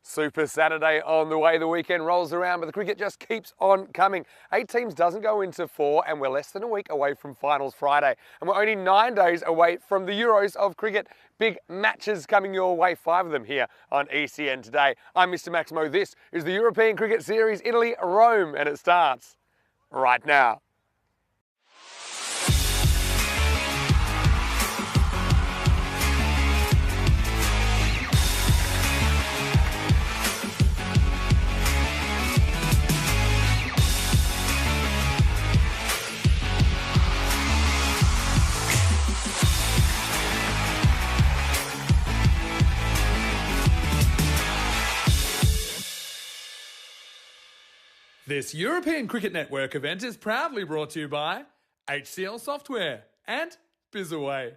Super Saturday on the way. The weekend rolls around, but the cricket just keeps on coming. 8 teams doesn't go into 4, and we're less than a week away from Finals Friday. And we're only 9 days away from the Euros of cricket. Big matches coming your way, 5 of them here on ECN today. I'm Mr. Maximo. This is the European Cricket Series, Italy, Rome, and it starts right now. This European Cricket Network event is proudly brought to you by HCL Software and Bizaway.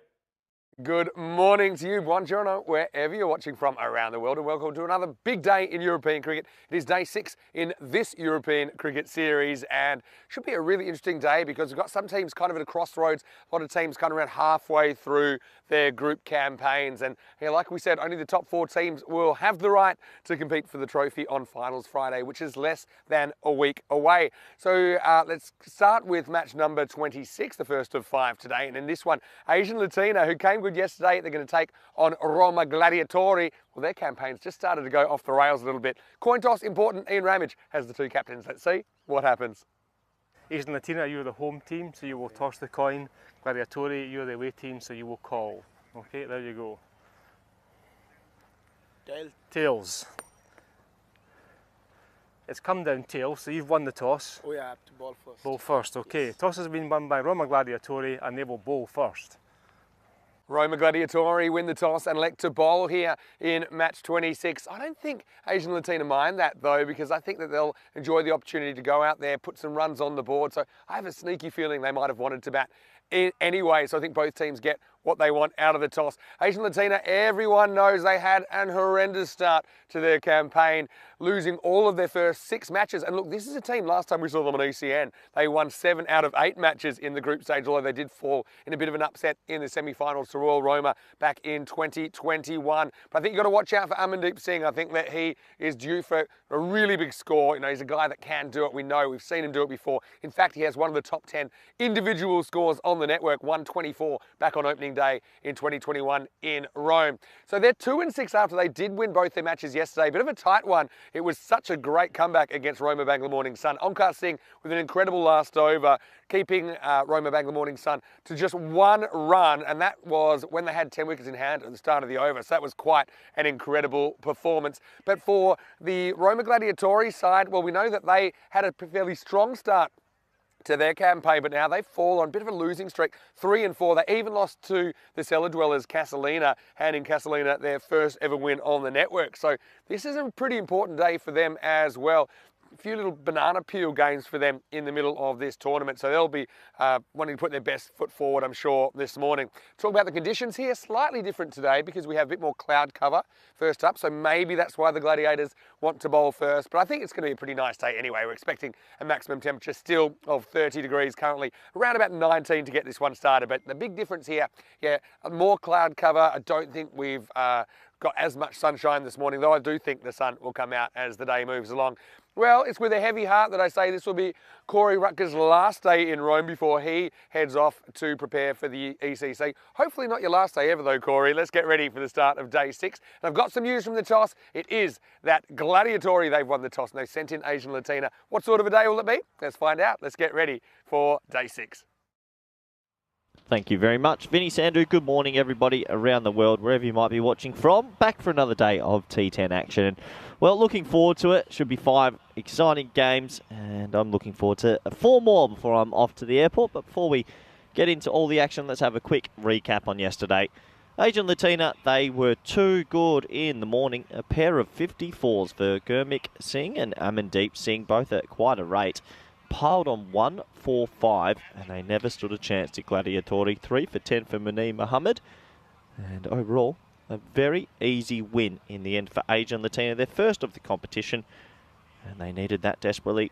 Good morning to you, buongiorno, wherever you're watching from around the world, and welcome to another big day in European cricket. It is day 6 in this European Cricket Series, and should be a really interesting day because we've got some teams kind of at a crossroads, a lot of teams kind of around halfway through their group campaigns, and like we said, only the top 4 teams will have the right to compete for the trophy on Finals Friday, which is less than a week away. So let's start with match number 26, the first of 5 today, and in this one, Asian Latina, who came good yesterday, they're going to take on Roma Gladiatori. Well, their campaign's just started to go off the rails a little bit. Coin toss important. Ian Ramage has the 2 captains. Let's see what happens. Asian Latina, you're the home team, so you will toss the coin. Gladiatori, you're the away team, so you will call. Okay, there you go. Tails. It's come down tails, so you've won the toss. Oh yeah, I have to bowl first. Bowl first, okay. Yes. Toss has been won by Roma Gladiatori, and they will bowl first. Roma Gladiatori win the toss and elect to bowl here in match 26. I don't think Asian Latina mind that though, because I think that they'll enjoy the opportunity to go out there, put some runs on the board. So I have a sneaky feeling they might have wanted to bat anyway. So I think both teams get what they want out of the toss. Asian Latina, everyone knows they had an horrendous start to their campaign, losing all of their first 6 matches. And look, this is a team, last time we saw them on ECN, they won 7 out of 8 matches in the group stage, although they did fall in a bit of an upset in the semi-finals to Royal Roma back in 2021. But I think you've got to watch out for Amandeep Singh. I think that he is due for a really big score. You know, he's a guy that can do it. We know, we've seen him do it before. In fact, he has one of the top 10 individual scores on the network, 124 back on opening opening day in 2021 in Rome. So they're 2-6 after they did win both their matches yesterday. Bit of a tight one. It was such a great comeback against Roma Bangla Morning Sun. Onkar Singh with an incredible last over, keeping Roma Bangla Morning Sun to just 1 run, and that was when they had 10 wickets in hand at the start of the over. So that was quite an incredible performance. But for the Roma Gladiatori side, well, we know that they had a fairly strong start to their campaign, but now they've fallen on a bit of a losing streak, 3 and 4. They even lost to the cellar dwellers, Casalina, handing Casalina their first ever win on the network. So this is a pretty important day for them as well. A few little banana peel games for them in the middle of this tournament. So they'll be wanting to put their best foot forward, I'm sure, this morning. Talk about the conditions here, slightly different today because we have a bit more cloud cover first up. So maybe that's why the Gladiators want to bowl first. But I think it's going to be a pretty nice day anyway. We're expecting a maximum temperature still of 30 degrees currently, around about 19 to get this one started. But the big difference here, yeah, more cloud cover. I don't think we've got as much sunshine this morning, though I do think the sun will come out as the day moves along. Well, it's with a heavy heart that I say this will be Corey Rutger's last day in Rome before he heads off to prepare for the ECC. Hopefully not your last day ever though, Corey. Let's get ready for the start of day 6. And I've got some news from the toss. It is that Gladiatori, they've won the toss and they've sent in Asian Latina. What sort of a day will it be? Let's find out. Let's get ready for day 6. Thank you very much, Vinny Sandhu. Good morning, everybody around the world, wherever you might be watching from. Back for another day of T10 action. Well, looking forward to it. Should be 5 exciting games, and I'm looking forward to 4 more before I'm off to the airport. But before we get into all the action, let's have a quick recap on yesterday. Asian Latina, they were too good in the morning. A pair of 54s for Gurmik Singh and Amandeep Singh, both at quite a rate. Piled on 1-4-5, and they never stood a chance at Gladiatori. 3 for 10 for Munir Muhammad, and overall a very easy win in the end for Asian Latina, their first of the competition, and they needed that desperately.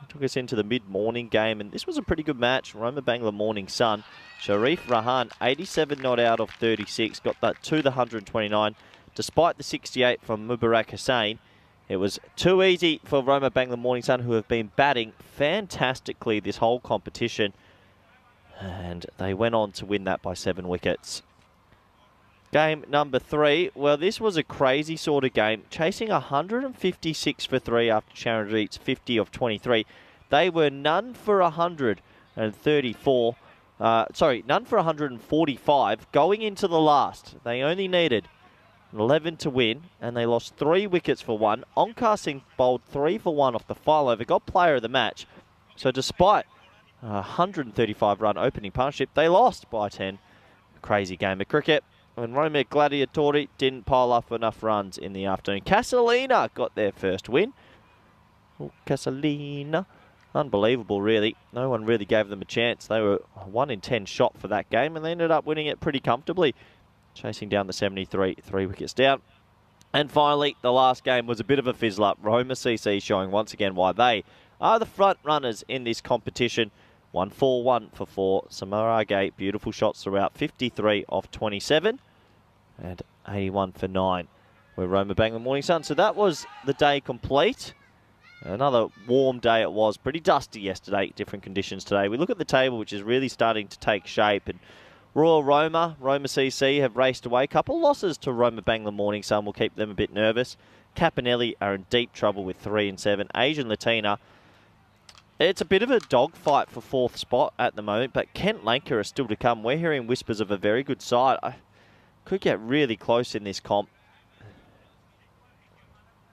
It took us into the mid-morning game, and this was a pretty good match. Roma Bangla Morning Sun, Sharif Rahan, 87 not out of 36, got that to the 129, despite the 68 from Mubarak Hussain. It was too easy for Roma Bangla Morning Sun, who have been batting fantastically this whole competition. And they went on to win that by 7 wickets. Game number 3. Well, this was a crazy sort of game. Chasing 156 for 3 after Charanjit's 50 of 23. They were none for 134. None for 145 going into the last. They only needed 11 to win, and they lost 3 wickets for 1. Onkar Singh bowled 3 for 1 off the file over, got player of the match. So despite a 135-run opening partnership, they lost by 10. Crazy game of cricket. And Roma Gladiatori didn't pile up enough runs in the afternoon. Casalina got their first win. Oh, Casalina. Unbelievable, really. No one really gave them a chance. They were a 1 in 10 shot for that game, and they ended up winning it pretty comfortably, chasing down the 73, 3 wickets down. And finally, the last game was a bit of a fizzle-up. Roma CC showing once again why they are the front runners in this competition. 1-4, 1 for 4. Samarage, beautiful shots throughout. 53 off 27 and 81 for 9. We're Roma Bangla Morning Sun. So that was the day complete. Another warm day it was. Pretty dusty yesterday. Different conditions today. We look at the table, which is really starting to take shape. And Royal Roma CC have raced away. Couple losses to Roma Bangla Morning Sun will keep them a bit nervous. Capanelli are in deep trouble with 3 and 7. Asian Latina, it's a bit of a dogfight for 4th spot at the moment, but Kent Lanka are still to come. We're hearing whispers of a very good side. I could get really close in this comp.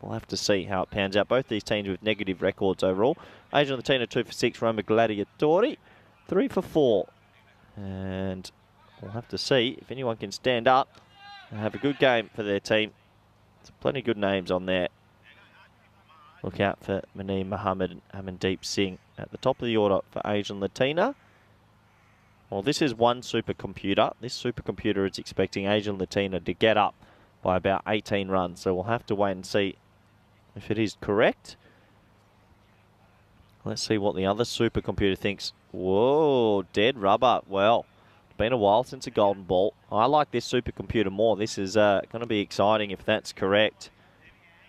We'll have to see how it pans out. Both these teams with negative records overall. Asian Latina 2 for 6. Roma Gladiatori 3 for 4. And we'll have to see if anyone can stand up and have a good game for their team. There's plenty of good names on there. Look out for Munir Muhammad and Amandeep Singh at the top of the order for Asian Latina. Well, this is one supercomputer. This supercomputer is expecting Asian Latina to get up by about 18 runs. So we'll have to wait and see if it is correct. Let's see what the other supercomputer thinks. Whoa, dead rubber. Well, it's been a while since a golden ball. I like this supercomputer more. This is going to be exciting if that's correct.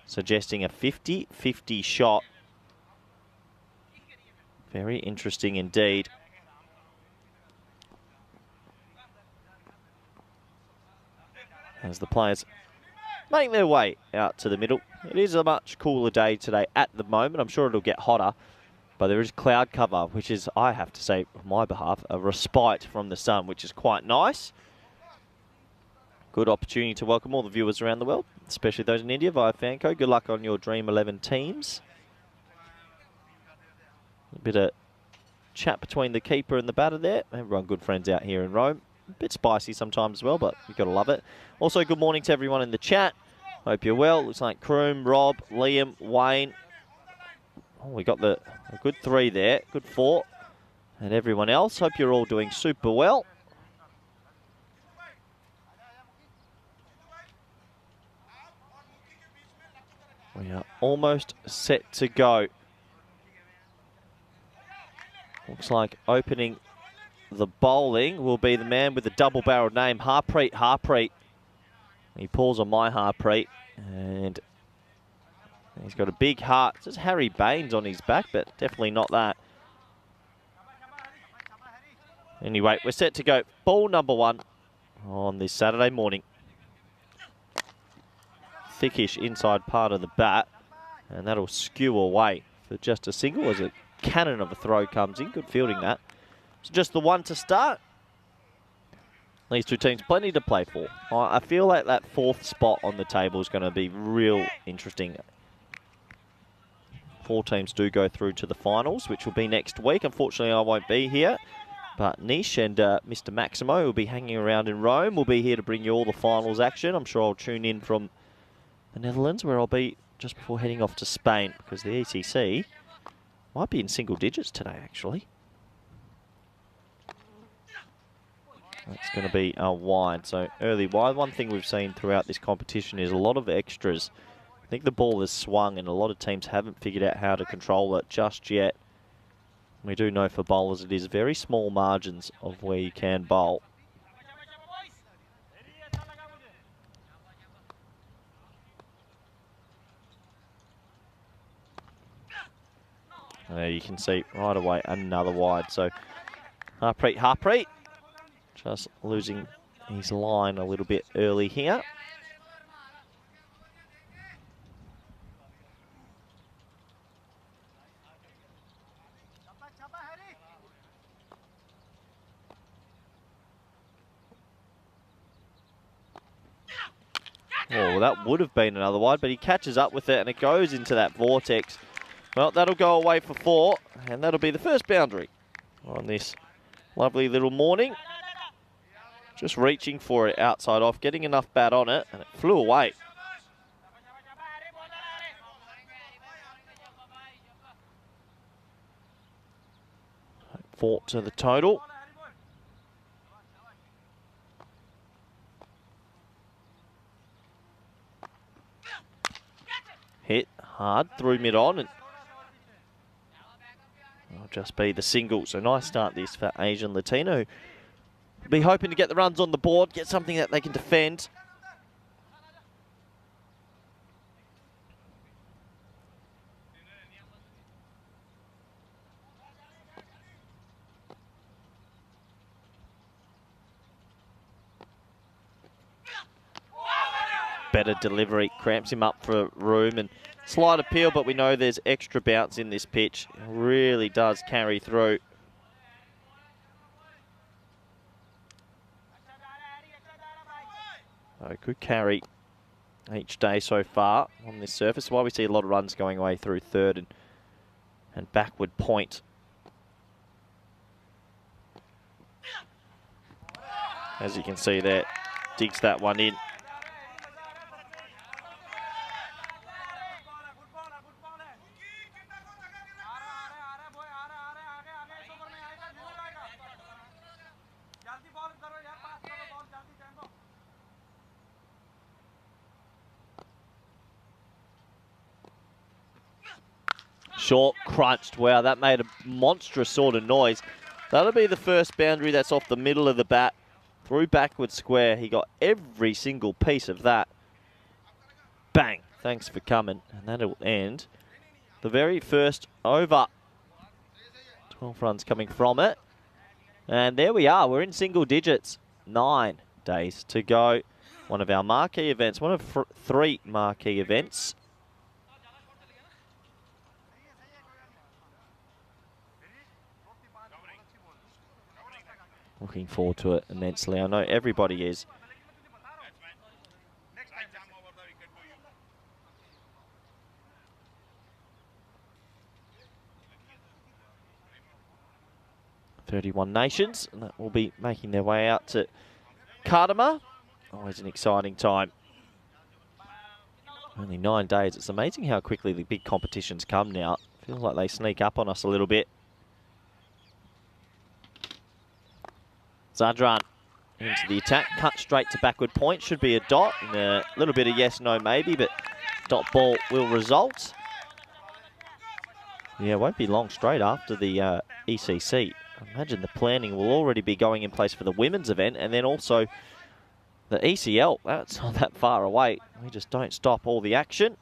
Suggesting a 50-50 shot. Very interesting indeed. as the players make their way out to the middle. It is a much cooler day today at the moment. I'm sure it'll get hotter, but there is cloud cover, which is, I have to say, on my behalf, a respite from the sun, which is quite nice. Good opportunity to welcome all the viewers around the world, especially those in India via Fanco. Good luck on your Dream 11 teams. A bit of chat between the keeper and the batter there. Everyone good friends out here in Rome. A bit spicy sometimes as well, but you've got to love it. Also, good morning to everyone in the chat. Hope you're well. Looks like Kroom, Rob, Liam, Wayne. Oh, we got a good 3 there. Good 4. And everyone else. Hope you're all doing super well. We are almost set to go. Looks like opening the bowling will be the man with the double-barreled name, Harpreet. He pulls on my Harpreet, and he's got a big heart. It says Harry Baines on his back, but definitely not that. Anyway, we're set to go. Ball number 1 on this Saturday morning. Thickish inside part of the bat, and that'll skew away for just a single as a cannon of a throw comes in. Good fielding that. So just the 1 to start. These two teams plenty to play for. I feel like that 4th spot on the table is going to be real interesting. 4 teams do go through to the finals, which will be next week. Unfortunately, I won't be here. But Nish and Mr. Maximo will be hanging around in Rome. We'll be here to bring you all the finals action. I'm sure I'll tune in from the Netherlands, where I'll be just before heading off to Spain, because the ECC might be in single digits today, actually. That's going to be a wide, so early wide. One thing we've seen throughout this competition is a lot of extras. I think the ball has swung and a lot of teams haven't figured out how to control it just yet. We do know for bowlers it is very small margins of where you can bowl. There you can see right away another wide. So Harpreet. Just losing his line a little bit early here. Oh, well, that would have been another wide, but he catches up with it and it goes into that vortex. Well, that'll go away for 4, and that'll be the first boundary on this lovely little morning. Just reaching for it outside off, getting enough bat on it, and it flew away. Four to the total. Hit hard through mid-on, and it'll just be the single. So nice start this for Asian Latino. Be hoping to get the runs on the board, get something that they can defend. Better delivery, cramps him up for room, and slight appeal, but we know there's extra bounce in this pitch. It really does carry through. Good carry each day so far on this surface. Why we see a lot of runs going away through 3rd and backward point. As you can see there, digs that one in. Short, crunched. Wow, that made a monstrous sort of noise. That'll be the first boundary that's off the middle of the bat. Through backward square. He got every single piece of that. Bang. Thanks for coming. And that'll end the very first over. 12 runs coming from it. And there we are. We're in single digits. 9 days to go. one of our marquee events, one of 3 marquee events. Looking forward to it immensely. I know everybody is. "31 nations," and that will be making their way out to Kardama. Always an exciting time. Only 9 days. It's amazing how quickly the big competitions come now. Feels like they sneak up on us a little bit. Zadran into the attack, cut straight to backward point. Should be a dot, and a little bit of yes, no, maybe, but dot ball will result. Yeah, it won't be long straight after the ECC. I imagine the planning will already be going in place for the women's event, and then also the ECL. That's not that far away. We just don't stop all the action.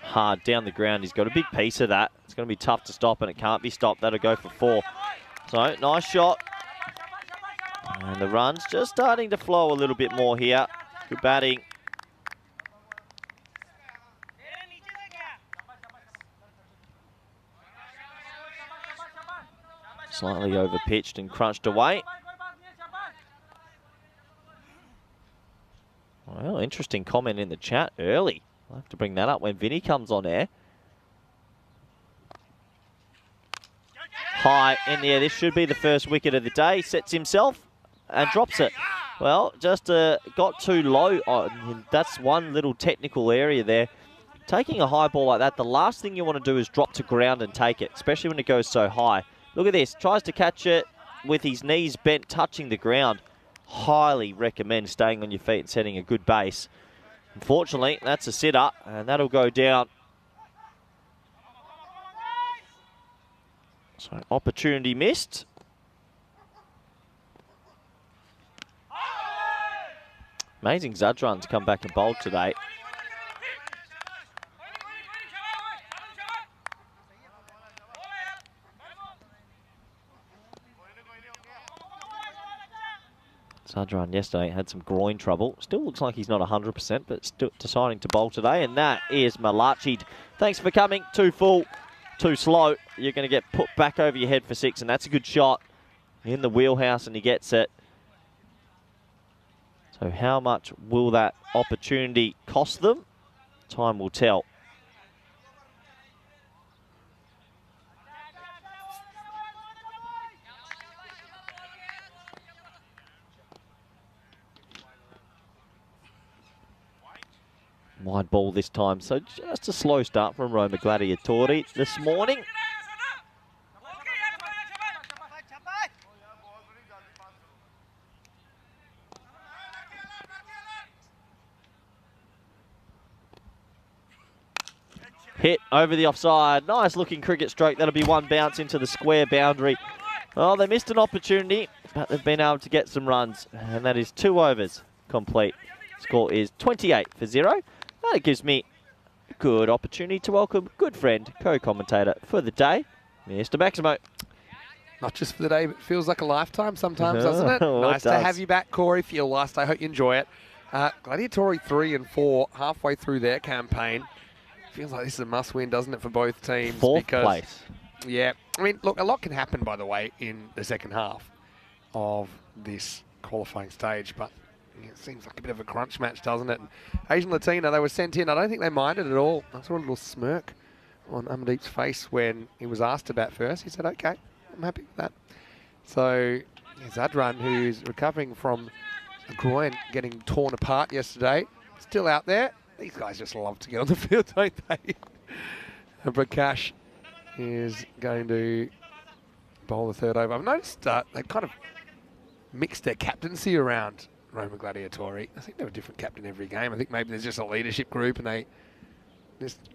Hard down the ground. He's got a big piece of that. It's going to be tough to stop, and it can't be stopped. That'll go for 4. So, nice shot. And the run's just starting to flow a little bit more here. Good batting. Slightly over-pitched and crunched away. Well, interesting comment in the chat early. I'll have to bring that up when Vinny comes on air. High in the air. This should be the first wicket of the day. Sets himself and drops it. Well, just got too low. That's one little technical area there. Taking a high ball like that, the last thing you want to do is drop to ground and take it, especially when it goes so high. Look at this. Tries to catch it with his knees bent, touching the ground. Highly recommend staying on your feet and setting a good base. Unfortunately, that's a sitter, and that'll go down. So, opportunity missed. Amazing Zadran's come back and bowled today. Zadran yesterday had some groin trouble. Still looks like he's not 100%, but still deciding to bowl today. And that is Malachi. Thanks for coming. Too full, too slow. You're going to get put back over your head for 6, and that's a good shot in the wheelhouse, and he gets it. So how much will that opportunity cost them? Time will tell. Wide ball this time, so just a slow start from Roma Gladiatori this morning. Hit over the offside. Nice looking cricket stroke. That'll be one bounce into the square boundary. Well, they missed an opportunity, but they've been able to get some runs, and that is 2 overs complete. Score is 28 for 0. That gives me a good opportunity to welcome good friend, co-commentator for the day, Mr. Maximo. Not just for the day, but feels like a lifetime sometimes, doesn't it? Oh, Nice it to does. have you back, Corey, for your last. I hope you enjoy it. Gladiatori 3 and 4, halfway through their campaign. Feels like this is a must-win, doesn't it, for both teams? 4th place. Yeah. I mean, look, a lot can happen, by the way, in the second half of this qualifying stage, but it seems like a bit of a crunch match, doesn't it? And Asian Latina, they were sent in. I don't think they minded at all. I saw a little smirk on Amandeep's face when he was asked about first. He said, okay, I'm happy with that. So, Zadran, who's recovering from a groin getting torn apart yesterday, still out there. These guys just love to get on the field, don't they? And Prakash is going to bowl the 3rd over. I've noticed they kind of mixed their captaincy around Roma Gladiatori. I think they have a different captain every game. I think maybe there's just a leadership group, and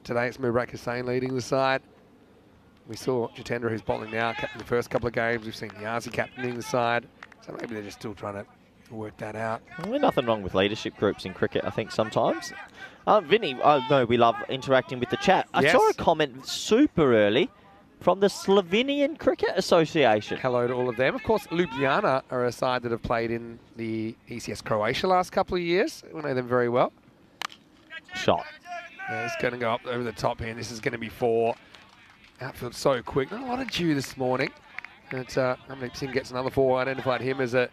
today it's Mubarak Hussain leading the side. We saw Jitendra, who's bowling now, captain the first couple of games. We've seen Niazi captaining the side. So maybe they're just still trying to work that out. Well, nothing wrong with leadership groups in cricket, I think, sometimes. Vinny, no, we love interacting with the chat. I Yes. saw a comment super early from the Slovenian Cricket Association. Hello to all of them. Of course, Ljubljana are a side that have played in the ECS Croatia last couple of years. We know them very well. Shot. Yeah, it's going to go up over the top here. This is going to be 4. Outfield so quick. Not a lot of dew this morning. But Amdeep Singh gets another 4. Identified him as a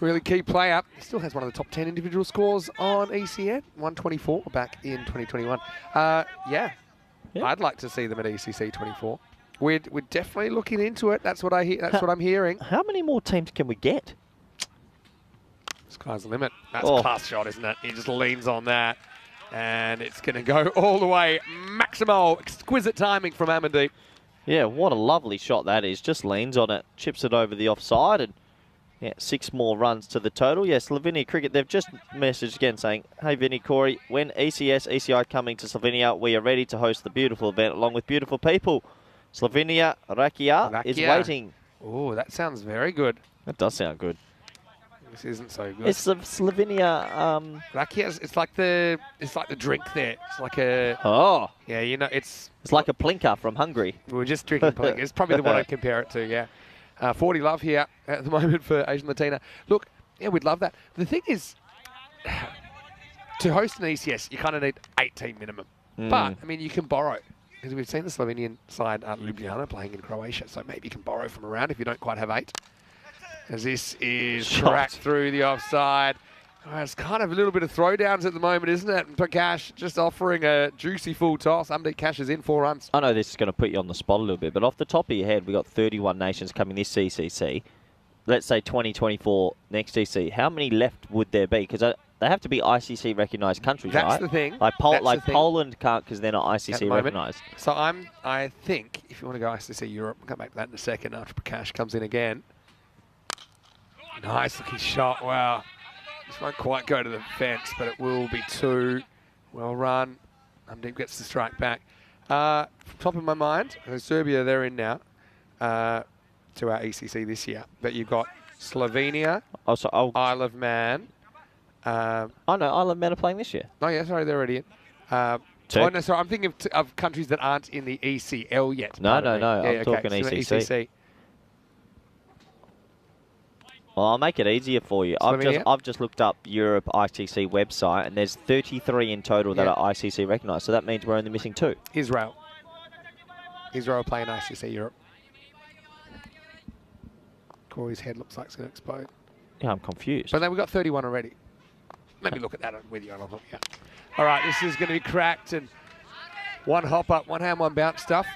really key player. He still has one of the top 10 individual scores on ECN. 124 back in 2021. Yeah. I'd like to see them at ECC 24. We're definitely looking into it. That's what I hear. That's what I'm hearing. How many more teams can we get? Sky's the limit. That's a class shot, isn't it? He just leans on that. And it's going to go all the way. Maximal, exquisite timing from Amandeep. Yeah, what a lovely shot that is. Just leans on it, chips it over the offside, and 6 more runs to the total. Yes, Slovenia Cricket, they've just messaged again saying, hey, Vinny, Corey, when ECS, ECI coming to Slovenia, we are ready to host the beautiful event along with beautiful people. Slovenia Rakia is waiting. Oh, that sounds very good. That does sound good. This isn't so good. It's the Slovenia. Rakia, it's like the drink there. It's like a. Oh. Yeah, you know, it's like a plinker from Hungary. We're just drinking plinker. It's probably the one I'd compare it to. Yeah. 40 love here at the moment for Asian Latina. Look, yeah, we'd love that. The thing is, to host an ECS, you kind of need 18 minimum. But I mean, you can borrow. Because we've seen the Slovenian side, Ljubljana, playing in Croatia, so maybe you can borrow from around if you don't quite have 8. As this is cracked through the offside. It's kind of a little bit of throwdowns at the moment, isn't it? And Prakash just offering a juicy full toss. Amdeep cashes in 4 runs. I know this is going to put you on the spot a little bit, but off the top of your head, we've got 31 nations coming this CCC. Let's say 2024 next CC. How many left would there be? Because they have to be ICC recognised countries, right? That's the thing. Like, Poland can't because they're not ICC recognised. So I think, if you want to go ICC Europe, we'll come back to that in a second after Prakash comes in again. Nice looking shot. Wow. This won't quite go to the fence, but it will be 2. Well run. Amdeep gets the strike back. Top of my mind, Serbia, they're in now to our ECC this year. But you've got Slovenia, Isle of Man. Oh, no, Isle of Man are playing this year. Oh, yeah, sorry, they're already in. Oh, no, sorry, I'm thinking of countries that aren't in the ECL yet. No, I'm talking ECC. ECC. Well, I'll make it easier for you. I've just looked up Europe ICC website, and there's 33 in total that are ICC recognised. So that means we're only missing 2. Israel playing ICC Europe. Corey's head looks like it's going to explode. Yeah, I'm confused. But then we've got 31 already. Let me look at that with you and I'll help you out. All right, this is going to be cracked and 1 hop up, 1 hand, 1 bounce stuff.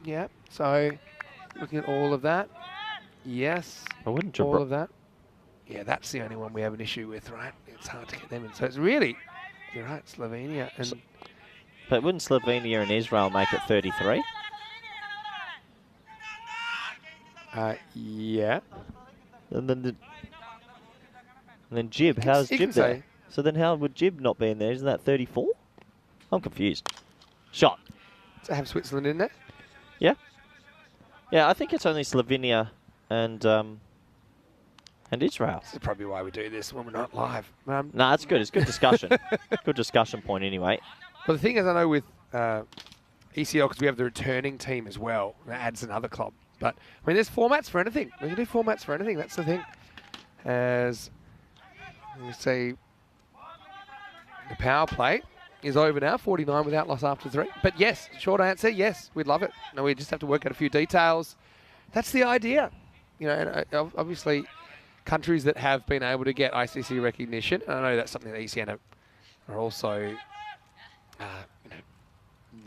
Yeah, so looking at all of that. Yes, I wouldn't all of that. Yeah, that's the only one we have an issue with, right? It's hard to get them in. So it's really, you're right, Slovenia. And but wouldn't Slovenia and Israel make it 33? Yeah. And then Jib, how's Jib there? So then how would Jib not be in there? Isn't that 34? I'm confused. Shot. Does it have Switzerland in there? Yeah. Yeah, I think it's only Slovenia and Israel. This is probably why we do this when we're not live. No, it's good. It's good discussion. Good discussion point anyway. Well, the thing is, I know with ECL, because we have the returning team as well, that adds another club. But, I mean, there's formats for anything. We can do formats for anything. That's the thing. As you say, the power play is over now, 49 without loss after 3. But yes, short answer, yes, we'd love it. No, we just have to work out a few details. That's the idea. You know, and obviously, countries that have been able to get ICC recognition, and I know that's something that ECN are also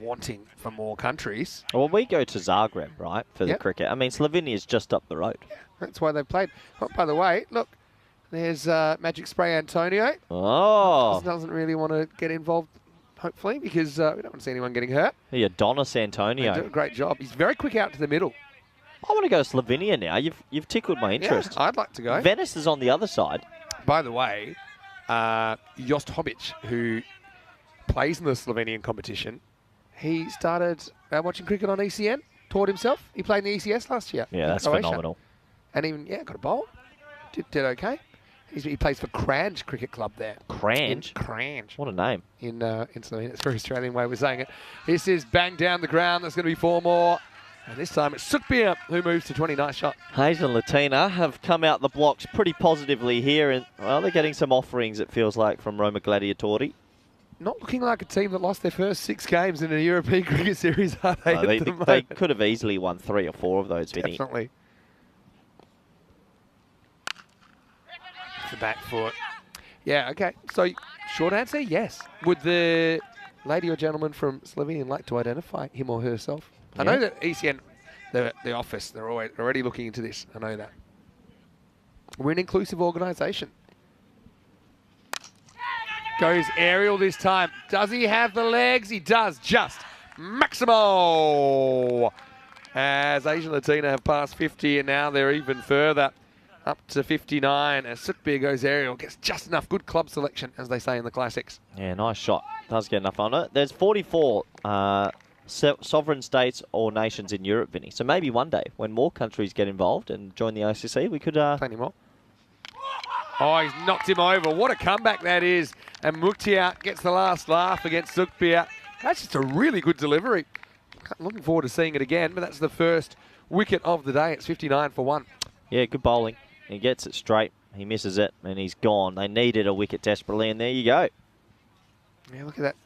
wanting for more countries. Well, we go to Zagreb, right, for the cricket. I mean, Slovenia's just up the road. Yeah, that's why they've played. Oh, by the way, look, there's Magic Spray Antonio. Oh. Doesn't really want to get involved, hopefully, because we don't want to see anyone getting hurt. Yeah, Adonis Antonio. They do a great job. He's very quick out to the middle. I want to go to Slovenia now. You've tickled my interest. Yeah, I'd like to go. Venice is on the other side. By the way, Jost Hobic, who plays in the Slovenian competition, he started watching cricket on ECN, taught himself. He played in the ECS last year. Yeah, that's phenomenal. And even, got a bowl. Did okay. He plays for Crange Cricket Club there. Crange? Crange. What a name. In Slovenia. It's a very Australian way of saying it. This is bang down the ground. There's going to be 4 more. And this time it's Sukbir who moves to 20. Nice shot. Hayes and Latina have come out the blocks pretty positively here. And, well, they're getting some offerings, it feels like, from Roma Gladiatori. Not looking like a team that lost their first 6 games in a European cricket series, are they? They could have easily won 3 or 4 of those, Vinny. Definitely. The back foot. Yeah, okay. So, short answer, yes. Would the lady or gentleman from Slovenia like to identify him or herself? I know that ECN, the office, they're already looking into this. I know that. We're an inclusive organisation. Goes aerial this time. Does he have the legs? He does. Just Maximo. As Asian Latina have passed 50 and now they're even further up to 59. As Sukbir goes aerial, gets just enough. Good club selection, as they say in the classics. Yeah, nice shot. Does get enough on it. There's 44 sovereign states or nations in Europe, Vinny. So maybe one day, when more countries get involved and join the ICC, we could... Plenty more. Oh, he's knocked him over. What a comeback that is. And Mukhtiar gets the last laugh against Sukbir. That's just a really good delivery. Looking forward to seeing it again, but that's the first wicket of the day. It's 59 for 1. Yeah, good bowling. He gets it straight. He misses it, and he's gone. They needed a wicket desperately, and there you go. Yeah, look at that.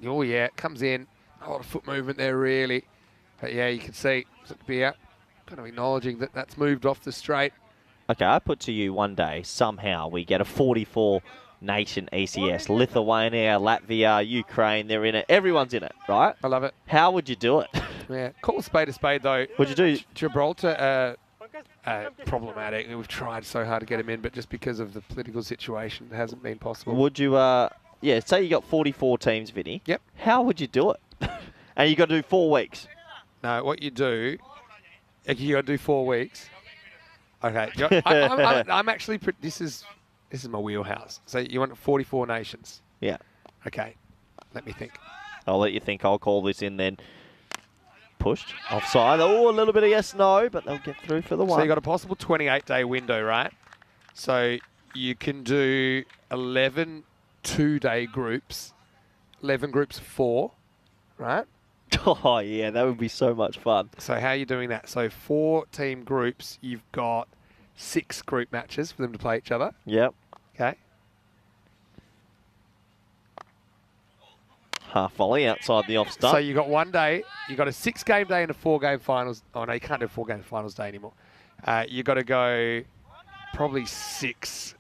Oh, yeah, it comes in. A lot of foot movement there, really. But, yeah, you can see Sukbir kind of acknowledging that that's moved off the straight. Okay, I put to you one day, somehow we get a 44-nation ECS. Lithuania, Latvia, Ukraine, they're in it. Everyone's in it, right? I love it. How would you do it? Yeah, call a spade, though. Would you do... Gibraltar, problematic. We've tried so hard to get him in, but just because of the political situation, it hasn't been possible. Would you, yeah, say you got 44 teams, Vinny. Yep. How would you do it? And you got to do 4 weeks. No, what you do, you got to do 4 weeks. Okay, I'm actually. This is my wheelhouse. So you want 44 nations? Yeah. Okay, let me think. I'll let you think. I'll call this in then. Pushed offside. Oh, a little bit of yes, no, but they'll get through for the one. So you got a possible 28-day window, right? So you can do 11 2-day groups, 11 groups of 4, right? Oh, yeah, that would be so much fun. So how are you doing that? So 4 team groups, you've got 6 group matches for them to play each other. Yep. Okay. Half volley outside the off stump. So you got 1 day, you got a 6-game day and a 4-game finals. Oh, no, you can't do a 4-game finals day anymore. You got to go probably 6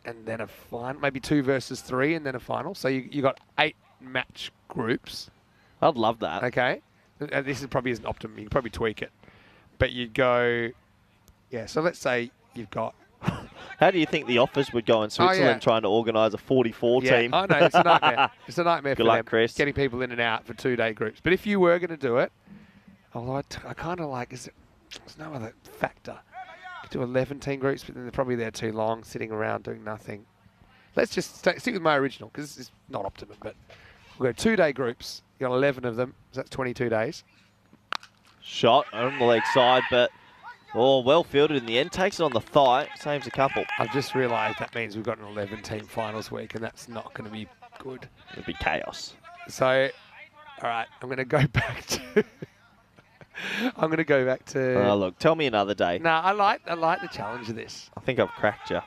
and then a final, maybe 2 versus 3 and then a final. So you got 8 match groups. I'd love that. Okay. This is probably isn't optimum. You can probably tweak it. But you'd go, yeah, so let's say you've got... How do you think the office would go in Switzerland trying to organise a 44 team? I know, it's a nightmare. It's a nightmare Good for luck, them, Chris. getting people in and out for 2-day groups. But if you were going to do it, although I kind of like, there's no other factor. You could do 11 team groups, but then they're probably there too long, sitting around doing nothing. Let's just stick with my original, because this is not optimum, but we'll go 2-day groups. You got 11 of them, so that's 22 days. Shot on the leg side, but well fielded in the end. Takes it on the thigh, saves a couple. I've just realised that means we've got an 11-team finals week, and that's not going to be good. It'd be chaos. So, all right, I'm going to go back to... I'm going to go back to... Oh, look, tell me another day. No, I like the challenge of this. I think I've cracked you.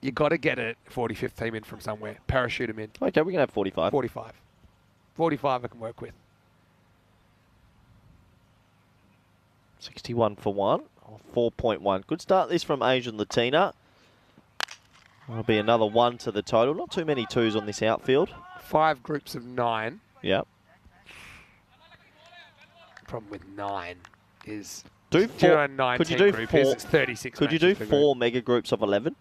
You got to get a 45th team in from somewhere. Parachute them in. Okay, we can have 45. 45. 45 I can work with. 61 for 1, 4.1. Good start this from Asian Latina. That'll be another 1 to the total. Not too many 2s on this outfield. 5 groups of 9. Yep. Problem with 9 is... Do 4. Could you do 4? It's 36 Could you do 4 mega groups of 11?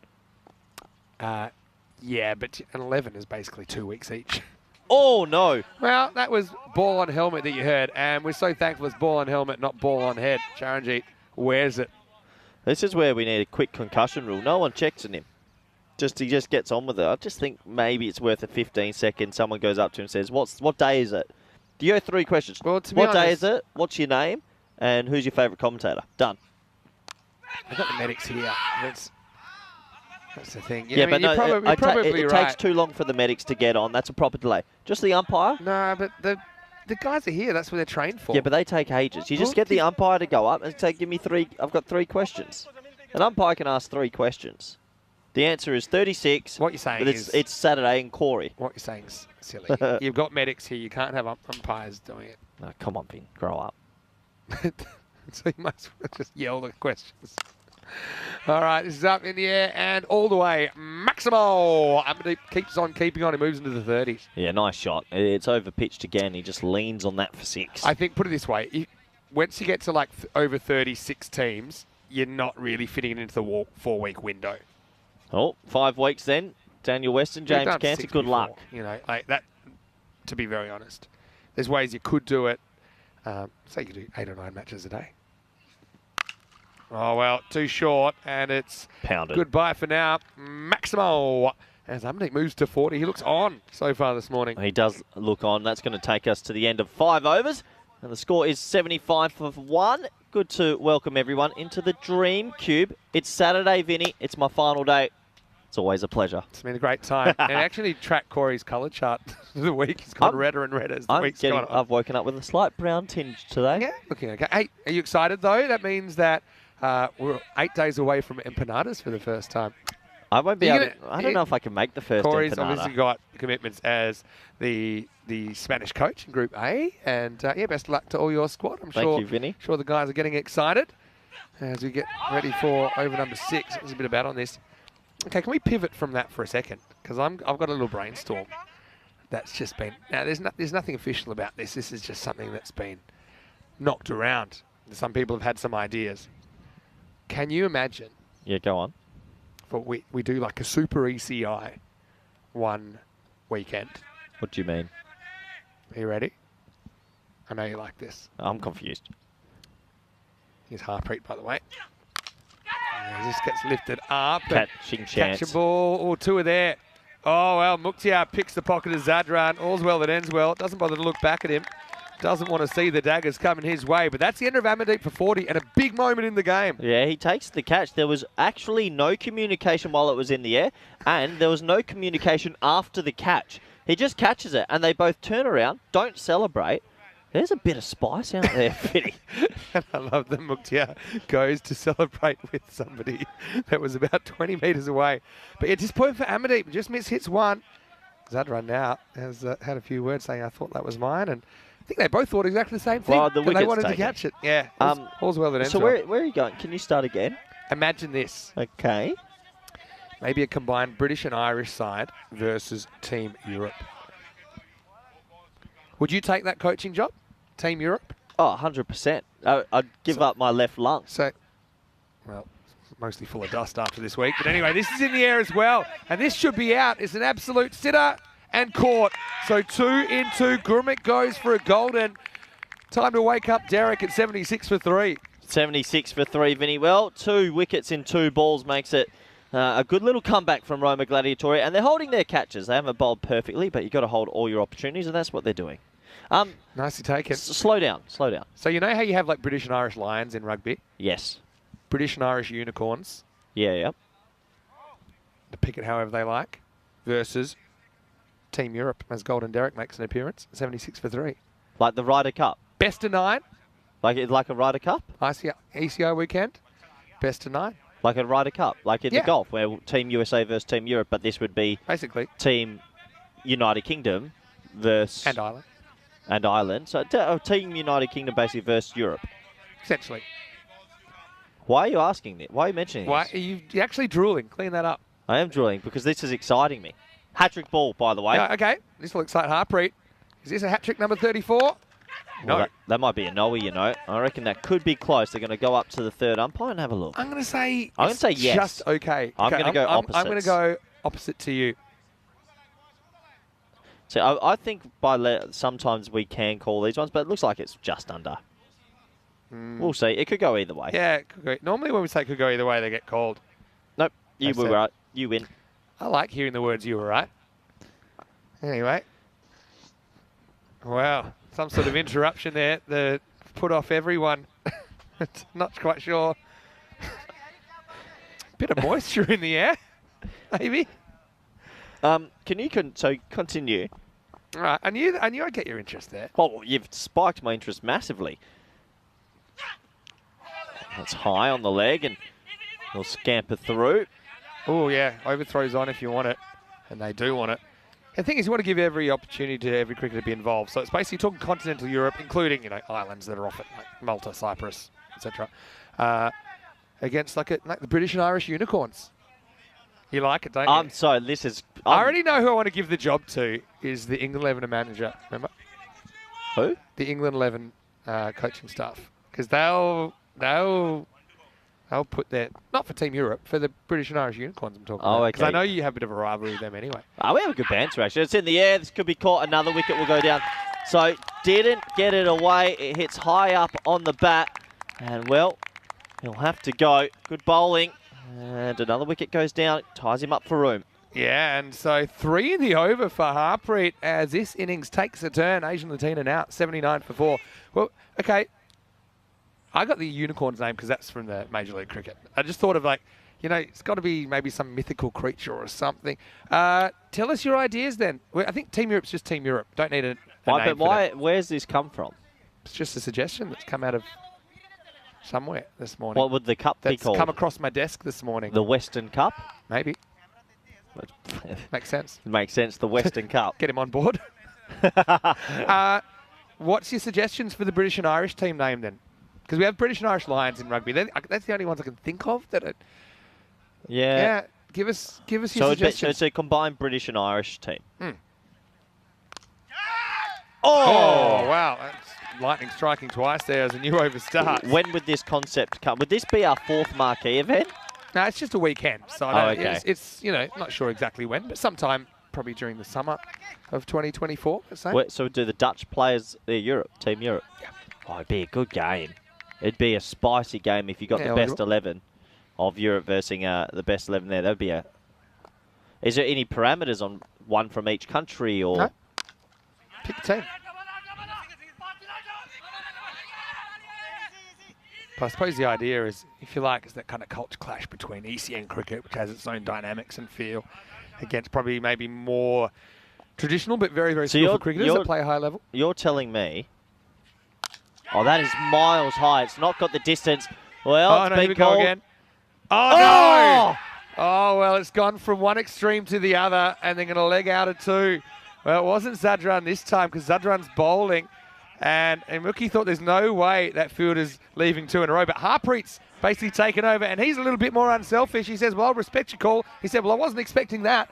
Yeah, but an 11 is basically 2 weeks each. Oh, no. Well, that was ball on helmet that you heard, and we're so thankful it's ball on helmet, not ball on head. Charanjit wears it. This is where we need a quick concussion rule. No one checks on him. He just gets on with it. I just think maybe it's worth a 15 seconds. Someone goes up to him and says, what day is it? Do you have 3 questions? Well, to be what honest, day is it? What's your name? And who's your favourite commentator? Done. I've got the medics here. That's the thing. Yeah, I mean, but no, you're probably it right. takes too long for the medics to get on. That's a proper delay. Just the umpire. No, but the guys are here. That's what they're trained for. Yeah, but they take ages. You just get the umpire to go up and say, give me 3. I've got 3 questions. An umpire can ask 3 questions. The answer is 36. What you're saying is... It's Saturday in Corey. What you're saying is silly. You've got medics here. You can't have umpires doing it. No, come on, Vin. Grow up. So you must as well just yell the questions. All right, this is up in the air and all the way. Maximo! Amandeep keeps on keeping on. He moves into the 30s. Yeah, nice shot. It's over pitched again. He just leans on that for 6. I think, put it this way, once you get to like over 36 teams, you're not really fitting it into the 4-week window. Oh, 5 weeks then. Daniel Weston, We've James done Cancer, 6 good before, luck. You know, like that, to be very honest. There's ways you could do it. Say you could do 8 or 9 matches a day. Oh, well, too short, and it's Pounded. Goodbye for now. Maximo, as Amandeep moves to 40. He looks on so far this morning. He does look on. That's going to take us to the end of 5 overs. And the score is 75 for 1. Good to welcome everyone into the Dream Cube. It's Saturday, Vinny. It's my final day. It's always a pleasure. It's been a great time. And actually track Corey's colour chart the week. It's got redder and redder as the week's gone on. I've woken up with a slight brown tinge today. Yeah, looking okay. Hey, are you excited though? That means that we're 8 days away from empanadas for the first time. I won't be able to, I don't know if I can make the first Corey's empanada. obviously got commitments as the Spanish coach in Group A. And yeah, best of luck to all your squad. I'm Thank you, Vinny. sure the guys are getting excited as we get ready for over number 6. There's a bit of bat on this. Okay, can we pivot from that for a second? Because I've got a little brainstorm that's just been... Now, there's nothing official about this. This is just something that's been knocked around. Some people have had some ideas. Can you imagine... Yeah, go on. But we do like a super ECI one weekend. What do you mean? Are you ready? I know you like this. I'm confused. Here's Harpreet, by the way. He just gets lifted up. Catching chance. Catch a ball or 2 are there. Oh, well, Mukhtiar picks the pocket of Zadran. All's well that ends well. Doesn't bother to look back at him. Doesn't want to see the daggers coming his way. But that's the end of Amandeep for 40 and a big moment in the game. Yeah, he takes the catch. There was actually no communication while it was in the air, and there was no communication after the catch. He just catches it, and they both turn around, don't celebrate. There's a bit of spice out there, Vinny. And I love that Mukhtiar goes to celebrate with somebody that was about 20 metres away. But yeah, just point for Amandeep. Just hits 1. Zadran now has had a few words saying, I thought that was mine. And I think they both thought exactly the same thing. Well, the they wicket's wanted to taken. catch it. Yeah, all's well that ends So well. where are you going? Can you start again? Imagine this. Okay. Maybe a combined British and Irish side versus Team Europe. Would you take that coaching job, Team Europe? Oh, 100%. I'd give up my left lung. So, well, mostly full of dust after this week. But anyway, this is in the air as well. And this should be out. It's an absolute sitter and caught. So 2 in 2. Gurmit goes for a golden. Time to wake up Derek at 76 for 3. 76 for 3, Vinny. Well, 2 wickets in 2 balls makes it a good little comeback from Roma Gladiatori. And they're holding their catches. They haven't bowled perfectly, but you've got to hold all your opportunities, and that's what they're doing. Nicely taken. Slow down, slow down. So you know how you have like British and Irish Lions in rugby? Yes. British and Irish Unicorns. Yeah, yeah. To pick it however they like. Versus Team Europe as Golden Derek makes an appearance. 76 for 3. Like the Ryder Cup. Best of 9. Like a Ryder Cup? ECI weekend. Best of 9. Like a Ryder Cup. Like in Yeah. the golf, where Team USA versus Team Europe, but this would be Basically. Team United Kingdom versus... And Ireland. And Ireland. So Team United Kingdom basically versus Europe. Essentially. Why are you asking me? Why are you mentioning Why this? are you actually drooling? Clean that up. I am drooling because this is exciting me. Hat-trick ball, by the way. Yeah, okay. This will excite Harpreet. Is this a hat-trick number 34? No. Well, that might be a no, you know. I reckon that could be close. They're going to go up to the 3rd umpire and have a look. I'm going to say yes. Just okay. I'm going to go opposite. I'm going to go opposite to you. So I think sometimes we can call these ones, but it looks like it's just under. We'll see. It could go either way. Yeah, it could go. Normally when we say it could go either way, they get called. Nope. You They were said- right. You win. I like hearing the words "you were right." Anyway. Wow. Some sort of interruption there. The put off everyone. Not quite sure. Bit of moisture in the air. maybe. Can you continue? All right, I knew I'd get your interest there. Oh, you've spiked my interest massively. That's high on the leg, and he'll scamper through. Oh, yeah, overthrows on if you want it, and they do want it. The thing is, you want to give every opportunity to every cricketer to be involved. So it's basically talking continental Europe, including, you know, islands that are off it, like Malta, Cyprus, etc. Against like the British and Irish unicorns. You like it, don't you? So this is... I already know who I want to give the job to is the England 11 manager, remember? Who? The England 11 coaching staff. Because they'll put their, not for Team Europe, for the British and Irish unicorns I'm talking about. Okay. Because I know you have a bit of a rivalry with them anyway. We have a good banter, actually. It's in the air. This could be caught. Another wicket will go down. So didn't get it away. It hits high up on the bat. And, well, he'll have to go. Good bowling. And another wicket goes down. Ties him up for room. Yeah, and so 3 in the over for Harpreet as this innings takes a turn. Asian Latina now, 79 for 4. Well, okay. I got the unicorn's name because that's from the Major League Cricket. I just thought of like, you know, it's got to be maybe some mythical creature or something. Tell us your ideas then. I think Team Europe's just Team Europe. Don't need a name for them. Where's this come from? It's just a suggestion that's come out of somewhere this morning. What would the cup be called? That's come across my desk this morning. The Western Cup? Maybe. Makes sense. Makes sense, the Western Cup. Get him on board. What's your suggestions for the British and Irish team name then? Because we have British and Irish Lions in rugby. That's the only ones I can think of that are... Yeah. Give us your suggestions. So it's a combined British and Irish team. Oh, wow. That's lightning striking twice there as a new over starts. When would this concept come? Would this be our 4th marquee event? No, it's just a weekend. So I don't, okay. It's, you know, not sure exactly when, but sometime probably during the summer of 2024. So we'll do the Dutch players, Team Europe. Yeah. Oh, it'd be a good game. It'd be a spicy game if you got the best 11 of Europe versus the best 11 there. That'd be a... Is there any parameters on one from each country or... No. Pick the team. But I suppose the idea is, if you like, is that kind of culture clash between ECN cricket, which has its own dynamics and feel, against probably maybe more traditional but very, very skillful cricketers that play a high level. You're telling me... Oh, that is miles high. It's not got the distance. Well, it's been called. Again. Oh, no! Oh, well, it's gone from one extreme to the other, and they're going to leg out of 2. Well, it wasn't Zadran this time because Zadran's bowling, and Mookie thought there's no way that fielder's leaving 2 in a row, but Harpreet's basically taken over, and he's a little bit more unselfish. He says, well, I'll respect your call. He said, well, I wasn't expecting that.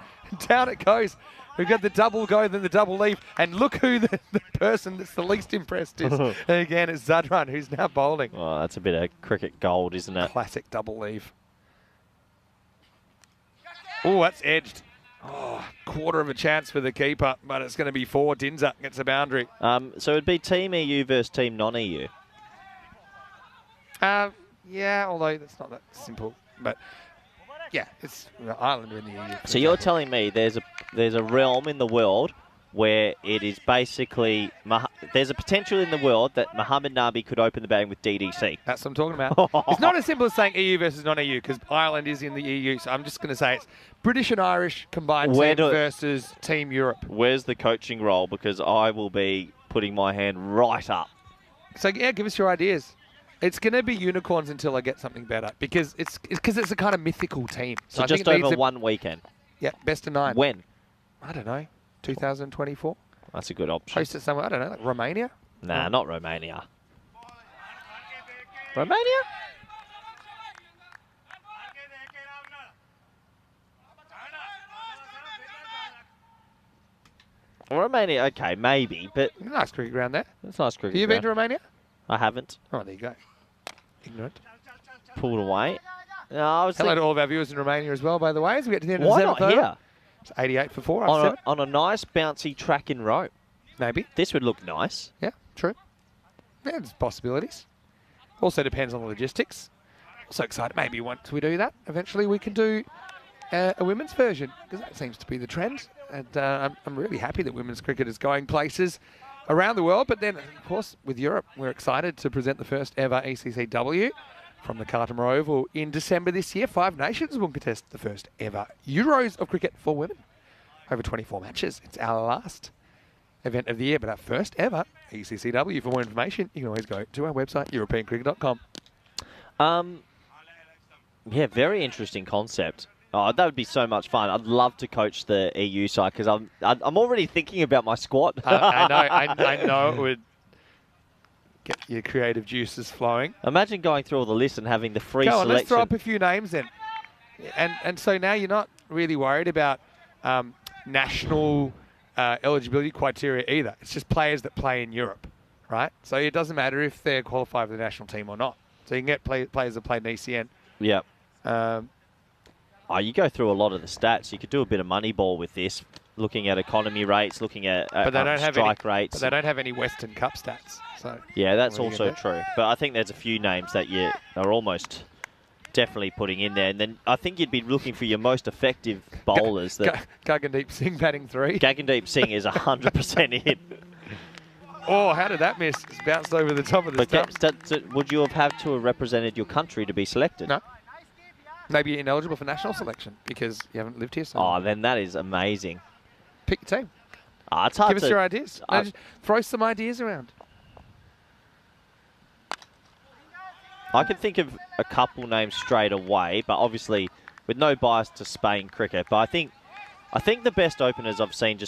Down it goes. We've got the double go, then the double leave. And look who the person that's the least impressed is. Again, it's Zadran, who's now bowling. Oh, that's a bit of cricket gold, isn't it? Classic double leave. Oh, that's edged. Oh, quarter of a chance for the keeper, but it's going to be 4. Dinza gets a boundary. So it'd be Team EU versus Team non-EU. Yeah, although that's not that simple. But... yeah, it's Ireland in the EU. So you're telling me there's a realm in the world where it is basically... there's a potential in the world that Mohammed Nabi could open the batting with DDC. That's what I'm talking about. It's not as simple as saying EU versus non-EU because Ireland is in the EU. So I'm just going to say it's British and Irish combined team versus Team Europe. Where's the coaching role? Because I will be putting my hand right up. So, yeah, give us your ideas. It's going to be unicorns until I get something better because it's a kind of mythical team. So I just think over one weekend? Yeah, best of 9. When? I don't know. 2024? That's a good option. Host it somewhere, I don't know, like Romania? Nah, not Romania. Romania? Romania, okay, maybe, but... Nice cricket ground there. It's nice cricket Have you ground. been to Romania? I haven't. Oh, there you go. Ignorant. Pulled away. No, I was Hello to all of our viewers in Romania as well, by the way, as we get to the end of Why the not 7th here? over. It's 88 for 4. On a nice bouncy track in Rome. Maybe. This would look nice. Yeah, true. Yeah, there's possibilities. Also depends on the logistics. So excited. Maybe once we do that, eventually we can do a women's version because that seems to be the trend. And I'm really happy that women's cricket is going places around the world. But then, of course, with Europe, we're excited to present the first ever ECCW from the Cartermore Oval in December this year. 5 nations will contest the first ever Euros of cricket for women. Over 24 matches. It's our last event of the year, but our first ever ECCW. For more information, you can always go to our website, europeancricket.com. Yeah, very interesting concept. Oh, that would be so much fun. I'd love to coach the EU side because I'm already thinking about my squad. I know it would get your creative juices flowing. Imagine going through all the list and having the free Go on, selection. let's throw up a few names then. And so now you're not really worried about national eligibility criteria either. It's just players that play in Europe, right? So it doesn't matter if they're qualified for the national team or not. So you can get players that played in ECN. Yeah. Oh, you go through a lot of the stats. You could do a bit of money ball with this, looking at economy rates, looking at strike rates. But they don't have any Western Cup stats. So yeah, that's also true. But I think there's a few names that you are almost definitely putting in there. And then I think you'd be looking for your most effective bowlers. Gagandeep Singh batting 3. Gagandeep Singh is 100% in. Oh, how did that miss? It's bounced over the top of the stumps. Would you have had to have represented your country to be selected? No. Maybe you're ineligible for national selection because you haven't lived here so long. long. Oh, then that is amazing. Pick your team. It's hard Give us your ideas. Throw some ideas around. I can think of a couple names straight away, but obviously with no bias to Spain cricket. But I think the best openers I've seen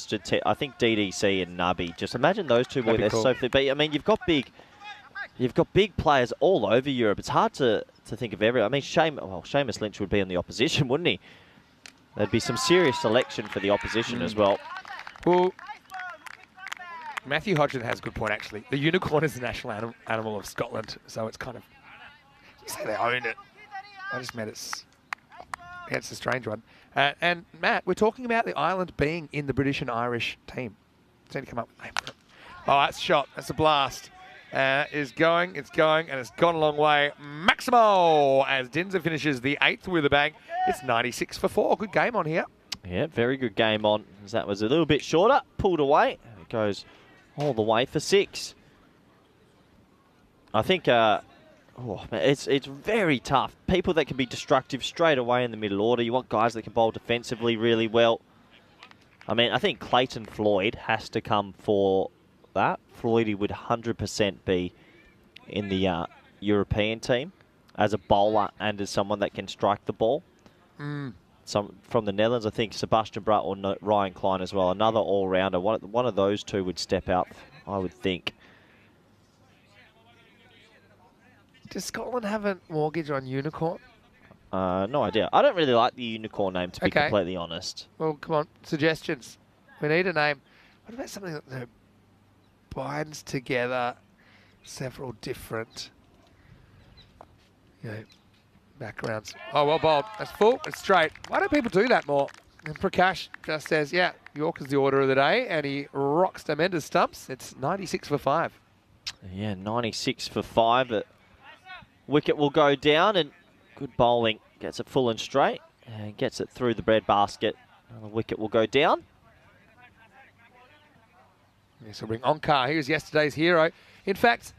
I think DDC and Nabi. Just imagine those two boys. They're cool. But I mean, you've got big players all over Europe. It's hard to think of every. I mean, Seamus Lynch would be in the opposition, wouldn't he? There'd be some serious selection for the opposition as well. Well, Matthew Hodgson has a good point, actually. The unicorn is the national animal of Scotland, so it's kind of... You say they own it. I just meant it's a strange one. And, Matt, we're talking about the island being in the British and Irish team. Just need to come up with a name for it. Oh, that's a shot. That's a blast. It's going, and it's gone a long way. Maximo, as Dinser finishes the 8th with a bang. It's 96 for 4. Good game on here. Yeah, very good game on. That was a little bit shorter, pulled away. It goes all the way for 6. I think it's very tough. People that can be destructive straight away in the middle order. You want guys that can bowl defensively really well. I mean, I think Clayton Floyd has to come for that. Floydie would 100% be in the European team as a bowler and as someone that can strike the ball. Some from the Netherlands, I think Sebastian Bratt or Ryan Klein as well. Another all-rounder. One of those two would step up, I would think. Does Scotland have a mortgage on Unicorn? No idea. I don't really like the Unicorn name, to be completely honest. Well, come on. Suggestions. We need a name. What about something that binds together several different backgrounds? Oh, well bowled. That's full. It's straight. Why don't people do that more? And Prakash just says, yeah, York is the order of the day, and he rocks tremendous stumps. It's 96 for 5. Yeah, 96 for 5. But wicket will go down, and good bowling. Gets it full and straight, and gets it through the bread basket. And the wicket will go down. Yes, we'll bring Onkar. He was yesterday's hero. In fact,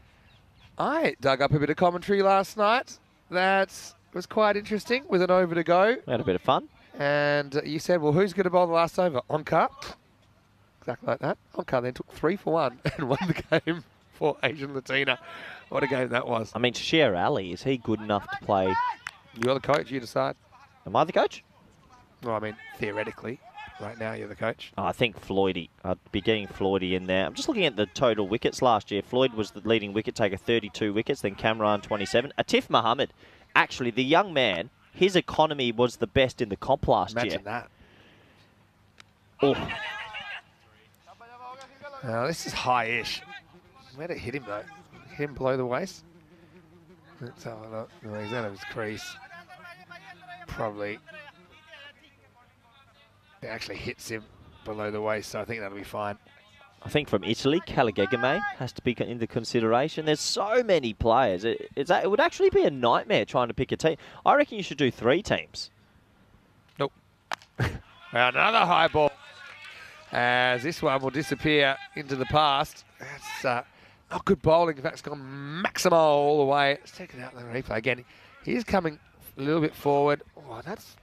I dug up a bit of commentary last night that was quite interesting with an over to go. We had a bit of fun. And you said, well, who's going to bowl the last over? Onkar. Exactly like that. Onkar then took 3 for 1 and won the game for Asian Latina. What a game that was. I mean, Sher Ali, is he good enough to play? You're the coach, you decide. Am I the coach? Well, I mean, theoretically. Right now, you're the coach. I think Floydie. I'd be getting Floydie in there. I'm just looking at the total wickets last year. Floyd was the leading wicket taker, 32 wickets, then Kamran, 27. Atif Muhammad, actually, the young man, his economy was the best in the comp last year. Imagine that. Oh. Now, this is high-ish. Where'd it hit him, though? Hit him below the waist? Let's have a look. No, he's out of his crease. Probably. It actually hits him below the waist, so I think that'll be fine. I think from Italy, Caligegame has to be into consideration. There's so many players. It would actually be a nightmare trying to pick a team. I reckon you should do 3 teams. Nope. Another high ball. As this one will disappear into the past. That's not good bowling. In fact, it's gone Maximo all the way. Let's take it out in the replay again. He's coming a little bit forward. Oh, that's...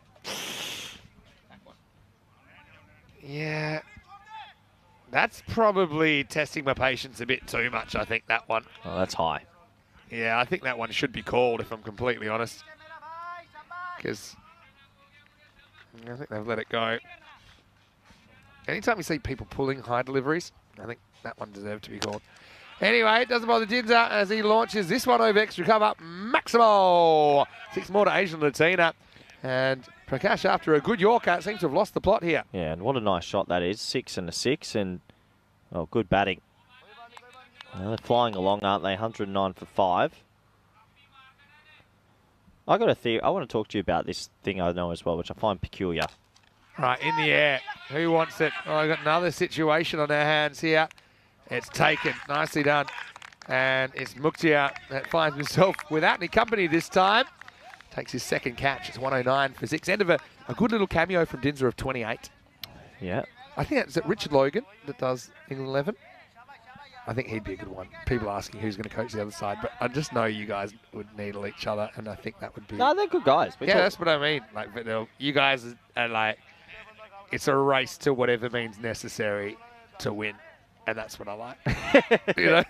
Yeah. That's probably testing my patience a bit too much, I think, that one. Oh, that's high. Yeah, I think that one should be called, if I'm completely honest. Because I think they've let it go. Anytime we see people pulling high deliveries, I think that one deserved to be called. Anyway, it doesn't bother Dinza as he launches this one over extra cover. Maximo! 6 more to Asian Latina. And Prakash, after a good Yorker, seems to have lost the plot here. Yeah, and what a nice shot that is. 6 and a 6, and good batting. Well, they're flying along, aren't they? 109 for 5. I got a theory. I want to talk to you about this thing I know as well, which I find peculiar. Right, in the air. Who wants it? Oh, I've got another situation on our hands here. It's taken. Nicely done. And it's Muktia that finds himself without any company this time. Takes his second catch. It's 109 for 6. End of a good little cameo from Dinza of 28. Yeah. I think that's Richard Logan that does England 11. I think he'd be a good one. People asking who's going to coach the other side, but I just know you guys would needle each other, and I think that would be... No, they're good guys. Yeah, that's what I mean. Like, but you guys are like, it's a race to whatever means necessary to win, and that's what I like. You know?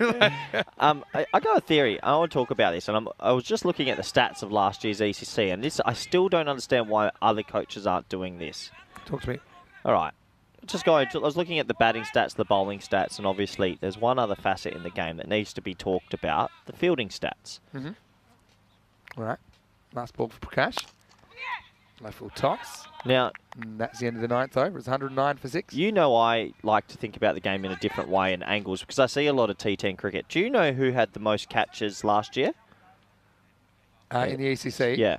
I got a theory. I want to talk about this, and I was just looking at the stats of last year's ECC, and this I still don't understand why other coaches aren't doing this. Talk to me. All right. Just going. I was looking at the batting stats, the bowling stats, and obviously there's one other facet in the game that needs to be talked about: the fielding stats. Mm-hmm. All right. Last ball for Prakash. Low full toss. Now, and that's the end of the 9th over. It's 109 for 6. You know I like to think about the game in a different way and angles because I see a lot of T10 cricket. Do you know who had the most catches last year? In the ECC? Yeah.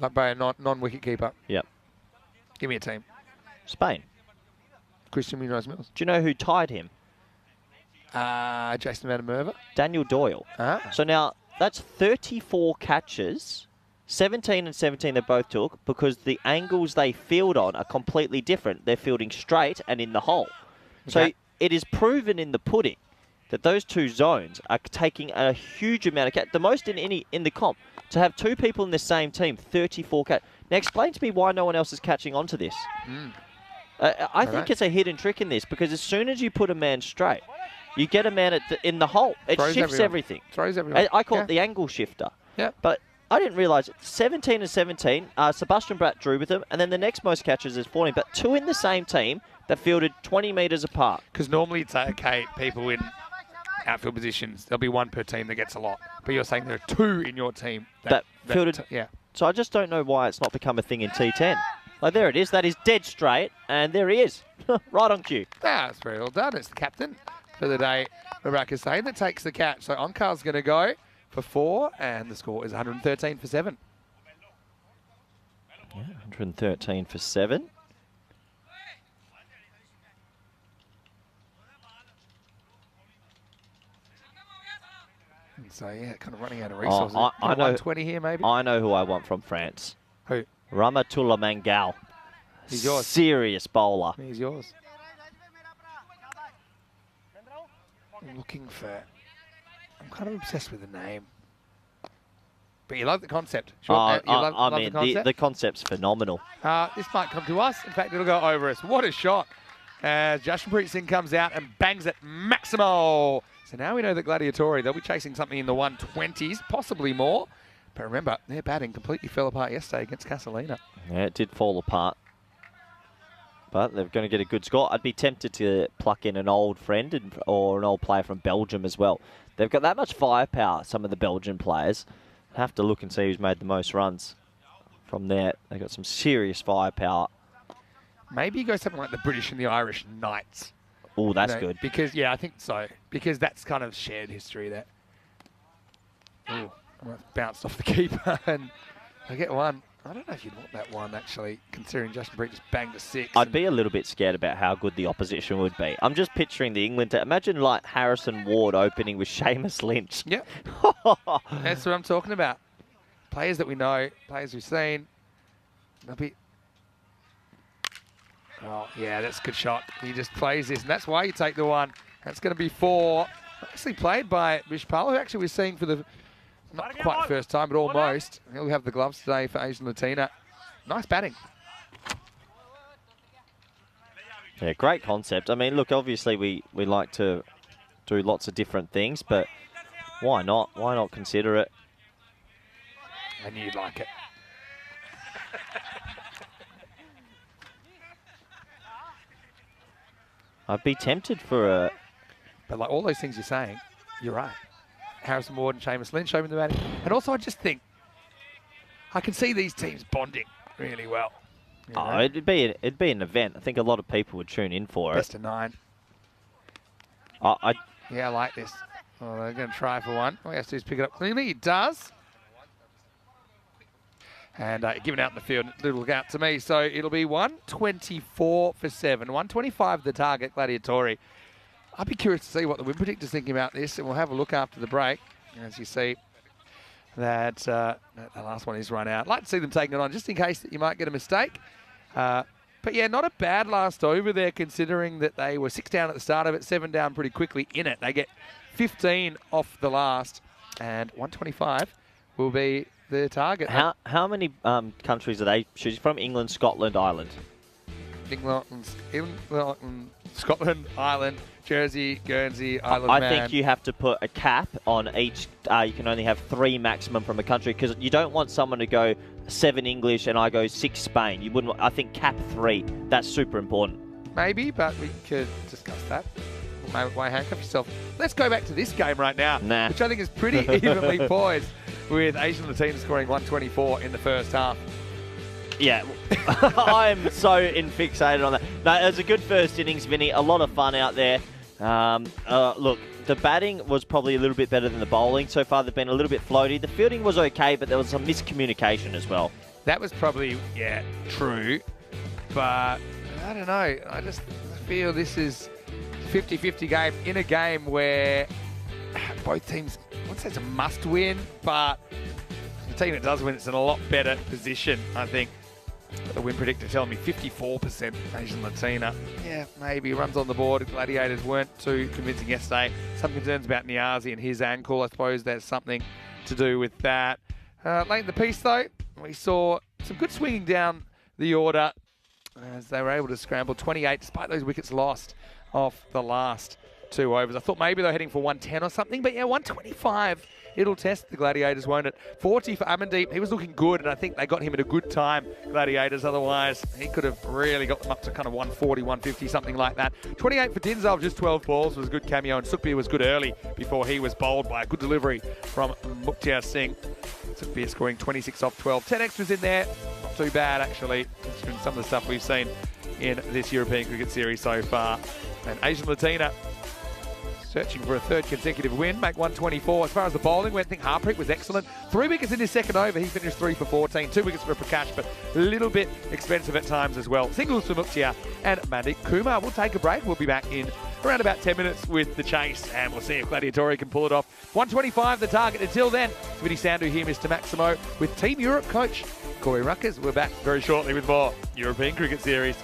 Like by a non-wicket keeper. Yep. Give me a team. Spain. Christian Munoz-Mills. Do you know who tied him? Jason Manamerva. Daniel Doyle. So now, that's 34 catches. 17 and 17 they both took because the angles they field on are completely different. They're fielding straight and in the hole. Okay. So it is proven in the pudding that those two zones are taking a huge amount of catch, the most in the comp. To have two people in the same team, 34 catch. Now explain to me why no one else is catching on to this. I think it's a hidden trick in this because as soon as you put a man straight, you get a man in the hole. It shifts everything. Throws everyone. I call it the angle shifter. Yeah. But I didn't realise 17 and 17. Sebastian Bratt drew with them, and then the next most catches is 14. But two in the same team that fielded 20 metres apart. Because normally it's okay, people in outfield positions, there'll be one per team that gets a lot. But you're saying there are two in your team that fielded. Yeah. So I just don't know why it's not become a thing in T10. Like there it is. That is dead straight, and there he is, right on cue. That's very well done. It's the captain for the day, Mubarak Hussain, that takes the catch. So Onkar's going to go for 4, and the score is 113 for 7. Yeah, 113 for 7. So yeah, kind of running out of resources. I know 120 here maybe. I know who I want from France. Who? Ramatullah Mangal. He's yours. Serious bowler. He's yours. I'm looking for... I'm kind of obsessed with the name. But you love the concept. Sure, the concept's phenomenal. This might come to us. In fact, it'll go over us. What a shot. As Jashanpreet Singh comes out and bangs it Maximo. So now we know that Gladiatori, they'll be chasing something in the 120s, possibly more. But remember, their batting completely fell apart yesterday against Casalina. Yeah, it did fall apart. But they're going to get a good score. I'd be tempted to pluck in an old friend or an old player from Belgium as well. They've got that much firepower, some of the Belgian players. Have to look and see who's made the most runs from there. They've got some serious firepower. Maybe you go something like the British and the Irish Knights. Oh, that's good. Because, yeah, I think so. Because that's kind of shared history there. Oh, bounced off the keeper and I get one. I don't know if you'd want that one, actually, considering Jashanpreet just banged a 6. I'd be a little bit scared about how good the opposition would be. I'm just picturing the England. Imagine, like, Harrison Ward opening with Seamus Lynch. Yep. That's what I'm talking about. Players that we know, players we've seen. They'll be... Oh, yeah, that's a good shot. He just plays this, and that's why you take the one. That's going to be 4. nicely played by Bishpal, who actually we're seeing for the, not quite first time, but almost. He'll have the gloves today for Asian Latina. Nice batting. Yeah, great concept. I mean, look, obviously we like to do lots of different things, but why not? Why not consider it? I knew you'd like it. I'd be tempted for a... But like all those things you're saying, you're right. Harrison Ward and Seamus Lynch showing the batting. And also I just think, I can see these teams bonding really well. You know? Oh, it'd be an event. I think a lot of people would tune in for Best it. of 9. Yeah, I like this. Oh, they're going to try for one. All he has to do is pick it up cleanly. He does. And given out in the field, little look out to me. So it'll be 124 for 7. 125 the target, Gladiatori. I'd be curious to see what the win predictor's thinking about this, and we'll have a look after the break. As you see, that the last one is run out. I'd like to see them taking it on, just in case that you might get a mistake. But yeah, not a bad last over there, considering that they were 6 down at the start of it, 7 down pretty quickly in it. They get 15 off the last, and 125 will be the target. How many countries are they choosing from? England, Scotland, Ireland? England, Scotland, Ireland, Jersey, Guernsey, Isle of Man. I think you have to put a cap on each. You can only have 3 maximum from a country, because you don't want someone to go 7 English and I go 6 Spain. You wouldn't. I think cap 3. That's super important. Maybe, but we could discuss that. Why handcuff yourself? Let's go back to this game right now, which I think is pretty evenly poised, with Asian Latina scoring 124 in the first half. Yeah, I'm so fixated on that. No, it was a good first innings, Vinny. A lot of fun out there. Look, the batting was probably a little bit better than the bowling. So far, they've been a little bit floaty. The fielding was okay, but there was some miscommunication as well. That was probably, true. But I don't know. I just feel this is a 50-50 game in a game where both teams, I wouldn't say it's a must-win, but the team that does win, it's in a lot better position, I think. The win predictor telling me 54% Asian Latina. Yeah, maybe runs on the board. Gladiators weren't too convincing yesterday. Some concerns about Niazi and his ankle. I suppose there's something to do with that. Late in the piece, though, we saw some good swinging down the order as they were able to scramble 28 despite those wickets lost off the last 2 overs. I thought maybe they were heading for 110 or something, but yeah, 125. It'll test the Gladiators, won't it? 40 for Amandeep. He was looking good, and I think they got him at a good time, Gladiators. Otherwise, he could have really got them up to kind of 140, 150, something like that. 28 for Dinzel, just 12 balls, was a good cameo, and Sukhbir was good early before he was bowled by a good delivery from Mukhtar Singh. Sukhbir scoring 26 off 12. 10 extras in there. Not too bad, actually, considering some of the stuff we've seen in this European Cricket Series so far. And Asian Latina searching for a 3rd consecutive win, make 124. As far as the bowling went, I think Harpreet was excellent. 3 wickets in his second over. He finished 3 for 14. 2 wickets for Prakash, but a little bit expensive at times as well. Singles for Mukhtar and Mandeep Kumar. We'll take a break. We'll be back in around about 10 minutes with the chase, and we'll see if Gladiatori can pull it off. 125 the target. Until then, Vinny Sandhu here, Mr. Maximo, with Team Europe coach Corey Ruckers. We're back very shortly with more European Cricket Series.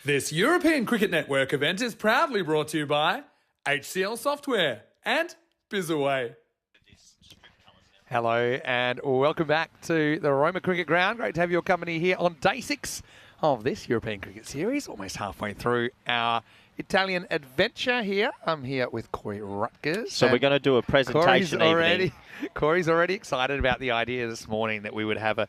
This European Cricket Network event is proudly brought to you by HCL Software and Bizaway. Hello and welcome back to the Roma Cricket Ground. Great to have your company here on day 6 of this European Cricket Series, almost halfway through our Italian adventure here. I'm here with Corey Rutgers. So we're going to do a presentation evening. Corey's already excited about the idea this morning that we would have a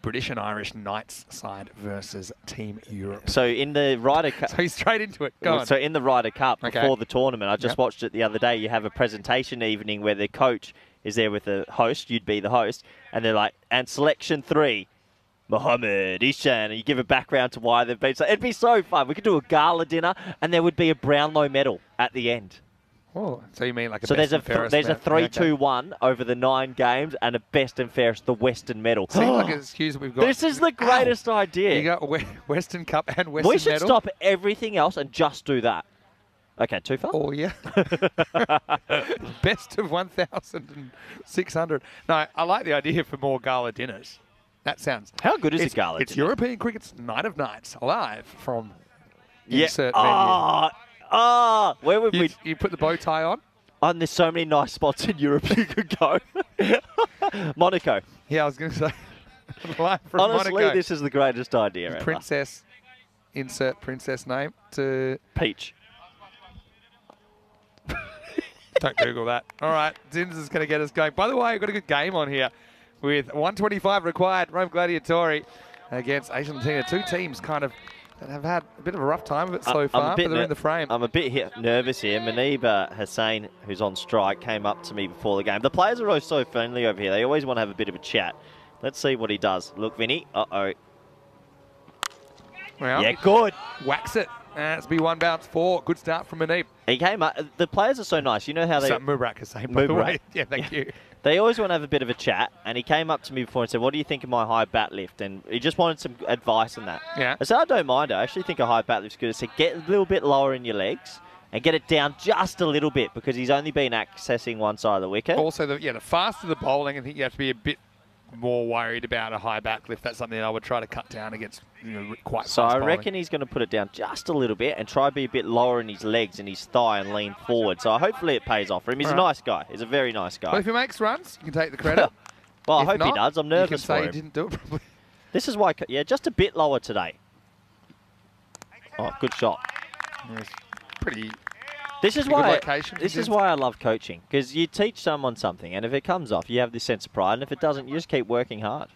British and Irish Knights side versus Team Europe. So in the Ryder Cup... So he's straight into it. Go on. So in the Ryder Cup, before the tournament, I just Yep. watched it the other day, you have a presentation evening where the coach is there with the host, you'd be the host, and they're like, and selection 3, Mohammed Ishan, and you give a background to why they've been. So it'd be so fun. We could do a gala dinner, and there would be a Brownlow medal at the end. Oh, so you mean like a So best there's a 3-2-1 over the 9 games, and a best and fairest, the Western medal. Seems like an excuse we've got. This is the greatest idea. You got Western Cup and Western We should medal. stop everything else and just do that. Okay, too far? Oh, yeah. Best of 1,600. No, I like the idea for more gala dinners. That sounds... How good is a gala It's dinner? European Cricket's Night of Nights, live from Yeah. insert venue. Where would we... You put the bow tie on? And there's so many nice spots in Europe you could go. Monaco. Yeah, I was going to say. Live from Honestly, Monaco. this is the greatest idea ever. Princess, insert princess name to... Peach. Don't Google that. All right, Zins is going to get us going. By the way, we've got a good game on here with 125 required. Rome Gladiatori against Asian Latina. Two teams kind of that have had a bit of a rough time of it so far, but they're in the frame. I'm a bit nervous here. Manib Hussain, who's on strike, came up to me before the game. The players are always so friendly over here. They always want to have a bit of a chat. Let's see what he does. Look, Vinny. Uh-oh. Well, Yeah, good. whacks it. It's B1 bounce 4. Good start from Manib. He came up. The players are so nice. You know how they... Mubarak is saying, by the Mubarak. way. Yeah, thank you. They always want to have a bit of a chat, and he came up to me before and said, what do you think of my high bat lift? And he just wanted some advice on that. Yeah. I said, I don't mind. I actually think a high bat lift's good. I said, get a little bit lower in your legs and get it down just a little bit because he's only been accessing one side of the wicket. Also, the faster the bowling, I think you have to be a bit more worried about a high back lift. That's something I would try to cut down against quite So fast I bowling. reckon he's going to put it down just a little bit and try to be a bit lower in his legs and his thigh and lean forward. So hopefully it pays off for him. He's a nice guy. He's a very nice guy. Well, if he makes runs, you can take the credit. Well, I If hope he not, does. I'm you nervous can for say him. he didn't do it properly. This is why, yeah, just a bit lower today. Oh, good shot. It's pretty... This is Good why. location, This is Vince. why I love coaching, because you teach someone something, and if it comes off, you have this sense of pride, and if it doesn't, you just keep working hard.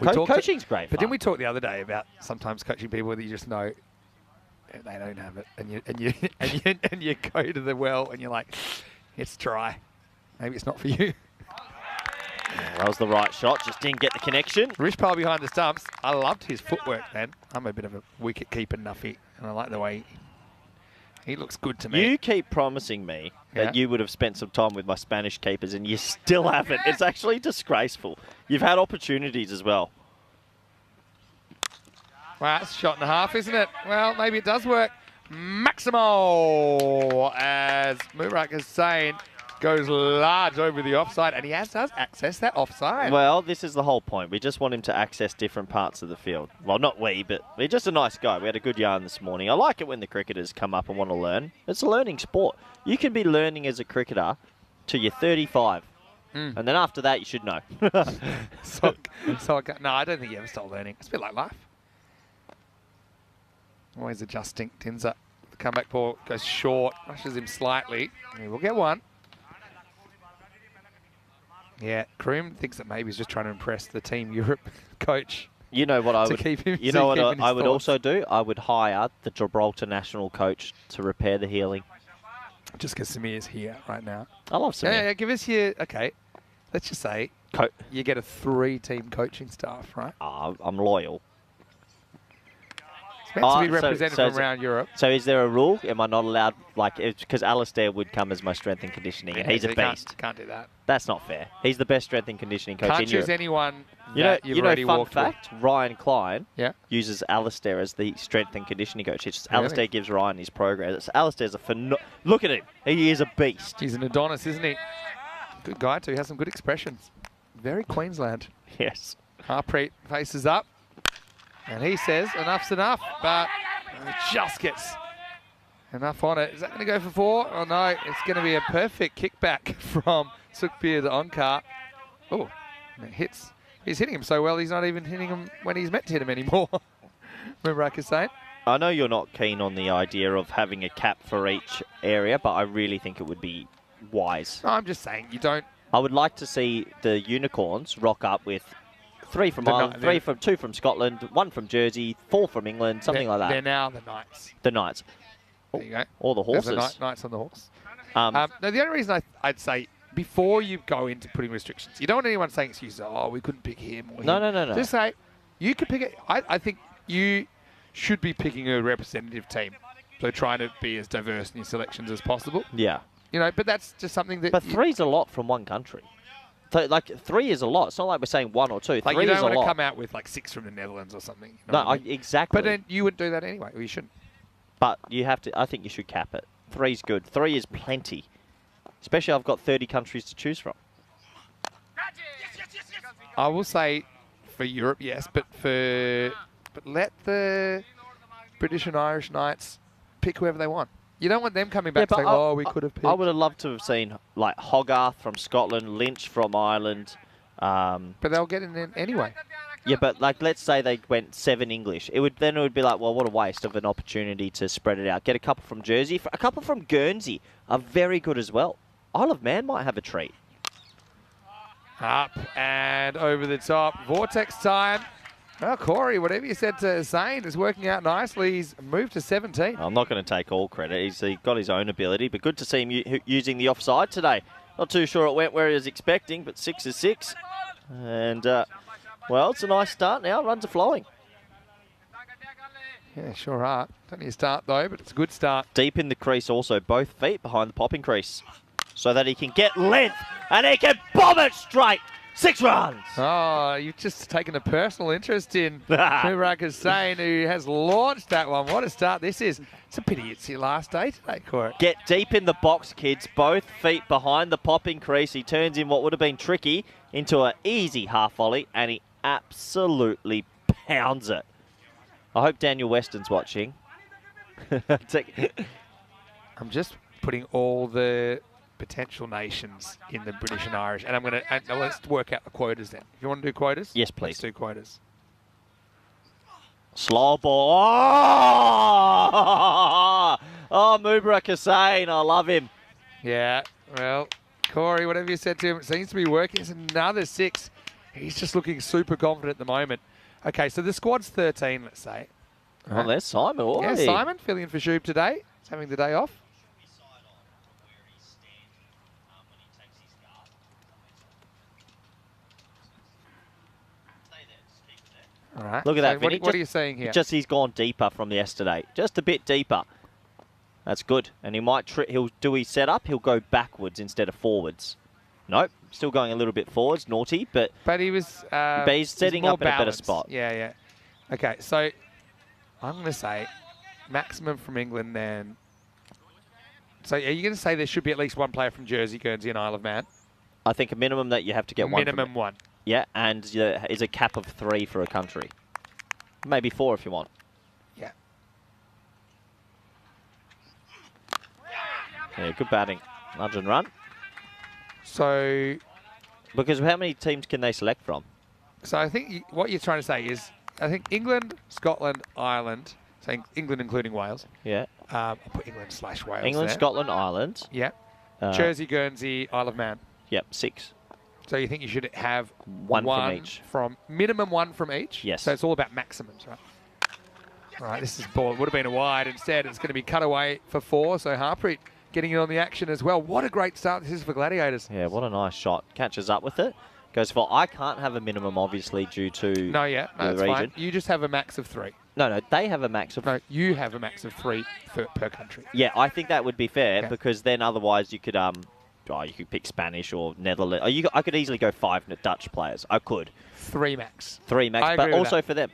Coaching's great. But fun. didn't we talk the other day about sometimes coaching people that you just know they don't have it, and you go to the well and you're like, it's dry. Maybe it's not for you. Yeah, that was the right shot, just didn't get the connection. Rishpal behind the stumps. I loved his footwork then. I'm a bit of a wicket keeper nuffy, and I like the way he looks good to me. You keep promising me that you would have spent some time with my Spanish keepers, and you still haven't. It's actually disgraceful. You've had opportunities as well. Well, it's a shot and a half, isn't it? Well, maybe it does work. Maximo, as Mubarak is saying, goes large over the offside, and he does access that offside. Well, this is the whole point. We just want him to access different parts of the field. Well, not we, but he's just a nice guy. We had a good yarn this morning. I like it when the cricketers come up and want to learn. It's a learning sport. You can be learning as a cricketer till you're 35. And then after that, you should know. No, I don't think you ever stop learning. It's a bit like life. Always adjusting. Tinza, the comeback ball goes short, rushes him slightly. He will get one. Yeah, Kroom thinks that maybe he's just trying to impress the Team Europe coach. You know what I To would. keep him- You to know what keep in his I would thoughts. also do. I would hire the Gibraltar national coach to repair the healing. Just because Samir's here right now. I love Samir. Yeah, give us your, okay, let's just say you get a 3-team coaching staff, right? I'm loyal. It's meant to be represented from around Europe. So is there a rule? Am I not allowed? Like, because Alistair would come as my strength and conditioning, and he's a You beast. Can't do that. That's not fair. He's the best strength and conditioning coach Can't in choose Europe. anyone You know, that you've already fun walked with. fact, Ryan Klein uses Alistair as the strength and conditioning coach. It's just Really? Alistair gives Ryan his progress. Alistair's a look at him. He is a beast. He's an Adonis, isn't he? Good guy too. He has some good expressions. Very Queensland. Yes. Harpreet faces up, and he says enough's enough. But It just gets enough on it. Is that going to go for 4? Oh, no. It's going to be a perfect kickback from Sukbir to Onkar. Oh, it hits. He's hitting him so well, he's not even hitting him when he's meant to hit him anymore. Remember I was saying? I know you're not keen on the idea of having a cap for each area, but I really think it would be wise. No, I'm just saying, you don't... I would like to see the Unicorns rock up with 3 from Ireland, 2 from Scotland, 1 from Jersey, 4 from England, something like that. They're now the Knights. The Knights. There you go. Or the horses. There's the Knights on the horse. No, the only reason I'd say, before you go into putting restrictions, you don't want anyone saying excuses, oh, we couldn't pick him or him. No. Just say, you could pick it. I think you should be picking a representative team. So trying to be as diverse in your selections as possible. Yeah. You know, but that's just something that... But 3's a lot from one country. So, like, 3 is a lot. It's not like we're saying 1 or 2. Like, 3 you is a lot. don't want to come out with, like, 6 from the Netherlands or something. You know No, what I mean? exactly. But then you wouldn't do that anyway, or you shouldn't. But you have to... I think you should cap it. 3's good. 3 is plenty. Especially I've got 30 countries to choose from. I will say, for Europe, yes, but let the British and Irish Knights pick whoever they want. You don't want them coming back saying, oh, we could have picked. I would have loved to have seen, like, Hogarth from Scotland, Lynch from Ireland. But they'll get in there anyway. Yeah, but, like, let's say they went 7 English. It would be like, well, what a waste of an opportunity to spread it out. Get a couple from Jersey. A couple from Guernsey are very good as well. Isle of Man might have a treat. Up and over the top. Vortex time. Well, Corey, whatever you said to Zane is working out nicely. He's moved to 17. I'm not going to take all credit. He's got his own ability, but good to see him using the offside today. Not too sure it went where he was expecting, but 6 is 6. And, well, it's a nice start now. Runs are flowing. Yeah, sure are. Don't need a start, though, but it's a good start. Deep in the crease also, both feet behind the popping crease, so that he can get length and he can bomb it straight. 6 runs. Oh, you've just taken a personal interest in Mubarak Hussain, who has launched that one. What a start this is. It's a pity it's your last day today, Corey. Get deep in the box, kids. Both feet behind the popping crease. He turns in what would have been tricky into an easy half volley, and he absolutely pounds it. I hope Daniel Weston's watching. I'm just putting all the potential nations in the British and Irish, and I'm going to let's work out the quotas then. You want to do quotas? Yes, please. Let's do quotas. Slow ball. Oh, Mubarak Hussain. I love him. Yeah, well, Corey, whatever you said to him, it seems to be working. It's another 6. He's just looking super confident at the moment. Okay, so the squad's 13, let's say. Oh, there's Simon. Oi. Yeah, Simon filling in for Shub today. He's having the day off. All right. Look at that, So Vinny. what are you saying here? Just he's gone deeper from yesterday. Just a bit deeper. That's good. And he might he'll do his setup. He'll go backwards instead of forwards. Nope. Still going a little bit forwards. Naughty, but But he was. but he's setting up in a better spot. Yeah, yeah. Okay, so I'm going to say maximum from England then. So are you going to say there should be at least one player from Jersey, Guernsey, and Isle of Man? I think a minimum that you have to get one. Minimum one. Yeah, and is a cap of 3 for a country. Maybe 4 if you want. Yeah. Yeah, good batting. Nudge and run. So Because how many teams can they select from? So I think what you're trying to say is, I think England, Scotland, Ireland, saying England including Wales. Yeah. I'll put England/Wales England, there. Scotland, Ireland. Yeah. Jersey, Guernsey, Isle of Man. Yep, 6. So you think you should have One from each. Minimum 1 from each? Yes. So it's all about maximums, right? All right, this is ball. It would have been a wide. Instead, it's going to be cut away for 4. So Harpreet getting in on the action as well. What a great start this is for Gladiators. Yeah, what a nice shot. Catches up with it. Goes for, I can't have a minimum, obviously, due to No, the that's region. fine. You just have a max of 3. No, they have a max of... No, you have a max of 3 per country. Yeah, I think that would be fair, Okay. because then otherwise you could you could pick Spanish or Netherlands. I could easily go 5 Dutch players. I could. 3 max. 3 max, I but agree with also that. for them.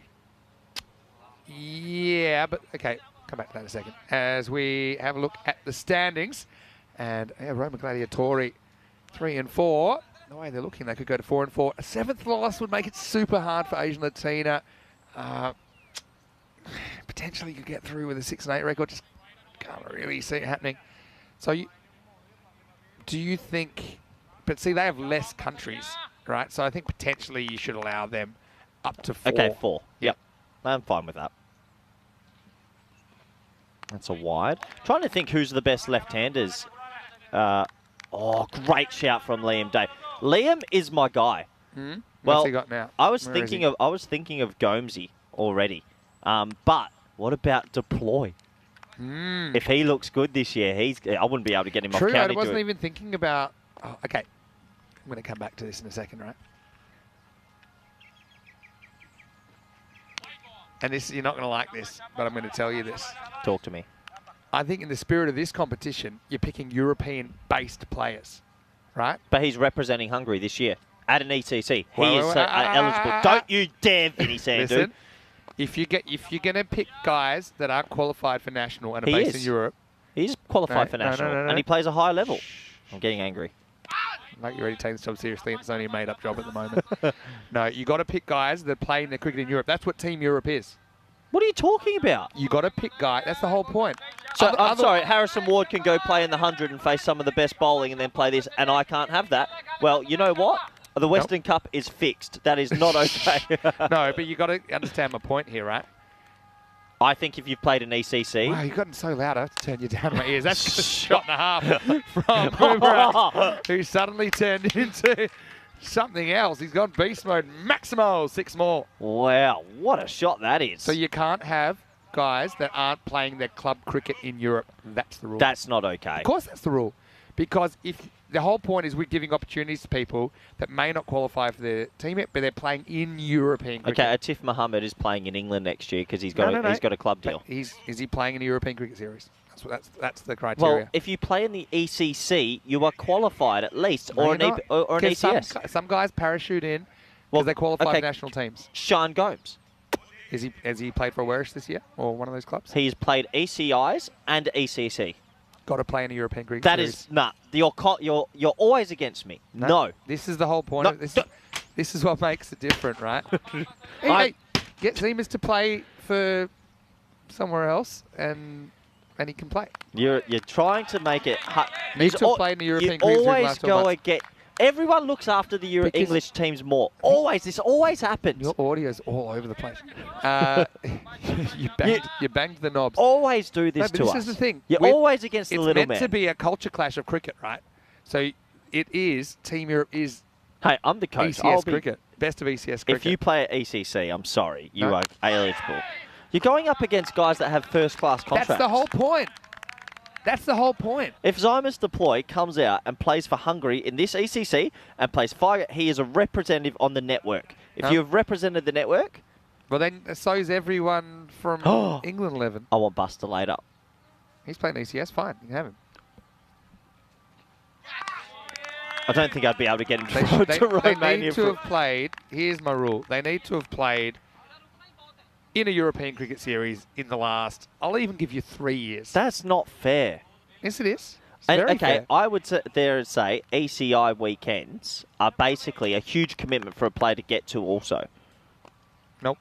Yeah, but okay, come back to that in a second. As we have a look at the standings, and Roma Gladiatori 3 and 4. The way they're looking, they could go to 4 and 4. A 7th loss would make it super hard for Asian Latina. potentially could get through with a 6-8 record. Just can't really see it happening. So do you think, but see, they have less countries, right? So I think potentially you should allow them up to 4. Okay, 4. Yep. I'm fine with that. That's a wide. Trying to think who's the best left-handers. Oh, great shout from Liam Day. Liam is my guy. What's Well, he got now? I was thinking of Gomesy already. But what about Deploy? If he looks good this year, I wouldn't be able to get him off True, county. I wasn't even thinking about... Oh, okay, I'm going to come back to this in a second, right? And this, you're not going to like this, but I'm going to tell you this. Talk to me. I think in the spirit of this competition, you're picking European-based players, right? But he's representing Hungary this year at an ECC. He is eligible. Don't you dare, Vinny Sandu. Listen, if you're going to pick guys that aren't qualified for national and are based in Europe, he's qualified for national, and he plays a high level. I'm getting angry. Like you're already taking this job seriously, and it's only a made-up job at the moment. No, you got to pick guys that play in the cricket in Europe. That's what Team Europe is. What are you talking about? You got to pick guys. That's the whole point. So I'm sorry, Harrison Ward can go play in the 100 and face some of the best bowling, and then play this, and I can't have that. Well, you know what? The Western Cup is fixed. That is not okay. No, but you got to understand my point here, right? I think if you've played an ECC... Wow, you've gotten so loud, I have to turn you down my ears. That's just a shot and a half from Boomerang, who suddenly turned into something else. He's gone beast mode. Maximo, 6 more. Wow, what a shot that is. So you can't have guys that aren't playing their club cricket in Europe. That's the rule. That's not okay. Of course that's the rule. Because if the whole point is we're giving opportunities to people that may not qualify for their team yet, but they're playing in European cricket. Okay, Atif Mohammed is playing in England next year because he's got a club deal. Is he playing in a European cricket series? That's the criteria. Well, if you play in the ECC, you are qualified at least, No, or an ECS. Some guys parachute in because they qualify for national teams. Sean Gomes. Has he played for Welsh this year or one of those clubs? He's played ECIs and ECC. Got to play in a European cricket That series. is nah. You're always against me. No. This is the whole point. No. Of this is what makes it different, right? hey, get Zemas to play for somewhere else, and he can play. You're trying to make it. Needs to have played in the European cricket series always last 12 go months. and get. Everyone looks after the English teams more. Always. This always happens. Your audio's all over the place. You banged the knobs. Always do this to us. This is the thing. You're always against the little man. It's meant to be a culture clash of cricket, right? So it is. Team Europe is. Hey, I'm the coach. ECS cricket. Best of ECS cricket. If you play at ECC, I'm sorry. You are eligible. You're going up against guys that have first-class contracts. That's the whole point. That's the whole point. If Zymus Deploy comes out and plays for Hungary in this ECC and plays fire, he is a representative on the network. If you have represented the network... Well, then so is everyone from England 11. I want Buster later. He's playing ECS, fine. You can have him. I don't think I'd be able to get him to Romania. They need to have played... Here's my rule. They need to have played in a European cricket series in the last... I'll even give you 3 years. That's not fair. Yes, it is. Very fair. I would say ECI weekends are basically a huge commitment for a player to get to also. Nope.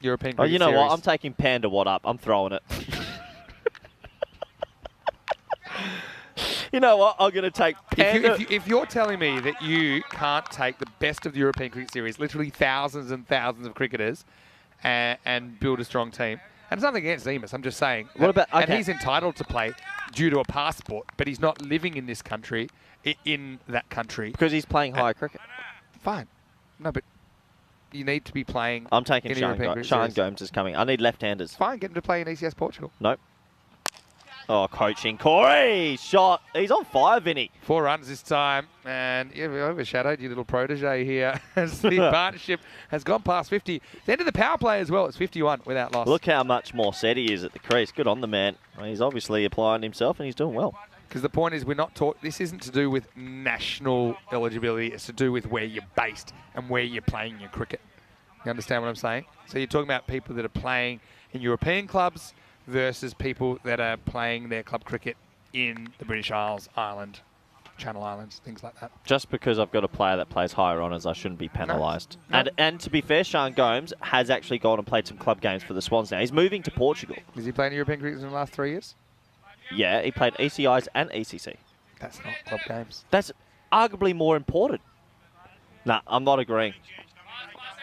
European cricket Oh, you know series. what? I'm taking Panda Watt up. I'm throwing it. You know what? I'm going to take Panda. If you're telling me that you can't take the best of the European cricket series, literally thousands and thousands of cricketers, and build a strong team, and it's nothing against Zemas, I'm just saying. What about... Okay. And he's entitled to play due to a passport, but he's not living in this country, in that country. Because he's playing higher cricket. Fine. No, but you need to be playing... I'm taking in European Sean series. Gomes is coming. I need left-handers. Fine, get him to play in ECS Portugal. Nope. Oh, coaching. Corey! Shot. He's on fire, Vinny. 4 runs this time. And we overshadowed your little protege here as the partnership has gone past 50. The end of the power play as well. It's 51 without loss. Look how much more set he is at the crease. Good on the man. He's obviously applying himself and he's doing well. Because the point is, we're not taught. This isn't to do with national eligibility. It's to do with where you're based and where you're playing your cricket. You understand what I'm saying? So you're talking about people that are playing in European clubs versus people that are playing their club cricket in the British Isles, Ireland, Channel Islands, things like that. Just because I've got a player that plays higher honours, I shouldn't be penalised. No. And to be fair, Sean Gomes has actually gone and played some club games for the Swans now. He's moving to Portugal. Is he playing European cricket in the last 3 years? Yeah, he played ECIs and ECC. That's not club games. That's arguably more important. Nah, I'm not agreeing.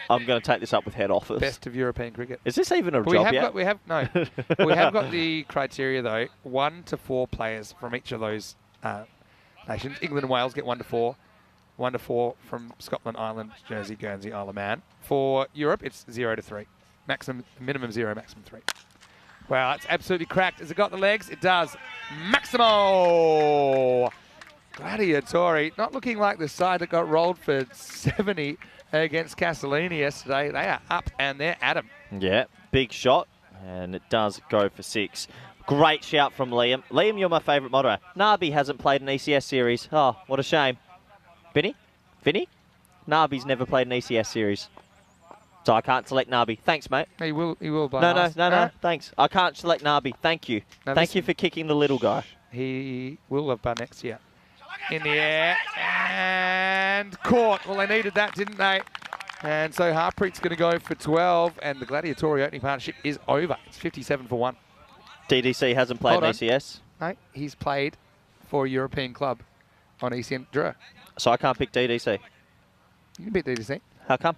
I'm going to take this up with head office. Best of European cricket. Is this even a But job yet? we have got the criteria though. 1 to 4 players from each of those nations. England and Wales get 1 to 4. 1 to 4 from Scotland, Ireland, Jersey, Guernsey, Isle of Man. For Europe, it's 0 to 3. Minimum 0, maximum 3. Wow, it's absolutely cracked. Has it got the legs? It does. Maximo! Gladiatori, not looking like the side that got rolled for 70 against Castellini yesterday. They are up and they're at him. Yeah, big shot, and it does go for 6. Great shout from Liam. Liam, you're my favourite moderator. Nabi hasn't played an ECS series. Oh, what a shame. Vinny? Nabi's never played an ECS series. So I can't select Nabi. Thanks, mate. He will by No, thanks. I can't select Nabi. Thank you. No, Thank you for kicking the little guy. He will have by next year. In the air and caught. Well, they needed that, didn't they? And so Harpreet's going to go for 12, and the Gladiatori opening partnership is over. It's 57 for 1. DDC hasn't played an ECS. No, he's played for a European club on ECN Draw. So I can't pick DDC. You can beat DDC. How come?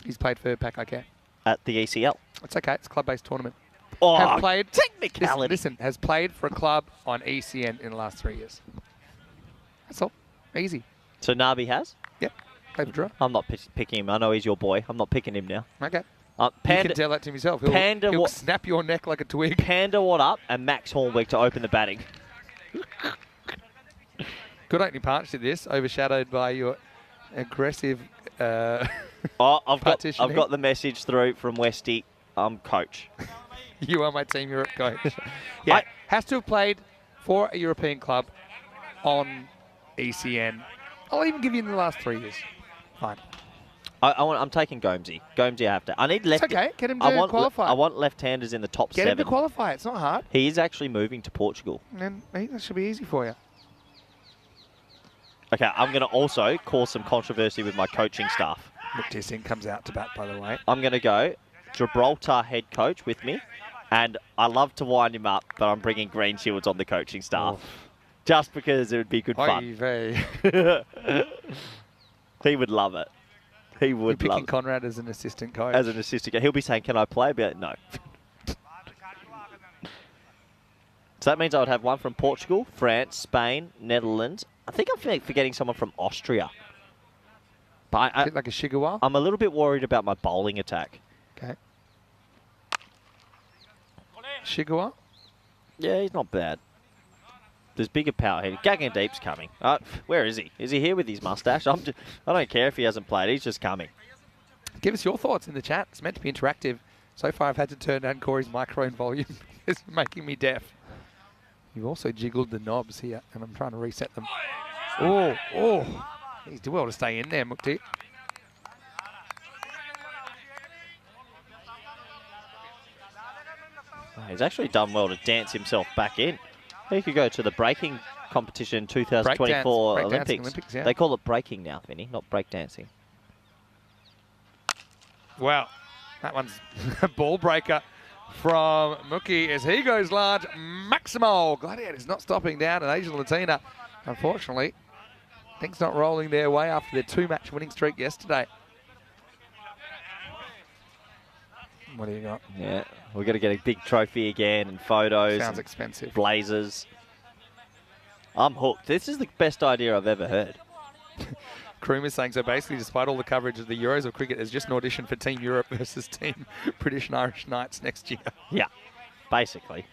He's played for Pack IK. At the ECL. It's okay. It's a club-based tournament. Oh, Have played, technicality. Listen, has played for a club on ECN in the last 3 years. That's all. Easy. So Nabi has? Yep. Played for Draw. I'm not picking him. I know he's your boy. I'm not picking him now. Okay. Panda, You can tell that to him yourself. He'll snap your neck like a twig. Panda what up and Max Hornbeck to open the batting. Good opening partnership this, overshadowed by your aggressive I've got the message through from Westy. I'm coach. You are my Team Europe coach. Yeah, has to have played for a European club on ECN. I'll even give you in the last 3 years. Fine. I'm taking Gomesy. Gomesy I have to. I need left. It's okay. Get him to qualify. I want left-handers in the top 7. Get him to qualify. It's not hard. He is actually moving to Portugal. And that should be easy for you. Okay, I'm going to also cause some controversy with my coaching staff. Mukhtar comes out to bat, by the way. I'm going to go Gibraltar head coach with me, and I love to wind him up, but I'm bringing Green Shields on the coaching staff. Just because it would be good fun. He would love it. He would love it. You're picking Conrad as an assistant coach. As an assistant coach. He'll be saying, can I play? I'll be like, no. So that means I would have one from Portugal, France, Spain, Netherlands. I think I'm forgetting someone from Austria. But a bit like a Shigawa? I'm a little bit worried about my bowling attack. Okay. Shigawa? Yeah, he's not bad. There's bigger power here. Gagandeep's coming. Where is he? Is he here with his mustache? I don't care if he hasn't played. He's just coming. Give us your thoughts in the chat. It's meant to be interactive. So far, I've had to turn down Corey's microphone volume. It's making me deaf. You've also jiggled the knobs here, and I'm trying to reset them. Oh. He's doing well to stay in there, Mukti. He's actually done well to dance himself back in. He could go to the breaking competition 2024 Olympics. Yeah. They call it breaking now, Vinny, not breakdancing. Wow. That one's a ball breaker from Mookie as he goes large. Maximo. Gladiators not stopping down at Asian Latina. Unfortunately, things not rolling their way after their 2-match winning streak yesterday. What do you got? Yeah, we're going to get a big trophy again and photos. Sounds expensive. Blazers. I'm hooked. This is the best idea I've ever heard. Kruma's saying, so basically, despite all the coverage of the Euros of cricket, there's just an audition for Team Europe versus Team British and Irish Knights next year. Yeah, basically.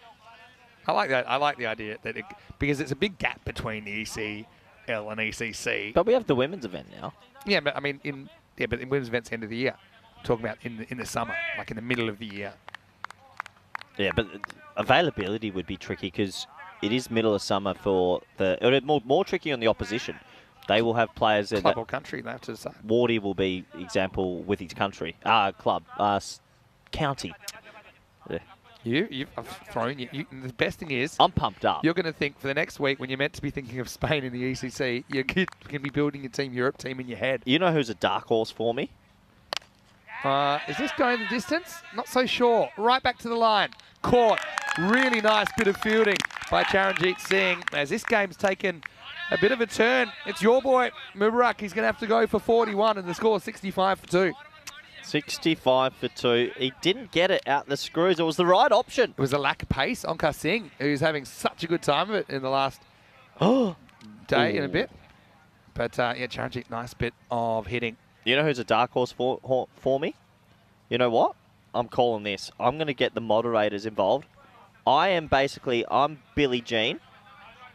I like that. I like the idea that because it's a big gap between the ECL and ECC. But we have the women's event now. Yeah, but I mean, in women's events end of the year. I'm talking about in the summer, like in the middle of the year. Yeah, but availability would be tricky because it is middle of summer for the more tricky on the opposition. They will have players in club or country. They have to decide. Wardy will be example with his country club county. Yeah. I've thrown you. The best thing is, I'm pumped up. you're going to think for the next week when you're meant to be thinking of Spain in the ECC, you're going to be building your Team Europe team in your head. You know who's a dark horse for me? Is this going the distance? Not so sure. Right back to the line. Caught. Really nice bit of fielding by Charanjit Singh. As this game's taken a bit of a turn, it's your boy, Mubarak. He's going to have to go for 41 and the score 65 for 2. 65 for 2. He didn't get it out the screws. It was the right option. It was a lack of pace. Onkar Singh, who's having such a good time of it in the last day and a bit. But yeah, Charanjit, nice bit of hitting. You know who's a dark horse for me? You know what? I'm calling this. I'm going to get the moderators involved. I'm Billie Jean,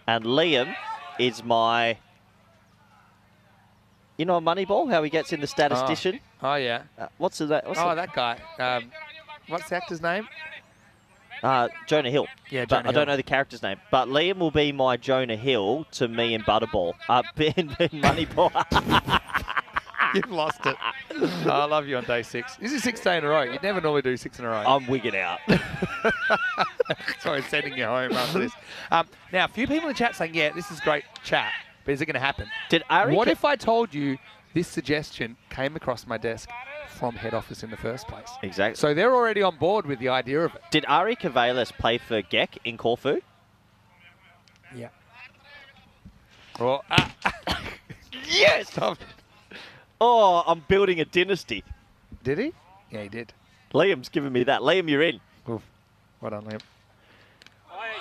and Liam is my... You know Moneyball, how he gets in the statistician? Oh yeah. What's that guy. What's the actor's name? Jonah Hill. Yeah, but Jonah I don't Hill. know the character's name. But Liam will be my Jonah Hill to me in Butterball. In Moneyball. You've lost it. I love you on day 6. This is 6th day in a row. You'd never normally do 6 in a row. I'm wigging out. Sorry, sending you home after this. Now, a few people in the chat saying, yeah, this is great chat, but is it going to happen? What if I told you this suggestion came across my desk from head office in the first place? Exactly. So they're already on board with the idea of it. Did Ari Kavalis play for Gek in Corfu? Yeah. Well, yes! stop. Oh, I'm building a dynasty. Did he? Yeah, he did. Liam's giving me that. Liam, you're in. Oof. Well done, Liam.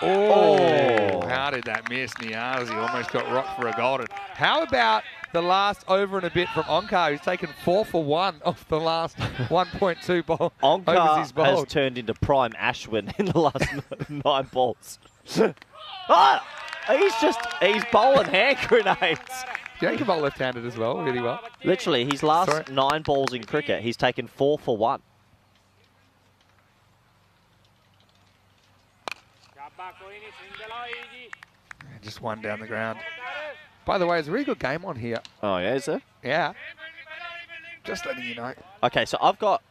Oh. How did that miss? Niazi almost got rocked for a golden. How about the last over and a bit from Onkar, who's taken 4 for 1 off the last 1.2 ball. Onkar has turned into prime Ashwin in the last 9 balls. He's bowling hand grenades. Yeah, he can bowl left-handed as well, really well. Literally, his last 9 balls in cricket, he's taken 4 for 1. Just one down the ground. By the way, there's a really good game on here. Oh, yeah, is there? Yeah. Just letting you know. Okay, so I've got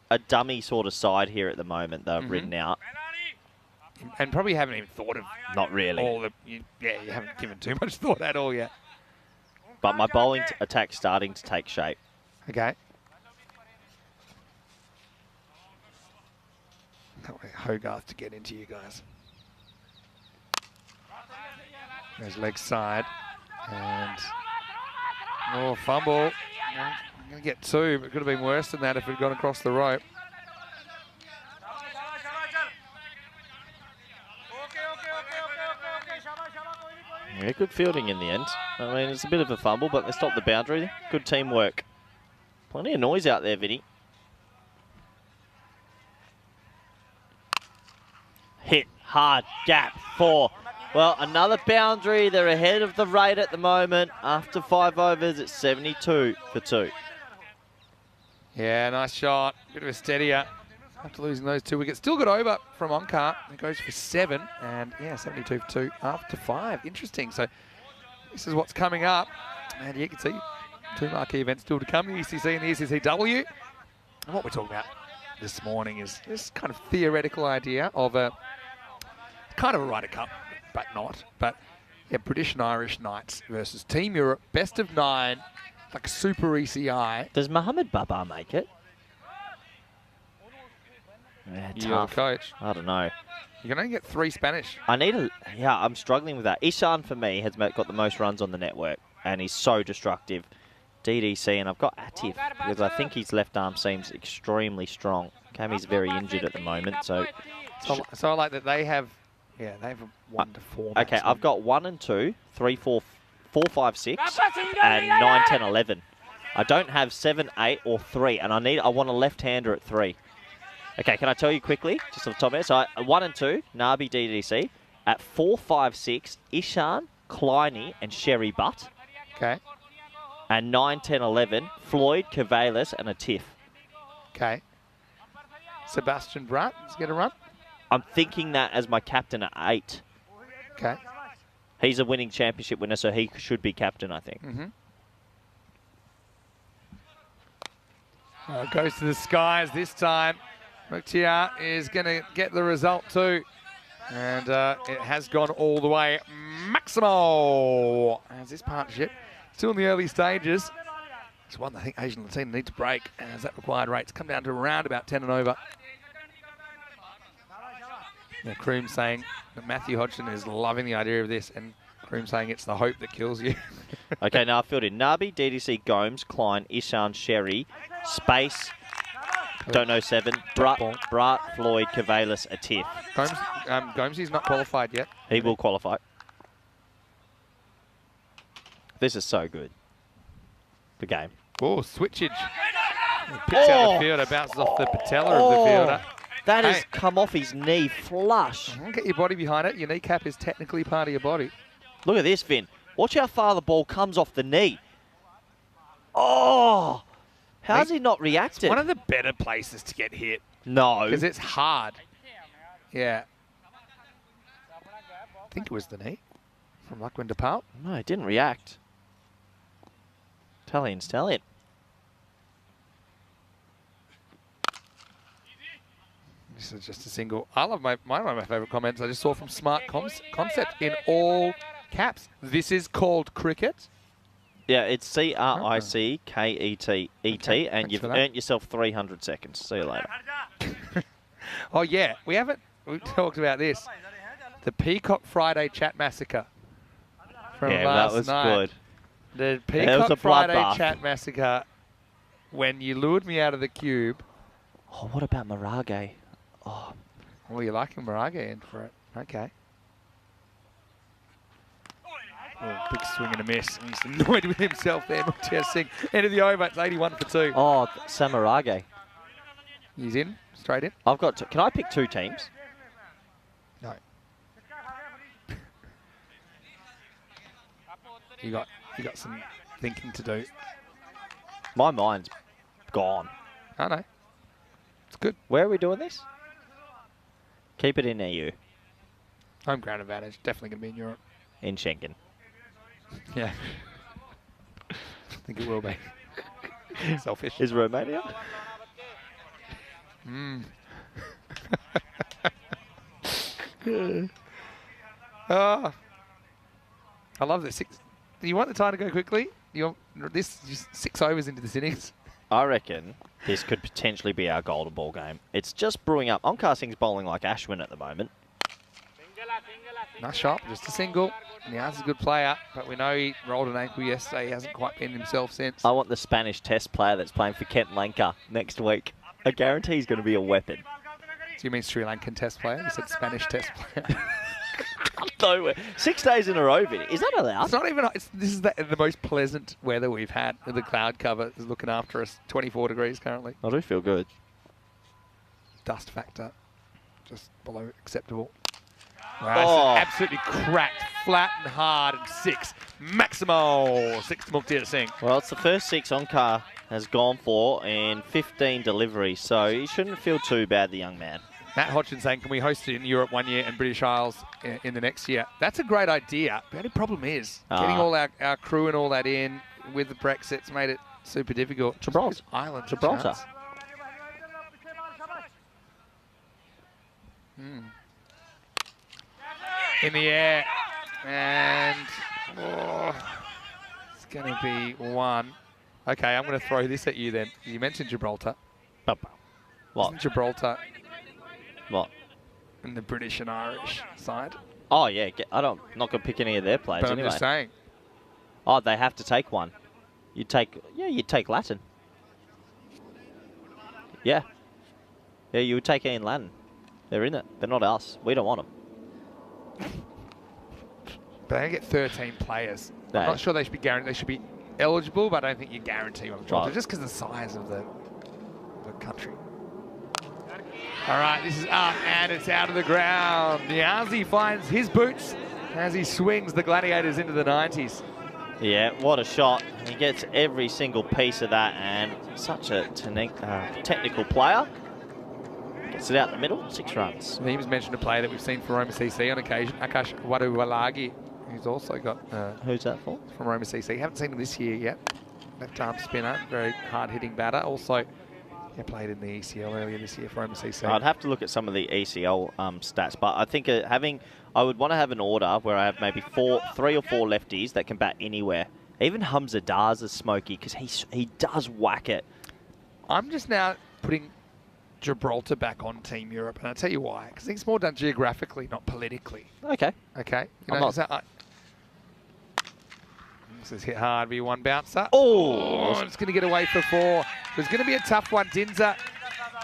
a dummy sort of side here at the moment that I've written out. And probably haven't even thought of... Not really. you haven't given too much thought at all yet. But my bowling attack's starting to take shape. Okay. Can't wait Hogarth to get into you guys. There's leg side. And... Oh, fumble. I'm going to get 2, but it could have been worse than that if it had gone across the rope. Yeah, good fielding in the end. I mean, it's a bit of a fumble, but they stopped the boundary. Good teamwork. Plenty of noise out there, Vinny. Hit, hard, gap, 4. Well, another boundary. They're ahead of the rate at the moment. After 5 overs, it's 72 for 2. Yeah, nice shot. Bit of a steadier. After losing those 2 wickets. Still got over from Onkar. It goes for 7. And yeah, 72 for 2 after 5. Interesting. So this is what's coming up. And you can see 2 marquee events still to come. The ECC and the ECCW. And what we're talking about this morning is this kind of theoretical idea of a kind of a Ryder Cup, but not. But yeah, British and Irish Knights versus Team Europe. Best of 9. Like a super ECI. Does Mohammed Babar make it? Yeah, You're the coach. I don't know. You can only get 3 Spanish. I'm struggling with that. Ishan, for me, has got the most runs on the network, and he's so destructive. DDC, and I've got Atif, because I think his left arm seems extremely strong. Cammy's very injured at the moment, so... So I like that they have... Yeah, they have a 1 to 4 Okay, maximum. I've got 1 and 2, 3, 4, 5, 6, and 9, 10, 11. I don't have 7, 8, or 3, and I want a left-hander at 3. Okay, can I tell you quickly, just off the top of it? So 1 and 2, Nabi DDC. At 4, 5, 6, Ishan, Kleiny, and Sherry Butt. Okay. And 9, 10, 11, Floyd, Cavalis, and a Tiff. Okay. Sebastian Bratt, does he get a run? I'm thinking that as my captain at 8. Okay. He's a winning championship winner, so he should be captain, I think. Goes to the skies this time. Muktia is going to get the result too. And it has gone all the way. Maximo as this partnership still in the early stages. It's one I think Asian Latina need to break as that required rates come down to around about 10 and over. Now, Kroom saying that Matthew Hodgson is loving the idea of this, and Kroom saying it's the hope that kills you. Okay, now I filled in Nabi, DDC, Gomes, Klein, Ishan, Sherry, Space, Don't Know 7, Brat, Floyd, Cavalis, Atif. Gomes is not qualified yet. He will qualify. This is so good. The game. Oh, switchage. Picks out the fielder, bounces off the patella of the fielder. That has come off his knee flush. Get your body behind it. Your kneecap is technically part of your body. Look at this, Vin. Watch how far the ball comes off the knee. Oh! How's he not reacted? It's one of the better places to get hit. No. Because it's hard. Yeah. I think it was the knee from Lachlan DePaul. No, it didn't react. Italian's Italian. This is just a single. I love one of my favourite comments I just saw from Smart Concept in all caps. This is called cricket. Yeah, it's CRICKET, Okay, and you've earned yourself 300 seconds. See you later. Oh, yeah. We talked about this. The Peacock Friday chat massacre from last that was night. good. The It was a Peacock Friday bloodbath. chat massacre when you lured me out of the cube. Oh, what about Marage? Oh, Well, you're liking Marage in for it. Okay. Oh, big swing and a miss. He's annoyed with himself there. Muktia Singh. End of the over. It's 81 for 2. oh, Samarage. He's in. Straight in. I've got. Can I pick 2 teams? No. You got some thinking to do. My mind's gone. I know. It's good. Where are we doing this? Keep it in EU. Home ground advantage. Definitely going to be in Europe. In Schengen. Yeah. I think it will be. Selfish. Is Romania? Oh, I love this. Do you want the time to go quickly? You want this just 6 overs into this innings? I reckon this could potentially be our golden ball game. It's just brewing up. Onkar Singh's bowling like Ashwin at the moment. Nice shot, just a single. Niaz is a good player, but we know he rolled an ankle yesterday. He hasn't quite been himself since. I want the Spanish Test player that's playing for Kent Lanka next week. I guarantee he's going to be a weapon. So you mean Sri Lankan Test player? You said Spanish Test player. No, 6 days in a row, Vinny. Is that allowed? It's not even. This is the most pleasant weather we've had. The cloud cover is looking after us. 24 degrees currently. I do feel good. Dust factor just below acceptable. Wow, this is absolutely cracked, flat and hard, and 6. Maximo, 6 to Muktia Singh. Well, it's the first 6 Onkar has gone for in 15 deliveries, so he shouldn't feel too bad, the young man. Matt Hodgson saying, can we host it in Europe one year and British Isles in the next year? That's a great idea. The only problem is getting all our crew and all that in with the Brexit's made it super difficult. Gibraltar. Island. Gibraltar. In the air. And it's going to be 1. Okay, I'm going to throw this at you then. You mentioned Gibraltar. What? Isn't Gibraltar What? in the British and Irish side? Oh, yeah. I'm not going to pick any of their players But anyway. I'm just saying. Oh, they have to take one. You'd take Latin. Yeah. Yeah, you would take Ian Latin. They're in it. They're not us. We don't want them. But they get 13 players. No. I'm not sure they should be guaranteed. They should be eligible, but I don't think you guarantee on Gibraltar, Right. just because of the size of the country. All right, this is up, and it's out of the ground. Niazi finds his boots as he swings the Gladiators into the 90s. Yeah, what a shot. He gets every single piece of that, and such a technical player. Gets it out the middle, 6 runs. Neem's mentioned a player that we've seen for Roma CC on occasion, Akash Waduwalagi, who's also got Who's that for? from Roma CC. Haven't seen him this year yet. Left arm spinner, very hard-hitting batter. Also played in the ECL earlier this year for MCC. I'd have to look at some of the ECL stats, but I think I would want to have an order where I have maybe 3 or 4 lefties that can bat anywhere. Even Hamza Dar's is smoky because he does whack it. I'm just now putting Gibraltar back on Team Europe, and I'll tell you why. Because I think it's more done geographically, not politically. Okay. Okay. I'm not. This is hit hard. V1 bouncer. Oh, It's going to get away for 4. It's going to be a tough one. Dinza,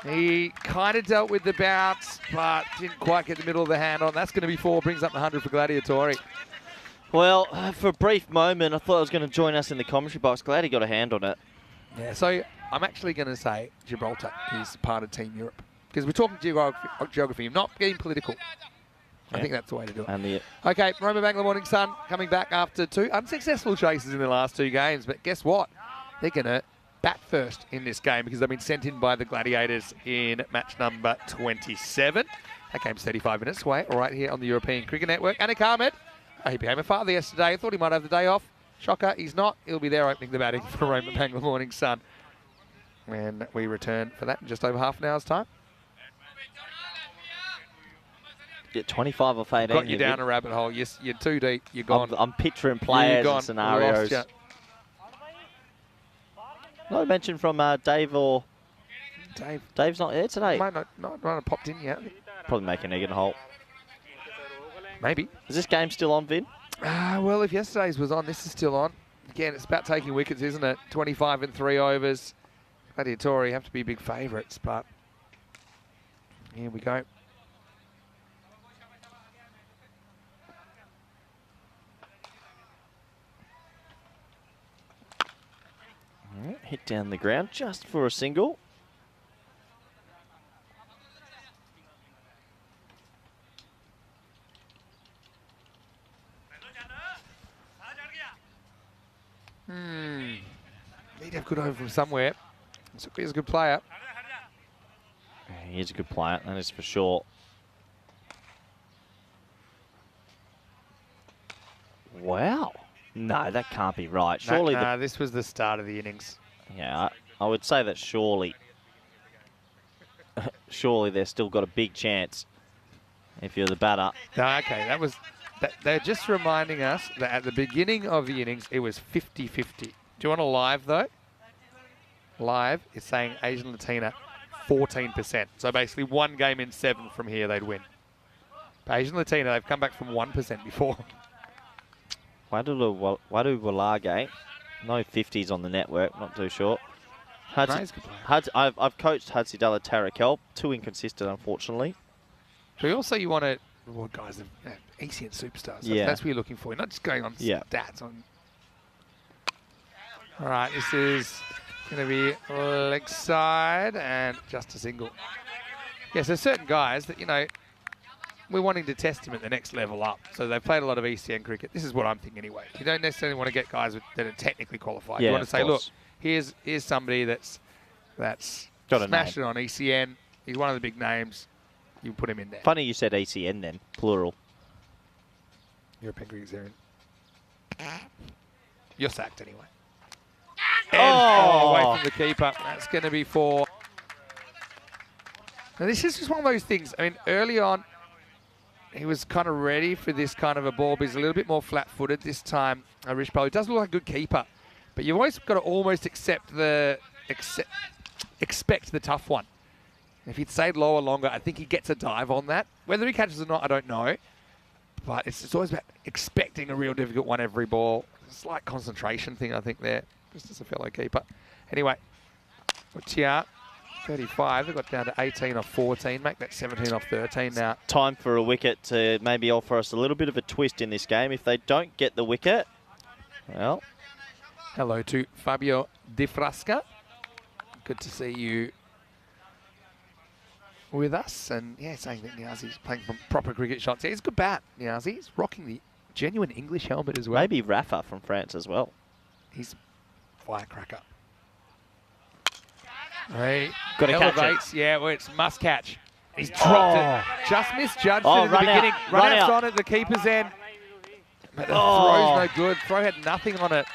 he kind of dealt with the bounce, but didn't quite get the middle of the hand on. That's going to be 4. Brings up the 100 for Gladiatori. Well, for a brief moment, I thought I was going to join us in the commentary box. Glad he got a hand on it. Yeah, so I'm actually going to say Gibraltar is part of Team Europe. Because we're talking geography, not getting political. I think that's the way to do it. Okay, Roma Bangla Morning Sun coming back after 2 unsuccessful chases in the last 2 games. But guess what? They're going to bat first in this game because they've been sent in by the Gladiators in match number 27. That game's 35 minutes away, right here on the European Cricket Network. Anik Ahmed, he became a father yesterday. I thought he might have the day off. Shocker, he's not. He'll be there opening the batting for Roma Bangla Morning Sun when we return for that in just over half an hour's time. Get 25 off 18. Got you down a rabbit hole. Yes, you're too deep. You're gone. I'm picturing players and scenarios. No mention from Dave or... Dave's not there today. Might not have popped in yet. Probably making egg and a hole. Maybe. Is this game still on, Vin? Well, if yesterday's was on, this is still on. Again, it's about taking wickets, isn't it? 25 and 3 overs. Gladiatori have to be big favourites, but here we go. Hit down the ground just for a single. Need to have good over from somewhere. He's a good player. He is a good player, that is for sure. Wow. No, that can't be right. Surely this was the start of the innings. Yeah, I would say that surely they've still got a big chance if you're the batter. No, okay, they're just reminding us that at the beginning of the innings, it was 50-50. Do you want a live, though? Live is saying Asian Latina 14%. So basically 1 game in 7 from here, they'd win. But Asian Latina, they've come back from 1% before. Wadu Walage, no 50s on the network, not too sure. I've coached Hudsidala Tarakel, too inconsistent, unfortunately. So you want to reward guys of ECN superstars. That's what you're looking for. You're not just going on stats. All right, this is going to be leg side and just a single. Yeah, so certain guys that, we're wanting to test them at the next level up. So they've played a lot of ECN cricket. This is what I'm thinking anyway. You don't necessarily want to get guys that are technically qualified. You want to say, look, here's somebody that's smashed it on ECN. He's one of the big names. You put him in there. Funny you said ECN then, plural. European cricket's there. You're sacked anyway. Oh! Away from the keeper. That's going to be 4. Now this is just one of those things. I mean, early on, he was kind of ready for this kind of a ball, but he's a little bit more flat-footed this time. Rishpal, he does look like a good keeper, but you've always got to almost expect the tough one. If he'd stayed lower longer, I think he gets a dive on that. Whether he catches or not, I don't know. But it's always about expecting a real difficult one every ball. Slight concentration thing, I think, there, just as a fellow keeper. Anyway, Tia. 35, they've got down to 18 off 14, make that 17 off 13 now. Time for a wicket to maybe offer us a little bit of a twist in this game. If they don't get the wicket, well. Hello to Fabio Di Frasca. Good to see you with us. And yeah, saying that Niazi's playing from proper cricket shots. Yeah, he's a good bat, Niazi. He's rocking the genuine English helmet as well. Maybe Rafa from France as well. He's a firecracker. He got to catch it. Yeah, well, it's must catch. He's dropped it. Just misjudged it in the beginning. Run out on at the keeper's end. But the throw's no good. Throw had nothing on it.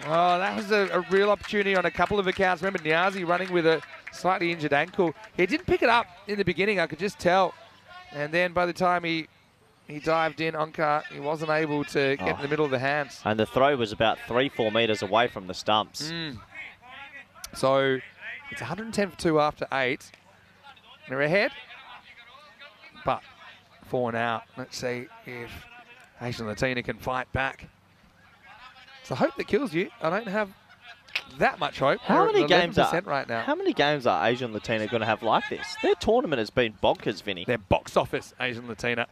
Oh, that was a real opportunity on a couple of accounts. Remember, Niazi running with a slightly injured ankle. He didn't pick it up in the beginning, I could just tell. And then by the time he dived in, Onkar, he wasn't able to get in the middle of the hands. And the throw was about 3-4 metres away from the stumps. So it's 110 for 2 after 8. They're ahead, but 4 now. Let's see if Asian Latina can fight back. It's the hope that kills you. I don't have that much hope. How many games are right now? How many games are Asian Latina going to have like this? Their tournament has been bonkers, Vinny. Their box office, Asian Latina.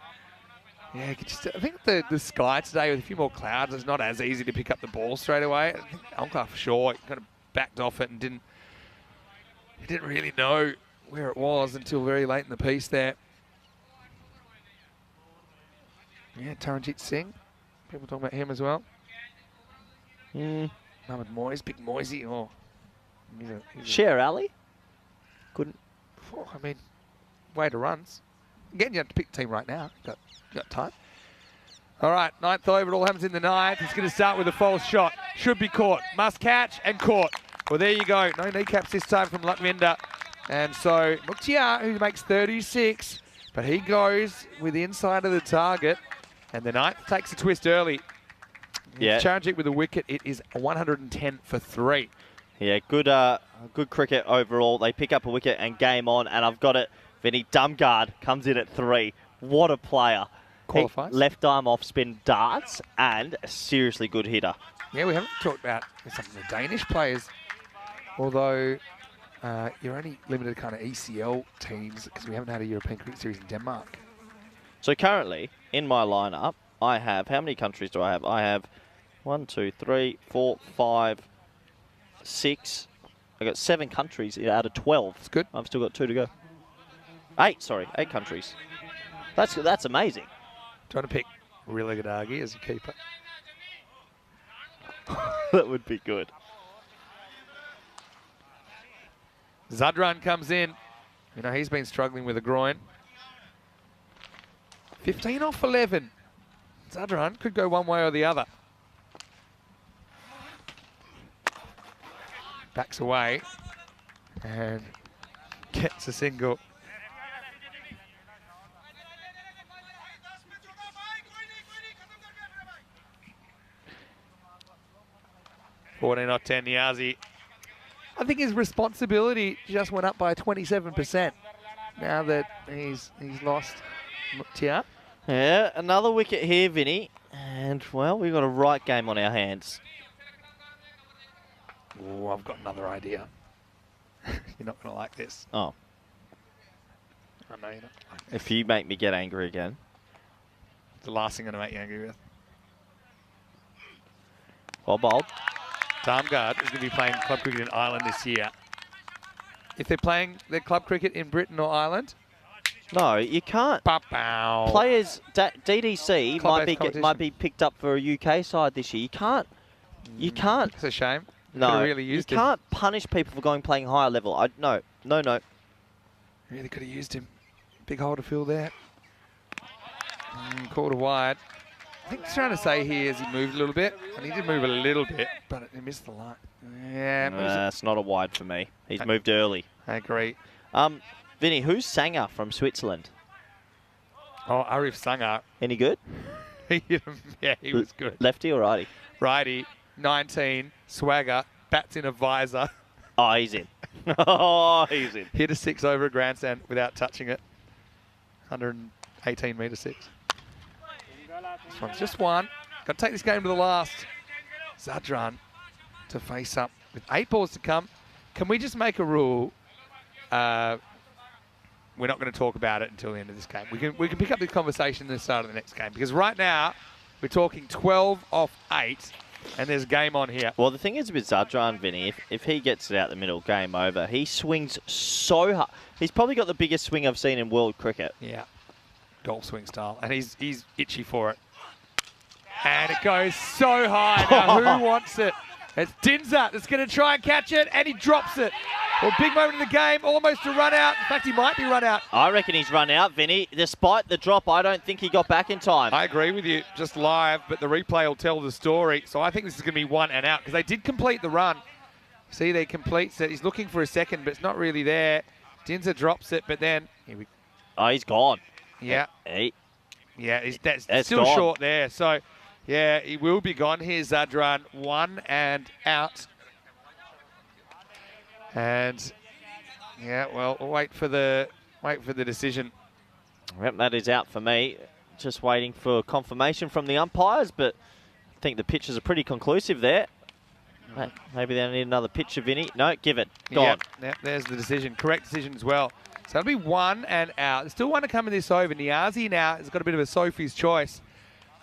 Yeah, I think the sky today with a few more clouds is not as easy to pick up the ball straight away. I think Onkar for sure kind of backed off it and didn't really know where it was until very late in the piece there. Yeah, Taranjit Singh. People talking about him as well. Mohamed Moyes, big Moisey. Oh, Sher Ali? Couldn't. Oh, I mean, way to runs. Again, you have to pick the team right now. Got time. All right, 9th over. It all happens in the 9th. He's going to start with a false shot. Should be caught. Must catch and caught. Well, there you go. No kneecaps this time from Latvinder. And so Muktia, who makes 36, but he goes with the inside of the target. And the 9th takes a twist early. Yeah. Charanjit with a wicket. It is 110 for 3. Yeah, good cricket overall. They pick up a wicket and game on. And I've got it. Vinny Dumgard comes in at 3. What a player. Qualifies. Left arm off spin darts and a seriously good hitter. Yeah, we haven't talked about some of the Danish players. Although you're only limited to kind of ECL teams because we haven't had a European Cricket Series in Denmark. So currently, in my lineup, I have, how many countries do I have? I have 1, 2, 3, 4, 5, 6. I got 7 countries out of 12. That's good. I've still got 2 to go. 8 countries. That's amazing. Trying to pick Rilagadagi as a keeper. That would be good. Zadran comes in. You know, he's been struggling with a groin. 15 off 11. Zadran could go one way or the other. Backs away and gets a single. $14 off 10, Niazi. I think his responsibility just went up by 27% now that he's lost Muktia. Yeah, another wicket here, Vinny. And, well, we've got a right game on our hands. Oh, I've got another idea. You're not going to like this. Oh. I know you're not. If you make me get angry again. The last thing I'm going to make you angry with. Well bowled. Damgard is going to be playing club cricket in Ireland this year. If they're playing their club cricket in Britain or Ireland, no, you can't. Ba-bow. Players, DDC Club-based might be picked up for a UK side this year. You can't. It's a shame. No, Could've really used you can't punish people for playing higher level. No. Really could have used him. Big hole to fill there. Called a wide. I think he's trying to say here is he moved a little bit, and he did move a little bit, but he missed the line. Yeah, it's not a wide for me. He's moved early. I agree. Vinny, who's Sanger from Switzerland? Oh, Arif Sanger. Any good? Yeah, he was good. Lefty or righty? Righty, 19, swagger, bats in a visor. Oh, he's in. Oh, he's in. Hit a 6 over a grandstand without touching it. 118 metre 6. This one's just one. Got to take this game to the last. Zadran to face up with 8 balls to come. Can we just make a rule? We're not going to talk about it until the end of this game. We can pick up this conversation at the start of the next game because right now we're talking 12 off 8 and there's a game on here. Well, the thing is with Zadran, Vinny, if he gets it out the middle, game over. He swings so hard. He's probably got the biggest swing I've seen in world cricket. Yeah, golf swing style, and he's itchy for it. And it goes so high. Now, who wants it? It's Dinza that's going to try and catch it, and he drops it. Well, big moment in the game, almost a run out. In fact, he might be run out. I reckon he's run out, Vinny. Despite the drop, I don't think he got back in time. I agree with you, just live, but the replay will tell the story. So I think this is going to be 1 and out, because they did complete the run. See, they completes it. He's looking for a second, but it's not really there. Dinza drops it, but then... Oh, he's gone. Yeah. Yeah, that's still gone. short there. So, yeah, he will be gone. Here's Zadran, 1 and out. And, yeah, well, we'll wait for the decision. Yep, that is out for me. Just waiting for confirmation from the umpires, but I think the pitches are pretty conclusive there. Maybe they need another pitcher, Vinny. No, give it. Gone. Yep, there's the decision. Correct decision as well. So that'll be 1 and out. There's still one to come in this over. Niazi now has got a bit of a Sophie's choice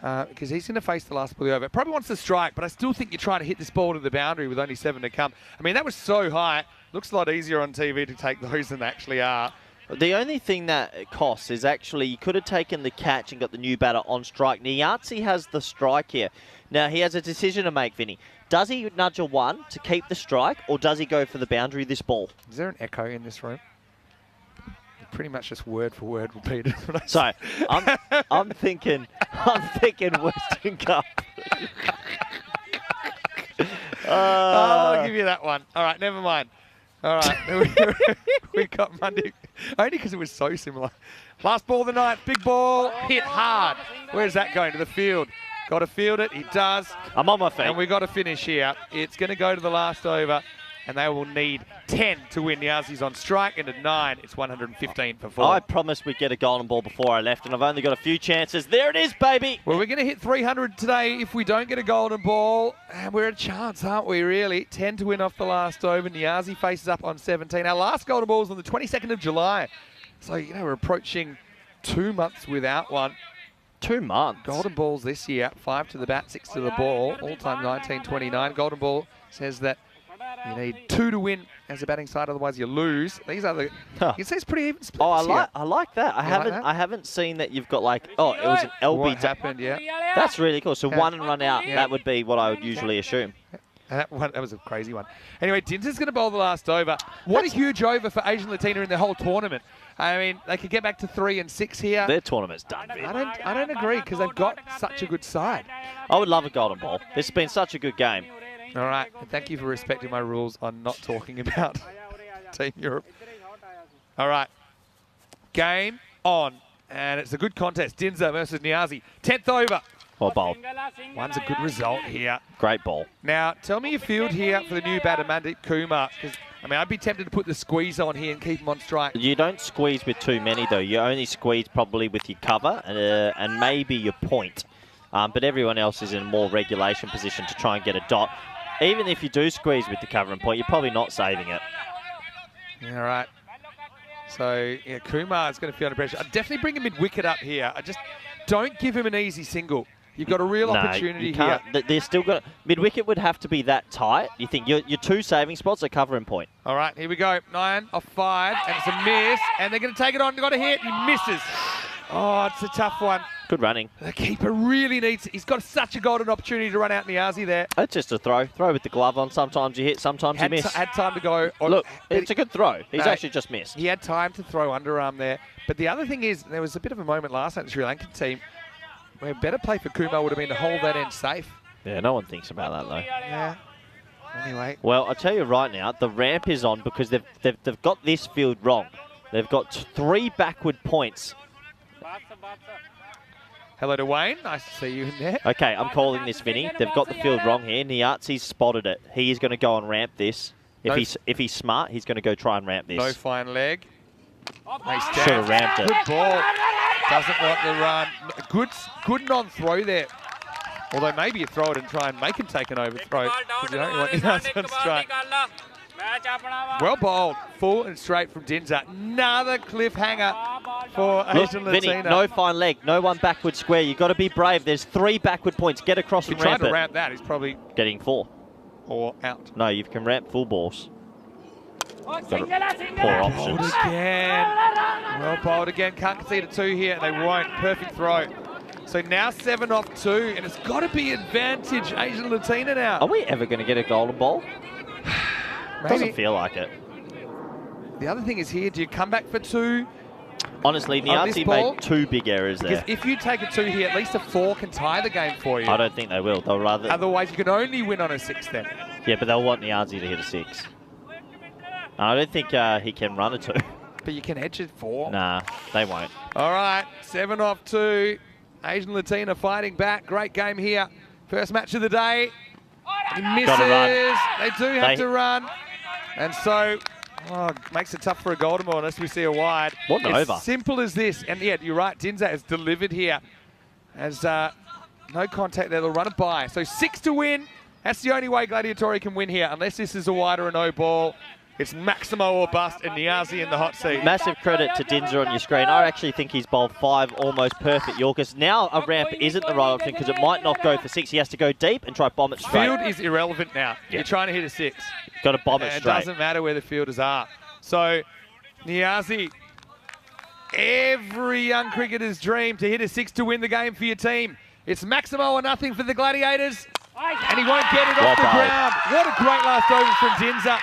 because he's going to face the last ball of the over. Probably wants to strike, but I still think you're trying to hit this ball to the boundary with only 7 to come. I mean, that was so high. Looks a lot easier on TV to take those than they actually are. The only thing that it costs is actually you could have taken the catch and got the new batter on strike. Niazi has the strike here. Now, he has a decision to make, Vinny. Does he nudge a 1 to keep the strike, or does he go for the boundary this ball? Is there an echo in this room? Pretty much just word for word repeated. So, I'm thinking Western Cup. I'll give you that one. All right, never mind. All right, we got Monday, only because it was so similar. Last ball of the night, big ball, hit hard. Where's that going? To the field. Got to field it, he does. I'm on my feet. And we got to finish here. It's going to go to the last over, and they will need 10 to win. Niazi's on strike, and at 9, it's 115 for 4. I promised we'd get a golden ball before I left, and I've only got a few chances. There it is, baby. Well, we're going to hit 300 today if we don't get a golden ball. And we're a chance, aren't we, really? 10 to win off the last over. Niazi faces up on 17. Our last golden ball was on the 22nd of July. So, you know, we're approaching 2 months without one. 2 months. Golden balls this year, 5 to the bat, 6 to the ball. All-time 1929. Golden ball says that you need 2 to win as a batting side, otherwise you lose. These are the. You can see it's pretty even split. Oh, I like that. I haven't seen that you've got like. Oh, it was an LB. What happened? Yeah. That's really cool. So 1 and run out. That would be what I would usually assume. That was a crazy one. Anyway, Dinter's going to bowl the last over. What a huge over for Asian Latina in the whole tournament. I mean, they could get back to 3 and 6 here. Their tournament's done, Vin. I don't agree because they've got such a good side. I would love a golden ball. This has been such a good game. All right. And thank you for respecting my rules on not talking about Team Europe. All right. Game on. And it's a good contest. Dinza versus Niazi. 10th over. Well bowled. One's a good result here. Great ball. Now, tell me your field here for the new batter, Mandeep Kumar. Because, I mean, I'd be tempted to put the squeeze on here and keep him on strike. You don't squeeze with too many, though. You only squeeze probably with your cover and maybe your point. But everyone else is in a more regulation position to try and get a dot. Even if you do squeeze with the cover and point, you're probably not saving it. Yeah, all right. So, yeah, Kumar is going to feel under pressure. I'd definitely bring him mid-wicket up here. I just don't give him an easy single. You've got a real opportunity here. They're still got mid-wicket would have to be that tight. You think your 2 saving spots are cover and point. All right, here we go. 9 off 5, and it's a miss. And they're going to take it on. They've got a hit. He misses. Oh, it's a tough one. Good running. The keeper really needs. He's got such a golden opportunity to run out Niazi there. It's just a throw. Throw with the glove on. Sometimes you hit, sometimes you miss. Had time to go. Look, it's a good throw. He's actually just missed. He had time to throw underarm there. But the other thing is, there was a bit of a moment last night in the Sri Lankan team where a better play for Kumar would have been to hold that end safe. Yeah, no one thinks about that, though. Yeah. Anyway. Well, I'll tell you right now, the ramp is on because they've got this field wrong. They've got 3 backward points. Hello to Wayne. Nice to see you in there. Okay, I'm calling this, Vinny. They've got the field wrong here. Niazi's spotted it. He is going to go and ramp this. If he's smart, he's going to go try and ramp this. No fine leg. Nice Should have ramped it. Good ball. Doesn't want the run. Good non-throw there. Although maybe you throw it and try and make him take an overthrow because you don't want Niazi on strike. Well bowled, full and straight from Dinza. Another cliffhanger for Asian Latina. Vinny, no fine leg, no one backward square. You've got to be brave. There's 3 backward points. Get across and ramp it. If he tried to ramp that, he's probably getting 4. Or out. No, you can ramp full balls. Poor options. Bowled again. Well bowled again. Can't concede a 2 here. They won't. Perfect throw. So now 7 off 2, and it's got to be advantage Asian Latina now. Are we ever going to get a golden ball? Doesn't feel like it. The other thing is here, do you come back for 2? Honestly, Niazi made 2 big errors there. Because if you take a 2 here, at least a 4 can tie the game for you. I don't think they will. They'll rather... Otherwise, you can only win on a 6 then. Yeah, but they'll want Niazi to hit a 6. I don't think he can run a 2. But you can edge it 4. Nah, they won't. All right, 7 off 2. Asian Latina fighting back. Great game here. First match of the day. He misses. They do have to run. And so, makes it tough for a Goldemore unless we see a wide. What an over. Simple as this. And yeah, you're right, Dinza has delivered here. As no contact there, they'll run it by. So 6 to win. That's the only way Gladiatori can win here, unless this is a wide or a no ball. It's Maximo or bust and Niazi in the hot seat. Massive credit to Dinza on your screen. I actually think he's bowled 5 almost perfect Yorkers. Now a ramp isn't the right option because it might not go for 6. He has to go deep and try to bomb it straight. Field is irrelevant now. Yeah. You're trying to hit a 6. Got to bomb it straight. It doesn't matter where the fielders are. So Niazi, every young cricketer's dream to hit a 6 to win the game for your team. It's Maximo or nothing for the Gladiators. And he won't get it off the ground. What a great last over from Dinza.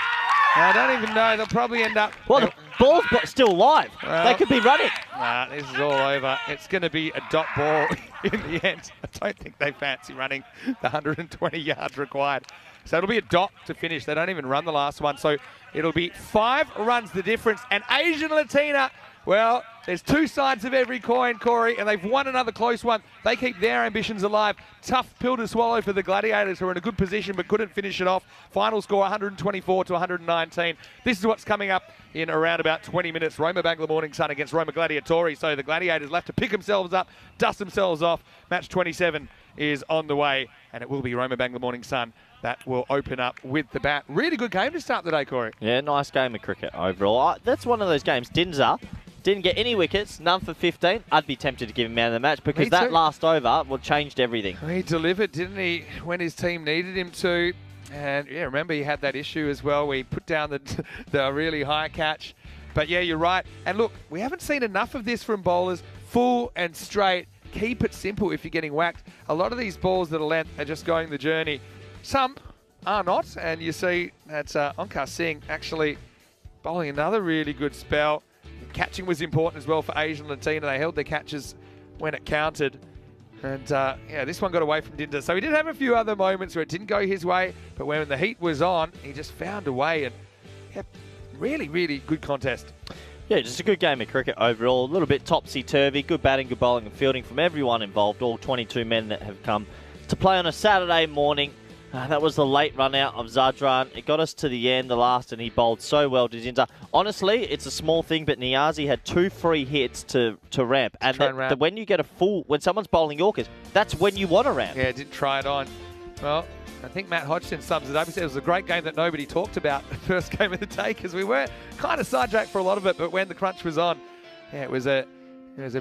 I don't even know. They'll probably end up... Well, the ball's still live. They could be running. Nah, this is all over. It's going to be a dot ball in the end. I don't think they fancy running the 120 yards required. So it'll be a dot to finish. They don't even run the last one. So it'll be 5 runs the difference. And Asian Latina, well, there's 2 sides of every coin, Corey, and they've won another close one. They keep their ambitions alive. Tough pill to swallow for the Gladiators, who are in a good position but couldn't finish it off. Final score 124 to 119. This is what's coming up in around about 20 minutes. Roma Bangla Morning Sun against Roma Gladiatori. So the Gladiators will have to pick themselves up, dust themselves off. Match 27 is on the way, and it will be Roma Bangla Morning Sun that will open up with the bat. Really good game to start the day, Corey. Yeah, nice game of cricket overall. That's one of those games. Dinza didn't get any wickets, none for 15. I'd be tempted to give him man of the match because that last over changed everything. He delivered, didn't he, when his team needed him to. And yeah, remember he had that issue as well where he put down the really high catch. But yeah, you're right. And look, we haven't seen enough of this from bowlers. Full and straight. Keep it simple if you're getting whacked. A lot of these balls that are length are just going the journey. Some are not. And you see that Onkar Singh actually bowling another really good spell. Catching was important as well for Asian Latina. They held their catches when it counted. And yeah, this one got away from Dinda. So he did have a few other moments where it didn't go his way, but when the heat was on, he just found a way. And yeah, really, really good contest. Yeah, just a good game of cricket overall. A little bit topsy-turvy. Good batting, good bowling and fielding from everyone involved. All 22 men that have come to play on a Saturday morning. That was the late run out of Zadran. It got us to the end, the last, and he bowled so well to Dinza. Honestly, it's a small thing, but Niazi had 2 free hits to ramp. And when you get a full, when someone's bowling Yorkers, that's when you want to ramp. Yeah, didn't try it on. Well, I think Matt Hodgson sums it up. He said it was a great game that nobody talked about the first game of the day because we were kind of sidetracked for a lot of it, but when the crunch was on, yeah, it was a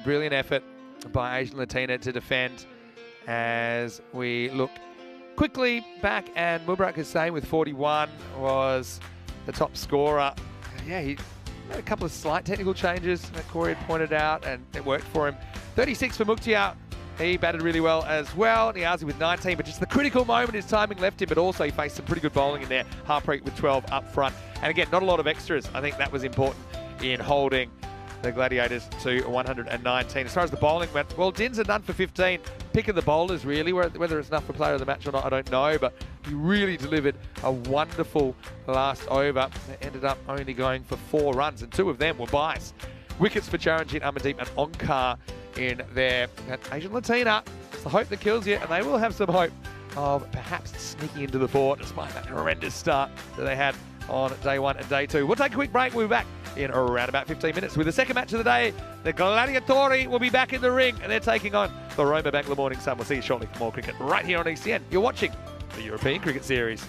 brilliant effort by Asian Latina to defend as we look quickly back, and Mubrak Hussain with 41 was the top scorer. Yeah, he made a couple of slight technical changes that Corey had pointed out, and it worked for him. 36 for Mukhtiar. He batted really well as well. Niazi with 19, but just the critical moment his timing left him, but also he faced some pretty good bowling in there. Harpreet with 12 up front. And again, not a lot of extras. I think that was important in holding the Gladiators to 119. As far as the bowling went, well, Dinza done for 15. Pick of the bowlers, really. Whether it's enough for player of the match or not, I don't know. But he really delivered a wonderful last over. They ended up only going for 4 runs, and 2 of them were byes. Wickets for Charanjit, Amandeep and Onkar in there. And Asian Latina, it's the hope that kills you, and they will have some hope of perhaps sneaking into the fort despite that horrendous start that they had on day 1 and day 2. We'll take a quick break. We'll be back in around about 15 minutes with the second match of the day. The Gladiatori will be back in the ring, and they're taking on the Roma Bangla Morning Sun. We'll see you shortly for more cricket right here on ECN. You're watching the European Cricket Series.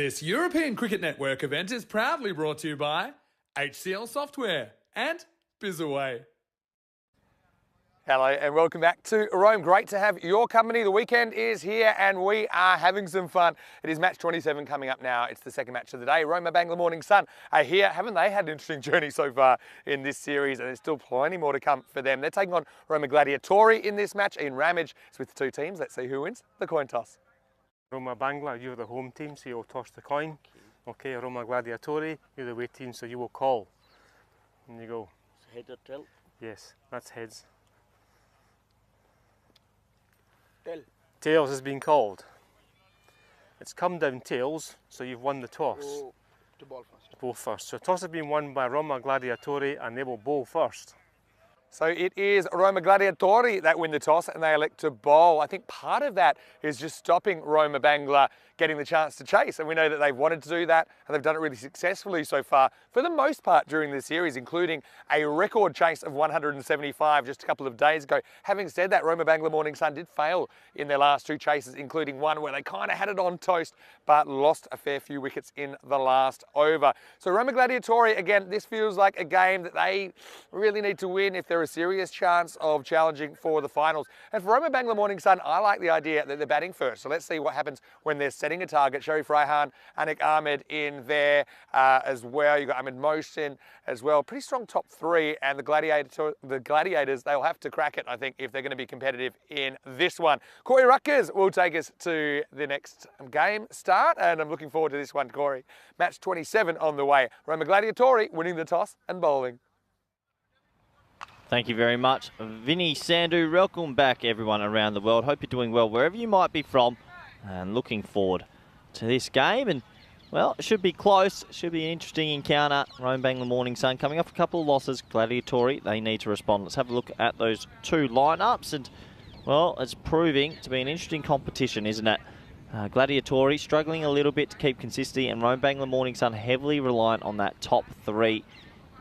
This European Cricket Network event is proudly brought to you by HCL Software and Bizaway. Hello and welcome back to Rome. Great to have your company. The weekend is here and we are having some fun. It is match 27 coming up now. It's the second match of the day. Roma Bangla Morning Sun are here. Haven't they had an interesting journey so far in this series? And there's still plenty more to come for them. They're taking on Roma Gladiatori in this match. Ian Ramage is with the two teams. Let's see who wins the coin toss. Roma Bangla, you're the home team, so you'll toss the coin. Okay, Roma Gladiatori, you're the away team, so you will call. And you go. Head or tail? Yes, that's heads. Tail. Tails has been called. It's come down tails, so you've won the toss. Oh, to ball first. Bowl first. So toss has been won by Roma Gladiatori and they will bowl first. So it is Roma Gladiatori that win the toss and they elect to bowl. I think part of that is just stopping Roma Bangla getting the chance to chase. And we know that they've wanted to do that and they've done it really successfully so far for the most part during this series, including a record chase of 175 just a couple of days ago. Having said that, Roma Bangla Morning Sun did fail in their last two chases, including one where they kind of had it on toast, but lost a fair few wickets in the last over. So Roma Gladiatori, again, this feels like a game that they really need to win if they're a serious chance of challenging for the finals. And for Roma Bangla Morning Sun, I like the idea that they're batting first. So let's see what happens when they're setting a target. Sharif Raihan, Anik Ahmed in there as well. You've got Ahmed Mohsin as well. Pretty strong top three, and the Gladiators, they'll have to crack it, I think, if they're going to be competitive in this one. Corey Rutgers will take us to the next game start, and I'm looking forward to this one, Corey. Match 27 on the way. Roma Gladiatori winning the toss and bowling. Thank you very much, Vinny Sandhu. Welcome back, everyone around the world. Hope you're doing well wherever you might be from, and looking forward to this game. And well, it should be close. It should be an interesting encounter. Roma Bangla Morning Sun coming off a couple of losses. Gladiatori, they need to respond. Let's have a look at those two lineups, and well, it's proving to be an interesting competition, isn't it? Gladiatori struggling a little bit to keep consistency, and Roma Bangla Morning Sun heavily reliant on that top three.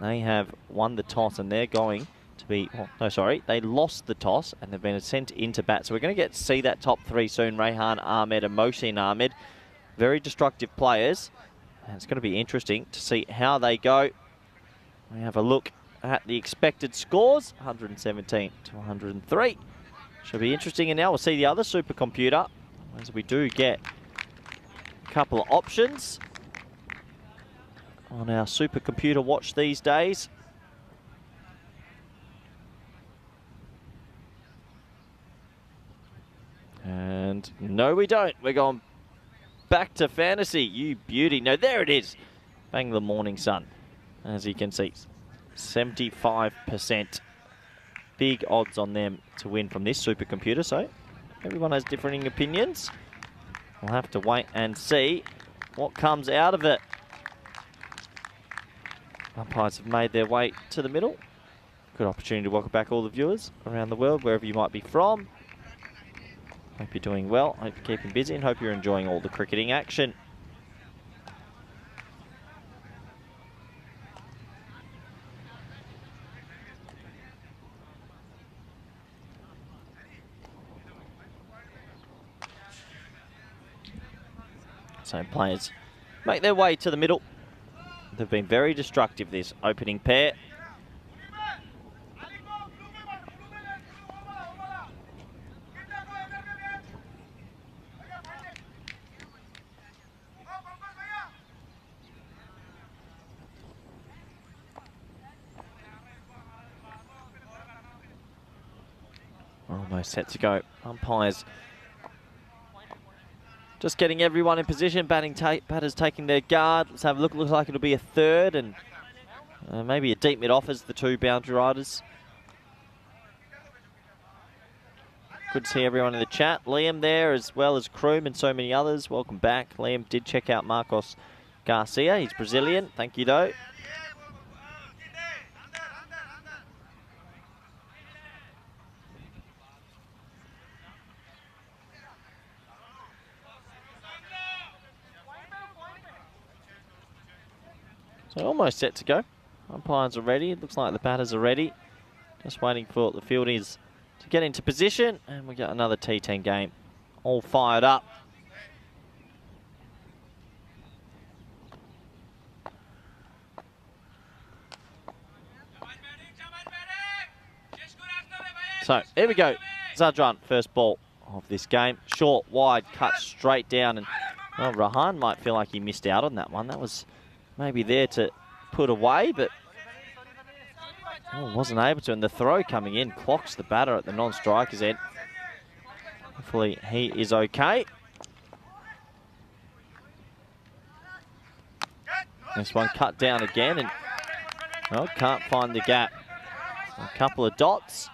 They have won the toss and they're going to be, oh, no, sorry, they lost the toss and they've been sent into bat. So we're going to get to see that top three soon. Raihan Ahmed and Mohsin Ahmed, very destructive players. And it's going to be interesting to see how they go. We have a look at the expected scores, 117 to 103. Should be interesting. And now we'll see the other supercomputer, as we do get a couple of options on our supercomputer watch these days. And no, we don't. We're going back to fantasy. You beauty. No, there it is. Bangla Morning Sun. As you can see, 75%. Big odds on them to win from this supercomputer. So everyone has differing opinions. We'll have to wait and see what comes out of it. Umpires have made their way to the middle. Good opportunity to welcome back all the viewers around the world, wherever you might be from. Hope you're doing well, hope you're keeping busy, and hope you're enjoying all the cricketing action. So players make their way to the middle. They've been very destructive, this opening pair. Almost set to go. Umpires just getting everyone in position. Batters taking their guard. Let's have a look. It looks like it'll be a third, and maybe a deep mid offers the two boundary riders. Good to see everyone in the chat. Liam there, as well as Kroom and so many others. Welcome back. Liam did check out Marcos Garcia. He's Brazilian. Thank you, though. So almost set to go. Umpires are ready. It looks like the batters are ready. Just waiting for the fieldies to get into position. And we got another T10 game all fired up. So, here we go. Zadran, first ball of this game. Short, wide, cut straight down. And well, Rahan might feel like he missed out on that one. That was maybe there to put away, but wasn't able to. And the throw coming in clocks the batter at the non-striker's end. Hopefully he is okay. This one cut down again and, well, can't find the gap. So a couple of dots.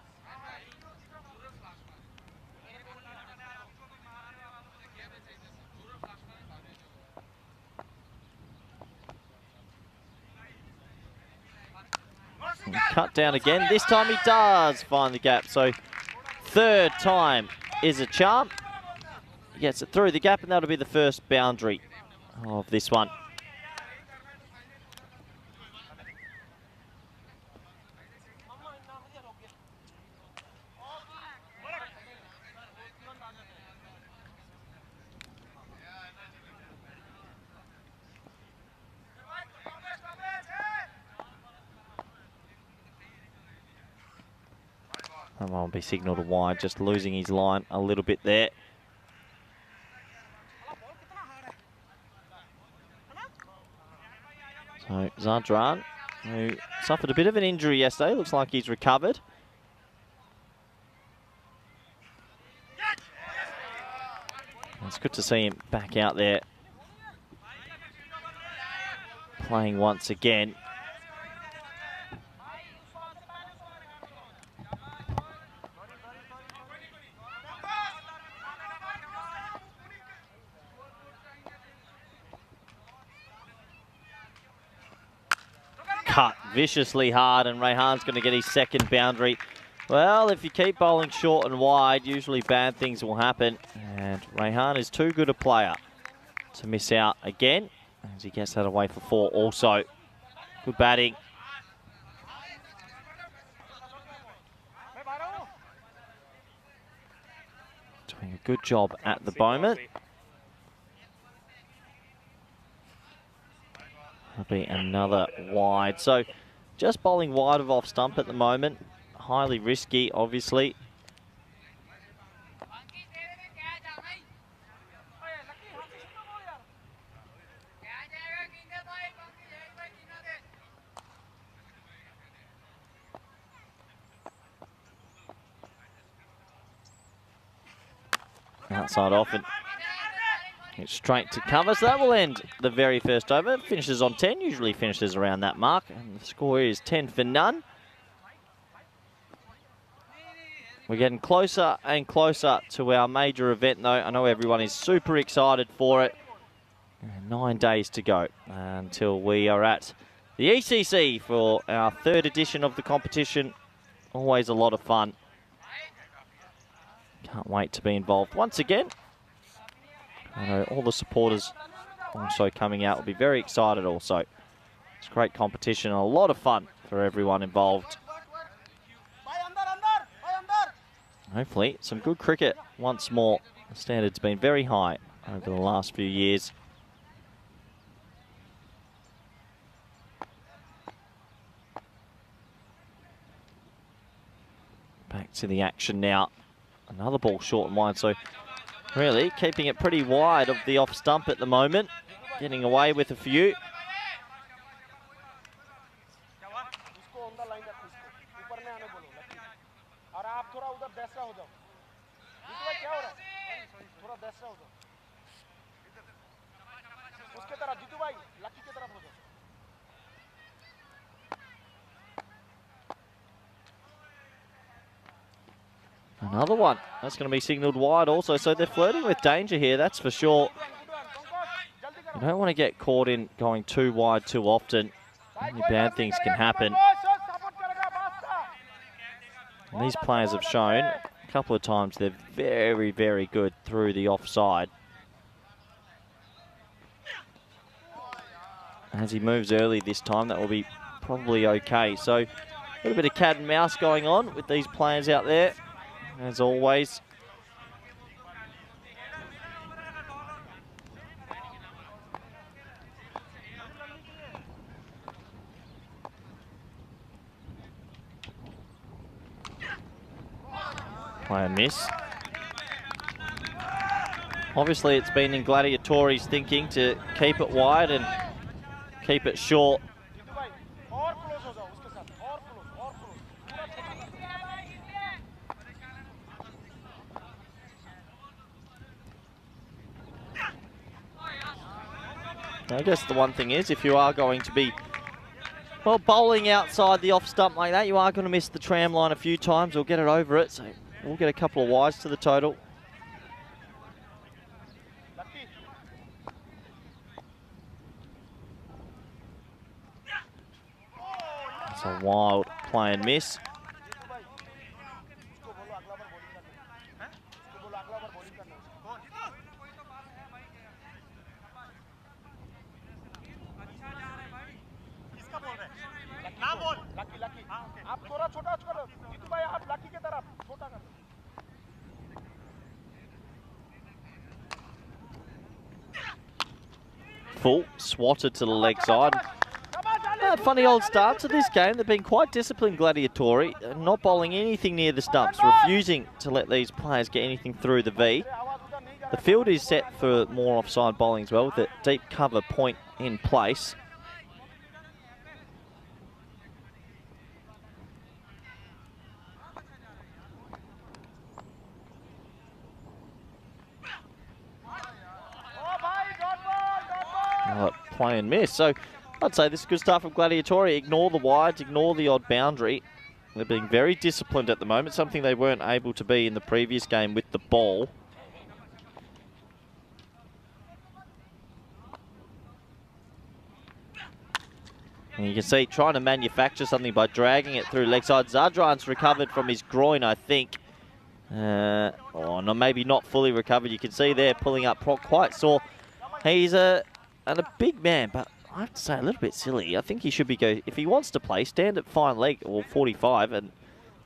And cut down again. This time he does find the gap. So third time is a charm. He gets it through the gap, and that'll be the first boundary of this one. That one will be signalled wide, just losing his line a little bit there. So Zadran, who suffered a bit of an injury yesterday, looks like he's recovered. It's good to see him back out there playing once again. Cut viciously hard, and Rehan's going to get his second boundary. Well, if you keep bowling short and wide, usually bad things will happen. And Rehan is too good a player to miss out again, as he gets that away for 4 also. Good batting. Doing a good job at the moment. That'll be another wide. So just bowling wide of off stump at the moment. Highly risky, obviously. Outside off and it's straight to cover, so that will end the very first over. Finishes on 10, usually finishes around that mark, and the score is 10 for none. We're getting closer and closer to our major event though. I know everyone is super excited for it. 9 days to go until we are at the ECC for our 3rd edition of the competition. Always a lot of fun. Can't wait to be involved once again. I know all the supporters also coming out will be very excited also. It's great competition and a lot of fun for everyone involved. Hopefully some good cricket once more. The standard's been very high over the last few years. Back to the action now. Another ball short and wide, so really keeping it pretty wide of the off stump at the moment. Getting away with a few. Another one. That's going to be signalled wide also. So they're flirting with danger here, that's for sure. You don't want to get caught in going too wide too often. Only bad things can happen. And these players have shown a couple of times they're very, very good through the offside. As he moves early this time, that will be probably okay. So a little bit of cat and mouse going on with these players out there, as always. Play and miss. Obviously, it's been in Gladiatori's thinking to keep it wide and keep it short. I guess the one thing is, if you are going to be, well, bowling outside the off stump like that, you are going to miss the tram line a few times or get it over it. So we'll get a couple of wides to the total. It's a wild play and miss. Full, swatted to the leg side. Funny old start to this game. They've been quite disciplined, Gladiatori, not bowling anything near the stumps, refusing to let these players get anything through the V. The field is set for more offside bowling as well, with a deep cover point in place. Play and miss. So I'd say this is good stuff from Gladiatori. Ignore the wides, ignore the odd boundary. They're being very disciplined at the moment, something they weren't able to be in the previous game with the ball. And you can see trying to manufacture something by dragging it through leg side. Zadran's recovered from his groin, I think. Oh, no, maybe not fully recovered. You can see there pulling up quite sore. He's a big man, but I have to say a little bit silly. I think he should be if he wants to play, stand at fine leg or 45 and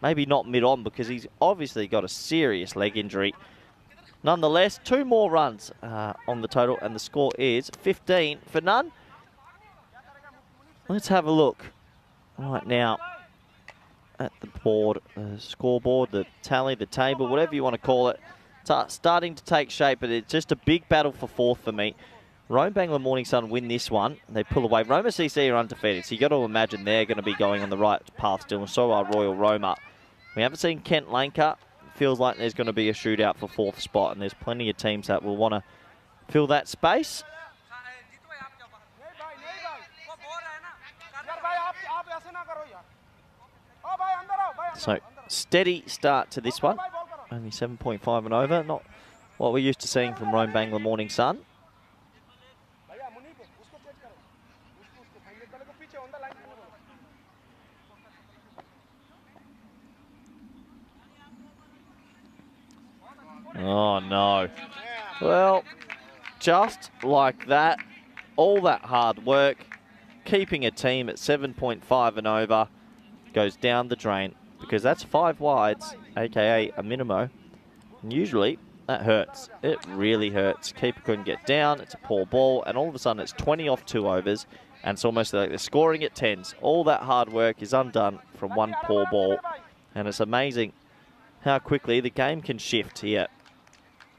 maybe not mid-on, because he's obviously got a serious leg injury. Nonetheless, 2 more runs on the total, and the score is 15 for none. Let's have a look right now at the board, scoreboard, the tally, the table, whatever you want to call it. It's starting to take shape, but it's just a big battle for 4th for me. Rome Bangla Morning Sun win this one. They pull away. Roma CC are undefeated, so you got to imagine they're going to be going on the right path still, and so are Royal Roma. We haven't seen Kent Lanka. Feels like there's going to be a shootout for 4th spot, and there's plenty of teams that will want to fill that space. So, steady start to this one. Only 7.5 and over. Not what we're used to seeing from Rome Bangla Morning Sun. Oh, no. Well, just like that, all that hard work, keeping a team at 7.5 and over, goes down the drain, because that's 5 wides, aka a minimo. And usually, that hurts. It really hurts. Keeper couldn't get down, it's a poor ball, and all of a sudden it's 20 off 2 overs, and it's almost like they're scoring at 10s. All that hard work is undone from one poor ball, and it's amazing how quickly the game can shift here.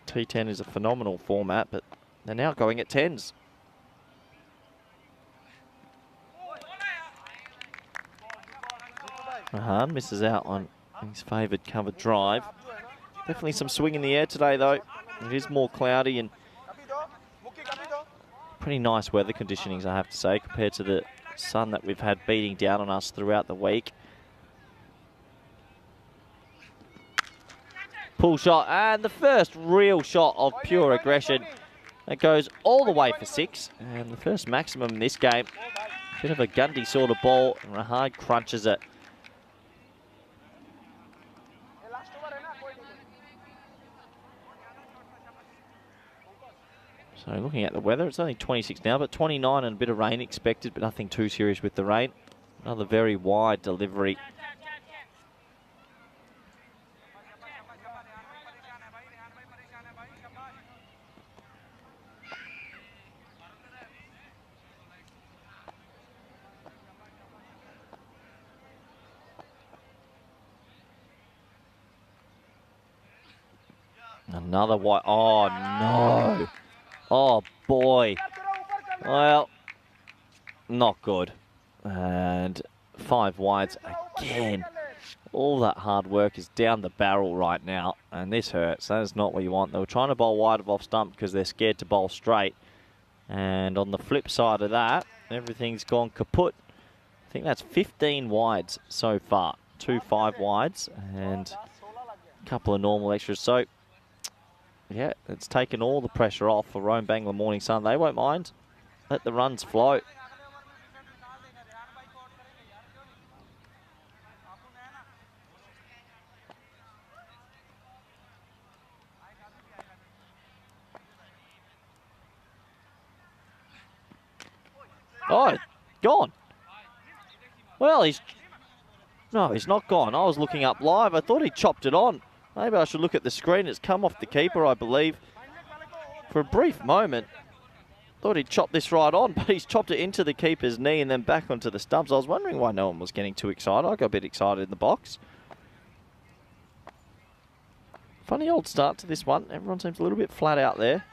T10 is a phenomenal format, but they're now going at 10s. Mahan misses out on his favoured covered drive. Definitely some swing in the air today, though. It is more cloudy and pretty nice weather conditionings, I have to say, compared to the sun that we've had beating down on us throughout the week. Pull shot, and the first real shot of pure aggression. That goes all the way for 6, and the first maximum in this game. Bit of a Gundy sort of ball, and Rahad crunches it. So looking at the weather, it's only 26 now, but 29 and a bit of rain expected, but nothing too serious with the rain. Another very wide delivery. Another wide. Oh, no. Oh, boy. Well, not good. And 5 wides again. All that hard work is down the barrel right now, and this hurts. That is not what you want. They were trying to bowl wide of off stump because they're scared to bowl straight. And on the flip side of that, everything's gone kaput. I think that's 15 wides so far. 2 5 wides and a couple of normal extras. So, yeah, it's taken all the pressure off for Rome Bangla Morning Sun. They won't mind. Let the runs flow. Oh, gone. Well, he's not gone. I was looking up live. I thought he chopped it on. Maybe I should look at the screen. It's come off the keeper, I believe. For a brief moment, thought he'd chopped this right on, but he's chopped it into the keeper's knee and then back onto the stumps. I was wondering why no one was getting too excited. I got a bit excited in the box. Funny old start to this one. Everyone seems a little bit flat out there.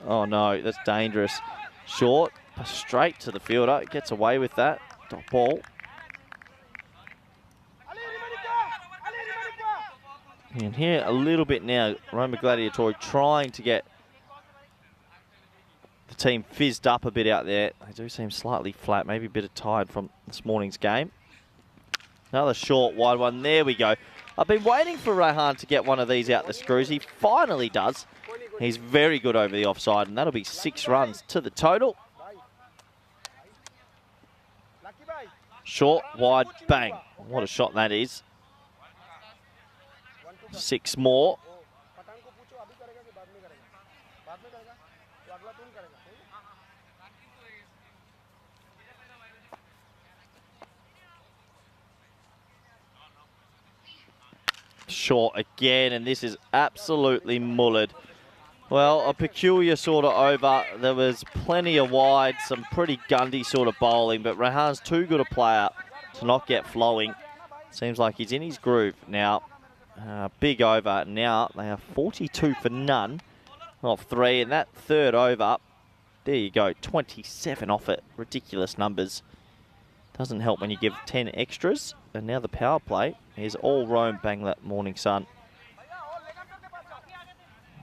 Oh no, that's dangerous. Short, straight to the fielder. Gets away with that. Dot ball. And here a little bit now, Roma Gladiatori trying to get the team fizzed up a bit out there. They do seem slightly flat, maybe a bit tired from this morning's game. Another short, wide one. There we go. I've been waiting for Rehan to get one of these out the screws. He finally does. He's very good over the offside, and that'll be 6 runs to the total. Short, wide, bang. What a shot that is. 6 more. Short again, and this is absolutely mullered. Well, a peculiar sort of over. There was plenty of wide, some pretty gundy sort of bowling, but Rehan's too good a player to not get flowing. Seems like he's in his groove now. Big over. Now they are 42 for none off 3, and that third over, there you go, 27 off it. Ridiculous numbers. Doesn't help when you give 10 extras. And now the power play is all Rome Bangla Morning Sun.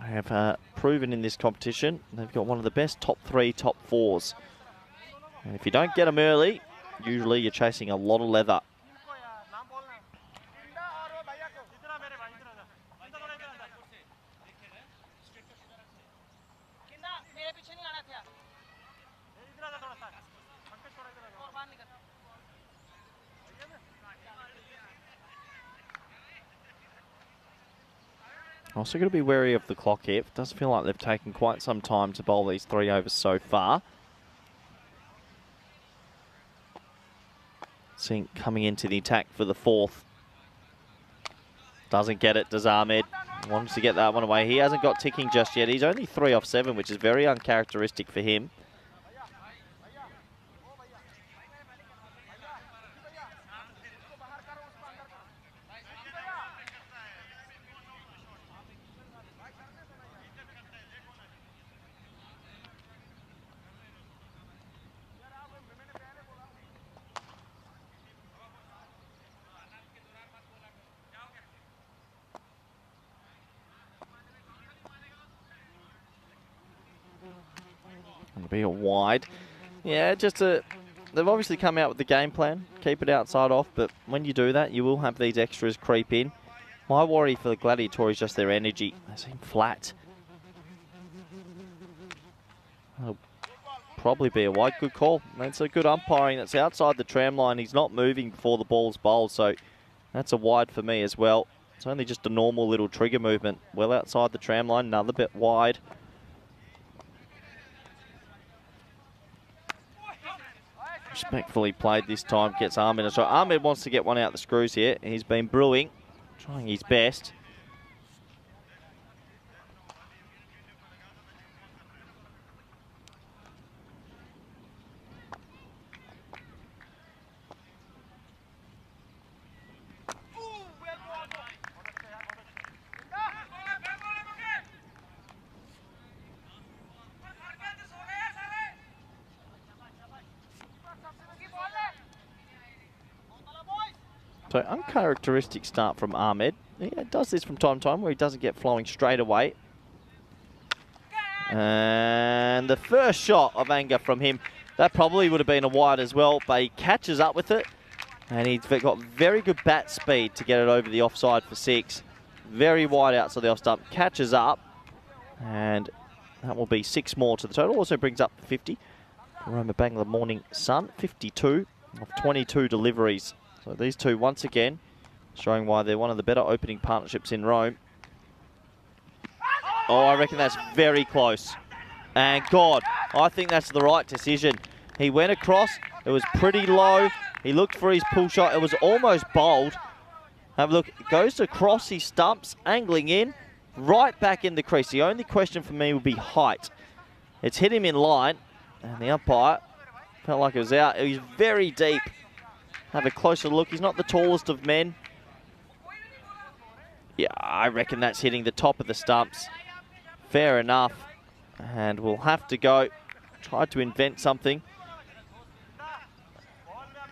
They have proven in this competition they've got one of the best top 3, top 4s. And if you don't get them early, usually you're chasing a lot of leather. Also got to be wary of the clock here. It does feel like they've taken quite some time to bowl these 3 overs so far. Singh coming into the attack for the 4th. Doesn't get it, does Ahmed. Wants to get that one away. He hasn't got ticking just yet. He's only 3 off 7, which is very uncharacteristic for him. It'll be a wide. Yeah, they've obviously come out with the game plan. Keep it outside off, but when you do that, you will have these extras creep in. My worry for the Gladiatori is just their energy. They seem flat. It'll probably be a wide. Good call. That's a good umpiring. That's outside the tram line. He's not moving before the ball's bowled, so that's a wide for me as well. It's only just a normal little trigger movement. Well outside the tram line, another bit wide. Respectfully played this time, gets Ahmed. So Ahmed wants to get one out the screws here. He's been brewing, trying his best. So uncharacteristic start from Ahmed. He does this from time to time where he doesn't get flowing straight away. And the first shot of anger from him, that probably would have been a wide as well, but he catches up with it. And he's got very good bat speed to get it over the offside for 6. Very wide outside the off stump, catches up. And that will be 6 more to the total. Also brings up 50. Roma Bangla Morning Sun, 52 of 22 deliveries. So these two, once again, showing why they're one of the better opening partnerships in Rome. Oh, I reckon that's very close. And God, I think that's the right decision. He went across, it was pretty low. He looked for his pull shot, it was almost bowled. Have a look, it goes across his stumps, angling in, right back in the crease. The only question for me would be height. It's hit him in line, and the umpire felt like it was out. It was very deep. Have a closer look. He's not the tallest of men. Yeah, I reckon that's hitting the top of the stumps. Fair enough. And we'll have to go. Try to invent something.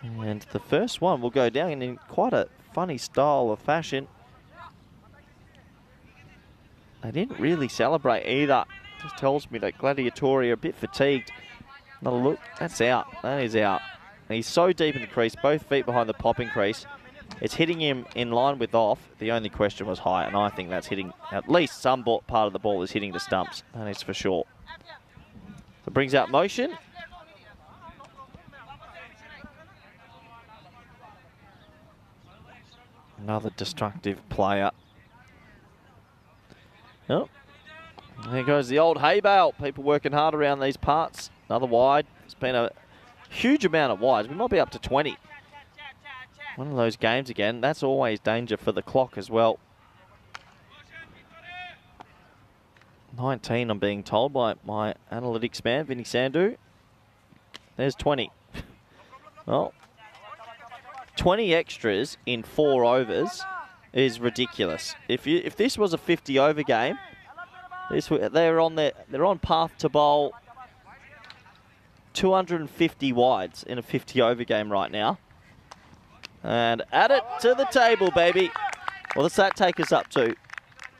And the first one will go down in quite a funny style of fashion. They didn't really celebrate either. Just tells me that Gladiatori are a bit fatigued. Another look. That's out. That is out. And he's so deep in the crease, both feet behind the popping crease. It's hitting him in line with off. The only question was height, and I think that's hitting, at least some part of the ball is hitting the stumps. That is for sure. So it brings out motion. Another destructive player. Oh, there goes the old hay bale. People working hard around these parts. Another wide. It's been a huge amount of wides. We might be up to 20. One of those games again. That's always danger for the clock as well. 19, I'm being told by my analytics man, Vinny Sandhu. There's 20. Well, 20 extras in 4 overs is ridiculous. If this was a 50 over game, they're on path to bowl 250 wides in a 50 over game right now. And add it to the table, baby. Well, does that take us up to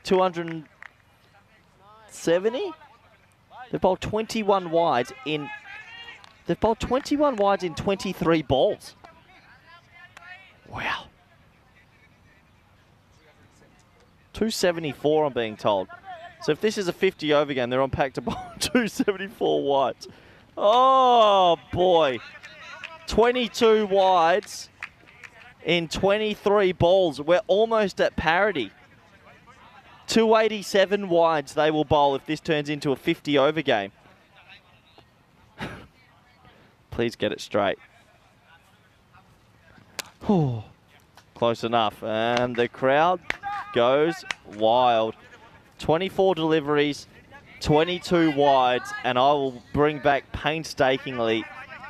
270? They've bowled 21 wides in 23 balls. Wow. 274, I'm being told. So if this is a 50 over game, they're on pack to bowl 274 wides. Oh boy. 22 wides in 23 balls. We're almost at parity. 287 wides they will bowl if this turns into a 50 over game. Please get it straight. Close enough. And the crowd goes wild. 24 deliveries, 22 wides, and I will bring back painstakingly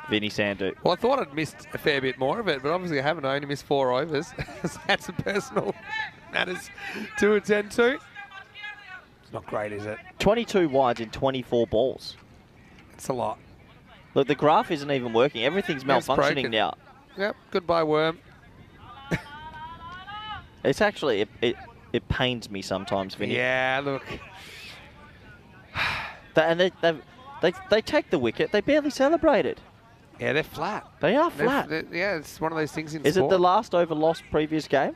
Vinny Sandhu. Well, I thought I'd missed a fair bit more of it, but obviously I haven't. I only missed 4 overs. So that's some personal matters to attend to. It's not great, is it? 22 wides in 24 balls. It's a lot. Look, the graph isn't even working. Everything's malfunctioning now. Yep, goodbye worm. It's actually, it pains me sometimes, Vinny. Yeah, look. And they take the wicket. They barely celebrate it. Yeah, they're flat. They are flat. Yeah, it's one of those things in sport. Is it the last over lost previous game?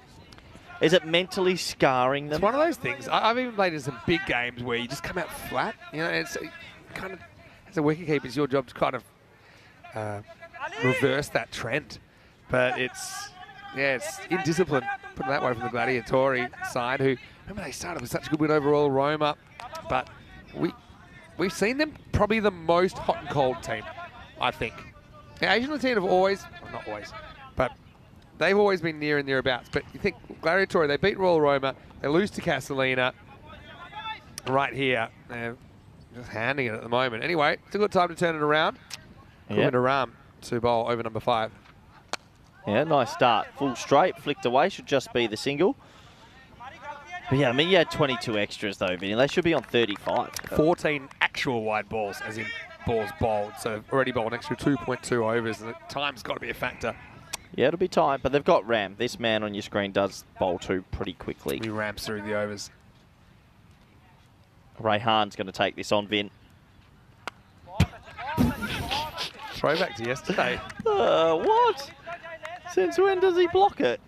Is it mentally scarring them? It's one of those things. I've even played in some big games where you just come out flat. You know, it's kind of, as a wicketkeeper, it's your job to kind of reverse that trend. But it's indiscipline, put it that way, from the Gladiatori side, who, remember, they started with such a good win overall, Roma, but we've seen them probably the most hot and cold team, I think. The Asian Latina have always, well, not always, but they've always been near and nearabouts. But you think Gladiatori, they beat Royal Roma, they lose to Castellina right here. They're just handing it at the moment. Anyway, it's a good time to turn it around. Yeah. Ram to bowl over number 5. Yeah, nice start. Full straight, flicked away, should just be the single. But yeah, I mean, you had 22 extras though, Vinny. They should be on 35. 14 actual wide balls, as in balls bowled. So already bowled an extra 2.2 overs, and the time's got to be a factor. Yeah, it'll be tight, but they've got Ram. This man on your screen does bowl two pretty quickly. He ramps through the overs. Rayhan's going to take this on, Vin. Throwback to yesterday. What? Since when does he block it?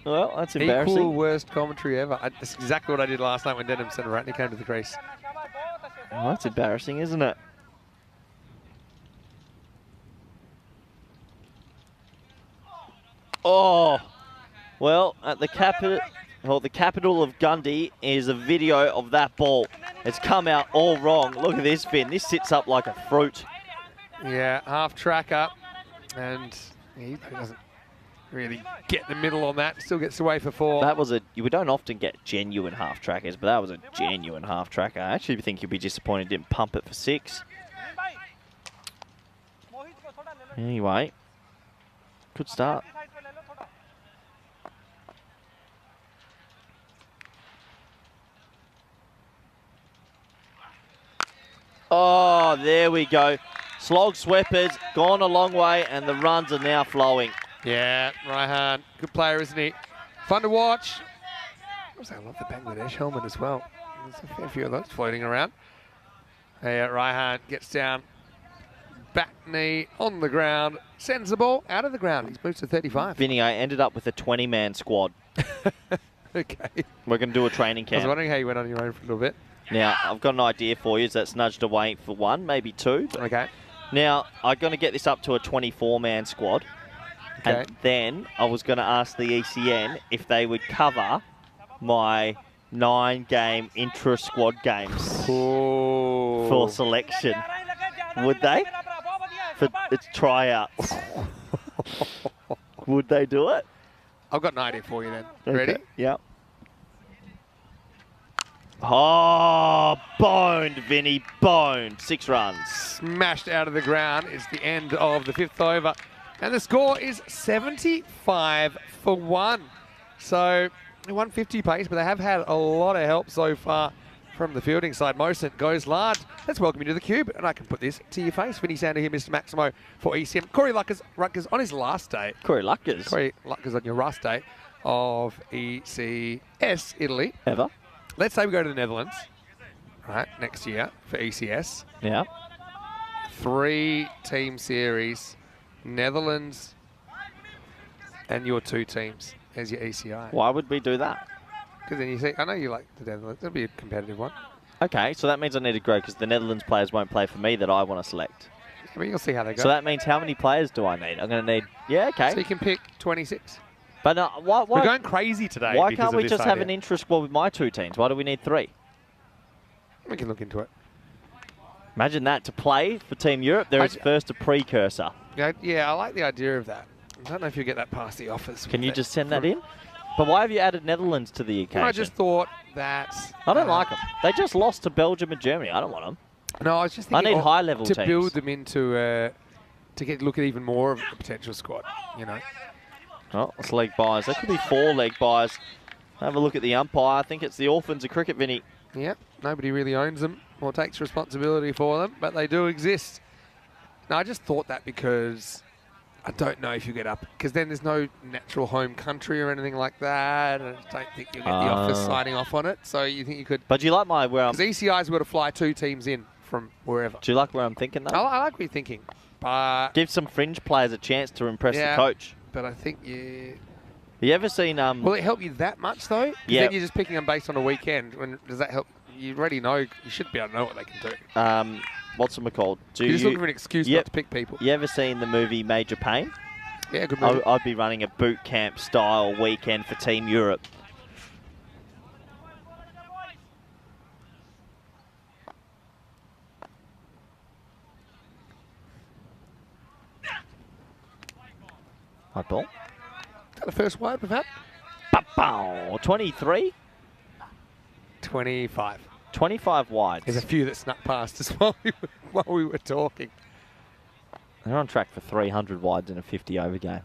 Well, that's embarrassing. Equal worst commentary ever. That's exactly what I did last night when Denham Ratney came to the crease. Well, that's embarrassing, isn't it? Oh, well, at the capital of Gundy is a video of that ball. It's come out all wrong. Look at this, Vin. This sits up like a fruit. Yeah, half track up, and he doesn't really get the middle on that. Still gets away for 4. That was we don't often get genuine half trackers, but that was a genuine half tracker. I actually think you'd be disappointed didn't pump it for 6. Anyway, good start. Oh, there we go. Slog sweepers, gone a long way, and the runs are now flowing. Yeah, Raihan, good player, isn't he? Fun to watch. I love the Bangladesh helmet as well. There's a fair few of those floating around. Hey, Raihan gets down, back knee on the ground, sends the ball out of the ground. He's moved to 35. Vinny, I ended up with a 20-man squad. Okay. We're going to do a training camp. I was wondering how you went on your own for a little bit. Now, I've got an idea for you. That's nudged away for 1, maybe 2. Okay. Now, I'm going to get this up to a 24-man squad. Okay. And then I was going to ask the ECN if they would cover my 9-game intra-squad games for selection. Would they? For its tryouts. Would they do it? I've got an idea for you then. Okay. Ready? Yep. Oh, boned, Vinny, boned. 6 runs. Smashed out of the ground is the end of the 5th over. And the score is 75 for 1. So, 150 pace, but they have had a lot of help so far from the fielding side. Mosen goes large. Let's welcome you to the cube. And I can put this to your face. Vinny Sander here, Mr. Maximo for ECM. Corey Ruckers on his last day. Corey Luckers. Corey Luckers on your last day of ECS Italy. Ever. Let's say we go to the Netherlands, right, next year for ECS. Yeah. 3-team series, Netherlands and your 2 teams as your ECI. Why would we do that? Because then you see, I know you like the Netherlands. It'll be a competitive one. Okay, so that means I need to grow because the Netherlands players won't play for me that I want to select. I mean, you'll see how they go. So that means how many players do I need? I'm going to need, yeah, okay. So you can pick 26. But why, We're going crazy today. Why can't we just have an intra-squad with my 2 teams? Why do we need 3? We can look into it. Imagine that, to play for Team Europe, there is first a precursor. Yeah, I like the idea of that. I don't know if you get that past the office. Can you just send that in? But why have you added Netherlands to the occasion? I just thought that... I don't like them. They just lost to Belgium and Germany. I don't want them. No, I was just thinking... I need high-level teams. To build them into... to look at even more of a potential squad, you know. Oh, it's leg buys. That could be 4 leg buys. Have a look at the umpire. I think it's the orphans of cricket, Vinny. Yep, nobody really owns them or takes responsibility for them, but they do exist. Now, I just thought that because I don't know if you get up, because then there's no natural home country or anything like that, and I don't think you'll get the office signing off on it, so you think you could... But do you like my... Because ECI's were to fly 2 teams in from wherever. Do you like where I'm thinking, though? I like what you're thinking, but... Give some fringe players a chance to impress the coach. But I think you... You ever seen... Will it help you that much, though? Yeah. Then you're just picking them based on a weekend. Does that help? You already know. You should be able to know what they can do. What's it called? You're just looking for an excuse not to pick people. You ever seen the movie Major Pain? Yeah, good movie. I'd be running a boot camp style weekend for Team Europe. High ball. Is that the first wide we've had? 23? 25. 25 wides. There's a few that snuck past us while we were talking. They're on track for 300 wides in a 50 over game.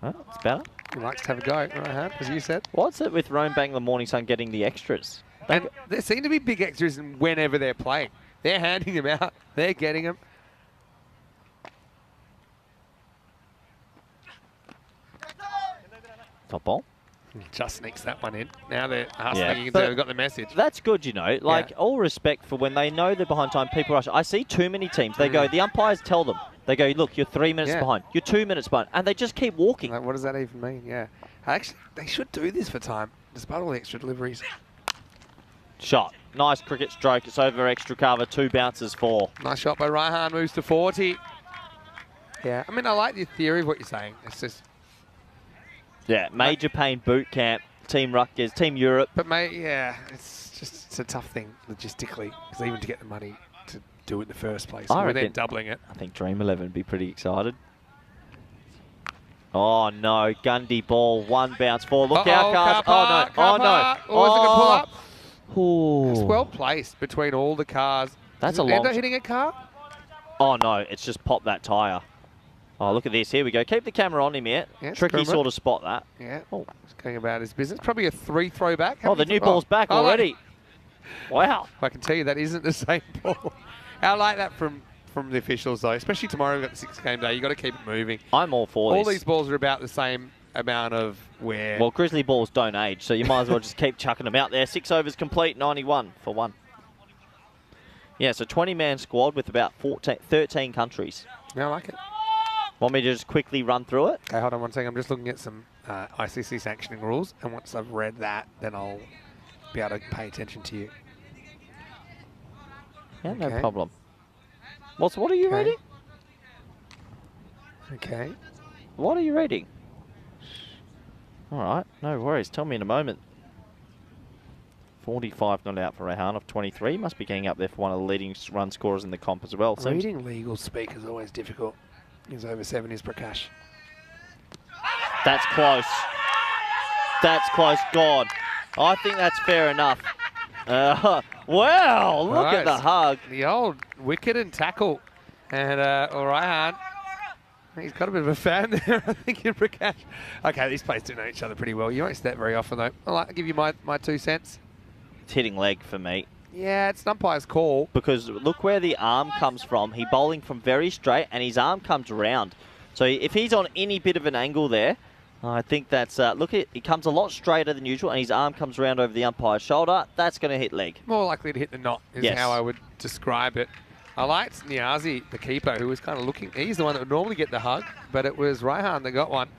Well, it's better. He likes to have a go, right, as you said. What's it with Rome Bangla Morning Sun getting the extras? And there seem to be big extras whenever they're playing. They're handing them out. They're getting them. Top ball. Just sneaks that one in. Now they're hustling. Yeah, You can but tell they've got the message. That's good, you know. Like, all respect for when they know they're behind time, people rush. I see too many teams. They go, the umpires tell them. They go, look, you're 3 minutes behind. You're 2 minutes behind. And they just keep walking. Like, what does that even mean? Yeah. Actually, they should do this for time, despite all the extra deliveries. Shot. Nice cricket stroke. It's over extra cover. 2 bounces, 4. Nice shot by Raihan. Moves to 40. Yeah. I mean, I like the theory of what you're saying. It's just... Yeah, Major Pain boot camp. Team Rutgers, Team Europe. But, mate, yeah, it's a tough thing logistically, because even to get the money to do it in the first place, we're then doubling it. I think Dream 11 would be pretty excited. Oh, no. Gundy ball. 1 bounce, 4. Look out, cars. Oh, no. Oh, is it going to pull up? Ooh. It's well placed between all the cars. That's is a long... Endo hitting a car? Oh, no. It's just popped that tyre. Oh, look at this. Here we go. Keep the camera on him yet. Yeah, Tricky sort of spot that. Yeah. Oh, he's going about his business. Probably a 3 throwback. Oh, the new ball's back already. Wow. I can tell you that isn't the same ball. I like that from the officials, though. Especially tomorrow, we've got the 6-game day. You've got to keep it moving. I'm all for this. All these balls are about the same amount of wear. Well, Grizzly balls don't age, so you might as well just keep chucking them out there. 6 overs complete, 91 for 1. Yeah, so 20-man squad with about 13 countries. Yeah, I like it. Want me to just quickly run through it? Okay, hold on one second. I'm just looking at some ICC sanctioning rules, and once I've read that, then I'll be able to pay attention to you. Yeah, no problem. What are you reading? Okay. What are you reading? All right, no worries. Tell me in a moment. 45 not out for Rehan of 23. Must be getting up there for one of the leading run scorers in the comp as well. Reading legal speak is always difficult. He's over 7 is Prakash. That's close. That's close. God. I think that's fair enough. Wow, look at the hug. The old wicket and tackle. And Raihan, he's got a bit of a fan there, I think, in Prakash. Okay, these players do know each other pretty well. You won't see that very often, though. I'll give you my 2 cents. It's hitting leg for me. Yeah, it's an umpire's call. Because look where the arm comes from. He's bowling from very straight and his arm comes round. So if he's on any bit of an angle there, I think that's... look, he comes a lot straighter than usual and his arm comes round over the umpire's shoulder. That's going to hit leg. More likely to hit the knot is how I would describe it. I liked Niazi, the keeper, who was kind of looking... He's the one that would normally get the hug, but it was Raihan that got one.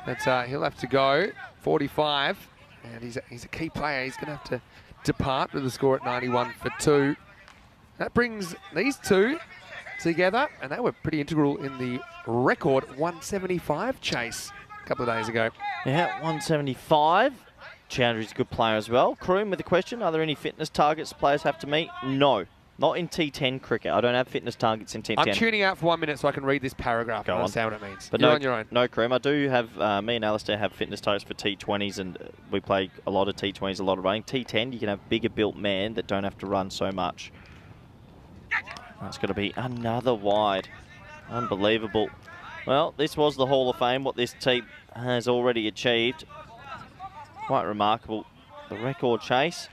But he'll have to go 45, and he's a key player. He's going to have to depart with the score at 91 for 2. That brings these two together, and they were pretty integral in the record 175 chase a couple of days ago. Yeah, 175. Chowdhury's a good player as well. Kroom with a question, are there any fitness targets players have to meet? No. Not in T10 cricket. I don't have fitness targets in T10. I'm tuning out for 1 minute so I can read this paragraph and understand what it means. But You're on your own. No, Kroom. I do have, me and Alistair have fitness targets for T20s, and we play a lot of T20s, a lot of running. T10, you can have bigger built men that don't have to run so much. That's going to be another wide. Unbelievable. Well, this was the Hall of Fame, what this team has already achieved. Quite remarkable. The record chase.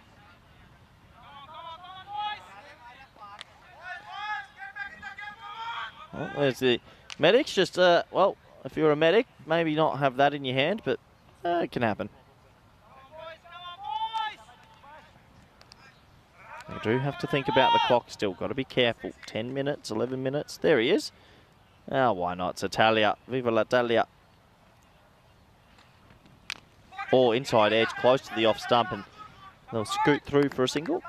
Well, there's the medics. Just, well, if you're a medic, maybe not have that in your hand, but it can happen. You do have to think about the clock still. Got to be careful. 10 minutes, 11 minutes. There he is. Oh, why not? It's Italia. Viva l'Italia. Or inside edge, close to the off stump, and they'll scoot through for a single.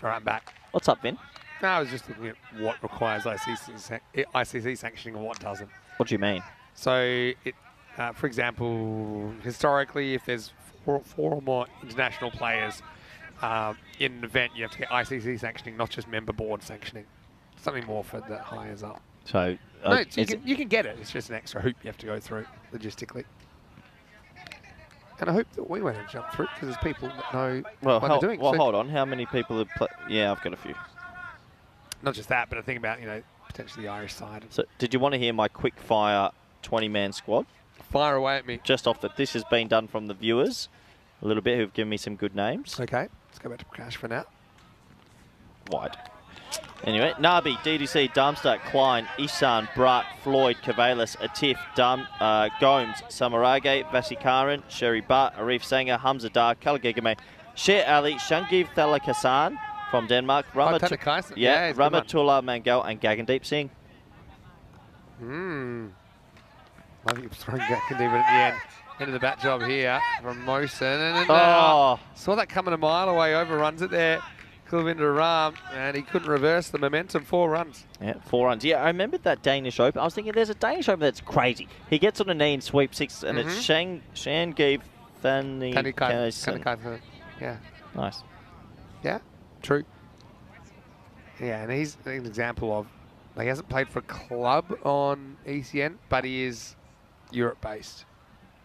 All right, back. What's up, Vin? No, I was just looking at what requires ICC sanctioning and what doesn't. What do you mean? So, for example, historically, if there's four or more international players in an event, you have to get ICC sanctioning, not just member board sanctioning. Something more for the hires up. So, no, you can get it. It's just an extra hoop you have to go through logistically. And I hope that we won't jump through because there's people that know what they're doing. Well, hold on. How many people have played? Yeah, I've got a few. Not just that, but I think about, potentially the Irish side. So, did you want to hear my quick fire 20-man squad? Fire away at me. Just off that, this has been done from the viewers a little bit, who've given me some good names. Okay, let's go back to Prakash for now. Wide. Anyway, Nabi, DDC, Darmstadt, Klein, Isan, Brat, Floyd, Cavalis, Atif, Gomes, Samarage, Vasikaran, Sherry Butt, Arif Sanger, Hamza Dar, Kalagigame, Sher Ali, Shangiv Thalakasan from Denmark, Ramatullah Mangal, and Gagandeep Singh. I think he's throwing Gagandeep at the end. Into the bat job here from Mosen. And saw that coming a mile away, overruns it there. Kulvinder Ram, and he couldn't reverse the momentum. 4 runs. Yeah, 4 runs. Yeah, I remember that Danish Open. I was thinking there's a Danish Open that's crazy. He gets on a knee and sweeps 6, and it's Shangiv Thanikaisen. Yeah. Nice. Yeah, true. Yeah, and he's an example of, he hasn't played for a club on ECN, but he is Europe-based.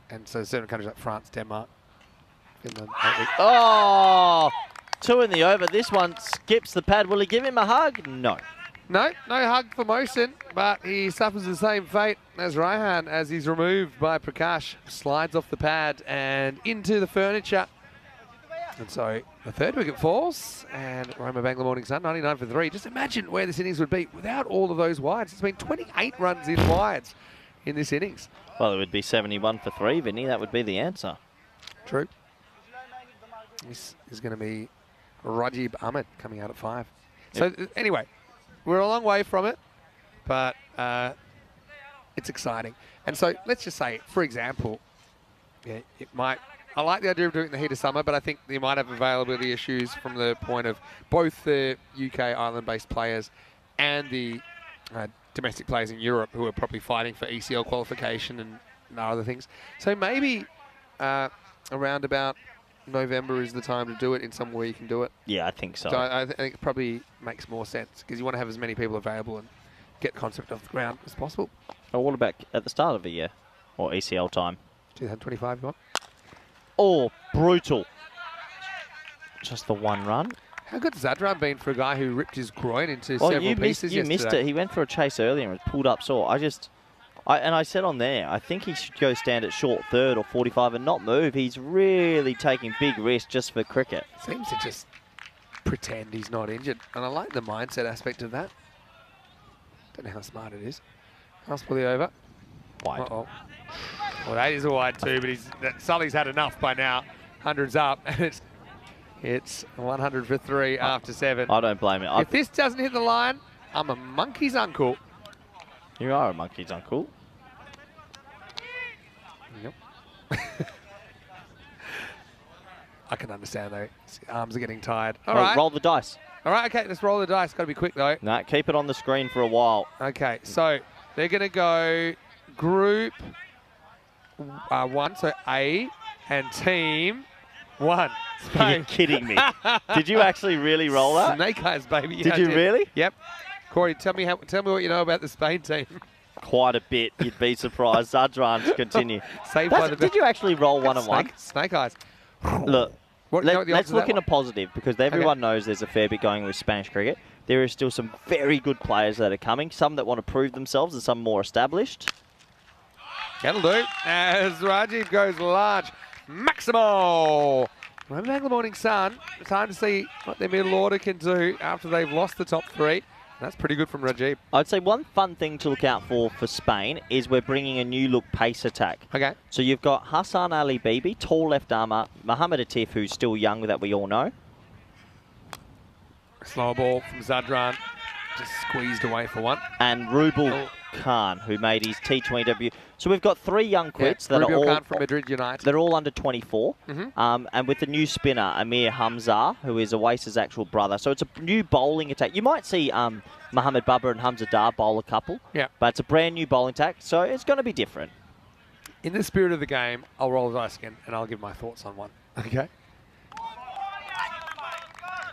And so certain countries like France, Denmark, Finland. Oh! 2 in the over. This one skips the pad. Will he give him a hug? No. No hug for Mosen, but he suffers the same fate as Raihan as he's removed by Prakash. Slides off the pad and into the furniture. And so the 3rd wicket falls, and Roma Bangla Morning Sun, 99 for 3. Just imagine where this innings would be without all of those wides. It's been 28 runs in wides in this innings. Well, it would be 71 for 3, Vinny. That would be the answer. True. This is going to be Rajib Ahmed coming out at 5. So anyway, we're a long way from it, but it's exciting. And so let's just say, for example, it might. I like the idea of doing it in the heat of summer, but I think you might have availability issues from the point of both the UK island-based players and the domestic players in Europe who are probably fighting for ECL qualification and other things. So maybe around about November is the time to do it in somewhere you can do it. Yeah, I think so. So I think it probably makes more sense because you want to have as many people available and get concept off the ground as possible. Oh, what about at the start of the year or ECL time? 2025 you want? Oh, brutal. Just the 1 run. How good has Zadran been for a guy who ripped his groin into several pieces yesterday? You missed it. He went for a chase earlier and was pulled up sore. I said on there, I think he should go stand at short 3rd or 45 and not move. He's really taking big risks just for cricket. Seems to just pretend he's not injured. And I like the mindset aspect of that. Don't know how smart it is. House pull the over. Wide. Uh-oh. Well, that is a wide too, but Sully's had enough by now. 100's up, and it's 100 for 3 after 7. I don't blame it. If this doesn't hit the line, I'm a monkey's uncle. You are a monkey's uncle. Yep. I can understand though. His arms are getting tired. All right. Roll the dice. All right, okay, let's roll the dice. Got to be quick though. No, keep it on the screen for a while. Okay, so they're going to go group 1, so A, and team 1. You're kidding me. Did you actually really roll that? Snake eyes, baby. Did you really? Yep. Corey, tell me what you know about the Spain team. Quite a bit. You'd be surprised. Zadran to continue. Saved by the did you actually roll 1 and 1? Snake eyes. Look, let's look in a one? positive because everyone knows there's a fair bit going with Spanish cricket. There are still some very good players that are coming, some that want to prove themselves and some more established. That'll do. As Rajiv goes large. Maximo! Remember Bangla Morning Sun, time to see what their middle order can do after they've lost the top 3. That's pretty good from Rajiv. I'd say one fun thing to look out for Spain is we're bringing a new look pace attack. Okay. So you've got Hassan Ali Bibi, tall left armour, Mohamed Atif, who's still young that we all know. Slower ball from Zadran, just squeezed away for 1. And Rubal Khan, who made his T20 debut. So we've got 3 young quits that are all Khan from Madrid United. They're all under 24. And with the new spinner, Amir Hamza, who is Owasis' actual brother. So it's a new bowling attack. You might see Mohamed Baba and Hamza Dar bowl a couple. Yeah. But it's a brand new bowling attack, so it's going to be different. In the spirit of the game, I'll roll the dice again and I'll give my thoughts on one. Okay.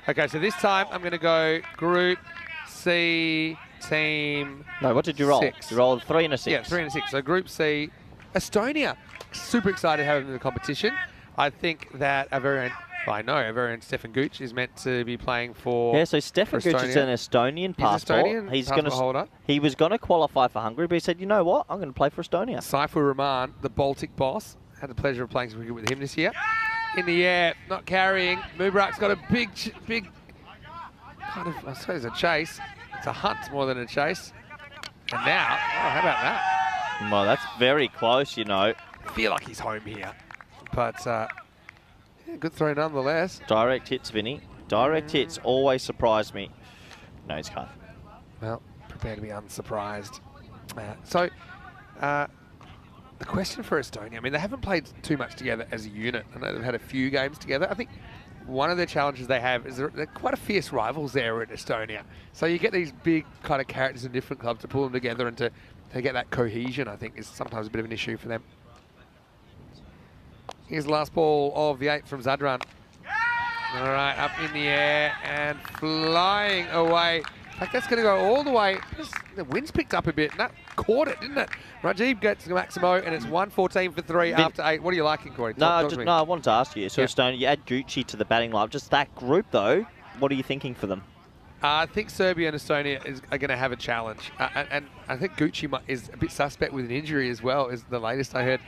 Okay, so this time I'm going to go Group C, Team. No, what did you roll? 6. You rolled 3 and a 6. Yeah, 3 and a 6. So Group C, Estonia. Super excited to have him in the competition. I think that our very own Stefan Gooch is meant to be playing for. Yeah, so Stefan Gooch is an Estonian passport. He's Estonian passport holder. He was going to qualify for Hungary, but he said, you know what, I'm going to play for Estonia. Saifur Rahman, the Baltic boss. Had the pleasure of playing some cricket with him this year. In the air, not carrying. Mubarak's got a big kind of, I suppose, a chase. It's a hunt more than a chase. And now, oh, how about that? Well, that's very close, you know. I feel like he's home here. But, yeah, good throw nonetheless. Direct hits, Vinny. Direct hits always surprise me. No, he's can't. Well, prepare to be unsurprised. The question for Estonia, I mean, they haven't played too much together as a unit. I know they've had a few games together. I think one of the challenges they have is they're quite a fierce rivals there at Estonia. So you get these big kind of characters in different clubs to pull them together and to get that cohesion, I think, is sometimes a bit of an issue for them. Here's the last ball of the 8 from Zadran. All right, up in the air and flying away. In fact, that's going to go all the way. The wind's picked up a bit, and that caught it, didn't it? Rajiv gets Maximo, and it's 114 for 3 after 8. What are you liking, Corey? No, I wanted to ask you. So, Stone, you add Gucci to the batting line. Just that group, though, what are you thinking for them? I think Serbia and Estonia are going to have a challenge. And I think Gucci is a bit suspect with an injury as well, is the latest I heard.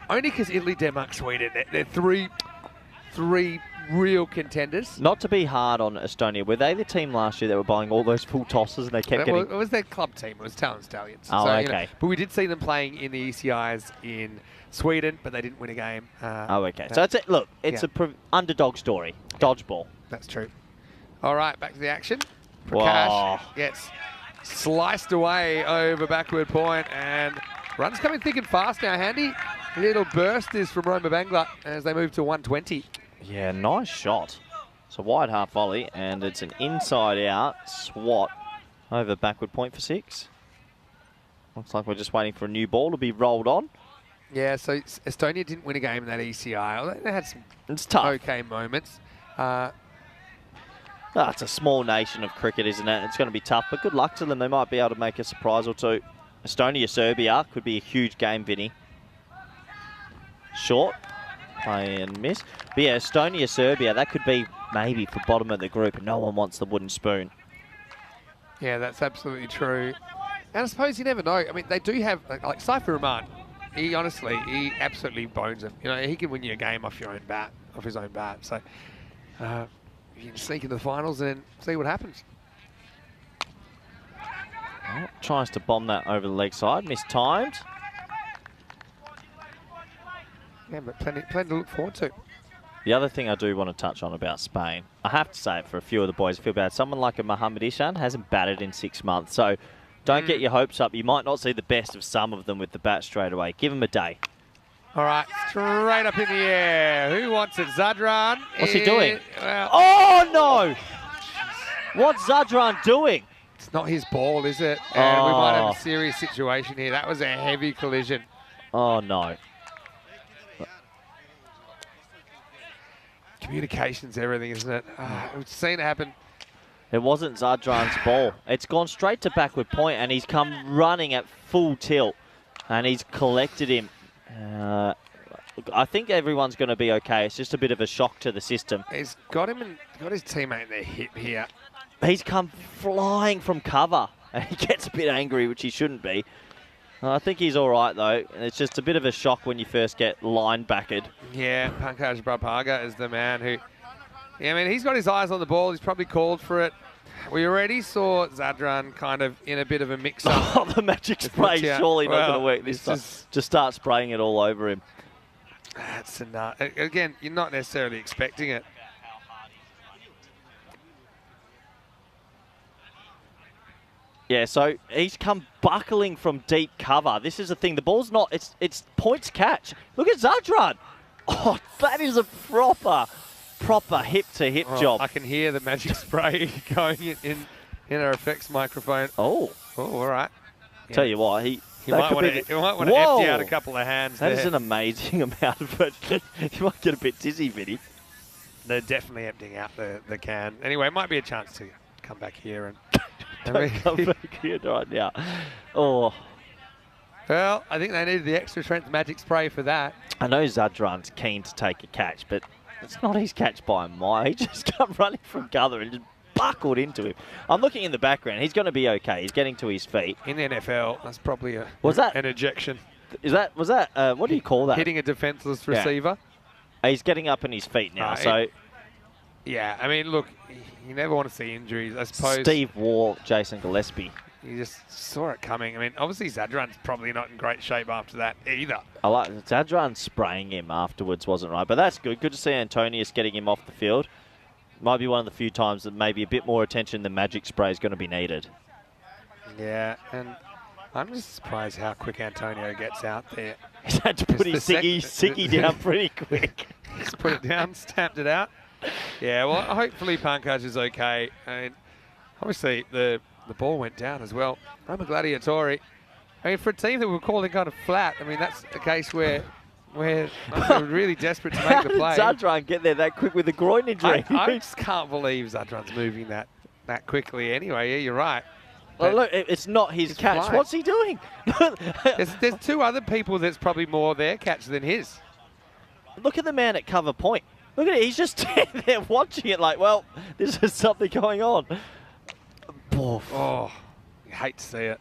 Only because Italy, Denmark, Sweden, they're three real contenders. Not to be hard on Estonia, were they the team last year that were buying all those full tosses and they kept getting... It was their club team. It was Talent Stallions. Oh, so, okay. You know, but we did see them playing in the ECIs in Sweden, but they didn't win a game. Okay. So it's a underdog story. Dodgeball. That's true. All right, back to the action. Wow. Prakash gets sliced away over backward point, and runs coming thick and fast now. Handy little burst is from Roma Bangla as they move to 120. Yeah, nice shot. It's a wide half volley, and it's an inside-out swat over backward point for 6. Looks like we're just waiting for a new ball to be rolled on. Yeah, so Estonia didn't win a game in that ECI. They had some okay moments. It's a small nation of cricket, isn't it? It's going to be tough, but good luck to them. They might be able to make a surprise or two. Estonia, Serbia could be a huge game, Vinny. Short. Play and miss. But yeah, Estonia, Serbia, that could be maybe for bottom of the group, and no one wants the wooden spoon. Yeah, that's absolutely true. And I suppose you never know. I mean, they do have, like Saifur Rahman, he absolutely bones them. You know, he can win you a game off his own bat. So you can sneak into the finals and see what happens. Oh, tries to bomb that over the leg side, mistimed. Yeah, but plenty to look forward to. The other thing I do want to touch on about Spain, I have to say it for a few of the boys, I feel bad. Someone like a Mohamed Ishan hasn't batted in 6 months, so don't get your hopes up. You might not see the best of some of them with the bat straight away. Give them a day. All right, straight up in the air. Who wants it? Zadran. What's he doing? Well, oh, no! What's Zadran doing? It's not his ball, is it? And we might have a serious situation here. That was a heavy collision. Oh, no. Communication's everything, isn't it? We've seen it happen. It wasn't Zadran's ball. It's gone straight to backward point, and he's come running at full tilt, and he's collected him. I think everyone's going to be okay. It's just a bit of a shock to the system. He's got him and got his teammate in their hip here. He's come flying from cover, and he gets a bit angry, which he shouldn't be. I think he's all right, though. It's just a bit of a shock when you first get line-backed. Yeah, Pankaj Brapaga is the man who... Yeah, I mean, he's got his eyes on the ball. He's probably called for it. We already saw Zadran kind of in a bit of a mix-up. Oh, the magic spray surely not going to work this time. Just start spraying it all over him. That's enough. Again, you're not necessarily expecting it. Yeah, so he's come buckling from deep cover. This is the thing. The ball's not... It's points catch. Look at Zadran. Oh, that is a proper hip-to-hip job. I can hear the magic spray going in our effects microphone. Oh, all right. Yeah. Tell you what, he might want to empty out a couple of hands That is an amazing amount of it. You might get a bit dizzy, Vinny. They're definitely emptying out the can. Anyway, it might be a chance to come back here and... Don't come back here right now. Oh. Well, I think they needed the extra strength magic spray for that. I know Zadran's keen to take a catch, but it's not his catch by a mile. He just come running from cover and just buckled into him. I'm looking in the background. He's going to be okay. He's getting to his feet. In the NFL, that's probably an ejection. Was that, what do you call that? Hitting a defenseless receiver. He's getting up on his feet now, so... Yeah, I mean, look, you never want to see injuries, I suppose. Steve Waugh, Jason Gillespie. You just saw it coming. I mean, obviously Zadran's probably not in great shape after that either. I like Zadran spraying him afterwards wasn't right, but that's good. Good to see Antonius getting him off the field. Might be one of the few times that maybe a bit more attention than magic spray is going to be needed. Yeah, and I'm just surprised how quick Antonio gets out there. He's had to put his Siggy down pretty quick. Just put it down, stamped it out. Yeah, well, hopefully Pankaj is okay. I mean, obviously the ball went down as well. Roma Gladiatori. I mean, for a team that we're calling kind of flat, I mean, that's a case where we're really desperate to make the play. How did Zadran get there that quick with a groin injury? I just can't believe Zadran's moving that quickly anyway. Yeah, you're right. Well, look, it's not his catch. flying. What's he doing? There's two other people that's probably more their catch than his. Look at the man at cover point. Look at it. He's just standing there watching it like, well, this is something going on. Oh, you hate to see it.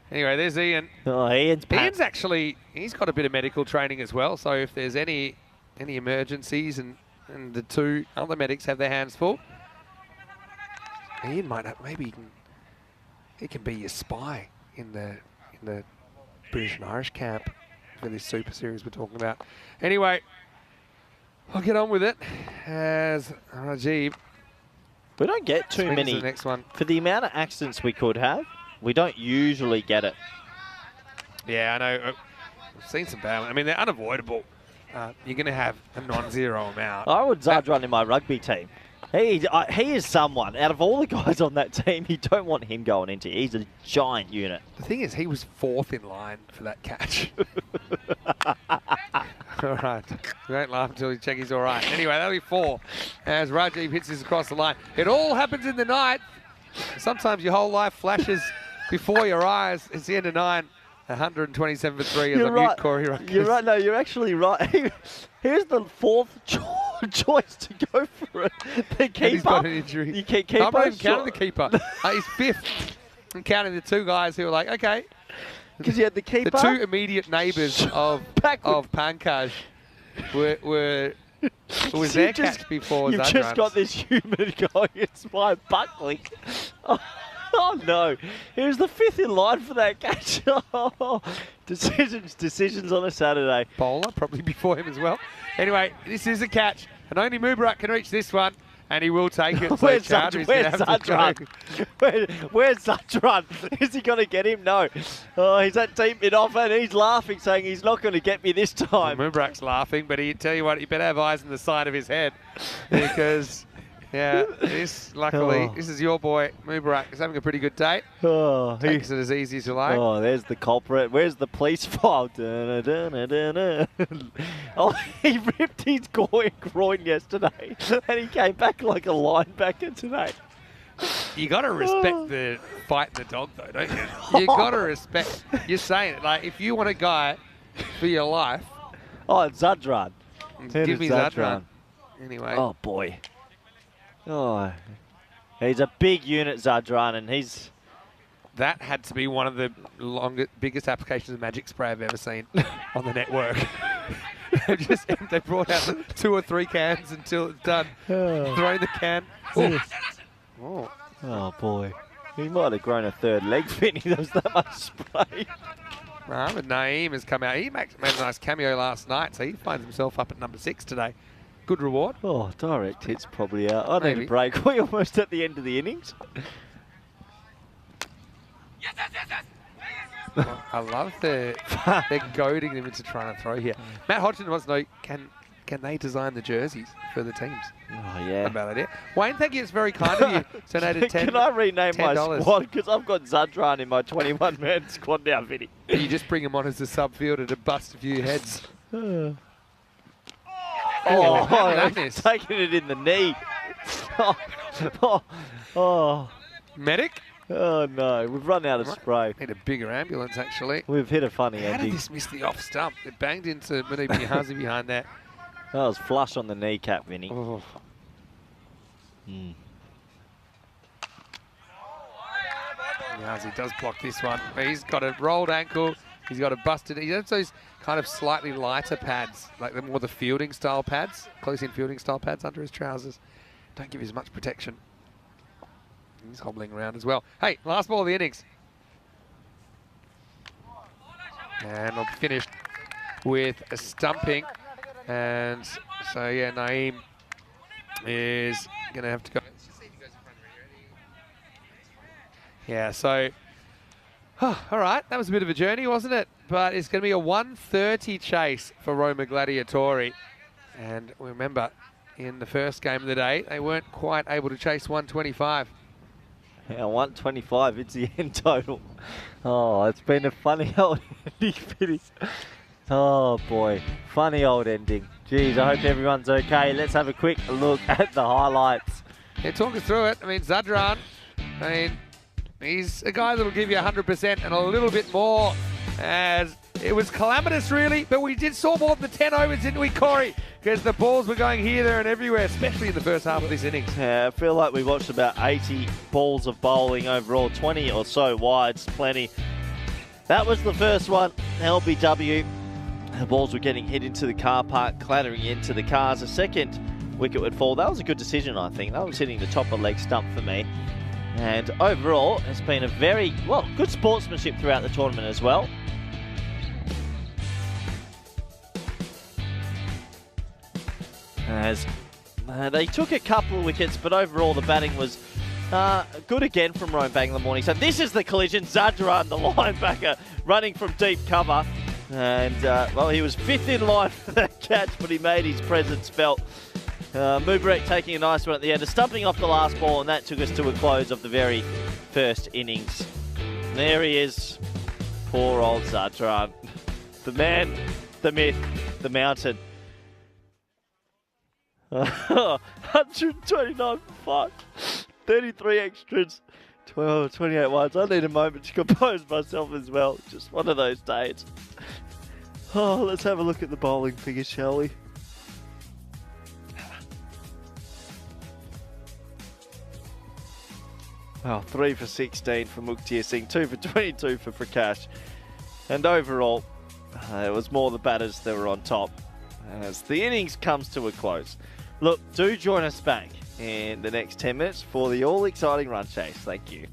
Anyway, there's Ian. Oh, Ian's actually, he's got a bit of medical training as well, so if there's any emergencies and the two other medics have their hands full, Ian might have, maybe he can be your spy in the British and Irish camp for this Super Series we're talking about. Anyway, I'll get on with it as Rajiv. We don't get too many. The next one. For the amount of accidents we could have, we don't usually get it. Yeah, I know. I've seen some bad ones. I mean, they're unavoidable. You're going to have a non-zero amount. I would Zadran in my rugby team. He is someone. Out of all the guys on that team, you don't want him going into it. He's a giant unit. The thing is, he was fourth in line for that catch. All right. We won't laugh until we check he's all right. Anyway, that'll be 4 as Rajiv hits this across the line. It all happens in the night. Sometimes your whole life flashes before your eyes. It's the end of 9. 127 for 3 as I mute Corey Ruckers. You're right. No, you're actually right. Here's the 4th choice to go for it. The keeper. He's got an injury. You keep keeper. I'm not even counting the keeper. He's 5th. I'm counting the 2 guys who are like, okay. Because you had the keeper. The 2 immediate neighbours of Pankaj were it was their catch before You've Zadran's. just got this human going, it's my buckling. Oh no, he was the 5th in line for that catch. Decisions on a Saturday. Bowler, probably before him as well. Anyway, this is a catch, and only Mubarak can reach this one, and he will take it. So Where's Zadran? Where's Zadran? Is he going to get him? No. Oh, he's at team mid off, and he's laughing, saying he's not going to get me this time. Well, Mubarak's laughing, but he tell you what, he better have eyes on the side of his head, because... Yeah, luckily, this is your boy, Mubarak. He's having a pretty good day. Oh, Takes it as easy as you like. Oh, there's the culprit. Where's the police file? Oh, he ripped his groin yesterday, and he came back like a linebacker today. You got to respect the fighting the dog, though, don't you? You got to respect. You're saying it. Like, if you want a guy for your life... Oh, it's Zadran. Give me Zadran. Anyway. Oh, boy. Oh, he's a big unit, Zadran, and he's... That had to be one of the biggest applications of Magic Spray I've ever seen on the network. They brought out 2 or 3 cans until it's done. Throwing the can. Oh, boy. He might have grown a 3rd leg, Vinny. There was that much spray. But Naeem has come out. He made a nice cameo last night, so he finds himself up at number 6 today. Good reward. Oh, direct hit's probably out. I need a break. We're almost at the end of the innings. Well, I love they're goading them into trying to throw here. Matt Hodgson wants to know, can they design the jerseys for the teams? Oh, yeah. Not a bad idea. Wayne, thank you. It's very kind of you. Donated 10. Can I rename my squad? Because I've got Zadran in my 21-man squad now, Vinny. You just bring him on as a subfielder to bust a few heads. Taking it in the knee. Medic? Oh, no. We've run out of spray. Need a bigger ambulance, actually. We've hit a funny ending. How did this miss the off stump? It banged into Munib Niazi behind that. That was flush on the kneecap, Vinny. Oh. Niazi does block this one. He's got a rolled ankle. He's got a busted... He has those kind of slightly lighter pads, like the fielding style pads, close-in fielding style pads under his trousers. don't give as much protection. He's hobbling around as well. Hey, last ball of the innings. And it'll be finished with a stumping. And so, yeah, Naeem is going to have to go. Yeah, so, all right, that was a bit of a journey, wasn't it? But it's going to be a 130 chase for Roma Gladiatori. And remember, in the first game of the day, they weren't quite able to chase 125. Yeah, 125, it's the end total. Oh, it's been a funny old ending finish. Oh boy, funny old ending. Jeez, I hope everyone's okay. Let's have a quick look at the highlights. Yeah, talk us through it. I mean, Zadran, he's a guy that'll give you 100% and a little bit more. As it was calamitous, really, but we saw more than the 10 overs, didn't we, Corey? Because the balls were going here, there, and everywhere, especially in the first half of this innings. Yeah, I feel like we watched about 80 balls of bowling overall, 20 or so wides, plenty. That was the first one, LBW. The balls were getting hit into the car park, clattering into the cars. The second wicket would fall. That was a good decision, I think. That was hitting the top of leg stump for me. And overall, it's been a very, well, good sportsmanship throughout the tournament as well. As they took a couple of wickets, but overall the batting was good again from Rome Bangla Morning. So this is the collision. Zadran, the linebacker, running from deep cover. And, well, he was fifth in line for that catch, but he made his presence felt. Mubarak taking a nice one at the end, stumping off the last ball, and that took us to a close of the very first innings. And there he is, poor old Zadran. The man, the myth, the mountain. 129 for 5, 33 extras, 28 ones. I need a moment to compose myself as well. Just one of those days. Oh, let's have a look at the bowling figures, shall we? Well, 3 for 16 for Muktia Singh, 2 for 22 for Prakash. And overall, it was more the batters that were on top as the innings comes to a close. Look, do join us back in the next 10 minutes for the all-exciting run chase. Thank you.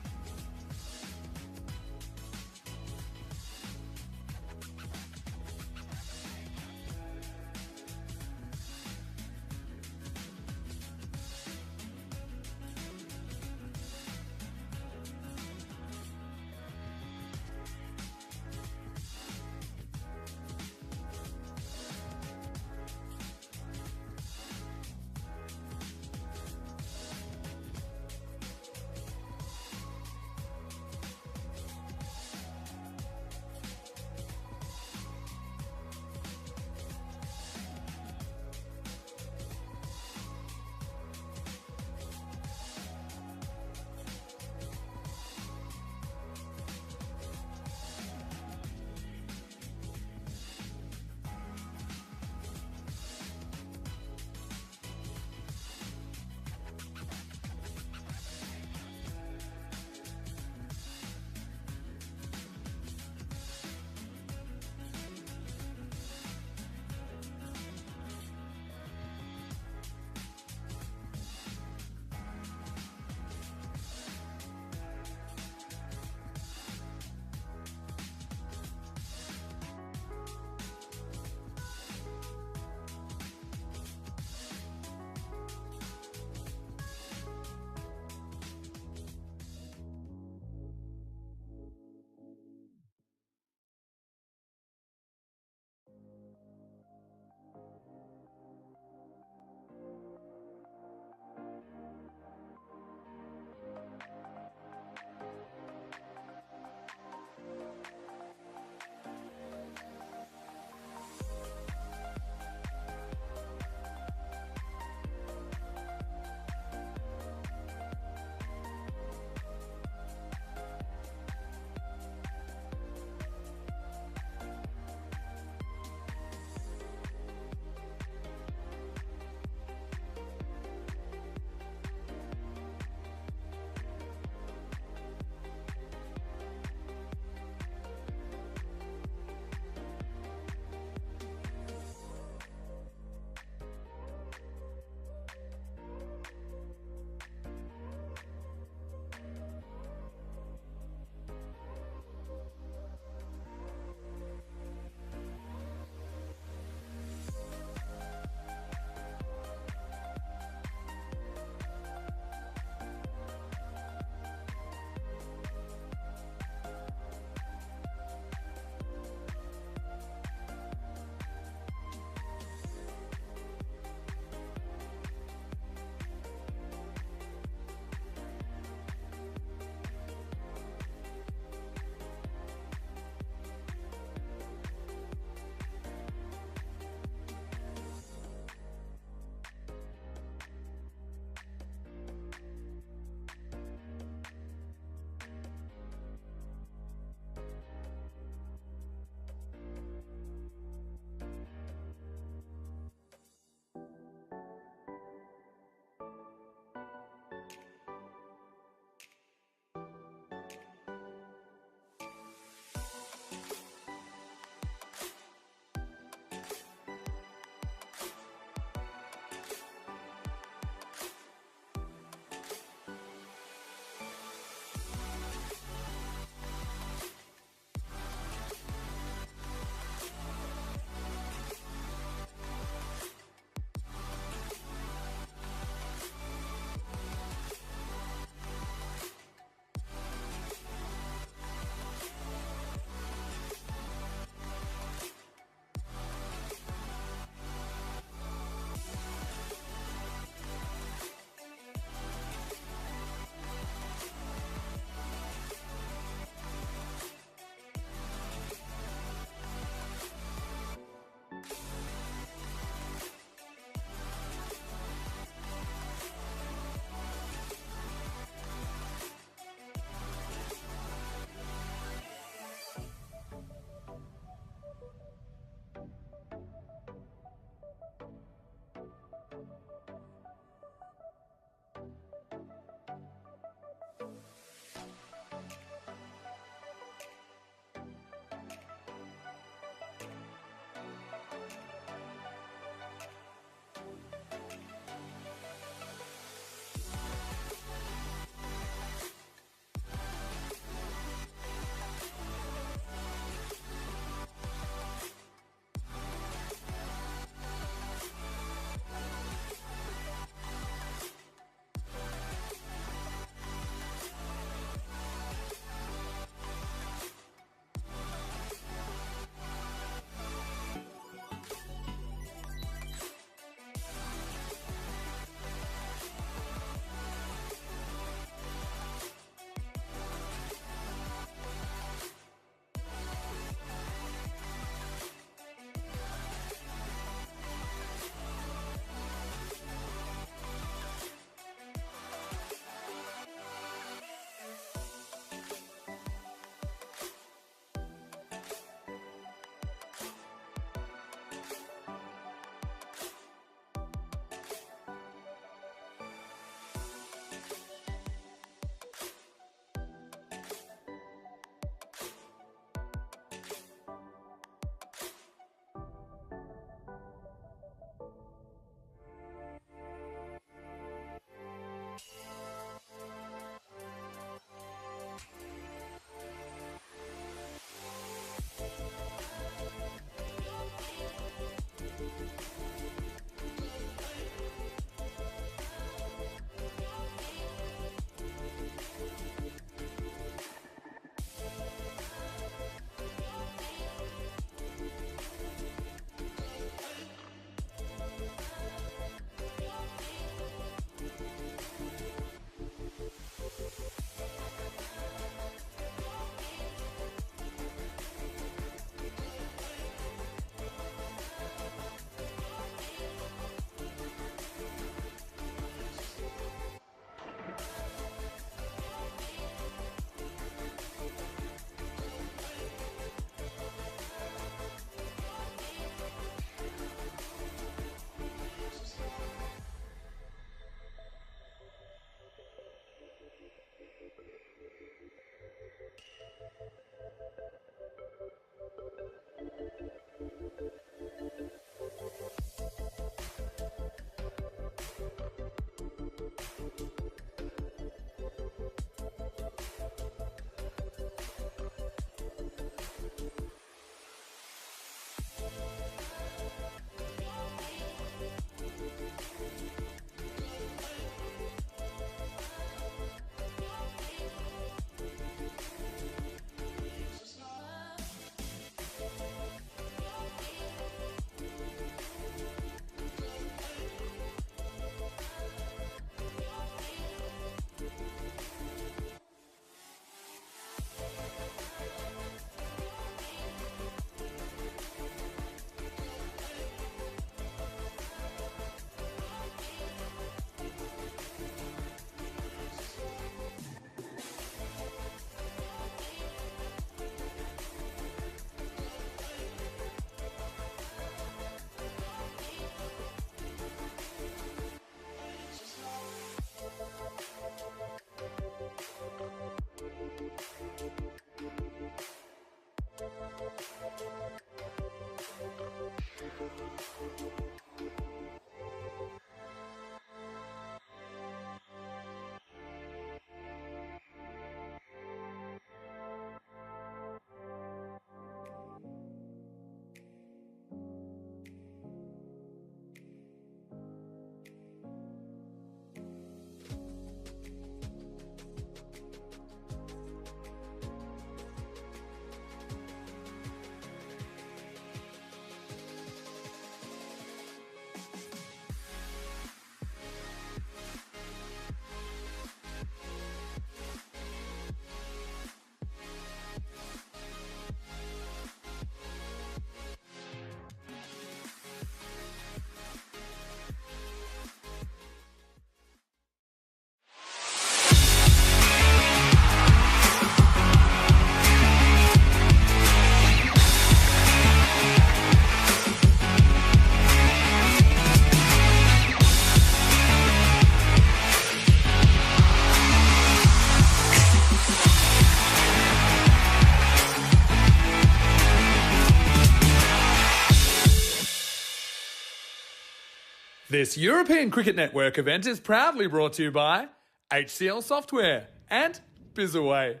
This European Cricket Network event is proudly brought to you by HCL Software and Bizaway.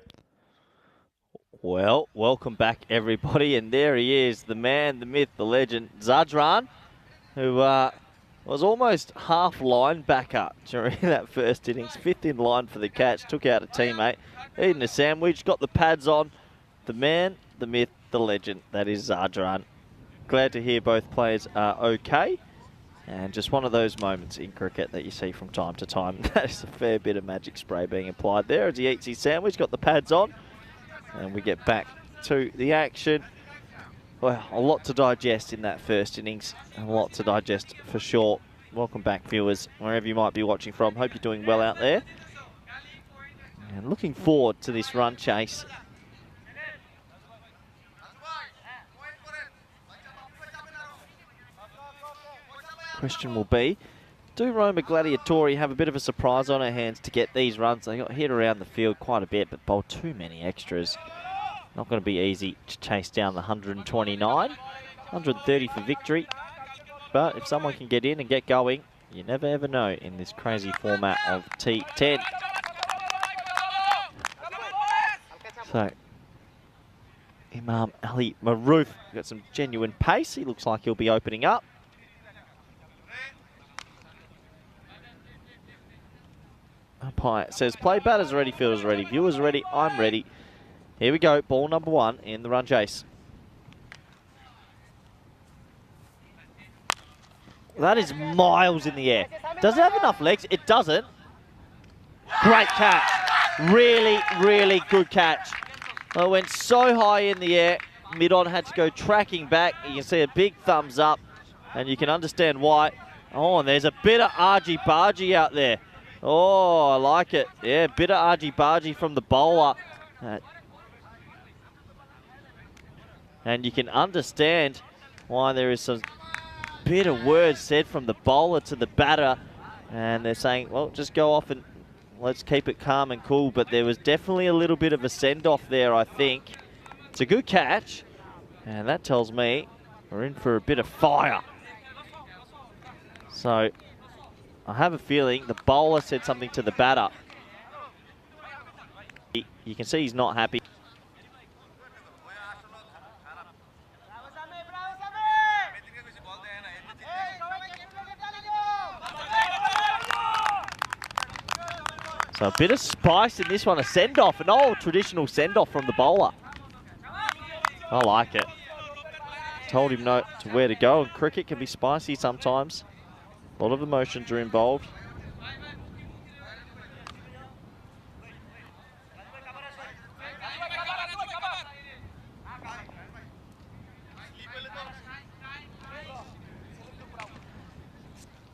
Well, welcome back, everybody. And there he is, the man, the myth, the legend, Zadran, who was almost half linebacker during that first innings. Fifth in line for the catch, took out a teammate, eating a sandwich, got the pads on. The man, the myth, the legend, that is Zadran. Glad to hear both players are okay. And just one of those moments in cricket that you see from time to time. That is a fair bit of magic spray being applied there as he eats his sandwich, got the pads on. And we get back to the action. Well, a lot to digest in that first innings. A lot to digest for sure. Welcome back, viewers, wherever you might be watching from. Hope you're doing well out there. And looking forward to this run chase. Question will be, do Roma Gladiatori have a bit of a surprise on her hands to get these runs? They got hit around the field quite a bit, but bowled too many extras. Not going to be easy to chase down the 129. 130 for victory. But if someone can get in and get going, you never ever know in this crazy format of T10. So, Imam Ali Maroof got some genuine pace. He looks like he'll be opening up. Umpire says, play batters ready, fielders ready, viewers ready, I'm ready. Here we go, ball number one in the run chase. That is miles in the air. Does it have enough legs? It doesn't. Great catch. Really, really good catch. Well, it went so high in the air, mid-on had to go tracking back. You can see a big thumbs up, and you can understand why. Oh, and there's a bit of argy-bargy out there. Oh, I like it. Yeah, bit of argy-bargy from the bowler. And you can understand why there is a bit of words said from the bowler to the batter. And they're saying, well, just go off and let's keep it calm and cool. But there was definitely a little bit of a send-off there, I think. It's a good catch. And that tells me we're in for a bit of fire. So I have a feeling the bowler said something to the batter. You can see he's not happy. So a bit of spice in this one, a send-off, an old traditional send-off from the bowler. I like it. Told him no to where to go, and cricket can be spicy sometimes. A lot of emotions are involved.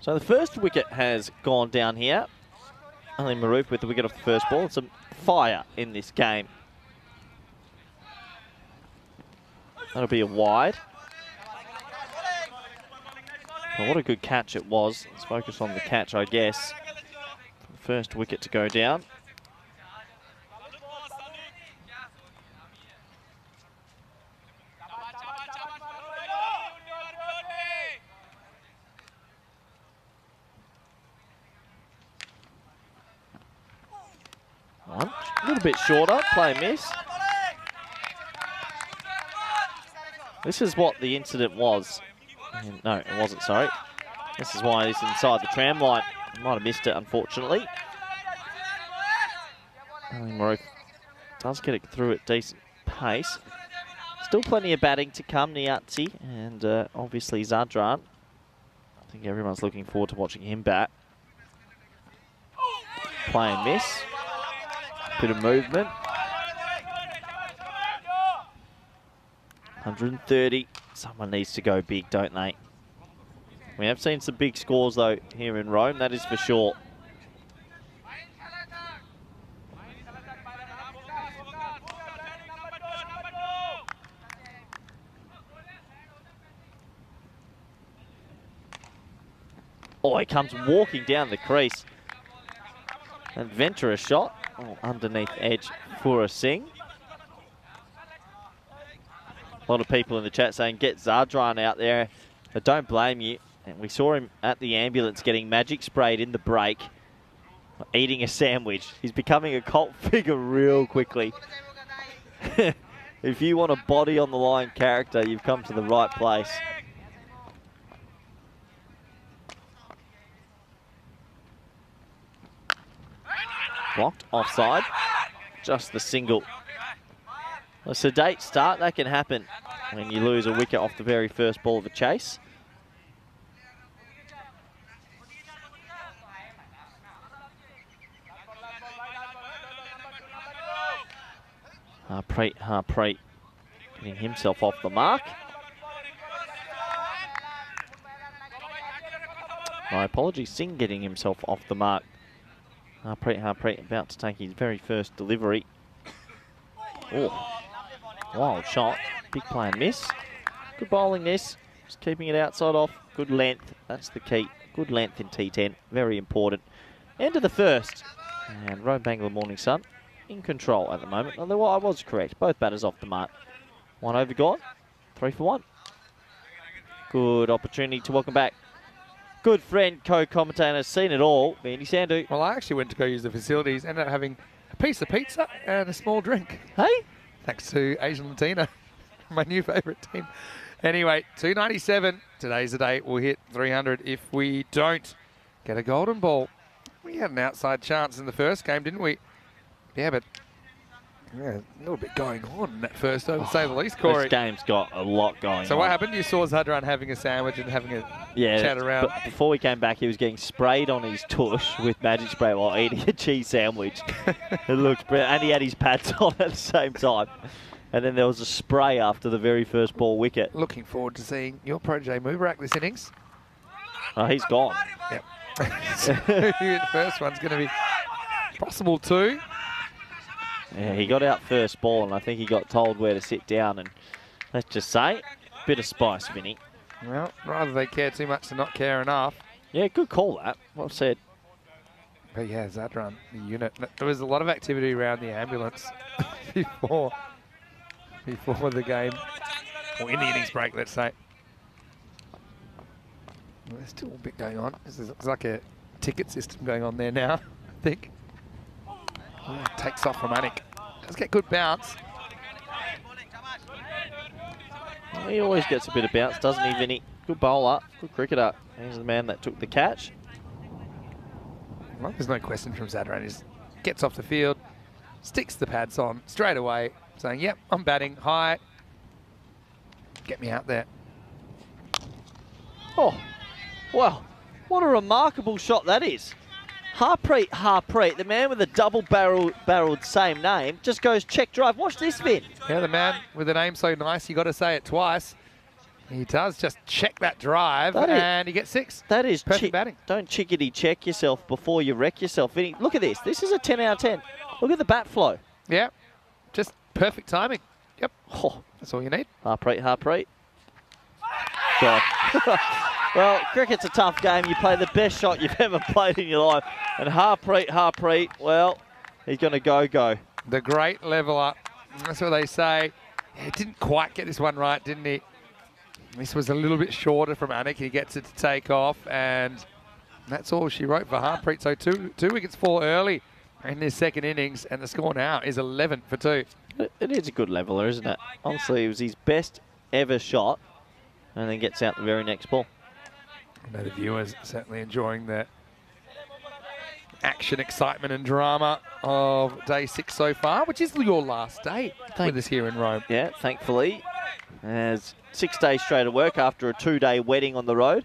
So the first wicket has gone down here. Ali Maroof with the wicket off the first ball. Some fire in this game. That'll be a wide. Well, what a good catch it was. Let's focus on the catch, I guess. First wicket to go down. bit shorter, play miss. This is what the incident was. No, it wasn't, sorry. This is why he's inside the tram line. He might have missed it, unfortunately. Maroof does get it through at decent pace. Still plenty of batting to come, Niatzi and obviously Zadran. I think everyone's looking forward to watching him bat. Play and miss. Bit of movement. 130. Someone needs to go big, don't they? We have seen some big scores, though, here in Rome. That is for sure. Oh, he comes walking down the crease. Adventurous shot. Oh, underneath edge for a sing. A lot of people in the chat saying, get Zadran out there. I don't blame you. And we saw him at the ambulance getting magic sprayed in the break, eating a sandwich. He's becoming a cult figure real quickly. If you want a body on the line character, you've come to the right place. Blocked, offside. Just the single. A sedate start, that can happen when you lose a wicket off the very first ball of a chase. Harpreet getting himself off the mark. My apologies, Singh getting himself off the mark. Harpreet about to take his very first delivery. Oh, wild shot. Big play and miss. Good bowling this. Just keeping it outside off. Good length. That's the key. Good length in T10. Very important. End of the first. And Rome Bangor Morning Sun in control at the moment. Although I was correct. Both batters off the mark. One over gone. 3 for 1. Good opportunity to welcome back good friend, co-commentator, seen it all, Vandy Sandhu. Well, I actually went to go use the facilities, ended up having a piece of pizza and a small drink. Hey? Thanks to Asian Latina, my new favourite team. Anyway, 297. Today's the day we'll hit 300 if we don't get a golden ball. We had an outside chance in the first game, didn't we? Yeah, but yeah, a little bit going on in that first over, to say the least, Corey. This game's got a lot going on. So what happened? You saw Zadran having a sandwich and having a chat around. But before we came back, he was getting sprayed on his tush with magic spray while eating a cheese sandwich. It looked brilliant. And he had his pads on at the same time. And then there was a spray after the very first ball wicket. Looking forward to seeing your protege Mubarak this innings. Oh, he's gone. Yep. So the first one's going to be possible too. Yeah, he got out first ball, and I think he got told where to sit down. And let's just say, bit of spice, Vinny. Well, rather they care too much than not care enough. Yeah, good call that. Well said. But yeah, Zadran, the unit. There was a lot of activity around the ambulance before the game, or in the innings break, let's say. Well, there's still a bit going on. It's like a ticket system going on there now, I think. Oh, takes off from Anik. Does get good bounce. Well, he always gets a bit of bounce, doesn't he, Vinny? Good bowler, good cricketer. He's the man that took the catch. Well, there's no question from Zadran. He just gets off the field, sticks the pads on straight away, saying, yep, I'm batting high. Get me out there. Oh, well, what a remarkable shot that is. Harpreet, the man with a double-barreled same name, just goes check drive. Watch this, Vin. Yeah, the man with a name so nice, you got to say it twice. He does just check that drive, and he gets 6. That is perfect batting. Don't chickadee check yourself before you wreck yourself, Vinny. Look at this. This is a 10 out of 10. Look at the bat flow. Yeah, just perfect timing. Yep. Oh, that's all you need. Harpreet. God. Well, cricket's a tough game. You play the best shot you've ever played in your life. And Harpreet, well, he's going to go. The great leveller. That's what they say. He didn't quite get this one right, didn't he? This was a little bit shorter from Anik. He gets it to take off, and that's all she wrote for Harpreet. So two wickets fall early in his second innings, and the score now is 11 for 2. It is a good leveler, isn't it? Honestly, it was his best ever shot, and then gets out the very next ball. I know the viewers certainly enjoying the action, excitement and drama of day 6 so far, which is your last day with us here in Rome. Yeah, thankfully. As 6 days straight of work after a 2-day wedding on the road.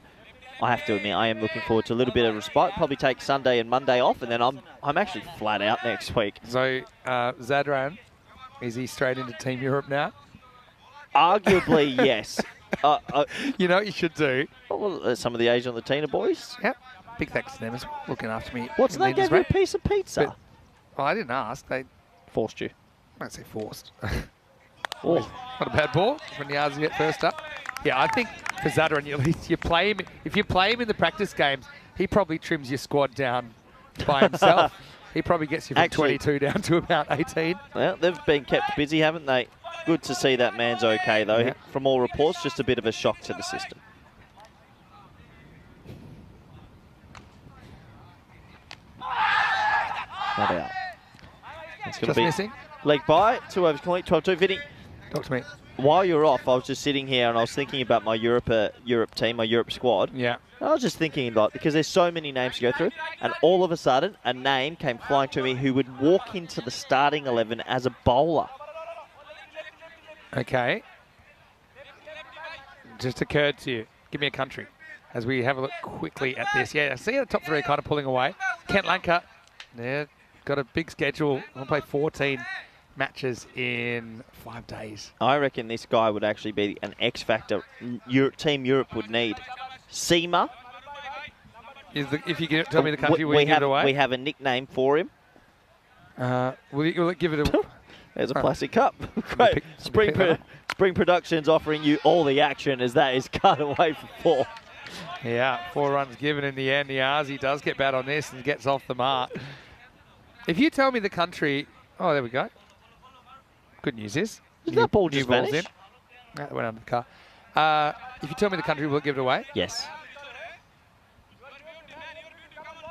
I have to admit, I am looking forward to a little bit of respite. Probably take Sunday and Monday off, and then I'm actually flat out next week. So, Zadran, is he straight into Team Europe now? Arguably, yes. You know what you should do? Well, some of the Asian Latina boys. Yep. Big thanks to them for looking after me. What's they gave you a piece of pizza? But, well, I didn't ask. They forced you. I won't say forced. Oh. Not a bad ball when Niazi get first up. Yeah, I think for Zadran, you play him. If you play him in the practice games, he probably trims your squad down by himself. He probably gets you from 22 down to about 18. Well, they've been kept busy, haven't they? Good to see that man's okay, though. Yeah. From all reports, just a bit of a shock to the system. Not out. It's going to be missing. Leg by, 2 overs complete, 12-2. Vinny, Talk to me. while you're off, I was just sitting here and I was thinking about my Europe team, my Europe squad. Yeah. I was just thinking, like, because there's so many names to go through, and all of a sudden, a name came flying to me who would walk into the starting 11 as a bowler. Okay. Just occurred to you. Give me a country as we have a look quickly at this. Yeah, I see the top 3 kind of pulling away. Kent Lanka, yeah, got a big schedule. We'll play 14 matches in 5 days. I reckon this guy would actually be an X factor Team Europe would need. Seema. If you tell me the country, will you give it away? We have a nickname for him. Will you give it a... There's a plastic cup. Great. Spring Productions offering you all the action as that is cut away for 4. Yeah, 4 runs given in the end. Niazi does get bad on this and gets off the mark. If you tell me the country... Oh, there we go. Good news is... Did that ball just vanish? That went under the car. If you tell me the country, will it give it away? Yes.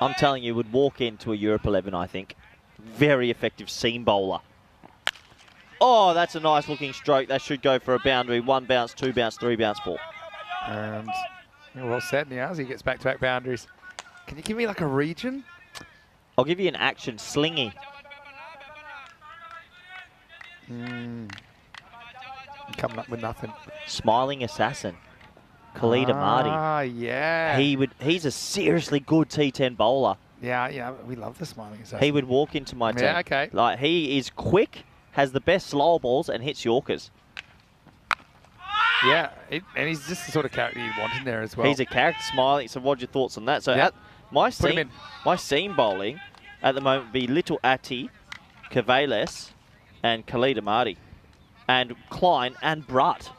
I'm telling you, would walk into a Europe 11, I think. Very effective seam bowler. Oh, that's a nice looking stroke. That should go for a boundary. 1 bounce, 2 bounce, 3 bounce, 4. And well said, Niazi gets back-to-back boundaries. Can you give me like a region? I'll give you an action. Slingy. Coming up with nothing. Smiling Assassin. Khalid Amadi. Ah, yeah. He's a seriously good T10 bowler. Yeah, we love the smiling assassin. He would walk into my team. Yeah, okay. Like, he is quick, has the best slower balls, and hits Yorkers. Yeah, and he's just the sort of character you want in there as well. He's a character, smiling. So what's your thoughts on that? So Yep. my seam bowling at the moment would be Little Ati, Cavales, and Khalid Amadi. And Klein and Brutt,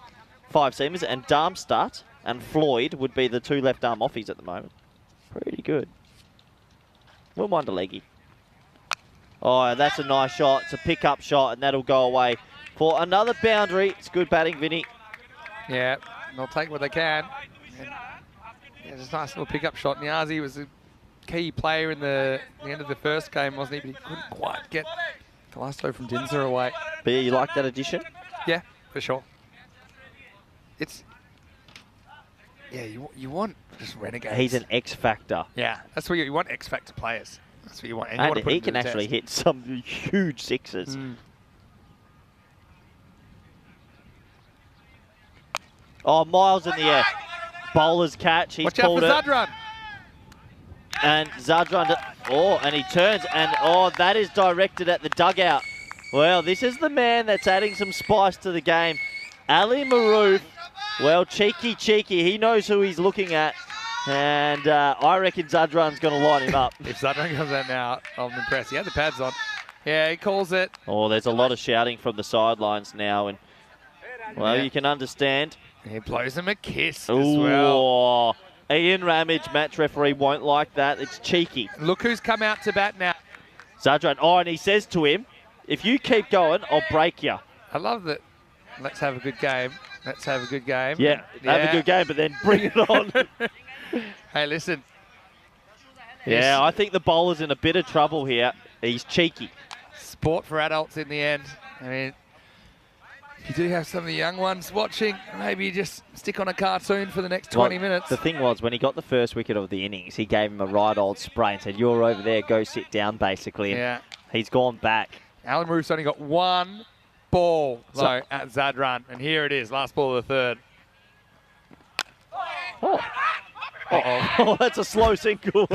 5 seamers, and Darmstadt and Floyd would be the 2 left arm offies at the moment. Pretty good. We'll mind a leggy. Oh, that's a nice shot. It's a pick-up shot, and that'll go away for another boundary. It's good batting, Vinny. Yeah, they'll take what they can. And, yeah, just a nice little pick-up shot. Niazi was a key player in the end of the first game, wasn't he? But he couldn't quite get the last throw from Dinser away. But yeah, you like that addition? Yeah, for sure. Yeah, you want just renegades. He's an X factor. Yeah, that's what you want. X factor players. That's what you want. And you want to put he them to can the actually test. hit some huge sixes. Oh, Miles in the air. Bowler's catch. He's Watch out pulled for it. Zadran. And Zadran, and he turns, and that is directed at the dugout. Well, this is the man that's adding some spice to the game. Ali Maroof, well, cheeky. He knows who he's looking at. And I reckon Zadran's going to line him up. If Zadran comes out now, I'm impressed. He had the pads on. Yeah, he calls it. Oh, there's a lot of shouting from the sidelines now. And, well, Yeah. you can understand. He blows him a kiss as well. Ian Ramage, match referee, won't like that. It's cheeky. Look who's come out to bat now. Zadran, and he says to him, if you keep going, I'll break you. I love that. Let's have a good game. Let's have a good game. Yeah, have a good game, but then bring it on. Hey, listen. Yeah, I think the bowler's in a bit of trouble here. He's cheeky. Sport for adults in the end. I mean, if you do have some of the young ones watching, maybe you just stick on a cartoon for the next 20 minutes. The thing was, when he got the first wicket of the innings, he gave him a right old spray and said, "You're over there, go sit down," basically. And Yeah. he's gone back. Alan Roof's only got one ball, though, at Zadran. And here it is, last ball of the third. Oh. Uh-oh. Oh, that's a slow single.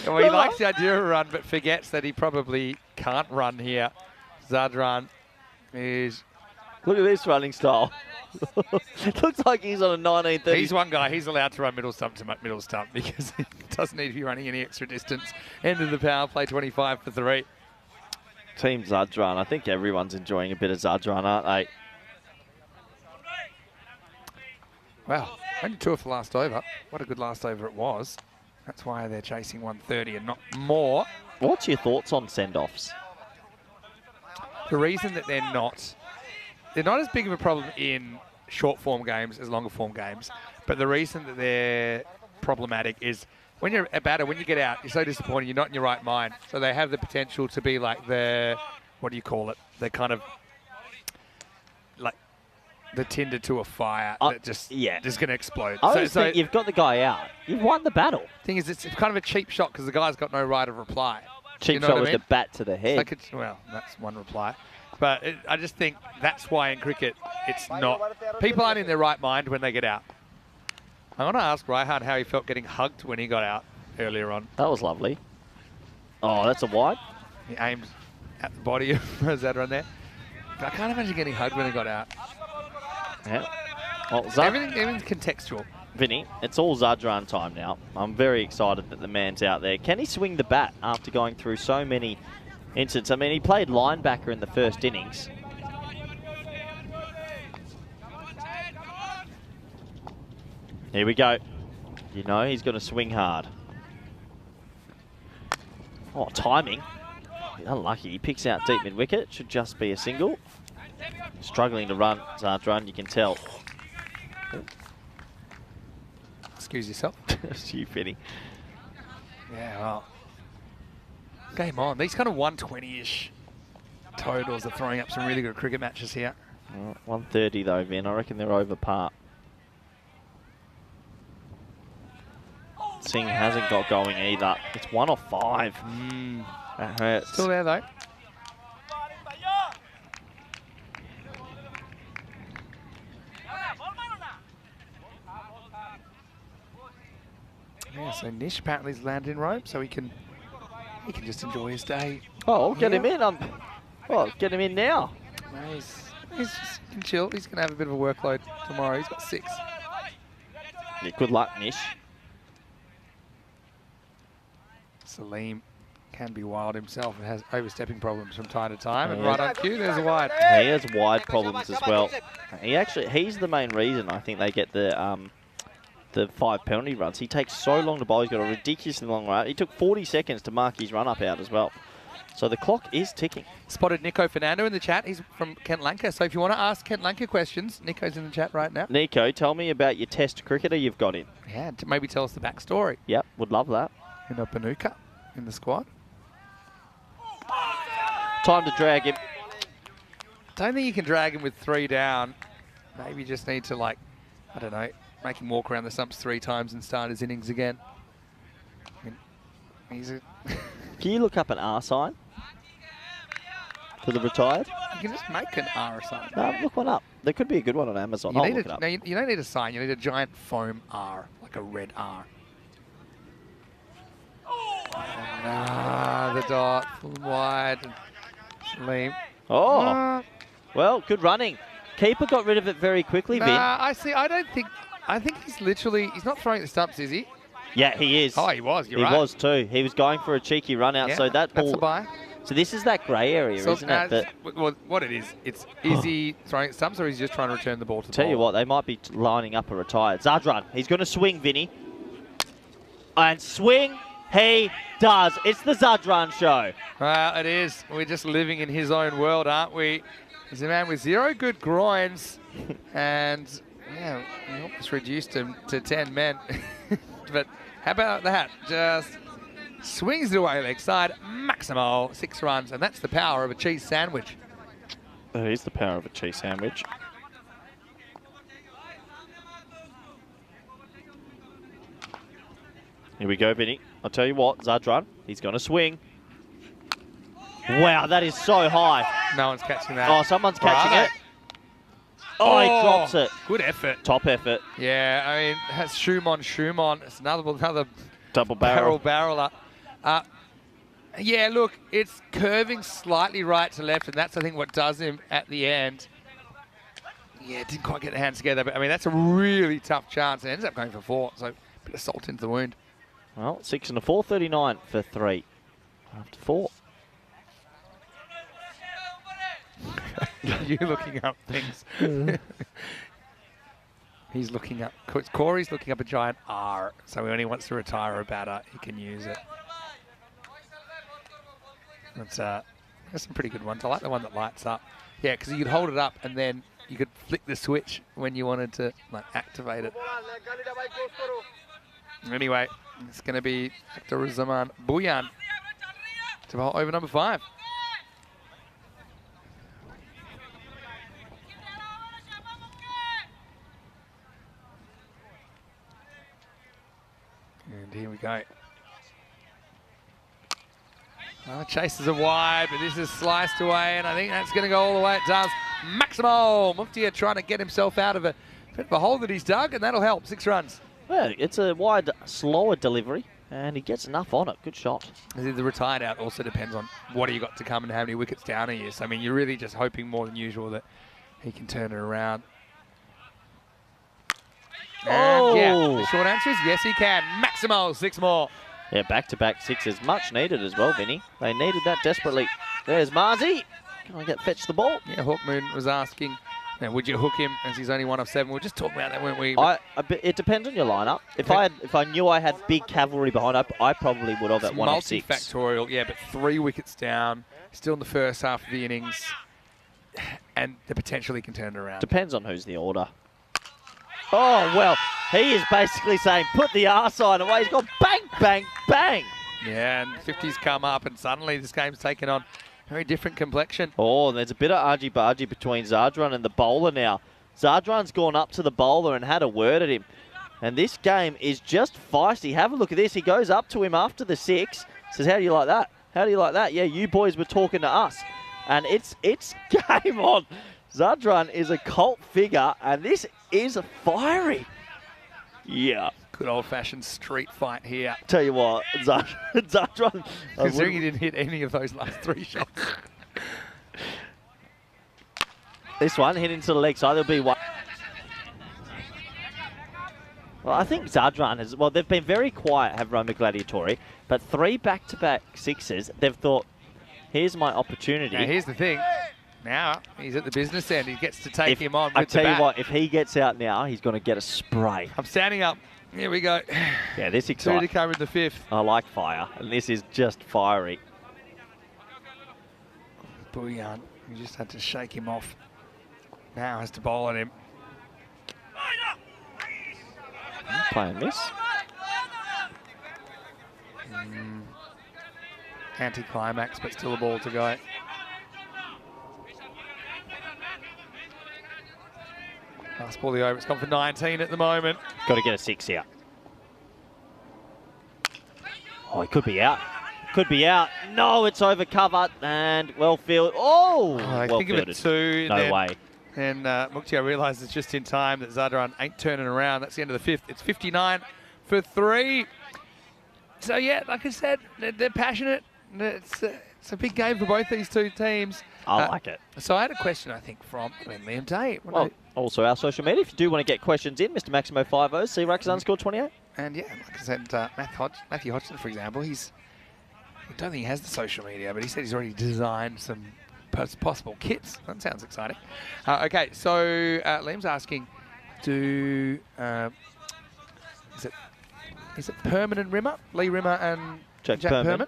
Well, he likes the idea of a run, but forgets that he probably can't run here. Zadran is... Look at this running style. It looks like he's on a 1930. He's one guy, he's allowed to run middle stump to middle stump because he doesn't need to be running any extra distance. End of the power play, 25 for 3. Team Zadran. I think everyone's enjoying a bit of Zadran, aren't they? Well, only 2 off the last over. What a good last over it was. That's why they're chasing 130 and not more. What's your thoughts on send-offs? The reason that they're not as big of a problem in short form games as longer form games, but the reason that they're problematic is when you're a batter, when you get out, you're so disappointed, you're not in your right mind. So they have the potential to be like the, what do you call it? They're kind of like the tinder to a fire that just going to explode. I always think you've got the guy out. You've won the battle. Thing is, it's kind of a cheap shot because the guy's got no right of reply. Cheap shot with the bat to the head. Like well, that's one reply. But I just think that's why in cricket it's not... People aren't in their right mind when they get out. I want to ask Raihan how he felt getting hugged when he got out earlier on. That was lovely. Oh, that's a wide. He aimed at the body of Zadran there. But I can't imagine getting hugged when he got out. Yeah. Well, Everything's contextual. Vinny, it's all Zadran time now. I'm very excited that the man's out there. Can he swing the bat after going through so many incidents? I mean, he played linebacker in the first innings. Here we go. You know he's going to swing hard. Oh, timing. Unlucky. He picks out deep mid-wicket. Should just be a single. Struggling to run, Zadran, you can tell. Excuse yourself. It's you, Vinny. Yeah, well. Game on. These kind of 120-ish totals are throwing up some really good cricket matches here. 130 though, Vin. I reckon they're over par. Singh hasn't got going either. It's 1 off 5. That hurts. Still there though. Yeah, so Nish apparently has landed in Rome, so he can just enjoy his day. Oh, get him in. Get him in now. No, he's just he can chill. He's going to have a bit of a workload tomorrow. He's got 6. Yeah, good luck, Nish. Salim can be wild himself and has overstepping problems from time to time. And right on cue, there's a wide. He has wide problems as well. He's the main reason I think they get the 5 penalty runs. He takes so long to bowl. He's got a ridiculously long run. He took 40 seconds to mark his run-up out as well. So the clock is ticking. Spotted Nico Fernando in the chat. He's from Kent Lanka. So if you want to ask Kent Lanka questions, Nico's in the chat right now. Nico, tell me about your test cricketer you've got in. Yeah, maybe tell us the backstory. Yep, would love that. And Panuka in the squad. Time to drag him. Don't think you can drag him with 3 down. Maybe you just need to, like, I don't know, make him walk around the stumps 3 times and start his innings again. Can you look up an R sign for the retired? You can just make an R sign. No, look one up. There could be a good one on Amazon. I'll look it up. No, you don't need a sign. You need a giant foam R, like a red R. The dot, full and wide. Salim. Oh, well, good running. Keeper got rid of it very quickly, Vin. I think he's literally, he's not throwing the stumps, is he? Yeah, he is. Oh, he was, you're right. He was too. He was going for a cheeky run out, so that ball... That's a buy. So this is that grey area, isn't it? Well, what it is he throwing stumps or is he just trying to return the ball to the Tell you what, they might be lining up a retired. Zadran, he's going to swing, Vinny. And swing he does. It's the Zadran show. Well, it is. We're just living in his own world, aren't we? He's a man with 0 good groins, and yeah, we almost reduced him to 10 men. But how about that? Just Swings it away leg side. Maximo, 6 runs. And that's the power of a cheese sandwich. That is the power of a cheese sandwich. Here we go, Vinny. I'll tell you what, Zadran, he's going to swing. Wow, that is so high. No one's catching that. Oh, someone's catching it. Oh, he drops it. Good effort. Top effort. Yeah, I mean, that's Shumon. It's another Double barrel. barreler. Yeah, look, it's curving slightly right to left, and that's, I think, what does him at the end. Yeah, didn't quite get the hands together, but, I mean, that's a really tough chance. It ends up going for 4, so a bit of salt into the wound. Well, 6 and a 4, 39 for 3 after 4. You looking up things. He's looking up. Corey's looking up a giant R, so when he wants to retire a batter, he can use it. There's some pretty good ones. I like the one that lights up. Yeah, because you could hold it up and then you could flick the switch when you wanted to activate it. Anyway, it's going to be Zaman Buyan to bowl over number 5. And here we go. Well, chases are wide, but this is sliced away, and I think that's going to go all the way. It does. Maximo Muftia trying to get himself out of a bit of a hole that he's dug, and that'll help. 6 runs. Well, it's a wide, slower delivery, and he gets enough on it. Good shot. The retired out also depends on what you got to come and how many wickets down he is. So, I mean, you're really just hoping more than usual that he can turn it around. And yeah, the short answer is yes, he can. Maximo, 6 more. Yeah, back-to-back 6s. Much needed as well, Vinny. They needed that desperately. There's Marzi. Can I fetch the ball? Yeah, Hawkmoon was asking, would you hook him as he's only 1 of 7? We were just talking about that, weren't we? It depends on your lineup. If I knew I had big cavalry behind, I probably would have at 1 of 6. Multifactorial, yeah, but 3 wickets down, still in the first half of the innings, and they potentially can turn it around. Depends on who's the order. Oh, well, he is basically saying, put the R sign away. He's gone bang, bang, bang. Yeah, and 50's come up, and suddenly this game's taken on a very different complexion. Oh, there's a bit of argy-bargy between Zadran and the bowler now. Zadran's gone up to the bowler and had a word at him. And this game is just feisty. Have a look at this. He goes up to him after the 6, says, how do you like that? How do you like that? Yeah, you boys were talking to us. And it's game on. Zadran is a cult figure, and this is fiery. Yeah. Good old-fashioned street fight here. Tell you what, Zadran... Considering he didn't hit any of those last 3 shots. This one hit into the leg side. There'll be 1. Well, I think Zadran has... Well, they've been very quiet, have Roma Gladiatori, but 3 back-to-back 6s, they've thought, here's my opportunity. Now, here's the thing. Now, he's at the business end. He gets to take him on with I tell the you bat. what, if he gets out now, he's going to get a spray. I'm standing up. Here we go. Yeah, this 2 exciting. to come in the 5th. I like fire, and this is just fiery. Buyan, you just had to shake him off. Now has to bowl at him. Playing this. Anti-climax, but still a ball to go. Last ball of the over. It's gone for 19 at the moment. Got to get a 6 here. Oh, he could be out. Could be out. No, it's over cover and well fielded. Oh, I well think of it 2. No way. And Muktia realises just in time that Zadran ain't turning around. That's the end of the 5th. It's 59 for 3. So, yeah, like I said, they're passionate. It's a big game for both these 2 teams. I like it. So I had a question, I think, from Liam Day. Well, also our social media. If you do want to get questions in, Mr. Maximo50, C-Rax_28. And yeah, like I said, Matthew Hodgson, for example, I don't think he has the social media, but he said he's already designed some possible kits. That sounds exciting. Okay, so Liam's asking, is it Perman and Rimmer? Lee Rimmer and Jack Perman?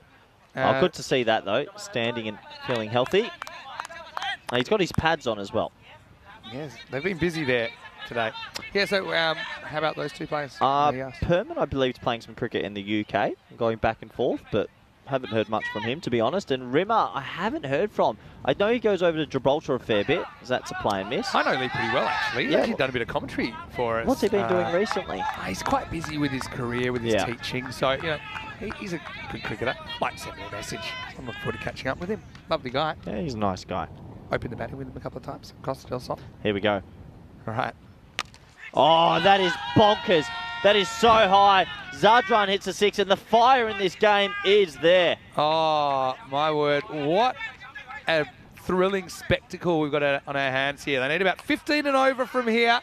Good to see that, though, standing and feeling healthy. He's got his pads on as well. Yes, they've been busy there. today. Yeah, so how about those two players? Yes. Perman, I believe, is playing some cricket in the UK, going back and forth, but haven't heard much from him, to be honest. And Rimmer, I haven't heard from. I know he goes over to Gibraltar a fair bit, as that's a play and miss. I know Lee pretty well, actually. He's Yeah. actually done a bit of commentary for us. What's he been doing recently? He's quite busy with his career, with his teaching. So, you know, he's a good cricketer. Might send me a message. I'm looking forward to catching up with him. Lovely guy. Yeah, he's a nice guy. Opened the batting with him a couple of times across the Delson. Here we go. All right. Oh, that is bonkers. That is so high. Zadran hits a 6, and the fire in this game is there. Oh, my word. What a thrilling spectacle we've got on our hands here. They need about 15 and over from here.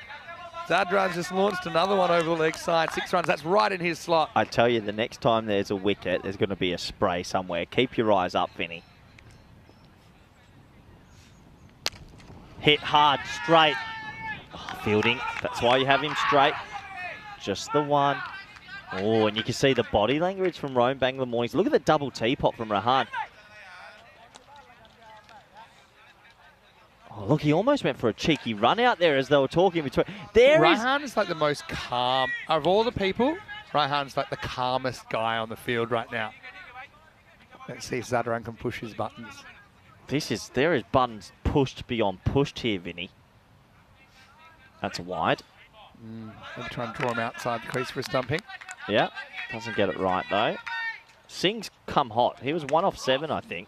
Zadran's just launched another one over the leg side. 6 runs. That's right in his slot. I tell you, the next time there's a wicket, there's going to be a spray somewhere. Keep your eyes up, Vinny. Hit hard, straight. Oh, fielding. That's why you have him straight. Just the one. Oh, and you can see the body language from Rome Bangla Mornings. Look at the double teapot from Rahan. Oh, look, he almost went for a cheeky run out there as they were talking between. Rahan is like the most calm. Of all the people, Rahan's like the calmest guy on the field right now. Let's see if Zadran can push his buttons. There is buttons pushed beyond pushed here, Vinny. That's wide. Maybe try and draw him outside the crease for a stumping. Yeah, doesn't get it right though. Singh's come hot. He was 1 off 7, I think.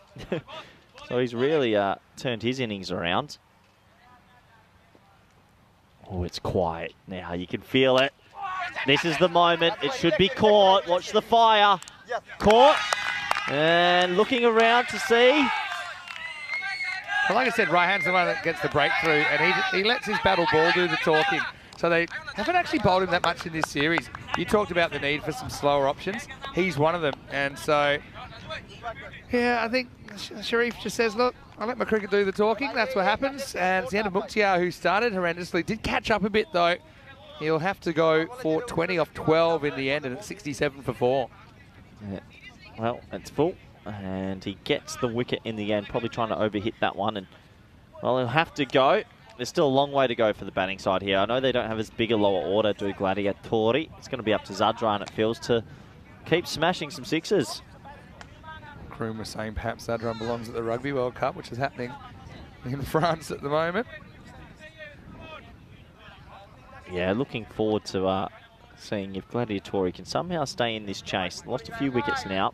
So he's really turned his innings around. Oh, it's quiet now. You can feel it. This is the moment. It should be caught. Watch the fire. Caught. And looking around to see. Well, like I said, Rahan's the one that gets the breakthrough, and he lets his battle ball do the talking. So they haven't actually bowled him that much in this series. You talked about the need for some slower options. He's one of them. And so, yeah, I think Sharif just says, look, I'll let my cricket do the talking. That's what happens. And it's the end of Mukhtiar, who started horrendously. Did catch up a bit, though. He'll have to go for 20 off 12 in the end, and it's 67 for 4. Yeah. Well, it's full. And he gets the wicket in the end, probably trying to overhit that one. And, well, he'll have to go. There's still a long way to go for the batting side here. I know they don't have as big a lower order, do Gladiatori. It's going to be up to Zadran, it feels, to keep smashing some sixes. Kroom was saying perhaps Zadran belongs at the Rugby World Cup, which is happening in France at the moment. Yeah, looking forward to seeing if Gladiatori can somehow stay in this chase. Lost a few wickets now.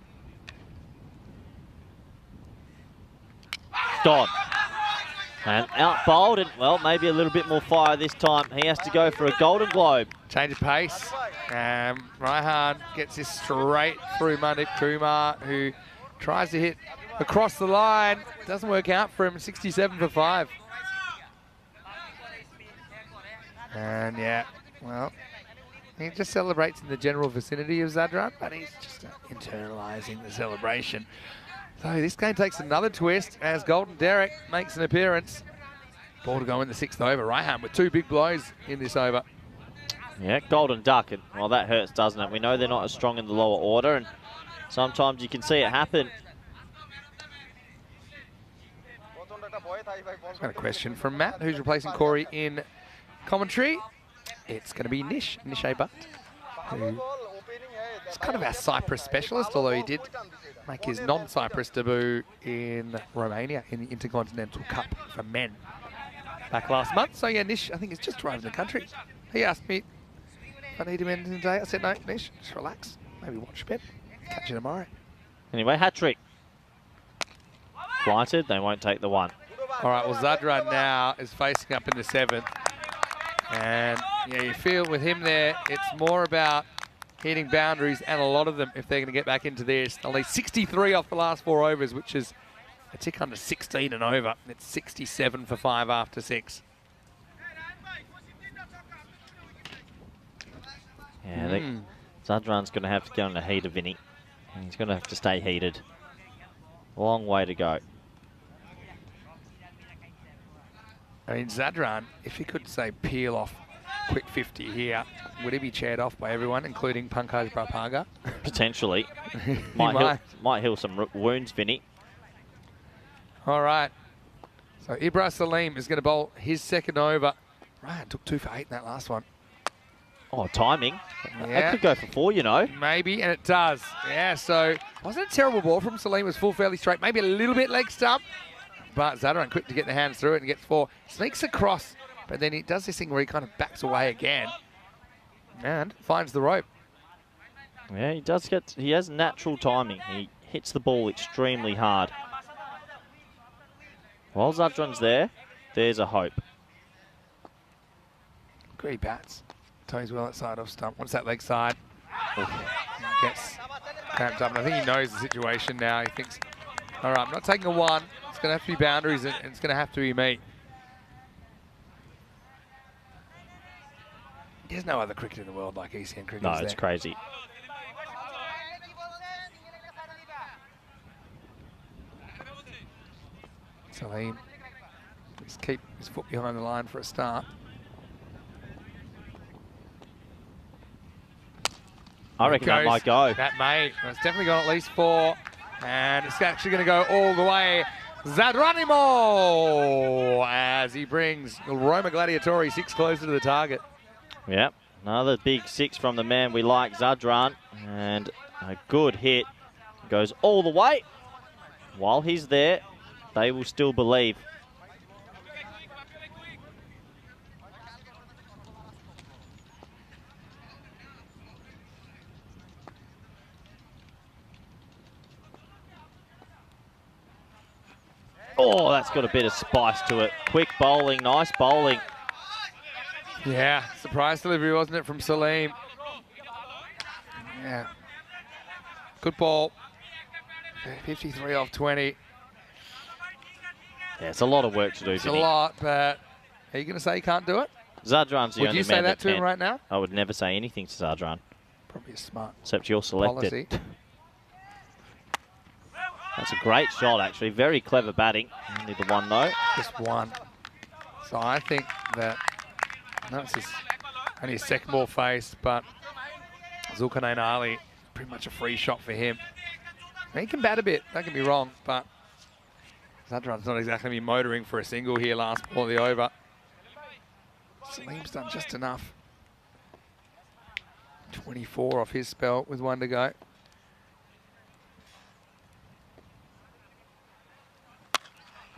Don. And out bowled, and well, maybe a little bit more fire this time. He has to go for a Golden Globe. Change of pace. Raihan gets this straight through Mandip Kumar, who tries to hit across the line. Doesn't work out for him. 67 for 5. And yeah, well, he just celebrates in the general vicinity of Zadran, but he's just internalising the celebration. So this game takes another twist as Golden Derek makes an appearance. Ball to go in the 6th over. Raihan with 2 big blows in this over. Yeah, Golden Duck. And, well, that hurts, doesn't it? We know they're not as strong in the lower order, and sometimes you can see it happen. I've got a question from Matt, who's replacing Corey in commentary. It's going to be Nish Butt, who is kind of our Cyprus specialist, although he did make his non-Cyprus debut in Romania in the Intercontinental Cup for men back last month. So yeah, Nish, I think, has just arrived in the country. He asked me if I need him in today. I said, no, Nish, just relax. Maybe watch a bit. Catch you tomorrow. Anyway, hat-trick. Flighted, they won't take the one. All right, well, Zadran now is facing up in the 7th. And yeah, you feel with him there, it's more about hitting boundaries, and a lot of them, if they're going to get back into this. They'll need 63 off the last 4 overs, which is a tick under 16 and over. It's 67 for 5 after 6. Yeah, Zadran's going to have to go in a heater, Vinny. He's going to have to stay heated. Long way to go. I mean, Zadran, if he could, say, peel off quick 50 here, would he be chaired off by everyone, including Pankaj Prapaga? Potentially. might heal some wounds, Vinny. All right. So Ibra Salim is going to bowl his 2nd over. Ryan took 2 for 8 in that last one. Oh, timing. Yeah. That could go for 4, you know. Maybe, and it does. Yeah, so wasn't a terrible ball from Salim. It was full fairly straight. Maybe a little bit leg stump. But Zadran quick to get the hands through it and gets 4. Sneaks across, but then he does this thing where he kind of backs away again. And finds the rope. Yeah, he has natural timing. He hits the ball extremely hard. While Zadran's there, there's a hope. Great bats. Toes well outside off stump. Wants that leg side. Gets cramped up. And I think he knows the situation now. He thinks, all right, I'm not taking a 1. It's going to have to be boundaries and it's going to have to be me. There's no other cricket in the world like ECN cricket. No, it's crazy. Salim, just keep his foot behind the line for a start. I reckon that might go. That may. It's definitely got at least 4. And it's actually going to go all the way. Zadranimo as he brings Roma Gladiatori 6 closer to the target. Yep, another big 6 from the man we like, Zadran. And a good hit. Goes all the way. While he's there, they will still believe. Oh, that's got a bit of spice to it. Quick bowling, nice bowling. Yeah, surprise delivery, wasn't it, from Salim? Yeah. Good ball. 53 off 20. Yeah, it's a lot of work to do, It's a lot, but are you going to say you can't do it? Zadran's the Would only you say man that to him can. right now? I would never say anything to Zadran. Probably a smart Except you're selected. policy. That's a great shot, actually. Very clever batting. Only the 1, though. Just 1. So I think that, no, it's only his second ball faced, but Zulkarnain Ali, pretty much a free shot for him. And he can bat a bit, don't get me wrong, but Zadran's not exactly be motoring for a single here last ball of the over. Salim's done just enough. 24 off his spell with 1 to go.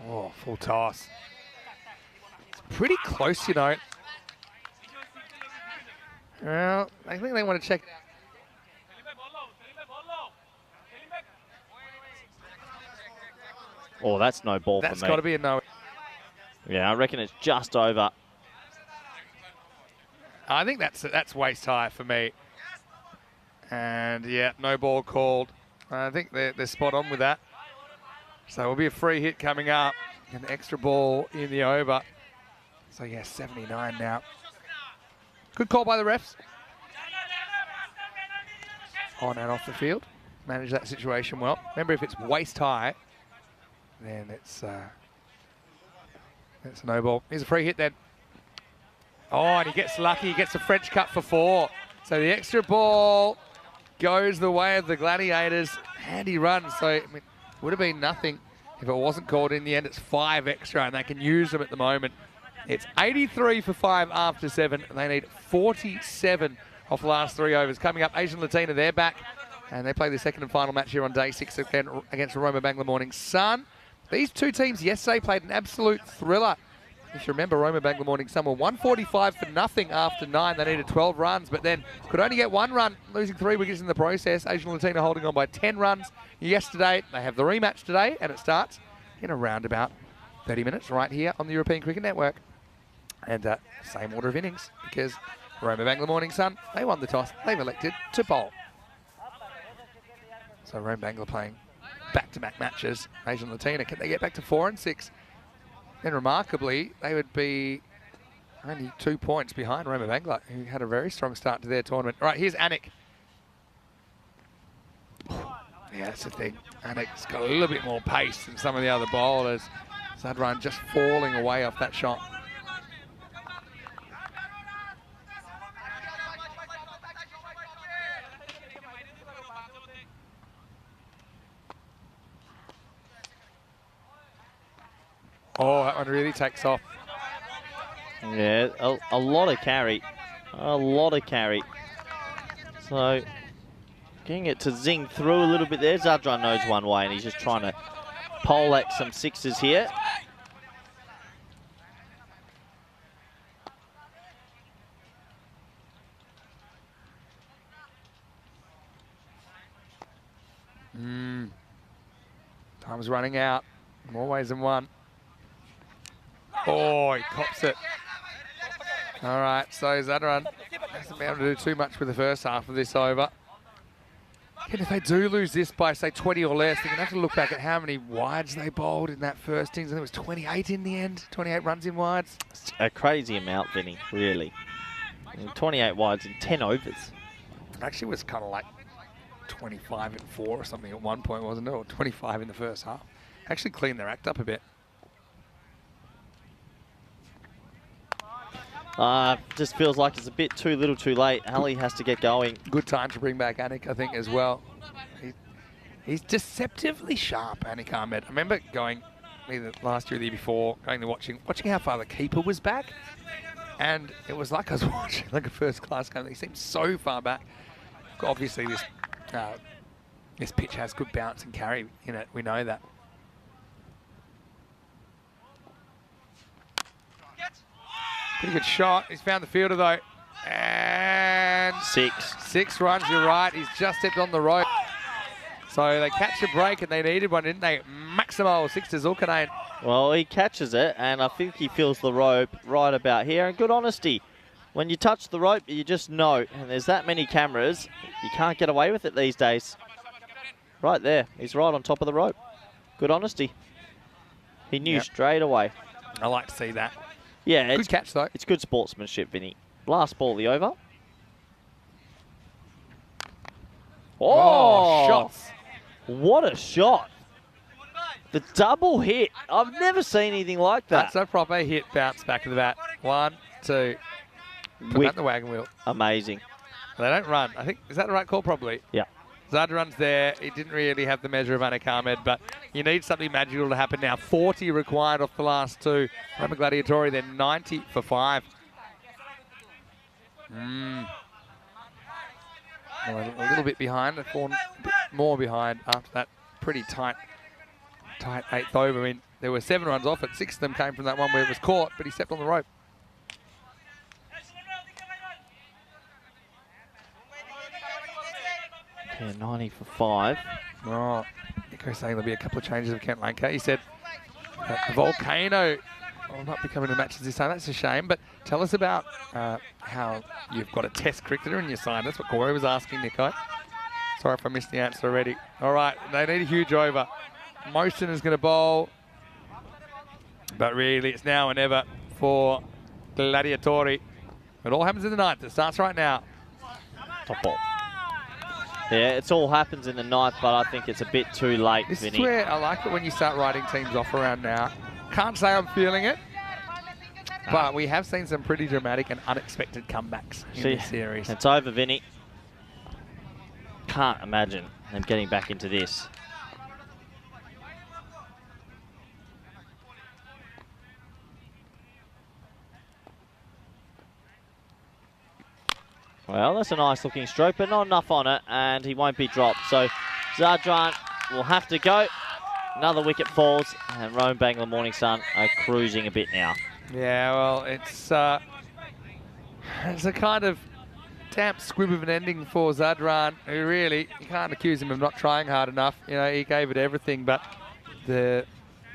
Oh, full toss. It's pretty close, you know. Well, I think they want to check it out. Oh, that's no ball for me. That's got to be a no. Yeah, I reckon it's just over. I think that's waist high for me. And yeah, no ball called. I think they're spot on with that. So it'll be a free hit coming up. An extra ball in the over. So yeah, 79 now. Good call by the refs. On and off the field. Manage that situation well. Remember, if it's waist high, then it's a no ball. Here's a free hit then. Oh, and he gets lucky. He gets a French cut for 4. So the extra ball goes the way of the Gladiators. Handy run. So, I mean, would have been nothing if it wasn't called. In the end, it's 5 extra, and they can use them at the moment. It's 83 for 5 after 7. And they need 47 off the last 3 overs. Coming up, Asian Latina, they're back. And they play the second and final match here on day 6 again against Roma Bangla Morning Sun. These two teams yesterday played an absolute thriller. If you remember, Roma Bangla Morning Sun were 145 for nothing after 9. They needed 12 runs, but then could only get 1 run, losing 3 wickets in the process. Asian Latina holding on by 10 runs yesterday. They have the rematch today, and it starts in around about 30 minutes right here on the European Cricket Network. And same order of innings, because Roma Bangla Morning Sun, they won the toss. They've elected to bowl. So Roma Bangla playing back-to-back matches. Asian Latina, can they get back to 4 and 6? And remarkably, they would be only 2 points behind Roma Bangla, who had a very strong start to their tournament. All right, here's Anik. Yeah, that's the thing. Anik's got a little bit more pace than some of the other bowlers. Zadran just falling away off that shot. Oh, that one really takes off. Yeah, a lot of carry. A lot of carry. So, getting it to zing through a little bit there. Zadran knows one way, and he's just trying to poleaxe some sixes here. Time's running out. More ways than one. Oh, he cops it. All right, so Zadran hasn't been able to do too much with the first half of this over. And if they do lose this by, say, 20 or less, they're going to have to look back at how many wides they bowled in that first innings. I think it was 28 in the end, 28 runs in wides. It's a crazy amount, Vinny, really. 28 wides in 10 overs. It actually was kind of like 25 and 4 or something at one point, wasn't it? Or 25 in the first half. Actually cleaned their act up a bit. Just feels like it's a bit too little too late. Ali has to get going. Good time to bring back Anik, I think, as well. He's deceptively sharp, Anik Ahmed. I remember going either last year or the year before, going to watching how far the keeper was back. And it was like I was watching like a first-class game. He seemed so far back. Obviously, this pitch has good bounce and carry in it. We know that. Pretty good shot. He's found the fielder, though. And... Six runs, you're right. He's just stepped on the rope. So they catch a break, and they needed one, didn't they? Maximal, 6 to Zulkarnain. Well, he catches it, and I think he feels the rope right about here. And good honesty. When you touch the rope, you just know. And there's that many cameras, you can't get away with it these days. Right there. He's right on top of the rope. Good honesty. He knew straight away. I like to see that. Yeah, good catch, though. It's good sportsmanship, Vinny. Last ball, the over. Oh, shots. What a shot. The double hit. I've never seen anything like that. That's a proper hit bounce back of the bat. 1, 2. Put that in the wagon wheel. Amazing. They don't run. I think, is that the right call? Probably. Yeah. Zadran's there. He didn't really have the measure of Anik Ahmed, but you need something magical to happen now. 40 required off the last 2. Roma Gladiatori, they're 90 for 5. A little bit behind. They've fallen a bit more behind after that pretty tight 8th over. I mean, there were 7 runs off it. 6 of them came from that one where it was caught, but he stepped on the rope. Yeah, 90 for 5. Oh, Nico's saying there'll be a couple of changes of Kent Lanka. He said the Volcano will not be coming to matches this time. That's a shame. But tell us about how you've got a test cricketer in your side. That's what Corey was asking, Nico. Sorry if I missed the answer already. All right, they need a huge over. Motion is going to bowl. But really, it's now or never for Gladiatori. It all happens in the 9th. It starts right now. Top ball. Yeah, it all happens in the 9th, but I think it's a bit too late, This Vinny. is where I like it when you start writing teams off around now. Can't say I'm feeling it, but we have seen some pretty dramatic and unexpected comebacks in this series. It's over, Vinny. Can't imagine them getting back into this. Well, that's a nice looking stroke, but not enough on it, and he won't be dropped. So Zadran will have to go. Another wicket falls, and Rome Bangla Morning Sun are cruising a bit now. Yeah, well, it's a kind of damp squib of an ending for Zadran, who really, you can't accuse him of not trying hard enough. You know, he gave it everything, but the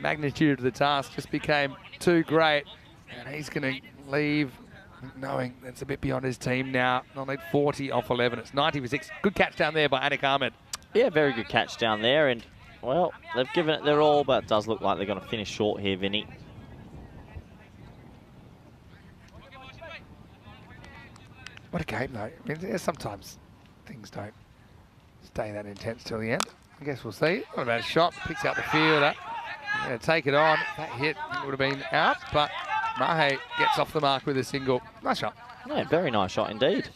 magnitude of the task just became too great, and he's going to leave knowing that's a bit beyond his team now. They'll need 40 off 11. It's 90 for 6. Good catch down there by Anik Ahmed. Yeah, very good catch down there, and, well, they've given it their all, but it does look like they're going to finish short here, Vinny. What a game, though. I mean, sometimes things don't stay that intense till the end. I guess we'll see. What about a shot? Picks out the fielder. Going to take it on. That hit would have been out, but Mahe gets off the mark with a single. Nice shot. Yeah, very nice shot indeed.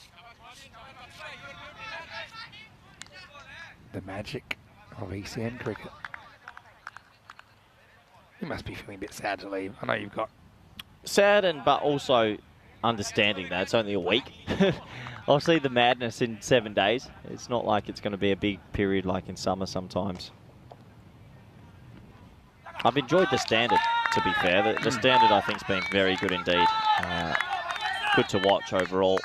The magic of ECN cricket. You must be feeling a bit sad to leave. I know you've got saddened, but also understanding that it's only a week. I'll see the madness in 7 days. It's not like it's going to be a big period like in summer sometimes. I've enjoyed the standard, to be fair. The standard, I think, has been very good indeed. Good to watch overall.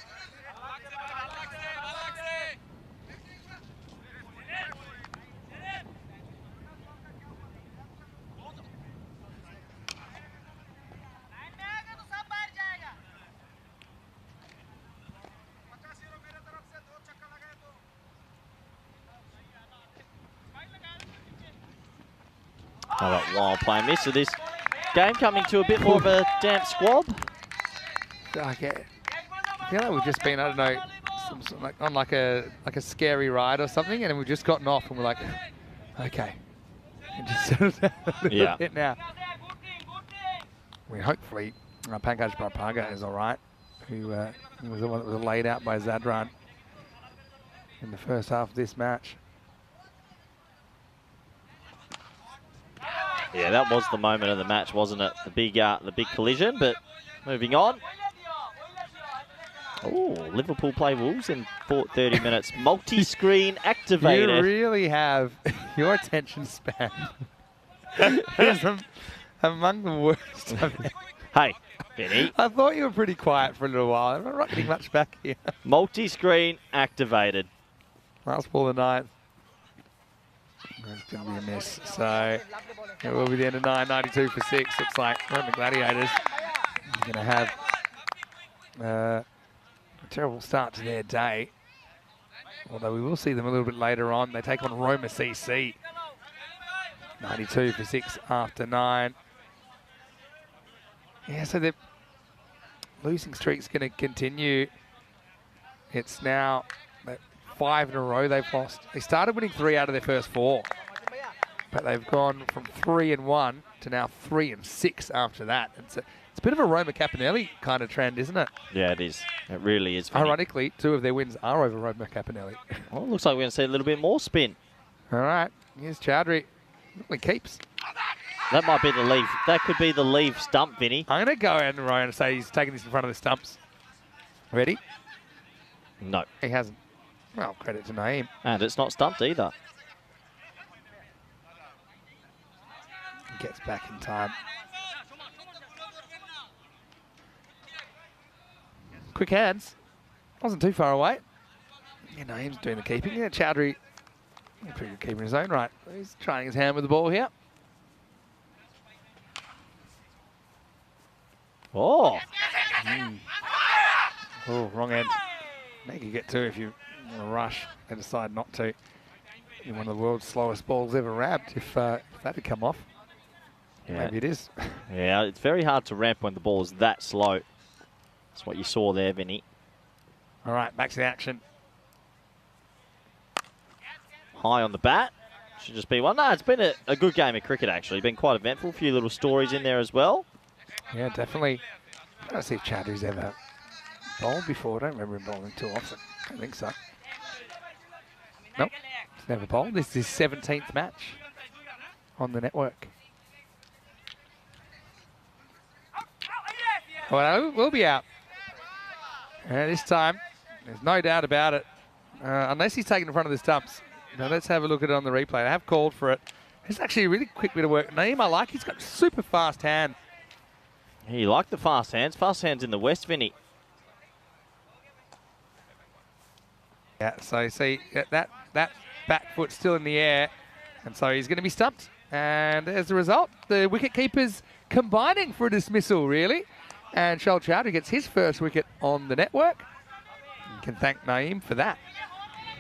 Wild play miss of this game coming to a bit more of a damp squab. I feel like we've just been, I don't know, on like a scary ride or something, and then we've just gotten off and we're like, okay, and just settle down a little bit now. Hopefully Pankaj Barpaga is all right, who was the one that was laid out by Zadran in the first half of this match. Yeah, that was the moment of the match, wasn't it? The big collision, but moving on. Oh, Liverpool play Wolves in 30 minutes. Multi-screen activated. You really have your attention span is among the worst. Hey, Vinny. I thought you were pretty quiet for a little while. I'm not getting much back here. Multi-screen activated. Last ball of the ninth. It's going to be a miss. So it will be the end of 9, 92 for 6. Looks like the Gladiators are going to have a terrible start to their day. Although we will see them a little bit later on. They take on Roma CC. 92 for 6 after 9. Yeah, so the losing streak's going to continue. It's now 5 in a row they've lost. They started winning 3 out of their first 4. But they've gone from 3-1 to now 3-6 after that. It's a bit of a Roma Capinelli kind of trend, isn't it? Yeah, it is. It really is. Vinny. Ironically, 2 of their wins are over Roma Capinelli. Well, it looks like we're going to see a little bit more spin. All right, here's Chowdhury. It keeps. That might be the leave. That could be the leave stump, Vinny. I'm going to go in Ryan and say he's taking this in front of the stumps. Ready? No. He hasn't. Well, credit to Naeem. And it's not stumped either. He gets back in time. Quick hands. Wasn't too far away. Yeah, Naeem's doing the keeping. Yeah, Chowdhury, pretty good keeper in his own right. He's trying his hand with the ball here. Oh. Oh, wrong end. Now you can get 2 if you want to rush and decide not to. One of the world's slowest balls ever ramped if that had come off. Yeah. Maybe it is. Yeah, it's very hard to ramp when the ball is that slow. That's what you saw there, Vinny. All right, back to the action. High on the bat. Should just be one. No, it's been a good game of cricket, actually. Been quite eventful. A few little stories in there as well. Yeah, definitely. I don't see if Chowdhury's ever bowled before. I don't remember him bowling too often. I don't think so. Nope, he's never bowled. This is his 17th match on the network. Well, we'll be out. And this time, there's no doubt about it. Unless he's taken in front of the stumps. Now let's have a look at it on the replay. They have called for it. It's actually a really quick bit of work. Naeem, I like. He's got a super fast hand. Yeah, you like the fast hands. Fast hands in the West, Vinny. Yeah, so see that back foot still in the air, and so he's going to be stumped. And as a result, the wicket keepers combining for a dismissal, really. And Shoal Chowdhury gets his first wicket on the network. You can thank Naeem for that.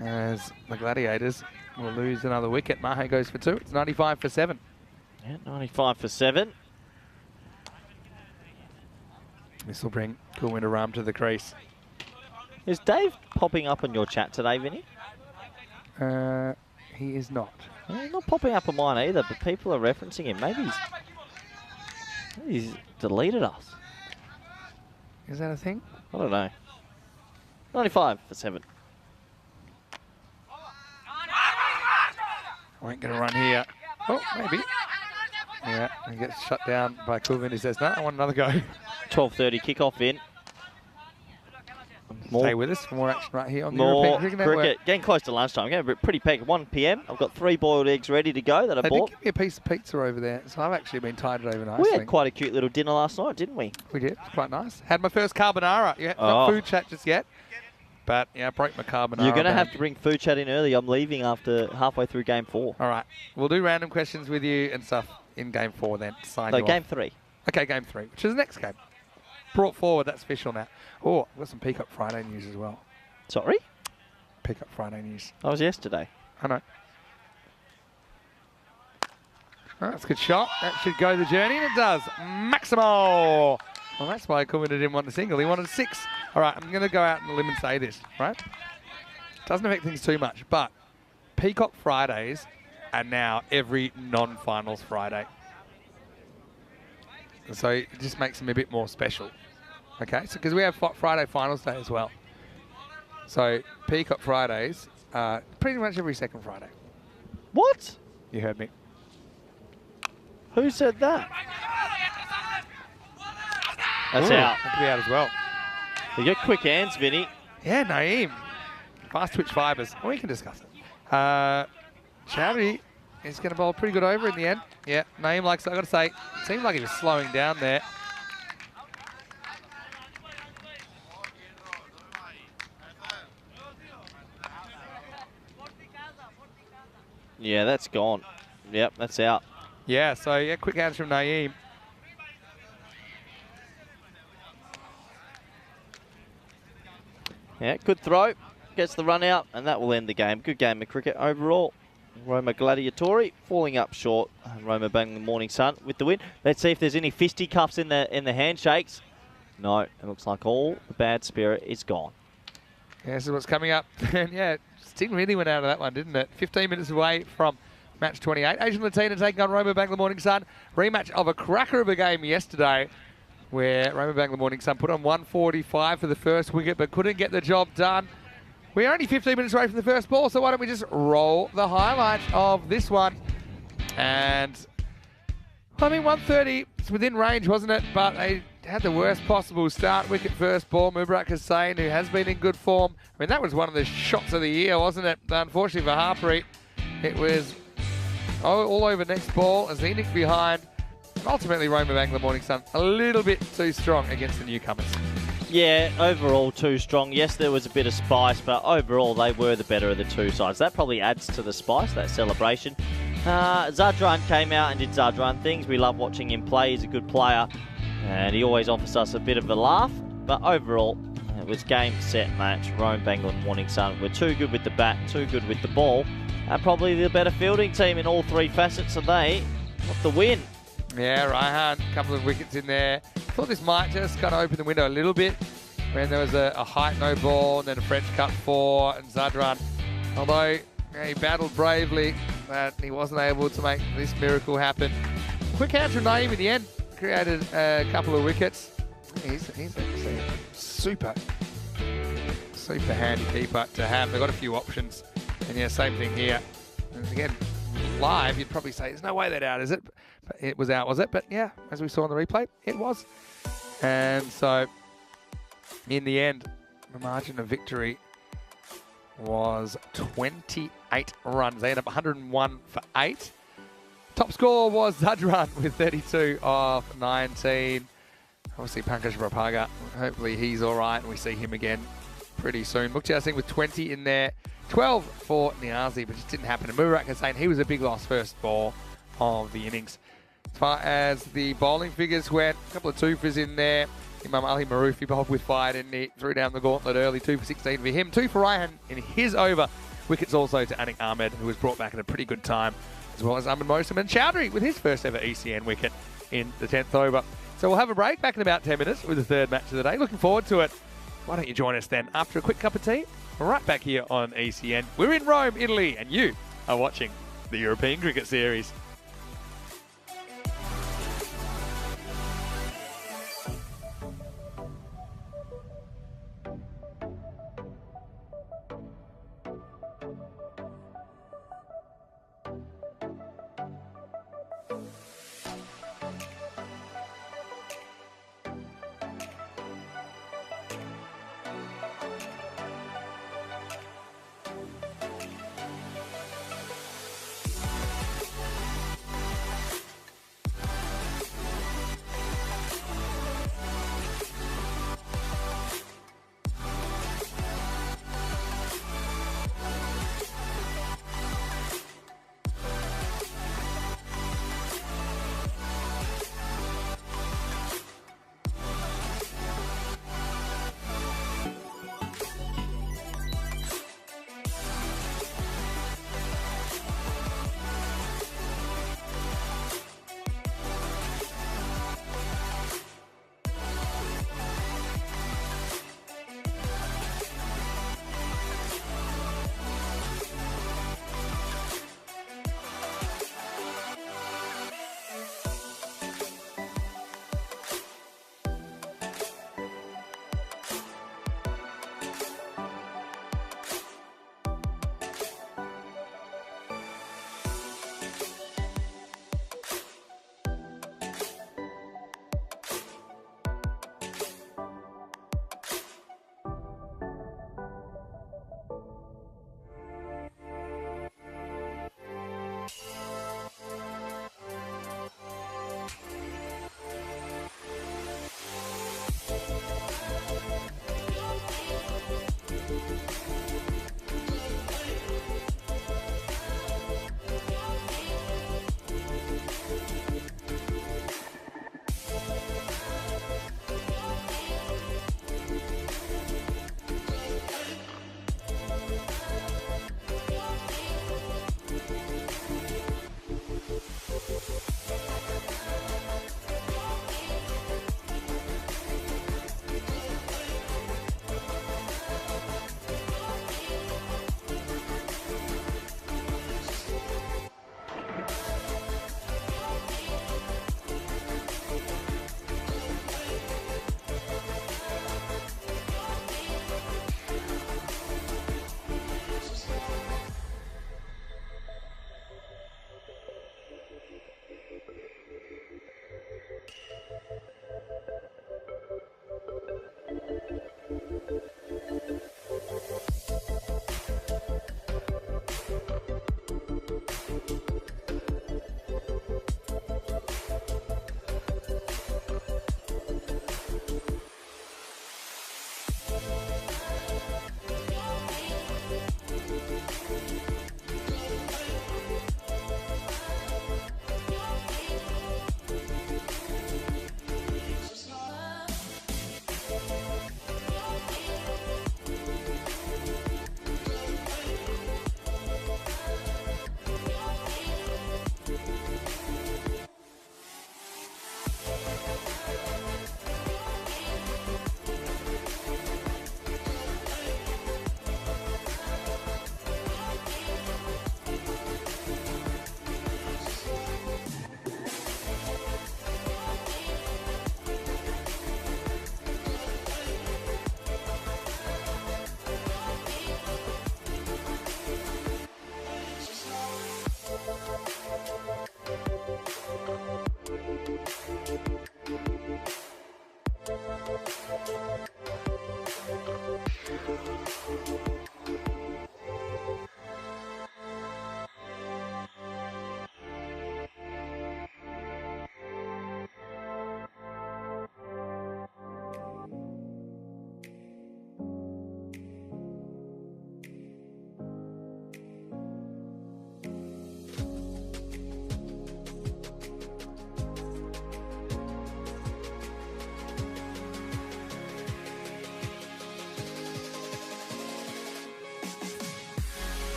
As the Gladiators will lose another wicket. Mahe goes for 2. It's 95 for 7. Yeah, 95 for 7. This will bring Kulwinder Ram to the crease. Is Dave popping up on your chat today, Vinny? He is not. He's not popping up on mine either, but people are referencing him. Maybe he's deleted us. Is that a thing? I don't know. 95 for 7. Won't get a run here. Oh, maybe. Yeah, he gets shut down by Kulwinder. He says, no, I want another go. 12:30 kickoff in. Stay with us for more action right here on the More European Cricket Network. cricket. Getting close to lunchtime. Getting pretty packed. 1 p.m. I've got 3 boiled eggs ready to go that I They did bought. give me a piece of pizza over there, so I've actually been tied it over nicely. We had quite a cute little dinner last night, didn't we? We did. It was quite nice. Had my first carbonara. Yeah, not food chat just yet. But, yeah, I broke my carbonara. You're going to down. have to bring food chat in early. I'm leaving after halfway through game 4. All right. We'll do random questions with you and stuff in game 4 then. To sign No, you game off. 3. Okay, game 3, which is the next game. Brought forward. That's official now. Oh, I've got some Peacock Friday news as well. Sorry? Peacock Friday news. That was yesterday. I know. Oh, that's a good shot. That should go the journey, and it does. Maximo! Well, that's why Kumar didn't want a single. He wanted 6. All right, I'm going to go out on a limb and say this, right? Doesn't affect things too much, but Peacock Fridays are now every non-finals Friday. So it just makes them a bit more special. Okay, so because we have Friday Finals Day as well. So Peacock Fridays are pretty much every second Friday. What? You heard me. Who said that? That's Ooh, out. that could be out as well. You got quick hands, Vinny. Yeah, Naeem. Fast twitch fibres. We can discuss it. Chowdhury is going to bowl pretty good over in the end. Yeah, Naeem likes, I've got to say, it seemed like he was slowing down there. Yeah, that's gone. Yep, that's out. Yeah, so yeah, quick hands from Naeem. Yeah, good throw. Gets the run out, and that will end the game. Good game of cricket overall. Roma Gladiatori falling up short. Roma banging the Morning Sun with the win. Let's see if there's any fisticuffs in the handshakes. No, it looks like all the bad spirit is gone. Yeah, this is what's coming up. And yeah, Sting really went out of that one, didn't it? 15 minutes away from match 28. Asian Latina taking on Roma Bangla Morning Sun. Rematch of a cracker of a game yesterday where Roma Bangla Morning Sun put on 145 for the first wicket but couldn't get the job done. We're only 15 minutes away from the first ball, so why don't we just roll the highlights of this one. And, I mean, 130, it's within range, wasn't it? But they had the worst possible start. Wicket first ball, Mubarak Hussain, who has been in good form. I mean, that was one of the shots of the year, wasn't it? Unfortunately for Harpreet, it was all over next ball as he nicked behind. And ultimately, Roma Bangla Morning Sun a little bit too strong against the newcomers. Yeah, overall too strong. Yes, there was a bit of spice, but overall they were the better of the two sides. That probably adds to the spice, that celebration. Zadran came out and did Zadran things. We love watching him play. He's a good player, and he always offers us a bit of a laugh. But overall, it was game, set, match. Roma Bangla Morning Sun were too good with the bat, too good with the ball, and probably the better fielding team in all three facets, so they got the win. Yeah, Raihan, a couple of wickets in there. Thought this might just kind of open the window a little bit when there was a height no ball and then a French cut 4 and Zadran. Although he battled bravely, but he wasn't able to make this miracle happen. Quick hands from Naeem in the end, created a couple of wickets. He's actually a super handy keeper to have. They've got a few options. And yeah, same thing here. And again, live, you'd probably say, there's no way that out, is it? But it was out, was it? But yeah, as we saw in the replay, it was. And so, in the end, the margin of victory was 28 runs. They ended up 101 for 8. Top score was Zadran with 32 off 19. Obviously, Pankaj Rapaga, hopefully he's all right and we see him again pretty soon. Mukhtar Singh with 20 in there. 12 for Niazi, but just didn't happen. And Mubarak Hussain, he was a big loss first ball of the innings. As far as the bowling figures went, a couple of twofers in there. Imam Ali Maroufi bowled with fire, didn't he? Threw down the gauntlet early, 2 for 16 for him. 2 for Raihan in his over. Wickets also to Anik Ahmed, who was brought back at a pretty good time, as well as Ahmed Mosam and Chowdhury with his first ever ECN wicket in the 10th over. So we'll have a break back in about 10 minutes with the third match of the day. Looking forward to it. Why don't you join us then after a quick cup of tea? Right back here on ECN. We're in Rome, Italy, and you are watching the European Cricket Series.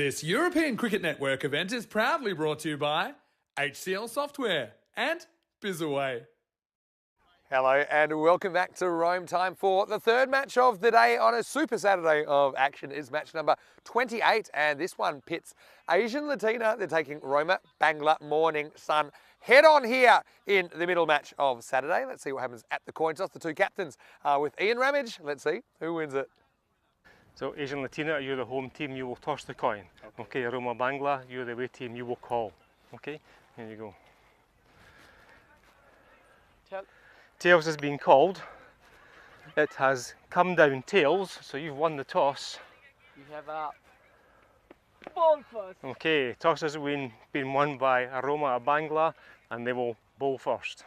This European Cricket Network event is proudly brought to you by HCL Software and Bizaway. Hello and welcome back to Rome. Time for the third match of the day on a Super Saturday of action. Is match number 28, and this one pits Asian Latina. They're taking Roma Bangla Morning Sun head on here in the middle match of Saturday. Let's see what happens at the coin toss. The two captains with Ian Ramage. Let's see who wins it. So Asian Latina, you're the home team, you will toss the coin. Okay, Roma Bangla, you're the away team, you will call. Okay, here you go. Tails has been called. It has come down tails, so you've won the toss. You have a ball first. Okay, toss has been won by Roma Bangla, and they will bowl first.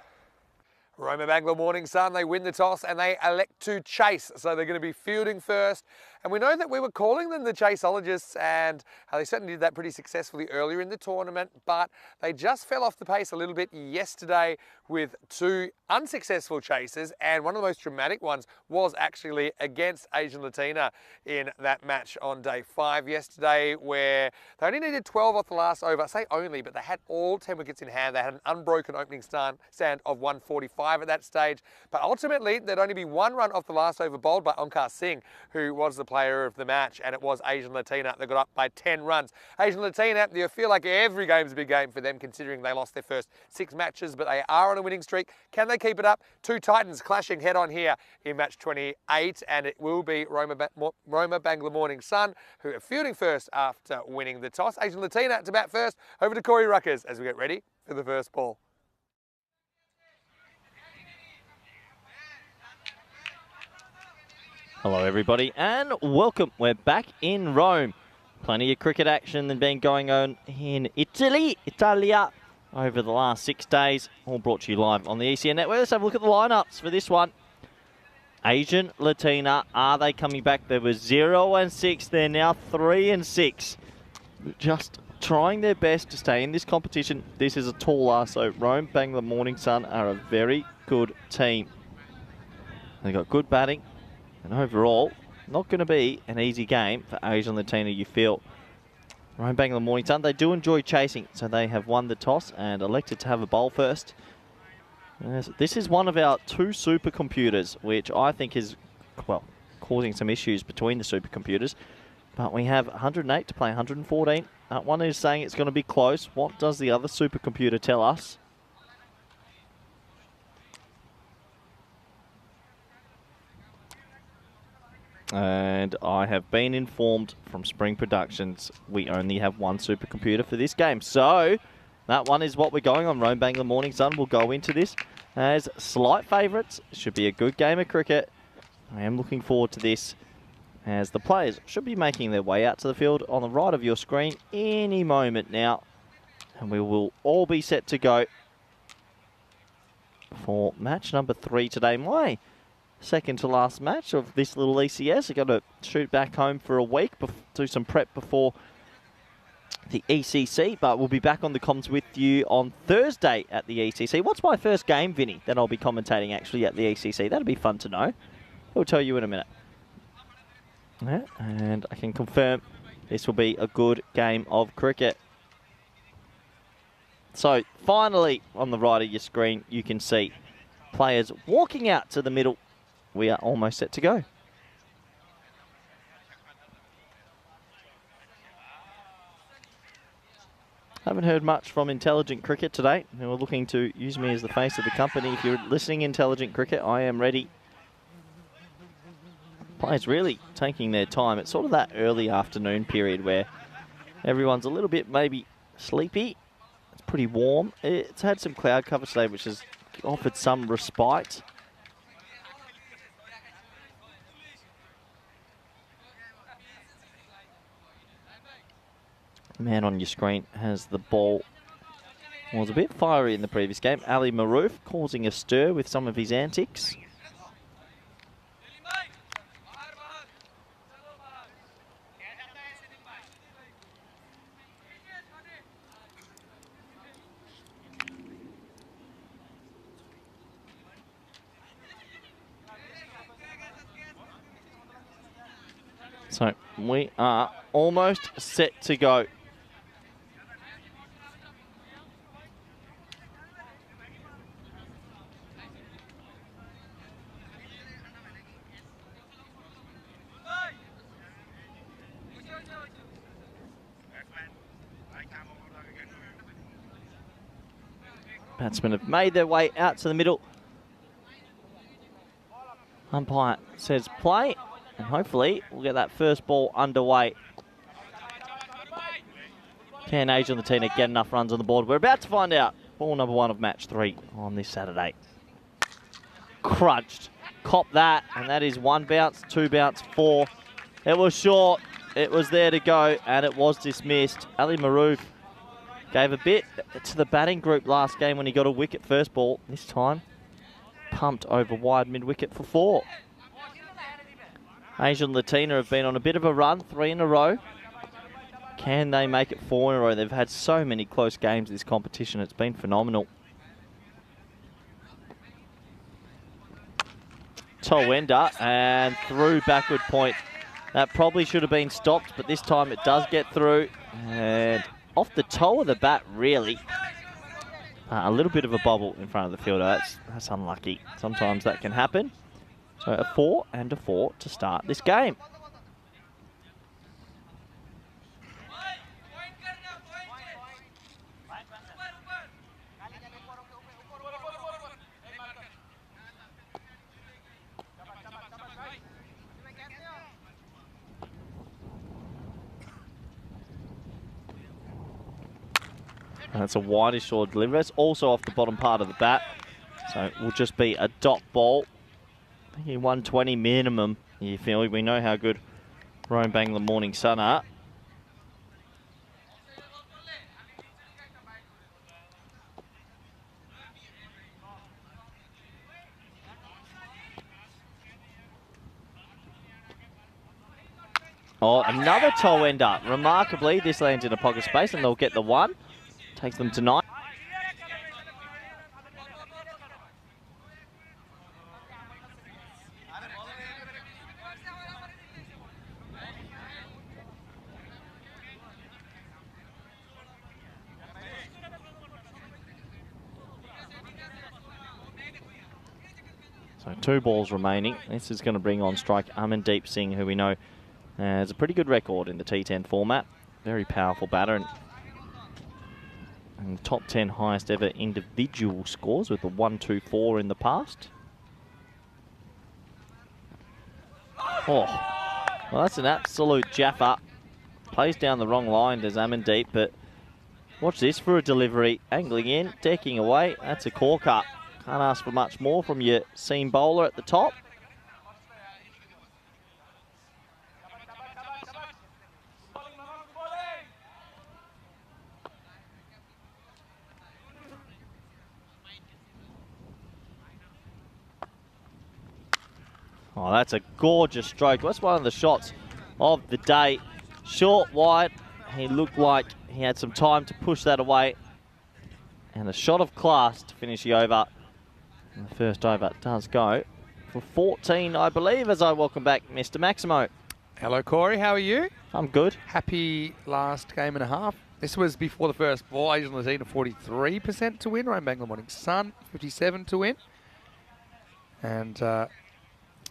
Roma Bangla Morning Sun, they win the toss and they elect to chase. So they're going to be fielding first. And we know that we were calling them the chaseologists, and they certainly did that pretty successfully earlier in the tournament, but they just fell off the pace a little bit yesterday with two unsuccessful chases, and one of the most dramatic ones was actually against Asian Latina in that match on day 5 yesterday, where they only needed 12 off the last over. I say only, but they had all 10 wickets in hand. They had an unbroken opening stand of 145 at that stage, but ultimately there'd only be one run off the last over bowled by Onkar Singh, who was the player of the match, and it was Asian Latina that got up by 10 runs. Asian Latina, you feel like every game's a big game for them, considering they lost their first 6 matches, but they are on a winning streak. Can they keep it up? Two Titans clashing head on here in match 28, and it will be Roma Bangla Morning Sun who are fielding first after winning the toss. Asian Latina to bat first. Over to Corey Ruckers as we get ready for the first ball. Hello everybody and welcome. We're back in Rome. Plenty of cricket action that been going on in Italia over the last 6 days. All brought to you live on the ECN network. Let's have a look at the lineups for this one. Asian Latina, are they coming back? They were 0-6, they're now 3-6. Just trying their best to stay in this competition. This is a tall ask, so Rome Bangla Morning Sun are a very good team. They got good batting. And overall, not going to be an easy game for Asian Latina, you feel. Rome Bangla Morning Sun, they do enjoy chasing, so they have won the toss and elected to have a bowl first. This is one of our 2 supercomputers, which I think is, well, causing some issues between the supercomputers. But we have 108 to play 114. That one is saying it's going to be close. What does the other supercomputer tell us? And I have been informed from Spring Productions we only have 1 supercomputer for this game. So that one is what we're going on. Rome Bangla Morning Sun will go into this as slight favourites. Should be a good game of cricket. I am looking forward to this, as the players should be making their way out to the field on the right of your screen any moment now. And we will all be set to go for match number 3 today. My second to last match of this little ECS. I've got to shoot back home for a week, do some prep before the ECC, but we'll be back on the comms with you on Thursday at the ECC. What's my first game, Vinny, that I'll be commentating actually at the ECC? That'll be fun to know. I'll tell you in a minute. Yeah, and I can confirm this will be a good game of cricket. So finally, on the right of your screen, you can see players walking out to the middle. We are almost set to go. Haven't heard much from Intelligent Cricket today. They were looking to use me as the face of the company. If you're listening, Intelligent Cricket, I am ready. Players really taking their time. It's sort of that early afternoon period where everyone's a little bit maybe sleepy. It's pretty warm. It's had some cloud cover today, which has offered some respite. Man on your screen has the ball. Was a bit fiery in the previous game. Ali Maroof causing a stir with some of his antics. So we are almost set to go. Batsmen have made their way out to the middle. Umpire says play, and hopefully we'll get that first ball underway. Can Asian Latina get enough runs on the board? We're about to find out. Ball number 1 of match 3 on this Saturday. Crunched. Cop that, and that is 1 bounce, 2 bounce, 4. It was short. It was there to go, and it was dismissed. Ali Maroof gave a bit to the batting group last game when he got a wicket first ball. This time, pumped over wide mid-wicket for 4. Asian Latina have been on a bit of a run, 3 in a row. Can they make it 4 in a row? They've had so many close games this competition. It's been phenomenal. Towenda, and through backward point. That probably should have been stopped, but this time it does get through. And off the toe of the bat, really. A little bit of a bobble in front of the fielder. That's unlucky. Sometimes that can happen. So a 4 and a 4 to start this game. That's a wideish short delivery. It's also off the bottom part of the bat. So it will just be a dot ball. I think 120 minimum. You feel we know how good Rome Bangla Morning Sun are. Oh, another toe ender. Remarkably, this lands in a pocket space and they'll get the 1. Takes them to 9. So 2 balls remaining. This is going to bring on strike Amandeep Singh, who we know has a pretty good record in the T10 format. Very powerful batter and top 10 highest ever individual scores with the 124 in the past. Oh, well, that's an absolute jaffer. Plays down the wrong line, does Amandeep, but watch this for a delivery. Angling in, decking away. That's a corker. Can't ask for much more from your seam bowler at the top. Oh, that's a gorgeous stroke. That's one of the shots of the day. Short, wide. He looked like he had some time to push that away. And a shot of class to finish the over. And the first over does go for 14, I believe, as I welcome back Mr. Maximo. Hello, Corey. How are you? I'm good. Happy last game and a half. This was before the first ball. Asian Latina 43% to win. Rome Bangla Morning Sun 57 to win. And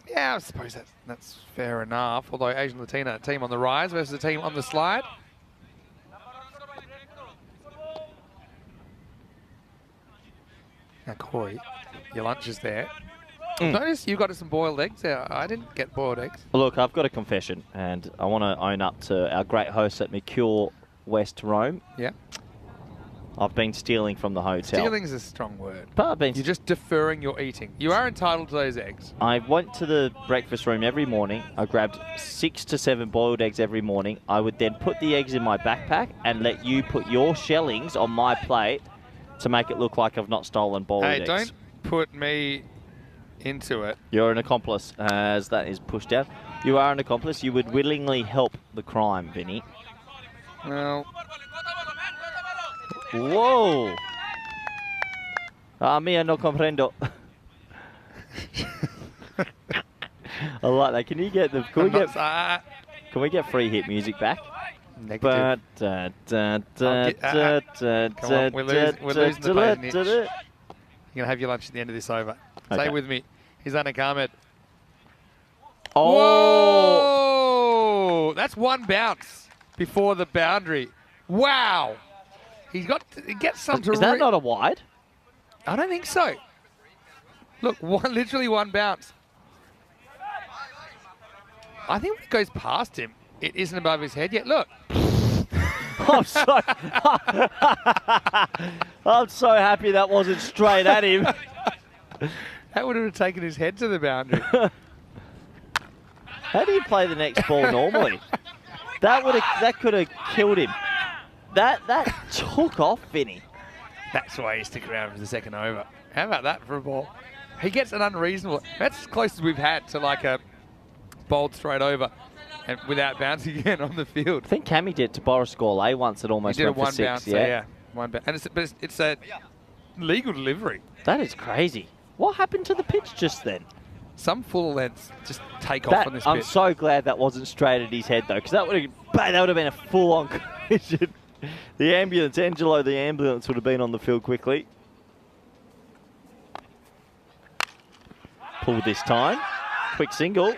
yeah, I suppose that's fair enough. Although Asian Latina, a team on the rise versus a team on the slide. Now, Corey, your lunch is there. Notice you got some boiled eggs there. I didn't get boiled eggs. Look, I've got a confession, and I want to own up to our great hosts at Mercure West Rome. Yeah. I've been stealing from the hotel. Stealing is a strong word. But I've been You're just deferring your eating. You are entitled to those eggs. I went to the breakfast room every morning. I grabbed 6 to 7 boiled eggs every morning. I would then put the eggs in my backpack and let you put your shellings on my plate to make it look like I've not stolen boiled eggs. Hey, don't put me into it. You're an accomplice, as that is pushed out. You are an accomplice. You would willingly help the crime, Vinny. Well, whoa! Mia no comprendo. I like that. Can you get the? Can we get free hit music back? Negative. Come on, we're losing the player's niche. You're going to have your lunch at the end of this over. Okay. Stay with me. He's Anik Ahmed. Oh! Whoa! That's 1 bounce before the boundary. Wow! He gets some to... Is that not a wide? I don't think so. Look, literally one bounce. I think when it goes past him, it isn't above his head yet. Look. I'm so, I'm so happy that wasn't straight at him. That would have taken his head to the boundary. How do you play the next ball normally? That could have killed him. That took off Vinny. That's why you stick around for the second over. How about that for a ball? He gets an unreasonable. That's as close as we've had to like a bowled straight over and without bouncing again on the field. I think Cammy did to Boris Gourlay once. It almost He did went a one for 6. bounce, so yeah, one bounce. And it's a legal delivery. That is crazy. What happened to the pitch just then? Some full lengths just take off on this I'm pitch. so glad that wasn't straight at his head though, because that would have been a full-on collision. The ambulance, Angelo, the ambulance would have been on the field quickly. Pulled this time. Quick single.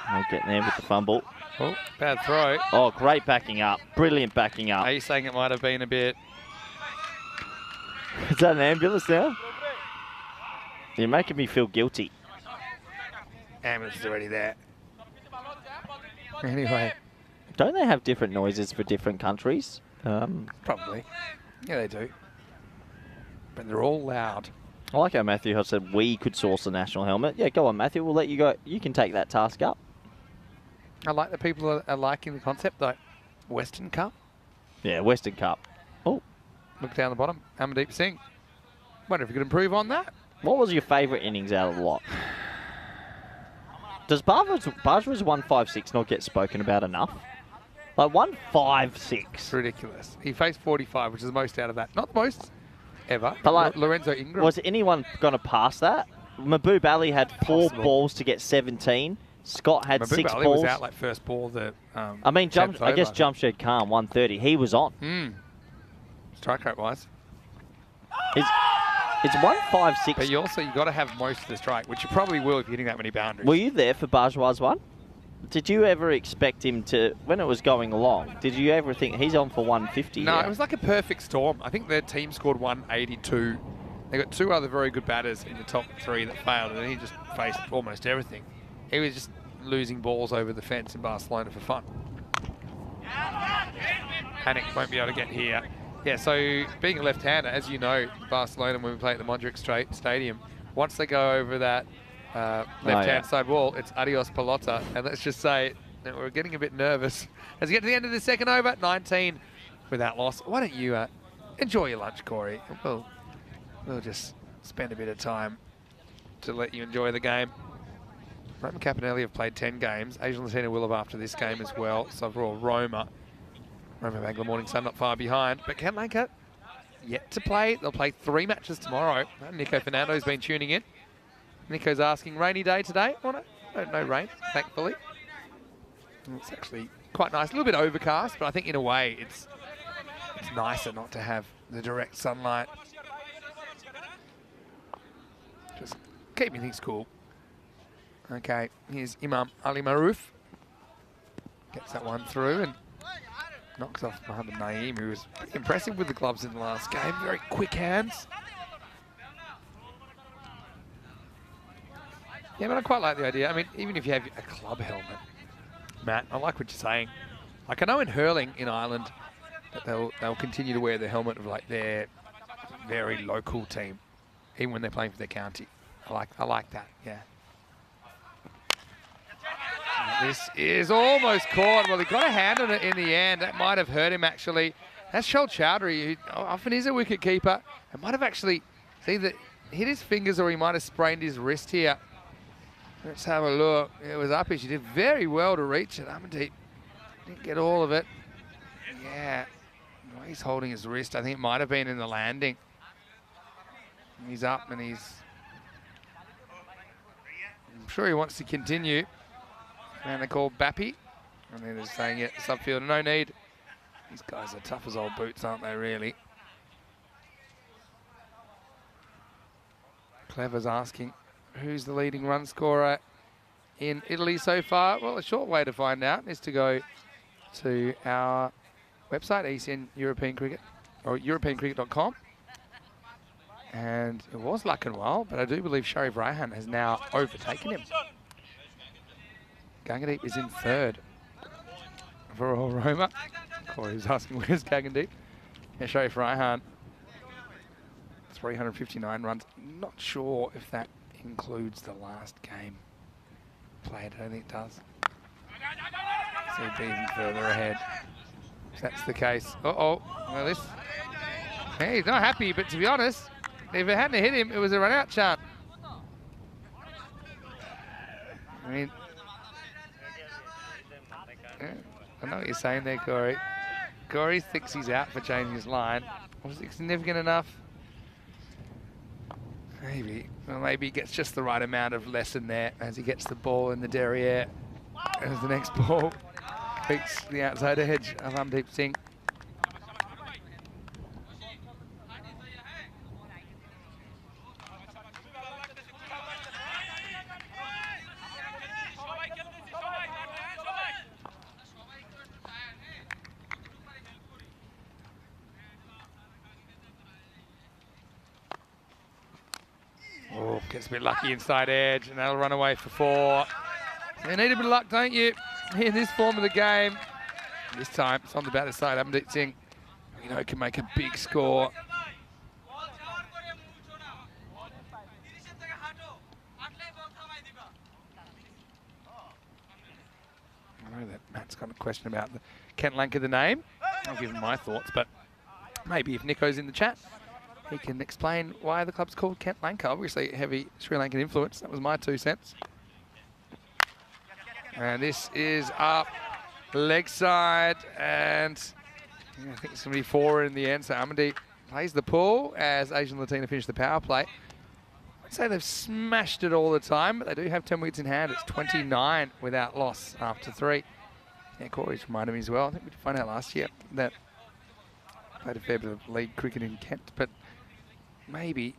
Oh, getting there with the fumble. Oh, bad throw. Oh, great backing up. Brilliant backing up. Are you saying it might have been a bit? Is that an ambulance now? You're making me feel guilty. Ambulance is already there. Anyway. Don't they have different noises for different countries? Probably. Yeah, they do. But they're all loud. I like how Matthew has said we could source a national helmet. Yeah, go on, Matthew. We'll let you go. You can take that task up. I like that people are liking the concept, though. Western Cup. Yeah, Western Cup. Oh. Look down the bottom. Amandeep Singh. Wonder if we could improve on that. What was your favourite innings out of the lot? Does Bajwa's 156 not get spoken about enough? Like 156. It's ridiculous. He faced 45, which is the most out of that. Not the most ever. But like, Lorenzo Ingram. Was anyone going to pass that? Mahbub Ali had 4 balls to get 17. Scott had Mahbub 6 Ali balls. was out like first ball. I mean, I guess Jamshed Khan 130. He was on. Strike rate wise. It's 156. But you got to have most of the strike, which you probably will if you're hitting that many boundaries. Were you there for Bajwa's one? Did you ever expect him to, when it was going along, did you ever think he's on for 150? No, here? it was like a perfect storm. I think their team scored 182. They got 2 other very good batters in the top 3 that failed, and he just faced almost everything. He was just losing balls over the fence in Barcelona for fun. Panic won't be able to get here. Yeah, so being a left-hander, as you know, Barcelona, when we play at the Mondrian Stadium, once they go over that left-hand side wall, it's adios pelota. And let's just say that we're getting a bit nervous. As we get to the end of the second over, 19 without loss. Why don't you enjoy your lunch, Corey? And we'll just spend a bit of time to let you enjoy the game. Roma Caponelli have played 10 games. Asian Latina will have after this game as well. So for Roma Bangla Morning Sun not far behind. But Kent Lanka yet to play. They'll play 3 matches tomorrow. Nico Fernando's been tuning in. Nico's asking, rainy day today? Well, no rain, thankfully. It's actually quite nice. A little bit overcast, but I think in a way it's nicer not to have the direct sunlight. Just keeping things cool. Okay, here's Imam Ali Maroof. Gets that one through and knocks off Mohamed Naeem, who was pretty impressive with the gloves in the last game. Very quick hands. Yeah, but I quite like the idea. I mean, even if you have a club helmet, Matt, I like what you're saying. Like, I know in hurling in Ireland that they'll continue to wear the helmet of like their very local team, even when they're playing for their county. I like that. Yeah. This is almost caught. Well, he got a hand on it in the end. That might have hurt him, actually. That's Shal Chowdhury, who often is a wicket keeper. It might have actually either hit his fingers or he might have sprained his wrist here. Let's have a look. It was uppish. He did very well to reach it. Amandeep didn't get all of it. Yeah. The way he's holding his wrist, I think it might have been in the landing. He's up and I'm sure he wants to continue. And they call Bappy. And then they're saying, yeah, subfield, no need. These guys are tough as old boots, aren't they, really? Clever's asking, who's the leading run scorer in Italy so far? Well, a short way to find out is to go to our website, ECN European Cricket, or EuropeanCricket.com. And it was Luckenwell, but I do believe Sharif Raihan has now overtaken him. Gangadeep is in third for Royal Roma. Corey was asking, where's Gangadeep? Yeah, Sharif Raihan, 359 runs. Not sure if that includes the last game played. I don't think it does. So he'd be even further ahead. If that's the case. Uh-oh. Well, this... Hey, he's not happy, but to be honest, if it hadn't hit him, it was a run-out chant. I mean... Yeah, I know what you're saying there, Corey. Corey thinks he's out for changing his line. Was it significant enough? Maybe. Well, maybe he gets just the right amount of lesson there as he gets the ball in the derriere. As the next ball beats the outside edge of Amdeep Singh. Oh, gets a bit lucky inside edge, and that'll run away for 4. You need a bit of luck, don't you, in this form of the game? This time, it's on the batter side. Amdeep Singh, you know, can make a big score. I know that Matt's got a question about the Kent Lanka, the name. I'll give him my thoughts, but maybe if Nico's in the chat, he can explain why the club's called Kent Lanka. Obviously, heavy Sri Lankan influence. That was my 2 cents. And this is up, leg side, and yeah, I think it's going to be 4 in the end. So Amandeep plays the pull as Asian Latina finish the power play. I'd say they've smashed it all the time, but they do have 10 wickets in hand. It's 29 without loss after 3. Yeah, Corey's reminded me as well. I think we did find out last year that played a fair bit of league cricket in Kent, but maybe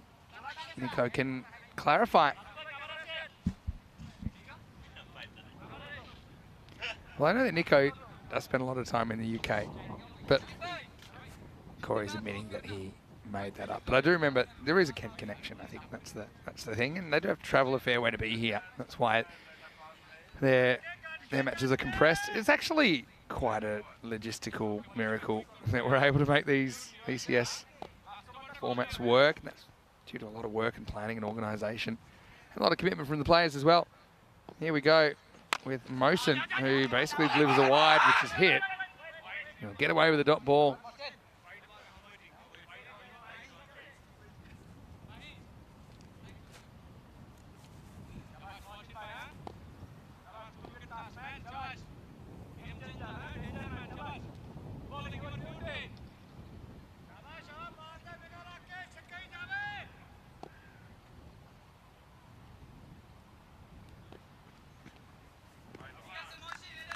Nico can clarify. Well, I know that Nico does spend a lot of time in the UK, but Corey's admitting that he made that up. But I do remember there is a Kent connection. I think that's the thing, and they do have to travel a fair way to be here. That's why their matches are compressed. It's actually quite a logistical miracle that we're able to make these ECS formats work. And that's due to a lot of work and planning and organisation, and a lot of commitment from the players as well. Here we go with Motion, who basically delivers a wide, which is hit. He'll get away with the dot ball.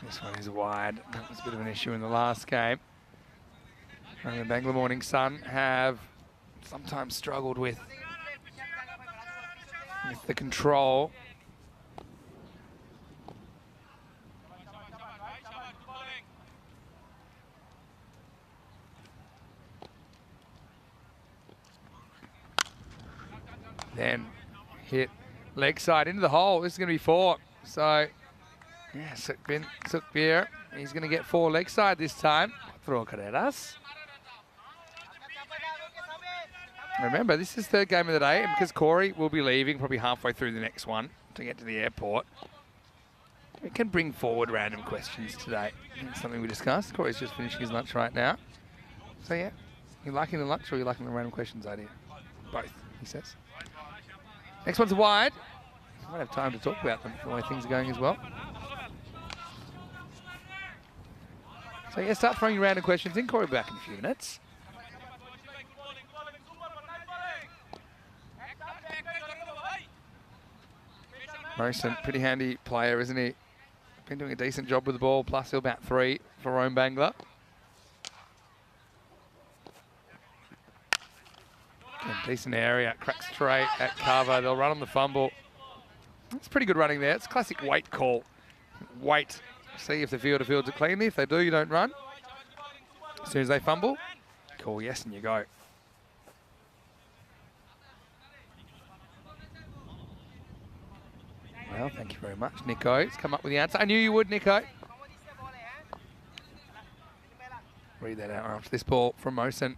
This one is wide. That was a bit of an issue in the last game. And the Bangalore Morning Sun have sometimes struggled with the control. Then hit leg side into the hole. This is going to be 4. So yeah, Sukbir, he's going to get 4 leg side this time. Throw carreras. Remember, this is 3rd game of the day, and because Corey will be leaving probably halfway through the next one to get to the airport, we can bring forward random questions today. It's something we discussed. Corey's just finishing his lunch right now. So yeah, you liking the lunch or you liking the random questions idea? Both, he says. Next one's wide. I might have time to talk about them the way things are going as well. So yeah, start throwing your random questions in. Corey will be back in a few minutes. Morrison, pretty handy player, isn't he? Been doing a decent job with the ball, plus he'll bat 3 for Rome Bangla. Again, decent area, cracks straight at cover. They'll run on the fumble. That's pretty good running there. It's a classic wait call. Wait. See if the fielder fields it cleanly. If they do, you don't run. As soon as they fumble, call yes and you go. Well, thank you very much, Nico. He's come up with the answer. I knew you would, Nico. Read that out after this ball from Mosen.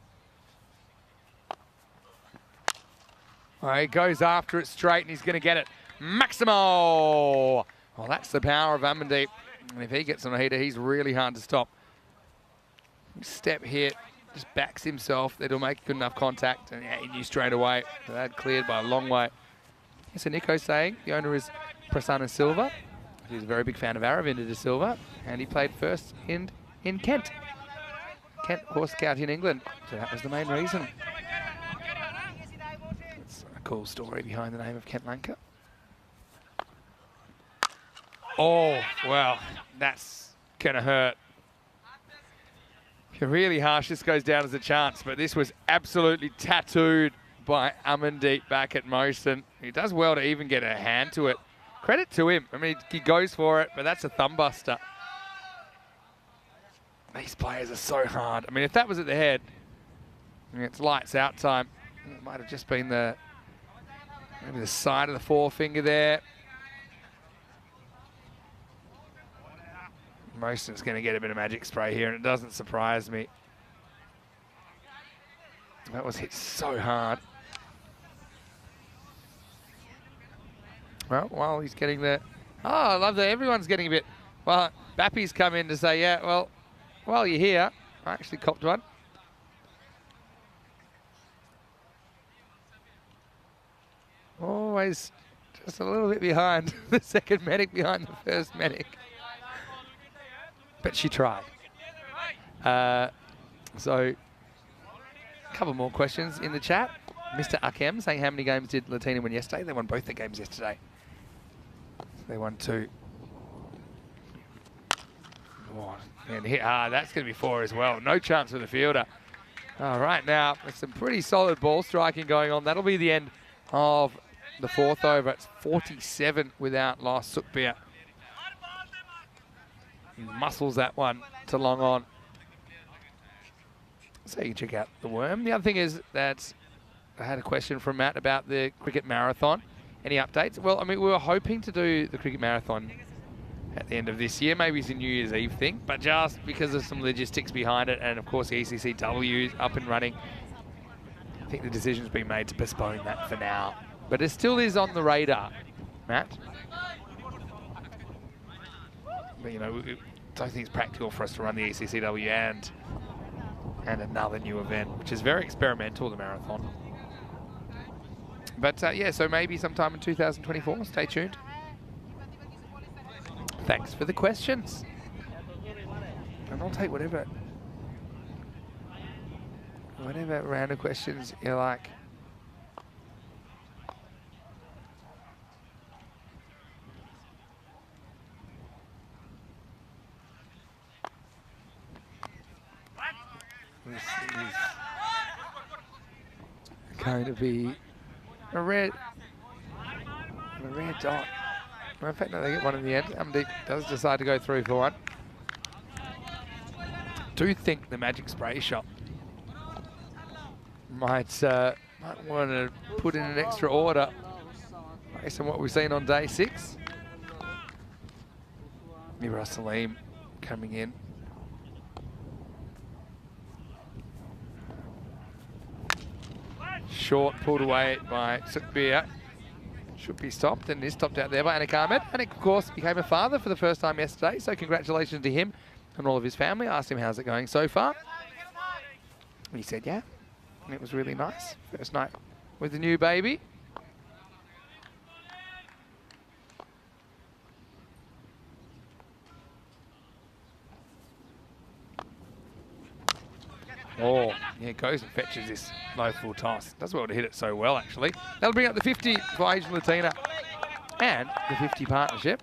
Oh, he goes after it straight and he's going to get it. Maximo! Well, that's the power of Amandeep. And if he gets on a heater, he's really hard to stop. Step hit, just backs himself. It'll make good enough contact. And yeah, he knew straight away. That cleared by a long way. So Nico's saying the owner is Prasanna Silva. He's a very big fan of Aravinda de Silva. And he played first in Kent. Kent, of course, county in England. So that was the main reason. It's a cool story behind the name of Kent Lanka. Oh, well, that's going to hurt. If you're really harsh, this goes down as a chance, but this was absolutely tattooed by Amandeep back at Mosen. He does well to even get a hand to it. Credit to him. I mean, he goes for it, but that's a thumb buster. These players are so hard. I mean, if that was at the head, it's lights out time. It might have just been maybe the side of the forefinger there. Mosen's going to get a bit of magic spray here, and it doesn't surprise me. That was hit so hard. Well, while he's getting the... Oh, I love that everyone's getting a bit... Well, Bappy's come in to say, yeah, well, while you're here, I actually copped one. Always just a little bit behind the second medic, behind the first medic. But she tried. So, a couple more questions in the chat. Mr. Akem saying, how many games did Latina win yesterday? They won both the games yesterday. They won 2. Oh, and hit hard. That's going to be 4 as well. No chance for the fielder. All right, now, there's some pretty solid ball striking going on. That'll be the end of the 4th over. It's 47 without loss. Sukbir. He muscles that one to long on. So you can check out the worm. The other thing is that I had a question from Matt about the cricket marathon. Any updates? Well, I mean, we were hoping to do the cricket marathon at the end of this year. Maybe it's a New Year's Eve thing, but just because of some logistics behind it, and of course the ECCW is up and running, I think the decision's been made to postpone that for now. But it still is on the radar, Matt. But, you know, I don't think it's practical for us to run the ECCW and another new event, which is very experimental, the marathon. But yeah, so maybe sometime in 2024. Stay tuned. Thanks for the questions. And I'll take whatever round of questions you like. This is going to be a red dot. Well, in fact, no, they get one in the end. Amandeep does decide to go through for one. Do think the magic spray shot might want to put in an extra order based on what we've seen on day 6. Mira Salim coming in. Short, pulled away by Sukbir. Should be stopped, and is stopped out there by Anik Ahmed. Anik, of course, became a father for the first time yesterday, so congratulations to him and all of his family. I asked him, how's it going so far? And he said, yeah, and it was really nice. First night with the new baby. Oh, yeah, goes and fetches this low full toss. Does well to hit it so well, actually. That'll bring up the 50 for Asian Latina and the 50 partnership.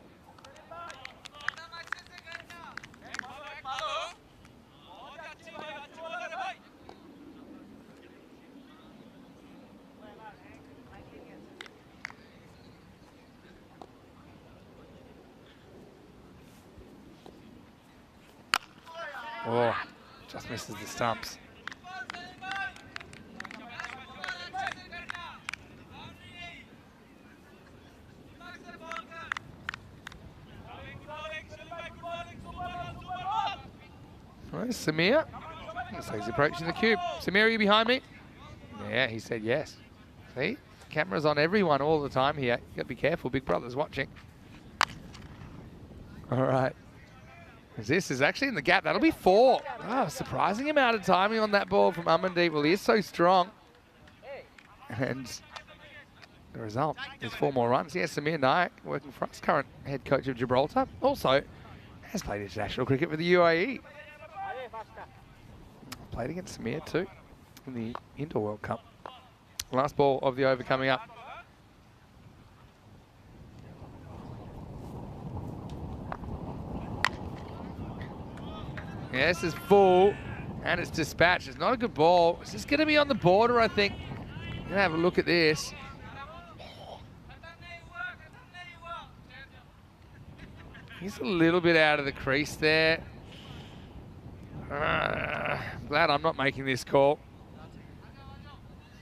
Oh, just misses the stumps. goes Samir. So he's approaching the cube. Samir, are you behind me? Yeah, he said yes. See? Cameras on everyone all the time here. You got to be careful. Big Brother's watching. All right. This is actually in the gap. That'll be 4. Oh, surprising amount of timing on that ball from Amandeep. Well, he is so strong. And the result is 4 more runs. Yes, Samir Nayak, working for us, current head coach of Gibraltar. Also has played international cricket for the UAE. Played against Samir too in the Indoor World Cup. Last ball of the over coming up. Yeah, this is full, and it's dispatched. It's not a good ball. It's just going to be on the border, I think. Going to have a look at this. He's a little bit out of the crease there. Glad I'm not making this call.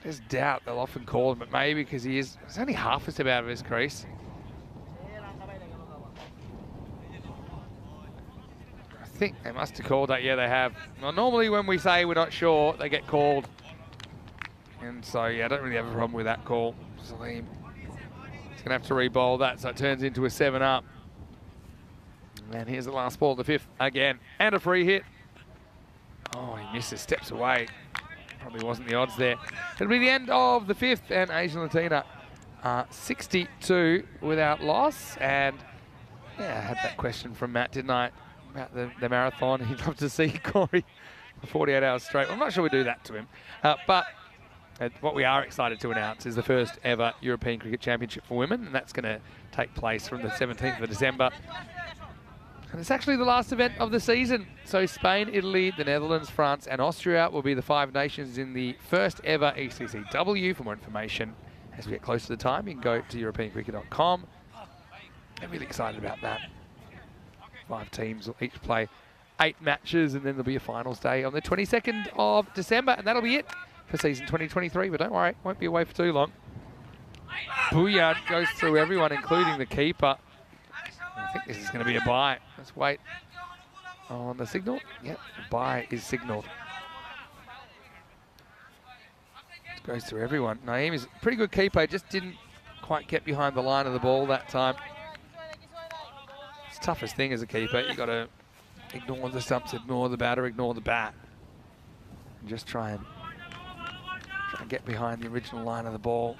There's doubt they'll often call him, but maybe because he's only half a step out of his crease. I think they must have called that. Yeah, they have. Well, normally when we say we're not sure, they get called. And so, yeah, I don't really have a problem with that call. Salim. He's going to have to re-bowl that, so it turns into a 7-up. And here's the last ball of the 5th again. And a free hit. Oh, he misses, steps away. Probably wasn't the odds there. It'll be the end of the 5th, and Asian Latina 62 without loss. And, yeah, I had that question from Matt, didn't I? About the marathon. He'd love to see Corey for 48 hours straight. Well, I'm not sure we do that to him. But what we are excited to announce is the first ever European Cricket Championship for women, and that's going to take place from the 17th of December. And it's actually the last event of the season. So Spain, Italy, the Netherlands, France and Austria will be the 5 nations in the first ever ECCW. For more information, as we get close to the time, you can go to europeancricket.com. I'm really excited about that. 5 teams will each play 8 matches, and then there'll be a finals day on the 22nd of December, and that'll be it for season 2023. But don't worry, won't be away for too long. Bouillard goes through everyone, including the keeper. I think this is going to be a bye. Let's wait on the signal. Yep, the bye is signalled. Goes through everyone. Naeem is a pretty good keeper, just didn't quite get behind the line of the ball that time. It's the toughest thing as a keeper. You've got to ignore the stumps, ignore the batter, ignore the bat. And just try and get behind the original line of the ball.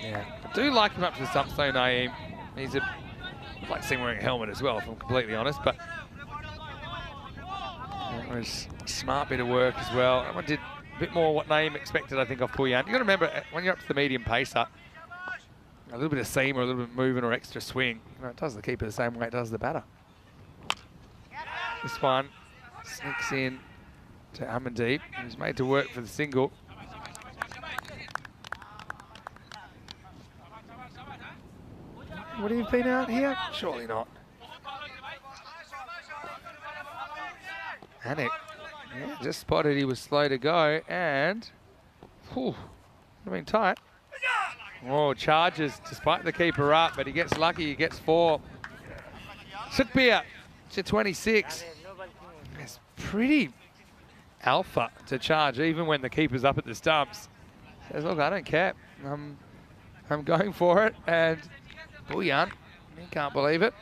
Yeah, I do like him up to the stumps though, Naeem. I'd like to see him wearing a helmet as well, if I'm completely honest, but it was a smart bit of work as well. Everyone did a bit more what Naeem expected, I think, off Bouillard. You've got to remember, when you're up to the medium pacer, a little bit of seam or a little bit of movement or extra swing, it does the keeper the same way it does the batter. This one sneaks in to Amandeep, who's made to work for the single. Would he have been out here? Surely not. Anik, yeah, just spotted he was slow to go, and whew, I mean tight. Oh, charges despite the keeper up, but he gets lucky. He gets 4. Sukbir to 26. It's pretty alpha to charge, even when the keeper's up at the stumps. Says, look, I don't care. I'm going for it, and Bouillard, he can't believe it.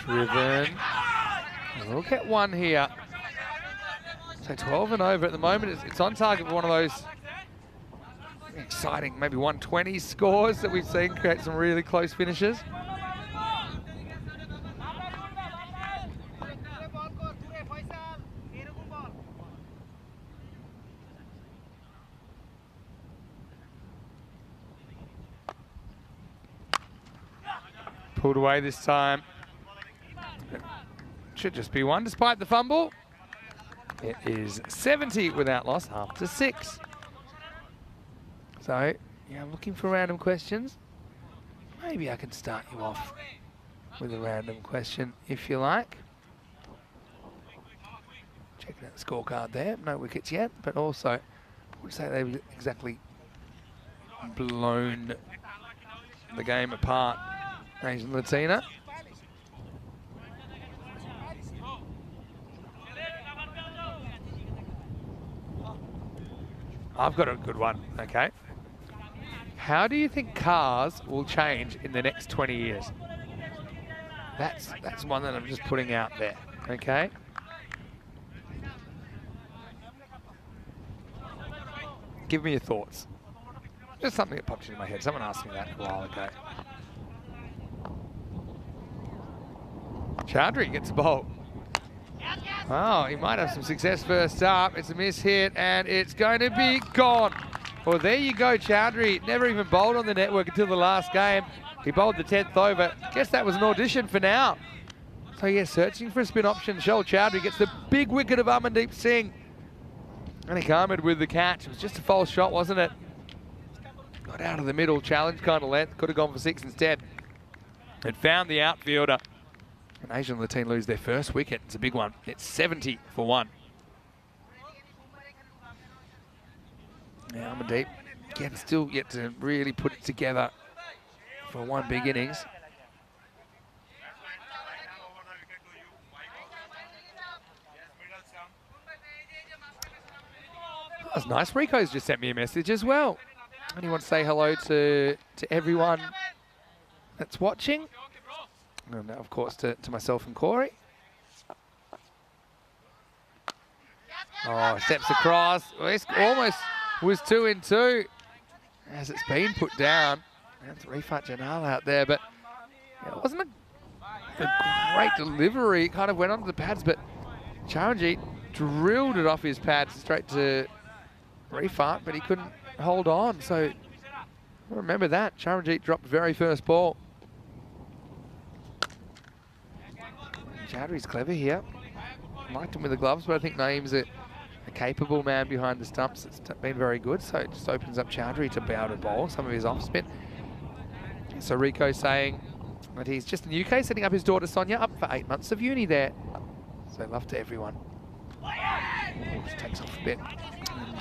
Driven. We'll get 1 here. So 12 and over at the moment. It's on target for one of those exciting, maybe 120 scores that we've seen create some really close finishes. Pulled away this time. Should just be 1 despite the fumble. It is 70 without loss after 6. So, yeah, I'm looking for random questions. maybe I can start you off with a random question, if you like. Checking out the scorecard there. No wickets yet, but also, I would say they've exactly blown the game apart, Asian Latina. I've got a good one, okay. How do you think cars will change in the next 20 years? That's one that I'm just putting out there, okay? Give me your thoughts. Just something that popped into my head. Someone asked me that a while ago. Chaudhry gets the ball. Oh, he might have some success first up. It's a miss hit, and it's going to be gone. Well, there you go, Chaudhry. Never even bowled on the network until the last game. He bowled the 10th over. Guess that was an audition for now. So, yeah, searching for a spin option. Shoal Chaudhry gets the big wicket of Amandeep Singh. And he Ahmed with the catch. It was just a false shot, wasn't it? Got out of the middle, challenge kind of length. Could have gone for 6 instead. It found the outfielder. And Asian Latina lose their first wicket. It's a big one. It's 70 for 1. Now Amandeep, again, still yet to really put it together for one big innings. That's nice. Rico's just sent me a message as well. And he wants to say hello to everyone that's watching. And of course to myself and Corey. Oh, steps across. Well, almost was 2 in 2 as it's been put down. That's Rifat Janal out there, but it wasn't a great delivery. It kind of went onto the pads, but Charanjit drilled it off his pads straight to Rifat, but he couldn't hold on. So remember that. Charanjit dropped very first ball. Chaudhry's clever here. Liked him with the gloves, but I think Naeem's a capable man behind the stumps. It's been very good, so it just opens up Chaudhry to be able to bowl some of his off spin. So Rico saying that he's just in the UK, setting up his daughter Sonia up for 8 months of uni there. So love to everyone. Ooh, just takes off a bit. And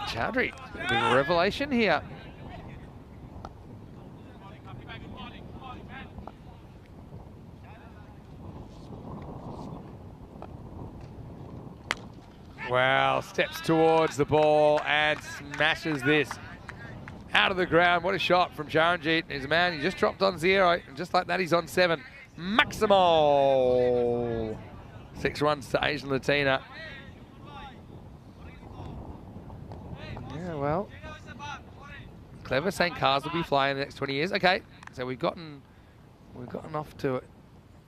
Chaudhry, a bit of a revelation here. Wow, steps towards the ball and smashes this out of the ground. What a shot from Charanjit. He's a man, he just dropped on 0, and just like that, he's on 7. Maximal! 6 runs to Asian Latina. Yeah, well, clever, saying cars will be flying in the next 20 years. Okay, so we've gotten off to it,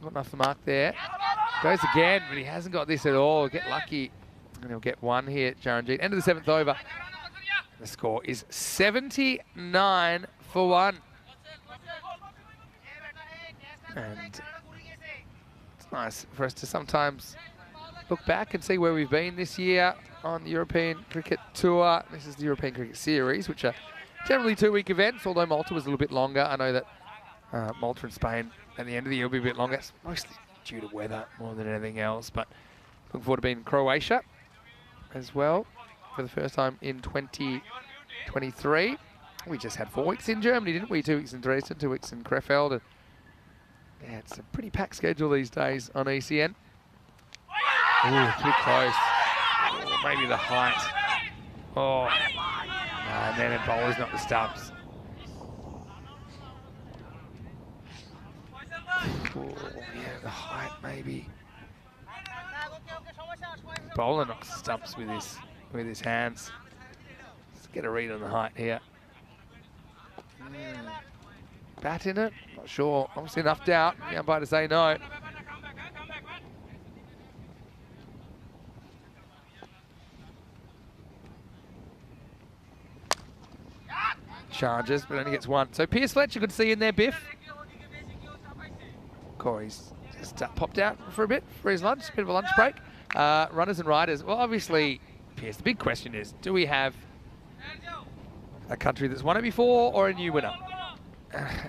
gotten off the mark there. Goes again, but he hasn't got this at all. Get lucky. And he'll get 1 here, Charanjit. End of the 7th over. The score is 79 for 1. And it's nice for us to sometimes look back and see where we've been this year on the European Cricket Tour. This is the European Cricket Series, which are generally 2-week events, although Malta was a little bit longer. I know that Malta and Spain at the end of the year will be a bit longer. It's mostly due to weather more than anything else, but looking forward to being in Croatia as well for the first time in 2023. We just had 4 weeks in Germany, didn't we? 2 weeks in Dresden, 2 weeks in Krefeld. And yeah, it's a pretty packed schedule these days on ECN. Ooh, too close. Or maybe the height. Oh, and then it bowls not the stumps. Oh, yeah, the height maybe. Bowler knocks stumps with his hands. Let's get a read on the height here. Bat in it? Not sure. Obviously enough doubt. The umpire to say no. Charges, but only gets 1. So Pierce Fletcher could see in there, Biff. Corey's just popped out for a bit for his lunch, a bit of a lunch break. Runners and riders. Well, obviously, Pierce, the big question is, do we have a country that's won it before or a new winner?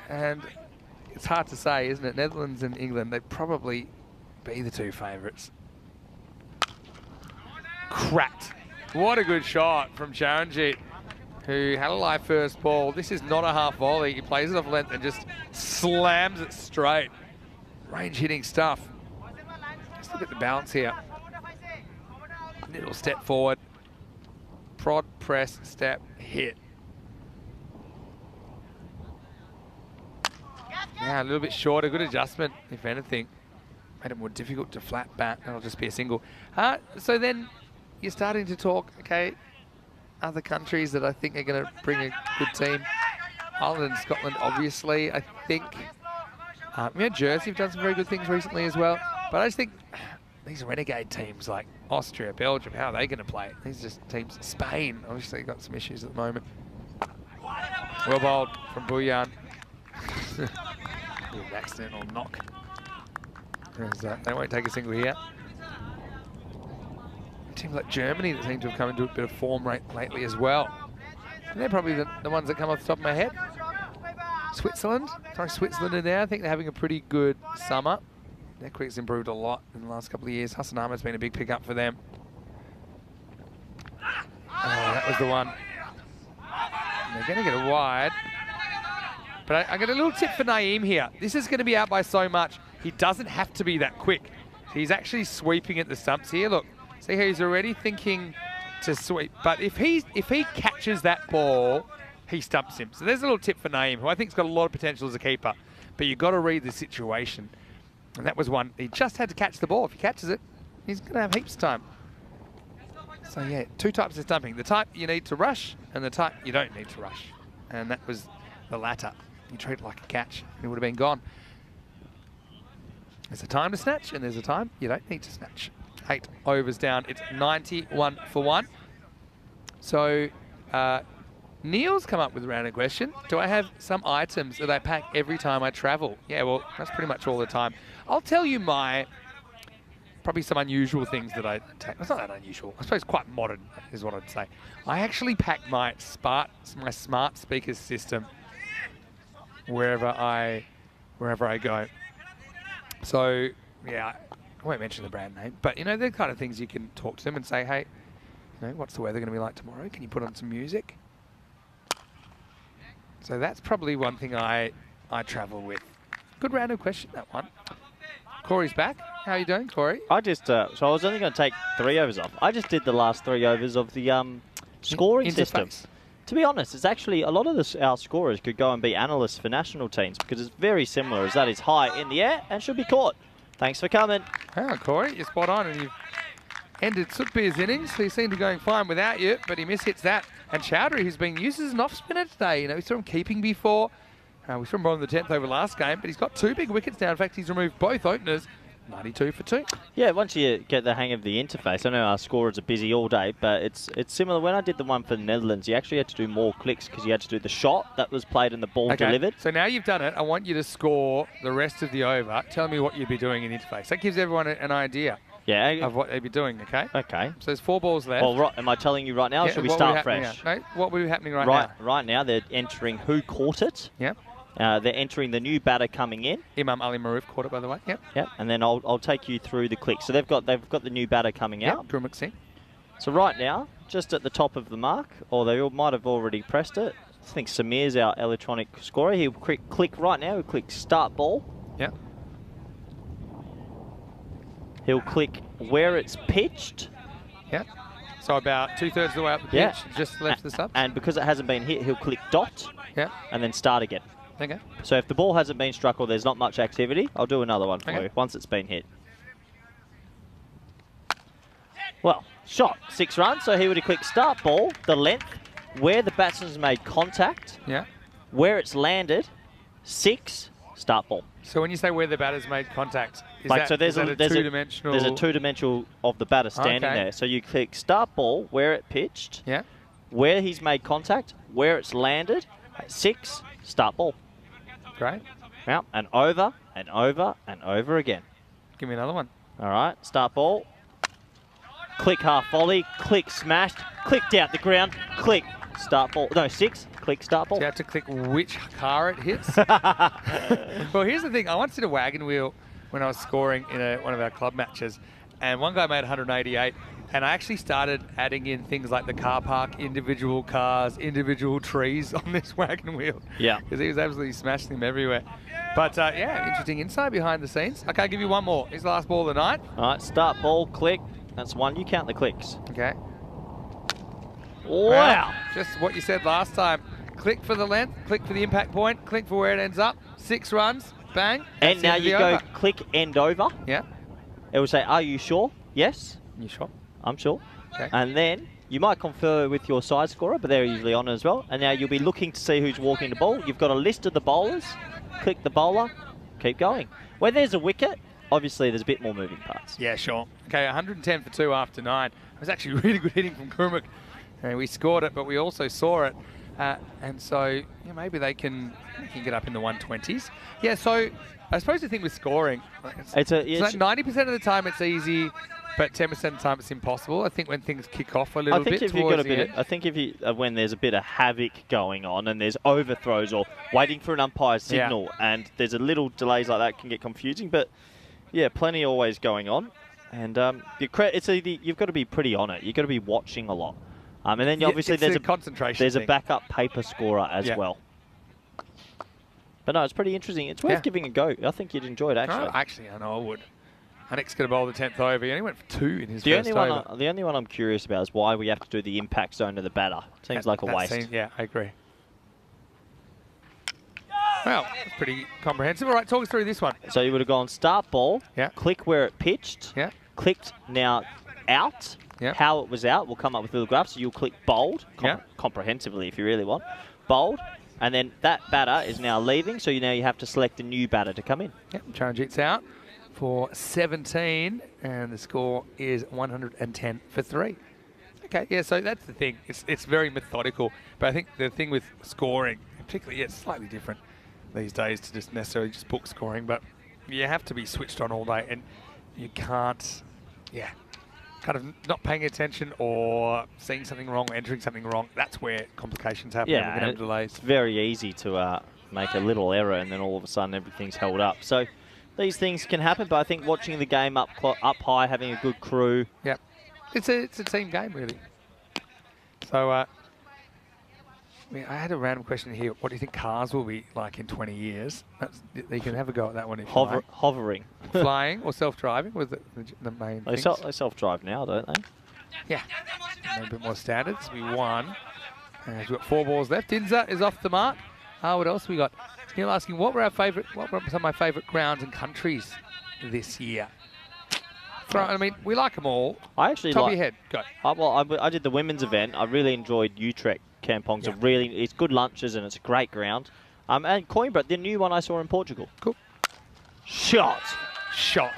And it's hard to say, isn't it? Netherlands and England, they'd probably be the two favourites. Cracked. What a good shot from Charanjit, who had a live first ball. This is not a half volley. He plays it off length and just slams it straight. Range hitting stuff. Let's look at the balance here. Little step forward. Prod, press, step, hit. Yeah, a little bit shorter. Good adjustment, if anything. Made it more difficult to flat bat. That'll just be a single. So then you're starting to talk, okay, other countries that I think are going to bring a good team. Ireland and Scotland, obviously, I think. Jersey have done some very good things recently as well. But I just think these renegade teams like Austria, Belgium, how are they going to play? These are just teams. Spain, obviously, got some issues at the moment. Well bowled from Buyan. Accidental knock. They won't take a single here. Teams like Germany that seem to have come into a bit of form lately as well. And they're probably the ones that come off the top of my head. Switzerland are there. I think they're having a pretty good summer. Their cricket's improved a lot in the last couple of years. Hassan Ahmed's been a big pickup for them. Oh, that was the one. And they're going to get it wide. But I got a little tip for Naeem here. This is going to be out by so much. He doesn't have to be that quick. He's actually sweeping at the stumps here. Look, see how he's already thinking to sweep. But if he catches that ball, he stumps him. So there's a little tip for Naeem, who I think's got a lot of potential as a keeper. But you've got to read the situation. And that was one. He just had to catch the ball. If he catches it, he's going to have heaps of time. So yeah, two types of stumping. The type you need to rush and the type you don't need to rush. And that was the latter. You treat it like a catch, and it would have been gone. There's a time to snatch, and there's a time you don't need to snatch. 8 overs down. It's 91 for 1. So Neil's come up with a random question. Do I have some items that I pack every time I travel? Yeah, well, that's pretty much all the time. I'll tell you probably some unusual things that I take. It's not that unusual. I suppose quite modern is what I'd say. I actually pack my smart speaker system wherever I go. So yeah, I won't mention the brand name, but they're the kind of things you can talk to them and say, hey, what's the weather going to be like tomorrow? Can you put on some music? So that's probably one thing I travel with. Good random question, that one. Corey's back. How are you doing, Corey? I just so I was only going to take 3 overs off. I just did the last 3 overs of the scoring system. To be honest, it's actually a lot of our scorers could go and be analysts for national teams because it's very similar as that is high in the air and should be caught. Thanks for coming. Oh, Corey, you're spot on, and you've ended Sukbir's innings. He seemed to be going fine without you, but he mishits that. And Chowdhury, who's been used as an off-spinner today. We saw him keeping before. We saw him on the 10th over last game, but he's got 2 big wickets now. In fact, he's removed both openers. 92 for 2. Yeah, once you get the hang of the interface, I know our scorers are busy all day, but it's similar. When I did the one for the Netherlands, you actually had to do more clicks because you had to do the shot that was played and the ball delivered. So now you've done it. I want you to score the rest of the over. Tell me what you'd be doing in interface. That gives everyone an idea of what they'd be doing, okay? Okay. So there's 4 balls left. Well, am I telling you right now or should we start fresh? No, what would be happening right now? Right now, they're entering who caught it. Yep. They're entering the new batter coming in. Imam Ali Maroof caught it, by the way. Yep. Yep. And then I'll take you through the clicks. So they've got the new batter coming out. Gurmukh Singh. So right now, just at the top of the mark, or they might have already pressed it. I think Samir's our electronic scorer. He'll click right now. He'll click start ball. Yep. He'll click where it's pitched. Yep. So about 2/3 of the way up the pitch, just left the subs. And because it hasn't been hit, he'll click dot. Yep. And then start again. Okay. So if the ball hasn't been struck or there's not much activity, I'll do another one for you once it's been hit. Well, shot, 6 runs. So he would have clicked start ball, the length, where the batsman's made contact, where it's landed, 6, start ball. So when you say where the batter's made contact, there's a two-dimensional... There's a 2-dimensional of the batter standing there. So you click start ball, where it pitched, where he's made contact, where it's landed, 6, start ball. Great. Now, and over, and over, and over again. Give me another one. All right, start ball. Click half volley, click smashed, clicked out the ground, click start ball. No, 6, click click start ball. Do you have to click which car it hits? Well, here's the thing. I once did a wagon wheel when I was scoring in one of our club matches, and one guy made 188, and I actually started adding in things like the car park, individual cars, individual trees on this wagon wheel. Yeah. Because he was absolutely smashing them everywhere. But yeah, interesting insight behind the scenes. Okay, I'll give you one more. Here's the last ball of the night. All right, start ball, click. That's one. You count the clicks. Okay. Wow. Well, just what you said last time. Click for the length, click for the impact point, click for where it ends up. 6 runs, bang. And now you go click end over. Yeah. It will say, are you sure? Yes. You sure? I'm sure. Okay. And then you might confer with your side scorer, but they're usually on as well. And now you'll be looking to see who's walking the ball. You've got a list of the bowlers. Click the bowler. Keep going. When there's a wicket, obviously there's a bit more moving parts. Yeah, sure. Okay, 110 for 2 after 9. It was actually really good hitting from Kurmuk. And we scored it, but we also saw it. And so yeah, maybe they can get up in the 120s. Yeah, so I suppose the thing with scoring, it's like 90% of the time it's easy, but 10% of the time it's impossible. I think when things kick off a little bit towards the end. I think if you when there's a bit of havoc going on and there's overthrows or waiting for an umpire's signal and there's a little delays like that, can get confusing. But yeah, plenty always going on, and it's either, you've got to be pretty on it. You've got to be watching a lot, and then obviously there's a concentration. There's a backup paper scorer as well. But no, it's pretty interesting. It's worth giving a go. I think you'd enjoy it, actually. Oh, actually, I know I would. Anik's going to bowl the 10th over. He only went for 2 in his first over. The only one I'm curious about is why we have to do the impact zone to the batter. Seems like a waste. Yeah, I agree. Well, that's pretty comprehensive. All right, talk us through this one. So you would have gone start ball, click where it pitched, clicked now out, how it was out. We'll come up with little graphs. So you'll click bold, comprehensively if you really want, bold. And then that batter is now leaving, so now you have to select a new batter to come in. Yep, Charanjit's out for 17, and the score is 110 for 3. Okay, yeah, so that's the thing. It's very methodical, but I think the thing with scoring, particularly, it's slightly different these days to just necessarily just book scoring, but you have to be switched on all day, and you can't, kind of not paying attention or seeing something wrong, entering something wrong. That's where complications happen. Yeah, and delays. It's very easy to make a little error and then all of a sudden everything's held up. So these things can happen, but I think watching the game up high, having a good crew. Yeah, it's a team game, really. So I had a random question here. What do you think cars will be like in 20 years? You can have a go at that one if you like. Hovering. Flying or self-driving was the main They self-drive now, don't they? Yeah. A bit more standards. We won. And we've got 4 balls left. Dinza is off the mark. What else we got? Neil asking, what were some of my favourite grounds and countries this year? I mean, we like them all. I actually Top of your head, go. I did the women's event. I really enjoyed Utrecht. Kampong's it's good lunches and it's a great ground. And Coimbra, the new one I saw in Portugal. Cool. Shot. Score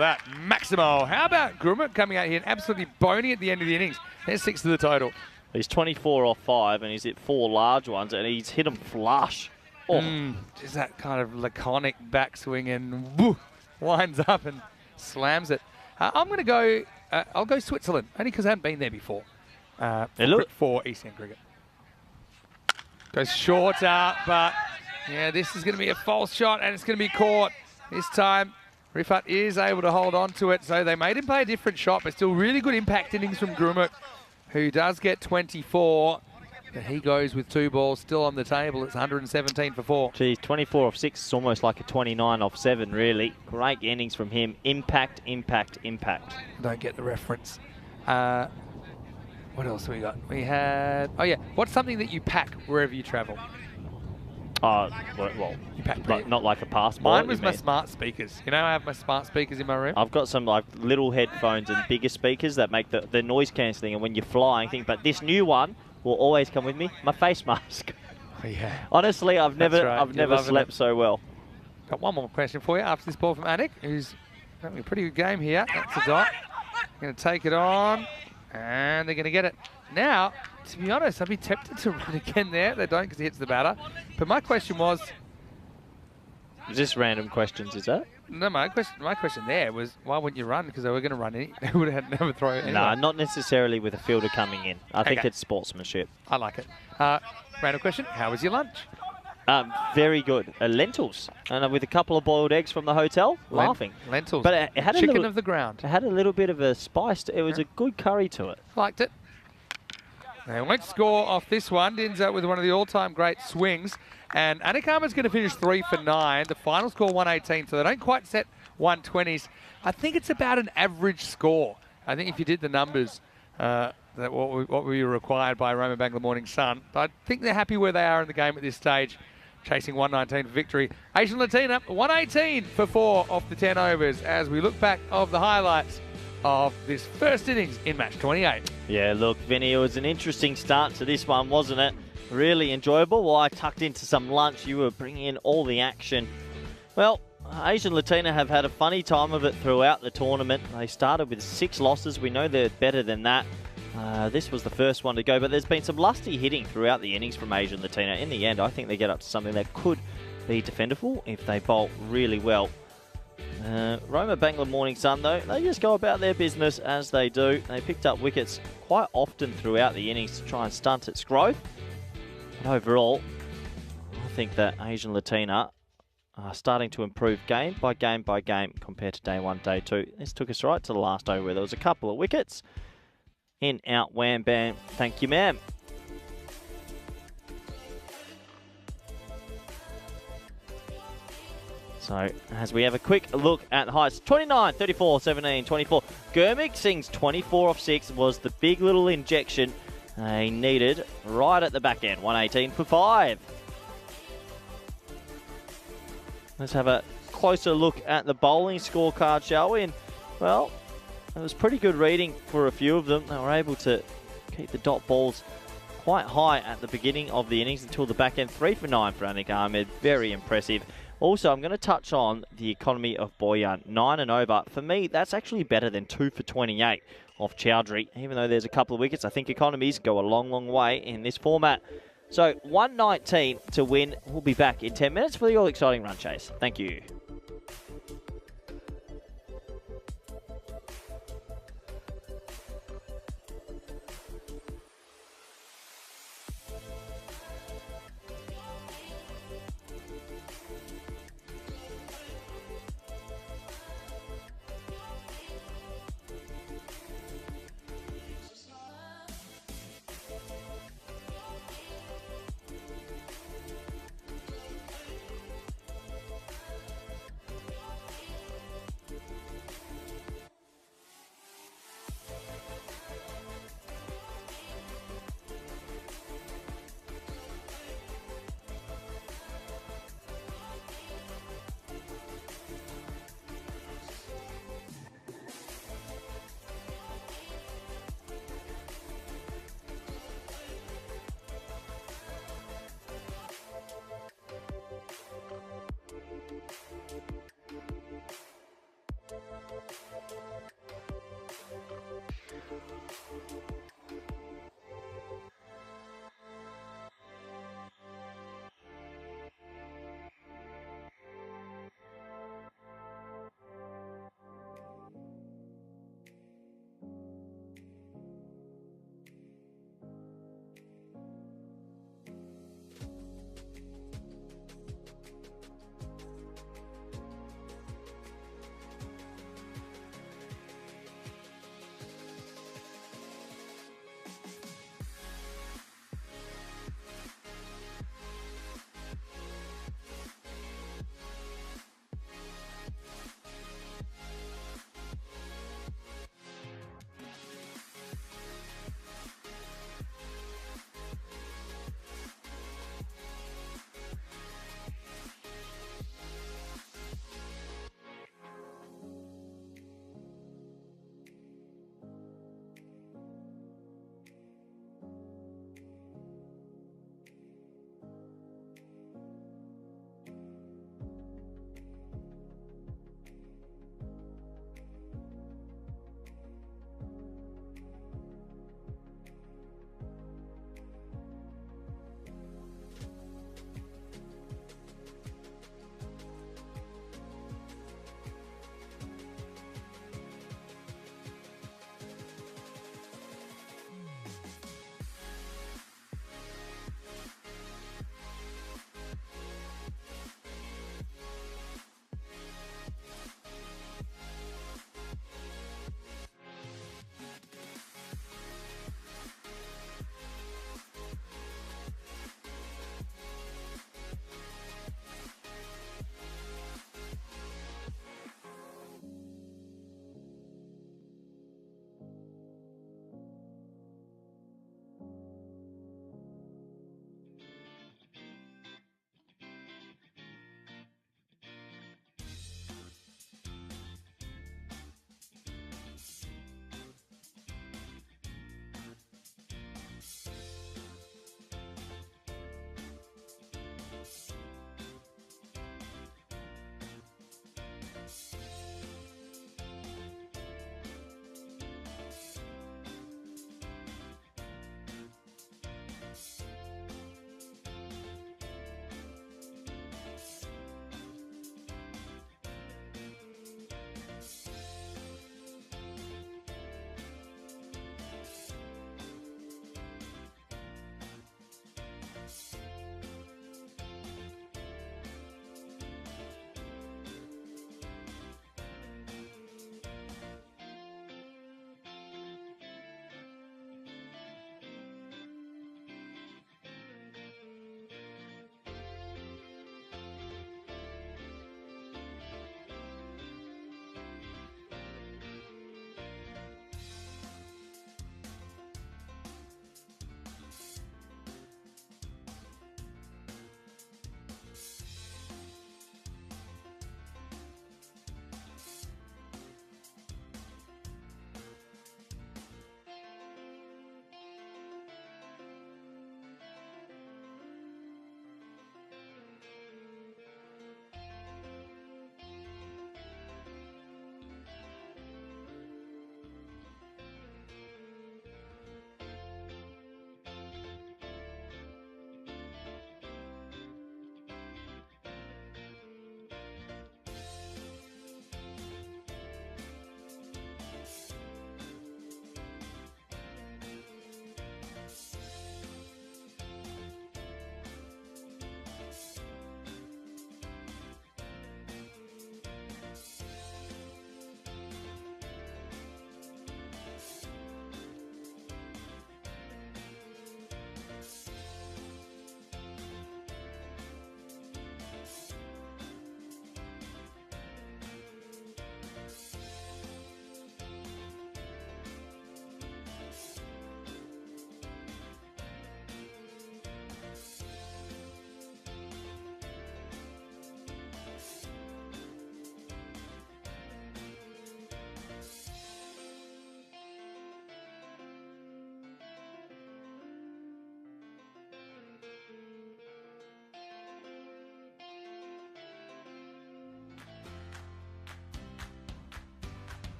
that. Maximo. How about Grummet coming out here and absolutely boning at the end of the innings? There's 6 to the total. He's 24 off 5 and he's hit 4 large ones and he's hit them flush. Just that kind of laconic backswing and woo, winds up and slams it. I'm going to go, I'll go Switzerland, only because I haven't been there before. For ECN cricket. Goes shorter, but yeah, this is going to be a false shot and it's going to be caught. This time, Rifat is able to hold on to it, so they made him play a different shot, but still really good impact innings from Grummet, who does get 24. But he goes with 2 balls still on the table. It's 117 for 4. Geez, 24 off 6 is almost like a 29 off 7, really. Great innings from him. Impact. Don't get the reference. What else have we got? We had... Oh, yeah. What's something that you pack wherever you travel? Well, you pack not like a passport. Mine was my smart speakers. You know, I have my smart speakers in my room. I've got some like little headphones and bigger speakers that make the noise cancelling, and when you're flying, but this new one will always come with me. My face mask. Oh, yeah. Honestly, I've never slept so well. Got one more question for you after this ball from Anik, who's having a pretty good game here. That's a dot. Going to take it on. And they're going to get it. Now, to be honest, I'd be tempted to run again there. They don't because he hits the batter. But my question was, Just random questions, is that? No, my question there was, why wouldn't you run? Because they were going to run any. They would have never throw it anyway. No, not necessarily with a fielder coming in. I think Okay. it's sportsmanship. I like it. Random question, how was your lunch? Very good. Lentils, and with a couple of boiled eggs from the hotel. Laughing. Lentils. But it had Chicken a little, of the ground. It had a little bit of a spice. It was a good curry to it. Liked it. They won't score off this one. Ends up with one of the all-time great swings. And Anakama's going to finish 3 for 9. The final score 118, so they don't quite set 120s. I think it's about an average score. I think if you did the numbers, what we were required by Roma Bangla Morning Sun, I think they're happy where they are in the game at this stage, chasing 119 for victory. Asian Latina, 118 for 4 off the 10 overs as we look back of the highlights of this first innings in match 28. Yeah, look, Vinny, it was an interesting start to this one, wasn't it? Really enjoyable. While I tucked into some lunch, you were bringing in all the action. Well, Asian Latina have had a funny time of it throughout the tournament. They started with 6 losses. We know they're better than that. This was the first one to go, but there's been some lusty hitting throughout the innings from Asian Latina. In the end, I think they get up to something that could be defendable if they bowl really well. Roma Bangla Morning Sun, though, they just go about their business as they do. They picked up wickets quite often throughout the innings to try and stunt its growth. But overall, I think that Asian Latina are starting to improve game by game by game compared to day 1, day 2. This took us right to the last over where there was a couple of wickets. In, out, wham, bam. Thank you, ma'am. So, as we have a quick look at the highs, 29, 34, 17, 24. Gurmik Singh's 24 off 6 was the big little injection they needed right at the back end. 118 for 5. Let's have a closer look at the bowling scorecard, shall we? And, well, it was pretty good reading for a few of them. They were able to keep the dot balls quite high at the beginning of the innings until the back end. 3 for 9 for Anik Ahmed. Very impressive. Also, I'm going to touch on the economy of Boyan. 9 and over. For me, that's actually better than 2 for 28 off Chowdhury. Even though there's a couple of wickets, I think economies go a long, long way in this format. So, 119 to win. We'll be back in 10 minutes for the all-exciting run chase. Thank you.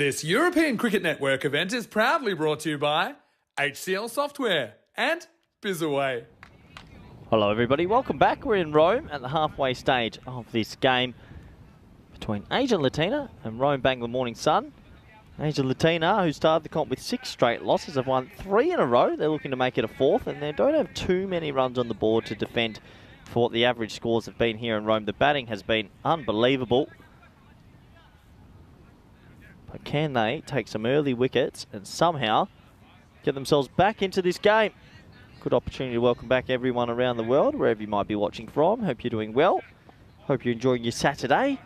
This European Cricket Network event is proudly brought to you by HCL Software and Bizaway. Hello everybody, welcome back. We're in Rome at the halfway stage of this game between Asian Latina and Rome Bangla Morning Sun. Asian Latina, who started the comp with 6 straight losses, have won 3 in a row. They're looking to make it a 4th, and they don't have too many runs on the board to defend for what the average scores have been here in Rome. The batting has been unbelievable. But can they take some early wickets and somehow get themselves back into this game? Good opportunity to welcome back everyone around the world, wherever you might be watching from. Hope you're doing well. Hope you're enjoying your Saturday.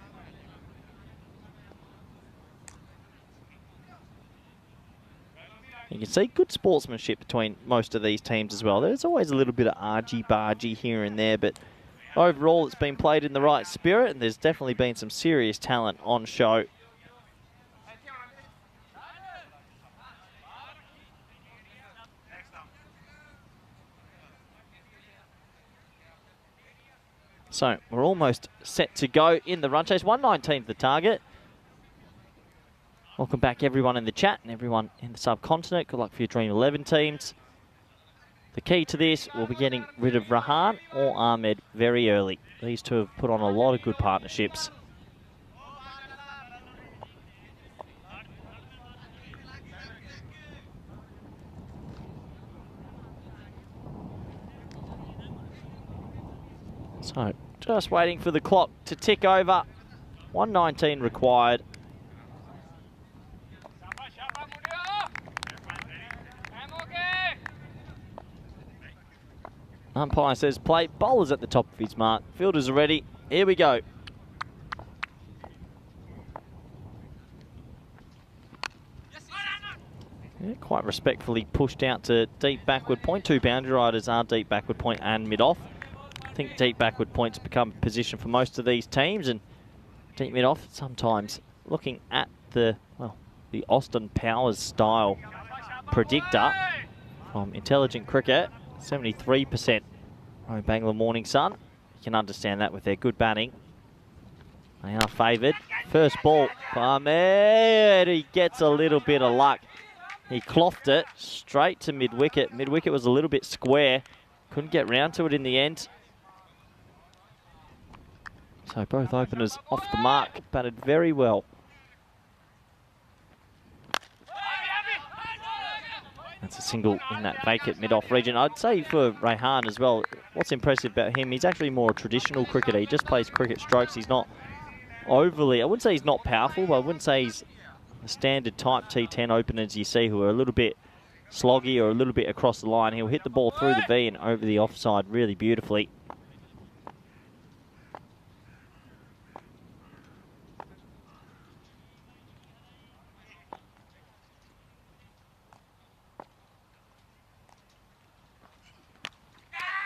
You can see good sportsmanship between most of these teams as well. There's always a little bit of argy-bargy here and there, but overall it's been played in the right spirit, and there's definitely been some serious talent on show. So we're almost set to go in the run chase. 119 the target. Welcome back everyone in the chat and everyone in the subcontinent. Good luck for your Dream 11 teams. The key to this, we'll be getting rid of Rahan or Ahmed very early. These two have put on a lot of good partnerships. So, just waiting for the clock to tick over. 119 required. Umpire says play. Bowler's at the top of his mark. Fielders are ready. Here we go. Yeah, quite respectfully pushed out to deep backward point. 2 boundary riders are deep backward point and mid-off. I think deep backward points become position for most of these teams, and deep mid-off sometimes looking at the Austin Powers style predictor from Intelligent Cricket. 73% Rome Bangla Morning Sun. You can understand that with their good batting. They are favoured. First ball for Ahmed. He gets a little bit of luck. He clothed it straight to mid-wicket. Mid-wicket was a little bit square. Couldn't get round to it in the end. So both openers off the mark. Batted very well. That's a single in that vacant mid-off region. I'd say for Rayhan as well, what's impressive about him, he's actually more a traditional cricketer. He just plays cricket strokes. He's not overly, I wouldn't say he's not powerful, but I wouldn't say he's the standard type T10 openers you see who are a little bit sloggy or a little bit across the line. He'll hit the ball through the V and over the offside really beautifully.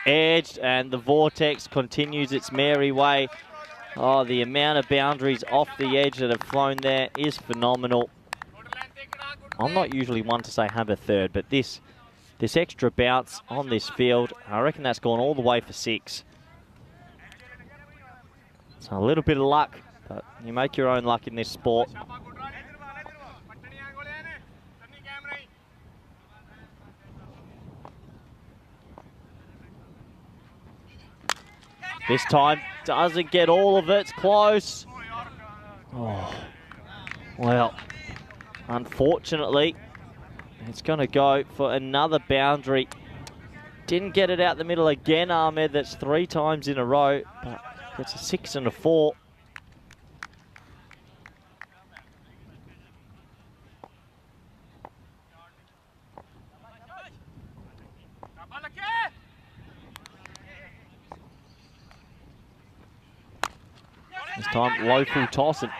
Edged, and the vortex continues its merry way. Oh, the amount of boundaries off the edge that have flown there is phenomenal. I'm not usually one to say have a third, but this extra bounce on this field, I reckon that's gone all the way for 6. So a little bit of luck, but you make your own luck in this sport. This time doesn't get all of it. It's close. Oh, well, unfortunately, it's going to go for another boundary. Didn't get it out the middle again, Ahmed. That's 3 times in a row, but it's a 6 and a 4. This time, low full toss, and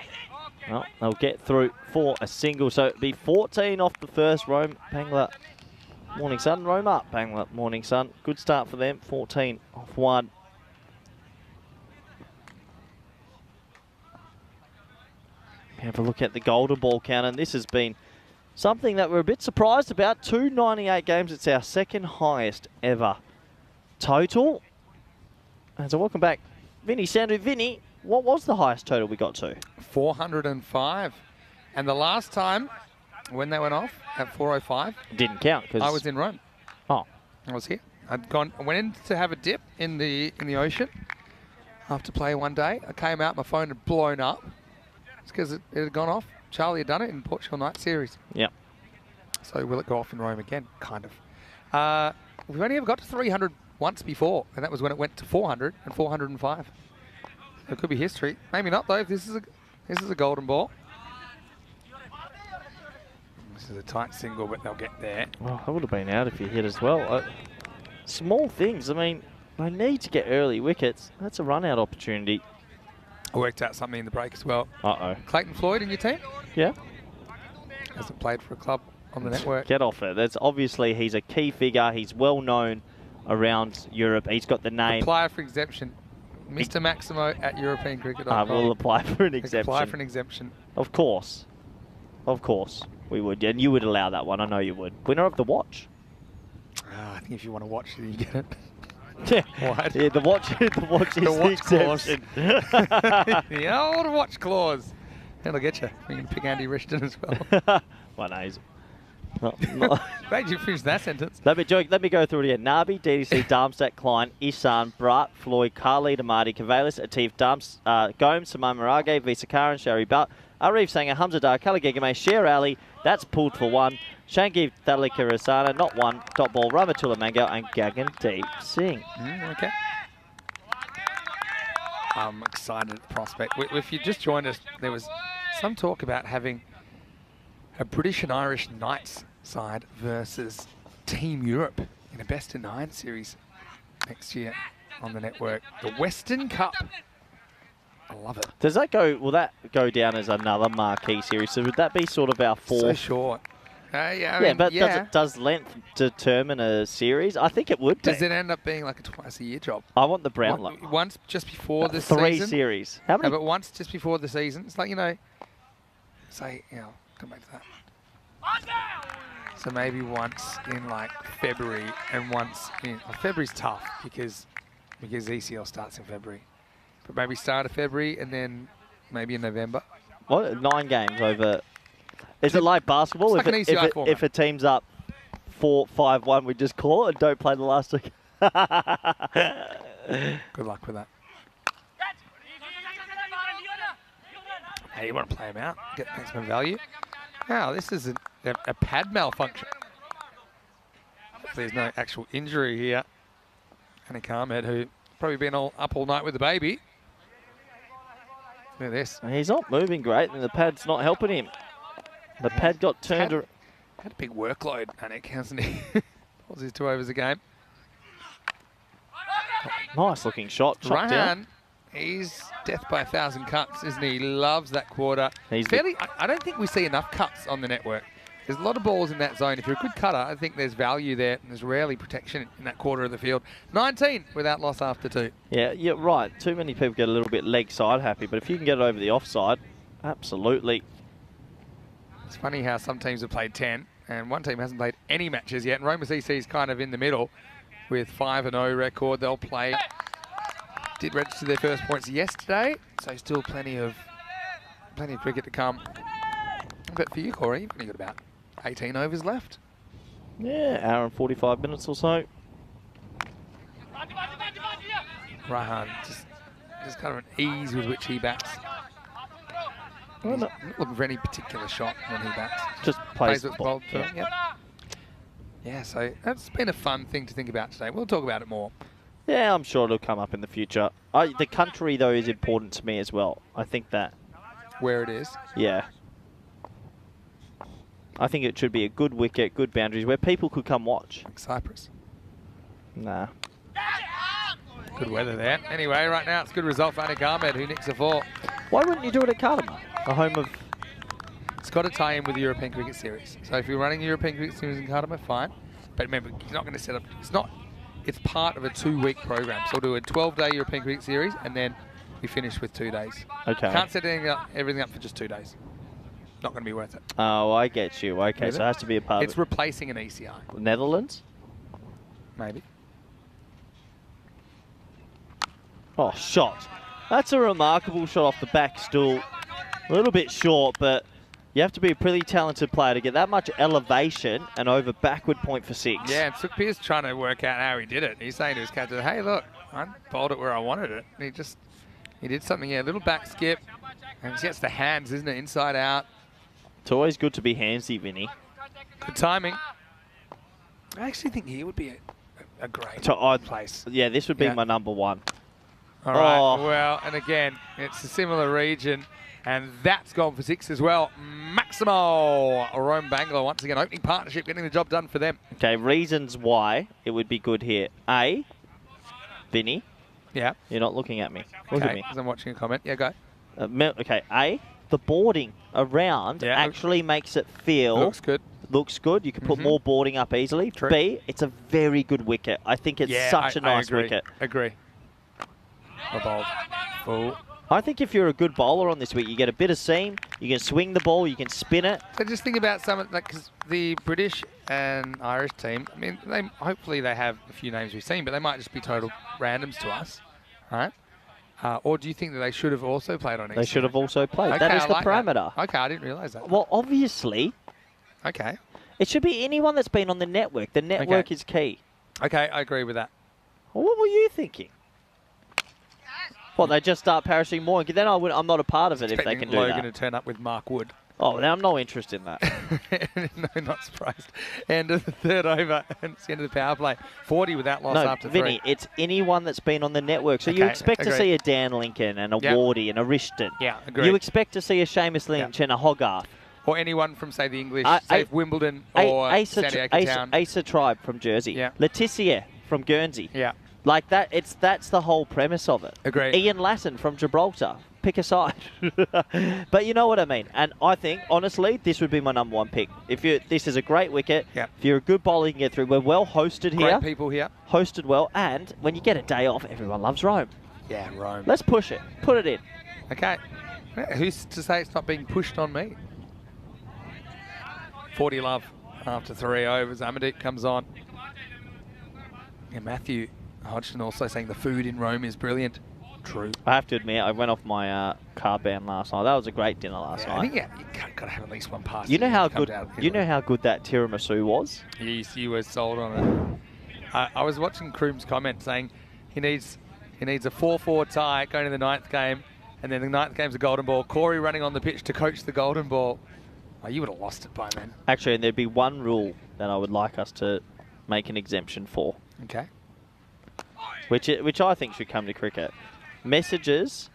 well, they'll get through for a single. So it'll be 14 off the first. Rome Bangla Morning Sun. Rome up Bangla Morning Sun. Good start for them. 14 off 1. Have a look at the golden ball count, and this has been something that we're a bit surprised about. 298 games. It's our second highest ever total. And so welcome back, Vinny Sandhu. Vinny, what was the highest total we got to? 405. And the last time when they went off at 4:05, Didn't count because I was in Rome. Oh, I was here. I went in to have a dip in the ocean after play one day. I came out, my phone had blown up. It's because it had gone off. Charlie had done it in Portugal Night Series. yeah. So will it go off in Rome again? Kind of. We've only ever got to 300 once before, and that was when it went to 400 and 405. So it could be history. Maybe not though. If this is a golden ball. This is a tight single, but they'll get there. Well, that would have been out if you hit as well. Small things. I mean, they need to get early wickets. That's a run-out opportunity. I worked out something in the break as well. Uh-oh. Clayton Floyd in your team? Yeah. Hasn't played for a club on the network. Get off it. That's obviously he's a key figure. He's well known around Europe. He's got the name. Apply for exemption. Mr. Maximo at EuropeanCricket.com. I will apply for an exemption. Apply for an exemption. Of course. Of course. We would. And you would allow that one. I know you would. Winner of the watch. I think if you want to watch it, you get it. Yeah. What? Yeah, the watch is the exemption. The old watch clause. That'll get you. You can pick Andy Rishton as well. Well, no, he's Glad you finished that sentence. Let me go through it again. Nabi, DDC, Darmstadt, Klein, Isan, Brat, Floyd, Carly, Damadi, Cavalis, Atif, Gomes, Saman Marage, Visa Karan, Sherry Butt, Arif Sanger, Hamzadar, Kaligegame, Sher Ali. That's pulled for one. Shangiv, Thalika Rasana, not one. Dot ball, Ramatula Mango, and Gagan Deep Singh. Okay. I'm excited at the prospect. If you just joined us, there was some talk about having a British and Irish Knights side versus Team Europe in a best-of-9 series next year on the network. The Western Cup. I love it. Does that go? Will that go down as another marquee series? So would that be sort of our fourth? So short. I mean, but does length determine a series? I think it would. Does it end up being like a twice-a-year job? I want the Brownlow. Once just before the season. 3 series. How many? No, but once just before the season. It's like, say, come back to that. So maybe once in like February and once in February's tough because ECL starts in February. But maybe start of February and then maybe in November. What? 9 games over. Is it like basketball? It's like an ECI format. If a team's up 4-5-1, we just call it and don't play the last week. Good luck with that. Hey, you want to play them out? Get maximum value. Now, this is a pad malfunction. There's no actual injury here. Anik Ahmed, who probably been up all night with the baby. Look at this. He's not moving great, and the pad's not helping him. The pad got turned. Had a big workload, Anik, hasn't he? What's his 2 overs a game? Nice looking shot. Ryan, he's death by 1,000 cuts, isn't he? He loves that quarter. I don't think we see enough cuts on the network. There's a lot of balls in that zone. If you're a good cutter, I think there's value there, and there's rarely protection in that quarter of the field. 19 without loss after 2. Yeah, you're right. Too many people get a little bit leg side happy, but if you can get it over the offside, absolutely. It's funny how some teams have played 10, and one team hasn't played any matches yet. And Roma CC is kind of in the middle with 5-0 record. They'll play. Did register their first points yesterday, so still plenty of cricket to come. But for you, Corey, you've only got about 18 overs left. Yeah, hour and 45 minutes or so. Rahan, just kind of an ease with which he bats. He's not looking for any particular shot when he bats. Just plays what's bowled to him. Yep. Yeah, so that's been a fun thing to think about today. We'll talk about it more. Yeah, I'm sure it'll come up in the future. The country, though, is important to me as well. I think that. Where it is? Yeah. I think it should be a good wicket, good boundaries, where people could come watch. Like Cyprus. Nah. Good weather there. Anyway, right now it's a good result for Anik Ahmed, who nicks a 4. Why wouldn't you do it at Cardamom, the home of... It's got to tie in with the European Cricket Series. So if you're running the European Cricket Series in Cardamom, fine. But remember, you're not going to set up... It's part of a 2-week program. So we'll do a 12-day European Cricket Series, and then we finish with 2 days. Okay. Can't set everything up for just 2 days. Not going to be worth it. Oh, I get you. Okay, so it has to be a part of it. It's replacing an ECI. Netherlands? Maybe. Oh, shot. That's a remarkable shot off the back stool. A little bit short, but You have to be a pretty talented player to get that much elevation and over backward point for 6. Yeah, and Sook Pierce trying to work out how he did it. He's saying to his captain, hey, look, I bowled it where I wanted it. And he did something here, a little back skip. And he gets the hands, isn't it, inside out. It's always good to be handsy, Vinny. Good timing. I actually think he would be a great place. Yeah, this would be my number 1. All right, well, and again, it's a similar region, and that's gone for 6 as well. Maximo, Rome Bangor, once again, opening partnership, getting the job done for them. Okay, reasons why it would be good here. A, Vinny. Yeah. You're not looking at me. Look at me. Because I'm watching a comment. Yeah, go. Okay, A, the boarding around actually makes it feel... Looks good. Looks good. You can put more boarding up easily. True. B, it's a very good wicket. I think it's such a nice wicket. Agree. Bowled. Full. I think if you're a good bowler on this week, you get a bit of seam, you can swing the ball, you can spin it. So just think about some of, like, because the British and Irish team, I mean, hopefully they have a few names we've seen, but they might just be total randoms to us, right? Or do you think that they should have also played on ECN? They should have also played. Okay, that is the like parameter. That. Okay, I didn't realise that. Well, obviously. Okay. It should be anyone that's been on the network. The network is key. Okay, I agree with that. Well, what were you thinking? Well, they just start parachuting more. Then I'm not a part of it if they can do that. Logan to turn up with Mark Wood. Oh, now I'm no interest in that. No, not surprised. End of the third over, and it's the end of the power play. 40 without loss after 3. Vinny, it's anyone that's been on the network. So you expect to see a Dan Lincoln and a Wardy and a Rishton. Yeah, agree. You expect to see a Seamus Lynch and a Hogarth. Or anyone from, say, the English, say Wimbledon or San Diego Town. Asa Tribe from Jersey. Yeah. Letitia from Guernsey. Yeah. Like that, that's the whole premise of it. Agreed. Ian Lassen from Gibraltar. Pick a side. But you know what I mean. And I think, honestly, this would be my number 1 pick. This is a great wicket. Yep. If you're a good bowler, you can get through. We're well hosted here. Great people here. Hosted well. And when you get a day off, everyone loves Rome. Yeah, Rome. Let's push it. Put it in. Okay. Who's to say it's not being pushed on me? 40 love after 3 overs. Amandeep comes on. And Matthew Hodgson also saying the food in Rome is brilliant. True. I have to admit, I went off my carb ban last night. That was a great dinner last night. I think you got to have at least one pass. You know how good that tiramisu was? Yes, you were sold on it. I was watching Kroom's comment saying he needs a 4-4 tie going to the 9th game, and then the 9th game's a golden ball. Corey running on the pitch to coach the golden ball. Oh, you would have lost it by then. Actually, and there'd be one rule that I would like us to make an exemption for. Okay. Which I think should come to cricket. Messages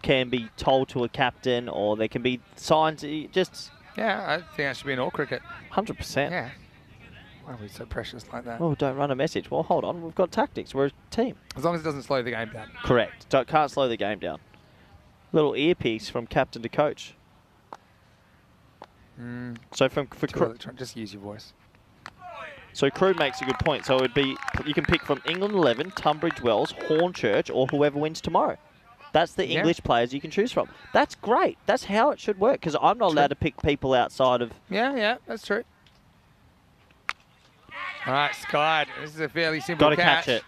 can be told to a captain, or there can be signs. Just I think that should be in all cricket. 100%. Yeah. Why are we so precious like that? Oh, don't run a message. Well, hold on. We've got tactics. We're a team. As long as it doesn't slow the game down. Correct. Can't slow the game down. Little earpiece from captain to coach. So just use your voice. So Crew makes a good point. So it'd be, you can pick from England 11, Tunbridge Wells, Hornchurch, or whoever wins tomorrow. That's the English players you can choose from. That's great. That's how it should work, because I'm not allowed to pick people outside of... Yeah, that's true. All right, Sky. This is a fairly simple catch. Got to catch it.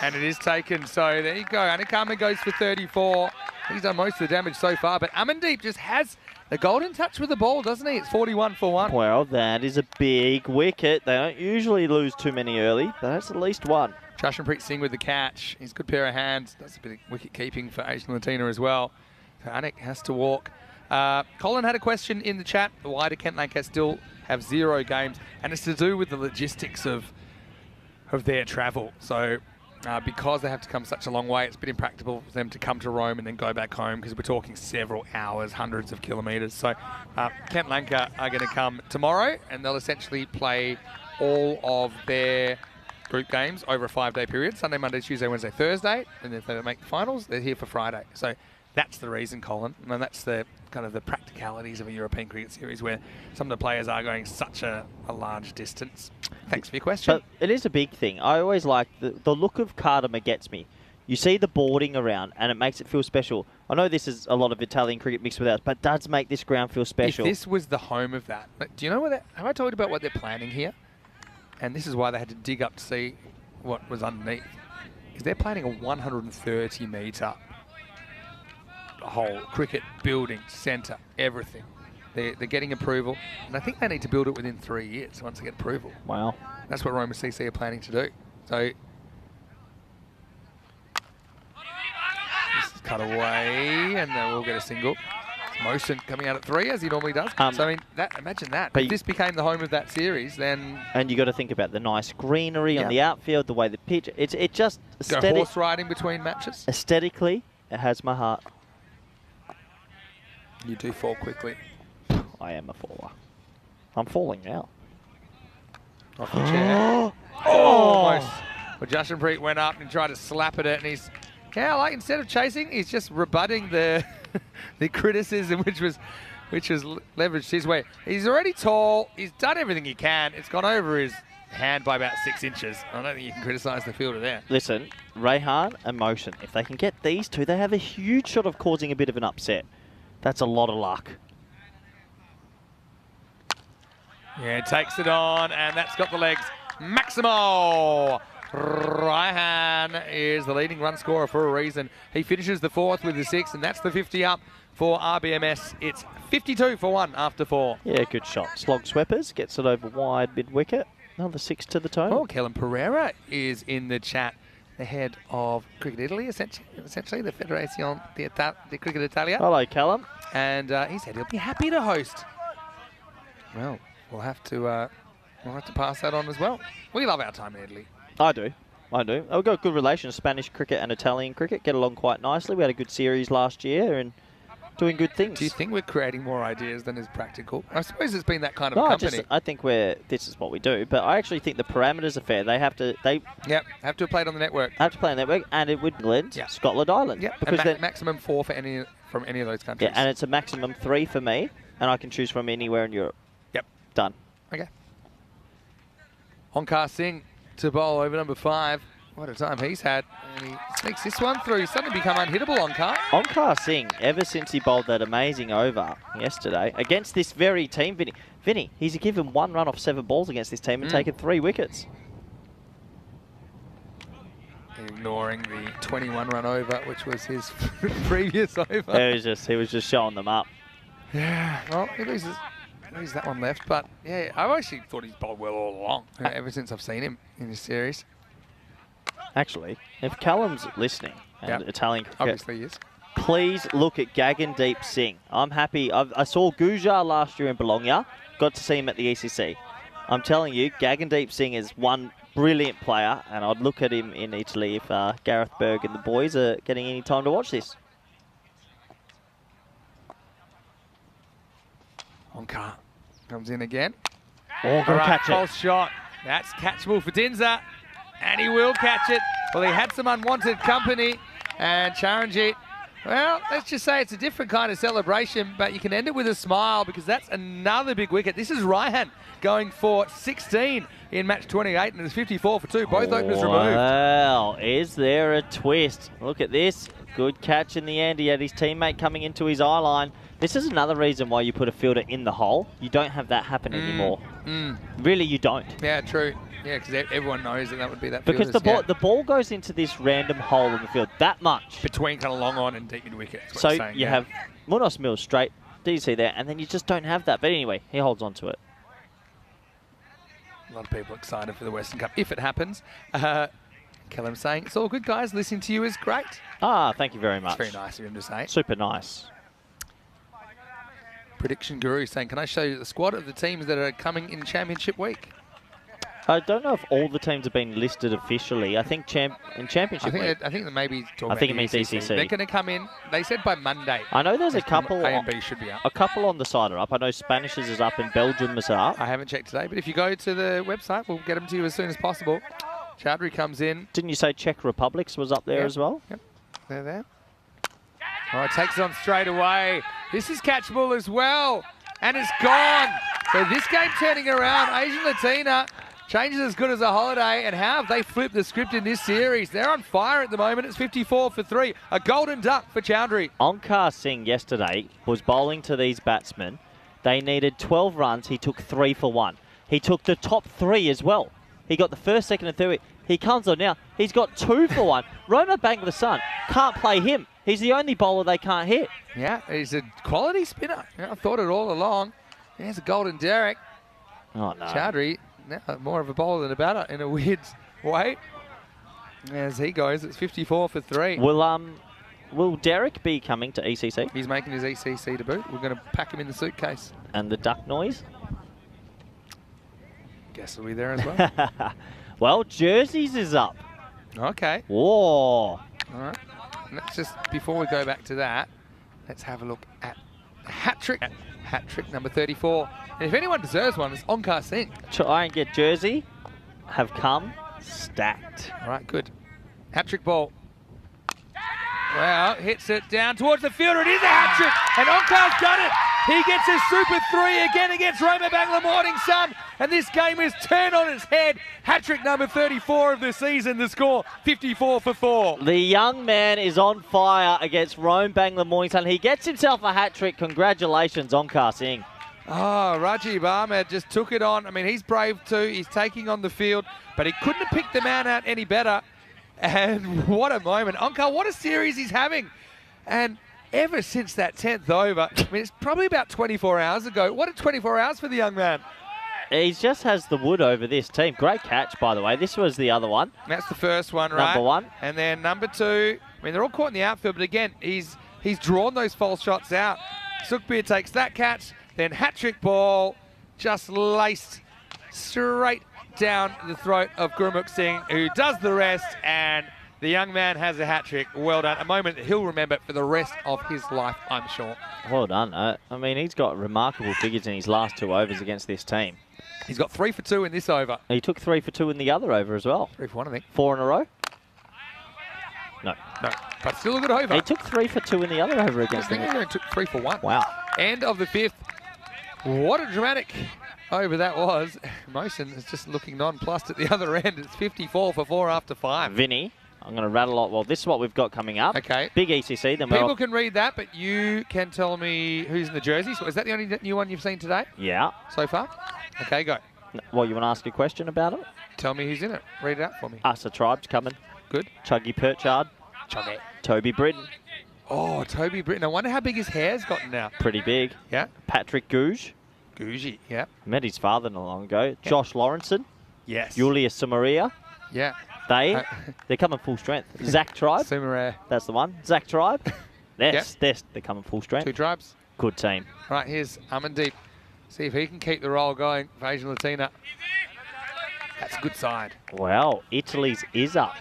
And it is taken. So there you go. Anakarma goes for 34. He's done most of the damage so far, but Amandeep just has the golden touch with the ball, doesn't he? It's 41 for 1. Well, that is a big wicket. They don't usually lose too many early. That's at least one. Jashanpreet Singh with the catch. He's a good pair of hands. That's a bit of wicket keeping for Asian Latina as well. So Anik has to walk. Colin had a question in the chat. Why do Kent Lancaster still have 0 games? And it's to do with the logistics of their travel. So because they have to come such a long way, it's a bit impractical for them to come to Rome and then go back home, because we're talking several hours, hundreds of kilometres. So Kent Lanka are going to come tomorrow, and they'll essentially play all of their group games over a 5-day period: Sunday, Monday, Tuesday, Wednesday, Thursday. And if they make the finals, they're here for Friday. So that's the reason, Colin. And that's the kind of the practicalities of a European cricket series, where some of the players are going such a large distance. Thanks for your question. But it is a big thing. I always like the look of Cardamom gets me. You see the boarding around, and it makes it feel special. I know this is a lot of Italian cricket mixed with ours, but it does make this ground feel special. If this was the home of that, but do you know what? Have I told you about what they're planning here? And this is why they had to dig up to see what was underneath. Because they're planning a 130-metre whole cricket building, centre, everything. They're getting approval, and I think they need to build it within 3 years once they get approval. Wow. That's what Roma CC are planning to do. So this is cut away, and they will get a single. Motion coming out at 3 as he normally does. So I mean, imagine that. If this became the home of that series, then and you got to think about the nice greenery on the outfield, the way the pitch. It just go horse riding between matches. Aesthetically, it has my heart. You do fall quickly. I am a faller. I'm falling now. Off the chair. Almost. Well, Justin Preet went up and tried to slap at it, and he's like instead of chasing, he's just rebutting the the criticism which was leveraged his way. He's already tall. He's done everything he can. It's gone over his hand by about 6 inches. I don't think you can criticise the fielder there. Listen, Rayhan and Motion, if they can get these two, they have a huge shot of causing a bit of an upset. That's a lot of luck. Yeah, takes it on, and that's got the legs. Maximo Rayhan is the leading run scorer for a reason. He finishes the 4th with the 6, and that's the 50 up for RBMS. It's 52 for 1 after 4. Yeah, good shot. Slog Sweppers gets it over wide mid-wicket. Another 6 to the toe. Oh, Kellen Pereira is in the chat. The head of Cricket Italy, essentially the Federazione di Cricket Italia. Hello, Callum. And he said he'll be happy to host. Well, we'll have to pass that on as well. We love our time in Italy. I do. We've got good relations, Spanish cricket and Italian cricket. Get along quite nicely. We had a good series last year and doing good things. Do you think we're creating more ideas than is practical? I suppose it's been that kind of company. I think this is what we do. But I actually think the parameters are fair. Have to play it on the network. Have to play on the network, and it would England, Scotland, Ireland. Yeah, because maximum 4 for from any of those countries. Yeah, and it's a maximum 3 for me, and I can choose from anywhere in Europe. Yep. Done. Okay. Onkar Singh to bowl over number 5. What a time he's had. And he sneaks this one through. He's suddenly become unhittable, Onkar. Onkar Singh, ever since he bowled that amazing over yesterday, against this very team, Vinny, he's given 1 run off 7 balls against this team and taken 3 wickets. Ignoring the 21 run over, which was his previous over. He was just showing them up. Yeah, well, he loses that one left, but yeah, I actually thought he's bowled well all along, ever since I've seen him in this series. Actually, if Callum's listening, and Italian cricket, obviously he is, please look at Gagandeep Singh. I'm happy. I saw Gujar last year in Bologna, got to see him at the ECC. I'm telling you, Gagandeep Singh is one brilliant player, and I'd look at him in Italy if Gareth Berg and the boys are getting any time to watch this. Onkar comes in again. Oh, gonna catch it. False shot. That's catchable for Dinza, and he will catch it. Well, he had some unwanted company, and Charanjit, well, let's just say it's a different kind of celebration, but you can end it with a smile because that's another big wicket. This is Rayhan going for 16 in match 28, and it's 54 for 2. Both openers removed. Wow, is there a twist? Look at this. Good catch in the end. He had his teammate coming into his eye line. This is another reason why you put a fielder in the hole. You don't have that happen anymore. Really, you don't. Yeah, true. Yeah, because everyone knows that would be that. Because the ball goes into this random hole in the field that much. Between kind of long on and deep mid wicket. So you have Munoz Mills straight, DC there, and then you just don't have that. But anyway, he holds on to it. A lot of people excited for the Western Cup, if it happens. Callum saying, it's all good, guys. Listening to you is great. Ah, thank you very much. It's very nice of him to say. Super nice. Prediction Guru saying, can I show you the squad of the teams that are coming in Championship Week? I don't know if all the teams have been listed officially. I think in Championship Week. I think they may be talking I think it means ECC. They're going to come in. They said by Monday. I know there's a couple. A and B should be up. A couple on the side are up. I know Spanish's is up and Belgium is up. I haven't checked today, but if you go to the website, we'll get them to you as soon as possible. Chowdhury comes in. Didn't you say Czech Republic's was up there as well? Yep, they're there. Oh, it takes it on straight away. This is catchable as well. And it's gone. So this game turning around. Asian Latina changes as good as a holiday. And how have they flipped the script in this series? They're on fire at the moment. It's 54 for 3. A golden duck for Chowdhury. Onkar Singh yesterday was bowling to these batsmen. They needed 12 runs. He took 3 for 1. He took the top 3 as well. He got the first, second and third. He comes on now. He's got 2 for 1. Roma Bangladesh can't play him. He's the only bowler they can't hit. Yeah, he's a quality spinner. Yeah, I thought it all along. There's a golden Derek. Oh, no. Chowdhury, now more of a bowler than a batter in a weird way. As he goes, it's 54 for 3. Will Derek be coming to ECC? He's making his ECC debut. We're going to pack him in the suitcase. And the duck noise? Guess he'll be there as well. Well, jerseys is up. Okay. Whoa. All right. Let's just, before we go back to that, let's have a look at hat trick. Hat trick number 34. And if anyone deserves one, it's Onkar Singh. Try and get jersey. Have come stacked. All right, good. Hat trick ball. Well, hits it down towards the fielder. It is a hat trick, and Onkar's done it. He gets a super 3 again against Roma Bangla Morning Sun, and this game is turned on its head. Hat trick number 34 of the season. The score 54 for 4. The young man is on fire against Rome Bangla Morning Sun. He gets himself a hat trick. Congratulations, Onkar Singh. Oh, Rajib Ahmed just took it on. I mean, he's brave too. He's taking on the field, but he couldn't have picked the man out any better. And what a moment. Onkar, what a series he's having. And ever since that 10th over, I mean, it's probably about 24 hours ago. What a 24 hours for the young man. He just has the wood over this team. Great catch, by the way. This was the other one. That's the first one, right? Number 1. And then number 2, I mean, they're all caught in the outfield, but again, he's drawn those false shots out. Sukhbir takes that catch, then hat-trick ball, just laced straight down the throat of Gurmukh Singh, who does the rest, and the young man has a hat-trick. Well done. A moment that he'll remember for the rest of his life, I'm sure. Well done. I mean, he's got remarkable figures in his last 2 overs against this team. He's got 3 for 2 in this over. He took 3 for 2 in the other over as well. 3 for 1, I think. 4 in a row? No. No, but still a good over. He took 3 for 2 in the other over I against think he them. only took 3 for 1. Wow. End of the 5th. What a dramatic over that was. Mosen is just looking nonplussed at the other end. It's 54 for 4 after 5. Vinny, I'm going to rattle off. Well, this is what we've got coming up. Okay. Big ECC. Then People can read that, but you can tell me who's in the jersey. So is that the only new one you've seen today Yeah. so far? Okay, go. Well, you want to ask a question about it? Tell me who's in it. Read it out for me. Asa Tribe's coming. Good. Chuggy Perchard. Chuggy. Toby Britton. Oh, Toby Britton. I wonder how big his hair's gotten now. Pretty big. Yeah. Patrick Gouge. Gougie. Yeah. Met his father not long ago. Josh Lawrenson. Yes. Julius Samaria. Yeah. They're coming full strength. Zach Tribe. Sumarare. That's the one. Zach Tribe. They're coming full strength. 2 tribes. Good team. Right, here's Amandeep. See if he can keep the roll going for Asian Latina. That's a good side. Wow, Italy's is up.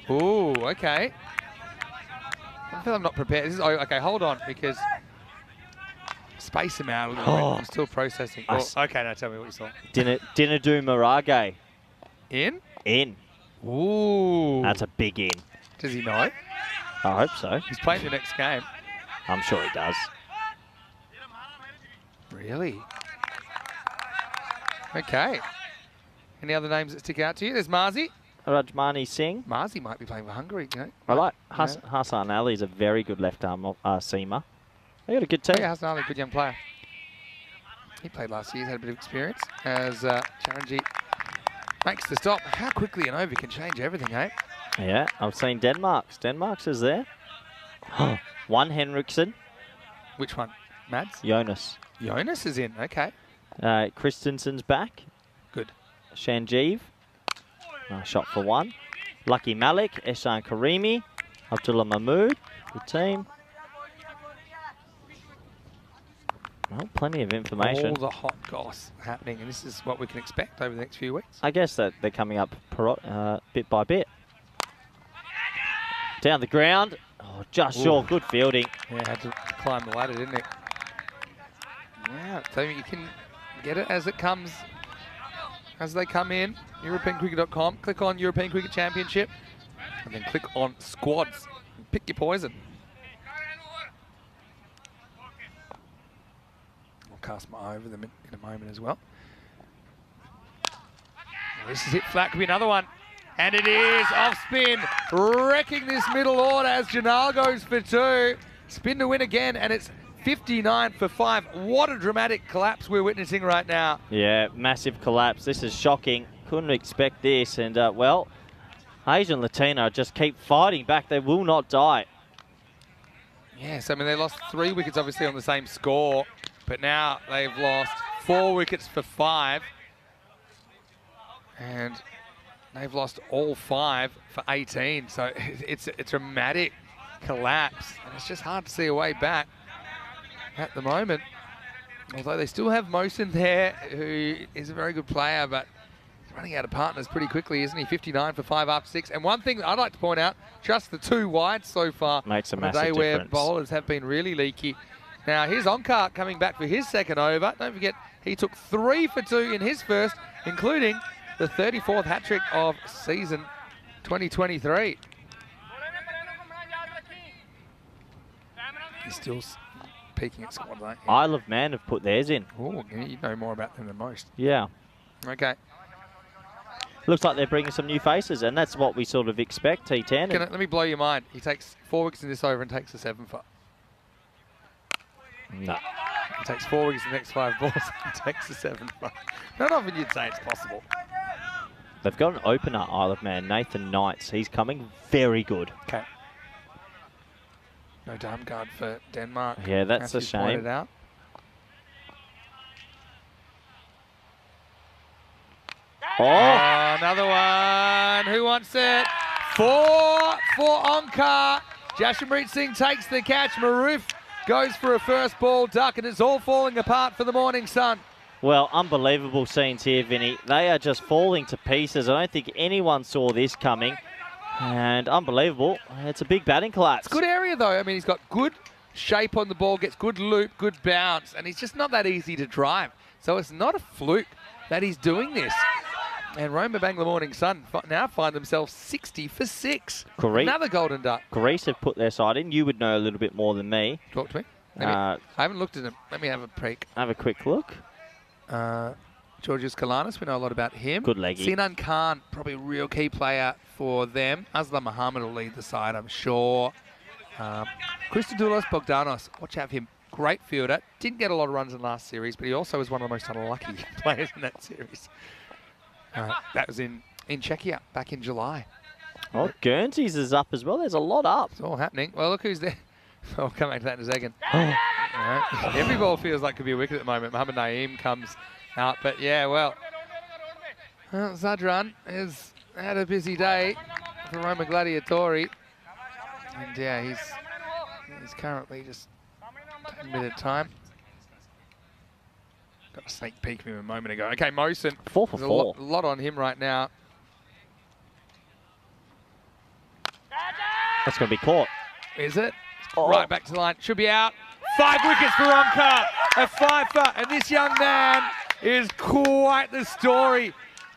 Ooh, okay. I feel I'm not prepared. This is, okay, hold on, because space him out a little bit. I'm still processing. Okay, now tell me what you saw. Dinadu Marage. In? In. Ooh. That's a big in. Does he know? I hope so. He's playing the next game. I'm sure he does. Really? Okay. Any other names that stick out to you? There's Marzi. Rajmani Singh. Marzi might be playing for Hungary, you know. I like Hassan Ali is a very good left-arm seamer. They got a good team. Yeah, Hassan Ali, good young player. He played last year. He's had a bit of experience as Charanjit makes the stop. How quickly an over can change everything, eh? Yeah, I've seen Denmark's. Denmark's is there. One Henriksen. Which one? Mads? Jonas. Jonas is in, okay. Christensen's back. Good. Shanjeev. Nice shot for 1. Lucky Malik. Ehsan Karimi. Abdullah Mahmood. Good team. Well, plenty of information. All the hot goss happening, and this is what we can expect over the next few weeks. I guess that they're coming up bit by bit. Down the ground. Oh, just short. Good fielding. Yeah, had to climb the ladder, didn't he? Yeah, so you can get it as it comes, as they come in. EuropeanCricket.com. Click on European Cricket Championship, and then click on squads. And pick your poison. I'll cast my eye over them in a moment as well. This is hit flat. Could be another one. And it is off spin, wrecking this middle order as Janal goes for 2. Spin to win again, and it's 59 for 5. What a dramatic collapse we're witnessing right now. Yeah, massive collapse. This is shocking. Couldn't expect this. And, well, Asian Latina just keep fighting back. They will not die. Yes, I mean, they lost 3 wickets, obviously, on the same score, but now they've lost 4 wickets for 5. And they've lost all 5 for 18. So it's a dramatic collapse, and it's just hard to see a way back at the moment. Although they still have Mosen there, who is a very good player, but he's running out of partners pretty quickly, isn't he? 59 for 5 after 6. And one thing that I'd like to point out, just the 2 wides so far. Makes a on a massive day where difference. bowlers have been really leaky. Now, here's Onkar coming back for his second over. Don't forget, he took 3 for 2 in his first, including the 34th hat-trick of season 2023. He's still peaking at squad, right? Isle of Man have put theirs in. Oh, you know more about them than most. Yeah. Okay. Looks like they're bringing some new faces, and that's what we sort of expect, T10. Let me blow your mind. He takes 4 wickets in this over and takes a 7 for. No. He takes 4 wickets in the next 5 balls and takes a 7 for. Not often you'd say it's possible. They've got an opener, Isle of Man, Nathan Knights. He's coming very good. Okay. No dam guard for Denmark. Yeah, that's a as you shame. pointed out. Oh! Another one. Who wants it? 4 for Onkar. Jashampreet Singh takes the catch. Maroof goes for a first ball duck, and it's all falling apart for the Morning Sun. Well, unbelievable scenes here, Vinny. They are just falling to pieces. I don't think anyone saw this coming. And unbelievable. It's a big batting collapse. It's a good area, though. I mean, he's got good shape on the ball, gets good loop, good bounce, and he's just not that easy to drive. So it's not a fluke that he's doing this. And Roma Bangla Morning Sun now find themselves 60 for 6. Great. Another golden duck. Greece have put their side in. You would know a little bit more than me. Talk to me. I haven't looked at him. Let me have a peek. Have a quick look. Georgios Kalanis, we know a lot about him. Good leggy. Sinan Khan, probably a real key player for them. Aslam Muhammad will lead the side, I'm sure. Christodoulos Bogdanos, watch out for him. Great fielder. Didn't get a lot of runs in last series, but he also was one of the most unlucky players in that series. That was in Czechia back in July. Oh, Guernseys is up as well. There's a lot up. It's all happening. Well, look who's there. I'll come back to that in a second. Every ball feels like could be a wicket at the moment. Mohammad Naeem comes out, but yeah, well, Zadran has had a busy day for Roma Gladiatori, and yeah, he's currently just taking a bit of time. Got a sneak peek of him a moment ago. Okay, Mosen. 4 for 4. A lot on him right now. That's going to be caught. Is it? Oh. Right back to the line. Should be out. 5 wickets for Onkar. A 5-for. And this young man is quite the story,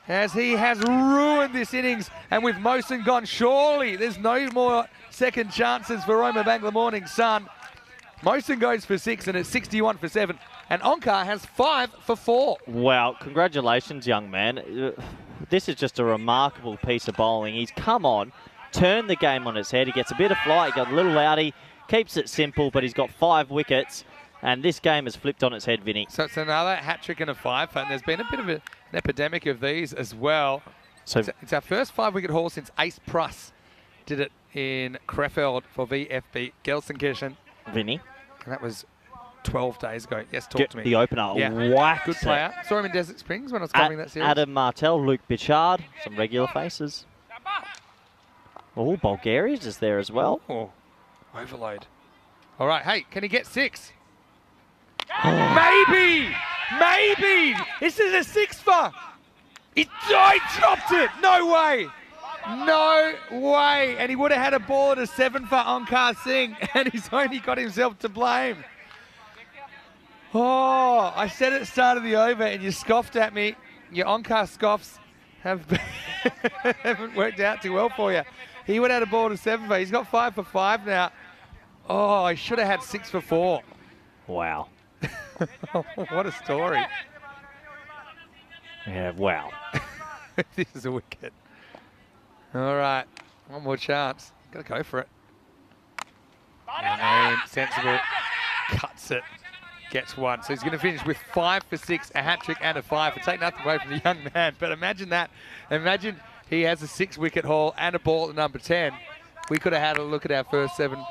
as he has ruined this innings. And with Mosen gone, surely there's no more second chances for Roma Bangla Morning Sun. Mosen goes for 6, and it's 61 for 7. And Onkar has 5 for 4. Wow, congratulations, young man. This is just a remarkable piece of bowling. He's come on, turned the game on its head. He gets a bit of flight, he got a little loudy, keeps it simple, but he's got 5 wickets. And this game has flipped on its head, Vinny. So it's another hat-trick and a 5-for, and there's been a bit of an epidemic of these as well. So it's our first 5-wicket haul since Ace Pruss did it in Krefeld for VFB Gelsenkirchen. Vinny. And that was 12 days ago. Yes, talk to me. The opener, yeah. whacked Good player. it. Saw him in Desert Springs when I was covering that series. Adam Martel, Luke Bichard, some regular faces. Oh, Bulgaria's just there as well. Oh, overload. All right, hey, can he get 6? Maybe! Maybe! This is a 6-for! He dropped it! No way! No way! And he would have had a ball at a 7 for Onkar Singh, and he's only got himself to blame. Oh, I said at the start of the over, and you scoffed at me. Your Onkar scoffs haven't worked out too well for you. He would have had a ball at a 7 for. He's got 5 for 5 now. Oh, he should have had 6 for 4. Wow. What a story. Yeah, wow. This is a wicket. All right, one more chance. Got to go for it. And sensible. Cuts it. Gets 1. So he's going to finish with 5 for 6, a hat-trick and a 5. Take nothing away from the young man, but imagine that. Imagine he has a 6-wicket haul and a ball at number 10. We could have had a look at our first 7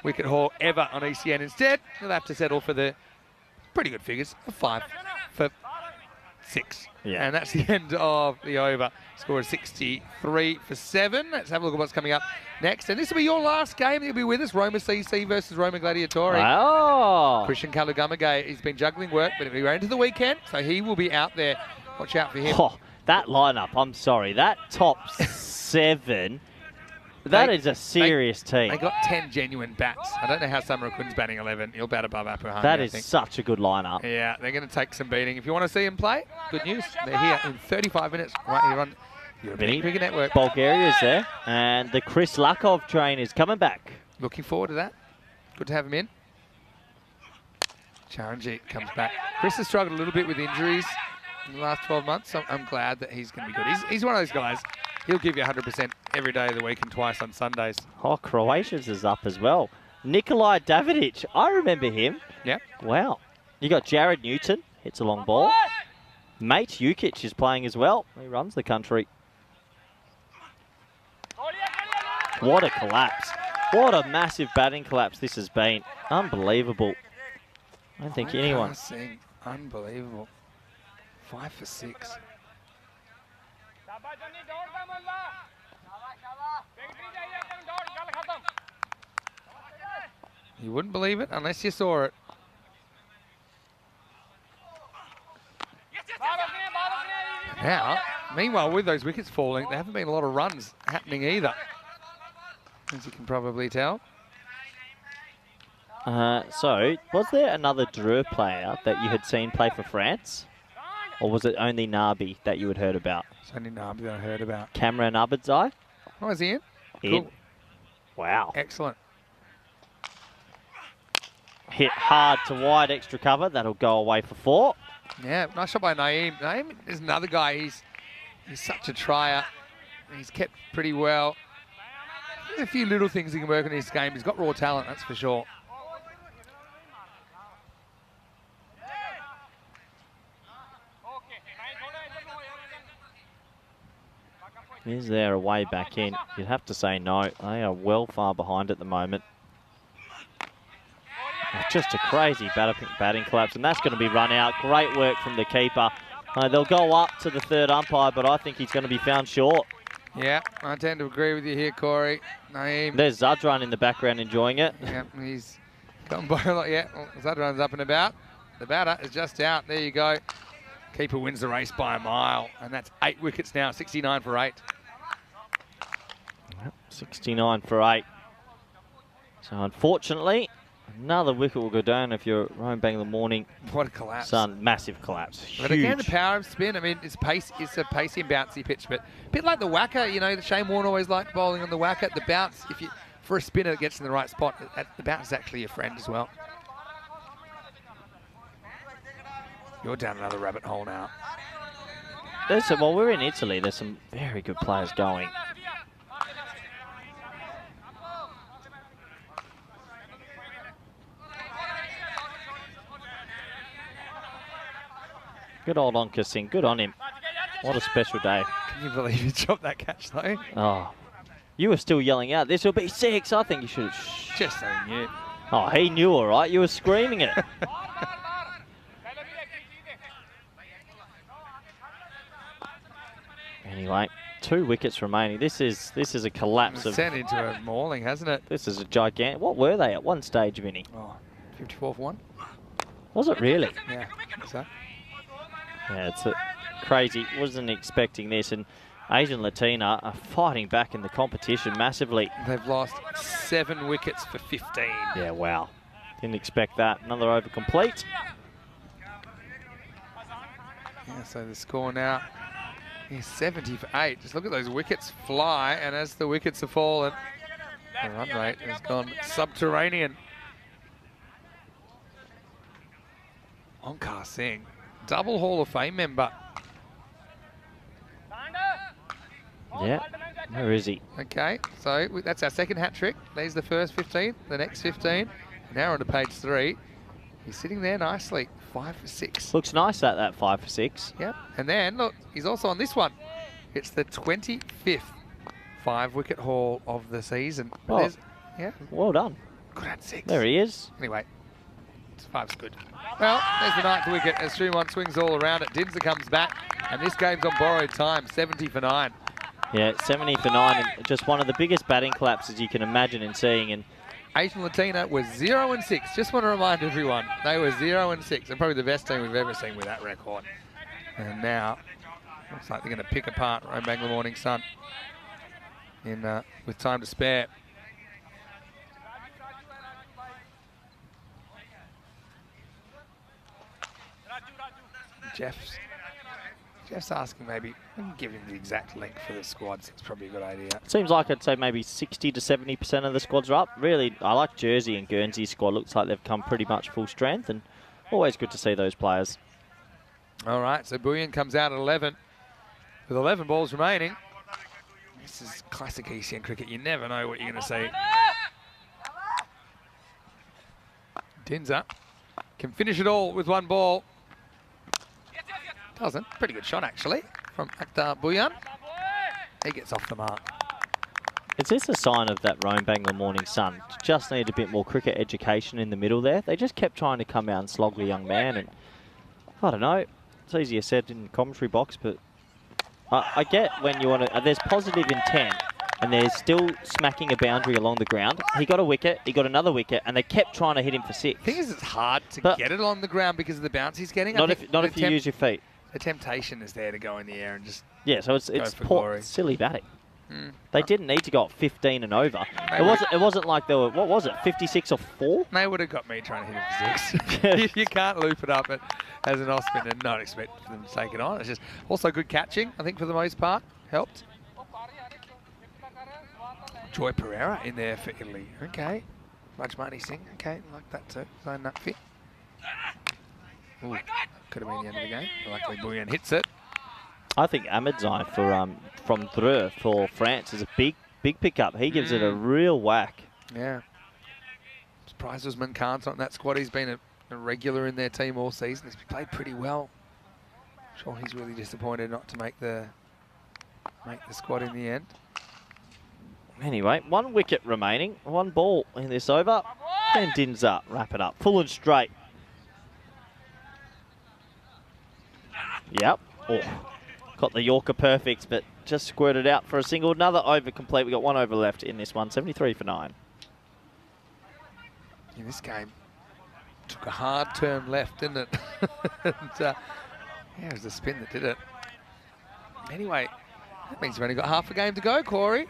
wicket haul ever on ECN. Instead, he'll have to settle for the pretty good figures of 5 for 6. Yeah. And that's the end of the over. Score is 63 for 7. Let's have a look at what's coming up next. And this will be your last game. You'll be with us. Roma CC versus Roma Gladiatori. Oh. Christian Kalugamaga, he's been juggling work, but we're into the weekend, so he will be out there. Watch out for him. Oh, that lineup, I'm sorry, that top 7, that is a serious team. They got 10 genuine bats. I don't know how Samarakun's batting 11. He'll bat above Apuhani, That I is think. such a good lineup. Yeah, they're going to take some beating. If you want to see him play, good news. They're here in 35 minutes right here on European Cricket Network. Bulgaria's there, and the Chris Lakov train is coming back. Looking forward to that. Good to have him in. Charanjit comes back. Chris has struggled a little bit with injuries in the last 12 months, so I'm glad that he's going to be good. He's one of those guys, he'll give you 100% every day of the week and twice on Sundays. Oh, Croatia's is up as well. Nikolai Davidic, I remember him. Yeah. Wow. You got Jared Newton, hits a long ball. Mate Jukic is playing as well. He runs the country. What a collapse. What a massive batting collapse this has been. Unbelievable. I don't think anyone... Unbelievable. 5 for 6. You wouldn't believe it unless you saw it. Now, meanwhile, with those wickets falling, there haven't been a lot of runs happening either, as you can probably tell. So, was there another Dreux player that you had seen play for France? Or was it only Nabi that you had heard about? It's only Nabi that I heard about. Cameron Abadzai? Oh, is he in? In. Cool. Wow. Excellent. Hit hard to wide, extra cover. That'll go away for 4. Yeah, nice shot by Naeem. Naeem is another guy. He's such a trier. He's kept pretty well. There's a few little things he can work on in his game. He's got raw talent, that's for sure. Is there a way back in? You'd have to say no. They are well far behind at the moment. Just a crazy batting collapse, and that's going to be run out. Great work from the keeper. They'll go up to the third umpire, but I think he's going to be found short. Yeah, I tend to agree with you here, Corey. Naeem. There's Zadran in the background enjoying it. Yeah, he's gone by a lot. Yeah, well, Zadran's up and about. The batter is just out. There you go. Keeper wins the race by a mile, and that's 8 wickets now, 69 for 8. 69 for 8. So unfortunately, another wicket will go down if you're Rome Bangla Morning. What a collapse. Sun, massive collapse. Huge. But again, the power of spin, I mean, it's a pacey and bouncy pitch, but a bit like the whacker, you know, Shane Warne always liked bowling on the whacker. The bounce, for a spinner that gets in the right spot, the bounce is actually your friend as well. You're down another rabbit hole now. Well, we're in Italy. There's some very good players going. Good old Onka Singh. Good on him. What a special day. Can you believe he dropped that catch, though? Oh, you were still yelling out, this will be 6. I think you should have... Just so he knew. Oh, he knew all right. You were screaming it. Anyway, 2 wickets remaining. This is a collapse of... Sent into a mauling, hasn't it? This is a gigantic... What were they at one stage, Vinny? Oh, 54 for 1. Was it really? Yeah, I think so. Yeah, it's crazy. Wasn't expecting this. And Asian Latina are fighting back in the competition massively. They've lost 7 wickets for 15. Yeah, wow. Didn't expect that. Another over complete. Yeah, so the score now is 70 for 8. Just look at those wickets fly, and as the wickets have fallen, the run rate has gone subterranean. Onkar Singh, double Hall of Fame member. Yeah, where is he? Okay, so that's our second hat trick. There's the first 15, the next 15. Now on to page 3. He's sitting there nicely, 5 for 6. Looks nice at that 5 for 6. Yep, and then look, he's also on this one. It's the 25th 5-wicket haul of the season. Oh. Yeah, Well done. Could have had 6. There he is. Anyway, 5's good. Well, there's the 9th wicket as Shumon swings all around it. Dinser comes back, and this game's on borrowed time, 70 for 9. Yeah, 70 for 9, and just one of the biggest batting collapses you can imagine in seeing. And Asian Latina was 0 and 6. Just want to remind everyone, they were 0 and 6, and probably the best team we've ever seen with that record. And now, looks like they're going to pick apart Rome Bangla Morning Sun with time to spare. Jeff's asking maybe we can give him the exact link for the squads. It's probably a good idea. seems like I'd say maybe 60 to 70% of the squads are up. Really, I like Jersey and Guernsey's squad. Looks like they've come pretty much full strength, and always good to see those players. All right, so Bouillon comes out at 11 with 11 balls remaining. This is classic ECN cricket. You never know what you're going to see. Dinser can finish it all with 1 ball. Doesn't. Pretty good shot, actually, from Akhtar Bouillon. He gets off the mark. Is this a sign of that Rome Bangla Morning Sun? Just need a bit more cricket education in the middle there. They just kept trying to come out and slog the young man, and I don't know. It's easier said in the commentary box, but I get when you want to. There's positive intent, and there's still smacking a boundary along the ground. He got a wicket, he got another wicket, and they kept trying to hit him for 6. The thing is, it's hard to get it on the ground because of the bounce he's getting. Not if you use your feet. The temptation is there to go in the air and just so it's poor, silly batting. They didn't need to go up 15 and over. It wasn't like they were, what was it, 56 or 4? They would have got me trying to hit him for 6. You can't loop it up as an off-spin and not expect them to take it on. It's just also good catching, I think, for the most part. Helped. Joy Pereira in there for Italy. Okay. Rajmani Singh. Okay, like that too. Zone nut fit. Ooh, could have been the end of the game. Luckily, Bouillon hits it. I think Ahmedzai from Dreux for France is a big pickup. He gives it a real whack. Yeah. Surprised Usman Khan's not in that squad. He's been a regular in their team all season. He's played pretty well. I'm sure he's really disappointed not to make the squad in the end. Anyway, 1 wicket remaining, 1 ball in this over. And Dinser wrap it up, full and straight. Yep. Oh, got the Yorker perfect, but just squirted out for a single. Another over complete. We got 1 over left in this one. 73 for 9. In this game, took a hard turn left, didn't it? And, yeah, it was the spin that did it. Anyway, that means we've only got half a game to go, Corey.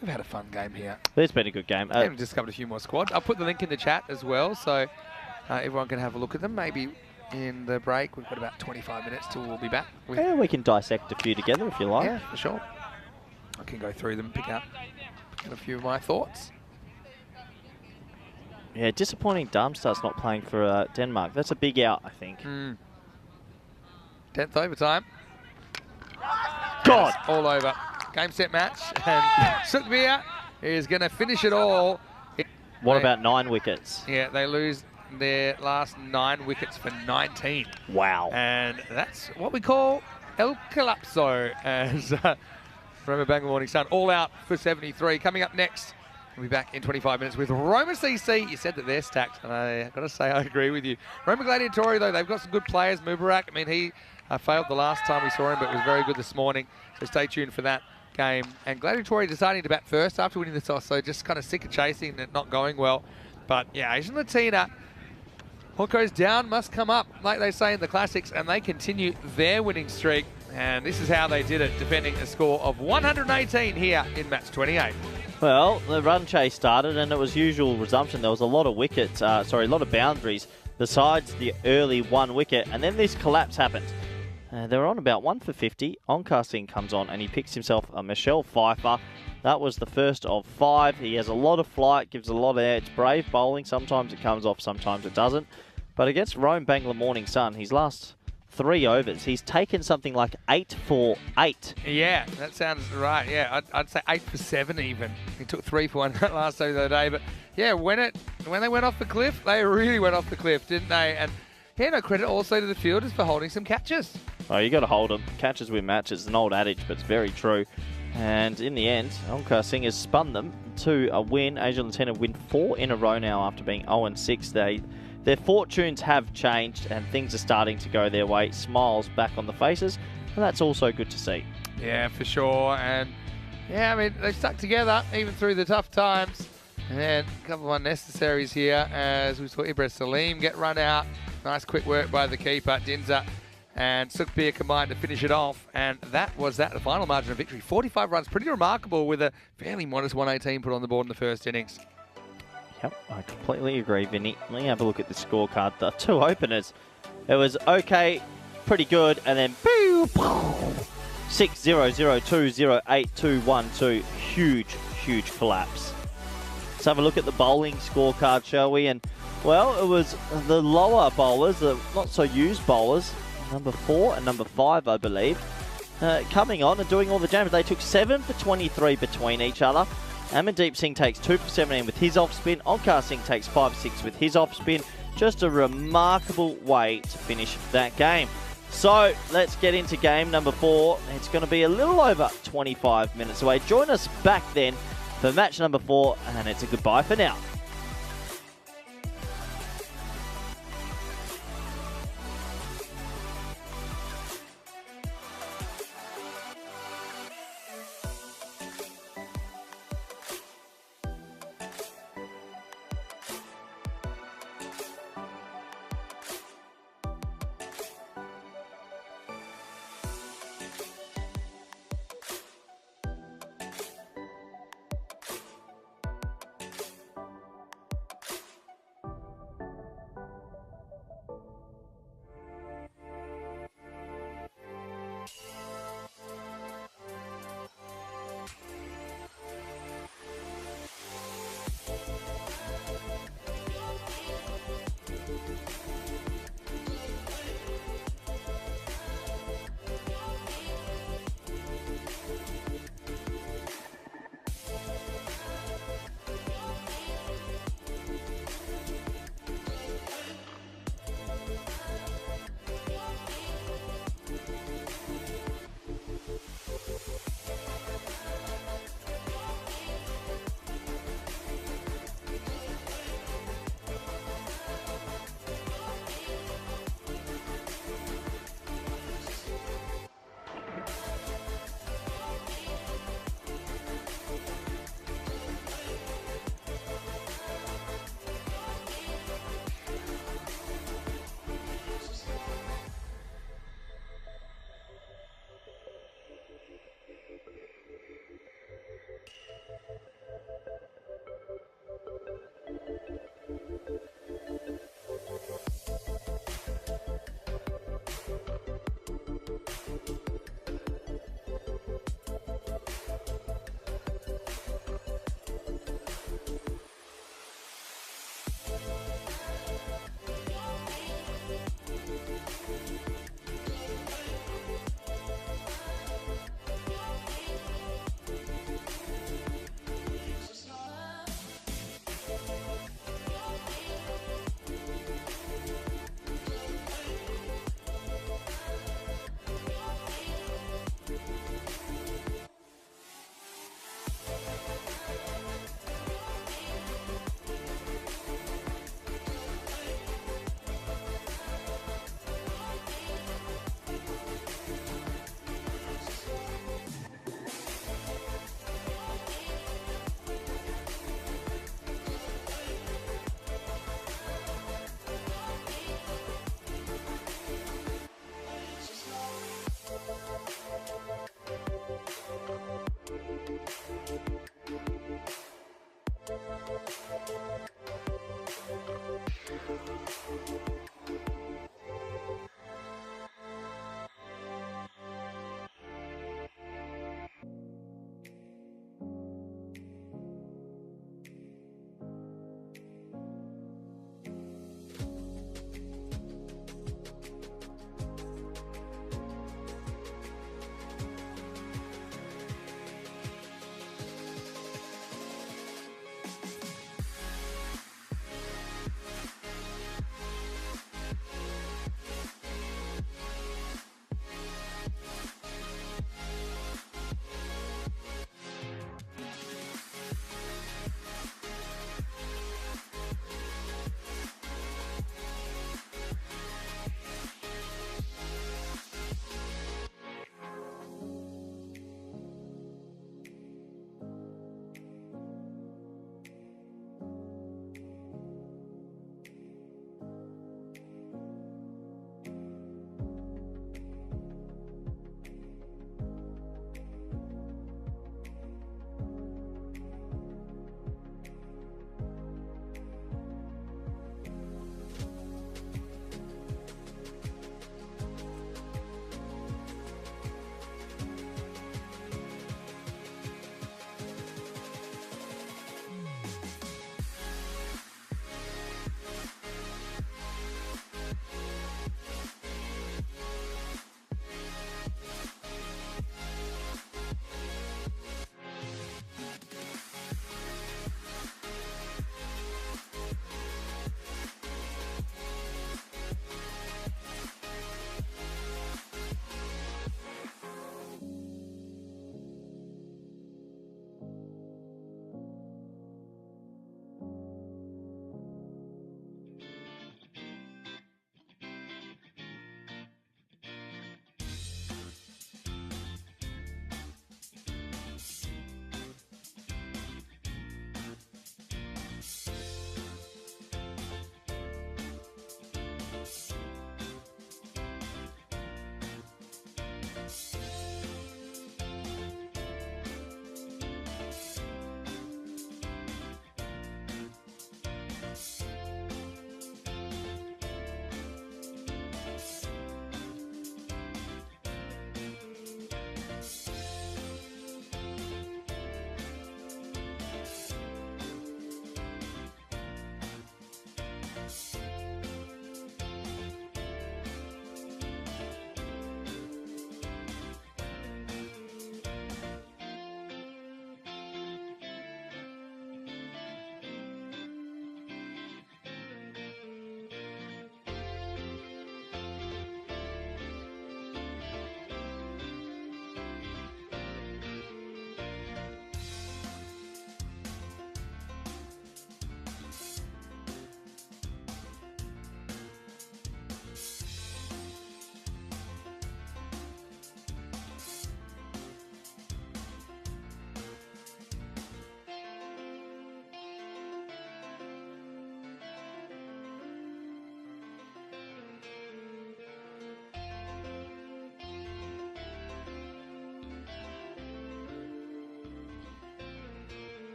We've had a fun game here. It's been a good game. We've discovered a few more squads. I'll put the link in the chat as well, so everyone can have a look at them. Maybe in the break, we've got about 25 minutes till we'll be back. Yeah, we can dissect a few together if you like. Yeah, for sure. I can go through them, pick out a few of my thoughts. Yeah, disappointing Darmstadt's not playing for Denmark. That's a big out, I think. 10th overtime. God! All over. Game, set, match. And Sukbir is going to finish it all. What about 9 wickets? Yeah, they lose their last 9 wickets for 19. Wow. And that's what we call El Collapso, as Roma Bangla Morning Sun all out for 73. Coming up next, we'll be back in 25 minutes with Roma CC. You said that they're stacked, and I've got to say I agree with you. Roma Gladiatori, though, they've got some good players. Mubarak, I mean, he failed the last time we saw him, but was very good this morning. So stay tuned for that game. And Gladiatori deciding to bat first after winning the toss, so just kind of sick of chasing and not going well. But yeah, Asian Latina, what goes down must come up, like they say in the classics, and they continue their winning streak. And this is how they did it, defending a score of 118 here in match 28. Well, the run chase started, and it was usual resumption. There was a lot of wickets, a lot of boundaries, besides the early 1 wicket, and then this collapse happened. They were on about 1 for 50. Onkar Singh comes on, and he picks himself a Michelle Pfeiffer. That was the first of 5. He has a lot of flight, gives a lot of air. It's brave bowling. Sometimes it comes off, sometimes it doesn't. But against Rome Bangla Morning Sun, his last 3 overs, he's taken something like 8 for 8. Yeah, that sounds right. Yeah, I'd say 8 for 7 even. He took 3 for 1 last over the day. But yeah, when they went off the cliff, they really went off the cliff, didn't they? And yeah, no credit also to the fielders for holding some catches. Oh, you got to hold them. Catches win matches. It's an old adage, but it's very true. And in the end, Onkar Singers spun them to a win. Asian Latina win 4 in a row now after being 0-6. Their fortunes have changed and things are starting to go their way. Smiles back on the faces, and that's also good to see. Yeah, for sure. And yeah, I mean, they stuck together even through the tough times. And then a couple of unnecessaries here as we saw Ibrahim Salim get run out. Nice quick work by the keeper, Dinza. And Sukbir combined to finish it off. And that was that, the final margin of victory. 45 runs, pretty remarkable with a fairly modest 118 put on the board in the first innings. Yep, I completely agree, Vinny. Let me have a look at the scorecard. The 2 openers, it was okay, pretty good, and then 6-0-0-2-0-8-2-1-2. Huge collapse. Let's have a look at the bowling scorecard, shall we? And, well, it was the lower bowlers, the not so used bowlers, number 4 and number 5, I believe, coming on and doing all the damage. They took 7 for 23 between each other. Amandeep Singh takes 2 for 17 with his off spin. Onkar Singh takes 5 for 6 with his off spin. Just a remarkable way to finish that game. So let's get into game number 4. It's going to be a little over 25 minutes away. Join us back then for match number 4, and it's a goodbye for now.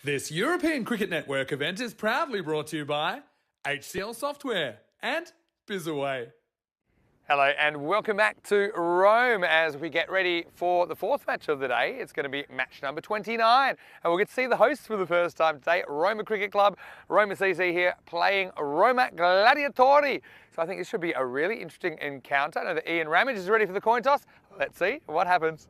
This European Cricket Network event is proudly brought to you by HCL Software and Bizaway. Hello and welcome back to Rome as we get ready for the fourth match of the day. It's going to be match number 29 and we'll get to see the hosts for the first time today, Roma Cricket Club. Roma CC here playing Roma Gladiatori. So I think this should be a really interesting encounter. I know that Ian Ramage is ready for the coin toss. Let's see what happens.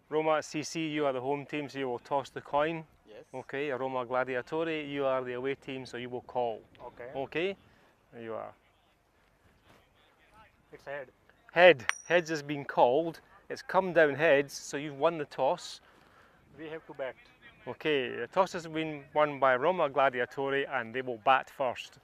Roma CC, you are the home team, so you will toss the coin. Yes. Okay, Roma Gladiatori, you are the away team, so you will call. Okay. Okay, there you are. It's head. Head. Heads has been called. It's come down heads, so you've won the toss. We have to bat. Okay, the toss has been won by Roma Gladiatori and they will bat first.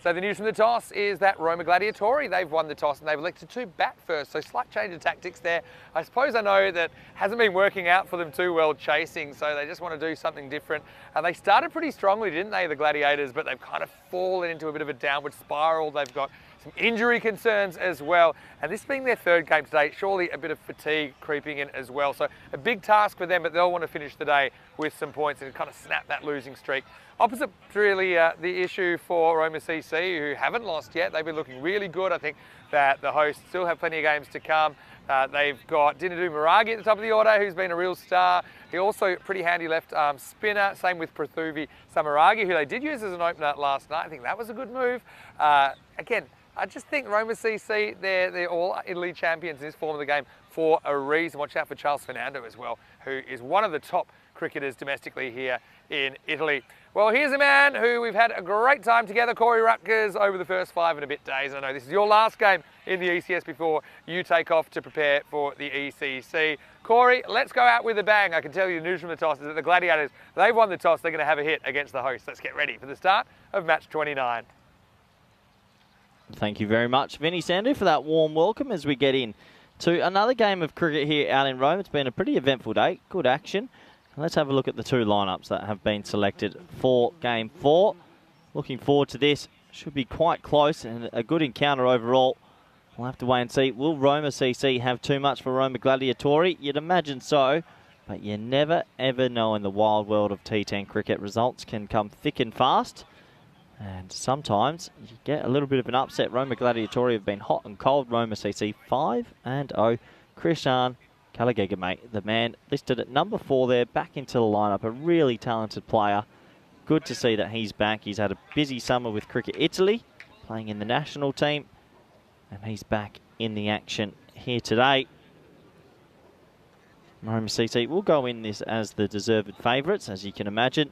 So the news from the toss is that Roma Gladiatori, they've won the toss and they've elected to bat first. So slight change of tactics there. I suppose I know that hasn't been working out for them too well chasing, so they just want to do something different. And they started pretty strongly, didn't they, the Gladiators, but they've kind of fallen into a bit of a downward spiral. They've got some injury concerns as well. And this being their third game today, surely a bit of fatigue creeping in as well. So a big task for them, but they'll want to finish the day with some points and kind of snap that losing streak. Opposite really the issue for Roma CC, who haven't lost yet. They've been looking really good. I think that the hosts still have plenty of games to come. They've got Dinadu Maragi at the top of the order, who's been a real star. He also pretty handy left arm spinner. Same with Prathuvi Samaragi, who they did use as an opener last night. I think that was a good move. Again, I just think Roma CC, they're all Italy champions in this form of the game for a reason. Watch out for Charles Fernando as well, who is one of the top cricketers domestically here in Italy. Well, here's a man who we've had a great time together, Corey Rutgers, over the first 5 and a bit days. I know this is your last game in the ECS before you take off to prepare for the ECC. Corey, let's go out with a bang. I can tell you the news from the toss is that the Gladiators, they've won the toss. They're going to have a hit against the hosts. Let's get ready for the start of match 29. Thank you very much, Vinny Sandu, for that warm welcome as we get in to another game of cricket here out in Rome. It's been a pretty eventful day, good action. Let's have a look at the two lineups that have been selected for Game 4. Looking forward to this. Should be quite close and a good encounter overall. We'll have to wait and see. Will Roma CC have too much for Roma Gladiatori? You'd imagine so, but you never ever know in the wild world of T10 cricket. Results can come thick and fast, and sometimes you get a little bit of an upset. Roma Gladiatori have been hot and cold. Roma CC 5-0. Krishan Kalagega, mate, the man listed at number 4 there, back into the lineup, a really talented player. Good to see that he's back. He's had a busy summer with Cricket Italy, playing in the national team, and he's back in the action here today. Roma CC will go in this as the deserved favourites, as you can imagine.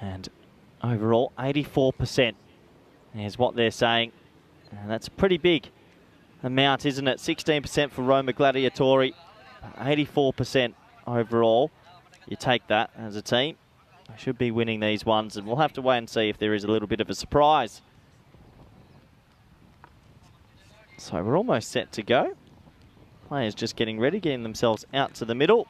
And overall, 84% is what they're saying, and that's pretty big amount, isn't it? 16% for Roma Gladiatori, 84% overall. You take that as a team. They should be winning these ones, and we'll have to wait and see if there is a little bit of a surprise. So we're almost set to go. Players just getting ready, getting themselves out to the middle.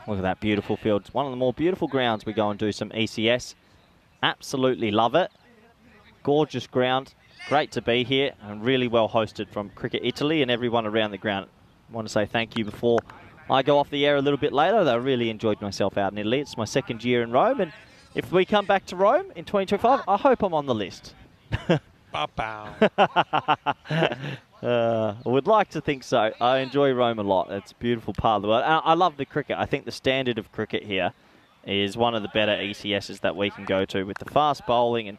Look at that beautiful field. It's one of the more beautiful grounds. We go and do some ECS. Absolutely love it. Gorgeous ground. Great to be here and really well hosted from Cricket Italy and everyone around the ground. I want to say thank you before I go off the air a little bit later. I really enjoyed myself out in Italy. It's my second year in Rome, and if we come back to Rome in 2025, I hope I'm on the list. I would like to think so. I enjoy Rome a lot. It's a beautiful part of the world. And I love the cricket. I think the standard of cricket here is one of the better ECSs that we can go to with the fast bowling and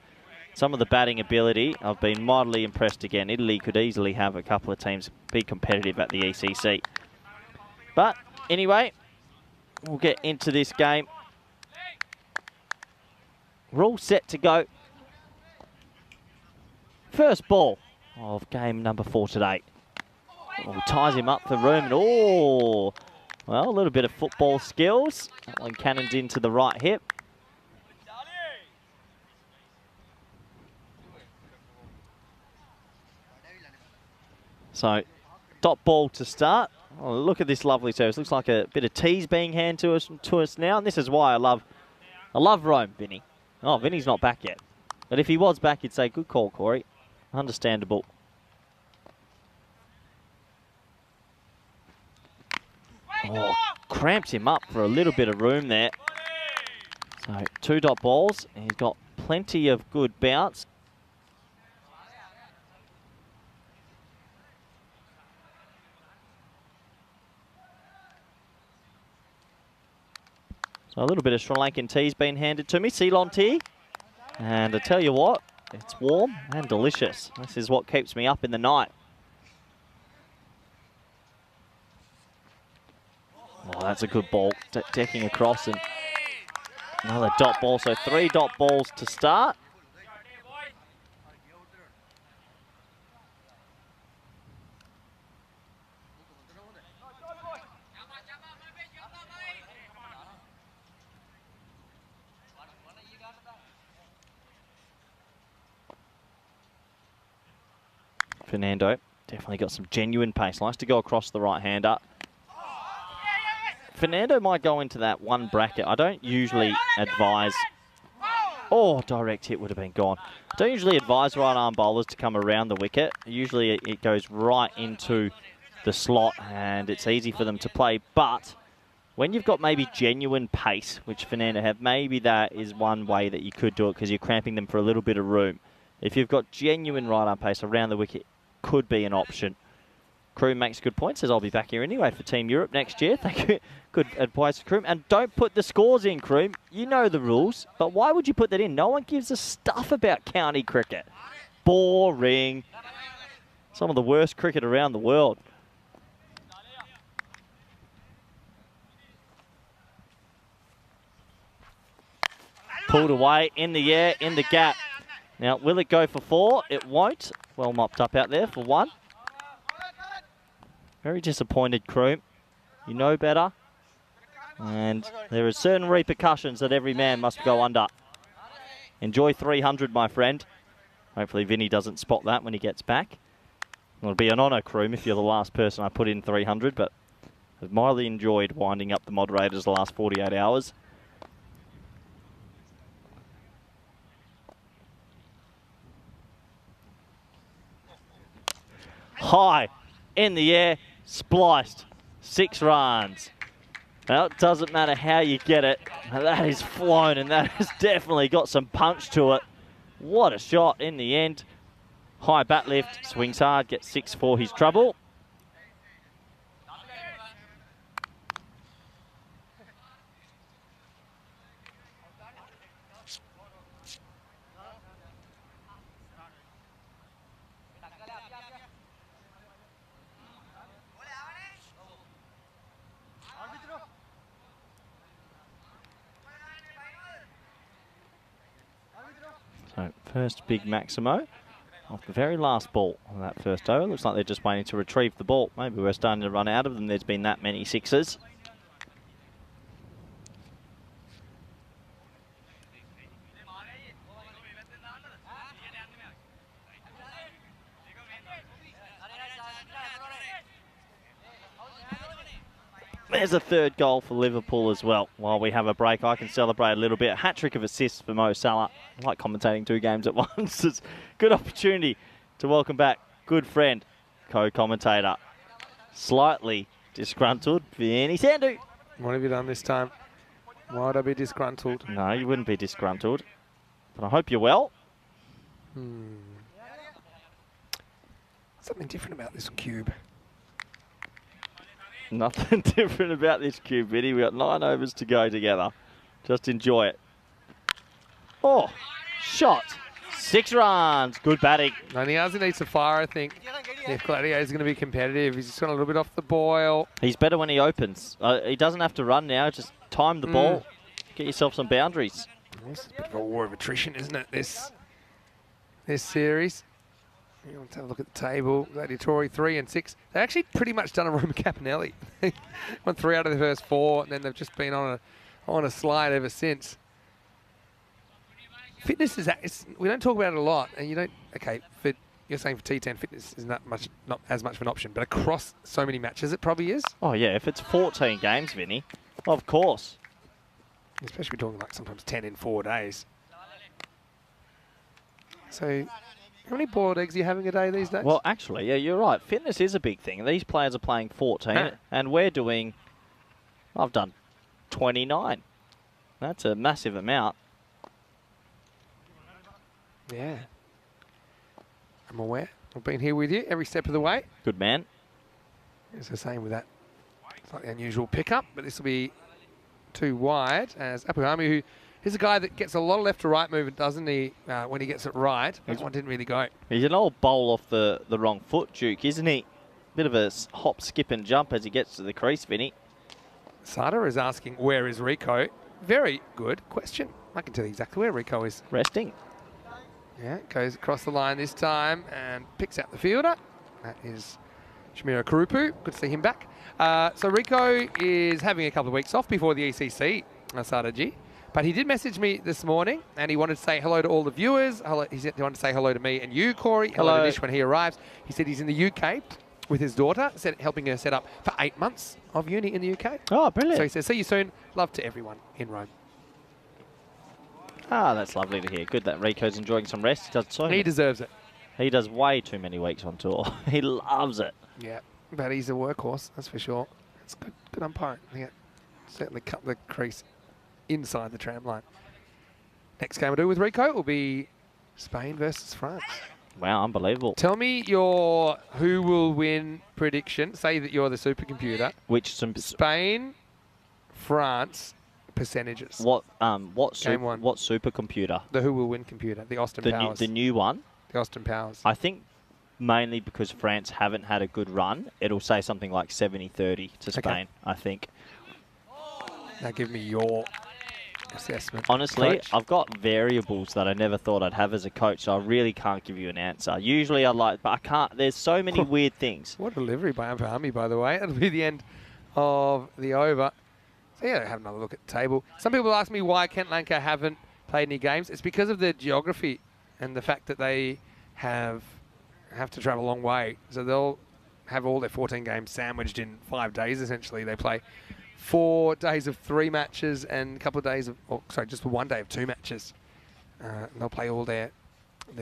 some of the batting ability. I've been mightily impressed again. Italy could easily have a couple of teams be competitive at the ECC. But anyway, we'll get into this game. We're all set to go. First ball of game number 4 today. Oh, ties him up for room. And oh, well, a little bit of football skills. That one cannons into the right hip. So, dot ball to start. Oh, look at this lovely service. Looks like a bit of tease being handed to us now. And this is why I love Rome, Vinny. Oh, Vinny's not back yet. But if he was back, you'd say, good call, Corey. Understandable. Oh, cramps him up for a little bit of room there. So 2 dot balls. He's got plenty of good bounce. So a little bit of Sri Lankan tea's been handed to me. Ceylon tea. And I tell you what, it's warm and delicious. This is what keeps me up in the night. Oh, that's a good ball. Decking across and another dot ball. So 3 dot balls to start. Fernando definitely got some genuine pace. Likes to go across the right-hander. Fernando might go into that one bracket. I don't usually advise... Oh, direct hit would have been gone. I don't usually advise right-arm bowlers to come around the wicket. Usually it goes right into the slot and it's easy for them to play. But when you've got maybe genuine pace, which Fernando have, maybe that is one way that you could do it because you're cramping them for a little bit of room. If you've got genuine right-arm pace around the wicket, could be an option. Crew makes a good point, says I'll be back here anyway for Team Europe next year. Thank you. Good advice, Crew. And don't put the scores in, Crew. You know the rules, but why would you put that in? No one gives a stuff about county cricket. Boring. Some of the worst cricket around the world. Pulled away, in the air, in the gap. Now, will it go for 4? It won't. Well mopped up out there for 1. Very disappointed, Crew. You know better. And there are certain repercussions that every man must go under. Enjoy 300, my friend. Hopefully Vinny doesn't spot that when he gets back. It'll be an honour, Crew, if you're the last person I put in 300, but I've mildly enjoyed winding up the moderators the last 48 hours. High, in the air, spliced, 6 runs. Now, it doesn't matter how you get it. That is flown, and that has definitely got some punch to it. What a shot in the end. High bat lift, swings hard, gets 6 for his trouble. So first big Maximo off the very last ball on that first over. Looks like they're just waiting to retrieve the ball. Maybe we're starting to run out of them. There's been that many 6s. There's a 3rd goal for Liverpool as well. While we have a break, I can celebrate a little bit. A hat-trick of assists for Mo Salah. I like commentating 2 games at once. It's a good opportunity to welcome back good friend, co-commentator, slightly disgruntled, Vinny Sandhu. What have you done this time? Why would I be disgruntled? No, you wouldn't be disgruntled. But I hope you're well. Something different about this cube. Nothing different about this cube, Vinny. We've got 9 overs to go together. Just enjoy it. Oh, shot. 6 runs. Good batting. Niazi needs to fire, I think. If Gladio is going to be competitive, he's just gone a little bit off the boil. He's better when he opens. He doesn't have to run now. Just time the ball. Get yourself some boundaries. This is a bit of a war of attrition, isn't it, this series? Let's have a look at the table. Gladiatori 3 and 6. They actually pretty much done a Roma Capinelli. Won 3 out of the first 4, and then they've just been on a slide ever since. Fitness is we don't talk about it a lot, and you don't. Okay, for you're saying for T10 fitness is not as much of an option, but across so many matches it probably is. Oh, yeah, if it's 14 games, Vinny, of course. Especially if we're talking like sometimes 10 in 4 days. So how many boiled eggs are you having a day these days? Well, actually, yeah, you're right. Fitness is a big thing. These players are playing 14, and we're doing, I've done 29. That's a massive amount. Yeah. I'm aware. I've been here with you every step of the way. Good man. It's the same with that slightly unusual pickup, but this will be too wide as Apuhami, who is a guy that gets a lot of left to right movement, doesn't he, when he gets it right. That one didn't really go. He's an old bowl off the wrong foot, Duke, isn't he? Bit of a hop, skip and jump as he gets to the crease, Vinny. Sada is asking, where is Rico? Very good question. I can tell you exactly where Rico is. Resting. Yeah, goes across the line this time and picks out the fielder. That is Shamiro Kurupu. Good to see him back. So Rico is having a couple of weeks off before the ECC, Sada G. But he did message me this morning and he wanted to say hello to all the viewers. Hello, he wanted to say hello to me and you, Corey. Hello to Nish when he arrives. He said he's in the UK with his daughter, helping her set up for 8 months of uni in the UK. Oh, brilliant. So he says, see you soon. Love to everyone in Rome. Ah, that's lovely to hear. Good that Rico's enjoying some rest. He does so He deserves it. He does way too many weeks on tour. He loves it. Yeah, but he's a workhorse, that's for sure. It's good umpiring. Yeah, certainly cut the crease inside the tram line. Next game I do with Rico will be Spain versus France. Wow, unbelievable. Tell me your who will win prediction. Say that you're the supercomputer. Spain, France, percentages. What Game one. what supercomputer? The who will win computer. The Austin Powers. The new one. The Austin Powers. I think mainly because France haven't had a good run, it'll say something like 70-30 to Spain. Okay. I think. Now give me your assessment. Honestly, Coach. I've got variables that I never thought I'd have as a coach, so I really can't give you an answer. Usually I like, but I can't. There's so many weird things. What a delivery by Ampahami, by the way. That'll be the end of the over. So yeah, have another look at the table. Some people ask me why Kent Lanka haven't played any games. It's because of the geography and the fact that they have to travel a long way. So they'll have all their 14 games sandwiched in 5 days, essentially. They play 4 days of 3 matches and a couple of days of, just 1 day of 2 matches. And they'll play all their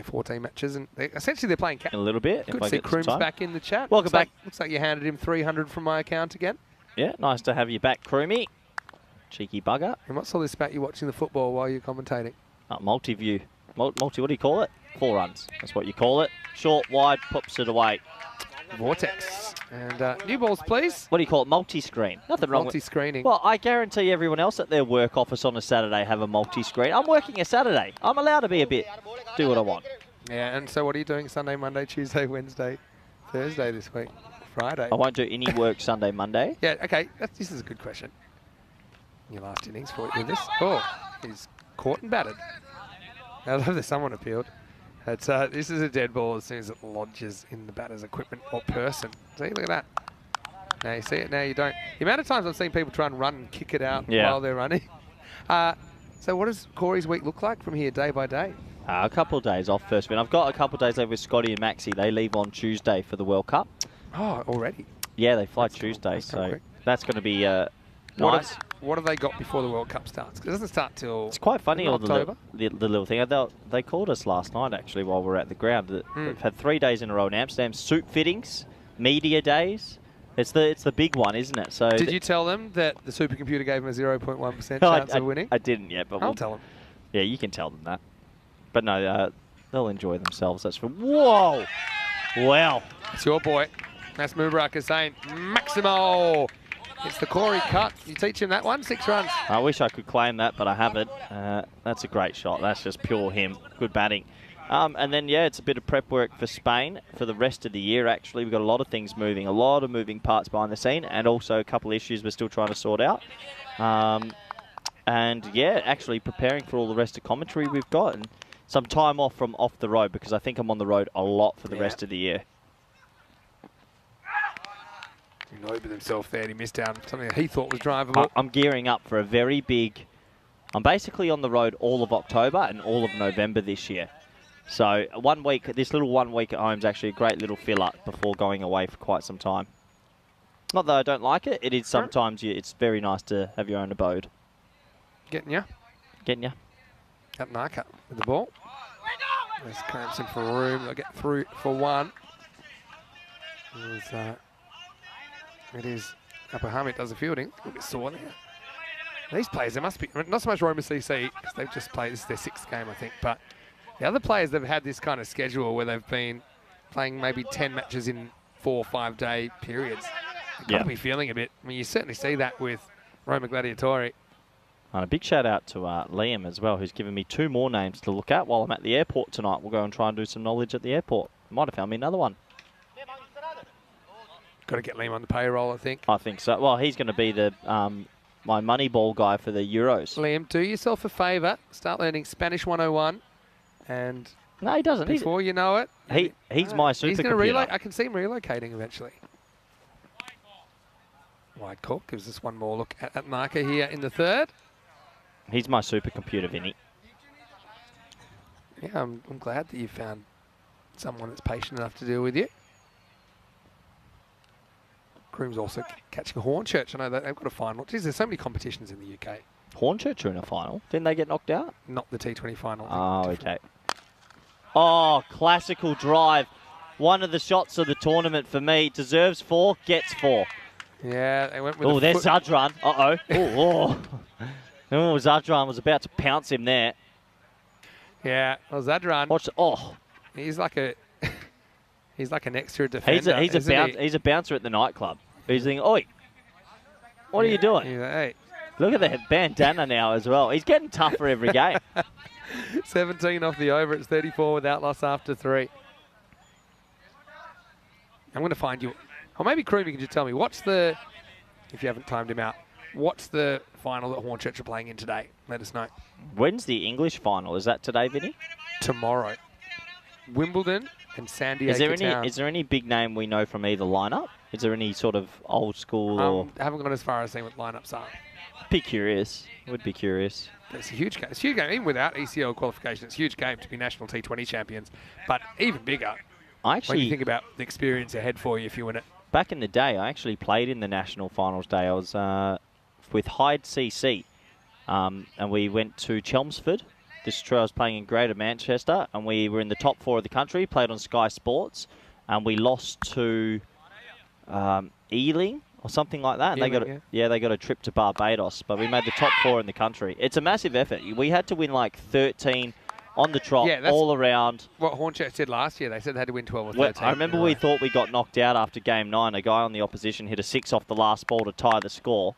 14 matches, and essentially they're playing A little bit. Good if to I see get some Kroom's time. back in the chat. Welcome back. Looks like you handed him 300 from my account again. Yeah, nice to have you back, Kroomy. Cheeky bugger. And what's all this about you watching the football while you're commentating? Multi-view. Multi, what do you call it? 4 runs. That's what you call it. Short, wide, pops it away. Vortex. And new balls, please. What do you call it? Multi-screen. Nothing wrong with Multi-screening. Well, I guarantee everyone else at their work office on a Saturday have a multi-screen. I'm working a Saturday. I'm allowed to be do what I want. Yeah, and so what are you doing Sunday, Monday, Tuesday, Wednesday, Thursday this week? Friday? I won't do any work Sunday, Monday. Yeah, okay. This is a good question. Your last innings for with this. Oh, he's caught and batted. I love that someone appealed. This is a dead ball as soon as it lodges in the batter's equipment or person. See, look at that. Now you see it, now you don't. The amount of times I've seen people try and run and kick it out while they're running. So what does Corey's week look like from here day by day? A couple of days off first spin. I've got a couple of days left with Scotty and Maxi. They leave on Tuesday for the World Cup. Oh, already? Yeah, they fly That's Tuesday, cool. That's so so quick. that's going to be nice. What have they got before the World Cup starts? 'Cause it doesn't start till It's quite funny, all October. the little thing. They called us last night, actually, while we were at the ground. We've had 3 days in a row in Amsterdam. Suit fittings, media days. It's the big one, isn't it? So Did you tell them that the supercomputer gave them a 0.1% chance of winning? I didn't yet, but I'll tell them. Yeah, you can tell them that. But no, they'll enjoy themselves. That's for whoa, wow. It's your boy. That's Mubarak is saying, Maximo. It's the Corey cut. You teach him that one, 6 runs. I wish I could claim that, but I haven't. That's a great shot. That's just pure him. Good batting. And then, yeah, it's a bit of prep work for Spain for the rest of the year, actually. We've got a lot of things moving, a lot of moving parts behind the scene, and also a couple of issues we're still trying to sort out. And, yeah, actually preparing for all the rest of commentary we've got, and some time off from off the road, because I think I'm on the road a lot for the rest of the year. He noted himself there. He missed out on something that he thought was drivable. I'm gearing up for a very big... I'm basically on the road all of October and all of November this year. So 1 week, this little 1 week at home is actually a great little fill up before going away for quite some time. Not that I don't like it. It is sometimes it's very nice to have your own abode. Getting you. Getting you. At Naka with the ball. There's cramps in for room. They'll get through for one. It is Upper Hamid does the fielding. A bit sore there. These players, there must be, not so much Roma CC, because they've just played, this is their 6th game, I think, but the other players that have had this kind of schedule where they've been playing maybe 10 matches in 4 or 5 day periods, they've got to be feeling a bit. I mean, you certainly see that with Roma Gladiatori. And a big shout out to Liam as well, who's given me 2 more names to look at while I'm at the airport tonight. We'll go and try and do some knowledge at the airport. Might have found me another one. Got to get Liam on the payroll, I think. I think so. Well, he's going to be the my money ball guy for the Euros. Liam, do yourself a favour. Start learning Spanish 101. And no, he doesn't. Before you know it, he's my supercomputer. He's going to relocate. I can see him relocating eventually. Wide court gives us one more look at Naka here in the 3rd. He's my supercomputer, Vinny. Yeah, I'm glad that you found someone that's patient enough to deal with you. Croom's also catching Hornchurch. I know that they've got a final. Geez, there's so many competitions in the UK. Hornchurch are in a final. Didn't they get knocked out? Not the T20 final. Oh, okay. Oh, classical drive. One of the shots of the tournament for me. Deserves 4, gets 4. Yeah, they went with oh, there's Zadran. Uh-oh. Oh, oh, Zadran was about to pounce him there. Yeah, well, Zadran. Watch. Oh, he's like a he's like an extra defender. He's a bouncer at the nightclub. He's thinking, oi, what are you doing? He's like, hey. Look at the bandana now as well. He's getting tougher every game. 17 off the over. It's 34 without loss after 3. I'm going to find you. Or maybe Crew, you can just tell me, what's the, if you haven't timed him out, what's the final that Hornchurch are playing in today? Let us know. When's the English final? Is that today, Vinny? Tomorrow. Wimbledon and San Diego. Is there any big name we know from either lineup? Is there any sort of old school or... I haven't gone as far as seeing what lineups are. Be curious. Would be curious. It's a huge game. It's a huge game. Even without ECL qualification, it's a huge game to be national T20 champions. But even bigger, when you think about the experience ahead for you if you win it. Back in the day, I actually played in the national finals day. I was with Hyde CC, and we went to Chelmsford. This is true. I was playing in Greater Manchester, and we were in the top 4 of the country, played on Sky Sports, and we lost to Ealing or something like that. And Ealing, they got a trip to Barbados, but we made the top 4 in the country. It's a massive effort. We had to win like 13 on the trot, all around. What Hornchurch did last year, they said they had to win 12 or 13. I remember we thought we got knocked out after game 9. A guy on the opposition hit a 6 off the last ball to tie the score.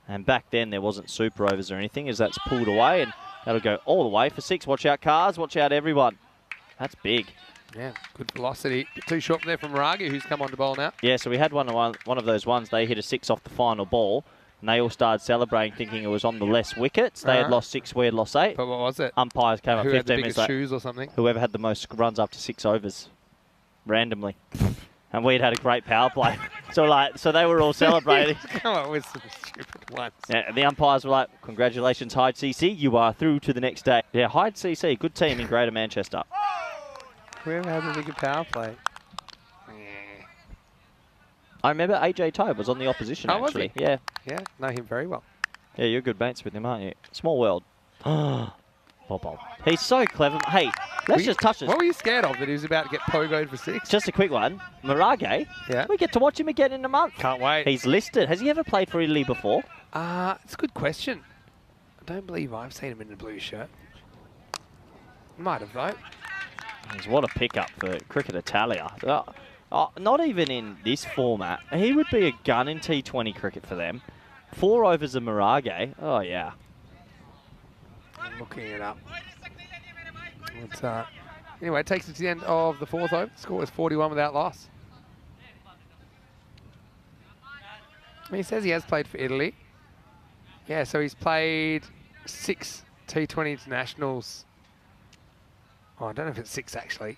And back then there wasn't super overs or anything, as that's pulled away, and that'll go all the way for 6. Watch out, cars. Watch out, everyone. That's big. Yeah, good velocity. Too short there from Ragu, who's come on to bowl now. Yeah, so we had one of those ones. They hit a 6 off the final ball, and they all started celebrating, thinking it was on the less wickets. They had lost 6, we had lost 8. But what was it? Umpires came up 15 minutes later. Who had the biggest shoes or something? Whoever had the most runs after 6 overs, randomly. And we'd had a great power play. So they were all celebrating. Come on with some stupid ones. Yeah, the umpires were like, congratulations, Hyde CC, you are through to the next day. Yeah, Hyde CC, good team in Greater Manchester. Whoever had the bigger power play. I remember AJ Tobe was on the opposition, actually. Was he? Yeah. Yeah, know him very well. Yeah, you're good mates with him, aren't you? Small world. Bob. He's so clever. Hey, let's just touch this. What were you scared of, that he was about to get pogoed for 6? Just a quick one. Marage, we get to watch him again in a month. Can't wait. He's listed. Has he ever played for Italy before? It's a good question. I don't believe I've seen him in the blue shirt. Might have, though. What a pickup for Cricket Italia. Not even in this format. He would be a gun in T20 cricket for them. 4 overs of Marage. Oh, yeah. I'm looking it up. Anyway, it takes it to the end of the 4th over. The score is 41 without loss. He says he has played for Italy. Yeah, so he's played 6 T20 internationals. Oh, I don't know if it's 6 actually.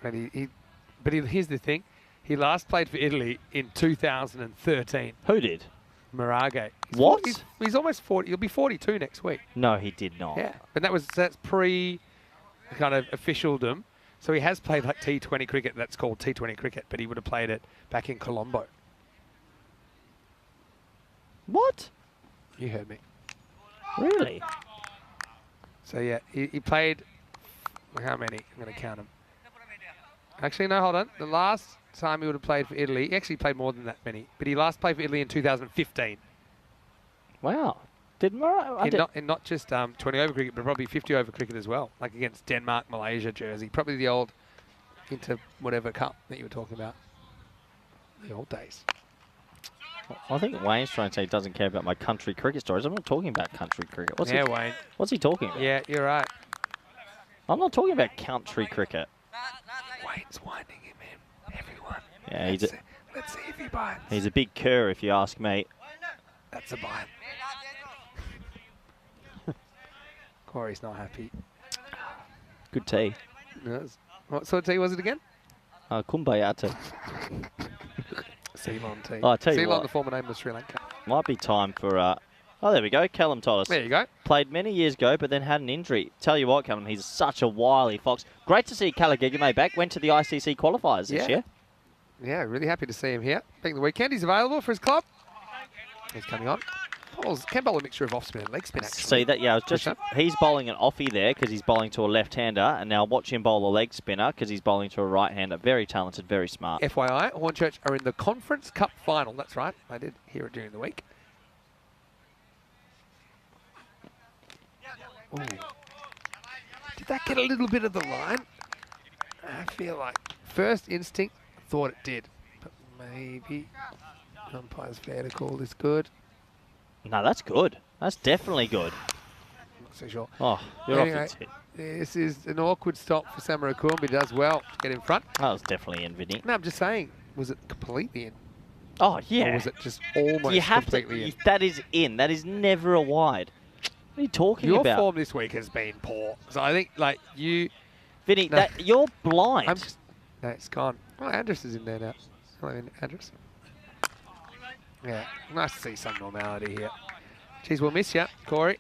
But here's the thing. He last played for Italy in 2013. Who did? Marage. What? He's almost 40. He'll be 42 next week. No, he did not. Yeah, but that's pre kind of officialdom. So he has played like T20 cricket. That's called T20 cricket, but he would have played it back in Colombo. What? You heard me. Really? So yeah, he played, how many? I'm going to count them. Actually, no, hold on. The last time he would have played for Italy, he actually played more than that many, but he last played for Italy in 2015. Wow. Did Murray? And not just 20 over cricket, but probably 50 over cricket as well, like against Denmark, Malaysia, Jersey, probably the old inter whatever cup that you were talking about, the old days. I think Wayne's trying to say he doesn't care about my country cricket stories. I'm not talking about country cricket. Wayne. What's he talking about? Yeah, you're right. I'm not talking about country cricket. Wayne's winding him in, everyone. Yeah, Let's see if he bites. He's a big cur, if you ask me. That's a bite. Corey's not happy. Good tea. Yes. What sort of tea was it again? Kumbaya tea. Ceylon tea. Oh, I tell you Ceylon, what. the former name of Sri Lanka. Might be time for... oh, there we go. Callum Tollis. There you go. Played many years ago, but then had an injury. Tell you what, Callum, he's such a wily fox. Great to see Kalagigame back. Went to the ICC qualifiers this year. Yeah, really happy to see him here. Being the weekend, he's available for his club. He's coming on. Can bowl a mixture of off spin and leg spin, actually. See that? Yeah, he's bowling an offie there because he's bowling to a left-hander, and now watch him bowl a leg spinner because he's bowling to a right-hander. Very talented, very smart. FYI, Hornchurch are in the Conference Cup final. That's right. I did hear it during the week. Ooh. Did that get a little bit of the line? I feel like first instinct thought it did, but maybe umpire's fair to call this good. No, that's good. That's definitely good. Not so sure. Oh, you're Anyway, off your tip. This is an awkward stop for Samarakumbi. He does well to get in front. That was definitely in, Vinny. No, I'm just saying, was it completely in? Oh, yeah. Or was it just almost You have completely in? That is in. That is never a wide. What are you talking Your about? form this week has been poor. So I think, like, you... Vinny, No. you're blind. I'm just... No, it's gone. Well, Andrus is in there now. Hello, Andrus. Yeah, nice to see some normality here. Geez, we'll miss you, Corey.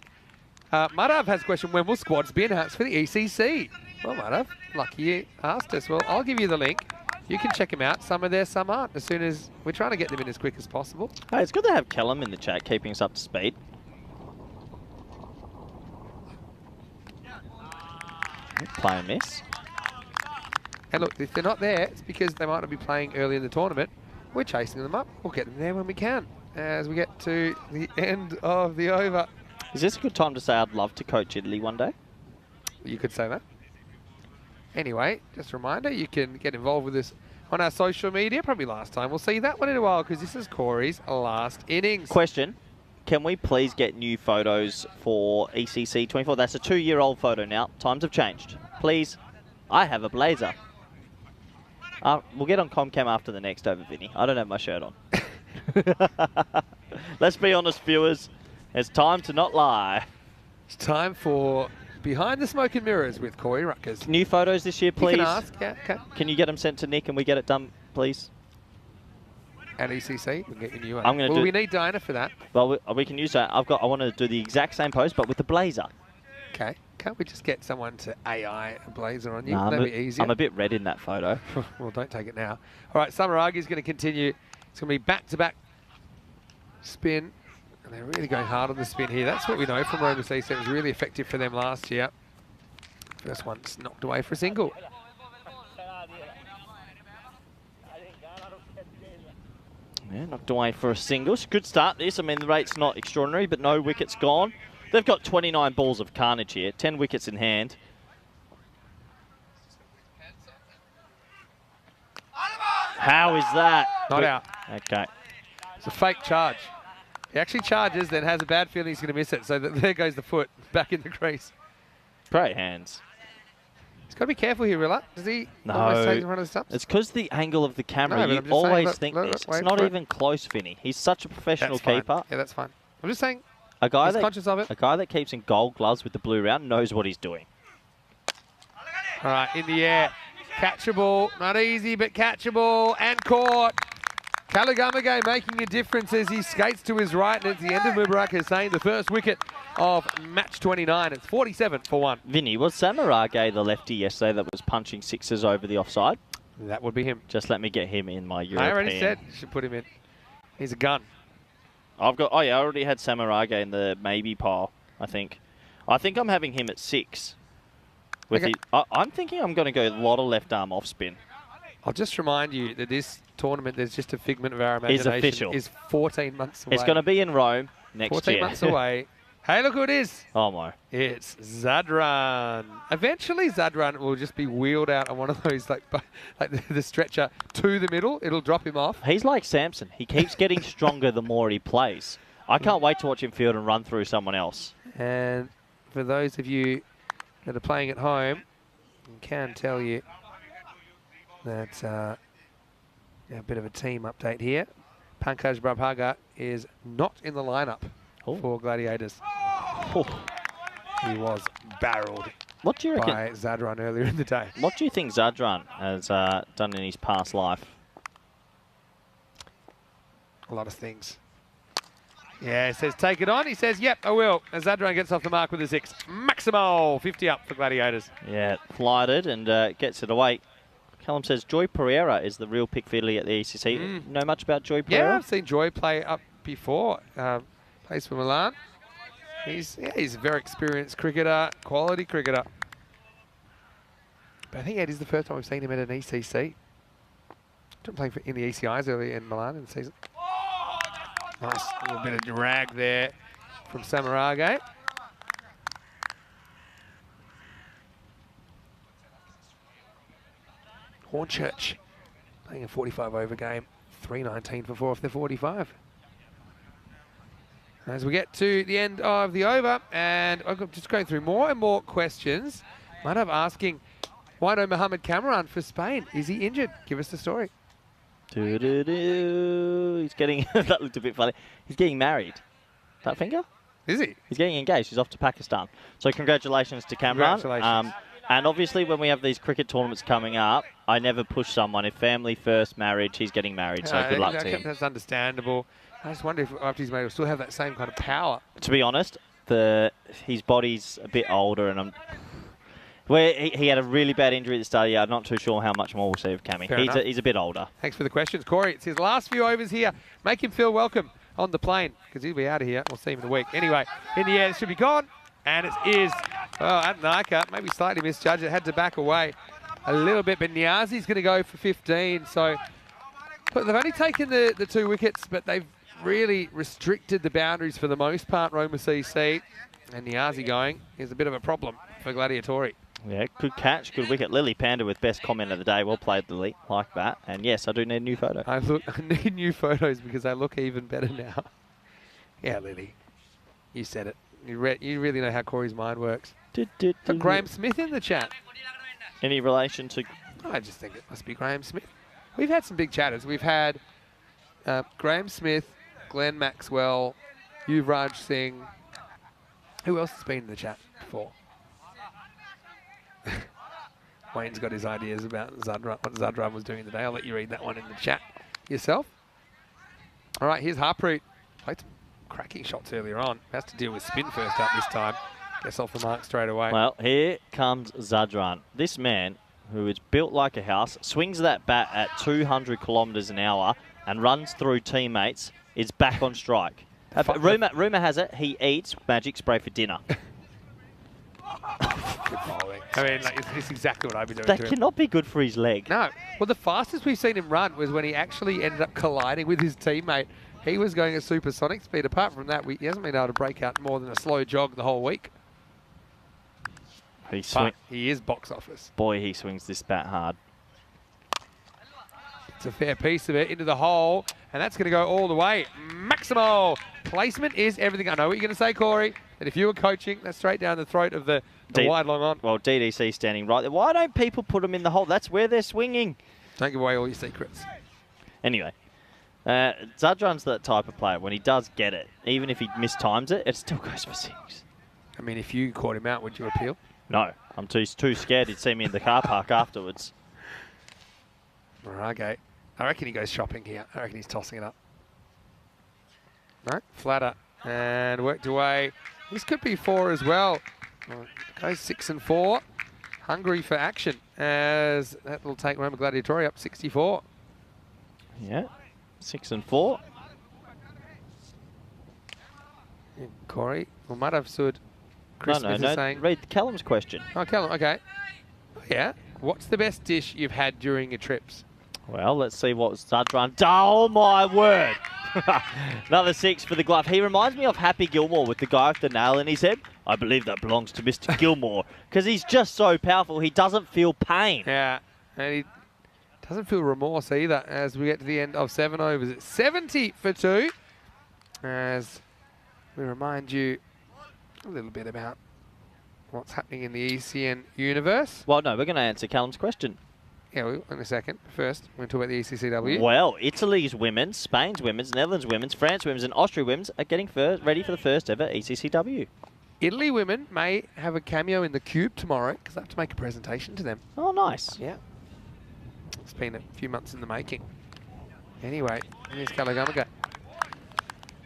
Madhav has a question. When will squads be announced for the ECC? Well, Madhav, lucky you asked us. Well, I'll give you the link. You can check them out. Some are there, some aren't. As soon as... We're trying to get them in as quick as possible. Hey, it's good to have Callum in the chat, keeping us up to speed. Play and miss. And look, if they're not there, it's because they might not be playing early in the tournament. We're chasing them up. We'll get them there when we can. As we get to the end of the over. Is this a good time to say I'd love to coach Italy one day? You could say that. Anyway, just a reminder, you can get involved with this on our social media. Probably last time. We'll see that one in a while because this is Corey's last innings. Question. Can we please get new photos for ECC 24? That's a 2-year-old photo now. Times have changed. Please. I have a blazer. We'll get on Comcam after the next over, Vinny. I don't have my shirt on. Let's be honest, viewers. It's time to not lie. It's time for Behind the Smoke and Mirrors with Corey Ruckers. New photos this year, please. You can ask. Yeah, okay. Can you get them sent to Nick and we get it done, please? At ECC, we can get you new one. I'm gonna well, we need Diana for that. Well, we can use that. I want to do the exact same pose, but with the blazer. Okay. Can't we just get someone to AI a blazer on you? Nah, That'd be easier. I'm a bit red in that photo. Well, don't take it now. All right, Samaragi's going to continue. It's going to be back-to-back spin. And they're really going hard on the spin here. That's what we know from Roma East. It was really effective for them last year. First one's knocked away for a single. Yeah, knocked away for a single. It's a good start this. I mean, the rate's not extraordinary, but no wickets gone. They've got 29 balls of carnage here, 10 wickets in hand. How is that? Not out. Okay. It's a fake charge. He actually charges, then has a bad feeling he's going to miss it. So there goes the foot back in the crease. Great hands. He's got to be careful here, Rilla. Does he No. almost take one of the stumps? It's because the angle of the camera. No, but You I'm just saying, always look, think look, this. wait It's not for it. even close, Vinny. He's such a professional That's fine. keeper. Yeah, that's fine. I'm just saying, A guy he's that conscious of it. A guy that keeps in gold gloves with the blue round knows what he's doing. All right, in the air. Catchable. Not easy, but catchable. And caught. Kalagamage making a difference as he skates to his right. And it's the end of Mubaraka saying the first wicket of match 29. It's 47-1. Vinny, was Samarage the lefty yesterday that was punching sixes over the offside? That would be him. Just let me get him in my European. I already said you should put him in. He's a gun. I already had Samarage in the maybe pile, I think. I think I'm having him at 6. Okay. I'm thinking I'm going to go a lot of left arm off spin. I'll just remind you that this tournament, there's just a figment of our imagination. Is official. Is 14 months away. It's going to be in Rome next 14 year. months away. Hey, look who it is. Oh, my. It's Zadran. Eventually, Zadran will just be wheeled out on one of those, like the stretcher to the middle. It'll drop him off. He's like Samson. He keeps getting stronger the more he plays. I can't wait to watch him field and run through someone else. And for those of you that are playing at home, I can tell you that a bit of a team update here. Pankaj Brabhaga is not in the lineup for Gladiators. Oh. He was barreled What do you reckon? by Zadran earlier in the day. What do you think Zadran has done in his past life? A lot of things. Yeah, he says take it on. He says, yep, I will. As Zadran gets off the mark with a 6. Maximo, 50 up for Gladiators. Yeah, flighted and gets it away. Callum says Joy Pereira is the real pick fiddly at the ECC. Know much about Joy Pereira? Yeah, I've seen Joy play up before. Plays for Milan. He's a very experienced cricketer, quality cricketer. But I think it is the first time we've seen him at an ECC. Didn't play in the ECIs early in Milan in the season. Nice little bit of drag there from Samarage. Hornchurch playing a 45 over game. 319 for 4 off the 45. As we get to the end of the over, and I'm just going through more and more questions. Madhav asking, why no Mohamed Cameron for Spain? Is he injured? Give us the story. He's getting, that looked a bit funny. He's getting married. That finger? Is he? He's getting engaged. He's off to Pakistan. So congratulations to Cameron. Congratulations. And obviously when we have these cricket tournaments coming up, I never push someone. If family first, marriage, he's getting married. So good luck to him. That's understandable. I just wonder if after he's married, he'll still have that same kind of power. To be honest, his body's a bit older, and he had a really bad injury at the start of the year. I'm not too sure how much more we'll see of Cammy. He's a bit older. Thanks for the questions, Corey. It's his last few overs here. Make him feel welcome on the plane, because he'll be out of here. We'll see him in a week. Anyway, in the air, it should be gone. And it is. Oh, Adnaika maybe slightly misjudged it. Had to back away a little bit. But Niazi's going to go for 15. So but they've only taken the 2 wickets, but they've really restricted the boundaries for the most part, Roma CC. And Niazi going is a bit of a problem for Gladiatori. Yeah, good catch, good wicket. Lily Panda with best comment of the day. Well played, Lily. Like that. And yes, I do need a new photo. I need new photos because they look even better now. Yeah, Lily. You said it. You really know how Corey's mind works. Got Graham Smith in the chat. Any relation to... I just think it must be Graham Smith. We've had some big chatters. We've had Graham Smith, Glenn Maxwell, Yuvraj Singh. Who else has been in the chat before? Wayne's got his ideas about Zadran, what Zadran was doing today. I'll let you read that one in the chat yourself. All right, here's Harpreet. Played some cracking shots earlier on. Has to deal with spin first up this time. Gets off the mark straight away. Well, here comes Zadran. This man, who is built like a house, swings that bat at 200 kilometres an hour and runs through teammates, is back on strike. Rumour has it he eats magic spray for dinner. Good bowling. I mean, it's exactly what I'd be doing That to him. cannot be good for his leg. No. Well, the fastest we've seen him run was when he actually ended up colliding with his teammate. He was going at supersonic speed. Apart from that, he hasn't been able to break out more than a slow jog the whole week. He is box office. Boy, he swings this bat hard. It's a fair piece of it into the hole, and that's going to go all the way. Maximo! Placement is everything. I know what you're going to say, Corey. And if you were coaching, that's straight down the throat of the wide long on. Well, DDC standing right there. Why don't people put them in the hole? That's where they're swinging. Don't give away all your secrets. Anyway, Zadran's that type of player. When he does get it, even if he mistimes it, it still goes for 6. I mean, if you caught him out, would you appeal? No, I'm too scared he'd see me in the car park afterwards. Okay. I reckon he goes shopping here. I reckon he's tossing it up. No, flatter. And worked away This could be 4 as well. Goes 6 and 4. Hungry for action as that will take Roma Gladiatori up 64. Yeah, 6 and 4. Corey, well, Madav Sud. Chris No, is saying. read Callum's question. Oh, Callum, okay. Oh, yeah. What's the best dish you've had during your trips? Well, let's see what Zadran. Oh, my word. Another 6 for the glove. He reminds me of Happy Gilmore with the guy with the nail in his head. I believe that belongs to Mr. Gilmore because he's just so powerful. He doesn't feel pain. Yeah, and he doesn't feel remorse either as we get to the end of 7 overs. It's 70 for 2 as we remind you a little bit about what's happening in the ECN universe. Well, no, we're going to answer Callum's question. Yeah, we will in a second. First, we're going to talk about the ECCW. Well, Italy's women's, Spain's women's, Netherlands women's, France women's and Austria women's are getting ready for the first ever ECCW. Italy women may have a cameo in the Cube tomorrow because I have to make a presentation to them. Oh, nice. Yeah. It's been a few months in the making. Anyway, here's Kalagamaga.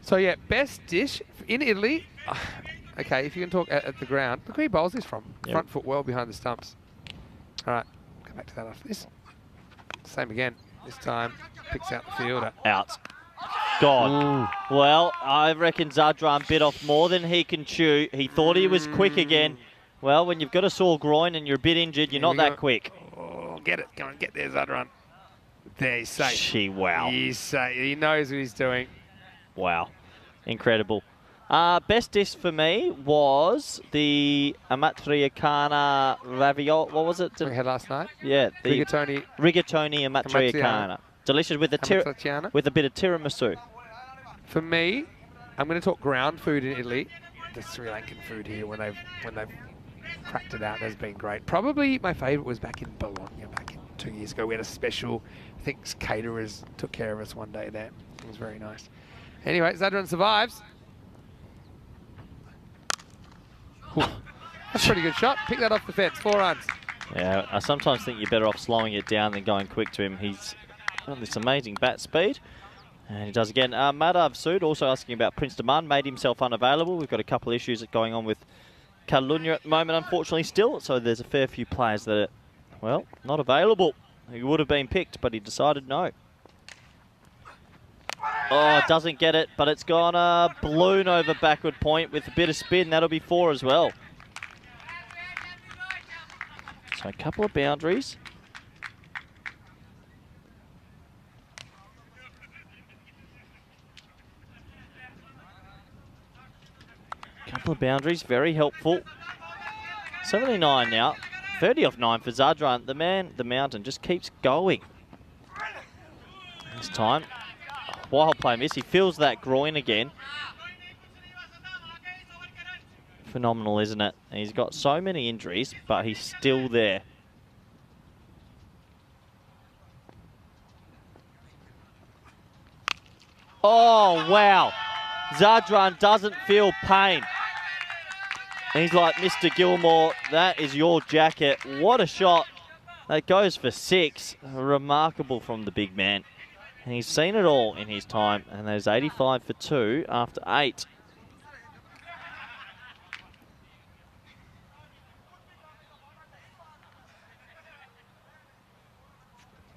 So, yeah, best dish in Italy. Okay, if you can talk at the ground. Look where he bowls this from. Yep. Front foot well behind the stumps. All right, go back to that after this. Same again. This time, picks out the fielder. Out. God. Ooh. Well, I reckon Zadran bit off more than he can chew. He thought he was quick again. Well, when you've got a sore groin and you're a bit injured, you're not that quick. Oh, get it. Come on, get there, Zadran. There, he's safe. Gee, wow. He's safe. He knows what he's doing. Wow. Incredible. Best dish for me was the Amatriacana ravioli. What was it? We had last night. Yeah. The Rigatoni Amatriacana. Delicious with a bit of tiramisu. For me, I'm going to talk ground food in Italy. The Sri Lankan food here, when they've cracked it out, has been great. Probably my favourite was back in Bologna, back in 2 years ago. We had a special, I think caterers took care of us one day there. It was very nice. Anyway, Zadran survives. That's a pretty good shot. Pick that off the fence. 4 runs. Yeah, I sometimes think you're better off slowing it down than going quick to him. He's got this amazing bat speed. And he does again. Madav Sood also asking about Prince Demand. Made himself unavailable. We've got a couple of issues going on with Catalunya at the moment, unfortunately, still. So there's a fair few players that are, well, not available. He would have been picked, but he decided no. Oh, doesn't get it, but it's gone a balloon over backward point with a bit of spin. That'll be 4 as well. So a couple of boundaries. Couple of boundaries, very helpful. 79 now. 30 off 9 for Zadran. The man, the mountain, just keeps going. This time, wild play miss. He feels that groin again. Phenomenal, isn't it? He's got so many injuries, but he's still there. Oh, wow. Zadran doesn't feel pain. He's like, Mr. Gilmore, that is your jacket. What a shot. That goes for 6. Remarkable from the big man. And he's seen it all in his time. And there's 85 for 2 after 8.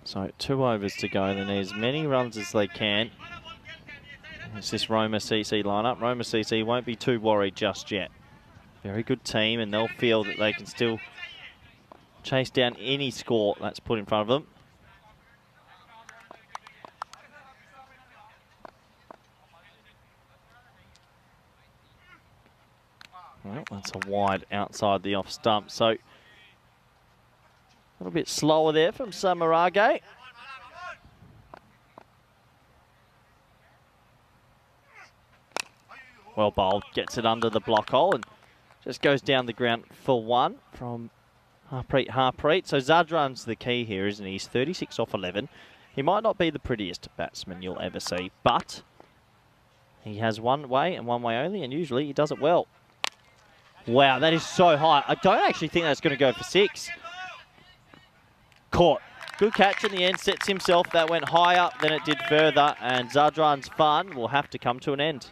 So 2 overs to go. They need as many runs as they can. It's this Roma CC lineup. Roma CC won't be too worried just yet. Very good team, and they'll feel that they can still chase down any score that's put in front of them. Well, that's a wide outside the off stump. So a little bit slower there from Samarage. Well bowled, gets it under the block hole and just goes down the ground for 1 from Harpreet. So Zadran's the key here, isn't he? He's 36 off 11. He might not be the prettiest batsman you'll ever see, but he has one way and one way only, and usually he does it well. Wow, that is so high. I don't actually think that's going to go for 6. Caught. Good catch in the end, sets himself. That went higher than it did further, and Zadran's fun will have to come to an end.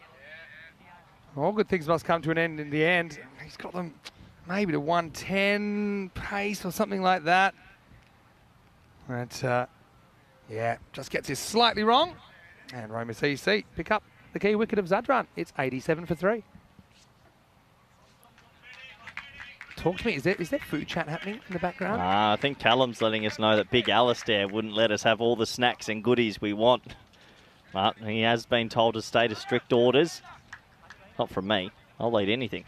All good things must come to an end in the end. He's got them maybe to 110 pace or something like that. But, yeah, just gets this slightly wrong. And Roma CC pick up the key wicket of Zadran. It's 87 for 3. Talk to me. Is there food chat happening in the background? I think Callum's letting us know that Big Alistair wouldn't let us have all the snacks and goodies we want. But he has been told to stay to strict orders. Not from me. I'll eat anything.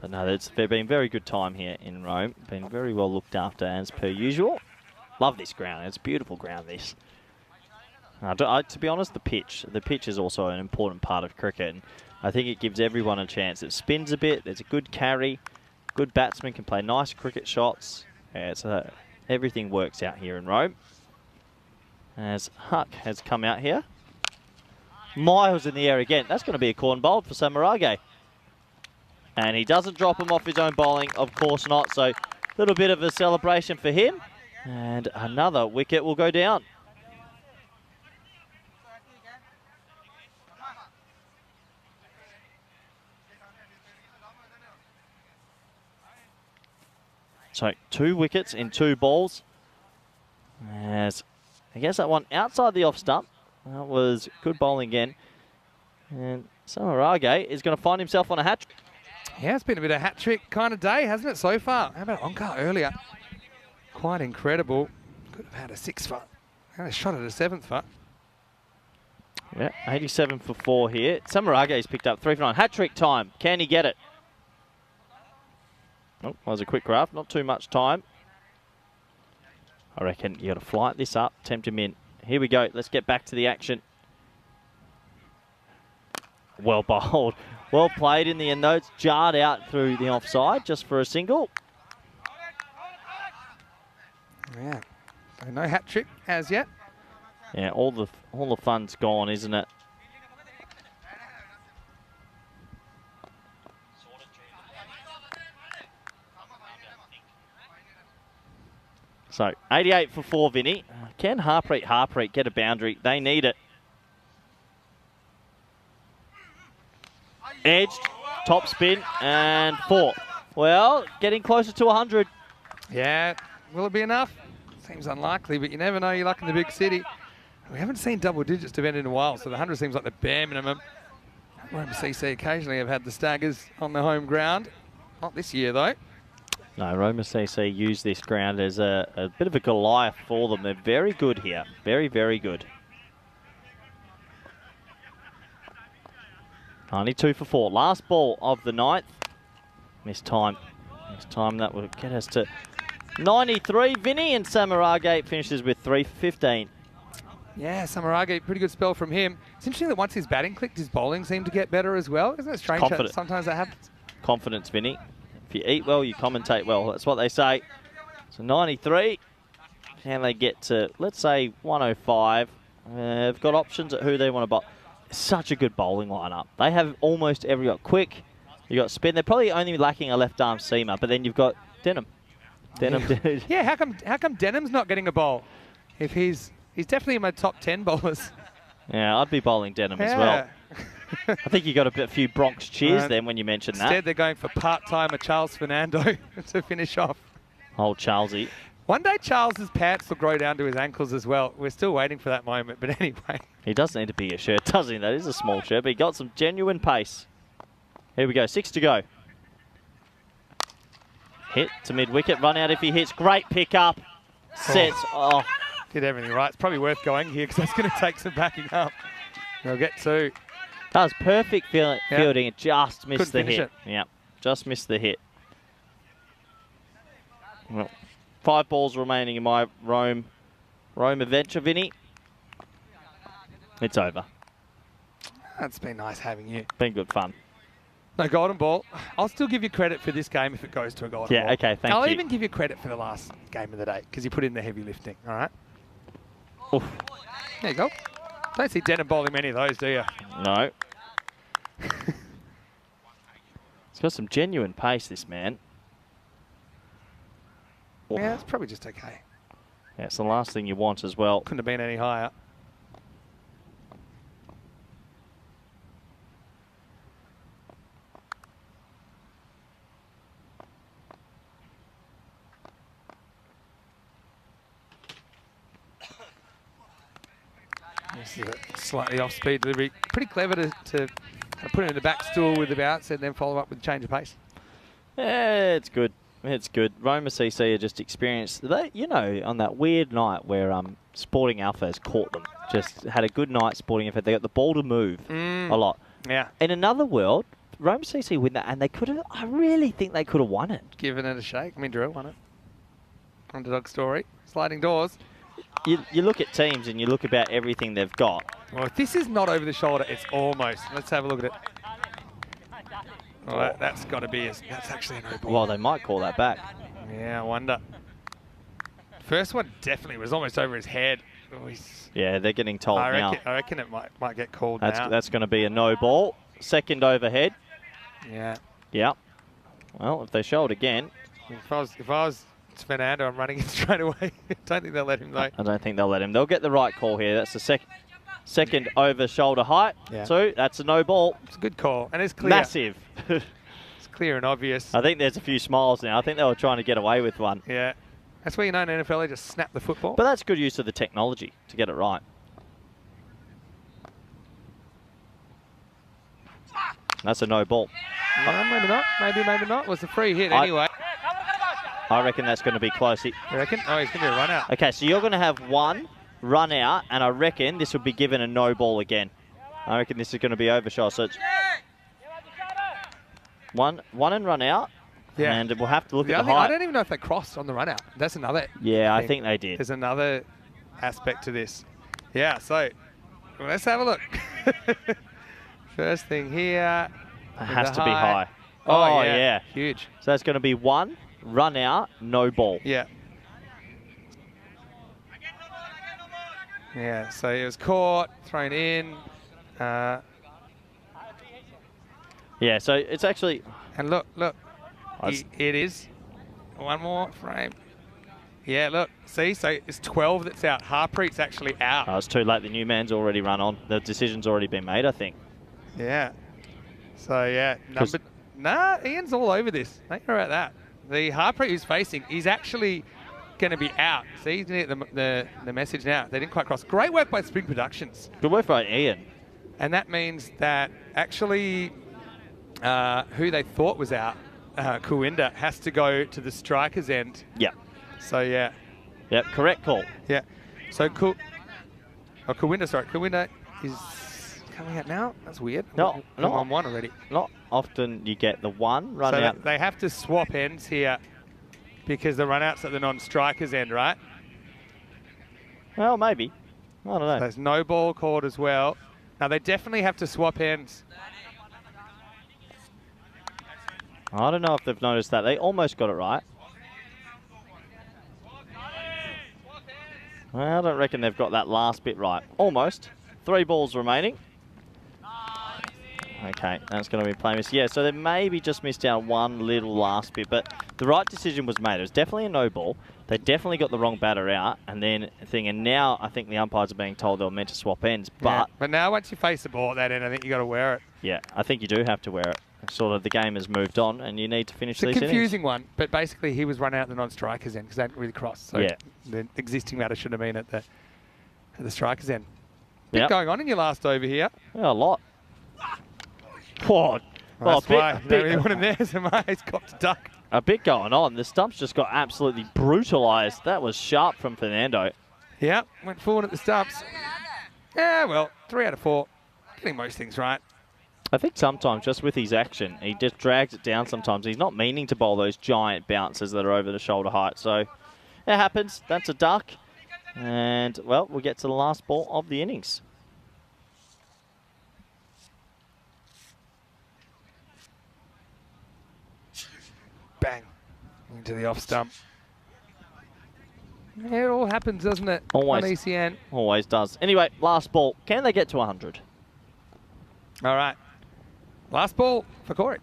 But no, it's been very good time here in Rome. Been very well looked after as per usual. Love this ground. It's a beautiful ground, this. To be honest, the pitch is also an important part of cricket. And I think it gives everyone a chance. It spins a bit. There's a good carry. Good batsman can play nice cricket shots. Everything works out here in Rome. As Huck has come out here. Miles in the air again. That's going to be a corn bowled for Samarage. And he doesn't drop him off his own bowling. Of course not. So a little bit of a celebration for him. And another wicket will go down. So 2 wickets in 2 balls. As I guess that one outside the off stump. That was good bowling again. And Samarage is going to find himself on a hat-trick. Yeah, it's been a bit of a hat-trick kind of day, hasn't it, so far? How about Onkar earlier? Quite incredible. Could have had a 6 for. Had a shot at a 7th for. Yeah, 87 for 4 here. Samarage's picked up 3 for 9. Hat-trick time. Can he get it? Oh, that was a quick graph. Not too much time. I reckon you got to flight this up, tempt him in. Here we go. Let's get back to the action. Well bowled. Well played in the end, though. It's jarred out through the offside just for a single. Yeah. So no hat-trick as yet. Yeah, all the fun's gone, isn't it? So, 88 for 4, Vinny. Can Harpreet get a boundary? They need it. Edged, top spin, and 4. Well, getting closer to 100. Yeah, will it be enough? Seems unlikely, but you never know. You're luck in the big city. We haven't seen double digits defend in a while, so the 100 seems like the bare minimum. Roma CC occasionally have had the staggers on the home ground. Not this year, though. No, Roma CC use this ground as a bit of a Goliath for them. They're very good here. Very, very good. 92 for 4. Last ball of the 9th. Missed time. Missed time. That will get us to 93. Vinny, and Samarage finishes with 3 for 15. Yeah, Samarage, pretty good spell from him. It's interesting that once his batting clicked, his bowling seemed to get better as well. Isn't it strange how sometimes that happens? Confidence, Vinny. If you eat well, you commentate well. That's what they say. So 93. Can they get to, let's say, 105? They've got options at who they want to bowl. Such a good bowling lineup. They have almost every got quick. You got spin. They're probably only lacking a left arm seamer, but then you've got Denham. Denham. Yeah, how come Denham's not getting a bowl? If he's definitely in my top 10 bowlers. Yeah, I'd be bowling Denham as well. I think you got a few Bronx cheers then when you mentioned that. Instead, they're going for part-timer Charles Fernando to finish off. Old Charlesy. One day Charles's pants will grow down to his ankles as well. We're still waiting for that moment, but anyway. He does need a bigger shirt, doesn't he? That is a small shirt, but he got some genuine pace. Here we go, 6 to go. Hit to mid-wicket, run out if he hits. Great pick-up. Sets. Oh. Did everything right. It's probably worth going here because that's going to take some backing up. They'll get 2. That was perfect fielding. It just missed the hit. Yeah, just missed the hit. Well, 5 balls remaining in my Rome adventure, Vinny. It's over. It's been nice having you. Been good fun. No golden ball. I'll still give you credit for this game if it goes to a golden ball. Yeah, okay, thank you. I'll even give you credit for the last game of the day because you put in the heavy lifting, all right? Oof. There you go. Don't see Denham bowling many of those, do you? No. He's got some genuine pace, this man. Oof. Yeah, it's probably just okay. Yeah, it's the last thing you want as well. Couldn't have been any higher. This is a slightly off-speed delivery. Pretty clever to kind of put it in the back stool with the bounce and then follow up with a change of pace. Yeah, it's good. It's good. Roma CC are just experienced. They, you know, on that weird night where Sporting Alpha has caught them, just had a good night. Sporting Alpha, they got the ball to move a lot. Yeah. In another world, Roma CC win that, and they could have. I really think they could have won it. Given it a shake. I mean, Drew won it. Underdog story. Sliding doors. You look at teams and you look about everything they've got. Well, if this is not over the shoulder, it's almost. Let's have a look at it. Well, that's got to be. That's actually a no ball. Well, they might call that back. Yeah, I wonder. First one definitely was almost over his head. Oh, Yeah, they're getting told now. I reckon it might get called now. That's going to be a no ball. Second overhead. Yeah. Yeah. Well, if they show it again. If I was Fernando, I'm running it straight away. Don't think they'll let him though. I don't think they'll let him. They'll get the right call here. That's the second over shoulder height. Yeah. So that's a no ball. It's a good call, and it's clear. Massive. It's clear and obvious. I think there's a few smiles now. I think they were trying to get away with one. Yeah. That's where you know in NFL they just snap the football. But that's good use of the technology to get it right. That's a no ball. Maybe not. Maybe not. It was a free hit anyway. I reckon that's going to be close. You reckon? Oh, he's going to be a run out. Okay, so you're going to have one run out, and I reckon this will be given a no ball again. I reckon this is going to be overshot. So it's one and run out. Yeah. And we'll have to look at the height. I don't even know if they crossed on the run out. That's another. Yeah, thing. I think they did. There's another aspect to this. Yeah, so well, let's have a look. First thing here. It has to be high. Oh, yeah. Huge. So that's going to be one, run out, no ball. Yeah. Yeah, so it was caught, thrown in. Yeah, so it's actually... And look. It is. One more frame. Yeah, look. See, so it's 12 that's out. Harpreet's actually out. Oh, it's too late. The new man's already run on. The decision's already been made, I think. Yeah. So, yeah. Ian's all over this. Don't worry about that. The Harpreet who's facing, he's actually going to be out. See, he's going to get the message now. They didn't quite cross. Great work by Spring Productions. Good work by Ian. And that means that actually who they thought was out, Kooinda, has to go to the striker's end. Yeah. So, yeah. Yep, correct call. Yeah. So, Kooinda is coming out now. That's weird. No, on one already. Not often you get the one run out. They have to swap ends here because the run out's at the non-striker's end, right? Well, maybe. I don't know. There's no ball called as well. Now, they definitely have to swap ends. I don't know if they've noticed that. They almost got it right. Well, I don't reckon they've got that last bit right. Almost. 3 balls remaining. Okay, that's going to be playing this. Yeah, so they maybe just missed out one little last bit, but the right decision was made. It was definitely a no ball. They definitely got the wrong batter out, and now I think the umpires are being told they were meant to swap ends. But now once you face the ball at that end, I think you got to wear it. Yeah, I think you do have to wear it. Sort of the game has moved on, and you need to finish these innings. It's a confusing one, but basically he was run out at the non-strikers end because they didn't really cross. So yeah. The existing batter should have been at the strikers end. Bit going on in your last over here. Yeah, a lot. Whoa. Well, that's why. Maybe one of theirs, he's copped a duck. A bit going on. The stumps just got absolutely brutalised. That was sharp from Fernando. Yeah, went forward at the stumps. Yeah, well, 3 out of 4. Getting most things right. I think sometimes just with his action, he just drags it down sometimes. He's not meaning to bowl those giant bounces that are over the shoulder height. So it happens. That's a duck. And, well, we'll get to the last ball of the innings. Bang. Into the off stump. Yeah, it all happens, doesn't it? Always. On ECN. Always does. Anyway, last ball. Can they get to 100? All right. Last ball for Corey.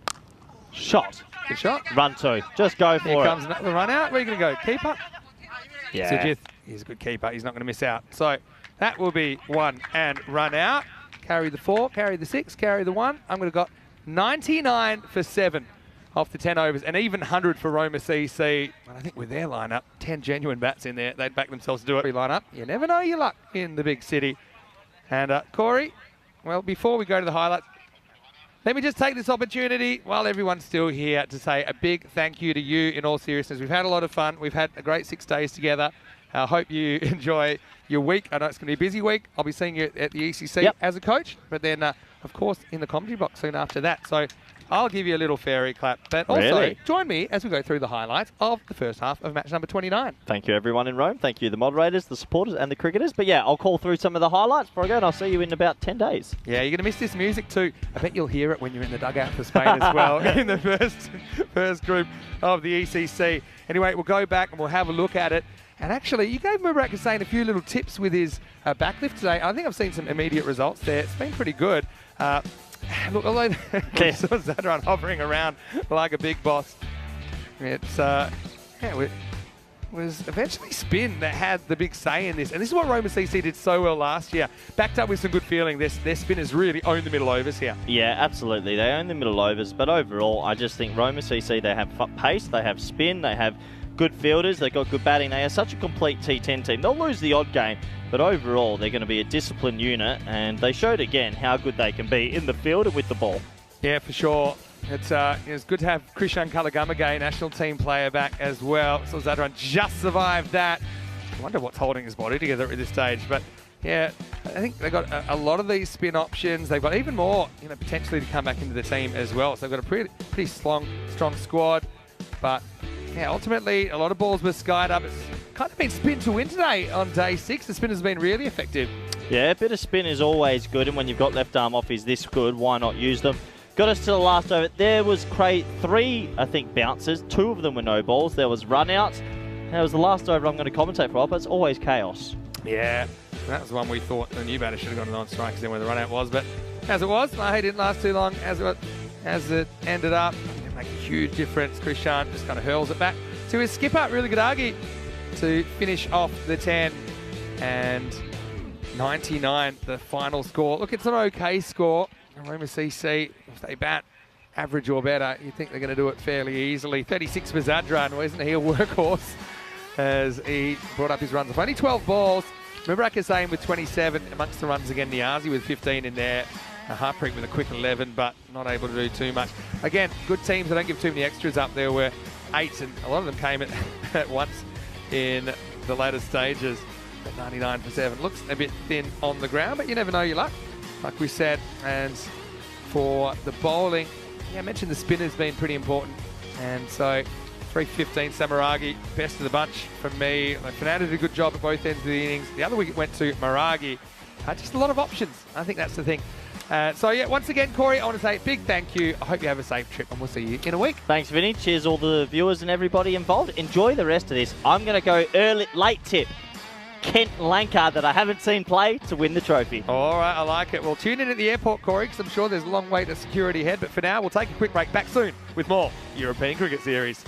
Shot. Good shot. Run 2. Just go for it. Here comes another run out. Where are you going to go? Keeper? Yeah. Sujith, he's a good keeper. He's not going to miss out. So that will be 1 and run out. Carry the 4, carry the 6, carry the 1. I'm going to got 99 for 7 off the 10 overs. And even 100 for Roma CC. And I think with their lineup, 10 genuine bats in there, they'd back themselves to do it. Lineup. You never know your luck in the big city. And Corey, well, before we go to the highlights, let me just take this opportunity while everyone's still here to say a big thank you to you in all seriousness. We've had a lot of fun. We've had a great 6 days together. I hope you enjoy your week. I know it's going to be a busy week. I'll be seeing you at the ECC as a coach, but then, of course, in the commentary box soon after that. So I'll give you a little fairy clap. But also, join me as we go through the highlights of the first half of match number 29. Thank you, everyone in Rome. Thank you, the moderators, the supporters, and the cricketers. But yeah, I'll call through some of the highlights before I go, and I'll see you in about 10 days. Yeah, you're going to miss this music too. I bet you'll hear it when you're in the dugout for Spain as well, in the first group of the ECC. Anyway, we'll go back and we'll have a look at it. And actually, you gave Mubarak Hussain a few little tips with his backlift today. I think I've seen some immediate results there. It's been pretty good. Look, although I saw Zadran hovering around like a big boss, it's it was eventually Spin that had the big say in this. And this is what Roma CC did so well last year. Backed up with some good feeling. Their spinners really own the middle overs here. Yeah, absolutely. They own the middle overs. But overall, I just think Roma CC, they have pace, they have spin, they have good fielders, they've got good batting. They are such a complete T10 team. They'll lose the odd game, but overall they're going to be a disciplined unit, and they showed again how good they can be in the field and with the ball. Yeah, for sure. It's good to have Krishan Kalagamagay, national team player, back as well. So Zadran just survived that. I wonder what's holding his body together at this stage, but yeah, I think they've got a lot of these spin options. They've got even more, potentially to come back into the team as well. So they've got a pretty strong squad, but yeah, ultimately, a lot of balls were skied up. It's kind of been spin to win today on day 6. The spin has been really effective. Yeah, a bit of spin is always good, and when you've got left arm offs this good, why not use them? Got us to the last over. There was 3, I think, bounces. 2 of them were no balls. There was run-outs. That was the last over I'm going to commentate for, but it's always chaos. Yeah, that was one we thought the new batter should have gone non-strike because then where the run-out was. But as it was, he didn't last too long. As it ended up, make a huge difference. Krishan just kind of hurls it back to his skipper, really good Argy, to finish off the 10. And 99, the final score. Look, it's an okay score. Roma CC, if they bat average or better, you think they're going to do it fairly easily. 36 for Zadran, wasn't he a workhorse as he brought up his runs off only 12 balls. Mubarak Hussain with 27 amongst the runs again. Niazi with 15 in there. Harpreet with a quick 11, but not able to do too much. Again, good teams. I don't give too many extras up. There were 8, and a lot of them came at once in the later stages. But 99 for 7 looks a bit thin on the ground, but you never know your luck, like we said. And for the bowling, I mentioned the spinner's been pretty important. And so 315 Samaragi, best of the bunch from me. Fernando did a good job at both ends of the innings. The other wicket went to Maragi. Just a lot of options. I think that's the thing. So yeah, once again, Corey, I want to say a big thank you. I hope you have a safe trip, and we'll see you in a week. Thanks, Vinny. Cheers all the viewers and everybody involved. Enjoy the rest of this. I'm going to go late tip. Kent Lankar, that I haven't seen play, to win the trophy. All right, I like it. Well, tune in at the airport, Corey, because I'm sure there's a long way to security ahead. But for now, we'll take a quick break. Back soon with more European Cricket Series.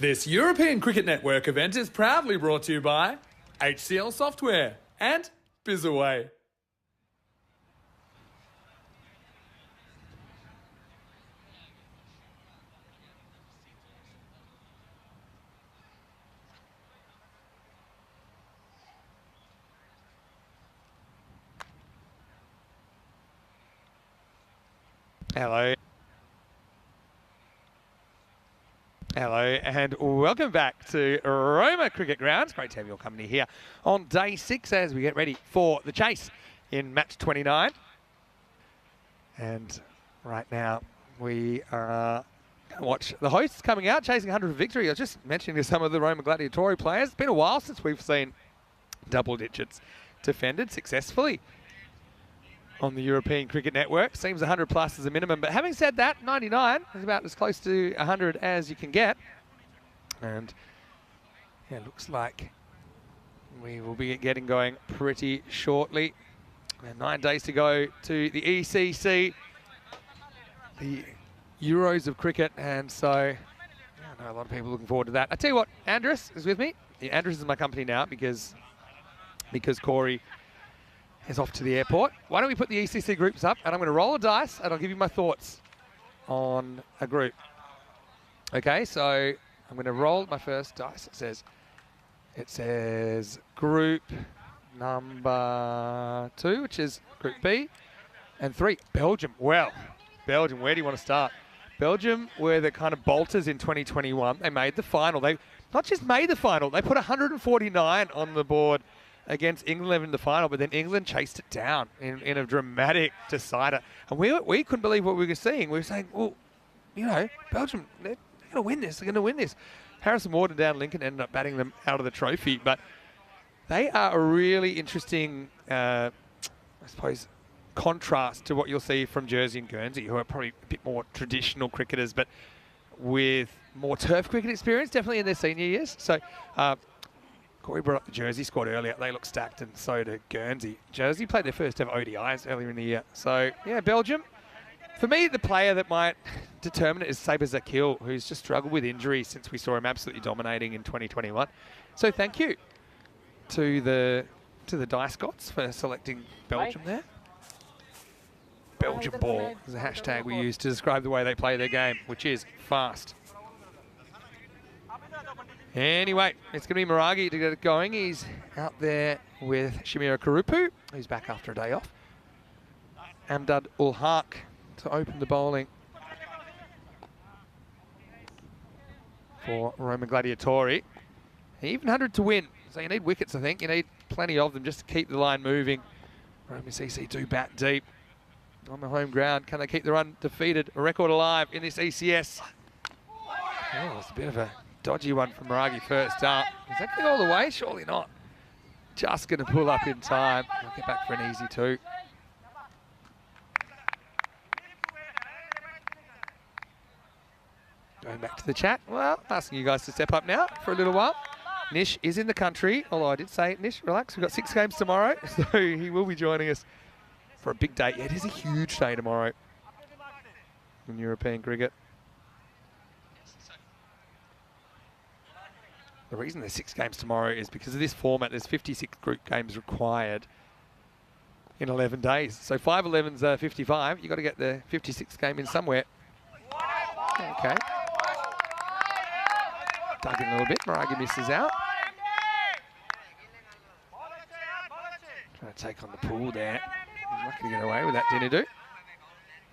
This European Cricket Network event is proudly brought to you by HCL Software and Bizaway. Hello. Hello and welcome back to Roma Cricket Grounds. Great to have your company here on day 6 as we get ready for the chase in match 29. And right now we are going to watch the hosts coming out, chasing 100 for victory. I was just mentioning to some of the Roma Gladiatori players, it's been a while since we've seen double digits defended successfully on the European Cricket Network. Seems 100 plus is a minimum. But having said that, 99 is about as close to 100 as you can get. And yeah, it looks like we will be getting going pretty shortly. And 9 days to go to the ECC, the Euros of cricket. And so I know a lot of people looking forward to that. I tell you what, Andrus is with me. Yeah, Andrus is my company now because Corey is off to the airport. Why don't we put the ECC groups up and I'm going to roll a dice and I'll give you my thoughts on a group. Okay, so I'm going to roll my first dice. It says group number 2, which is group B, and 3, Belgium. Well, Belgium, where do you want to start? Belgium were the kind of bolters in 2021. They made the final. They not just made the final, they put 149 on the board against England in the final, but then England chased it down in a dramatic decider. And we couldn't believe what we were seeing. We were saying, well, you know, Belgium, they're going to win this. They're going to win this. Harrison Ward and Dan Lincoln ended up batting them out of the trophy, but they are a really interesting, I suppose, contrast to what you'll see from Jersey and Guernsey, who are probably a bit more traditional cricketers, but with more turf cricket experience, definitely in their senior years. So, Corey brought up the Jersey squad earlier. They look stacked, and so did Guernsey. Jersey played their first ever ODIs earlier in the year. So, yeah, Belgium. For me, the player that might determine it is Saber Zakil, who's just struggled with injury since we saw him absolutely dominating in 2021. So thank you to the Dice Gods for selecting Belgium there. Belgium ball is a hashtag we use to describe the way they play their game, which is fast. Anyway, it's going to be Maragi to get it going. He's out there with Shamira Karupu, who's back after a day off. Amdad ul Haq to open the bowling for Roma Gladiatori. Even 100 to win, so you need wickets, I think. You need plenty of them just to keep the line moving. Roma CC do bat deep on the home ground. Can they keep the run defeated? A record alive in this ECS. Oh, it's a bit of a dodgy one from Maragi first up. Is that going to go all the way? Surely not. Just going to pull up in time. We'll get back for an easy 2. Going back to the chat. Well, asking you guys to step up now for a little while. Nish is in the country, although I did say, Nish, relax. We've got 6 games tomorrow, so he will be joining us for a big day. Yeah, it is a huge day tomorrow in European cricket. The reason there's 6 games tomorrow is because of this format. There's 56 group games required in 11 days. So 5 11s 55. You've got to get the 56th game in somewhere. Okay. Dug in a little bit. Maragi misses out. Trying to take on the pool there. He's not going to get away with that, Dinadu.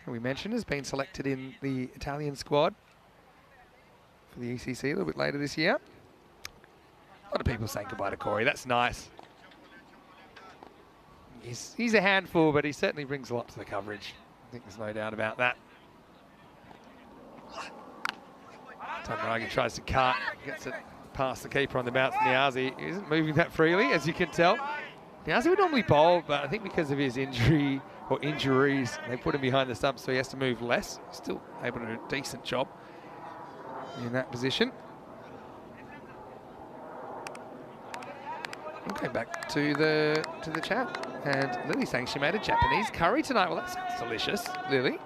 Who we mentioned has been selected in the Italian squad for the ECC a little bit later this year. A lot of people saying goodbye to Corey. That's nice. He's a handful, but he certainly brings a lot to the coverage. I think there's no doubt about that. Maragi tries to cut, gets it past the keeper on the bounce. Niazi isn't moving that freely, as you can tell. Niazi would normally bowl, but I think because of his injury or injuries, they put him behind the stump, so he has to move less. Still able to do a decent job in that position. Okay, back to the chat. And Lily's saying she made a Japanese curry tonight. Well, that sounds delicious, Lily.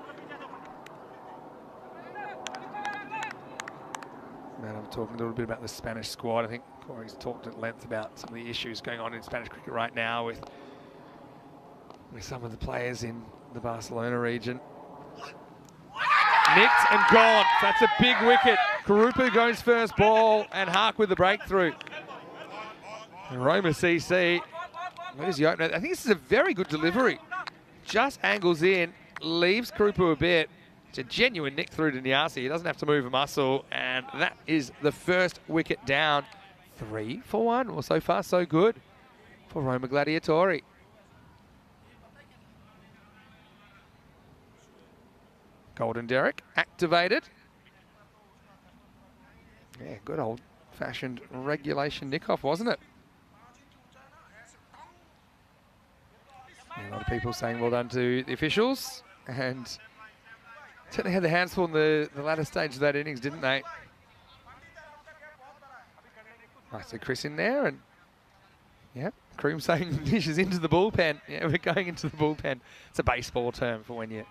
Man, I'm talking a little bit about the Spanish squad. I think Corey's talked at length about some of the issues going on in Spanish cricket right now with some of the players in the Barcelona region. Nicked and gone. That's a big wicket. Karupu goes first ball and Hark with the breakthrough. And Roma CC, where's the opener? I think this is a very good delivery. Just angles in, leaves Karupu a bit. It's a genuine nick through to Nyasi. He doesn't have to move a muscle, and that is the first wicket down. 3 for 1. Well, so far so good for Roma Gladiatori. Golden Derrick activated. Yeah, good old-fashioned regulation nick-off, wasn't it? Yeah, a lot of people saying well done to the officials, and certainly had their hands full in the latter stage of that innings, didn't they? Nice to Chris in there, and yeah, Cream saying dishes into the bullpen. Yeah, we're going into the bullpen. It's a baseball term for when you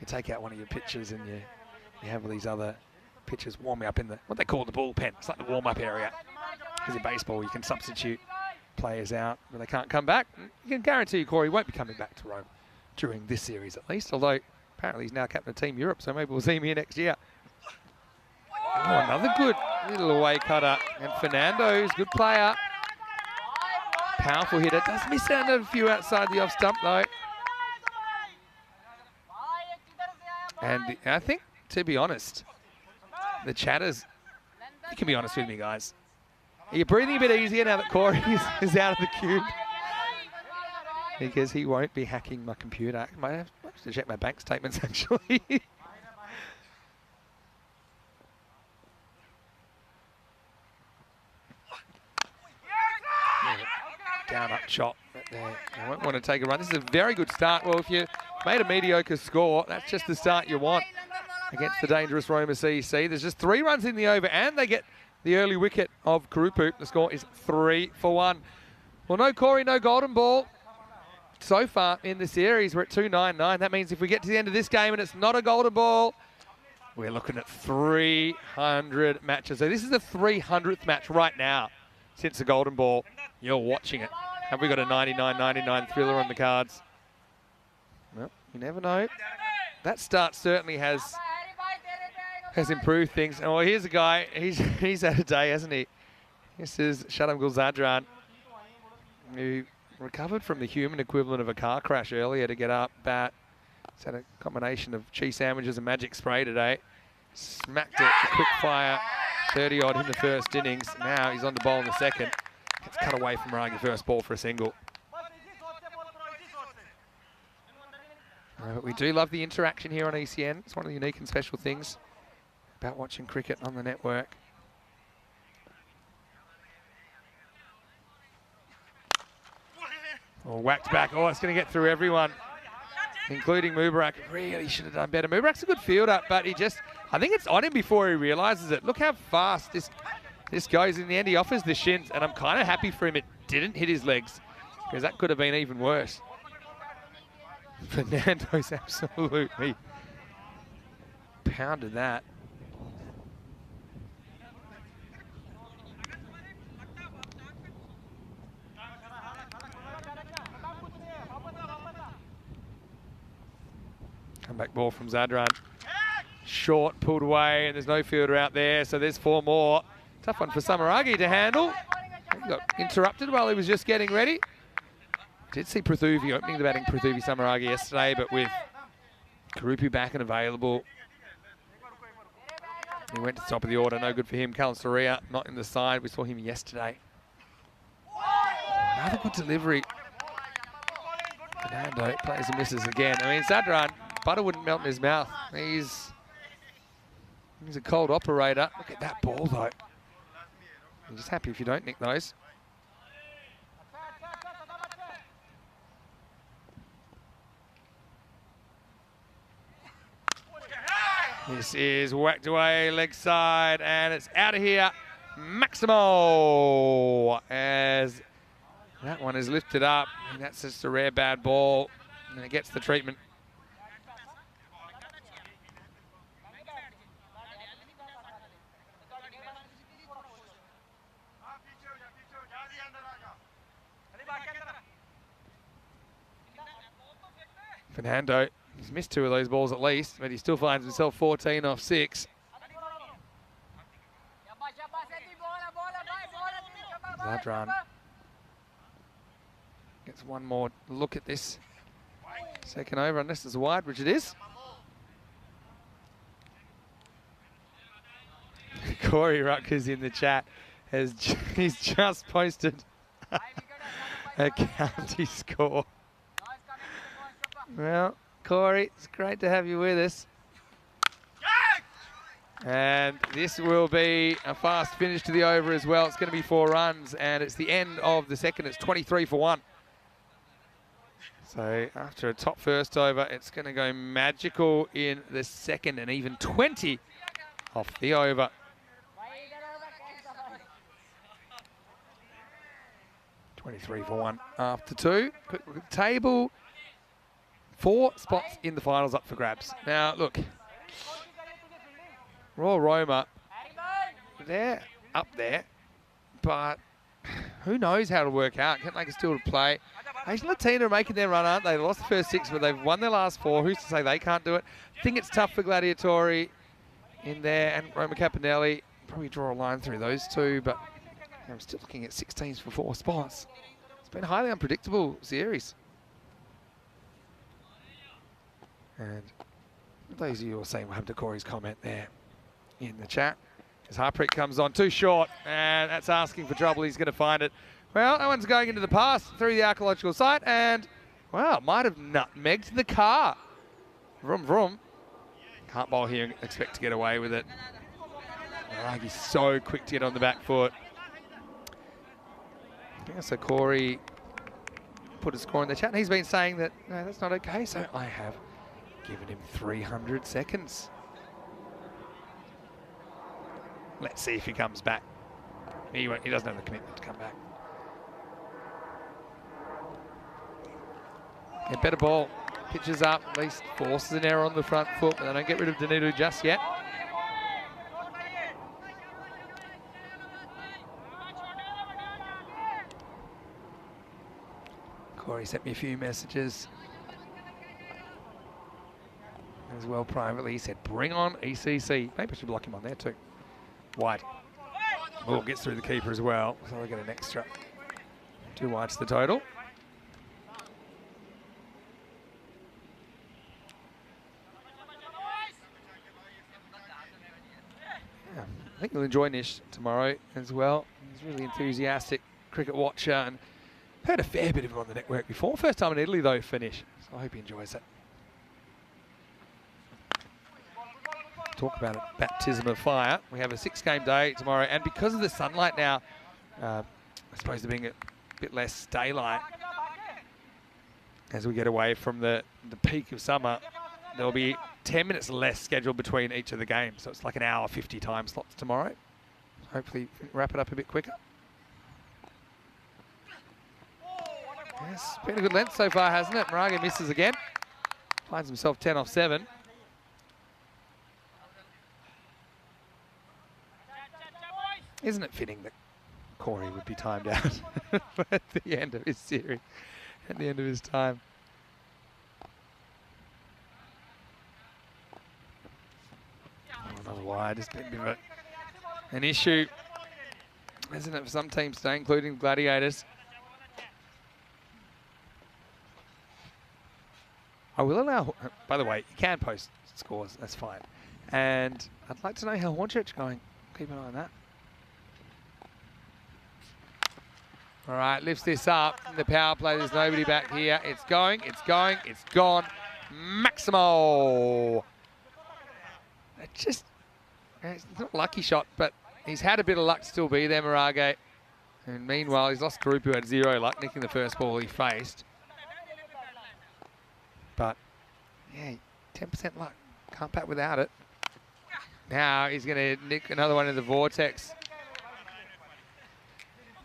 take out one of your pitchers and you have all these other pitchers warming up in what they call the bullpen. It's like the warm-up area. Because in baseball, you can substitute players out when they can't come back. You can guarantee you Corey won't be coming back to Rome during this series at least, although apparently he's now captain of Team Europe, so maybe we'll see him here next year. Oh, another good little away cutter. And Fernando's good player. Powerful hitter. Does miss out a few outside the off stump though. And I think, to be honest, the chatters, you can be honest with me, guys. Are you breathing a bit easier now that Corey is out of the cube? Because he won't be hacking my computer. I might have to check my bank statements, actually. Down up shot. I won't want to take a run. This is a very good start. Well, if you made a mediocre score, that's just the start you want against the dangerous Roma CC. There's just 3 runs in the over, and they get the early wicket of Karupu. The score is 3 for 1. Well, no Corey, no golden ball. So far in the series, we're at 299. That means if we get to the end of this game and it's not a golden ball, we're looking at 300 matches. So this is the 300th match right now since the golden ball. You're watching it. Have we got a 99-99 thriller on the cards? Well, you never know. That start certainly has improved things. Oh, here's a guy. He's had a day, hasn't he? This is Shadam Gulzadran, who recovered from the human equivalent of a car crash earlier to get up, bat. He's had a combination of cheese sandwiches and magic spray today. Smacked it, a quick fire, 30-odd in the first innings. Now he's on the bowl in the second. Gets cut away from Ragi first ball for a single. But we do love the interaction here on ECN. It's one of the unique and special things about watching cricket on the network. Oh, whacked back. Oh, it's going to get through everyone, including Mubarak. Really should have done better. Mubarak's a good fielder, but I think it's on him before he realises it. Look how fast this goes. In the end, he offers the shins, and I'm kind of happy for him it didn't hit his legs, because that could have been even worse. Fernando's absolutely pounded that. Comeback ball from Zadran. Short, pulled away, and there's no fielder out there, so there's 4 more. Tough one for Samaragi to handle. He got interrupted while he was just getting ready. Did see Prathuvi opening the batting, Prathuvi Samaragi yesterday, but with Karupu back and available, he went to the top of the order. No good for him. Kalan Soria not in the side. We saw him yesterday. Another good delivery. Fernando plays and misses again. I mean, Zadran, butter wouldn't melt in his mouth. He's a cold operator. Look at that ball, though. I'm just happy if you don't nick those. This is whacked away, leg side, and it's out of here. Maximo, as that one is lifted up. And that's just a rare bad ball, and it gets the treatment. Fernando, he's missed 2 of those balls at least, but he still finds himself 14 off 6. Zadran gets one more look at this second over, unless it's wide, which it is. Corey Rutgers in the chat he's just posted a county score. Well, Corey, it's great to have you with us. And this will be a fast finish to the over as well. It's going to be 4 runs, and it's the end of the second. It's 23 for 1. So after a top first over, it's going to go magical in the second, and even 20 off the over. $23 for 1 after 2. Quick look at the table. 4 spots in the finals up for grabs. Now, look, Royal Roma, they're up there, but who knows how it'll work out. Kent Lake is still to play. Asian Latina are making their run, aren't they? They lost the first 6, but they've won their last 4. Who's to say they can't do it? I think it's tough for Gladiatori in there, and Roma Caponelli. Probably draw a line through those 2, but I'm still looking at 16s for 4 spots. It's been a highly unpredictable series. And those of you who are saying we'll have Corey's comment there in the chat. As Harpreet comes on, too short, and that's asking for trouble. He's going to find it. Well, that one's going into the pass through the archaeological site, and, well, might have nutmegged the car. Vroom, vroom. Can't bowl here and expect to get away with it. Maragi's so quick to get on the back foot. Yeah, so Corey put a score in the chat, and he's been saying that, no, that's not okay, so I have given him 300 seconds. Let's see if he comes back. He doesn't have the commitment to come back. Yeah, better ball. Pitches up, at least forces an error on the front foot, but they don't get rid of Danutu just yet. Corey sent me a few messages as well privately. He said, bring on ECC. Maybe I should block him on there too. Wide. Ball gets through the keeper as well, so they get an extra 2 wides the total. Yeah, I think you'll enjoy Nish tomorrow as well. He's a really enthusiastic cricket watcher, and heard a fair bit of him on the network before. First time in Italy though for Nish, so I hope he enjoys it. Talk about a baptism of fire. We have a 6-game day tomorrow, and because of the sunlight now, I suppose there being a bit less daylight as we get away from the peak of summer, there'll be 10 minutes less scheduled between each of the games, so it's like an hour 50 time slots tomorrow. Hopefully wrap it up a bit quicker. Yes, been a good length so far, hasn't it? Moraga misses again. Finds himself 10 off 7. Isn't it fitting that Corey would be timed out at the end of his series, at the end of his time? Oh, another wide. It's been a bit of an issue, isn't it, for some teams today, including Gladiators. I will allow, by the way, you can post scores, that's fine. And I'd like to know how Hornchurch going. Keep an eye on that. All right, lifts this up. In the power play, there's nobody back here. It's going, it's going, it's gone. Maximo. It's not a lucky shot, but he's had a bit of luck to still be there, Moraga. And meanwhile, he's lost Group, who had 0 luck, nicking the first ball he faced. But, yeah, 10% luck. Can't bat without it. Now he's going to nick another one in the vortex.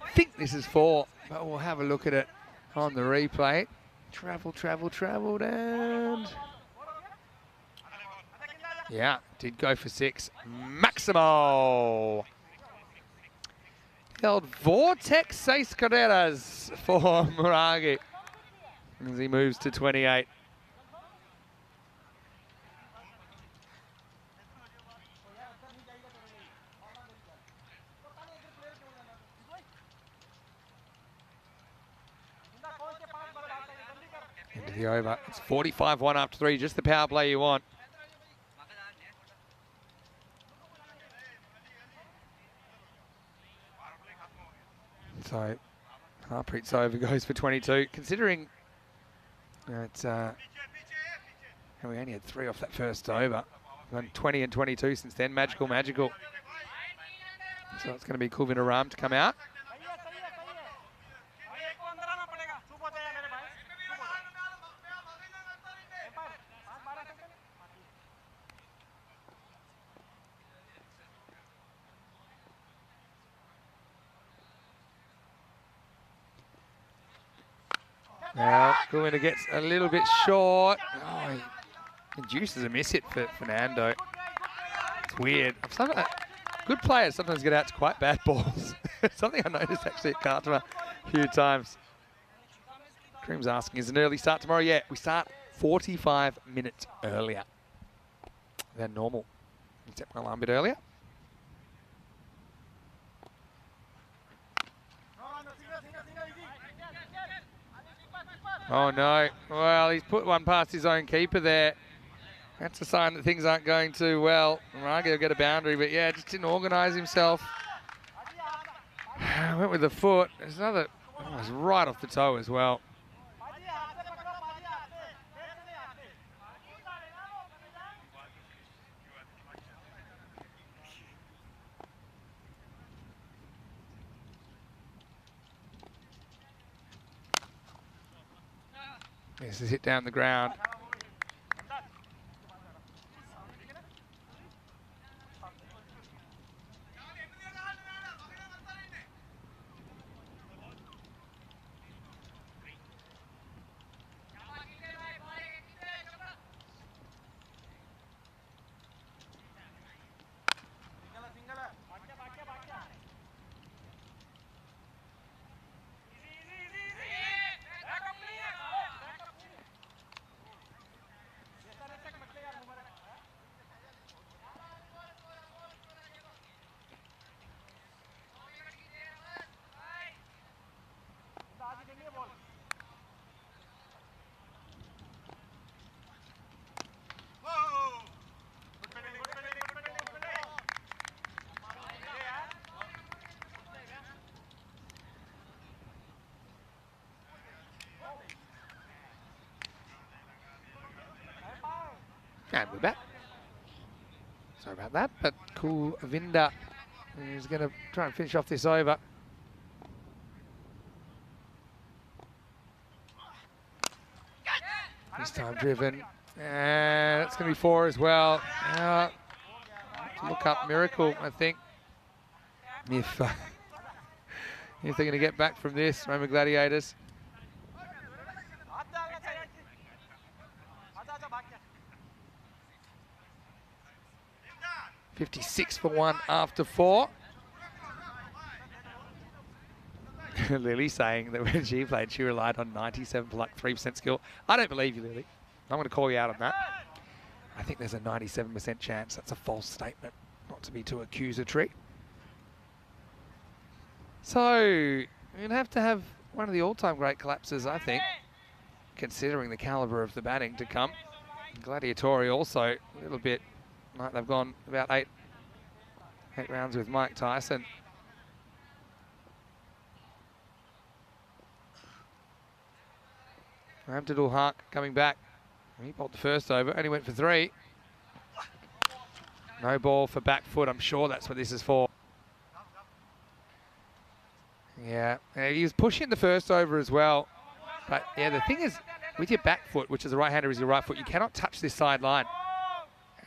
I think this is 4, but we'll have a look at it on the replay. Travelled, and... yeah, did go for 6. Maximo! The old vortex 6 carreras for Moraga as he moves to 28. the over. It's 45-1 after 3, just the power play you want. So Harpreet's over goes for 22. Considering it's we only had 3 off that first over. We've done 20 and 22 since then. Magical, magical. So it's going to be Kulvin Aram to come out. Now, Kulvin gets a little bit short. Oh, he induces a miss hit for Fernando. It's weird. Good players sometimes get out to quite bad balls. Something I noticed actually at Cartama a few times. Cream's asking, is it an early start tomorrow? Yeah, we start 45 minutes earlier than normal. Set my alarm a bit earlier. Oh no, well, he's put one past his own keeper there. That's a sign that things aren't going too well. Margo will get a boundary, but yeah, just didn't organise himself. Went with the foot. There's another, oh, it was right off the toe as well. This is hit down the ground. And we're back. Sorry about that, but Kulvinda is going to try and finish off this over. This time driven, and it's going to be 4 as well. Look up miracle, I think, if they're going to get back from this, Roma Gladiators. $56 for 1 after 4. Lily saying that when she played, she relied on 97.3% skill. I don't believe you, Lily. I'm going to call you out on that. I think there's a 97% chance. That's a false statement, not to be too accusatory. So, you're going to have one of the all-time great collapses, I think, considering the calibre of the batting to come. Gladiatori also a little bit like they've gone about eight rounds with Mike Tyson. Abdul Haq coming back. He bowled the first over, only went for 3. No ball for back foot. I'm sure that's what this is for. Yeah, and he was pushing the first over as well. But yeah, the thing is, with your back foot, which is the right-hander, is your right foot, you cannot touch this sideline.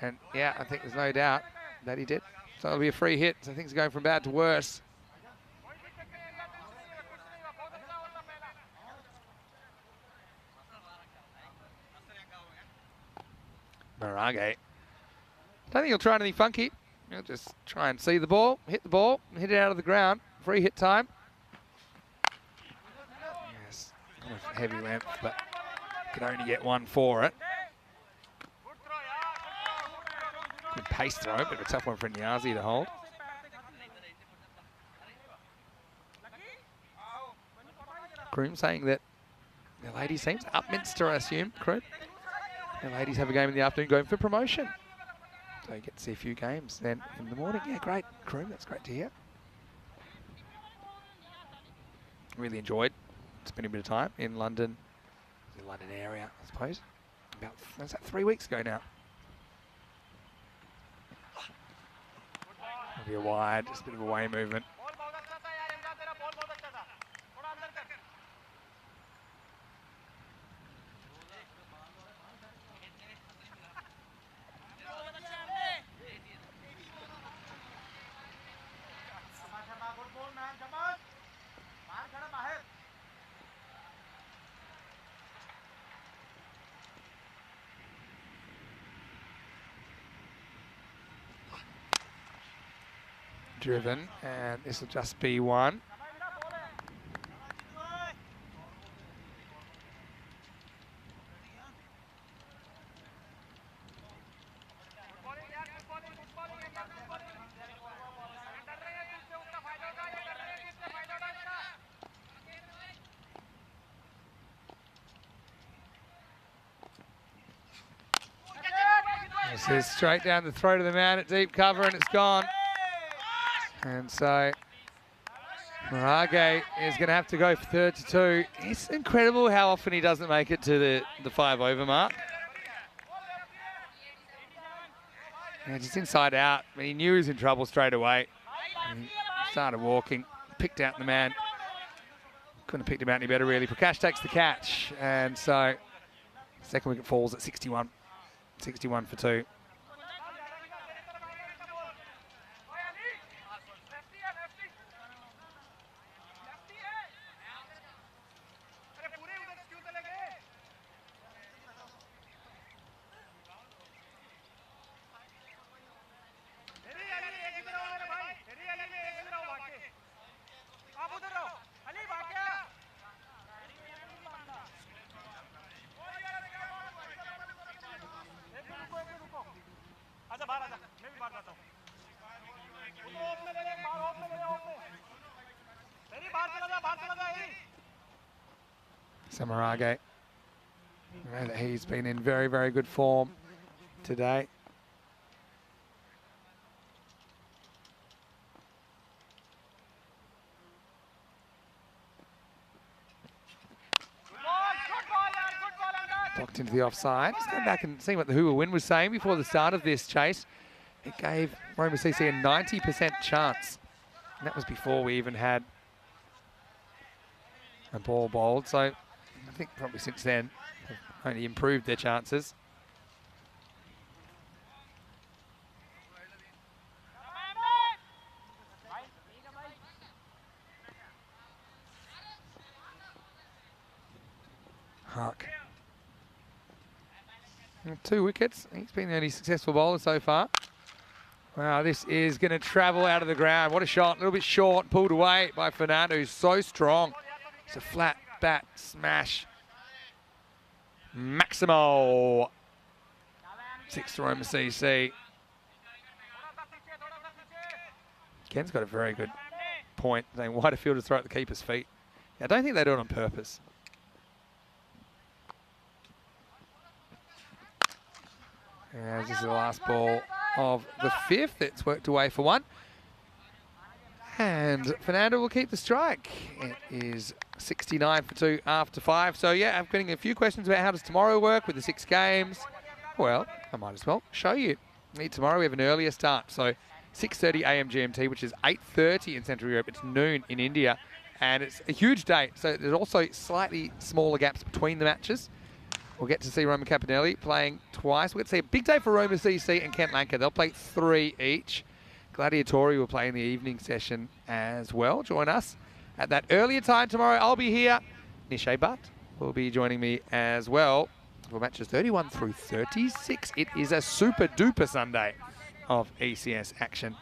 And yeah, I think there's no doubt that he did. So it'll be a free hit. So things are going from bad to worse. Marage. Don't think he'll try anything funky. He'll just try and see the ball, hit it out of the ground. Free hit time. Yes, almost heavy length, but can only get 1 for it. Good pace throw, but a tough one for Nyazi to hold. Groom saying that they'll ladies' teams. Upminster, I assume, crew. The ladies have a game in the afternoon going for promotion. So you get to see a few games then in the morning. Yeah, great, crew. That's great to hear. Really enjoyed spending a bit of time in London, the London area, I suppose. About, was that 3 weeks ago now? It'll be a wide, just a bit of a away movement. Driven, and this will just be one. This is straight down the throat of the man at deep cover, and it's gone. And so Marage is going to have to go for 32. It's incredible how often he doesn't make it to the 5 over mark. Yeah, just inside out. I mean, he knew he was in trouble straight away. He started walking, picked out the man. Couldn't have picked him out any better, really. Prakash takes the catch. And so second wicket falls at 61. 61 for 2. Samarage. I know that he's been in very, very good form today. Blocked into the offside. Just going back and seeing what the Hua Win was saying before the start of this chase. It gave Roma CC a 90% chance. And that was before we even had a ball bowled. So I think probably since then they've only improved their chances. Huck. 2 wickets. He's been the only successful bowler so far. Wow, this is going to travel out of the ground. What a shot. A little bit short, pulled away by Fernando, who's so strong. It's a flat bat smash. Maximo. 6 to Roma CC. Ken's got a very good point, saying wider fielders throw at the keeper's feet. I don't think they do it on purpose. As this is the last ball of the 5th. It's worked away for 1. And Fernando will keep the strike. It is 69 for 2 after 5. So yeah, I'm getting a few questions about how does tomorrow work with the 6 games. Well, I might as well show you. Tomorrow we have an earlier start. So 6:30 a.m. GMT, which is 8:30 in Central Europe. It's noon in India. And it's a huge date. So there's also slightly smaller gaps between the matches. We'll get to see Roman Campanelli playing twice. We'll get to see a big day for Roma CC and Kent Lanka. They'll play 3 each. Gladiatori will play in the evening session as well. Join us at that earlier time tomorrow. I'll be here. Nishay Bhatt will be joining me as well for matches 31 through 36. It is a super duper Sunday of ECS action.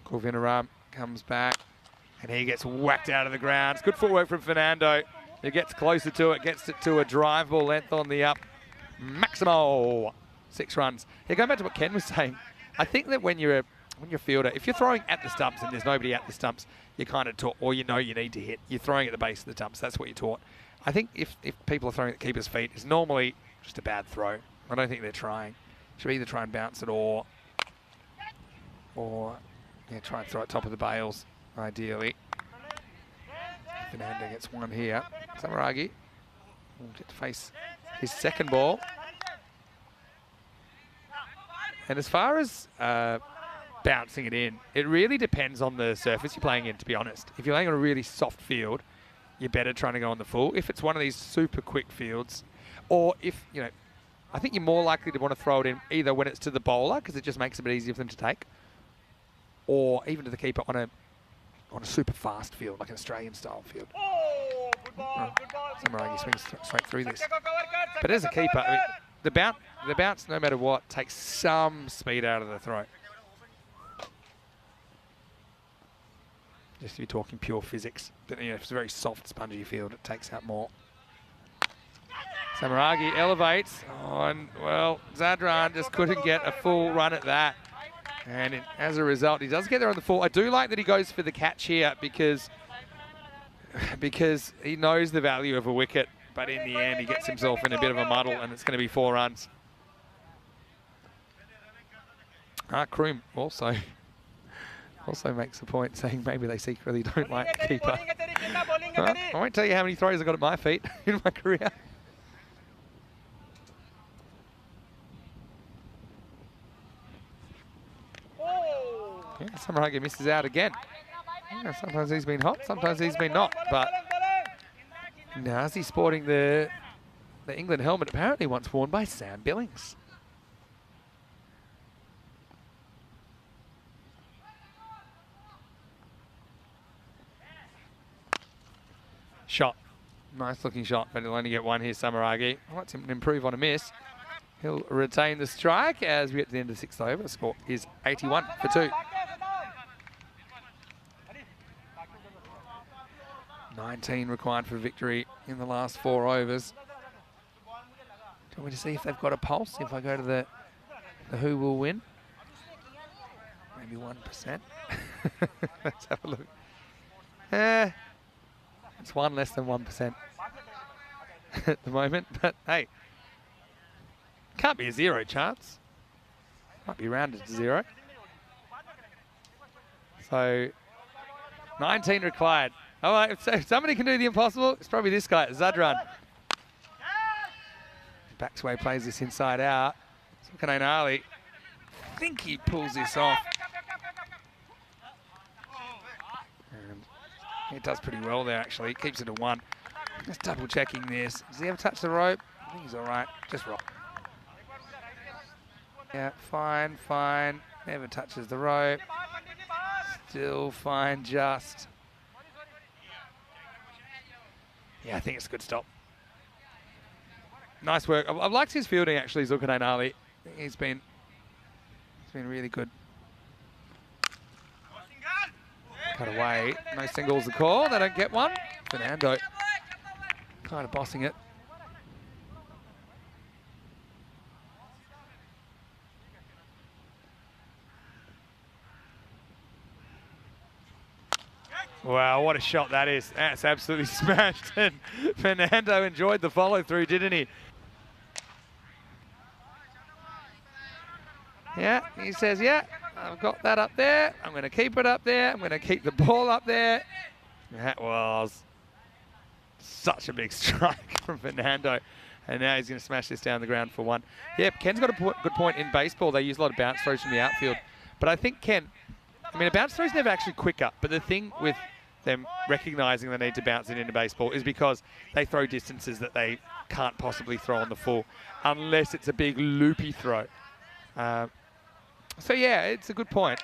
Kulvinaram comes back. And he gets whacked out of the ground. It's good footwork from Fernando. He gets closer to it, gets it to a drive ball length on the up. Maximo, 6 runs. Yeah, going back to what Ken was saying, I think that when you're when you're a fielder, if you're throwing at the stumps and there's nobody at the stumps, you're kind of taught, or you know you need to hit. You're throwing at the base of the stumps. That's what you're taught. I think if people are throwing at the keeper's feet, it's normally just a bad throw. I don't think they're trying. Should either try and bounce it or yeah, try and throw it top of the bails, ideally. Fernando gets one here. Samaragi will get to face his second ball. And as far as bouncing it in, it really depends on the surface you're playing in, to be honest. If you're playing on a really soft field, you're better trying to go on the full. If it's one of these super quick fields, or if, you know, I think you're more likely to want to throw it in either when it's to the bowler, because it just makes it a bit easier for them to take, or even to the keeper on a super fast field, like an Australian style field. Samaragi swings straight through this. But as a keeper, I mean, the bounce, no matter what, takes some speed out of the throw. Just to be talking pure physics. But you know, if it's a very soft, spongy field, it takes out more. Samaragi elevates. Oh, and, well, Zadran just couldn't get a full run at that. And as a result, he does get there on the full. I do like that he goes for the catch here because he knows the value of a wicket. But in the end, he gets himself in a bit of a muddle, and it's going to be 4 runs. Kroom also makes a point saying maybe they secretly don't like the keeper. I won't tell you how many throws I got at my feet in my career. Yeah, Samaragi misses out again. Yeah, sometimes he's been hot, sometimes he's been not. But now he's sporting the England helmet, apparently once worn by Sam Billings. Shot. Nice looking shot, but he'll only get one here, Samaragi. I want him to improve on a miss. He'll retain the strike as we get to the end of the 6th over. The score is 81 for 2. 19 required for victory in the last 4 overs. Do you want me to see if they've got a pulse? If I go to the who will win? Maybe 1%. Let's have a look. It's one less than 1% at the moment, but hey, can't be a 0 chance. Might be rounded to 0. So 19 required. All right, if somebody can do the impossible, it's probably this guy, Zadran. Baxway plays this inside out. Zulkarnain Ali, I think he pulls this off. And he does pretty well there, actually. He keeps it at 1. Just double checking this. Does he ever touch the rope? I think he's all right. Just rock. Yeah, fine, fine. Never touches the rope. Still fine, just. Yeah, I think it's a good stop. Nice work. I've liked his fielding, actually, Zulkarnain Ali. He's been really good. Cut away. No singles the call. They don't get one. Fernando kind of bossing it. Wow, what a shot that is. That's absolutely smashed. And Fernando enjoyed the follow-through, didn't he? Yeah, he says, yeah, I've got that up there. I'm going to keep it up there. I'm going to keep the ball up there. That was such a big strike from Fernando. And now he's going to smash this down the ground for 1. Yeah, Ken's got a good point in baseball. They use a lot of bounce throws from the outfield. But I think Ken, I mean, a bounce throw is never actually quicker. But the thing with them recognising the need to bounce it into baseball is because they throw distances that they can't possibly throw on the full unless it's a big loopy throw. So yeah, it's a good point.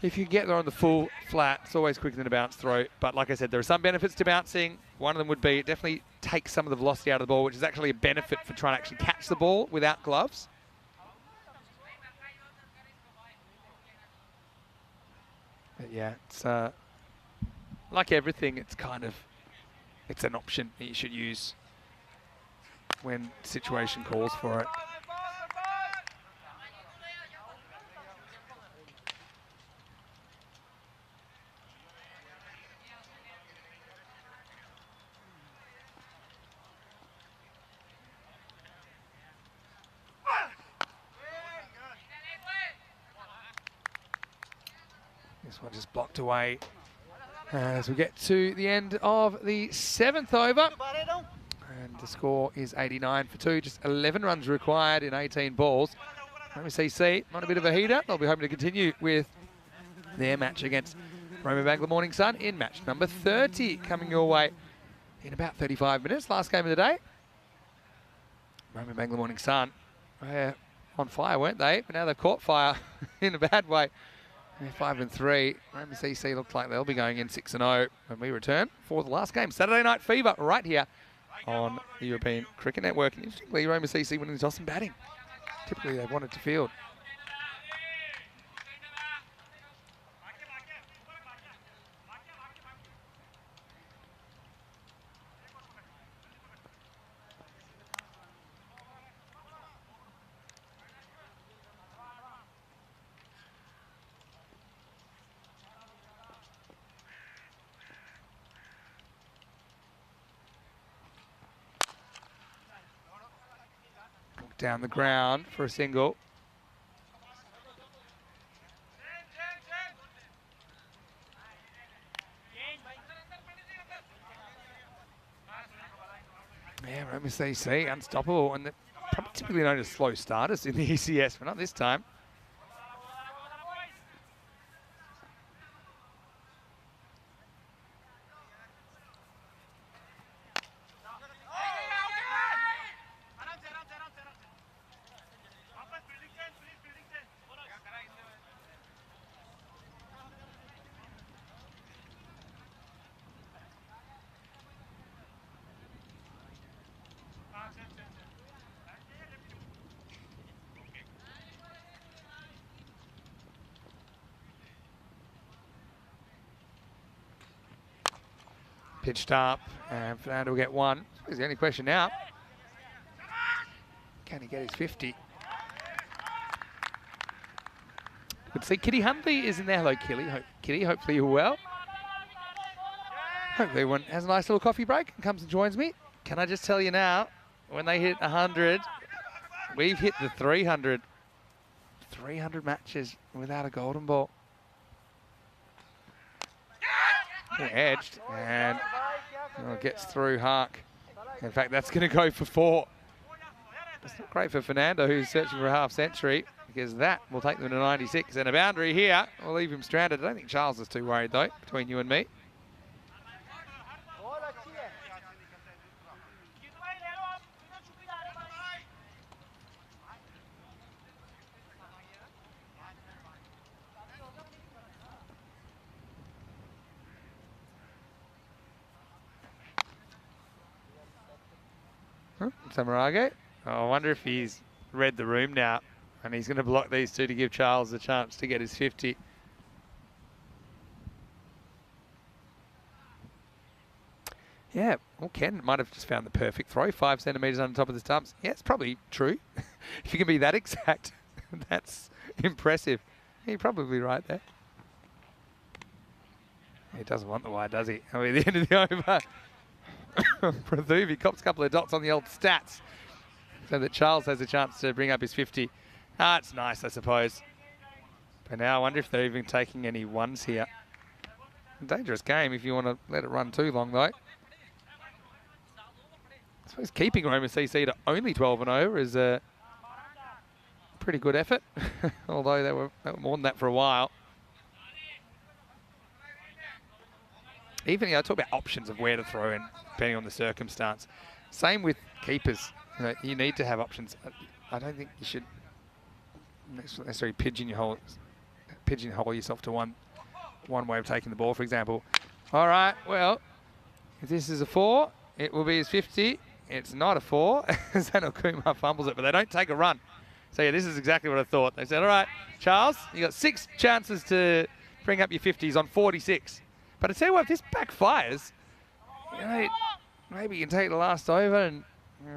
If you can get there on the full flat, it's always quicker than a bounce throw. But like I said, there are some benefits to bouncing. One of them would be it definitely takes some of the velocity out of the ball, which is actually a benefit for trying to actually catch the ball without gloves. But yeah, it's like everything, it's an option that you should use when situation calls for it. This one just blocked away as we get to the end of the 7th over. And the score is 89 for 2, just 11 runs required in 18 balls. MCC on a bit of a heater. They'll be hoping to continue with their match against Roma Bangla Morning Sun in match number 30, coming your way in about 35 minutes. Last game of the day. Roma Bangla Morning Sun were on fire, weren't they? But now they've caught fire in a bad way. They're 5-3. Roma CC looks like they'll be going in 6-0 when we return for the last game. Saturday Night Fever right here on the European Cricket Network. And interestingly, Roma CC winning the toss and batting. Typically, they've wanted to field. Down the ground for a single. Yeah, Roma CC, unstoppable, and they're probably typically known as slow starters in the ECS, but not this time. Pitched up, and Fernando will get one. Here's the only question now. Can he get his 50? Good to see Kitty Huntley is in there. Hello, Kitty. Hopefully you're well. Hopefully everyone has a nice little coffee break and comes and joins me. Can I just tell you now, when they hit 100, we've hit the 300. 300 matches without a golden ball. Edged, and gets through Hark. In fact, that's going to go for 4. It's not great for Fernando, who's searching for a half century, because that will take them to 96. And a boundary here will leave him stranded. I don't think Charles is too worried, though, between you and me. Samarage. Oh, I wonder if he's read the room now and he's going to block these two to give Charles a chance to get his 50. Yeah, well, Ken might have just found the perfect throw, 5 centimetres on top of the stumps. Yeah, it's probably true. If you can be that exact, that's impressive. You're probably right there. He doesn't want the wide, does he? I mean, at the end of the over, Prathuvi cops a couple of dots on the old stats so that Charles has a chance to bring up his 50. Ah, it's nice, I suppose. But now I wonder if they're even taking any ones here. A dangerous game if you want to let it run too long, though. I suppose keeping Roma CC to only 12-0 is a pretty good effort, although they were more than that for a while. Even, I talk about options of where to throw in, depending on the circumstance. Same with keepers. You need to have options. I don't think you should necessarily pigeonhole yourself to one way of taking the ball, for example. All right, well, if this is a 4, it will be his 50. It's not a 4. Zano Kumar fumbles it, but they don't take a run. So yeah, this is exactly what I thought. They said, all right, Charles, you got 6 chances to bring up your 50s on 46. But I tell you what, if this backfires, you know, maybe you can take the last over and,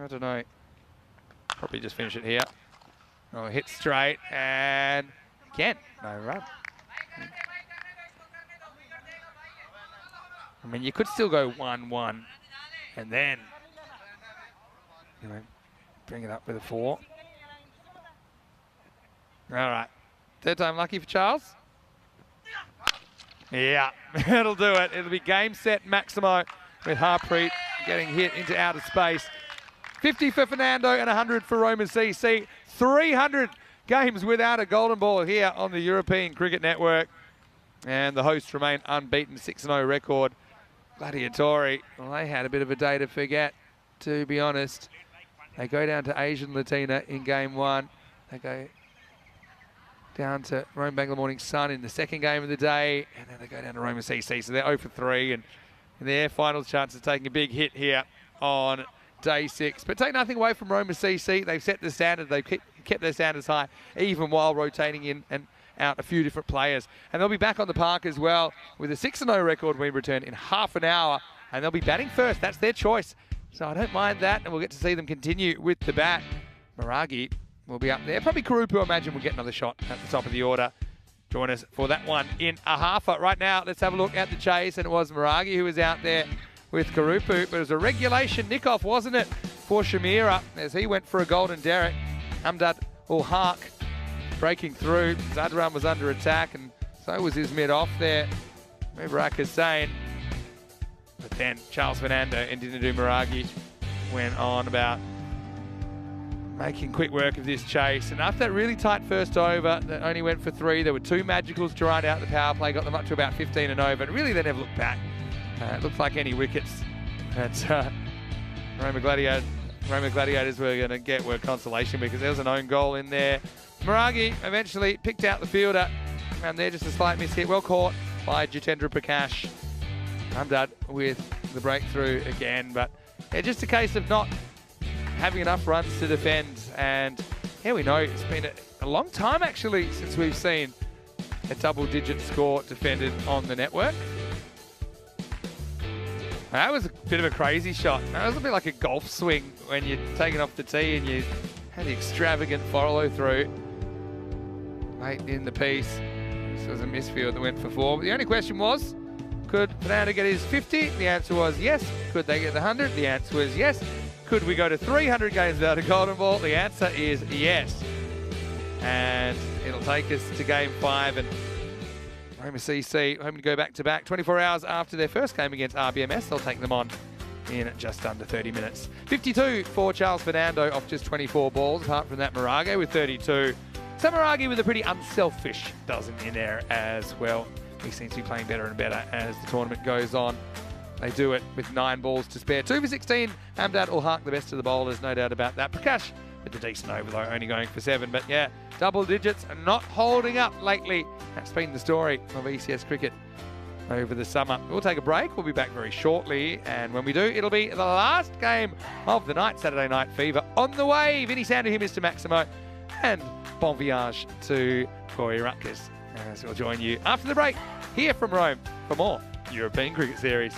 I don't know, probably just finish it here. Oh, hit straight, and again, no run. I mean, you could still go 1-1 and then, you know, bring it up with a 4. All right, 3rd time lucky for Charles. Yeah, it'll do it. It'll be game, set, Maximo with Harpreet getting hit into outer space. 50 for Fernando and 100 for Roma CC. 300 games without a golden ball here on the European Cricket Network. And the hosts remain unbeaten, 6-0 record. Gladiatori, well, they had a bit of a day to forget, to be honest. They go down to Asian Latina in game 1. They go down to Rome Bangla Morning Sun in the second game of the day, and then they go down to Roma CC. So they're 0 for 3, and their final chance of taking a big hit here on day 6. But take nothing away from Roma CC. They've set the standard. They've kept their standards high, even while rotating in and out a few different players. And they'll be back on the park as well with a 6-0 record when we return in half an hour. And they'll be batting first. That's their choice. So I don't mind that. And we'll get to see them continue with the bat. Maragi will be up there. Probably Karupu, I imagine, will get another shot at the top of the order. Join us for that one in a halfer. Right now, let's have a look at the chase. And it was Maragi who was out there with Karupu. But it was a regulation nick-off, wasn't it, for Shamira as he went for a golden derrick. Amdad ul Haq breaking through. Zadran was under attack, and so was his mid-off there. Mubarak Hussain. But then Charles Fernando and Dinadu Maragi went on about making quick work of this chase. And after that really tight first over that only went for 3, there were 2 magicals to run out the power play, got them up to about 15 and over. And really, they never looked back. It looked like any wickets that Roma Gladiators were going to get were consolation, because there was an own goal in there. Maragi eventually picked out the fielder, and there just a slight miss hit. Well caught by Jitendra Prakash. Amdad with the breakthrough again, but yeah, just a case of not having enough runs to defend. And here we know it's been a long time actually since we've seen a double-digit score defended on the network. That was a bit of a crazy shot. That was a bit like a golf swing when you're taking off the tee and you had the extravagant follow-through late in the piece. This was a misfield that went for 4. But the only question was, could Fernando get his 50? The answer was yes. Could they get the 100? The answer was yes. Could we go to 300 games without a golden ball? The answer is yes. And it'll take us to game 5. And Roma CC hoping to go back-to-back. 24 hours after their first game against RBMS, they'll take them on in just under 30 minutes. 52 for Charles Fernando off just 24 balls. Apart from that, Maragi with 32. So Maragi with a pretty unselfish dozen in there as well. He seems to be playing better and better as the tournament goes on. They do it with 9 balls to spare. 2 for 16. Amdad ul Haq, the best of the bowlers, no doubt about that. Prakash with the decent over though, only going for 7. But yeah, double digits and not holding up lately. That's been the story of ECS cricket over the summer. We'll take a break. We'll be back very shortly. And when we do, it'll be the last game of the night, Saturday Night Fever. On the way, Vinny Sander here, Mr. Maximo. And bon voyage to Corey Rutgers. So we'll join you after the break here from Rome for more European Cricket Series.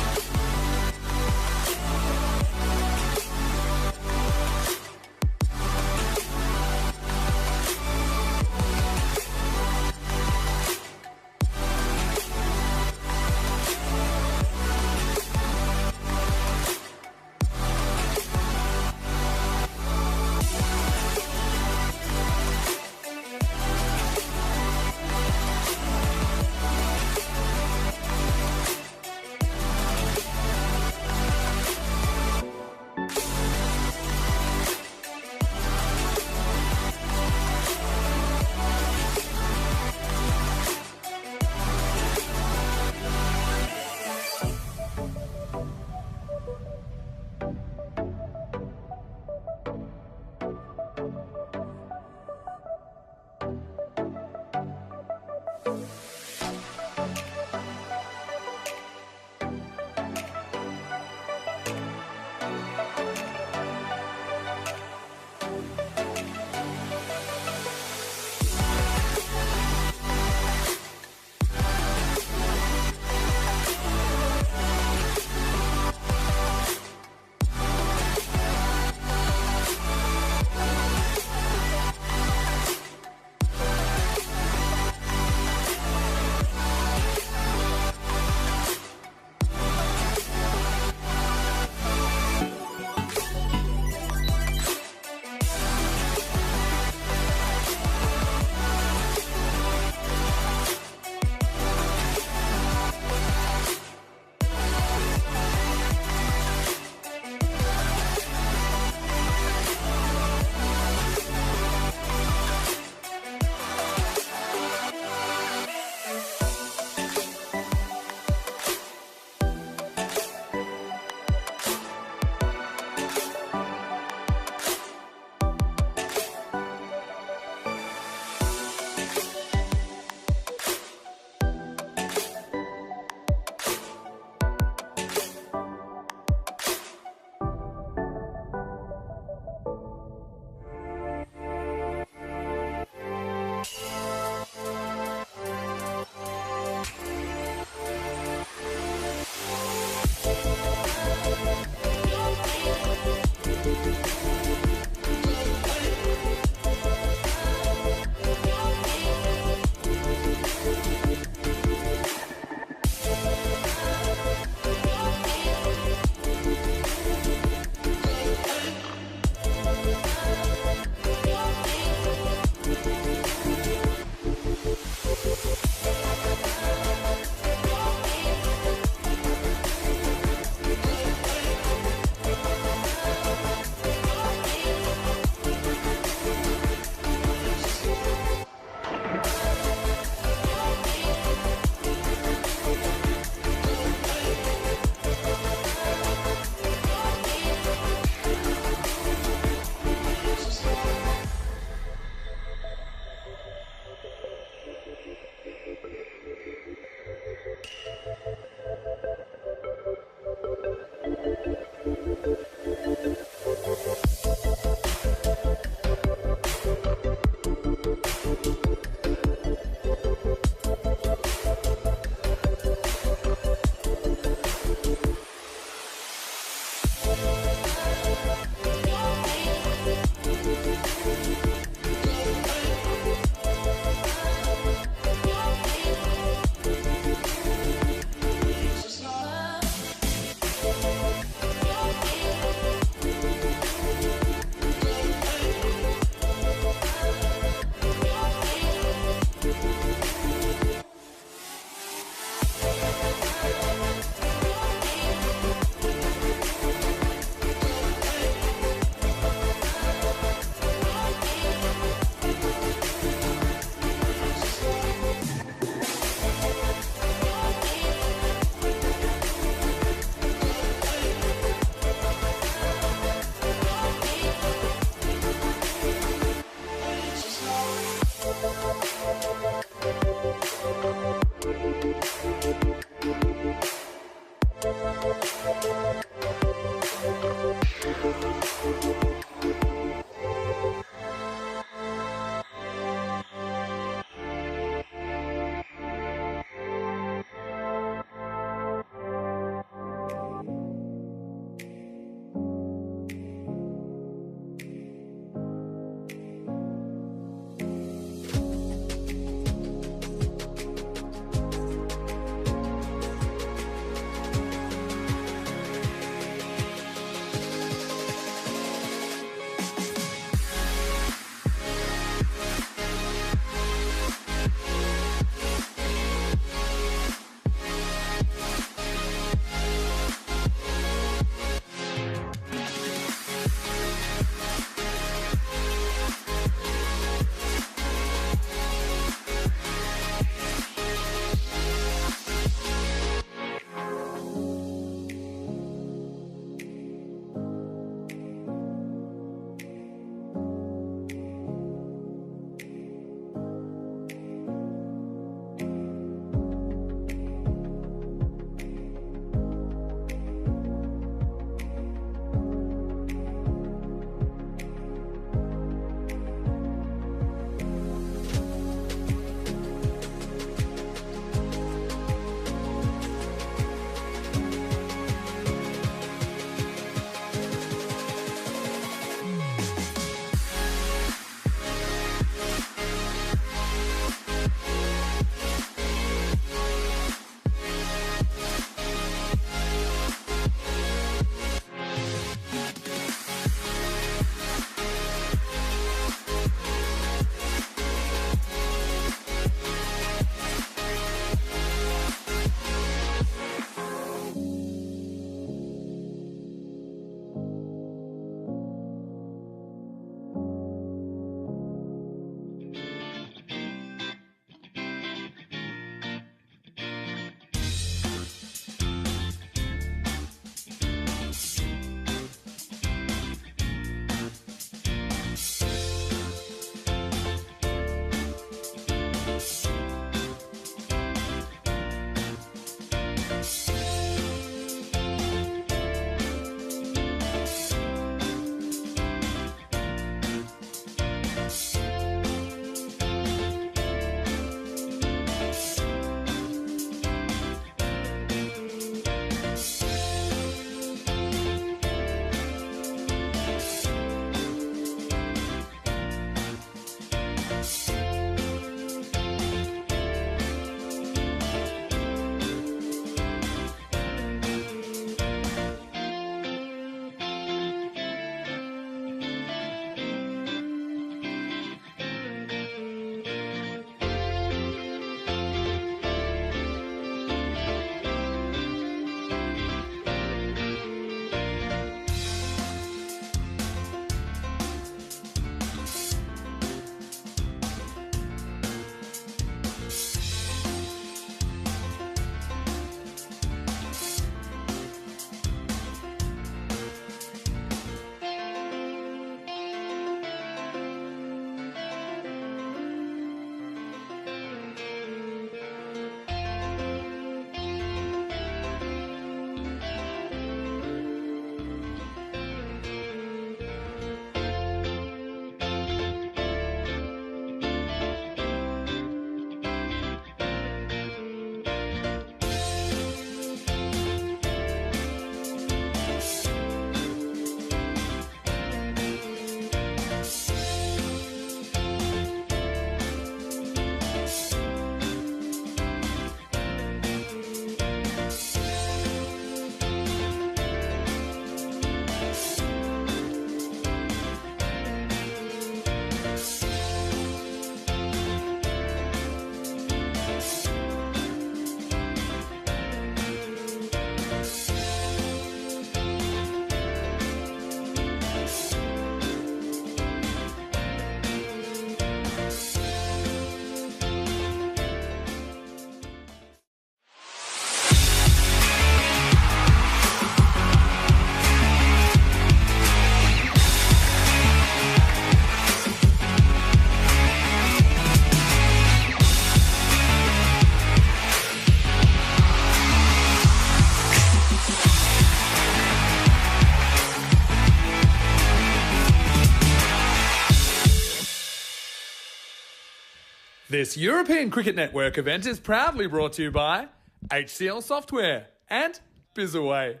This European Cricket Network event is proudly brought to you by HCL Software and Bizaway.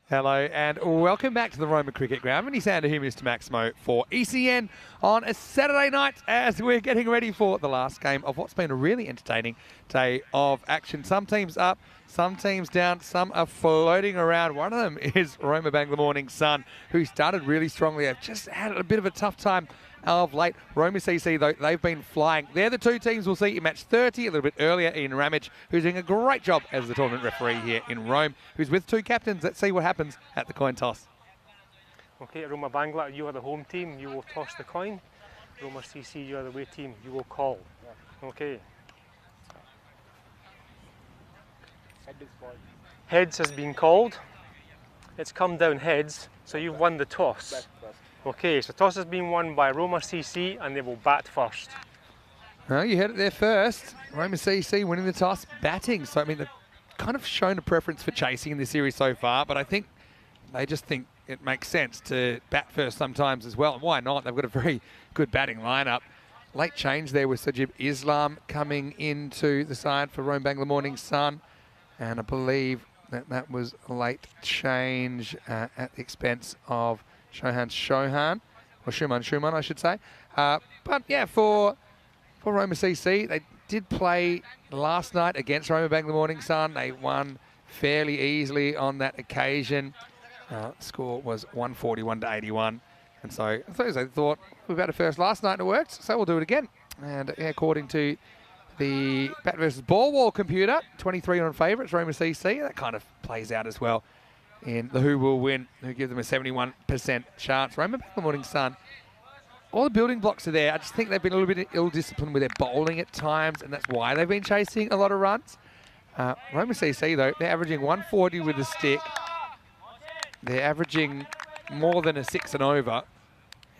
Hello and welcome back to the Roma Cricket Ground. Vinny Sander here, Mr. Maximo, for ECN on a Saturday night as we're getting ready for the last game of what's been a really entertaining day of action. Some teams up, some teams down, some are floating around. One of them is Roma Bangla Morning Sun, who started really strongly. They've just had a bit of a tough time of late. Roma CC, though, they've been flying. They're the two teams we'll see in match 30 a little bit earlier. Ian Ramage, who's doing a great job as the tournament referee here in Rome, who's with two captains. Let's see what happens at the coin toss. Okay, Roma Bangla, you are the home team. You will toss the coin. Roma CC, you are the away team. You will call. Okay. Heads has been called. It's come down heads, so you've won the toss. Okay, so toss has been won by Roma CC and they will bat first. Well, you heard it there first. Roma CC winning the toss, batting. So, I mean, they've kind of shown a preference for chasing in this series so far, but I think they just think it makes sense to bat first sometimes as well. And why not? They've got a very good batting lineup. Late change there with Sajib Islam coming into the side for Rome Bangla Morning Sun. And I believe that was a late change at the expense of Shuman, I should say. But yeah, for Roma CC, they did play last night against Roma Bangla Morning Sun. They won fairly easily on that occasion. Score was 141 to 81. And so I suppose they thought, we've had a first last night and it worked, so we'll do it again. And according to the Bat versus Ball Wall computer, 23 on favourites, Roma CC. That kind of plays out as well in the who will win, who give them a 71% chance. Roma Bangla Morning Sun, all the building blocks are there. I just think they've been a little bit ill-disciplined with their bowling at times, and that's why they've been chasing a lot of runs. Roma CC, though, they're averaging 140 with a stick. They're averaging more than a 6 and over.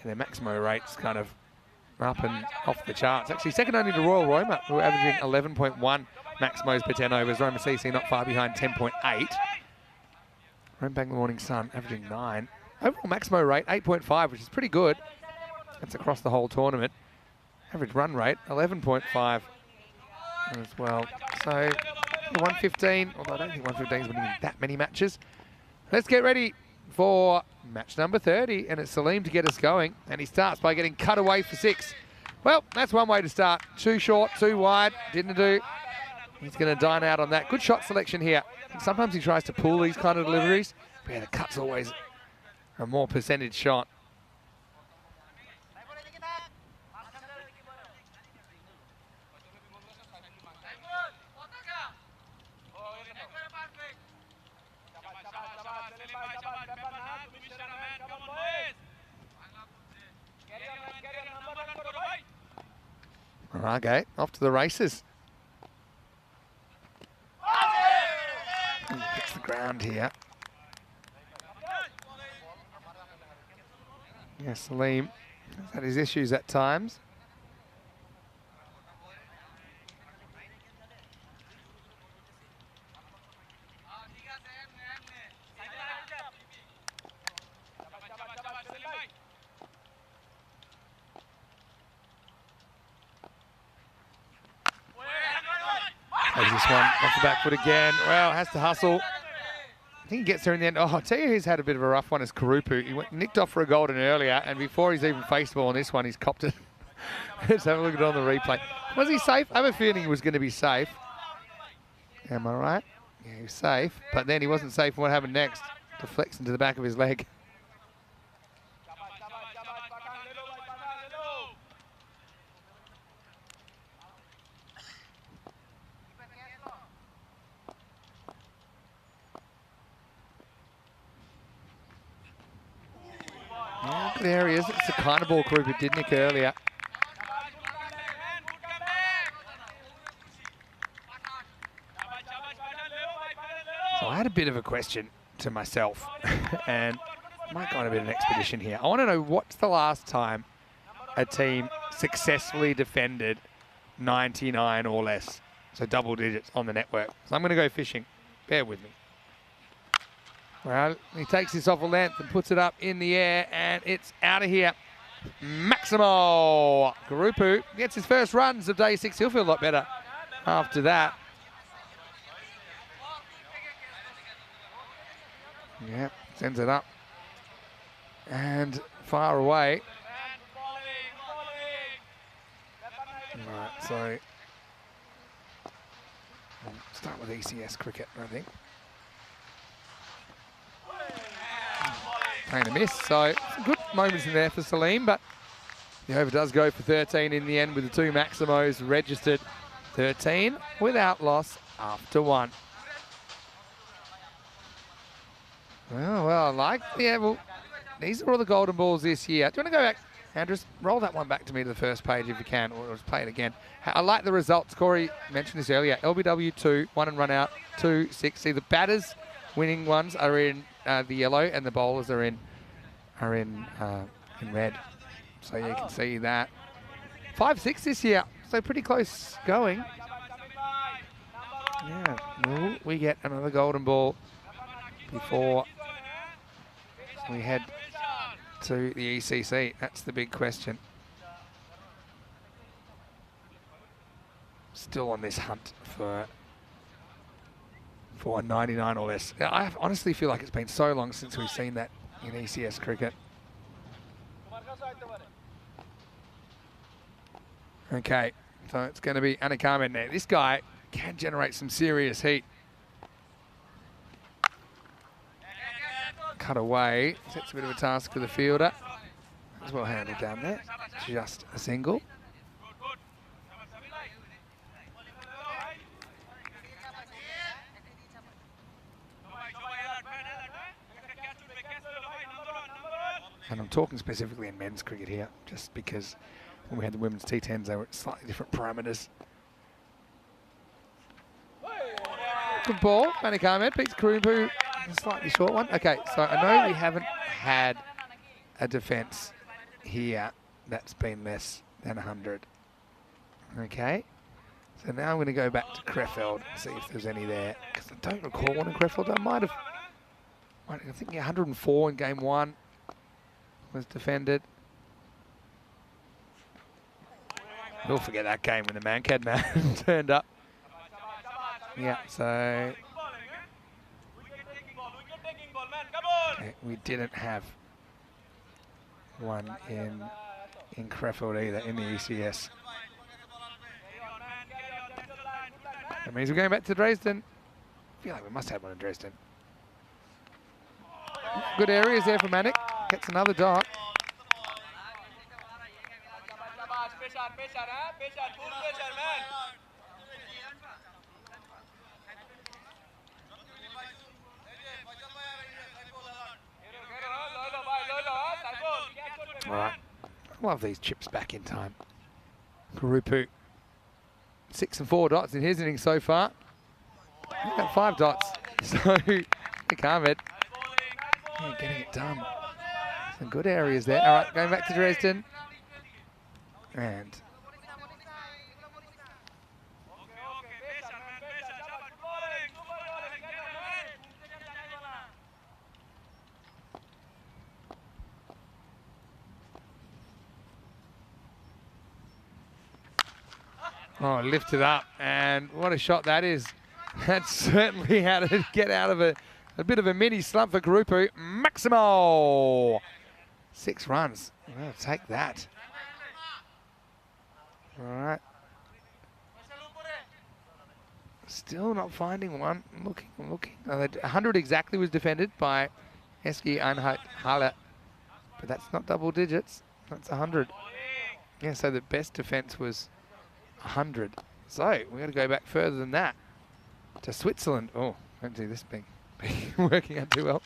And their Maximo rate's kind of up and off the charts. Actually, second only to Royal Roma, who are averaging 11.1 Maximos per 10 overs. Roma CC not far behind, 10.8. Roma Bangla Morning Sun averaging 9. Overall Maximo rate, 8.5, which is pretty good. That's across the whole tournament. Average run rate, 11.5 as well. So, 115, although I don't think 115 is winning that many matches. Let's get ready for match number 30, and it's Salim to get us going, and he starts by getting cut away for 6. Well, that's one way to start. Too short, too wide, didn't do. He's going to dine out on that. Good shot selection here. Sometimes he tries to pull these kind of deliveries, but yeah, the cut's always a more percentage shot. Okay, off to the races. Hits the ground here. Yeah, Salim has had his issues at times. There's this one off the back foot again. Well, has to hustle. I think he gets there in the end. Oh, I'll tell you who's had a bit of a rough one is Karupu. He nicked off for a golden earlier, and before he's even faced the ball on this one, he's copped it. Let's have a look at it on the replay. Was he safe? I have a feeling he was going to be safe. Am I right? Yeah, he was safe, but then he wasn't safe. What happened next? Deflects into the back of his leg. Yeah, good areas. It's the kind of ball Karupu did nick earlier. So I had a bit of a question to myself, and I might go on a bit of an expedition here. I want to know what's the last time a team successfully defended 99 or less, so double digits on the network. So I'm going to go fishing. Bear with me. Well, he takes this off a length and puts it up in the air, and it's out of here. Maximo Karupu gets his first runs of day 6. He'll feel a lot better after that. Yeah, sends it up and far away. All right, so we'll start with ECS cricket, I think. Playing a miss, so some good moments in there for Salim, but the over does go for 13 in the end with the 2 Maximos registered. 13 without loss after 1. Well, I like, yeah, well, these are all the golden balls this year. Do you want to go back, Andrew? Roll that one back to me to the first page if you can, or just play it again. I like the results. Corey mentioned this earlier. LBW 2, 1 and run out, 2, 6. See, the batters winning ones are in the yellow, and the bowlers are in red. So you can see that. 5-6 this year, so pretty close going. Yeah, will we get another golden ball before we head to the ECC? That's the big question. Still on this hunt for a 99 or less. I honestly feel like it's been so long since we've seen that in ECS cricket. Okay, so it's going to be Anakam in there. This guy can generate some serious heat. Cut away, sets a bit of a task for the fielder. As well handled down there, just a single. And I'm talking specifically in men's cricket here, just because when we had the women's T10s, they were at slightly different parameters. Good ball, Manik Ahmed beats Karupu, a slightly short one. Okay, so I know we haven't had a defence here that's been less than 100. Okay, so now I'm going to go back to Krefeld and see if there's any there, because I don't recall one in Krefeld. I think 104 in game 1 was defended. We'll forget that game when the Mankad man turned up. Yeah, so We didn't have one in Crefeld either, in the ECS. That means we're going back to Dresden. I feel like we must have one in Dresden. Good areas there for Manic. Gets another dot. All right. Love these chips back in time. Kurupu, 6 and 4 dots in his innings so far. He's got 5 dots. So, Nick Ahmed, getting it done. Some good areas there. All right, going back to Dresden. And oh, lifted up, and what a shot that is. That's certainly how to get out of a bit of a mini slump for Kurupu. Maximo! 6 runs. I'll take that. All right. Still not finding one. I'm looking. 100 exactly was defended by Eski Einheit-Halle, but that's not double digits. That's 100. Yeah, so the best defense was 100. So we got to go back further than that to Switzerland. Oh, don't see this being working out too well.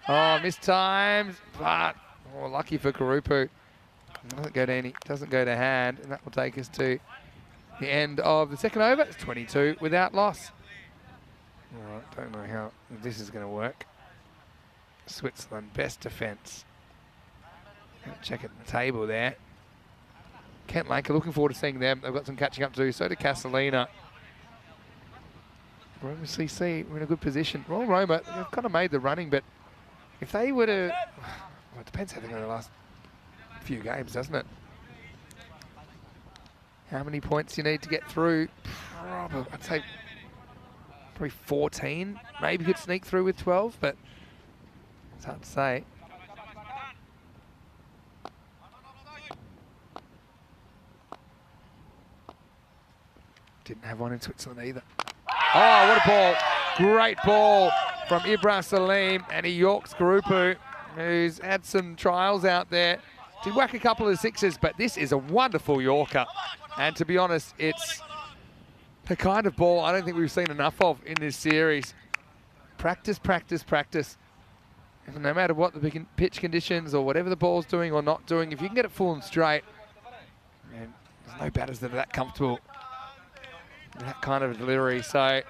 Oh, missed times, but lucky for Kurupu. Doesn't go to hand, and that will take us to the end of the second over. It's 22 without loss. All right, don't know how this is going to work. Switzerland, best defence. Check it in the table there. Kent Lanker, looking forward to seeing them. They've got some catching up to do. So do Castellina. Roma CC, we're in a good position. Royal Roma, they've kind of made the running, but if they were to... Well, it depends how they're going to last few games, doesn't it? How many points you need to get through? Probably, I'd say probably 14. Maybe could sneak through with 12, but it's hard to say. Didn't have one in Switzerland either. Oh, what a ball. Great ball from Ibra Salim, and he yorks Kurupu, who's had some trials out there. Did whack a couple of sixes, but this is a wonderful yorker. And to be honest, it's the kind of ball I don't think we've seen enough of in this series. Practice, practice, practice. And no matter what the pitch conditions or whatever the ball's doing or not doing, if you can get it full and straight, man, there's no batters that are that comfortable with that kind of delivery. So, a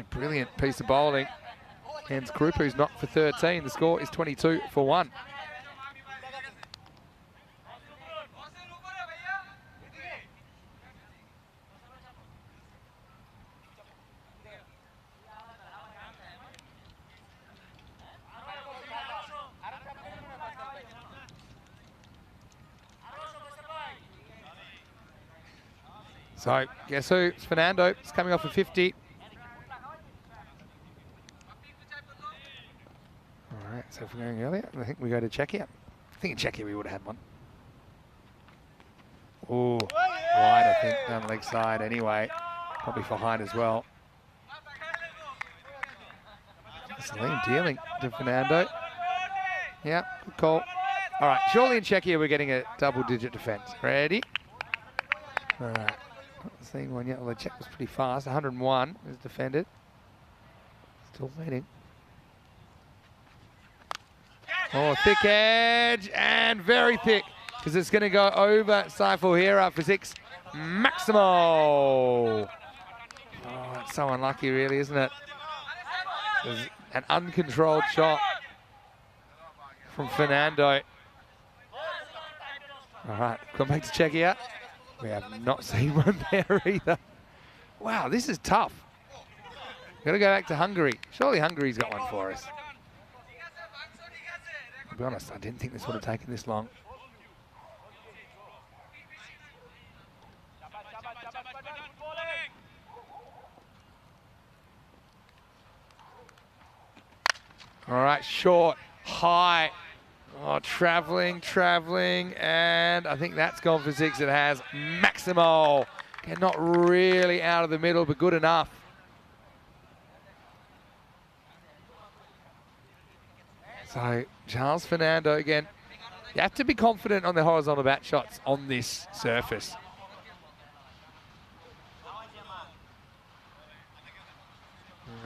brilliant piece of bowling. And Kurupu's not for 13. The score is 22 for 1. So, guess who? It's Fernando. It's coming off a 50. All right, so if we're going earlier, I think we go to Czechia. I think in Czechia we would have had one. Oh, wide, I think, down the leg side anyway. Probably for Hine as well. Salim dealing to Fernando. Yeah, good call. All right, surely in Czechia we're getting a double-digit defence. Ready? All right. Not seeing one yet, although Czech was pretty fast. 101 is defended. Still waiting. Oh, thick edge and very thick, because it's going to go over Saiful Hira for 6. Maximo! Oh, it's so unlucky, really, isn't it? It was an uncontrolled shot from Fernando. All right, come back to Czechia. We have not seen one there either. Wow, this is tough. Got to go back to Hungary. Surely Hungary's got one for us. To be honest, I didn't think this would have taken this long. All right, short, high. Oh, travelling, and I think that's gone for 6. It has. Maximo. Okay, not really out of the middle, but good enough. So, Charles Fernando again. You have to be confident on the horizontal bat shots on this surface.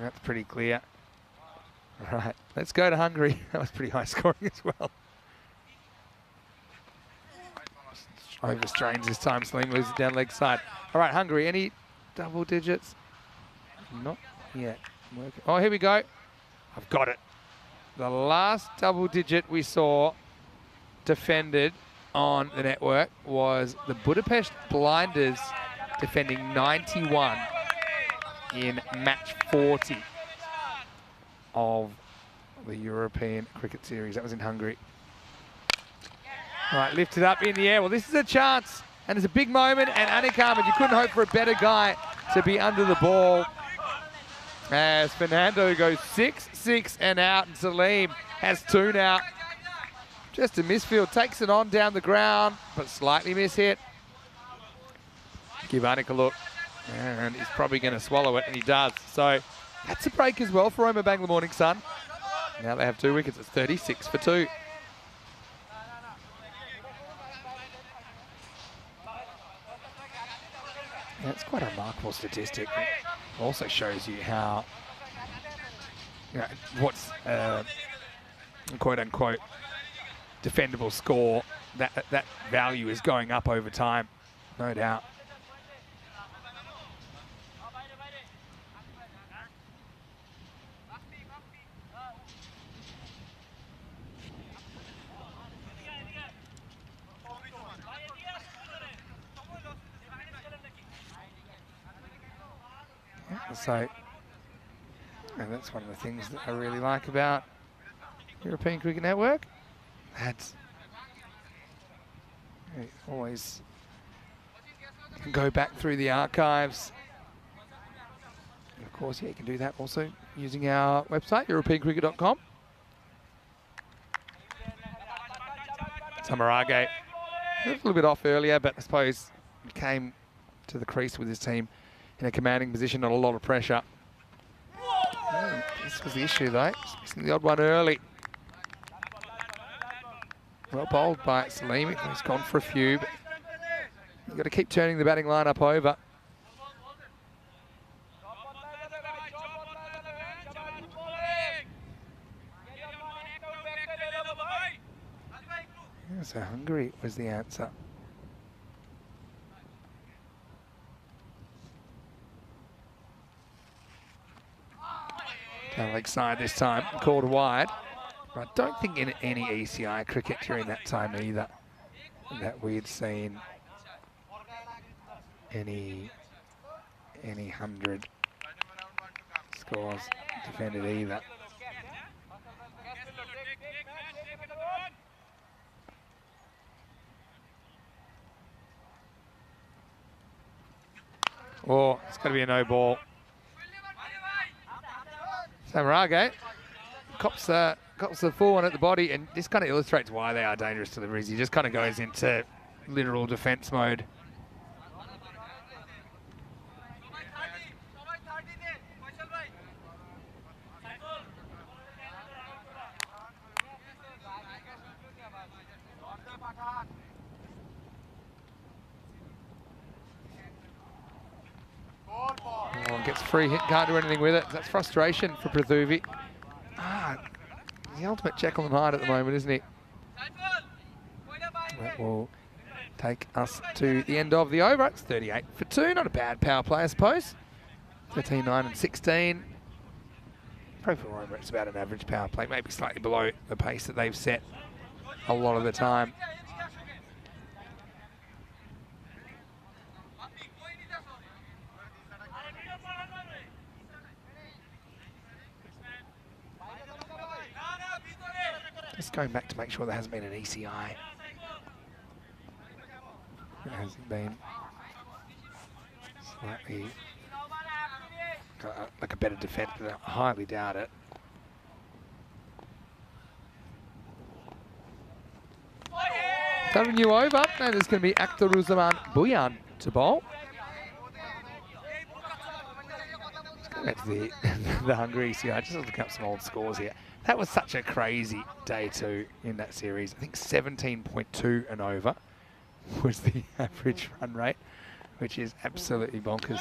That's pretty clear. All right, let's go to Hungary. That was pretty high scoring as well. Overstrains this time. Salim loses it down leg side. All right, Hungary, any double digits? Not yet. Oh, here we go. I've got it. The last double digit we saw defended on the network was the Budapest Blinders defending 91 in match 40 of the European Cricket Series. That was in Hungary. All right, lifted up in the air. Well, this is a chance, and it's a big moment, and Anik Ahmed, you couldn't hope for a better guy to be under the ball. As Fernando goes 6 and out, and Salim has 2 now. Just a misfield, takes it on down the ground, but slightly mishit. Give Anik a look, and he's probably going to swallow it, and he does. So that's a break as well for Roma Bangla Morning Sun. Now they have 2 wickets. It's 36 for 2. Yeah, it's quite a remarkable statistic. It also shows you how, what's quote-unquote defendable score, that value is going up over time, no doubt. So, and that's one of the things that I really like about European Cricket Network. That's always can go back through the archives. And of course, yeah, you can do that also using our website, europeancricket.com. Samarage, a little bit off earlier, but I suppose he came to the crease with his team in a commanding position, not a lot of pressure. This was the issue though, missing the odd one early. Well bowled by Salim, he's gone for a few, but you've got to keep turning the batting lineup over. Yeah, so Hungary was the answer. Down leg side this time, called wide. But I don't think in any ECI cricket during that time either that we had seen any 100 scores defended either. Oh, it's got to be a no ball. Samarage cops the full one at the body, and this kind of illustrates why they are dangerous deliveries. He just kind of goes into literal defense mode. Oh, gets free hit, can't do anything with it. That's frustration for Prathuvi. The ultimate Jekyll and Hyde at the moment, isn't he? That will take us to the end of the over. It's 38 for 2. Not a bad power play, I suppose. 13, 9 and 16. Probably for Roma, it's about an average power play, maybe slightly below the pace that they've set a lot of the time. Just going back to make sure there hasn't been an ECI. It hasn't been slightly like a better defence, but I highly doubt it. Got a new over, and it's going to be Akhtaruzaman Buyan to bowl. Let's go back to the Hungary here. I just looking up some old scores here. That was such a crazy day two in that series. I think 17.2 and over was the average run rate, which is absolutely bonkers.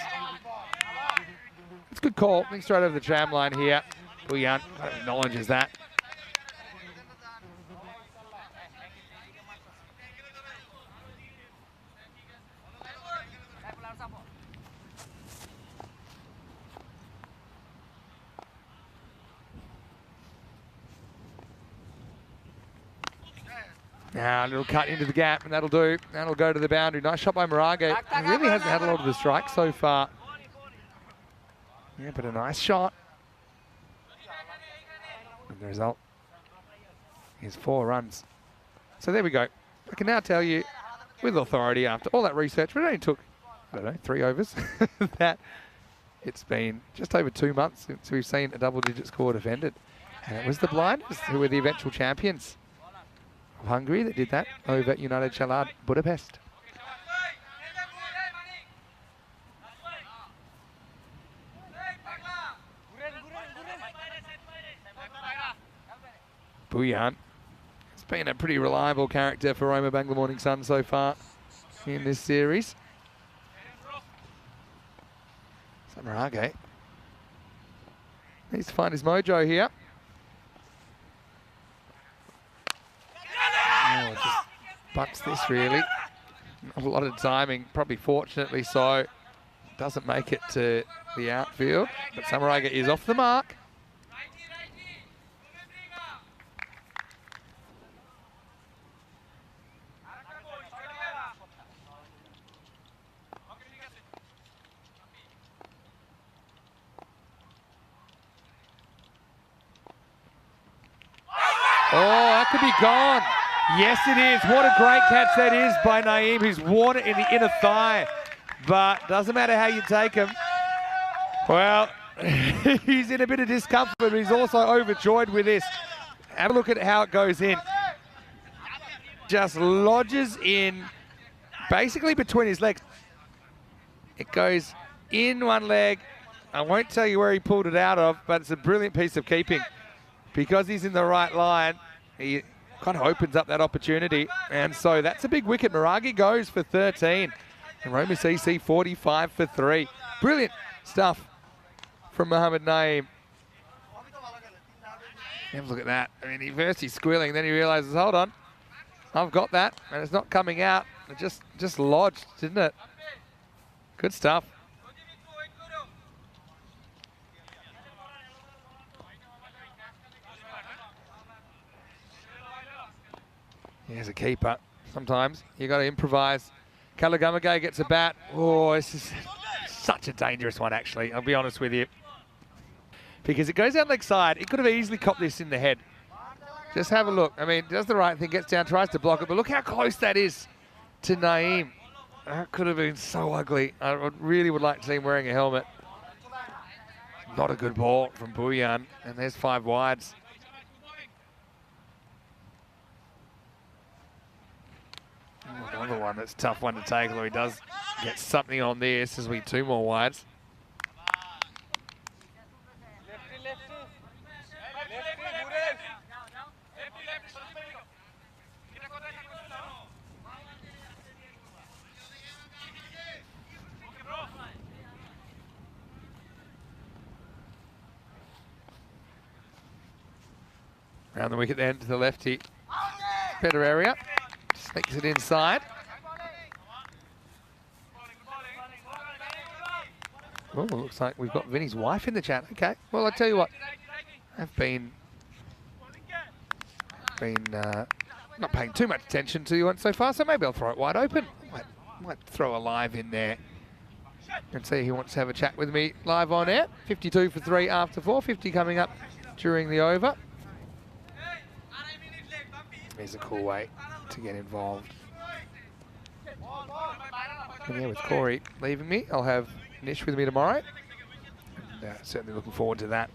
It's a good call. Think straight over the tram line here. Buyan acknowledges that. Now a little cut into the gap, and that'll do. That'll go to the boundary. Nice shot by Marage. He really hasn't had a lot of the strikes so far. Yeah, but a nice shot. And the result is 4 runs. So there we go. I can now tell you with authority, after all that research, but it only took, I don't know, 3 overs, that it's been just over 2 months since we've seen a double-digit score defended. And it was the Blinders who were the eventual champions of Hungary that did that over United Chalad Budapest. Buyan. It's been a pretty reliable character for Roma Bangla Morning Sun so far in this series. Samarage needs to find his mojo here. Oh, just bumps this really. Not a lot of timing, probably fortunately so. Doesn't make it to the outfield, but Samarage is off the mark. Oh, that could be gone. Yes, it is. What a great catch that is by Naeem, who's worn it in the inner thigh. But doesn't matter how you take him. Well, he's in a bit of discomfort, but he's also overjoyed with this. Have a look at how it goes in. Just lodges in basically between his legs. It goes in one leg. I won't tell you where he pulled it out of, but it's a brilliant piece of keeping. Because he's in the right line, he kind of opens up that opportunity. And so that's a big wicket. Maragi goes for 13. And Roma CC 45 for 3. Brilliant stuff from Mohamed Naeem. Have a look at that. I mean, first he's squealing, then he realizes, hold on, I've got that, and it's not coming out. It just lodged, didn't it? Good stuff. Here's a keeper. Sometimes you got to improvise. Kalagamagay gets a bat. Oh, this is such a dangerous one, actually. I'll be honest with you. Because it goes out leg side. It could have easily copped this in the head. Just have a look. I mean, does the right thing, gets down, tries to block it, but look how close that is to Naeem. That could have been so ugly. I really would like to see him wearing a helmet. Not a good ball from Buyan. And there's 5 wides. Another one that's a tough one to take, although he does get something on this as we 2 more wides. Around the wicket then to the lefty. Better area. Sneaks it inside. Oh, looks like we've got Vinny's wife in the chat. Okay, well, I'll tell you what. I've been not paying too much attention to you so far, so maybe I'll throw it wide open. Might throw a live in there and see who wants to have a chat with me live on air. 52 for 3 after 4, 50 coming up during the over. Here's a cool way to get involved. And yeah, with Corey leaving me, I'll have Nish with me tomorrow. And, certainly looking forward to that.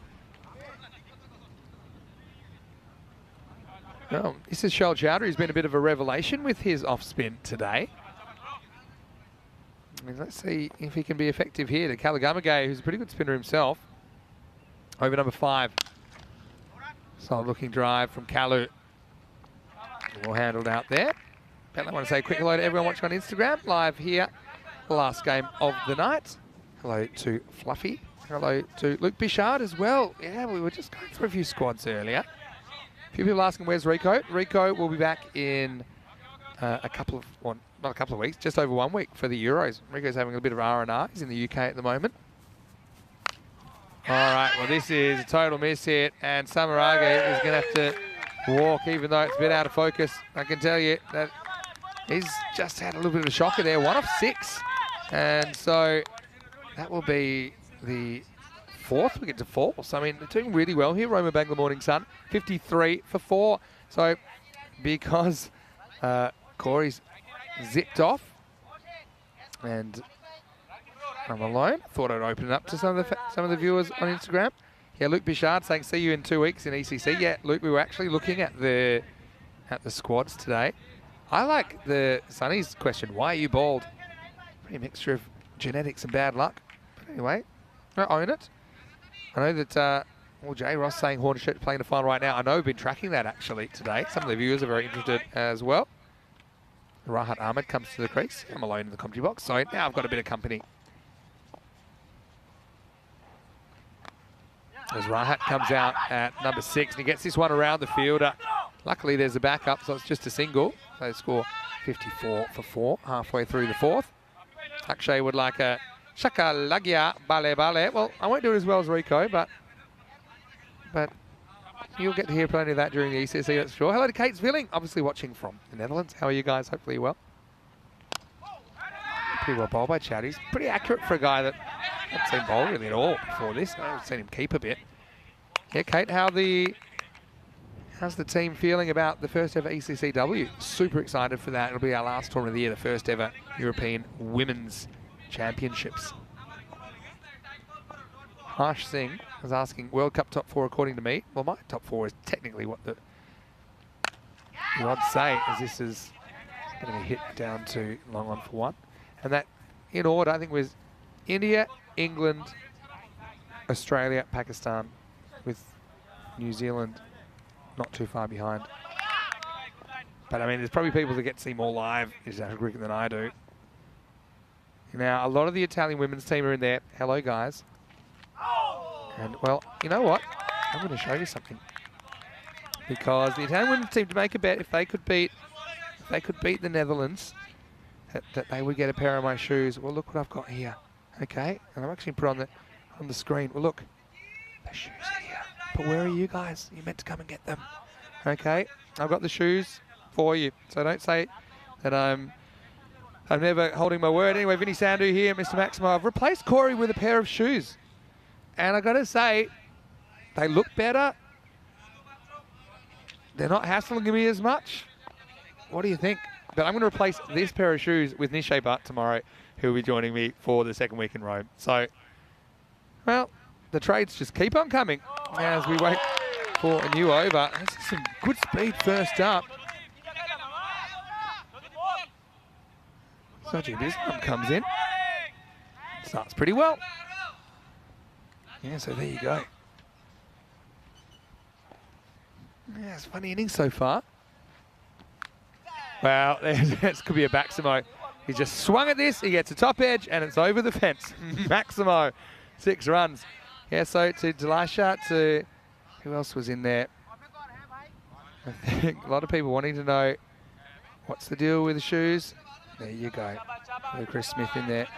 Well, this is Shal Chowdhury, who's been a bit of a revelation with his off-spin today. I mean, let's see if he can be effective here to Kalagamagay, who's a pretty good spinner himself. Over number 5. Solid looking drive from Kalu. Well handled out there. But I want to say a quick hello to everyone watching on Instagram, live here, the last game of the night. Hello to Fluffy. Hello to Luke Bichard as well. Yeah, we were just going through a few squads earlier. A few people asking, where's Rico? Rico will be back in a couple of, well, not a couple of weeks, just over 1 week for the Euros. Rico's having a bit of R&R. He's in the UK at the moment. All right, well, this is a total miss hit, and Samarage is going to have to walk, even though it's a bit out of focus. I can tell you that he's just had a little bit of a shocker there. 1 off 6. And so that will be the 4th wicket to fall. So, I mean, they're doing really well here. Roma Bangla Morning Sun, 53 for 4. So, because Corey's zipped off and I'm alone, thought I'd open it up to some of the viewers on Instagram. Yeah, Luke Bichard saying, see you in 2 weeks in ECC. Yeah, Luke, we were actually looking at the squads today. I like the Sonny's question, why are you bald? Pretty mixture of genetics and bad luck. But anyway, I own it. I know that, well, Jay Ross saying Hornachet playing the final right now. I know we've been tracking that actually today. Some of the viewers are very interested as well. Rahat Ahmed comes to the crease. I'm alone in the commentary box, so now I've got a bit of company. As Rahat comes out at number 6, and he gets this one around the fielder. Luckily, there's a backup, so it's just a single. So they score 54 for 4, halfway through the 4th. Akshay would like a Shaka Lagia Bale Bale. Well, I won't do it as well as Rico, but you'll get to hear plenty of that during the ECC, that's sure. Hello to Kate Zvilling, obviously watching from the Netherlands. How are you guys? Hopefully you're well. Pretty well bowled by Chowdhury. He's pretty accurate for a guy that hasn't seen bowl really at all before this. I've seen him keep a bit. Yeah, Kate, how's the team feeling about the first ever ECCW? Super excited for that. It'll be our last tournament of the year, the first ever European Women's Championships. Harsh Singh was asking, World Cup top 4 according to me. Well, my top 4 is technically what the odds say, as this is going to be hit down to long on for 1. And that, in order, I think was India, England, Australia, Pakistan, with New Zealand not too far behind. But I mean, there's probably people that get to see more live international cricket than I do. Now, a lot of the Italian women's team are in there. Hello, guys. And, well, you know what? I'm going to show you something. Because the Italian women's team, to make a bet, if they could beat the Netherlands, that they would get a pair of my shoes. Well, look what I've got here. Okay? And I'm actually put on the screen. Well, look. The shoes are here. But where are you guys? You're meant to come and get them. Okay? I've got the shoes for you. So don't say that I'm never holding my word. Anyway, Vinny Sandhu here, Mr. Maximo. I've replaced Corey with a pair of shoes. And I got to say, they look better. They're not hassling me as much. What do you think? But I'm going to replace this pair of shoes with Nishay Bhatt tomorrow, who will be joining me for the second week in Rome. So, well, the trades just keep on coming as we wait for a new over. This is some good speed first up. Sajid Islam comes in. Starts pretty well. Yeah, so there you go. Yeah, it's a funny innings so far. Well, this could be a Maximo. He just swung at this, he gets a top edge, and it's over the fence. Maximo, 6 runs. Yeah, so to Delisha, to who else was in there? I think a lot of people wanting to know what's the deal with the shoes. There you go. Hello, Chris Smith in there.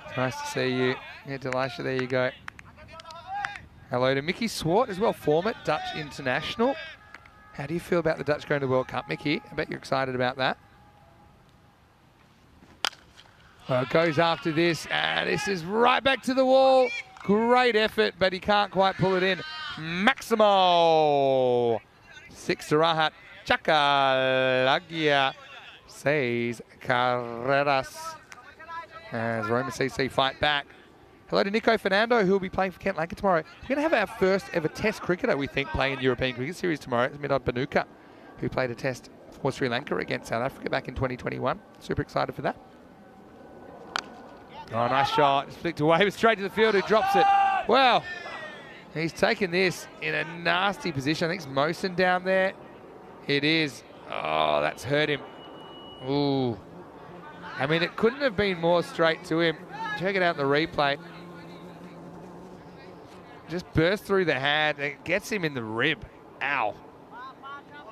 It's nice to see you. Yeah, Delisha, there you go. Hello to Mickey Swart as well, former Dutch international. How do you feel about the Dutch going to the World Cup, Mickey? I bet you're excited about that. Well, it goes after this, and this is right back to the wall. Great effort, but he can't quite pull it in. Maximo. 6 to Rahat. Chakalagia says Carreras. As Roma CC fight back. Hello to Nico Fernando, who will be playing for Kent Lanka tomorrow. We're going to have our first ever Test cricketer, we think, playing in European Cricket Series tomorrow. It's Midod Banuka. who played a test for Sri Lanka against South Africa back in 2021. Super excited for that. Oh, nice shot. It's flicked away, but straight to the field, who drops it. Well, he's taken this in a nasty position. I think it's Mosen down there. It is. Oh, that's hurt him. Ooh. I mean, it couldn't have been more straight to him. Check it out in the replay. Just burst through the hand. It gets him in the rib. Ow.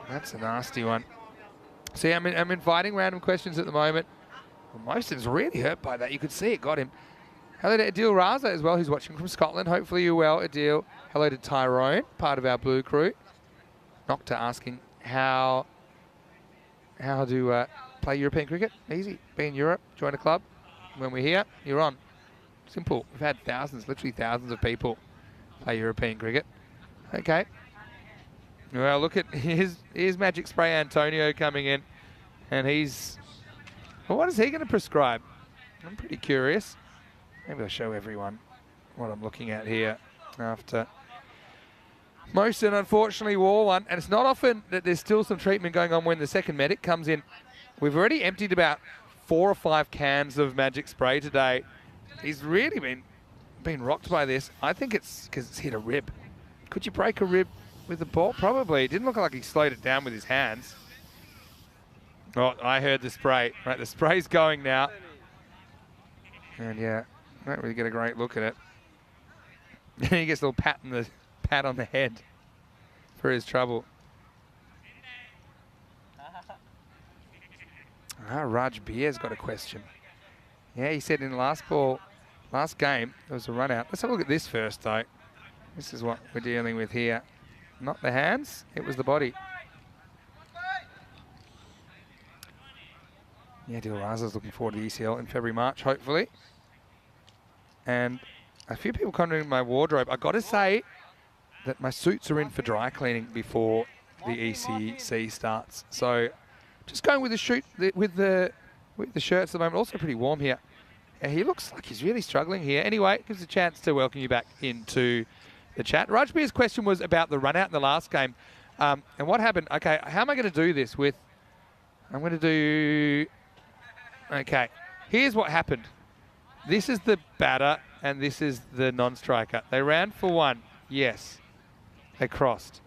That's a nasty one. See, I'm inviting random questions at the moment. Well, Mosen's really hurt by that. You could see it got him. Hello to Adil Raza as well, who's watching from Scotland. Hopefully you're well, Adil. Hello to Tyrone, part of our Blue crew. Nocta asking how to play European cricket. Easy. Be in Europe, join a club. When we're here, you're on. Simple. We've had thousands, literally thousands of people play European cricket. Okay. Well, look at here's Magic Spray Antonio coming in, and he's. Well, what is he going to prescribe? I'm pretty curious. Maybe I'll show everyone what I'm looking at here after. Mosen unfortunately wore one, and it's not often that there's still some treatment going on when the second medic comes in. We've already emptied about 4 or 5 cans of Magic Spray today. He's really been rocked by this. I think it's because it's hit a rib. Could you break a rib with the ball? Probably. It didn't look like he slowed it down with his hands. Oh, I heard the spray. Right, the spray's going now. And yeah, I don't really get a great look at it. He gets a little pat on the head for his trouble. Raj Beer's got a question. Yeah, he said in the last game, there was a run out. Let's have a look at this first, though. This is what we're dealing with here. Not the hands, it was the body. Yeah, Dil Raza's looking forward to the ECL in February, March, hopefully. And a few people commenting on my wardrobe. I got to say that my suits are in for dry cleaning before the ECC starts. So just going with the shirts at the moment. Also pretty warm here. And he looks like he's really struggling here. Anyway, gives a chance to welcome you back into the chat. Rajbir's question was about the run out in the last game. And what happened? Okay, how am I going to do this with... I'm going to do... Okay, here's what happened. This is the batter and this is the non-striker. They ran for 1. Yes, they crossed.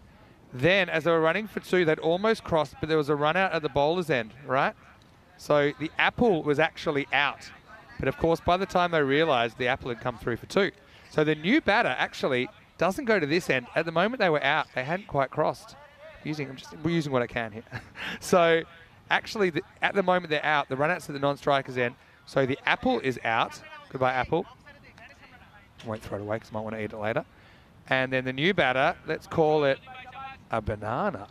Then, as they were running for 2, they'd almost crossed, but there was a run out at the bowler's end, right? So the apple was actually out. But of course, by the time they realised, the apple had come through for 2. So the new batter actually doesn't go to this end. At the moment they were out, they hadn't quite crossed. We're using what I can here. So actually, at the moment they're out, the run out's to the non-striker's end. So the apple is out. Goodbye, apple. Won't throw it away because I might want to eat it later. And then the new batter, let's call it a banana,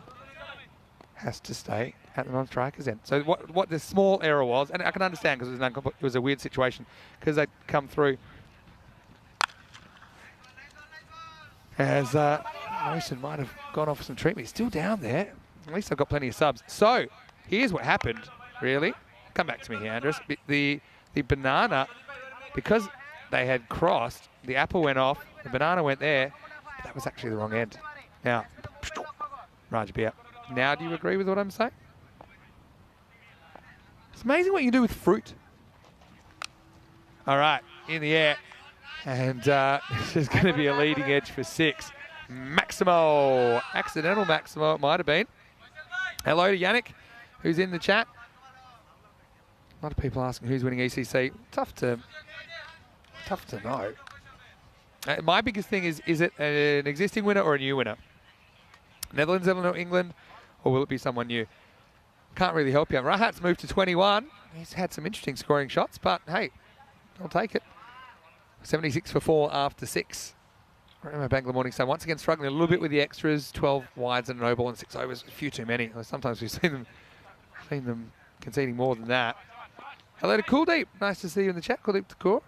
has to stay at the non-striker's end. So what the small error was, and I can understand because it was a weird situation because they'd come through. As Mosen might have gone off for some treatment. He's still down there. At least I've got plenty of subs. So here's what happened, really. Come back to me here, Andres. The banana, because they had crossed, the apple went off, the banana went there, but that was actually the wrong end. Now, Rajbir, now do you agree with what I'm saying? It's amazing what you can do with fruit. All right, in the air. And this is going to be a leading edge for 6. Maximo. Accidental Maximo, it might have been. Hello to Yannick, who's in the chat. A lot of people asking who's winning ECC. Tough to know. My biggest thing is it an existing winner or a new winner? Netherlands, Illinois, England, or will it be someone new? Can't really help you. Rahat's moved to 21. He's had some interesting scoring shots, but hey, I'll take it. 76 for 4 after 6. Remember Bangla Morning Sun once again struggling a little bit with the extras. 12 wides and no ball and 6 overs. A few too many. Sometimes we've seen them conceding more than that. Hello to Kuldeep. Nice to see you in the chat, Kuldeep Thakur.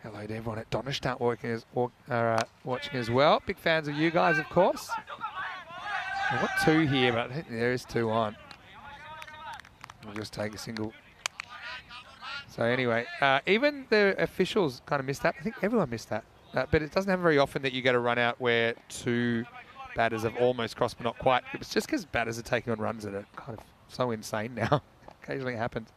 Hello to everyone at Donnerstadt watching as well. Big fans of you guys, of course. I've got 2 here, but I think there is 2 on. We'll just take a single. So anyway, even the officials kind of missed that. I think everyone missed that. But it doesn't happen very often that you get a run out where 2 batters have almost crossed, but not quite. It was just because batters are taking on runs that are kind of so insane now. Occasionally it happens.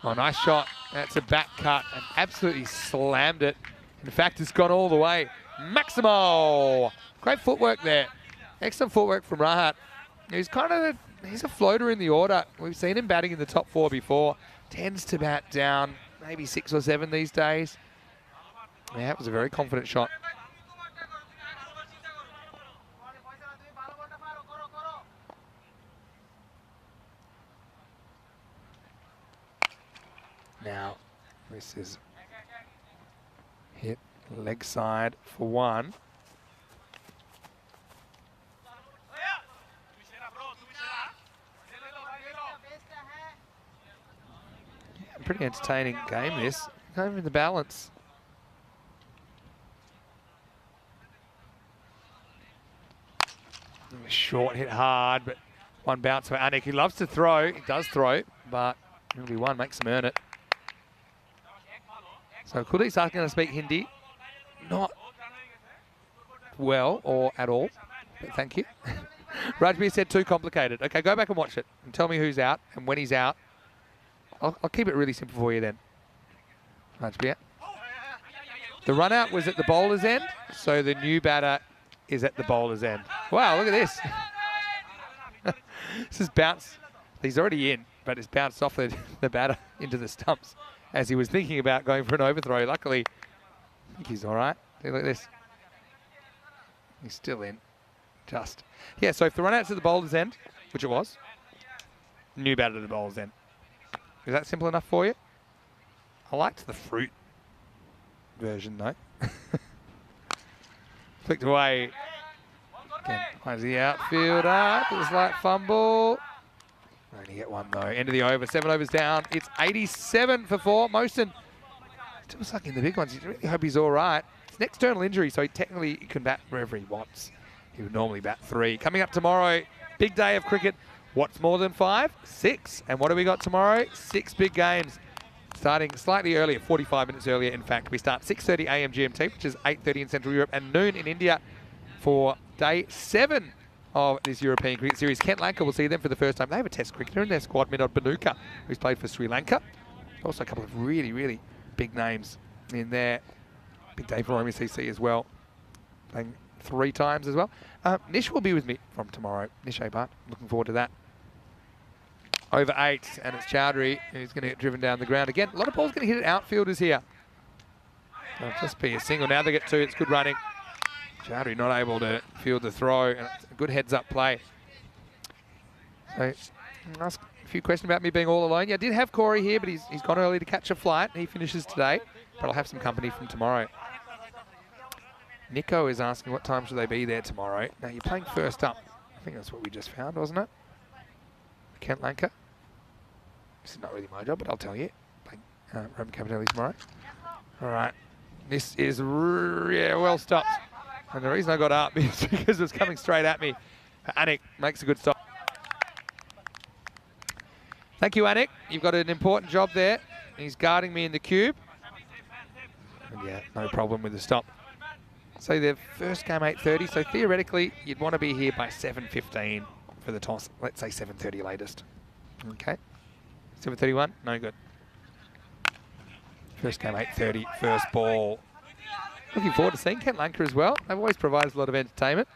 Oh, nice shot. That's a back cut and absolutely slammed it. In fact, it's gone all the way. Maximo! Great footwork there. Excellent footwork from Rahat. He's he's a floater in the order. We've seen him batting in the top 4 before. Tends to bat down maybe 6 or 7 these days. Yeah, it was a very confident shot. Now, this is hit leg side for 1. Pretty entertaining game, this. Kind of in the balance. Short, hit hard, but one bounce for Anik. He loves to throw. He does throw, but it'll be one, makes him earn it. So Kuldeep's asking to speak Hindi. Not well or at all, but thank you. Rajbir said too complicated. Okay, go back and watch it and tell me who's out and when he's out. I'll keep it really simple for you then. Rajbir. The run out was at the bowler's end, so the new batter is at the bowler's end. Wow, look at this. This is bounced. He's already in, but it's bounced off the batter into the stumps as he was thinking about going for an overthrow. Luckily, I think he's all right. See, look at this. He's still in. Just. Yeah, so if the run out's at the bowler's end, which it was, new batter at the bowler's end. Is that simple enough for you? I liked the fruit version though. Flicked away. Again, finds the outfielder. It was like fumble. Only get one though. End of the over. 7 overs down. It's 87 for 4. Mosten still sucking the big ones. You really hope he's all right. It's an external injury, so he technically can bat wherever he wants. He would normally bat 3. Coming up tomorrow, big day of cricket. What's more than 5? 6. And what do we got tomorrow? 6 big games. Starting slightly earlier, 45 minutes earlier, in fact. We start 6:30 a.m. GMT, which is 8:30 in Central Europe, and noon in India for day 7 of this European Cricket Series. Kent Lanka will see them for the first time. They have a test cricketer in their squad, Minod Banuka, who's played for Sri Lanka. Also a couple of really, really big names in there. Big day for OMCC as well. Playing 3 times as well. Nish will be with me from tomorrow. Nish Abart. Looking forward to that. Over 8, and it's Chowdhury who's going to get driven down the ground again. A lot of balls going to hit at outfielders here. It'll just be a single. Now they get 2. It's good running. Chowdhury not able to field the throw, and it's a good heads-up play. So, ask a few questions about me being all alone. Yeah, I did have Corey here, but he's gone early to catch a flight. He finishes today, but I'll have some company from tomorrow. Nico is asking what time should they be there tomorrow. Now, you're playing first up. I think that's what we just found, wasn't it? Kent Lanka. This is not really my job, but I'll tell you. Playing Roman Capitelli tomorrow. All right. This is well stopped. And the reason I got up is because it was coming straight at me. Anik makes a good stop. Thank you, Anik. You've got an important job there. He's guarding me in the cube. And yeah, no problem with the stop. So their first game 8:30. So theoretically, you'd want to be here by 7:15 for the toss. Let's say 7:30 latest. Okay. 7:31. No good. First game 8:30. First ball. Looking forward to seeing Kent Lanka as well. They've always provided a lot of entertainment.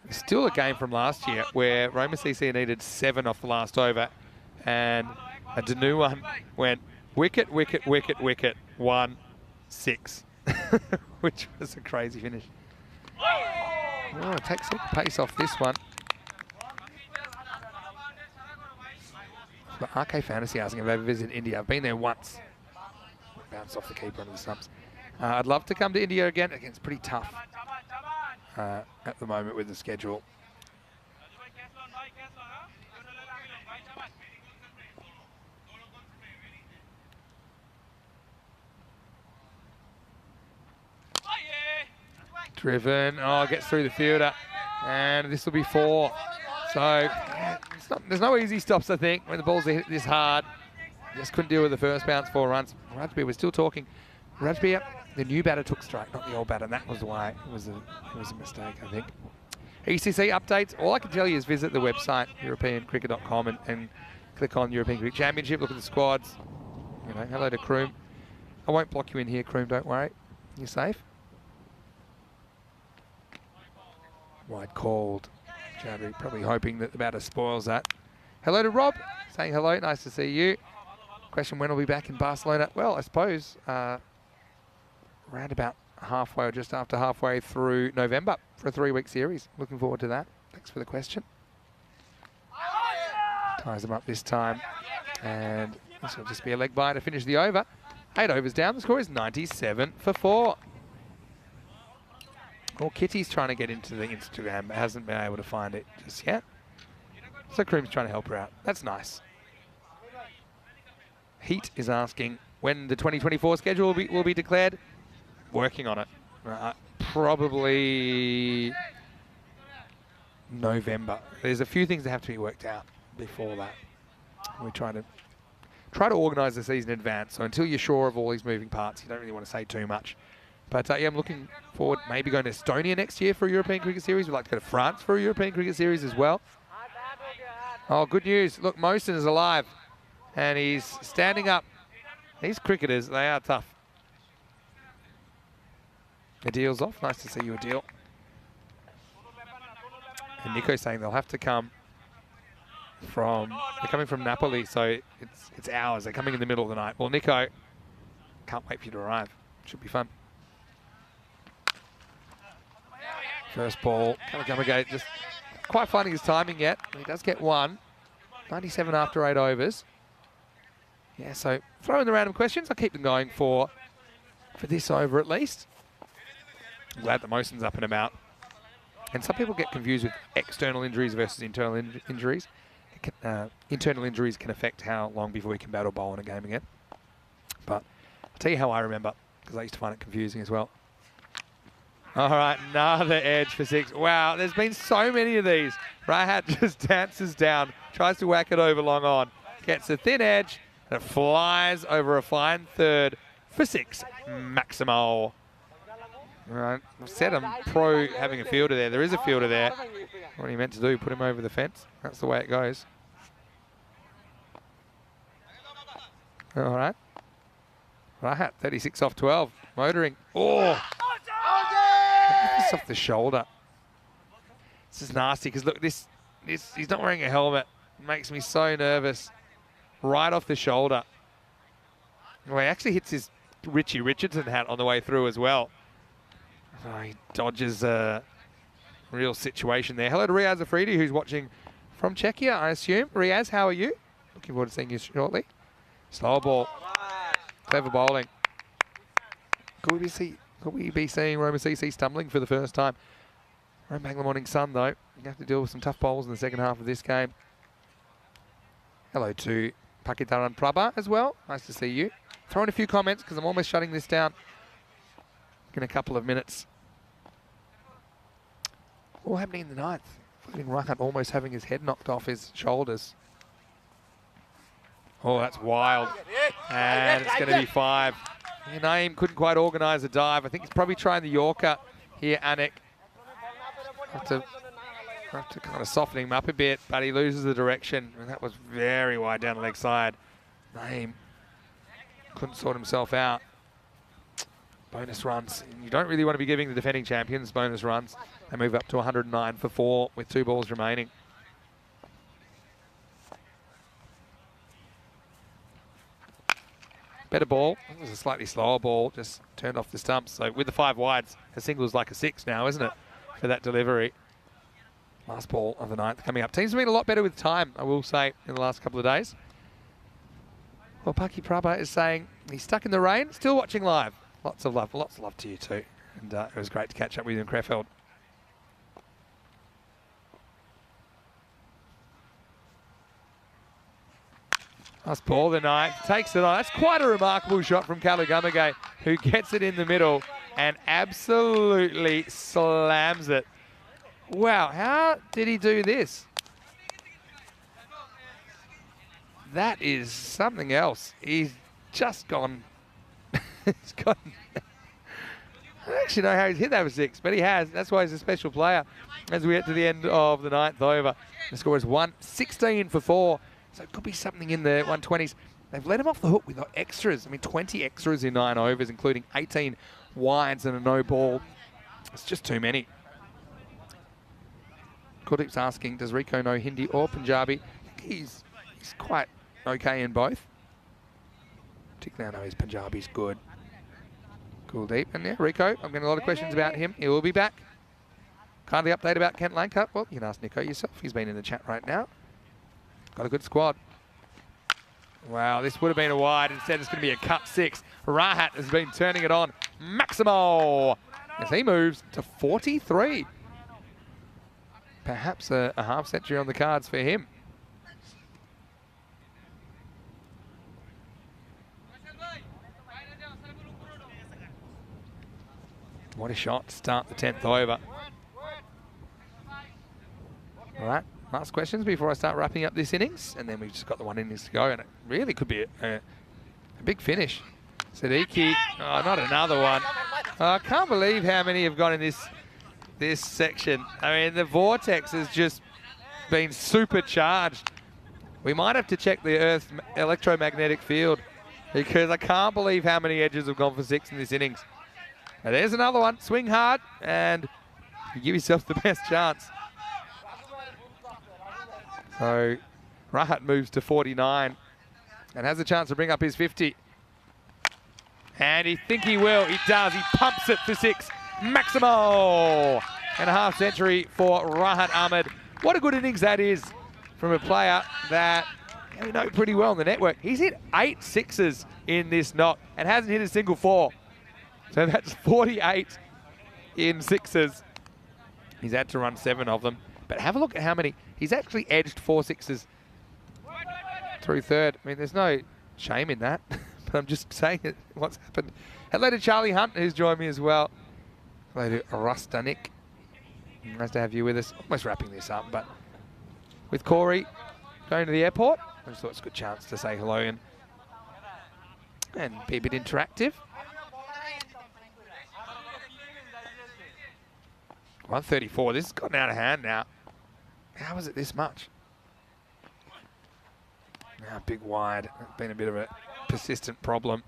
It's still a game from last year where Roma CC needed 7 off the last over, and a Danu one went wicket, wicket, wicket, wicket, 1, 6, which was a crazy finish. Oh, it takes some pace off this one. But RK Fantasy asking if I've ever visited India. I've been there once. Bounced off the keeper onto the stumps. I'd love to come to India again. It's pretty tough at the moment with the schedule. Driven. Oh, gets through the fielder. And this will be 4. So there's no easy stops, I think, when the balls are hit this hard. Just couldn't deal with the first bounce, 4 runs. Rajbir was still talking Raspberry, the new batter took strike, not the old batter, and that was why it was a mistake, I think. ECC updates, all I can tell you is visit the website, europeancricket.com, and click on European Cricket Championship, look at the squads. You know, hello to Kroom. I won't block you in here, Kroom, don't worry. You're safe. Wide called. Chowdhury probably hoping that the batter spoils that. Hello to Rob, saying hello, nice to see you. Question, when will we be back in Barcelona? Well, I suppose around about halfway or just after halfway through November for a 3-week series. Looking forward to that. Thanks for the question. Ties them up this time. And this will just be a leg bye to finish the over. 8 overs down. The score is 97 for 4. Well, Kitty's trying to get into the Instagram, but hasn't been able to find it just yet. So Kroom's trying to help her out. That's nice. Heat is asking when the 2024 schedule will be declared. Working on it. Probably November. There's a few things that have to be worked out before that. We're trying to organise the season in advance. So until you're sure of all these moving parts, you don't really want to say too much. But yeah, I'm looking forward maybe going to Estonia next year for a European Cricket Series. We'd like to go to France for a European Cricket Series as well. Oh, good news. Look, Mosen is alive. And he's standing up. These cricketers, they are tough. Adil's off. Nice to see you, Adil. And Nico's saying they'll have to come from... They're coming from Napoli, so it's hours. They're coming in the middle of the night. Well, Nico, can't wait for you to arrive. Should be fun. First ball. Kamagame just quite finding his timing yet. He does get one. 97 after 8 overs. Yeah, so throw in the random questions. I'll keep them going for this over at least. I'm glad that Mosen's up and about. And some people get confused with external injuries versus internal injuries. Internal injuries can affect how long before we can bat or bowl in a game again. But I'll tell you how I remember, because I used to find it confusing as well. All right, another edge for 6. Wow, there's been so many of these. Rahat just dances down, tries to whack it over long on, gets a thin edge, and it flies over a fine third for 6. Maximo. All right, I've said I'm pro having a fielder there. There is a fielder there. What are you meant to do? Put him over the fence? That's the way it goes. All right. Rahat, 36 off 12. Motoring. Oh! This off the shoulder. This is nasty because look, this he's not wearing a helmet. It makes me so nervous. Right off the shoulder. Well, he actually hits his Richie Richardson hat on the way through as well. Oh, he dodges a real situation there. Hello to Riaz Afridi, who's watching from Czechia, I assume. Riaz, how are you? Looking forward to seeing you shortly. Slow ball. Clever bowling. Could we be seeing Roma CC stumbling for the first time? Rome Bangla Morning Sun, though. You have to deal with some tough bowls in the second half of this game. Hello to Pakitaran Prabha as well. Nice to see you. Throw in a few comments because I'm almost shutting this down in a couple of minutes. All happening in the ninth. Including Rahat almost having his head knocked off his shoulders. Oh, that's wild. And it's going to be 5. Naeem couldn't quite organise a dive. I think he's probably trying the Yorker here, Anik. Have to kind of soften him up a bit, but he loses the direction. And that was very wide down the leg side. Naeem couldn't sort himself out. Bonus runs. You don't really want to be giving the defending champions bonus runs. They move up to 109 for 4 with 2 balls remaining. Better ball. It was a slightly slower ball, just turned off the stumps. So with the 5 wides, a single's like a 6 now, isn't it, for that delivery? Last ball of the ninth coming up. Teams have been a lot better with time, I will say, in the last couple of days. Well, Paki Prabha is saying he's stuck in the rain, still watching live. Lots of love to you too. And it was great to catch up with you in Krefeld. Last ball of the night, takes it on. That's quite a remarkable shot from Kalugamage, who gets it in the middle and absolutely slams it. Wow, how did he do this? That is something else. He's just gone He's got... I don't actually know how he's hit that for 6, but he has. That's why he's a special player. As we get to the end of the 9th over, the score is 1-16 for 4. So it could be something in the 120s. They've let him off the hook with extras. I mean, 20 extras in 9 overs, including 18 wides and a no ball. It's just too many. Kuldeep's asking, does Rico know Hindi or Punjabi? I think he's quite okay in both. Particularly I know his Punjabi's good. Kuldeep. And yeah, Rico, I'm getting a lot of questions about him. He will be back. Kindly update about Kent Lanka. Well, you can ask Nico yourself. He's been in the chat right now. Got a good squad. Wow, this would have been a wide. Instead, it's going to be a cut 6. Rahat has been turning it on. Maximo as he moves to 43. Perhaps a half century on the cards for him. What a shot to start the 10th over. All right, last questions before I start wrapping up this innings. And then we've just got the 1 innings to go. And it really could be a big finish. Siddiqui, oh, not another one. I can't believe how many have gone in this section. I mean, the vortex has just been supercharged. We might have to check the Earth's electromagnetic field because I can't believe how many edges have gone for 6 in this innings. And there's another one. Swing hard and you give yourself the best chance. So Rahat moves to 49 and has a chance to bring up his 50. And he think he will. He does. He pumps it for 6. Maximo! And a half century for Rahat Ahmed. What a good innings that is from a player that we know pretty well on the network. He's hit 8 sixes in this knock and hasn't hit a single 4. So that's 48 in sixes. He's had to run 7 of them. But have a look at how many. He's actually edged 4 sixes through 3rd. I mean, there's no shame in that. But I'm just saying what's happened. Hello to Charlie Hunt, who's joined me as well. Hello to Rustanik. Nice to have you with us. Almost wrapping this up, but with Corey going to the airport, I just thought it's a good chance to say hello and be a bit interactive. 134. This has gotten out of hand now. How is it this much? Now big wide. It's been a bit of a persistent problem.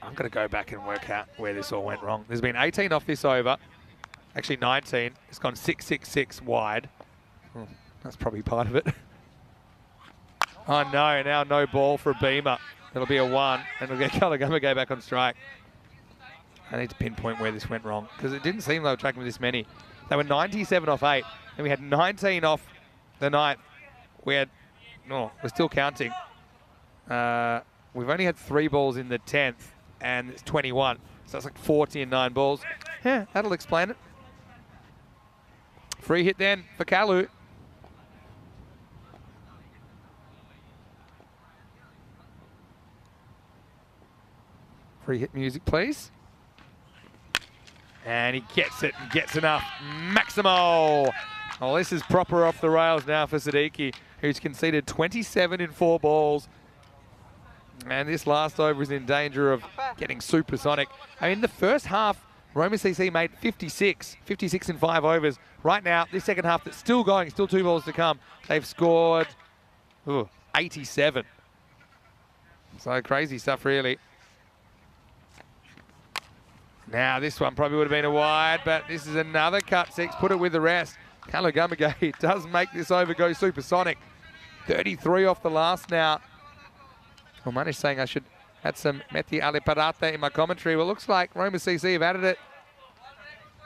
I'm going to go back and work out where this all went wrong. There's been 18 off this over. Actually 19. It's gone 6-6-6 wide. Oh, that's probably part of it. Oh no, now no ball for a beamer. It'll be a 1 and it'll get Kalagama go back on strike. I need to pinpoint where this went wrong because it didn't seem they were tracking with this many. They were 97 off 8 and we had 19 off the 9th. We had, we're still counting. We've only had 3 balls in the 10th and it's 21. So that's like 40 and 9 balls. Yeah, that'll explain it. Free hit then for Kalu. Free hit music, please. And he gets it and gets enough. Maximo! Oh, this is proper off the rails now for Siddiqui, who's conceded 27 in 4 balls. And this last over is in danger of getting supersonic. I mean, the first half, Roma CC made 56 in 5 overs. Right now, this second half that's still going, still 2 balls to come, they've scored 87. So crazy stuff, really. Now, this one probably would have been a wide, but this is another cut 6. Put it with the rest. Kalagama does make this over go supersonic. 33 off the last now. Well, Manish saying I should add some Methi Aliparate in my commentary. Well, looks like Roma CC have added it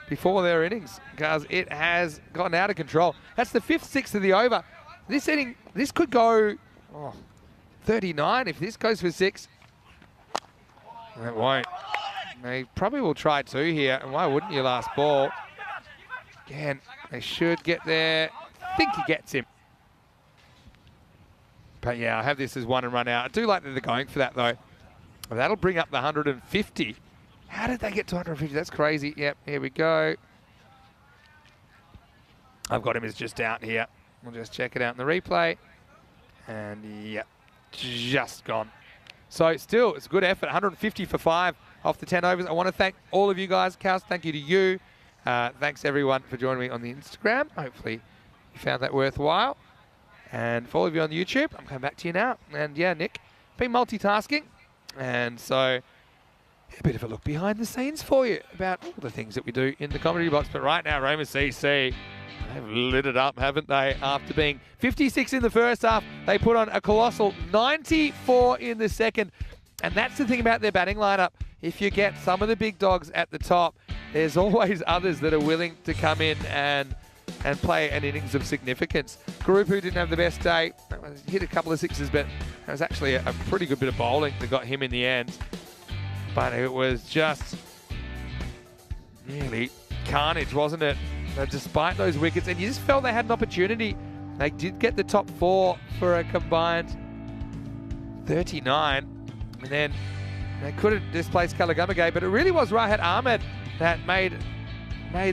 before their innings because it has gotten out of control. That's the 5th 6 of the over. This inning, this could go 39 if this goes for 6. It won't. They probably will try 2 here, and why wouldn't you last ball? Again, they should get there. I think he gets him. But yeah, I have this as 1 and run out. I do like that they're going for that though. That'll bring up the 150. How did they get to 150? That's crazy. Yep, here we go. I've got him as just out here. We'll just check it out in the replay. And yep, just gone. So still, it's a good effort. 150 for 5 off the 10 overs. I want to thank all of you guys. Cows, thank you to you. Thanks everyone for joining me on the Instagram. Hopefully you found that worthwhile. And for all of you on YouTube, I'm coming back to you now. And yeah, Nick, been multitasking. And so a bit of a look behind the scenes for you about all the things that we do in the comedy box. But right now, Roma CC, they've lit it up, haven't they? After being 56 in the first half, they put on a colossal 94 in the second. And that's the thing about their batting lineup. If you get some of the big dogs at the top, there's always others that are willing to come in and play an innings of significance. Garupu didn't have the best day. He hit a couple of sixes, but it was actually a pretty good bit of bowling that got him in the end. But it was just really carnage, wasn't it? Despite those wickets, and you just felt they had an opportunity. They did get the top 4 for a combined 39, and then they couldn't displace Kalagumagay, but it really was Rahat Ahmed that made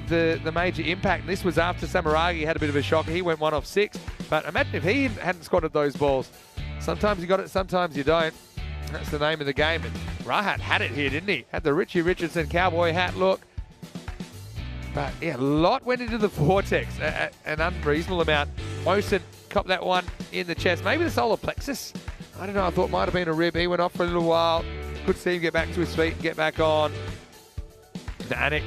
the major impact. This was after Samaragi had a bit of a shocker. He went 1 off 6, but imagine if he hadn't squatted those balls. Sometimes you got it, sometimes you don't. That's the name of the game. And Rahat had it here, didn't he? Had the Richie Richardson cowboy hat look. But yeah, a lot went into the vortex, an unreasonable amount. Mosen copped that one in the chest. Maybe the solar plexus. I don't know, I thought it might have been a rib. He went off for a little while. Good to see him get back to his feet and get back on. Danik,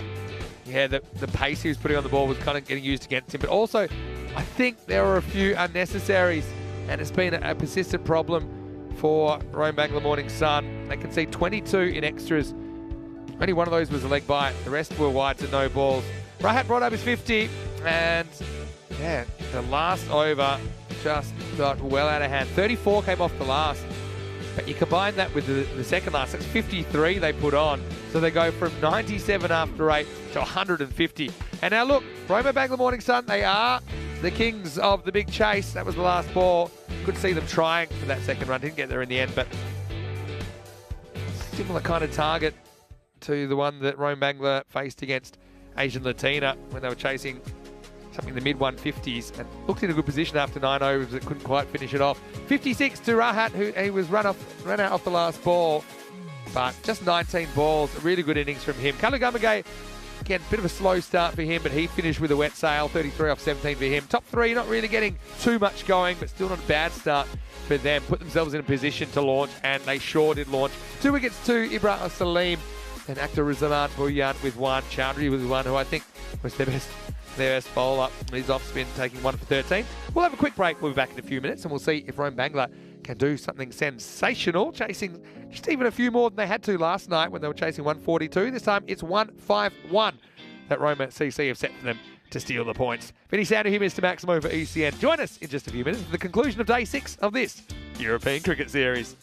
yeah, the pace he was putting on the ball was kind of getting used against him. But also, I think there were a few unnecessaries, and it's been a persistent problem for Rome Bangla Morning Sun. They conceded 22 in extras. Only one of those was a leg bite. The rest were wides and no balls. Rahat brought up his 50, and yeah, the last over just got well out of hand. 34 came off the last, but you combine that with the second last, that's 53 they put on. So they go from 97 after 8 to 150. And now look, Roma Bangla Morning Sun, they are the kings of the big chase. That was the last ball. Could see them trying for that second run. Didn't get there in the end, but similar kind of target to the one that Rome Bangla faced against Asian Latina when they were chasing something in the mid-150s and looked in a good position after 9 overs but couldn't quite finish it off. 56 to Rahat, who he was run out off the last ball, but just 19 balls. A really good innings from him. Kalagumagay, again, a bit of a slow start for him, but he finished with a wet sail. 33 off 17 for him. Top 3, not really getting too much going, but still not a bad start for them. Put themselves in a position to launch, and they sure did launch. 2 wickets to Ibrahim Salim and Akhtar Rizwan Bhuyan with 1. Chowdhury was 1, who I think was their best bowler. He's off spin, taking 1 for 13. We'll have a quick break. We'll be back in a few minutes, and we'll see if Rome Bangla can do something sensational, chasing just even a few more than they had to last night when they were chasing 142. This time it's 151 that Roma CC have set for them to steal the points. Vinny Sandu here, Mr. Maximo for ECN. Join us in just a few minutes for the conclusion of day 6 of this European Cricket Series.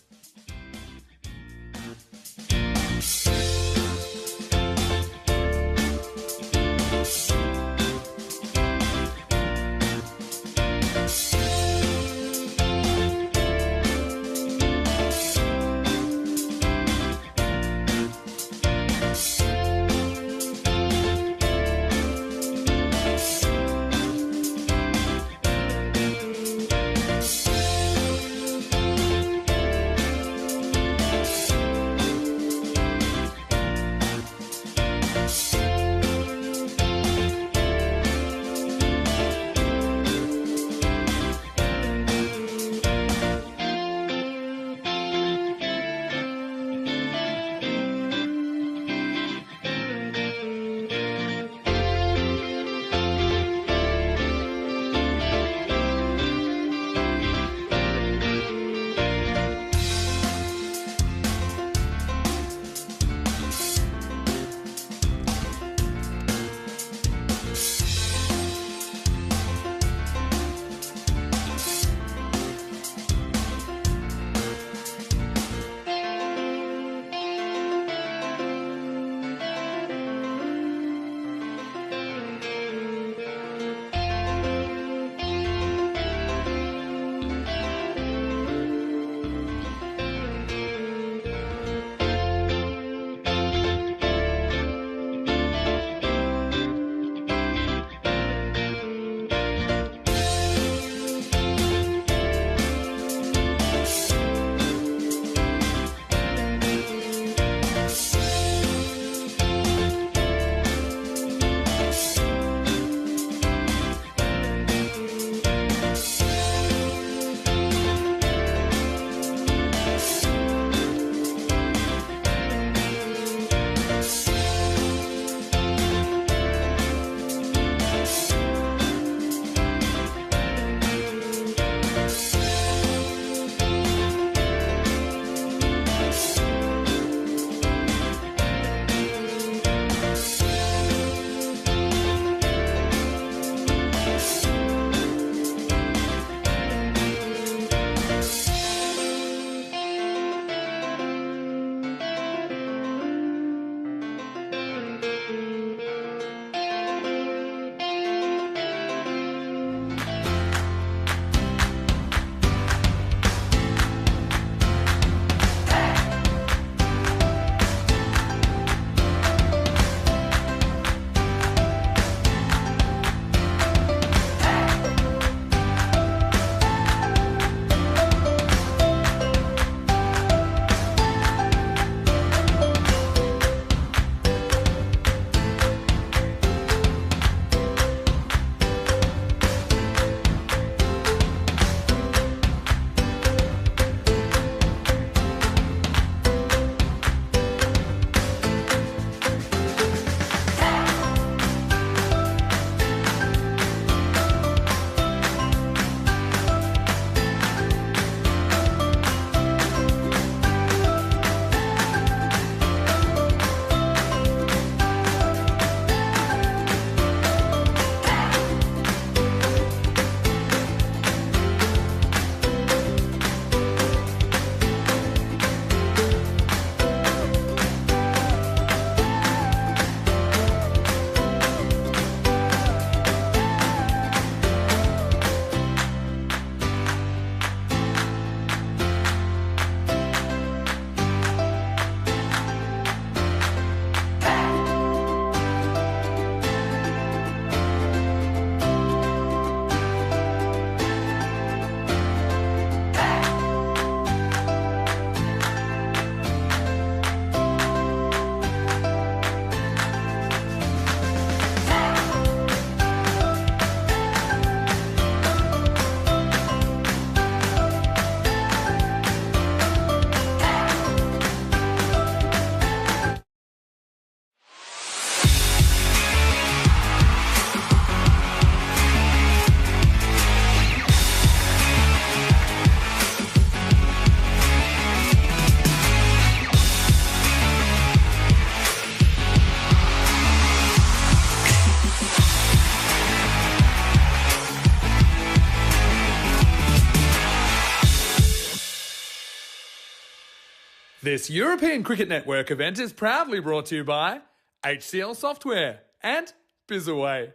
This European Cricket Network event is proudly brought to you by HCL Software and Bizaway.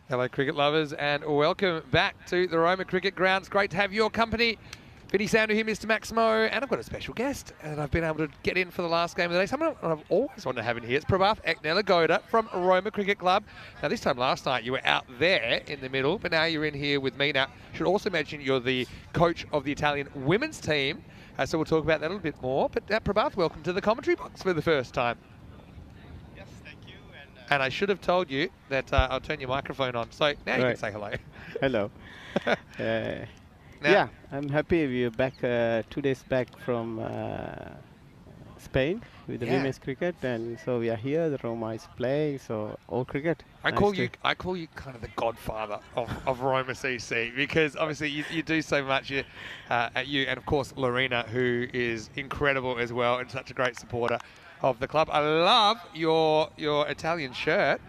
Hello, cricket lovers, and welcome back to the Roma Cricket Grounds. Great to have your company. Vinny Sandu here, Mr. Maximo, and I've got a special guest, and I've been able to get in for the last game of the day. Someone I've always wanted to have in here. It's Prabhath Eknelagoda from Roma Cricket Club. Now, this time last night, you were out there in the middle, but now you're in here with me. Now, I should also mention you're the coach of the Italian women's team, so we'll talk about that a little bit more. But Prabhath, welcome to the commentary box for the first time. And I should have told you that I'll turn your microphone on. So now you can say hello. Hello. Yeah, I'm happy we're back 2 days back from Spain with the women's cricket, and so we are here. The Roma is playing, so all cricket. I call you kind of the godfather of Roma CC, because obviously you do so much. And of course Lorena, who is incredible as well and such a great supporter of the club. I love your Italian shirt,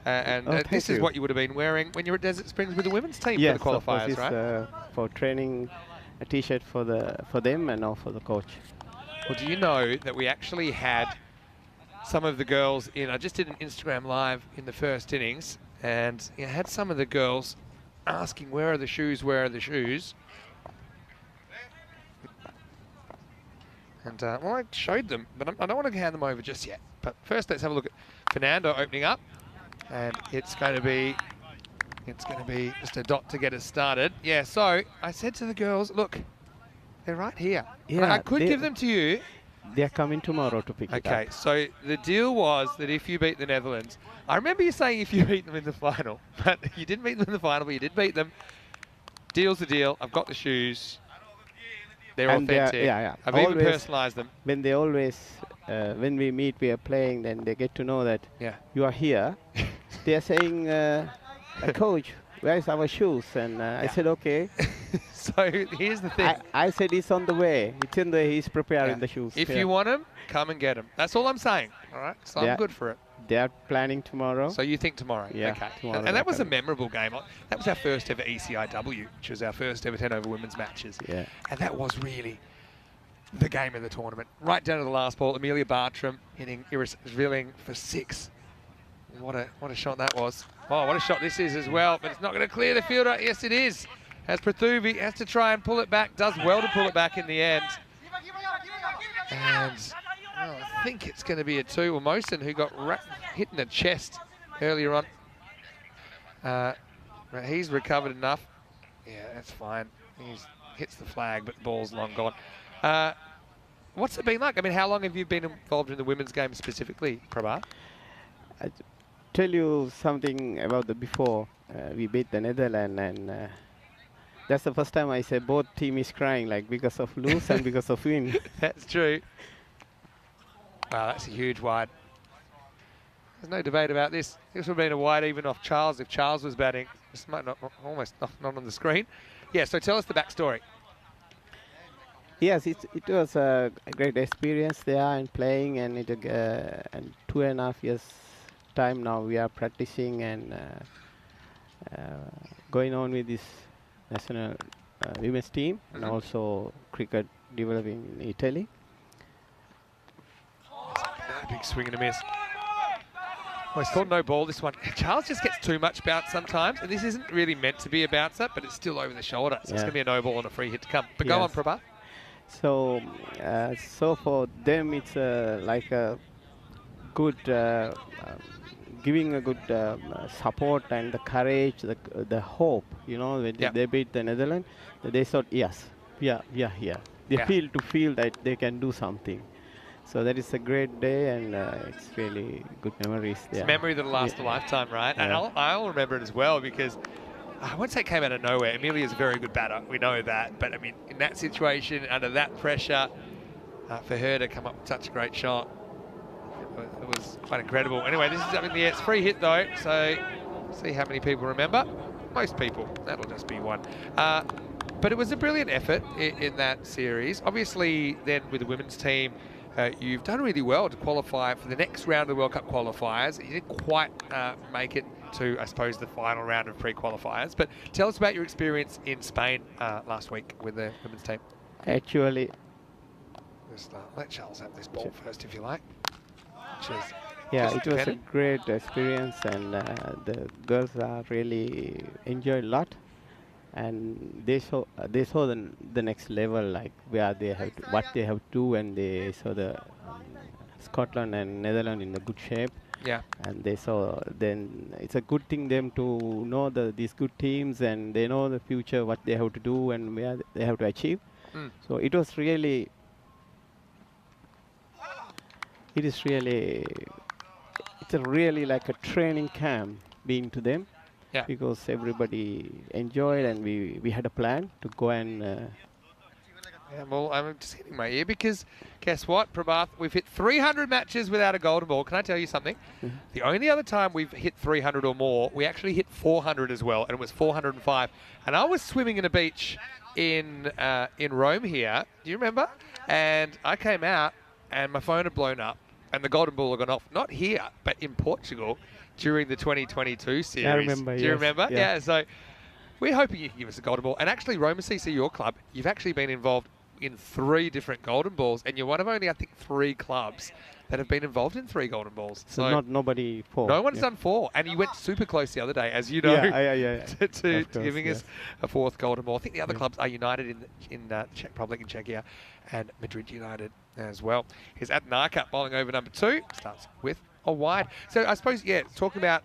and this is what you would have been wearing when you were at Desert Springs with the women's team for the qualifiers, right? For training, a T-shirt for them and now for the coach. Well, do you know that we actually had some of the girls in? I just did an Instagram live in the first innings, and I had some of the girls asking, "Where are the shoes? Where are the shoes?" And well, I showed them, but I don't want to hand them over just yet. But first, let's have a look at Fernando opening up, and it's going to be just a dot to get us started. Yeah. So I said to the girls, "Look, they're right here. Yeah, I could give them to you. They're coming tomorrow to pick it up." Okay. So the deal was that if you beat the Netherlands, I remember you saying if you beat them in the final, but you didn't beat them in the final, but you did beat them. Deal's the deal. I've got the shoes. They're authentic. I've even personalised them. When they always, when we meet, we are playing, then they get to know that you are here. They are saying, "Coach, where is our shoes?" And I said, "Okay." So here's the thing. I said it's on the way. It's in the. He's preparing the shoes. If you want them, come and get them. That's all I'm saying. All right. So I'm good for it. They are planning tomorrow. So you think tomorrow? Yeah. Okay. Tomorrow and that was a memorable game. That was our first ever ECIW, which was our first ever 10 over women's matches. Yeah. And that was really the game of the tournament. Right down to the last ball, Amelia Bartram hitting Iris Villing for 6. What a shot that was. Oh, what a shot this is as well. But it's not going to clear the fielder. Yes, it is. As Prathuvi has to try and pull it back. Does well to pull it back in the end. And I think it's going to be a 2. Well, Mosen, who got hit in the chest earlier on. He's recovered enough. Yeah, that's fine. He hits the flag, but the ball's long gone. What's it been like? I mean, how long have you been involved in the women's game specifically, Prabha? I'll tell you something about the before. We beat the Netherlands, and that's the first time I say both team is crying, like because of lose and because of win. That's true. Wow, that's a huge wide. There's no debate about this. This would have been a wide even off Charles if Charles was batting. This might almost not on the screen. Yeah, so tell us the backstory. Yes, it was a great experience there and playing, and and 2.5 years time now we are practicing and going on with this national women's team and also cricket developing in Italy. Big swing and a miss. Well, it's called no ball, this one. Charles just gets too much bounce sometimes, and this isn't really meant to be a bouncer, but it's still over the shoulder. So it's going to be a no ball and a free hit to come. But go on, Prabha. So, so for them, it's like a good, giving a good support and the courage, the hope. You know, when they beat the Netherlands, they thought, yes, we are here. They feel that they can do something. So that is a great day, and it's really good memories there. It's a memory that'll last a lifetime, right? And I'll remember it as well, because I won't say it came out of nowhere. Amelia's a very good batter. We know that. But, I mean, in that situation, under that pressure, for her to come up with such a great shot, it was quite incredible. Anyway, this is up in the air. It's free hit, though. So see how many people remember. Most people. That'll just be 1. But it was a brilliant effort in that series. Obviously, then with the women's team, you've done really well to qualify for the next round of the World Cup qualifiers. You didn't quite make it to, I suppose, the final round of pre-qualifiers. But tell us about your experience in Spain last week with the women's team. Actually, Just let Charles have this ball first, if you like. Cheers. yeah, Just it was a dependent. great experience, and the girls are really enjoyed a lot, and they saw the next level, like where they have to, what they have to do, and they saw the Scotland and Netherlands in a good shape. Yeah. And they saw, then it's a good thing them to know these good teams, and they know the future what they have to do and where they have to achieve. Mm. So it was really, it is really, it's a really like a training camp being to them. Yeah. Because everybody enjoyed, and we had a plan to go and Yeah, well, I'm just hitting my ear because guess what, Prabhath? We've hit 300 matches without a golden ball. Can I tell you something? The only other time we've hit 300 or more, we actually hit 400 as well, and it was 405. And I was swimming in a beach in Rome here. Do you remember? And I came out, and my phone had blown up, and the golden ball had gone off. Not here, but in Portugal during the 2022 series. I remember. Do you remember? Yeah. Yeah. So we're hoping you can give us a golden ball. And actually, Roma CC, your club, you've actually been involved in 3 different golden balls, and you're one of only, I think, 3 clubs that have been involved in 3 golden balls. So nobody 4. No one's done 4, and you went super close the other day, as you know, Yeah. to Of course, giving us a 4th golden ball. I think the other Yeah. clubs are United in the Czech Republic, in Czechia, and Madrid United as well. Here's Adnarka bowling over number 2, starts with a wide. So I suppose, yeah, talking about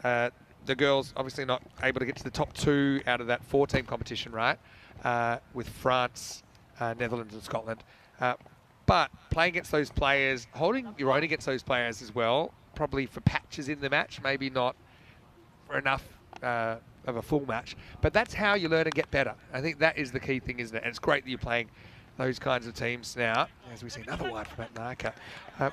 the girls obviously not able to get to the top 2 out of that 4-team competition, right? With France, Netherlands and Scotland. But playing against those players, holding your own against those players as well, probably for patches in the match, maybe not for enough of a full match. But that's how you learn and get better. I think that is the key thing, isn't it? And it's great that you're playing those kinds of teams now, as we see another wide from Atnaka.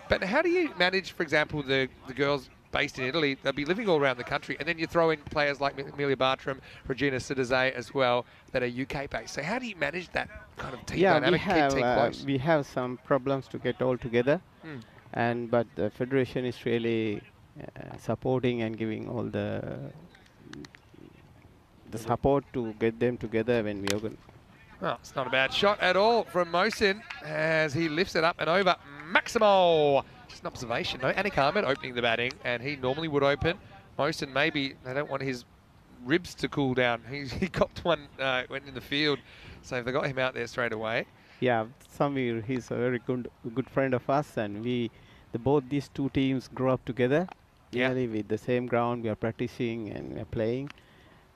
But how do you manage, for example, the girls based in Italy? They'll be living all around the country, and then you throw in players like Amelia Bartram, Regina Sidazay as well, that are UK based. So how do you manage that kind of team dynamic, keep team close? We have some problems to get all together, but the federation is really supporting and giving all the support to get them together when we open. Well, it's not a bad shot at all from Mohsin as he lifts it up and over. Maximo! Just an observation, no? Anik Ahmed opening the batting, and he normally would open. Mohsin, maybe they don't want his ribs to cool down. He copped one, went in the field, so they got him out there straight away. Yeah, Samir, he's a very good friend of us, and both these 2 teams grew up together. Yeah. Really with the same ground, we are practicing and we are playing,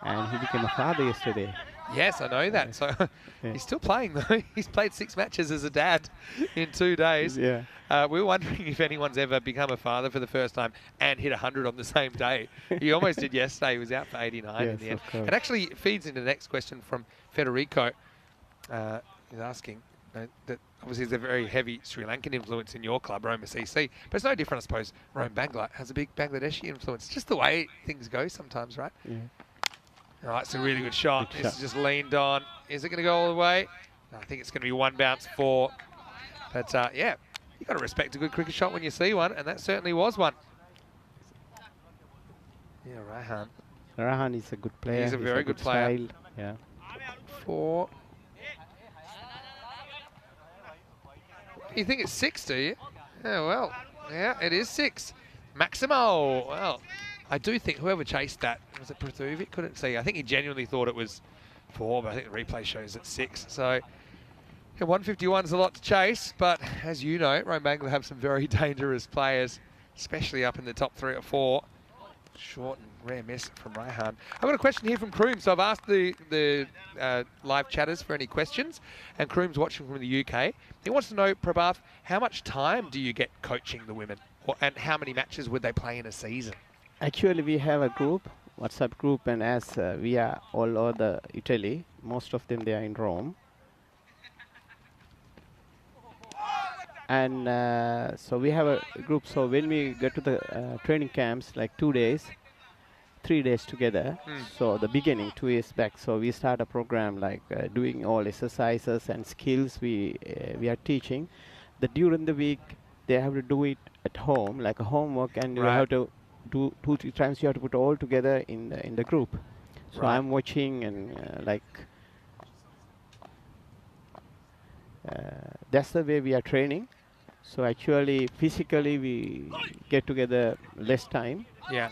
and he became a father yesterday. Yes, I know that. So Yeah. he's still playing though. He's played 6 matches as a dad in 2 days. Yeah. We were wondering if anyone's ever become a father for the first time and hit 100 on the same day. He almost did yesterday. He was out for 89 in Yes, the end. of course. And actually feeds into the next question from Federico. He's asking that obviously there's a very heavy Sri Lankan influence in your club, Roma CC. But it's no different, I suppose. Rome Bangla has a big Bangladeshi influence. Just the way things go sometimes, right? Yeah. All right, it's a really good shot. Good This shot. is just leaned on. Is it going to go all the way? No, I think it's going to be 1 bounce 4. But yeah, you got to respect a good cricket shot when you see one, and that certainly was one. Yeah, Raihan. Rahan is a good player. He's a very good player. Style. Yeah. 4. You think it's 6, do you? Yeah, well, yeah, it is 6. Maximo. Well, I do think whoever chased that, was it Prathuvic? Couldn't see. I think he genuinely thought it was 4, but I think the replay shows it's 6. So yeah, 151 is a lot to chase, but as you know, Rome Bangla have some very dangerous players, especially up in the top 3 or 4. Short and rare miss from Raihan. I've got a question here from Kroom. So I've asked the live chatters for any questions, and Kroom's watching from the UK. He wants to know, Prabhath, how much time do you get coaching the women, and how many matches would they play in a season? Actually, we have a group, WhatsApp group, and as we are all over Italy, most of them they are in Rome. And so we have a group. So when we get to the training camps, like 2 days, 3 days together. So the beginning, 2 years back, so we start a program like doing all exercises and skills we are teaching. That during the week they have to do it at home, like a homework, and you have to do 2-3 times. You have to put all together in the group. So I'm watching and like. That's the way we are training. So actually, physically, we get together less time. Yeah.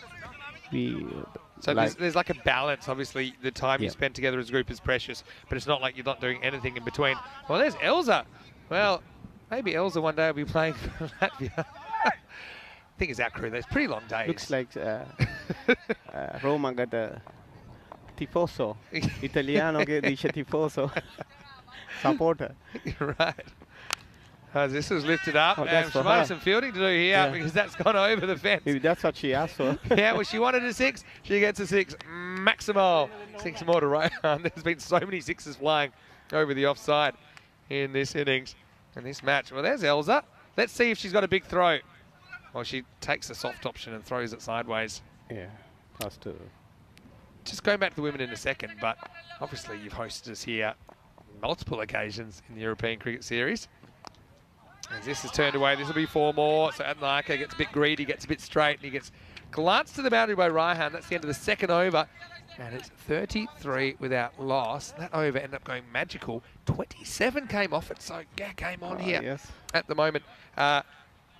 We So there's like a balance. Obviously, the time you Yeah. spend together as a group is precious, but it's not like you're not doing anything in between. Well, there's Elsa. Well, maybe Elsa one day will be playing for Latvia. Thing is, our crew, there's pretty long days. looks like Roma got a tifoso, Italiano che dice tifoso, supporter. Right. As this was lifted up, Oh, and that's she for might her. have some fielding to do here Yeah. because that's gone over the fence. Maybe that's what she asked for. Yeah, well, she wanted a 6. She gets a 6. Maximal. 6 more to Ryan. There's been so many 6s flying over the offside in this innings and this match. Well, there's Elsa. Let's see if she's got a big throw. Well, she takes the soft option and throws it sideways. Yeah, has to. Just going back to the women in a second, but obviously you've hosted us here multiple occasions in the European Cricket Series. As this is turned away, this will be 4 more. So Adnaka gets a bit greedy, gets a bit straight, and he gets glanced to the boundary by Raihan. That's the end of the second over. And it's 33 without loss. That over ended up going magical. 27 came off it, so game on here Yes. at the moment.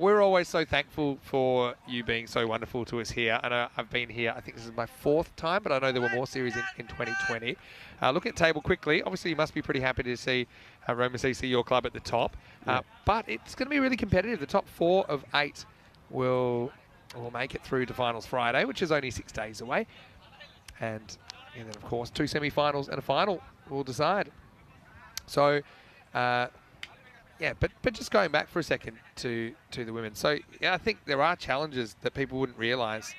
We're always so thankful for you being so wonderful to us here. I know I've been here, I think this is my 4th time, but I know there were more series in 2020. Look at table quickly. Obviously, you must be pretty happy to see Roma CC, your club, at the top. Yeah. But it's going to be really competitive. The top 4 of 8 will make it through to finals Friday, which is only 6 days away. And then, of course, 2 semi-finals and a final will decide. So, yeah, but just going back for a second to the women. So, yeah, I think there are challenges that people wouldn't realise.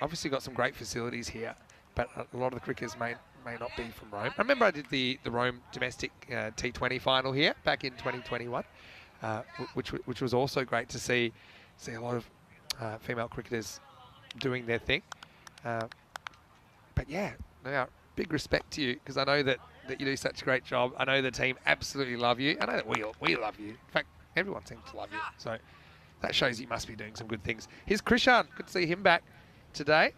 Obviously got some great facilities here, but a lot of the cricketers may not be from Rome. I remember I did the Rome domestic T20 final here back in 2021, which was also great to see a lot of female cricketers doing their thing. But yeah, no, big respect to you, because I know that you do such a great job. I know the team absolutely love you. I know that we love you. In fact, everyone seems to love you. So that shows you must be doing some good things. Here's Krishan. Good to see him back today.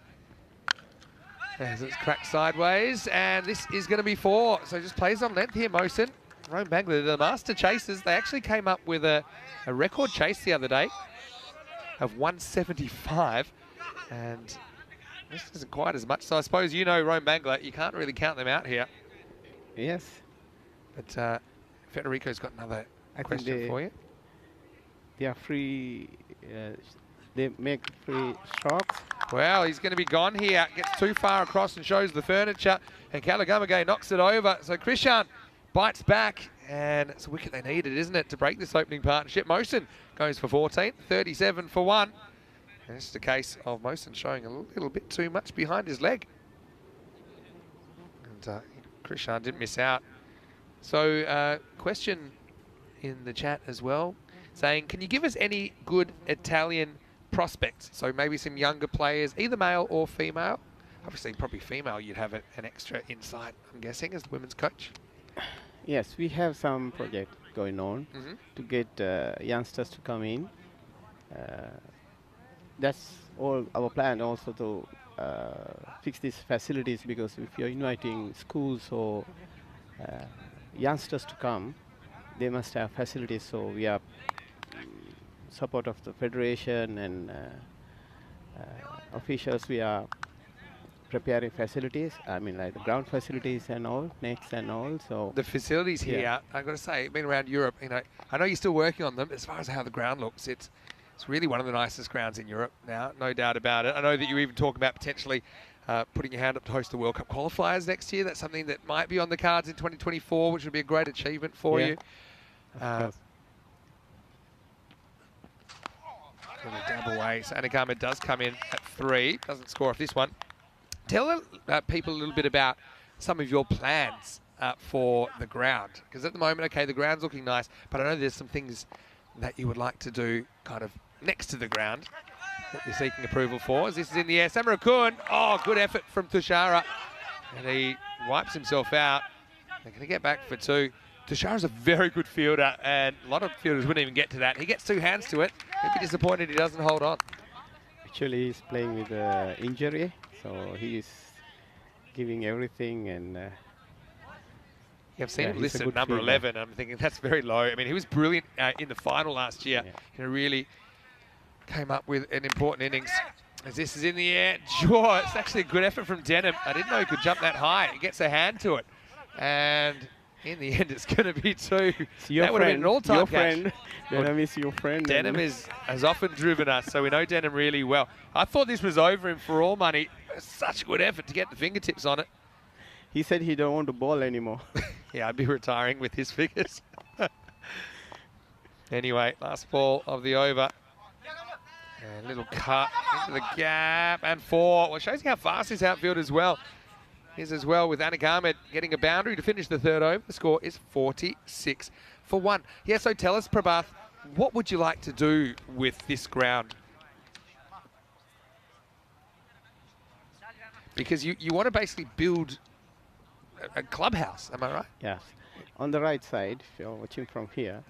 As it's cracked sideways, and this is going to be 4. So just plays on length here, Mohsin. Rome Bangla, the master chasers, they actually came up with a record chase the other day of 175, and this isn't quite as much. So I suppose you know Rome Bangla, you can't really count them out here. Yes. But Federico's got another I think question for you. They are free. They make free strokes. Well, he's going to be gone here. Gets too far across and shows the furniture. And Kalagamage knocks it over. So Krishan bites back. And it's a wicket they needed, isn't it, to break this opening partnership. Mohsin goes for 14. 37 for 1. And this is a case of Mohsin showing a little bit too much behind his leg. And Krishan didn't miss out. So question in the chat as well, saying, can you give us any good Italian prospects? So maybe some younger players, either male or female. Obviously, probably female, you'd have an extra insight, I'm guessing, as the women's coach. Yes, we have some project going on Mm-hmm. to get youngsters to come in. That's all our plan, also to fix these facilities, because if you're inviting schools or youngsters to come, they must have facilities. So we are support of the federation and officials. We are preparing facilities. I mean, like the ground facilities and all, nets and all. So The facilities here, Yeah. I've got to say, been around Europe, I know you're still working on them. As far as how the ground looks, it's really one of the nicest grounds in Europe now, no doubt about it. I know that you even talk about potentially putting your hand up to host the World Cup qualifiers next year. That's something that might be on the cards in 2024, which would be a great achievement for Yeah. you. of course. Going to dab away. So Anagama does come in at 3. Doesn't score off this one. Tell people a little bit about some of your plans for the ground. Because at the moment, okay, the ground's looking nice, but I know there's some things that you would like to do kind of next to the ground that you're seeking approval for. As this is in the air, Samarakun. Oh, good effort from Tushara. And he wipes himself out. They're going to get back for 2. Tushara's a very good fielder, and a lot of fielders wouldn't even get to that. He gets 2 hands to it. He'd be disappointed he doesn't hold on. Actually, he's playing with injury, so he is giving everything, and Yeah, I've seen him he's a listed at good number fielder. 11. I'm thinking that's very low. I mean, he was brilliant in the final last year. Yeah. You know, really came up with an important innings. As this is in the air, sure, it's actually a good effort from Denham. I didn't know he could jump that high. He gets a hand to it. And in the end, it's going to be 2. It's your That would have been an all-time your catch. friend. Denham is your friend. Denham has often driven us, so we know Denham really well. I thought this was over him for all money. Such a good effort to get the fingertips on it. He said he don't want to bowl anymore. Yeah, I'd be retiring with his figures. Anyway, last ball of the over. And a little cut into the gap and 4. Well, it shows you how fast this outfield as well is as well, with Anik Ahmed getting a boundary to finish the 3rd over. The score is 46 for 1. Yeah, so tell us, Prabhath, what would you like to do with this ground? Because you want to basically build a clubhouse, am I right? Yes. On the right side, if you're watching from here,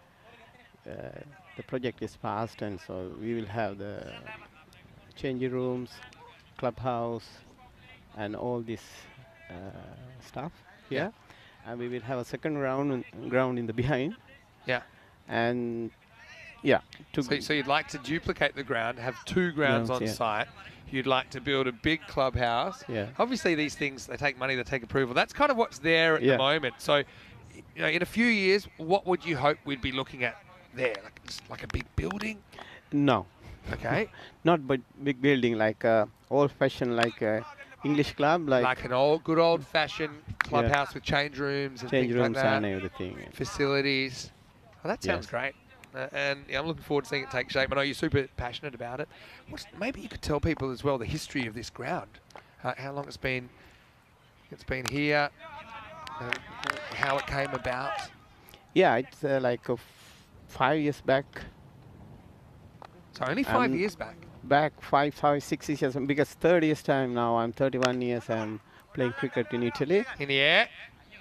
the project is passed, and so we will have the changing rooms, clubhouse, and all this stuff here. And we will have a second ground in the behind. Yeah. And yeah. So you'd like to duplicate the ground, have 2 grounds on site. You'd like to build a big clubhouse. Yeah. Obviously, these things, they take money, they take approval. That's kind of what's there at the moment. So, you know, in a few years, what would you hope we'd be looking at there? Just like a big building? No. Okay. Not but big building, like old-fashioned, like English club, like an good old-fashioned clubhouse with change rooms and change things rooms like that. and everything. Facilities. Well, that sounds great. And I'm looking forward to seeing it take shape. I know you're super passionate about it. Maybe you could tell people as well the history of this ground, how long it's been here, how it came about. Yeah, it's like 5 years back. So only 5 years back. Back 6 years, because 30th time now. I'm 31 years. I'm playing cricket in Italy. In the air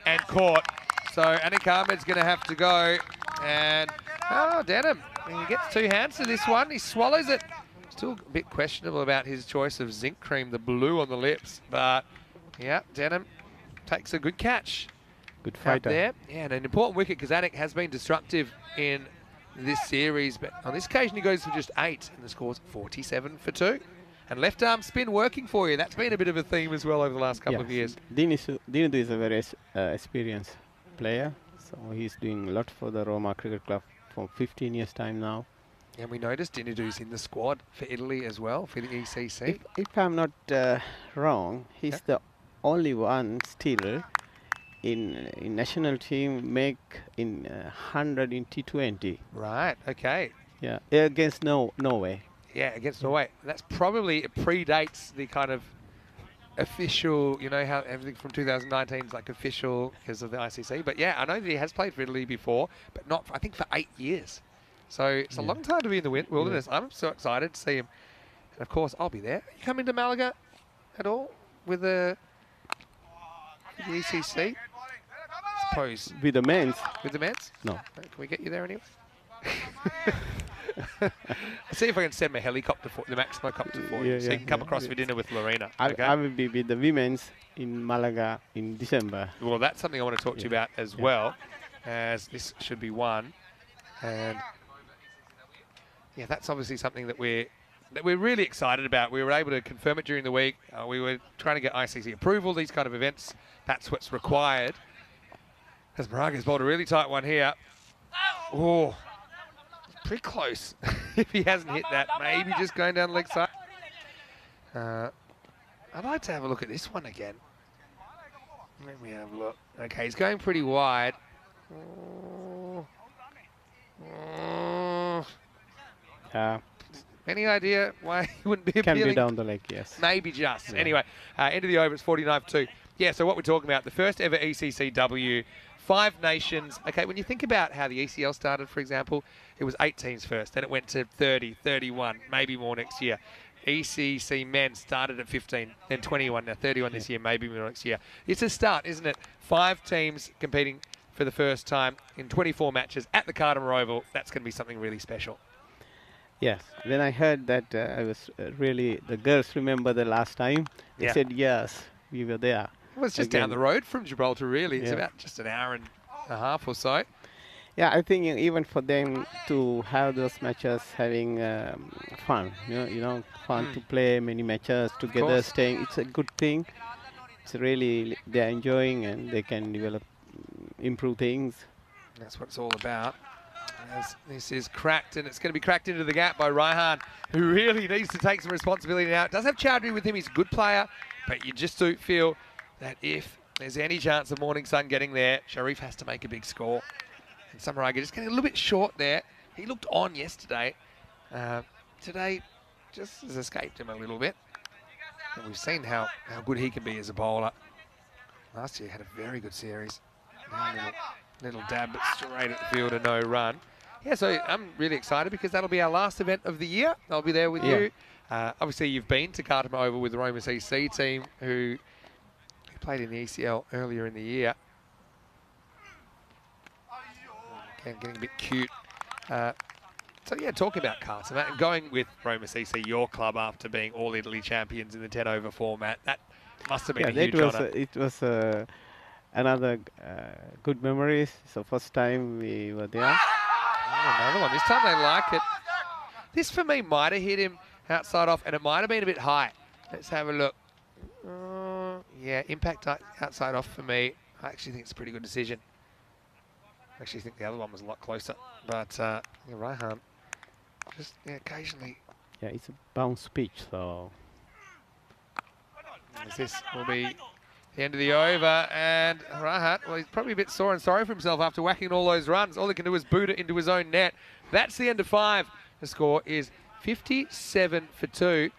and caught. So Anik Ahmed's going to have to go. And Denham, he gets 2 hands to this one. He swallows it. Still a bit questionable about his choice of zinc cream, the blue on the lips. But yeah, Denham takes a good catch. Good fighter. There. Yeah, and an important wicket because Anik has been destructive in this series. But on this occasion, he goes for just 8, and the score's 47 for 2. And left arm spin working for you. That's been a bit of a theme as well over the last couple of years. Dinudu is a very experienced player. So he's doing a lot for the Roma Cricket Club for 15 years time now. And we noticed Dinudu's in the squad for Italy as well, for the ECC. If I'm not wrong, he's the only one still in national team make in 100 in T20. Right, okay. Yeah, against Norway. Yeah, against Norway. That's probably, it predates the kind of official, you know, how everything from 2019 is like official because of the ICC. But yeah, I know that he has played for Italy before, but not, I think, for 8 years. So it's a long time to be in the wilderness. I'm so excited to see him. And of course, I'll be there. Are you coming to Malaga at all with the ECC? I suppose. With the men's? With the men's? No. Can we get you there anyway? I'll see if I can send my helicopter for the Maximo copter for you, so you can come across for dinner with Lorena. I will be with the women's in Malaga in December. Well, that's something I want to talk to you about as well, as this should be one. And yeah, that's obviously something that we're really excited about. We were able to confirm it during the week. We were trying to get ICC approval. These kind of events, that's what's required. As Maraga's bowled a really tight one here. Oh, pretty close. If he hasn't hit that, maybe just going down the leg side. I'd like to have a look at this one again. Let me have a look. Okay, he's going pretty wide. Any idea why he wouldn't be appealing? Can be down the leg, yes. Maybe just. Anyway, end of the over, it's 49 for 2. Yeah, so what we're talking about, the first ever ECCW, 5 nations. Okay, when you think about how the ECL started, for example, it was 8 teams first, then it went to 30, 31, maybe more next year. ECC men started at 15, then 21, now 31 this year, maybe more next year. It's a start, isn't it? 5 teams competing for the first time in 24 matches at the Cardamom Oval. That's going to be something really special. Yes, when I heard that, I was really, the girls remember the last time. They said, yes, we were there. Well, it's just down the road from Gibraltar, really. It's about just an hour and a half or so. Yeah, I think even for them to have those matches, having fun, fun to play many matches together, staying, it's a good thing. It's really, they're enjoying and they can develop, improve things. That's what it's all about. As this is cracked, and it's going to be cracked into the gap by Raihan, who really needs to take some responsibility now. It does have Chowdhury with him. He's a good player, but you just do feel that if there's any chance of Morning Sun getting there, Sharif has to make a big score. And Samaraga just getting a little bit short there. He looked on yesterday. Today just has escaped him a little bit. And we've seen how good he can be as a bowler. Last year had a very good series. Little dab, but straight at the field and no run. Yeah, so I'm really excited because that'll be our last event of the year. I'll be there with you. Obviously, you've been to Khartoum Oval with the Roma CC team who played in the ECL earlier in the year. Again, getting a bit cute. So yeah, talking about Khartoum and going with Roma CC, your club, after being All Italy champions in the 10 over format, that must have been a huge honour. It was another good memories. So first time we were there. Another one. This time they like it. This for me might have hit him outside off, and it might have been a bit high. Let's have a look. Yeah, impact outside off for me. I actually think it's a pretty good decision. I actually think the other one was a lot closer. But Raihan, just occasionally. Yeah, it's a bounce pitch, so. This will be the end of the over, and Raihan, well, he's probably a bit sore and sorry for himself after whacking all those runs. All he can do is boot it into his own net. That's the end of 5. The score is 57 for 2.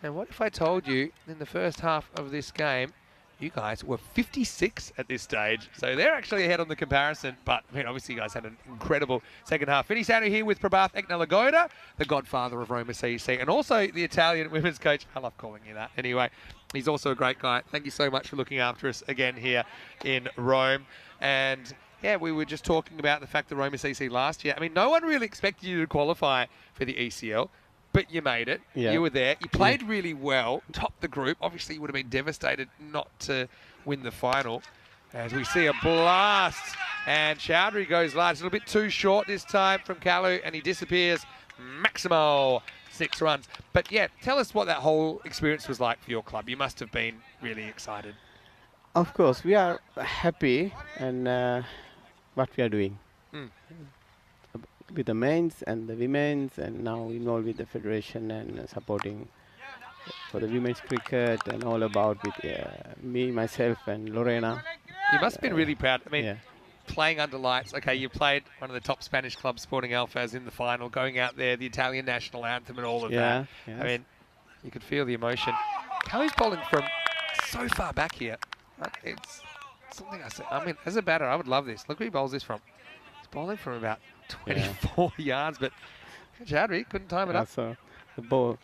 And what if I told you in the first half of this game, you guys were 56 at this stage. So they're actually ahead on the comparison. But, I mean, obviously you guys had an incredible second half. Vinny Sanu here with Prabhath Eknalagoda, the godfather of Roma CC, and also the Italian women's coach. I love calling you that. Anyway, he's also a great guy. Thank you so much for looking after us again here in Rome. And, yeah, we were just talking about the fact that Roma CC last year, I mean, no one really expected you to qualify for the ECL. But you made it. Yeah. You were there. You played really well, topped the group. Obviously, you would have been devastated not to win the final. As we see a blast. And Chowdhury goes large. A little bit too short this time from Kalu, and he disappears. Maximal 6 runs. But, yeah, tell us what that whole experience was like for your club. You must have been really excited. Of course, we are happy and what we are doing. With the men's and the women's, and now involved with the federation and supporting for the women's cricket and all about with me, myself and Lorena. You must have been really proud. I mean, playing under lights. Okay, you played one of the top Spanish clubs, Sporting Alphas, in the final, going out there, the Italian national anthem and all of that. Yes. I mean, you could feel the emotion. Kelly's bowling from so far back here. It's something I said. I mean, as a batter, I would love this. Look where he bowls this from. He's bowling from about 24 yards, but Chowdhury couldn't time it up. So the ball.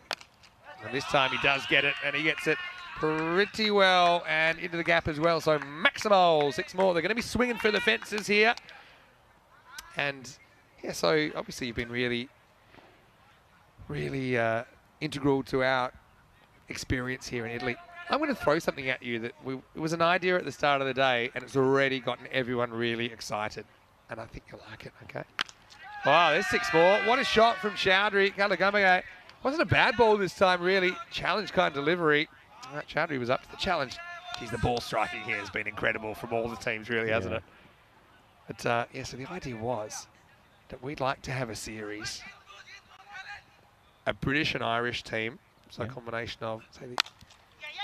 And this time he does get it, and he gets it pretty well and into the gap as well. So Maximal, 6 more. They're going to be swinging for the fences here. And yeah, so obviously you've been really integral to our experience here in Italy. I'm going to throw something at you that it was an idea at the start of the day, and it's already gotten everyone really excited. And I think you'll like it, okay? Wow, there's 6 more. What a shot from Chowdhury. Kalagamaga wasn't a bad ball this time, really. Challenge kind of delivery. Chowdhury was up to the challenge. Geez, the ball striking here has been incredible from all the teams, really, hasn't it? But, yeah, so the idea was that we'd like to have a series. A British and Irish team. So a combination of, say,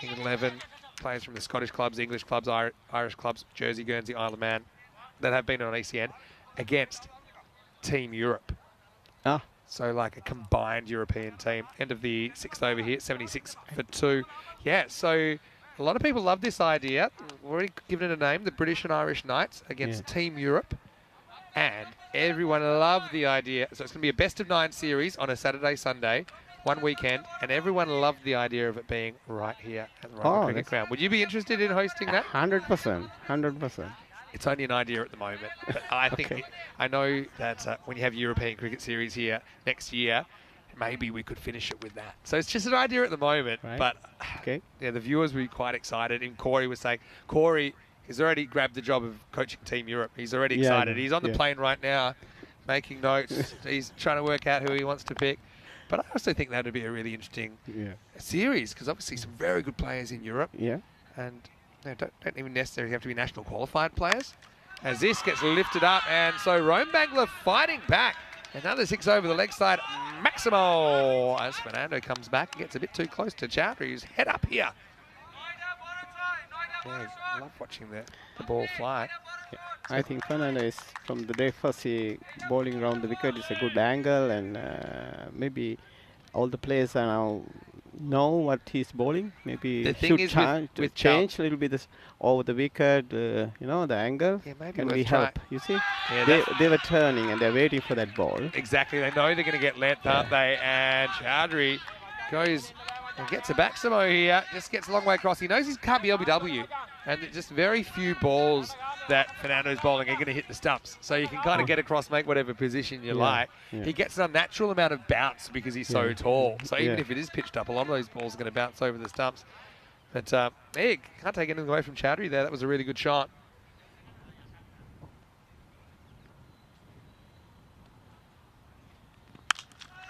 the 11 players from the Scottish clubs, English clubs, Irish clubs, Jersey, Guernsey, Isle of Man, that have been on ECN, against Team Europe. So like a combined European team. End of the 6th over here, 76 for 2. Yeah, so a lot of people love this idea. We've already given it a name, the British and Irish Knights against Team Europe. And everyone loved the idea. So it's going to be a best-of-9 series on a Saturday, Sunday, one weekend. And everyone loved the idea of it being right here at the Roma Cricket Ground. Would you be interested in hosting that? 100%. 100%. It's only an idea at the moment, but I think I know that when you have European Cricket Series here next year, maybe we could finish it with that. So it's just an idea at the moment, Right. but Okay. yeah, the viewers will be quite excited. And Corey was saying, Corey has already grabbed the job of coaching Team Europe. He's already Yeah, excited. He's on the plane right now, making notes. He's trying to work out who he wants to pick. But I also think that would be a really interesting series, because obviously some very good players in Europe. Yeah. And they don't even necessarily have to be national qualified players. As this gets lifted up, and so Rome Bangla fighting back. Another 6 over the leg side, Maximo. As Fernando comes back and gets a bit too close to Chowdhury, who's head up here. Yeah, I love watching the ball fly. I think Fernando is, from the day first he bowling around the wicket, it's a good angle, and maybe all the players are now know what he's bowling. Maybe The thing should is with change a little bit this over the wicket, you know, the angle. Yeah, maybe Can worth we help? You see, Yeah, they were turning and they're waiting for that ball. exactly. They know they're going to get length, aren't they? And Chowdhury goes and gets a Maximo here. Just gets a long way across. He knows he can't be LBW, and just very few balls that Fernando's bowling are going to hit the stumps. So you can kind of get across, make whatever position you like. He gets an unnatural amount of bounce because he's so tall. So even if it is pitched up, a lot of those balls are going to bounce over the stumps. But hey, can't take anything away from Chowdhury there. That was a really good shot.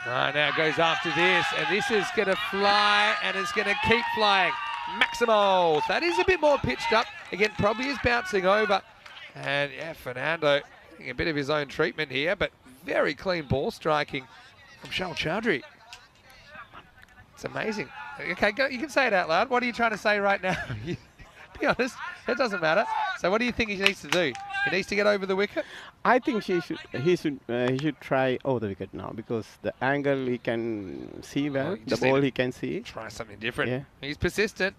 Now it goes after this, and this is going to fly, and it's going to keep flying. Maximo. That is a bit more pitched up. Again, probably is bouncing over. And yeah, Fernando getting a bit of his own treatment here, but very clean ball striking from Shal Chowdhury. It's amazing. Okay, go, you can say it out loud. What are you trying to say right now? Be honest, it doesn't matter. So what do you think he needs to do? He needs to get over the wicket? I think he should try over the wicket now, because the angle he can see well, the ball he can see. Try something different. Yeah. He's persistent.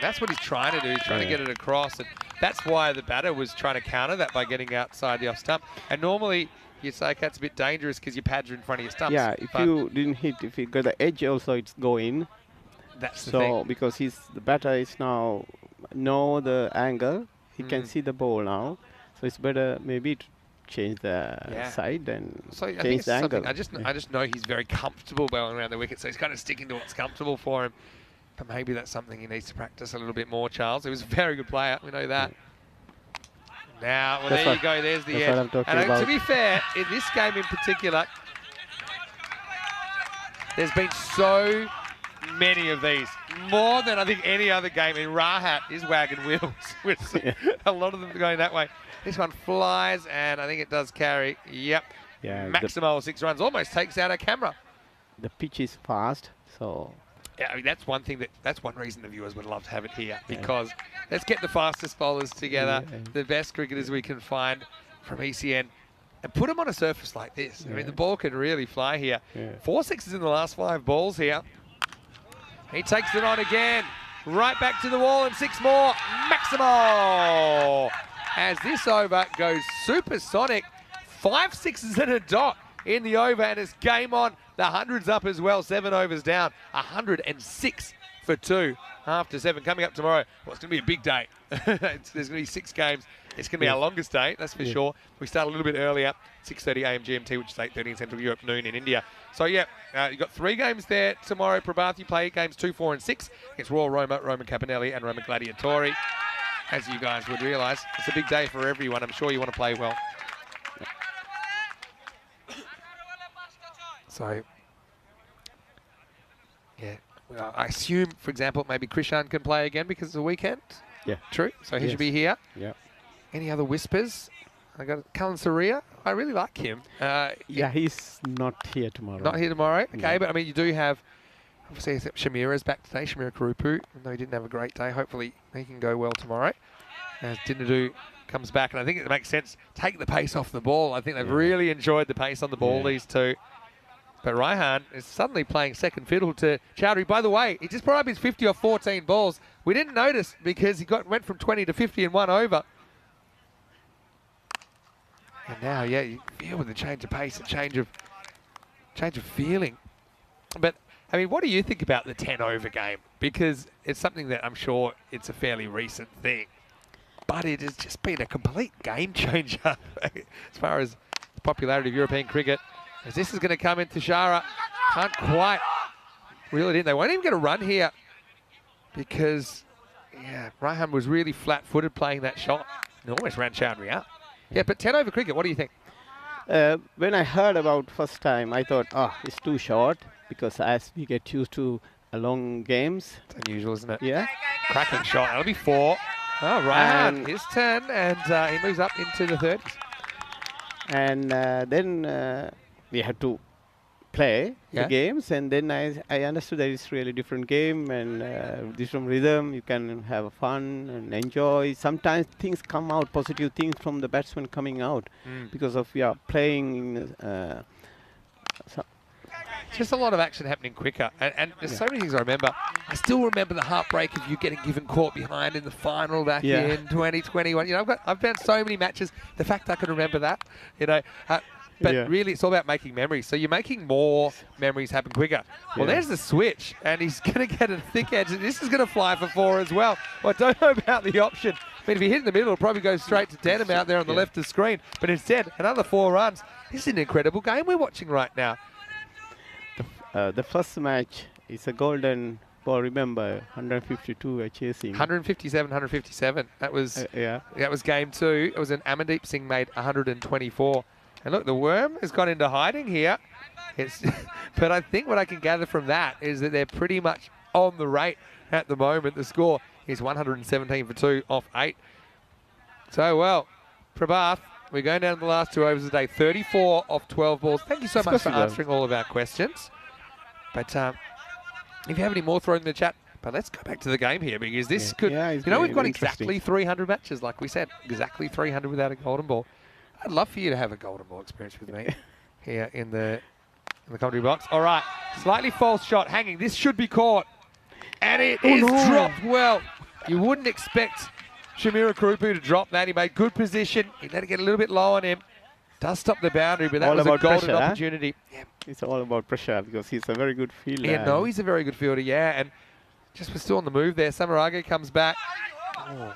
That's what he's trying to do. He's trying to get it across, and that's why the batter was trying to counter that by getting outside the off stump. And normally you'd say, okay, that's a bit dangerous because your pads are in front of your stumps. Yeah, if you didn't hit, if you got the edge also, it's go in. That's the thing. So because the batter is now know the angle, he can see the ball now. So it's better maybe to change the side and change the angle. I just know he's very comfortable bowling around the wicket, so he's kind of sticking to what's comfortable for him. But maybe that's something he needs to practice a little bit more, Charles. He was a very good player, we know that. Now, well, there you go, there's the edge. And to be fair, in this game in particular, there's been so many of these. More than I think any other game. In Rahat is wagon wheels with a lot of them going that way. This one flies, and I think it does carry. Yep. Yeah, Maximo 6 runs, almost takes out our camera. The pitch is fast, so... Yeah, I mean, that's one thing that's one reason the viewers would love to have it here, because let's get the fastest bowlers together, the best cricketers we can find from ECN, and put them on a surface like this. I mean, the ball can really fly here. 4 sixes in the last 5 balls here. He takes it on again, right back to the wall, and 6 more. Maximo! As this over goes supersonic, 5 sixes and a dot in the over, and it's game on. The 100's up as well, 7 overs down, 106 for 2 after 7. Coming up tomorrow, well, it's going to be a big day. There's going to be 6 games. It's going to be our longest day, that's for sure. We start a little bit earlier, 6:30 a.m. GMT, which is 8:30 in Central Europe, noon in India. So yeah, you've got 3 games there tomorrow. Prabhath, you play games 2, 4 and 6 against Royal Roma, Roman Campanelli and Roma Gladiatori. As you guys would realise, it's a big day for everyone. I'm sure you want to play well. So, yeah, well, I assume, for example, maybe Krishan can play again because it's a weekend. Yeah. True. So he should be here. Yeah. Any other whispers? I got Cullen Saria. I really like him. Yeah, he's not here tomorrow. Not here tomorrow. Okay, but I mean, you do have, obviously, Shamira's back today, Shamira Karupu, even though he didn't have a great day. Hopefully, he can go well tomorrow. As Dinadu comes back, and I think it makes sense. Take the pace off the ball. I think they've really enjoyed the pace on the ball, these two. But Raihan is suddenly playing second fiddle to Chowdhury. By the way, he just brought up his 50 off 14 balls. We didn't notice because he went from 20 to 50 in 1 over. And now, yeah, you feel with the change of pace, a change of feeling. But, I mean, what do you think about the 10 over game? Because it's something that I'm sure it's a fairly recent thing. But it has just been a complete game changer as far as the popularity of European cricket. As this is going to come in, Tashara can't quite reel it in. They won't even get a run here because, yeah, Raham was really flat-footed playing that shot and almost ran Chowdhury out. Yeah, but 10 over cricket, what do you think? When I heard about first time, I thought, oh, it's too short because as we get used to long games. It's unusual, isn't it? Yeah. Cracking shot. That'll be 4. Oh, Raham, his turn, and he moves up into the 30s. And then we had to play the games, and then I understood that it's really different game and different rhythm. You can have fun and enjoy. Sometimes things come out, positive things from the batsman coming out because of we are playing. Just a lot of action happening quicker, and there's so many things I remember. I still remember the heartbreak of you getting given caught behind in the final back in 2021. You know, I've found so many matches. The fact I can remember that, you know. But really, it's all about making memories. So you're making more memories happen quicker. Well, there's the switch, and he's going to get a thick edge. This is going to fly for 4 as well. Well, I don't know about the option. I mean, if he hit in the middle, it'll probably go straight to Denham out there on the left of the screen. But instead, another 4 runs. This is an incredible game we're watching right now. The first match is a golden ball. Remember, 152 chasing. 157, 157. That was that was game 2. It was an Amandeep Singh made 124. And look, the worm has gone into hiding here. But I think what I can gather from that is that they're pretty much on the rate at the moment. The score is 117 for 2 off 8. So, well, Prabhath, we're going down to the last 2 overs of the day. 34 off 12 balls. Thank you so much for answering all of our questions. But if you have any more, throw in the chat. But let's go back to the game here because this could, you know, we've got exactly 300 matches, like we said, exactly 300 without a golden ball. I'd love for you to have a golden ball experience with me here in the commentary box. All right, slightly false shot hanging. This should be caught. And it is dropped well. You wouldn't expect Shamira Krupu to drop that. He made good position. He let it get a little bit low on him. Does stop the boundary, but that was a golden opportunity. Yeah. It's all about pressure because he's a very good fielder. Yeah, no, he's a very good fielder, yeah. And just was still on the move there. Samarage comes back. Oh.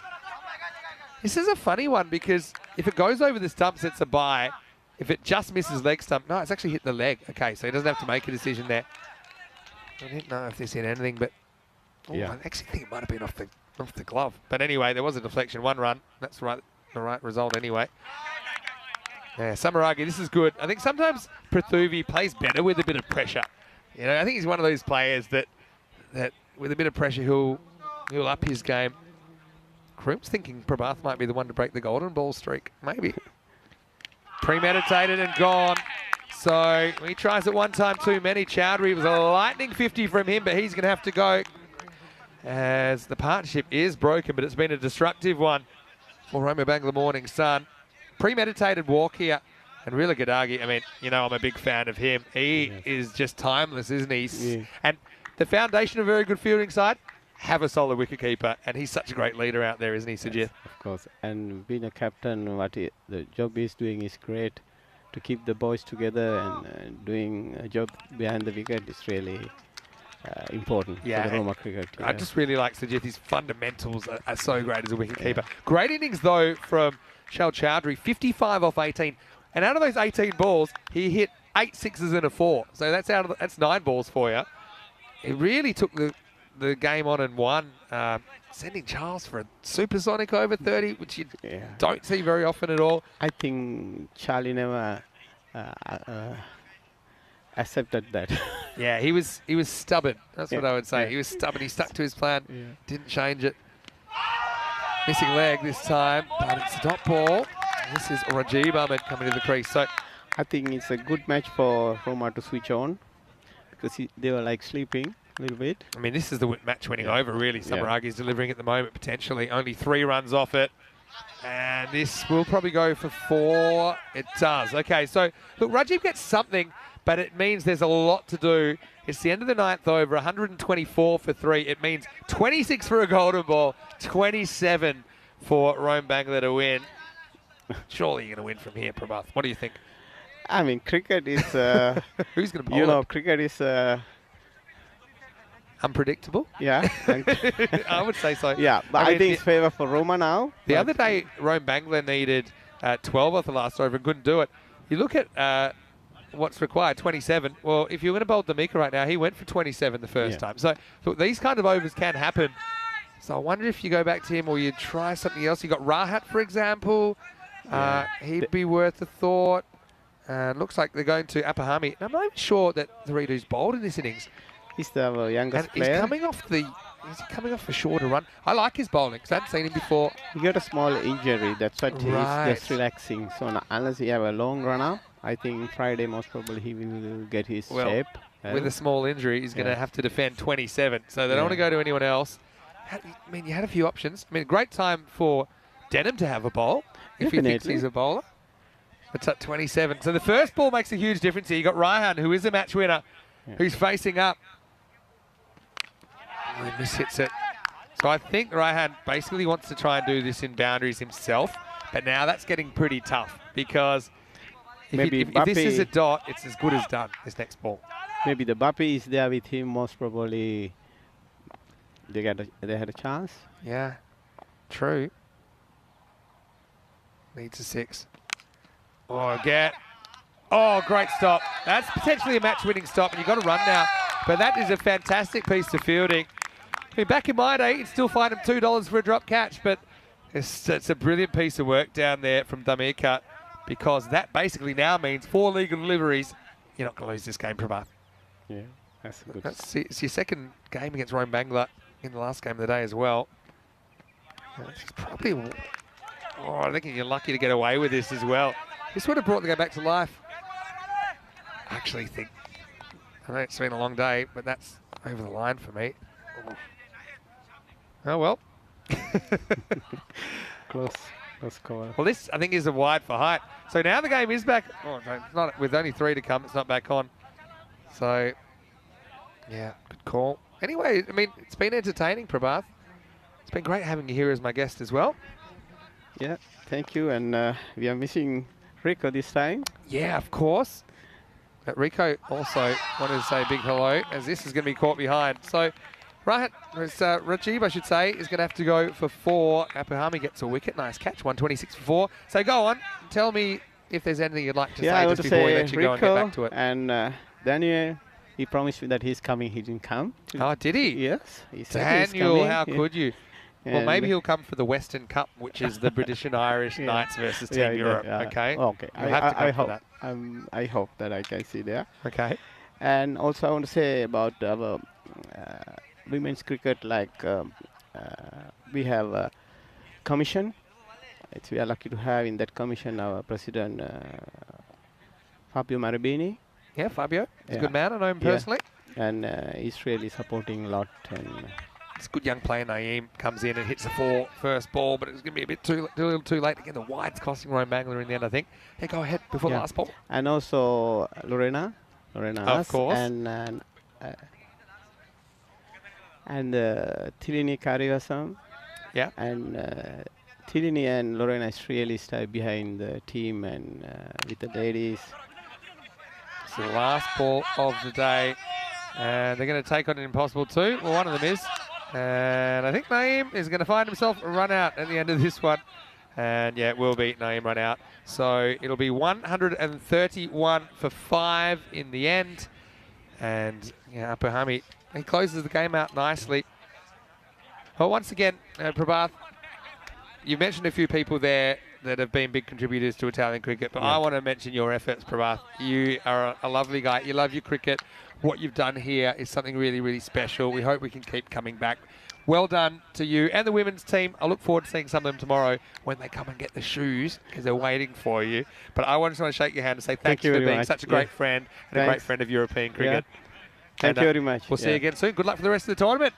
This is a funny one because if it goes over the stumps, it's a bye. If it just misses leg stump, no, it's actually hit the leg. Okay, so he doesn't have to make a decision there. I didn't know if this hit anything, but I actually think it might have been off the glove. But anyway, there was a deflection, 1 run. That's right, the right result anyway. Yeah, Samaragi, this is good. I think sometimes Prithuvi plays better with a bit of pressure. You know, I think he's one of those players that with a bit of pressure he'll up his game. Kroom's thinking Prabhath might be the one to break the golden ball streak. Maybe. Premeditated and gone. So he tries it one time too many. Chowdhury, was a lightning 50 from him, but he's going to have to go as the partnership is broken, but it's been a destructive one for Roma Bangla Morning Sun. Premeditated walk here. And Rila Gadagi, I mean, you know, I'm a big fan of him. He is just timeless, isn't he? And the foundation of a very good fielding side, have a solid wicketkeeper, and he's such a great leader out there, isn't he, Sajith? Yes, of course. And being a captain, the job he's doing is great. To keep the boys together and doing a job behind the wicket is really important for the Roma cricket. I just really like Sajith. His fundamentals are so great as a wicketkeeper. Great innings, though, from Shal Chowdhury, 55 off 18. And out of those 18 balls, he hit 8 sixes and a 4. So that's 9 balls for you. He really took the game on and won, sending Charles for a supersonic over 30, which you don't see very often at all. I think Charlie never accepted that. Yeah, he was stubborn. That's what I would say. He was stubborn. He stuck to his plan, didn't change it. Missing leg this time, but it's a dot ball. This is Rajib Ahmed coming to the crease. So I think it's a good match for Roma to switch on because they were like sleeping a little bit. I mean, this is the match winning over, really. Samaragi's delivering at the moment, potentially. Only 3 runs off it. And this will probably go for 4. It does. Okay, so look, Rajib gets something, but it means there's a lot to do. It's the end of the 9th over, 124 for 3. It means 26 for a golden ball, 27 for Rome Bangla to win. Surely you're going to win from here, Prabhath. What do you think? I mean, cricket is... Who's going to bowl You know, cricket is... unpredictable? Yeah. I would say so. Yeah, but I think it's favour for Roma now. The other day, Rome Bangla needed 12 off the last over and couldn't do it. You look at what's required, 27. Well, if you're going to bowl Damika right now, he went for 27 the first time. So look, these kind of overs can happen. So I wonder if you go back to him or you try something else. You got Rahat, for example. He'd be worth a thought. Looks like they're going to Apahami. I'm not even sure that Zaridu's bowled in this innings. He's the youngest And player. he's coming off a shorter run. I like his bowling because I haven't seen him before. He got a small injury. That's what Right. he's just relaxing. So unless he have a long run up, I think Friday most probably he will get his shape. With a small injury, he's going to have to defend 27. So they don't want to go to anyone else. I mean, you had a few options. I mean, great time for Denham to have a bowl if he thinks he's a bowler. It's at 27. So the first ball makes a huge difference here. You got Raihan, who is a match winner, who's facing up. Oh, he mishits it. So I think Raihan basically wants to try and do this in boundaries himself. But now that's getting pretty tough because if this is a dot, it's as good as done, this next ball. Maybe the Bapi is there with him. Most probably they had a chance. Yeah, true. Needs a 6. Oh, great stop. That's potentially a match-winning stop, and you've got to run now. But that is a fantastic piece of fielding. I mean, back in my day, you'd still find him $2 for a drop catch, but it's a brilliant piece of work down there from Damirkat because that basically now means 4 legal deliveries. You're not going to lose this game, Prabhat. Yeah, that's good. It's your second game against Rome Bangla in the last game of the day as well. It's probably... Oh, I think you're lucky to get away with this as well. This would have brought the game back to life. I actually think... I know it's been a long day, but that's over the line for me. Oh, well. Close call. Well, this, I think, is a wide for height. So now the game is back. Oh, no, it's not, with only 3 to come, it's not back on. So, yeah, good call. Anyway, I mean, it's been entertaining, Prabhat. It's been great having you here as my guest as well. Yeah, thank you. And we are missing Rico this time. Yeah, of course. But Rico also wanted to say a big hello, as this is going to be caught behind. So, Rajiv, I should say, is going to have to go for 4. Apahami gets a wicket. Nice catch, 126 for 4. So go on, tell me if there's anything you'd like to say just before we let you go and get back to it. And Daniel, he promised me that he's coming. He didn't come. Oh, did he? Yes. He said Daniel, how could you? Well, And maybe he'll come for the Western Cup, which is the British and Irish Knights versus Team Europe. Okay. Okay. You'll have to come I for hope. that. I hope that I can see there. Okay. And also, I want to say about our women's cricket. Like we have a commission. We are lucky to have in that commission our president Fabio Marabini. Yeah, Fabio. He's a good man. I know him personally. And he's really supporting a lot. And it's a good young player, Naeem, comes in and hits the 4 first ball, but it's going to be a bit a little too late. Again, the wide's costing Rome Bangla in the end, I think. Hey, go ahead before the last ball. And also Lorena of course. And Tilini Karivasam. Yeah. And Tilini and Lorena is really stay behind the team and with the ladies. It's the last ball of the day. And they're going to take on an impossible 2. Well, one of them is. And I think Naeem is going to find himself a run out at the end of this one. And yeah, it will be Naeem run out. So it'll be 131 for 5 in the end. And yeah, Apahami, he closes the game out nicely. Well, once again, Prabhat, you mentioned a few people there that have been big contributors to Italian cricket, but I want to mention your efforts, Prabhat. You are a lovely guy. You love your cricket. What you've done here is something really, really special. We hope we can keep coming back. Well done to you and the women's team. I look forward to seeing some of them tomorrow when they come and get the shoes because they're waiting for you. But I just want to shake your hand and say thank you for being such a great friend and a great friend of European cricket. Thank you very much. We'll see you again soon. Good luck for the rest of the tournament.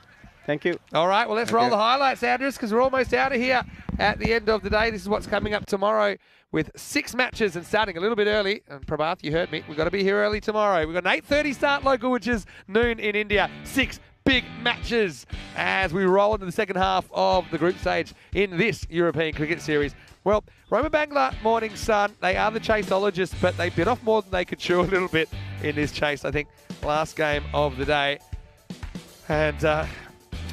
Thank you. All right, well, let's roll the highlights, Andrews, because we're almost out of here at the end of the day. This is what's coming up tomorrow with 6 matches and starting a little bit early. And Prabhat, you heard me. We've got to be here early tomorrow. We've got an 8:30 start local, which is noon in India. 6 big matches as we roll into the second half of the group stage in this European Cricket Series. Well, Roma Bangla, Morning Sun, they are the chaseologists, but they bit off more than they could chew a little bit in this chase, I think, last game of the day. And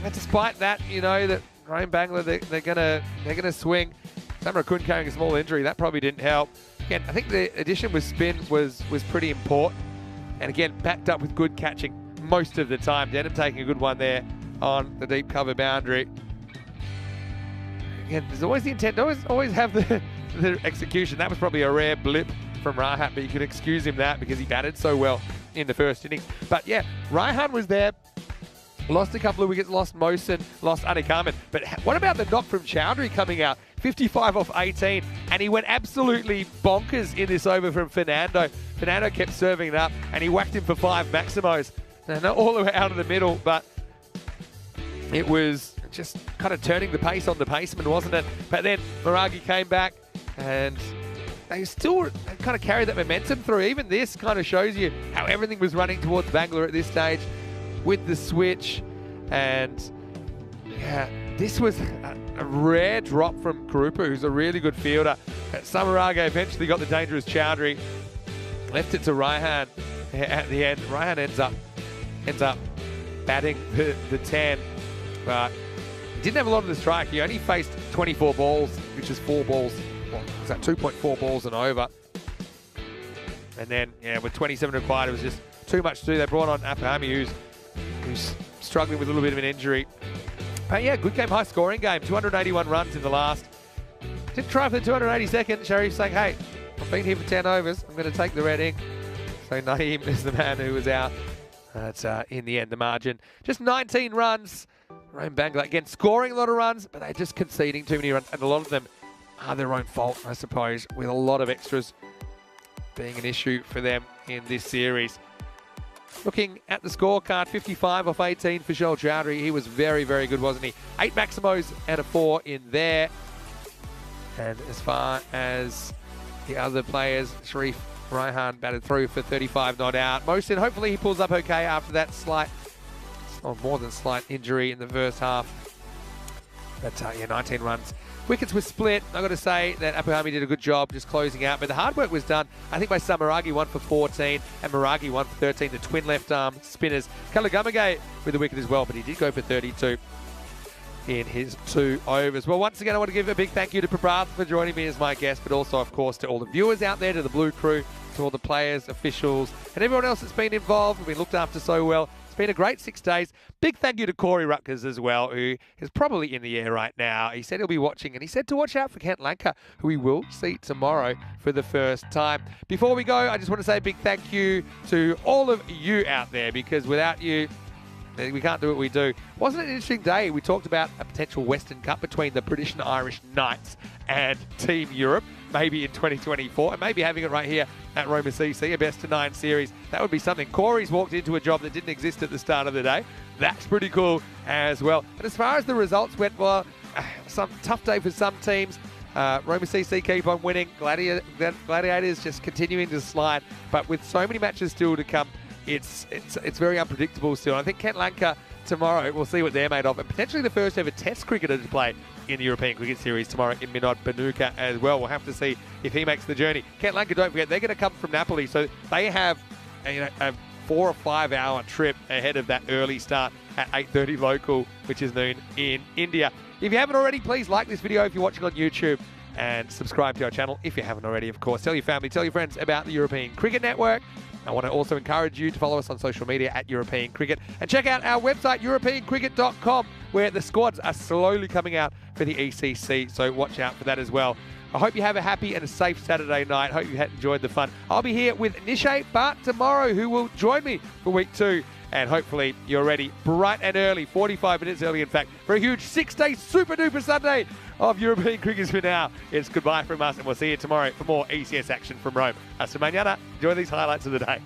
despite that, you know, that Rome Bangla, they're gonna swing. Samarakun carrying a small injury, that probably didn't help. again, I think the addition with spin was pretty important. And again, backed up with good catching most of the time. Denham taking a good one there on the deep cover boundary. Again, there's always the intent, always have the execution. That was probably a rare blip from Rahat, but you can excuse him that because he batted so well in the first innings. But yeah, Raihan was there. Lost a couple of wickets, lost Mohsin, lost Anikaman. But what about the knock from Chowdhury coming out? 55 off 18, and he went absolutely bonkers in this over from Fernando. Fernando kept serving it up, and he whacked him for 5 Maximos. Now, not all the way out of the middle, but it was just kind of turning the pace on the paceman, wasn't it? But then Maragi came back, and they still kind of carried that momentum through. Even this kind of shows you how everything was running towards Bangalore at this stage with the switch. And yeah, this was a rare drop from Karupa, who's a really good fielder. Samaraga eventually got the dangerous Chowdhury, left it to Raihan at the end. Raihan ends up batting the 10, but he didn't have a lot of the strike. He only faced 24 balls, which is 4 balls. Well, was that 2.4 balls and over? And then, yeah, with 27 required, it was just too much to do. They brought on Apahami, who's struggling with a little bit of an injury. But yeah, good game, high scoring game. 281 runs in the last. Didn't try for the 282nd. Sharif saying, hey, I've been here for 10 overs. I'm going to take the red ink. So Naeem is the man who was out. That's in the end, the margin. Just 19 runs. Rome Bangla, again, scoring a lot of runs, but they're just conceding too many runs. And a lot of them are their own fault, I suppose, with a lot of extras being an issue for them in this series. Looking at the scorecard, 55 off 18 for Joel Chowdhury. He was very, very good, wasn't he? 8 Maximos and a 4 in there. And as far as the other players, Sharif Raihan batted through for 35 not out. Mohsin, hopefully he pulls up okay after that slight, or more than slight injury in the first half. But yeah, 19 runs. Wickets were split. I've got to say that Apahami did a good job just closing out, but the hard work was done, I think, by Samaragi, 1 for 14, and Maragi, 1 for 13, the twin left arm spinners. Kalagamage with the wicket as well, but he did go for 32 in his 2 overs. Well, once again, I want to give a big thank you to Prabath for joining me as my guest, but also, of course, to all the viewers out there, to the Blue Crew, to all the players, officials, and everyone else that's been involved and been looked after so well. It's been a great 6 days. Big thank you to Corey Rutgers as well, who is probably in the air right now. He said he'll be watching, and he said to watch out for Kent Lanka, who we will see tomorrow for the first time. Before we go, I just want to say a big thank you to all of you out there, because without you, we can't do what we do. Wasn't it an interesting day? We talked about a potential Western Cup between the British and Irish Knights and Team Europe, maybe in 2024, and maybe having it right here at Roma CC, a best-of-9 series. That would be something. Corey's walked into a job that didn't exist at the start of the day. That's pretty cool as well. And as far as the results went, well, some tough day for some teams. Roma CC keep on winning. Gladiators just continuing to slide. But with so many matches still to come, it's very unpredictable still. I think Kent Lanka tomorrow, we'll see what they're made of, and potentially the first ever Test cricketer to play in the European Cricket Series tomorrow in Minod Banuka as well. We'll have to see if he makes the journey. Kent Lanka, don't forget, they're going to come from Napoli, so they have a 4 or 5 hour trip ahead of that early start at 8:30 local, which is noon in India. If you haven't already, please like this video if you're watching on YouTube, and subscribe to our channel if you haven't already, of course. Tell your family, tell your friends about the European Cricket Network. I want to also encourage you to follow us on social media at European Cricket, and check out our website, europeancricket.com, where the squads are slowly coming out for the ECC, so watch out for that as well. I hope you have a happy and a safe Saturday night. Hope you enjoyed the fun. I'll be here with Nishay Bhatt tomorrow, who will join me for week 2. And hopefully you're ready bright and early, 45 minutes early in fact, for a huge 6-day super duper Sunday of European cricket. For now, it's goodbye from us, and we'll see you tomorrow for more ECS action from Rome. Hasta mañana. Enjoy these highlights of the day.